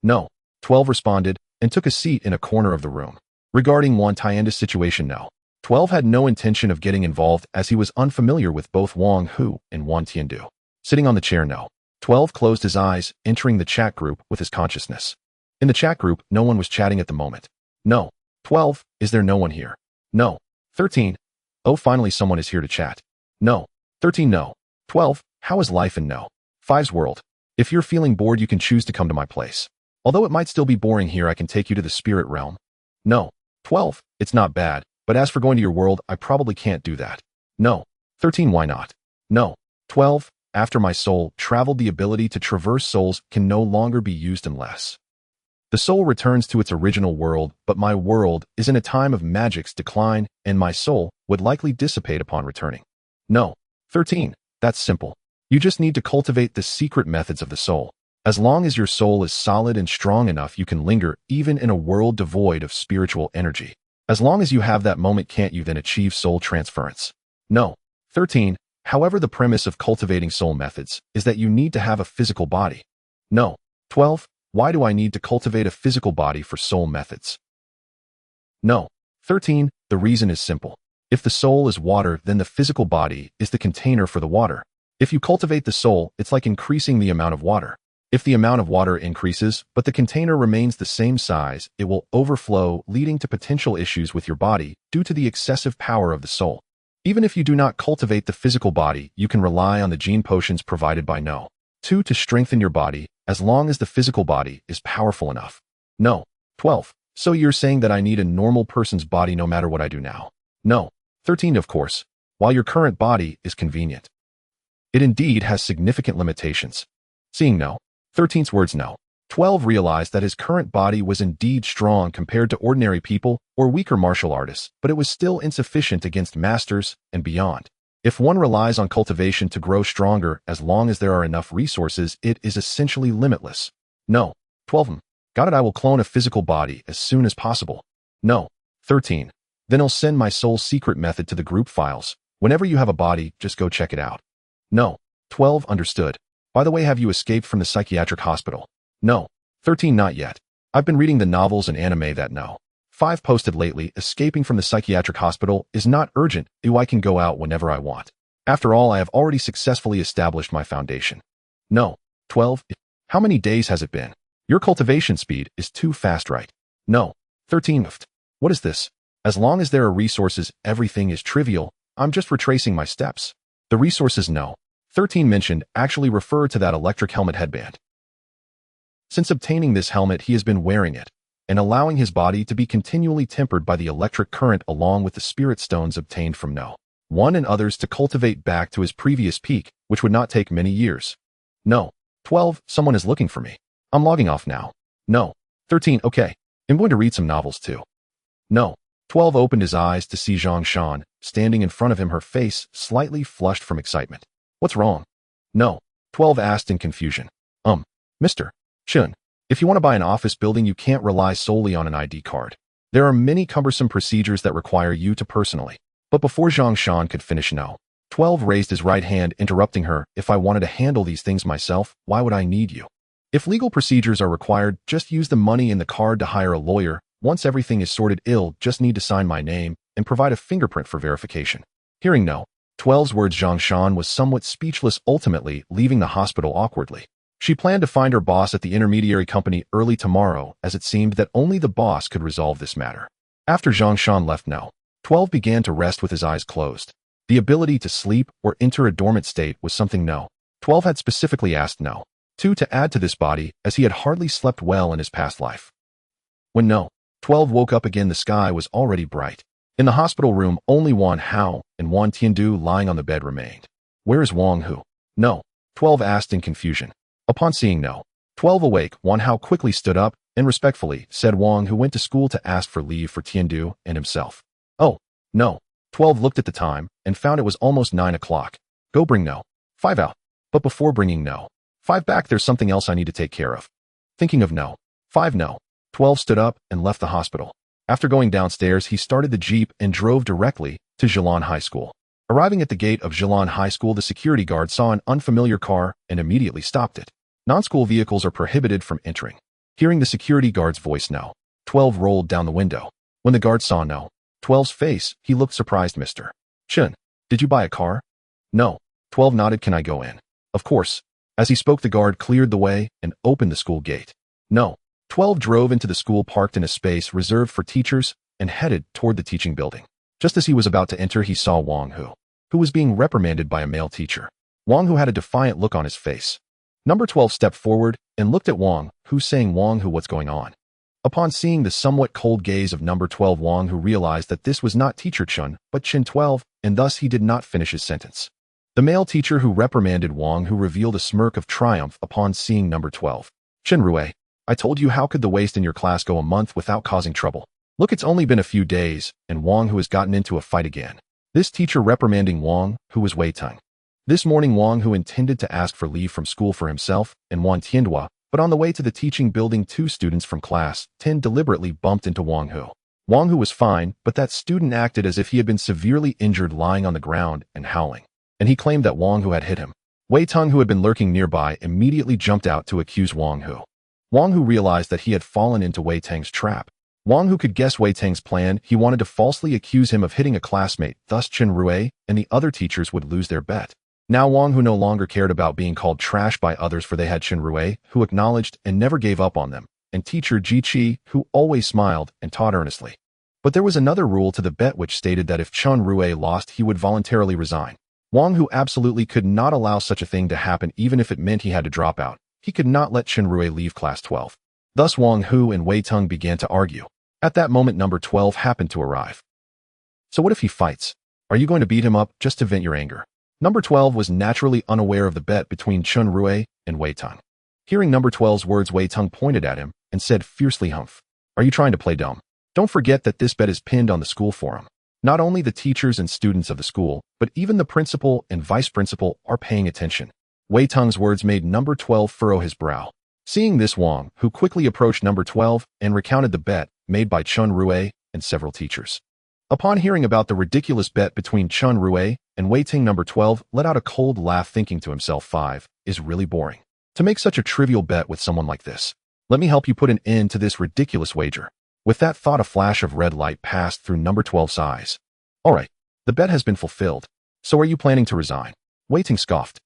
No. 12 responded and took a seat in a corner of the room. Regarding Wan Tianda's situation, No. 12 had no intention of getting involved, as he was unfamiliar with both Wang Hu and Wan Tiandu. Sitting on the chair, No. 12 closed his eyes, entering the chat group with his consciousness. In the chat group, no one was chatting at the moment. No. 12, is there no one here? No. 13. Oh, finally someone is here to chat. No. 13. No. 12, how is life in No. 5's world? If you're feeling bored, you can choose to come to my place. Although it might still be boring here, I can take you to the spirit realm. No. 12, it's not bad, but as for going to your world, I probably can't do that. No. 13, why not? No. 12, after my soul traveled, the ability to traverse souls can no longer be used unless the soul returns to its original world, but my world is in a time of magic's decline, and my soul would likely dissipate upon returning. No. 13, that's simple. You just need to cultivate the secret methods of the soul. As long as your soul is solid and strong enough, you can linger even in a world devoid of spiritual energy. As long as you have that moment, can't you then achieve soul transference? No. 13. However, the premise of cultivating soul methods is that you need to have a physical body. No. 12. Why do I need to cultivate a physical body for soul methods? No. 13. The reason is simple. If the soul is water, then the physical body is the container for the water. If you cultivate the soul, it's like increasing the amount of water. If the amount of water increases, but the container remains the same size, it will overflow, leading to potential issues with your body due to the excessive power of the soul. Even if you do not cultivate the physical body, you can rely on the gene potions provided by No. 2 to strengthen your body, as long as the physical body is powerful enough. No. 12. So you're saying that I need a normal person's body no matter what I do now? No. 13. Of course, while your current body is convenient, it indeed has significant limitations. Seeing No. 13's words, No. 12 realized that his current body was indeed strong compared to ordinary people or weaker martial artists, but it was still insufficient against masters and beyond. If one relies on cultivation to grow stronger, as long as there are enough resources, it is essentially limitless. No. 12. Got it. I will clone a physical body as soon as possible. No. 13. Then I'll send my soul secret method to the group files. Whenever you have a body, just go check it out. No. 12. Understood. By the way, have you escaped from the psychiatric hospital? No. 13. Not yet. I've been reading the novels and anime that No. 5 posted lately. Escaping from the psychiatric hospital is not urgent. I can go out whenever I want. After all, I have already successfully established my foundation. No. 12. How many days has it been? Your cultivation speed is too fast, right? No. 13. What is this? As long as there are resources, everything is trivial. I'm just retracing my steps. The resources No. 13 mentioned actually refer to that electric helmet headband. Since obtaining this helmet, he has been wearing it and allowing his body to be continually tempered by the electric current along with the spirit stones obtained from No. 1 and others to cultivate back to his previous peak, which would not take many years. No. 12. Someone is looking for me. I'm logging off now. No. 13. Okay. I'm going to read some novels too. No. 12 opened his eyes to see Zhang Shan standing in front of him, her face slightly flushed from excitement. What's wrong? No. 12 asked in confusion. Mr. Chen, if you want to buy an office building, you can't rely solely on an ID card. There are many cumbersome procedures that require you to personally. But before Zhang Shan could finish, No. 12 raised his right hand, interrupting her. If I wanted to handle these things myself, why would I need you? If legal procedures are required, just use the money in the card to hire a lawyer. Once everything is sorted, just need to sign my name and provide a fingerprint for verification. Hearing No. 12's words, Zhang Shan was somewhat speechless, ultimately leaving the hospital awkwardly. She planned to find her boss at the intermediary company early tomorrow, as it seemed that only the boss could resolve this matter. After Zhang Shan left, No. 12 began to rest with his eyes closed. The ability to sleep or enter a dormant state was something No. 12 had specifically asked No. 2 to add to this body, as he had hardly slept well in his past life. When No. 12 woke up again, the sky was already bright. In the hospital room, only Wang Hao and Wang Tiandu lying on the bed remained. Where is Wang Hu? No. 12 asked in confusion. Upon seeing No. 12 awake, Wang Hao quickly stood up and respectfully said Wang Hu went to school to ask for leave for Tiandu and himself. Oh, No. 12 looked at the time and found it was almost 9 o'clock. Go bring No. 5 out. But before bringing No. 5 back, there's something else I need to take care of. Thinking of No. 5, No. 12 stood up and left the hospital. After going downstairs, he started the jeep and drove directly to Zhilan High School. Arriving at the gate of Zhilan High School, the security guard saw an unfamiliar car and immediately stopped it. Non-school vehicles are prohibited from entering. Hearing the security guard's voice, No. 12 rolled down the window. When the guard saw No. 12's face, he looked surprised. Mr. Chen, did you buy a car? No. 12 nodded. Can I go in? Of course. As he spoke, the guard cleared the way and opened the school gate. No. 12 drove into the school, parked in a space reserved for teachers, and headed toward the teaching building. Just as he was about to enter, he saw Wang Hu, who was being reprimanded by a male teacher. Wang Hu had a defiant look on his face. Number 12 stepped forward and looked at Wang Hu, saying, Wang Hu, what's going on? Upon seeing the somewhat cold gaze of number 12, Wang Hu realized that this was not teacher Chen, but Chen 12, and thus he did not finish his sentence. The male teacher who reprimanded Wang Hu revealed a smirk of triumph upon seeing number 12. Chen Rui, I told you, how could the waste in your class go a month without causing trouble? Look, it's only been a few days, and Wang Hu has gotten into a fight again. This teacher reprimanding Wang Hu was Wei Teng. This morning, Wang Hu intended to ask for leave from school for himself and Wang Tianhua, But on the way to the teaching building, two students from class 10 deliberately bumped into Wang Hu. Wang Hu was fine, but that student acted as if he had been severely injured, lying on the ground and howling. And he claimed that Wang Hu had hit him. Wei Teng, who had been lurking nearby, immediately jumped out to accuse Wang Hu. Wang Hu realized that he had fallen into Wei Teng's trap. Wang Hu could guess Wei Teng's plan. He wanted to falsely accuse him of hitting a classmate, thus Chen Rui and the other teachers would lose their bet. Now Wang Hu no longer cared about being called trash by others, for they had Chen Rui, who acknowledged and never gave up on them, and teacher Ji Qi, who always smiled and taught earnestly. But there was another rule to the bet which stated that if Chen Rui lost, he would voluntarily resign. Wang Hu absolutely could not allow such a thing to happen, even if it meant he had to drop out. He could not let Chen Rui leave class 12. Thus Wang Hu and Wei Teng began to argue. At that moment, number 12 happened to arrive. So what if he fights? Are you going to beat him up just to vent your anger? Number 12 was naturally unaware of the bet between Chen Rui and Wei Teng. Hearing number 12's words, Wei Teng pointed at him and said fiercely, "Humph. Are you trying to play dumb? Don't forget that this bet is pinned on the school forum. Not only the teachers and students of the school, but even the principal and vice principal are paying attention." Wei Teng's words made number 12 furrow his brow. Seeing this, Wang Hu quickly approached number 12 and recounted the bet made by Chen Rui and several teachers. Upon hearing about the ridiculous bet between Chen Rui and Wei Teng, number 12 let out a cold laugh, thinking to himself, 5 is really boring. To make such a trivial bet with someone like this. Let me help you put an end to this ridiculous wager. With that thought, a flash of red light passed through number 12's eyes. All right, the bet has been fulfilled. So are you planning to resign? Wei Teng scoffed.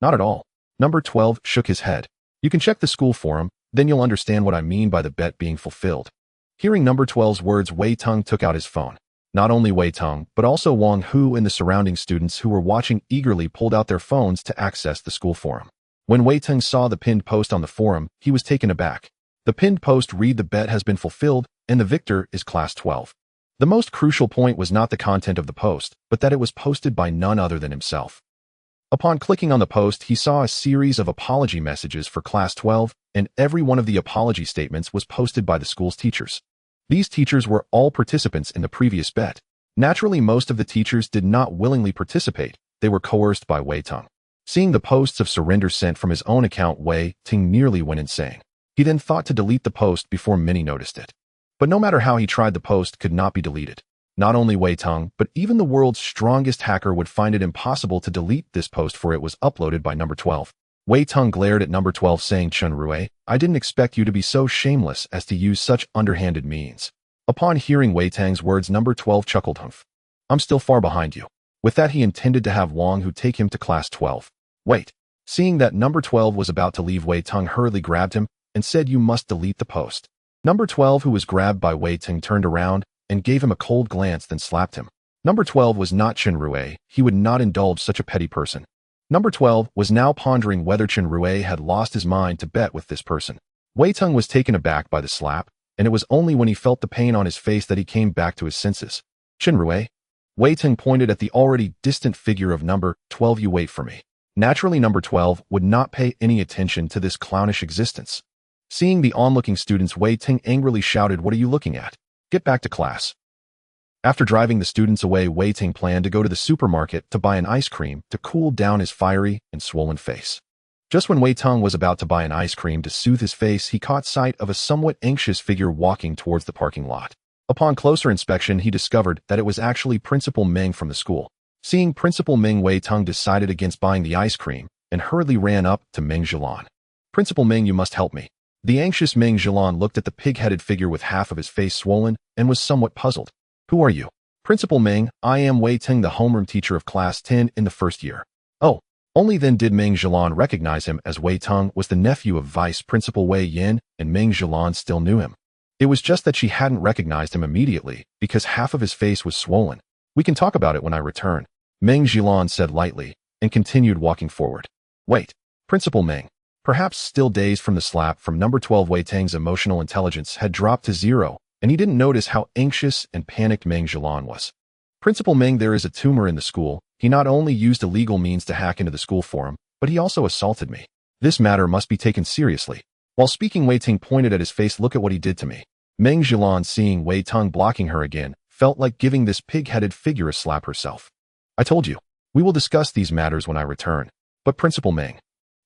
Not at all. Number 12 shook his head. You can check the school forum, then you'll understand what I mean by the bet being fulfilled. Hearing number 12's words, Wei Teng took out his phone. Not only Wei Teng, but also Wang Hu and the surrounding students who were watching eagerly pulled out their phones to access the school forum. When Wei Teng saw the pinned post on the forum, he was taken aback. The pinned post read, "The bet has been fulfilled, and the victor is class 12. The most crucial point was not the content of the post, but that it was posted by none other than himself. Upon clicking on the post, he saw a series of apology messages for class 12, and every one of the apology statements was posted by the school's teachers. These teachers were all participants in the previous bet. Naturally, most of the teachers did not willingly participate. They were coerced by Wei Teng. Seeing the posts of surrender sent from his own account, Wei Teng nearly went insane. He then thought to delete the post before many noticed it. But no matter how he tried, the post could not be deleted. Not only Wei Teng, but even the world's strongest hacker would find it impossible to delete this post, for it was uploaded by number 12. Wei Teng glared at number 12, saying, "Chen Rui, I didn't expect you to be so shameless as to use such underhanded means." Upon hearing Wei Teng's words, number 12 chuckled, "Humph. I'm still far behind you." With that, he intended to have Wang Hu take him to class 12. Wait. Seeing that number 12 was about to leave, Wei Teng hurriedly grabbed him and said, "You must delete the post." Number 12, who was grabbed by Wei Teng, turned around and gave him a cold glance, then slapped him. Number 12 was not Chen Rui. He would not indulge such a petty person. Number 12 was now pondering whether Chen Rui had lost his mind to bet with this person. Wei Teng was taken aback by the slap, and it was only when he felt the pain on his face that he came back to his senses. "Chen Rui?" Wei Teng pointed at the already distant figure of number 12. "You wait for me." Naturally, number 12 would not pay any attention to this clownish existence. Seeing the onlooking students, Wei Teng angrily shouted, "What are you looking at? Get back to class." After driving the students away, Wei Teng planned to go to the supermarket to buy an ice cream to cool down his fiery and swollen face. Just when Wei Teng was about to buy an ice cream to soothe his face, he caught sight of a somewhat anxious figure walking towards the parking lot. Upon closer inspection, he discovered that it was actually Principal Meng from the school. Seeing Principal Meng, Wei Teng decided against buying the ice cream and hurriedly ran up to Meng Zhilan. "Principal Meng, you must help me." The anxious Meng Zhilan looked at the pig-headed figure with half of his face swollen and was somewhat puzzled. "Who are you?" "Principal Meng, I am Wei Teng, the homeroom teacher of class 10 in the first year." Oh, only then did Meng Zhilan recognize him, as Wei Teng was the nephew of Vice Principal Wei Yin, and Meng Zhilan still knew him. It was just that she hadn't recognized him immediately because half of his face was swollen. "We can talk about it when I return," Meng Zhilan said lightly, and continued walking forward. "Wait, Principal Meng." Perhaps still dazed from the slap from number 12, Wei Teng's emotional intelligence had dropped to 0, and he didn't notice how anxious and panicked Meng Zhilan was. "Principal Meng, there is a tumor in the school. He not only used illegal means to hack into the school forum, but he also assaulted me. This matter must be taken seriously." While speaking, Wei Teng pointed at his face. "Look at what he did to me." Meng Zhilan, seeing Wei Teng blocking her again, felt like giving this pig-headed figure a slap herself. "I told you, we will discuss these matters when I return." "But Principal Meng."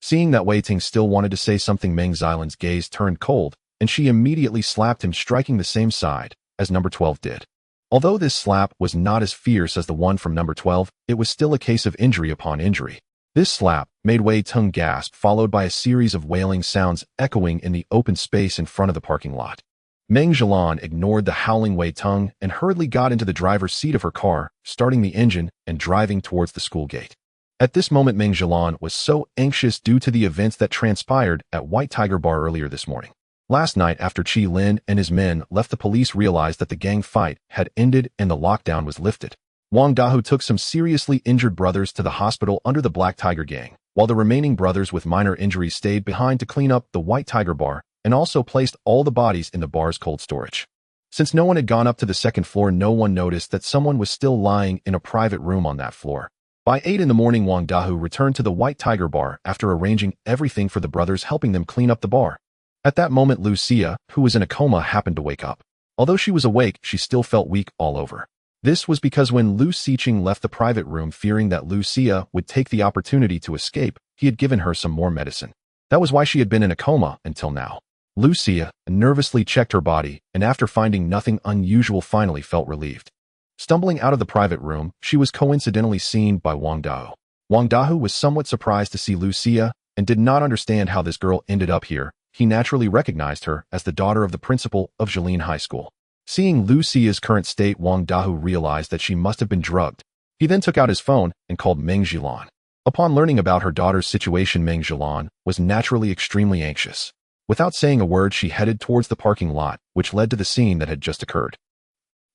Seeing that Wei Ting still wanted to say something, Meng Xilan's gaze turned cold, and she immediately slapped him, striking the same side as number 12 did. Although this slap was not as fierce as the one from number 12, it was still a case of injury upon injury. This slap made Wei Ting gasp, followed by a series of wailing sounds echoing in the open space in front of the parking lot. Meng Xilan ignored the howling Wei Ting and hurriedly got into the driver's seat of her car, starting the engine and driving towards the school gate. At this moment, Meng Xilan was so anxious due to the events that transpired at White Tiger Bar earlier this morning. Last night, after Qi Lin and his men left, the police realized that the gang fight had ended and the lockdown was lifted. Wang Dahu took some seriously injured brothers to the hospital under the Black Tiger gang, while the remaining brothers with minor injuries stayed behind to clean up the White Tiger Bar and also placed all the bodies in the bar's cold storage. Since no one had gone up to the second floor, no one noticed that someone was still lying in a private room on that floor. By 8 in the morning, Wang Dahu returned to the White Tiger Bar after arranging everything for the brothers, helping them clean up the bar. At that moment, Lucia, who was in a coma, happened to wake up. Although she was awake, she still felt weak all over. This was because when Lu Siqing left the private room, fearing that Lucia would take the opportunity to escape, he had given her some more medicine. That was why she had been in a coma until now. Lucia nervously checked her body, and after finding nothing unusual, finally felt relieved. Stumbling out of the private room, she was coincidentally seen by Wang Dahu. Wang Dahu was somewhat surprised to see Lucia and did not understand how this girl ended up here. He naturally recognized her as the daughter of the principal of Jilin High School. Seeing Lucia's current state, Wang Dahu realized that she must have been drugged. He then took out his phone and called Meng Xilan. Upon learning about her daughter's situation, Meng Xilan was naturally extremely anxious. Without saying a word, she headed towards the parking lot, which led to the scene that had just occurred.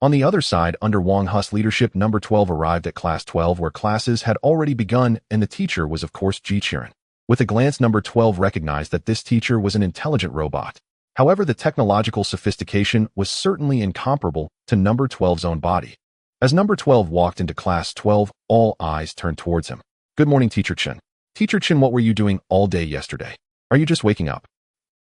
On the other side, under Wang Hu's leadership, number 12 arrived at class 12, where classes had already begun, and the teacher was of course Ji Qiren. With a glance, number 12 recognized that this teacher was an intelligent robot. However, the technological sophistication was certainly incomparable to number 12's own body. As number 12 walked into class 12, all eyes turned towards him. "Good morning, Teacher Chen." "Teacher Chen, what were you doing all day yesterday? Are you just waking up?"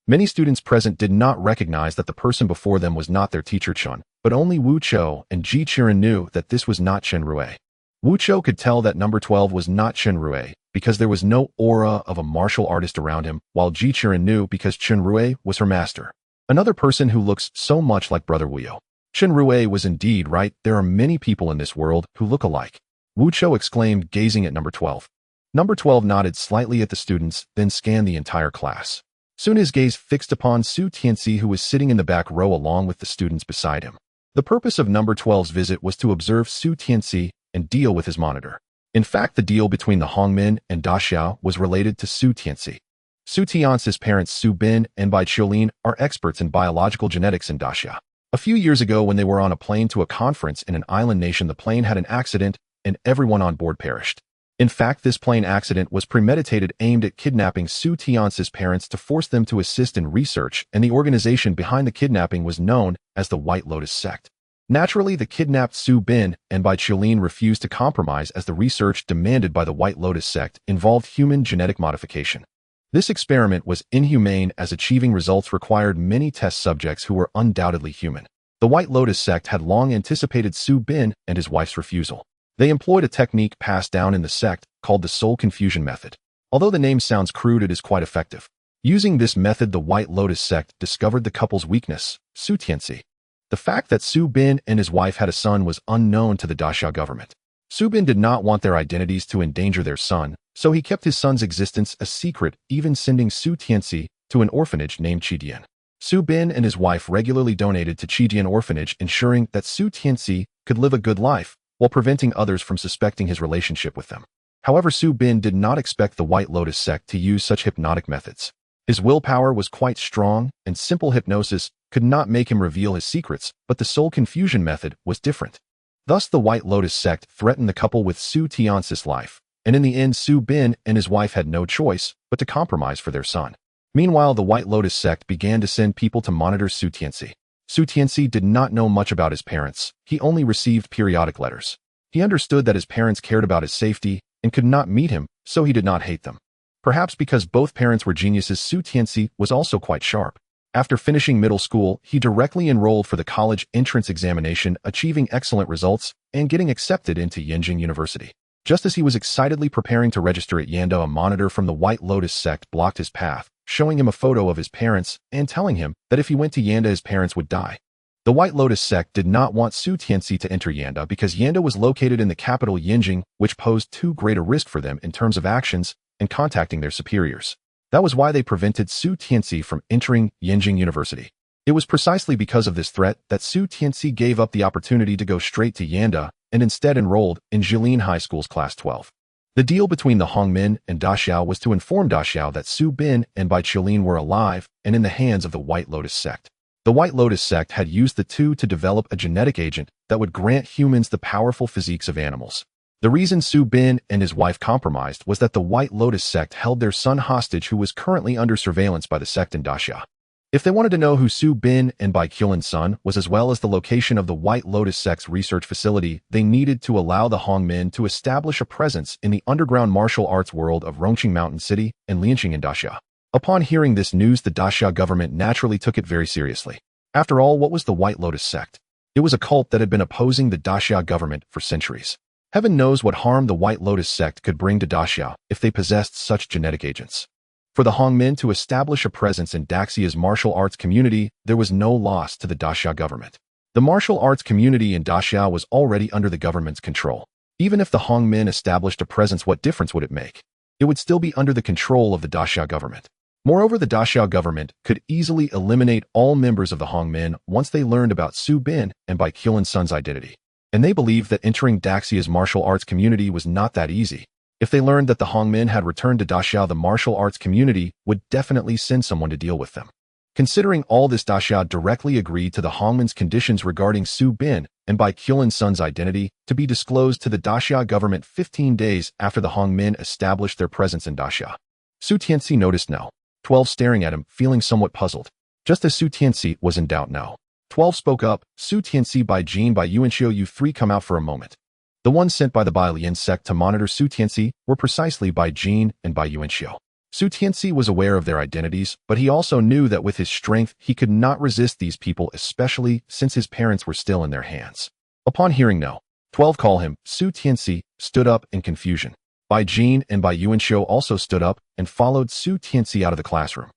Many students present did not recognize that the person before them was not their teacher Chen, but only Wu Chou and Ji Qiren knew that this was not Chen Rui. Wu Chou could tell that number 12 was not Chen Rui because there was no aura of a martial artist around him, while Ji Qiren knew because Chen Rui was her master. Another person who looks so much like Brother Wu. Chen Rui was indeed right. There are many people in this world who look alike. Wu Chou exclaimed, gazing at number 12. Number 12 nodded slightly at the students, then scanned the entire class. Soon his gaze fixed upon Su Tianxi, who was sitting in the back row along with the students beside him. The purpose of number 12's visit was to observe Su Tianxi and deal with his monitor. In fact, the deal between the Hongmen and Da Xiao was related to Su Tianxi. Su Tianxi's parents Su Bin and Bai Qiulin are experts in biological genetics in Da Xia. A few years ago, when they were on a plane to a conference in an island nation, the plane had an accident and everyone on board perished. In fact, this plane accident was premeditated, aimed at kidnapping Su Tianxi's parents to force them to assist in research, and the organization behind the kidnapping was known as the White Lotus Sect. Naturally, the kidnapped Su Bin and Bai Qiulin refused to compromise, as the research demanded by the White Lotus Sect involved human genetic modification. This experiment was inhumane, as achieving results required many test subjects who were undoubtedly human. The White Lotus Sect had long anticipated Su Bin and his wife's refusal. They employed a technique passed down in the sect called the soul confusion method. Although the name sounds crude, it is quite effective. Using this method, the White Lotus Sect discovered the couple's weakness, Su Tianxi. The fact that Su Bin and his wife had a son was unknown to the Da Xiao government. Su Bin did not want their identities to endanger their son, so he kept his son's existence a secret, even sending Su Tianxi to an orphanage named Qidian. Su Bin and his wife regularly donated to Qidian orphanage, ensuring that Su Tianxi could live a good life, while preventing others from suspecting his relationship with them. However, Su Bin did not expect the White Lotus Sect to use such hypnotic methods. His willpower was quite strong, and simple hypnosis could not make him reveal his secrets, but the soul confusion method was different. Thus, the White Lotus Sect threatened the couple with Su Tianxi's life, and in the end, Su Bin and his wife had no choice but to compromise for their son. Meanwhile, the White Lotus Sect began to send people to monitor Su Tianxi. Su Tianxi did not know much about his parents. He only received periodic letters. He understood that his parents cared about his safety and could not meet him, so he did not hate them. Perhaps because both parents were geniuses, Su Tianxi was also quite sharp. After finishing middle school, he directly enrolled for the college entrance examination, achieving excellent results and getting accepted into Yenjing University. Just as he was excitedly preparing to register at Yanda, a monitor from the White Lotus sect blocked his path, showing him a photo of his parents and telling him that if he went to Yanda, his parents would die. The White Lotus sect did not want Su Tianxi to enter Yanda because Yanda was located in the capital Yinjing, which posed too great a risk for them in terms of actions and contacting their superiors. That was why they prevented Su Tianxi from entering Yinjing University. It was precisely because of this threat that Su Tianxi gave up the opportunity to go straight to Yanda and instead enrolled in Jilin High School's Class 12. The deal between the Hongmen and Da Xiao was to inform Da Xiao that Su Bin and Bai Qilin were alive and in the hands of the White Lotus sect. The White Lotus sect had used the two to develop a genetic agent that would grant humans the powerful physiques of animals. The reason Su Bin and his wife compromised was that the White Lotus sect held their son hostage, who was currently under surveillance by the sect in Da Xia. If they wanted to know who Su Bin and Bai Qilin's son was, as well as the location of the White Lotus sect's research facility, they needed to allow the Hongmen to establish a presence in the underground martial arts world of Rongqing Mountain City and Lianqing in Da Xia. Upon hearing this news, the Da Xia government naturally took it very seriously. After all, what was the White Lotus sect? It was a cult that had been opposing the Da Xia government for centuries. Heaven knows what harm the White Lotus sect could bring to Da Xia if they possessed such genetic agents. For the Hongmen to establish a presence in Daxia's martial arts community, there was no loss to the Da Xia government. The martial arts community in Da Xia was already under the government's control. Even if the Hongmen established a presence, what difference would it make? It would still be under the control of the Da Xia government. Moreover, the Da Xiao government could easily eliminate all members of the Hongmen once they learned about Su Bin and Bai Qilin's son's identity. And they believed that entering Daxia's martial arts community was not that easy. If they learned that the Hongmen had returned to Da Xiao, the martial arts community would definitely send someone to deal with them. Considering all this, Da Xiao directly agreed to the Hongmen's conditions regarding Su Bin and Bai Qilin's son's identity to be disclosed to the Da Xiao government 15 days after the Hongmen established their presence in Da Xia. Su Tianxi noticed No. 12 staring at him, feeling somewhat puzzled. Just as Su Tianxi was in doubt, No. 12 spoke up. Su Tianxi, Bai Jin, Bai Yuanxiu, you three come out for a moment. The ones sent by the Bai Lian sect to monitor Su Tianxi were precisely Bai Jin and Bai Yuanxiu. Su Tianxi was aware of their identities, but he also knew that with his strength he could not resist these people, especially since his parents were still in their hands. Upon hearing No. 12 call him, Su Tianxi stood up in confusion. Bai Jin and Bai Yuanxiu also stood up and followed Su Tianxi out of the classroom.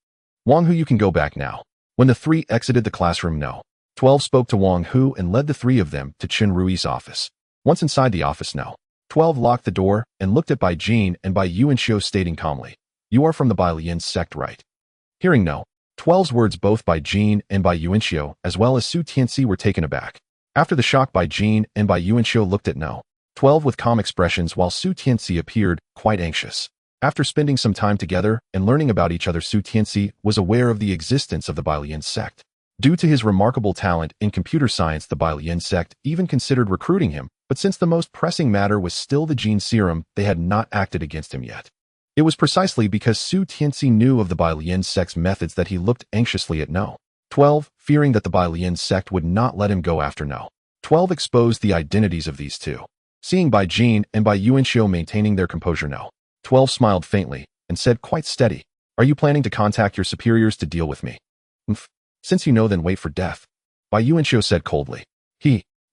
Wang Hu, you can go back now. When the three exited the classroom, No. 12 spoke to Wang Hu and led the three of them to Chen Rui's office. Once inside the office, No. 12 locked the door and looked at Bai Jin and Bai Yuanxiu, stating calmly, you are from the Bai Lian sect, right? Hearing No. 12's words, both Bai Jin and Bai Yuanxiu, as well as Su Tianxi, were taken aback. After the shock, Bai Jin and Bai Yuanxiu looked at No. 12 with calm expressions, while Su Tianxi appeared quite anxious. After spending some time together and learning about each other, Su Tianxi was aware of the existence of the Bai Lian sect. Due to his remarkable talent in computer science, the Bai Lian sect even considered recruiting him, but since the most pressing matter was still the gene serum, they had not acted against him yet. It was precisely because Su Tianxi knew of the Bai Lian sect's methods that he looked anxiously at No. 12, fearing that the Bai Lian sect would not let him go after No. 12 exposed the identities of these two. Seeing Bai Jin and Bai Yuanxiu maintaining their composure, No. 12 smiled faintly and said quite steady, are you planning to contact your superiors to deal with me? Since you know, then wait for death. Bai Yuanxiu said coldly.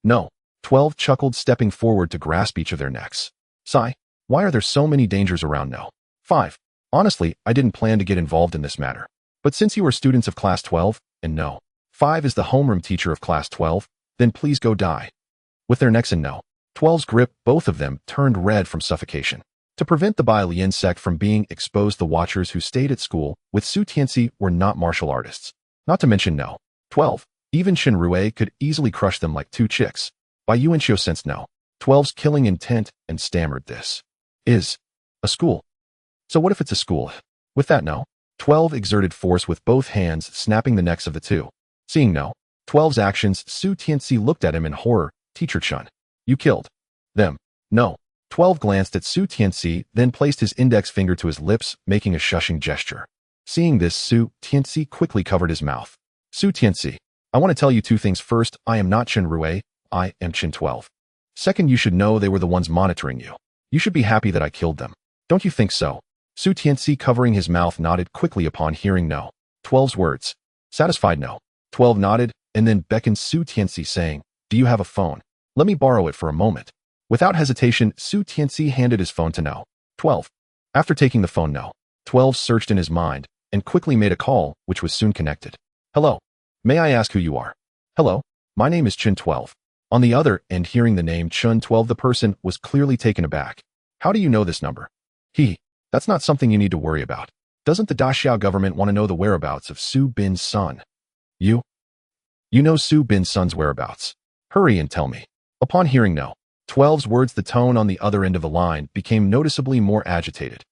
No. 12 chuckled, stepping forward to grasp each of their necks. Sigh, why are there so many dangers around No. 5. Honestly, I didn't plan to get involved in this matter. But since you are students of Class 12, and No. 5 is the homeroom teacher of Class 12, then please go die. With their necks in No. 12's grip, both of them turned red from suffocation. To prevent the Bai Lian sect from being exposed, the watchers who stayed at school with Su Tianxi were not martial artists. Not to mention No. 12. Even Chen Rui could easily crush them like two chicks. Bai Yuanxiu sensed No. 12's killing intent and stammered, this is a school. So what if it's a school? With that, No. 12 exerted force with both hands, snapping the necks of the two. Seeing No. 12's actions, Su Tianxi looked at him in horror. Teacher Chen, you killed them. No. 12 glanced at Su Tianxi, then placed his index finger to his lips, making a shushing gesture. Seeing this, Su Tianxi quickly covered his mouth. Su Tianxi, I want to tell you two things. First, I am not Chen Rui, I am Chen 12. Second, you should know they were the ones monitoring you. You should be happy that I killed them. Don't you think so? Su Tianxi, covering his mouth, nodded quickly upon hearing No. 12's words. Satisfied, No. 12 nodded, and then beckoned Su Tianxi, saying, do you have a phone? Let me borrow it for a moment. Without hesitation, Su Tianxi handed his phone to No. 12. After taking the phone, No. 12 searched in his mind and quickly made a call, which was soon connected. Hello. May I ask who you are? Hello. My name is Chen 12. On the other end, hearing the name Chen 12, the person was clearly taken aback. How do you know this number? That's not something you need to worry about. Doesn't the Daxiao government want to know the whereabouts of Su Bin's son? You know Su Bin's son's whereabouts. Hurry and tell me. Upon hearing No. 12's words, the tone on the other end of the line became noticeably more agitated.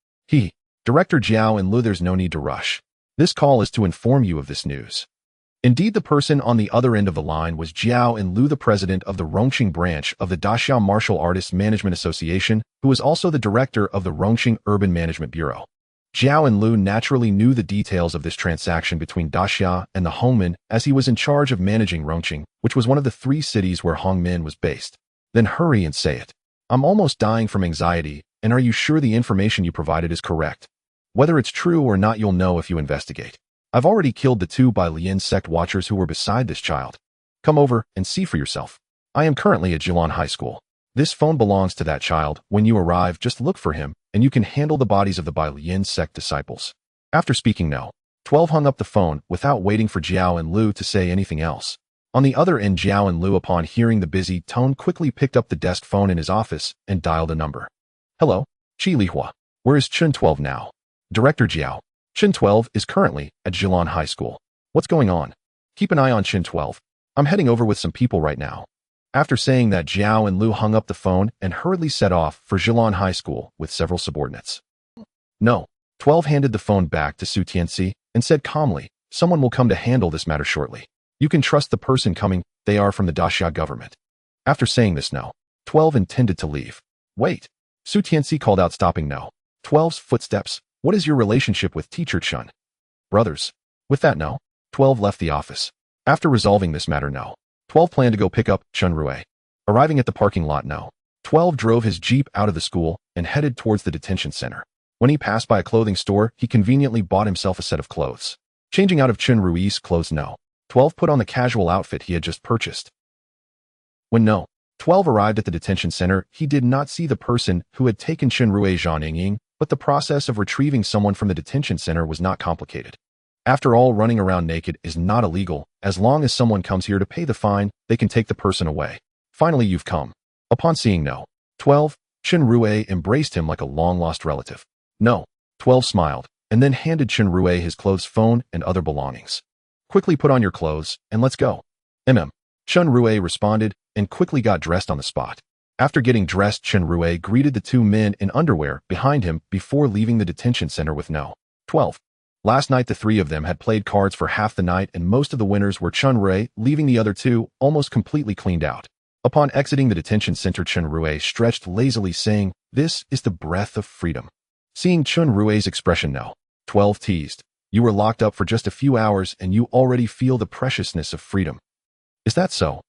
Director Jiao and Lu, there's no need to rush. This call is to inform you of this news. Indeed, the person on the other end of the line was Jiao and Lu, the president of the Rongqing branch of the Daxiao Martial Artists Management Association, who was also the director of the Rongqing Urban Management Bureau. Jiao and Lu naturally knew the details of this transaction between Daxia and the Hongmen, as he was in charge of managing Rongqing, which was one of the 3 cities where Hongmen was based. Then hurry and say it. I'm almost dying from anxiety, and are you sure the information you provided is correct? Whether it's true or not, you'll know if you investigate. I've already killed the 2 Bailian sect watchers who were beside this child. Come over and see for yourself. I am currently at Jilan High School. This phone belongs to that child. When you arrive, just look for him, and you can handle the bodies of the Bailian sect disciples. After speaking No. 12 hung up the phone without waiting for Jiao and Lu to say anything else. On the other end, Jiao and Lu, upon hearing the busy tone, quickly picked up the desk phone in his office and dialed a number. Hello, Qi Lihua. Where is Chen 12 now? Director Jiao. Chen 12 is currently at Jilan High School. What's going on? Keep an eye on Chen 12. I'm heading over with some people right now. After saying that, Jiao and Lu hung up the phone and hurriedly set off for Jilan High School with several subordinates. No. 12 handed the phone back to Su Tianxi and said calmly, someone will come to handle this matter shortly. You can trust the person coming, they are from the Daxia government. After saying this, No. 12 intended to leave. Wait. Su Tianxi called out, stopping No. 12's footsteps. What is your relationship with Teacher Chen? Brothers. With that, No. 12 left the office. After resolving this matter, No. 12 planned to go pick up Chen Rui. Arriving at the parking lot, No. 12 drove his Jeep out of the school and headed towards the detention center. When he passed by a clothing store, he conveniently bought himself a set of clothes. Changing out of Chen Rui's clothes, No. 12 put on the casual outfit he had just purchased. When No. 12 arrived at the detention center, he did not see the person who had taken Chen Rui Zhang, but the process of retrieving someone from the detention center was not complicated. After all, running around naked is not illegal. As long as someone comes here to pay the fine, they can take the person away. Finally, you've come. Upon seeing No. 12, Chen Rui embraced him like a long-lost relative. No. 12 smiled, and then handed Chen Rui his clothes, phone, and other belongings. Quickly put on your clothes, and let's go. Chen Rui responded, and quickly got dressed on the spot. After getting dressed, Chen Rui greeted the 2 men in underwear behind him before leaving the detention center with No. 12. Last night, the 3 of them had played cards for half the night, and most of the winners were Chen Rui, leaving the other 2 almost completely cleaned out. Upon exiting the detention center, Chen Rui stretched lazily, saying, "This is the breath of freedom." Seeing Chen Rui's expression, No. 12 teased, "You were locked up for just a few hours, and you already feel the preciousness of freedom. Is that so?"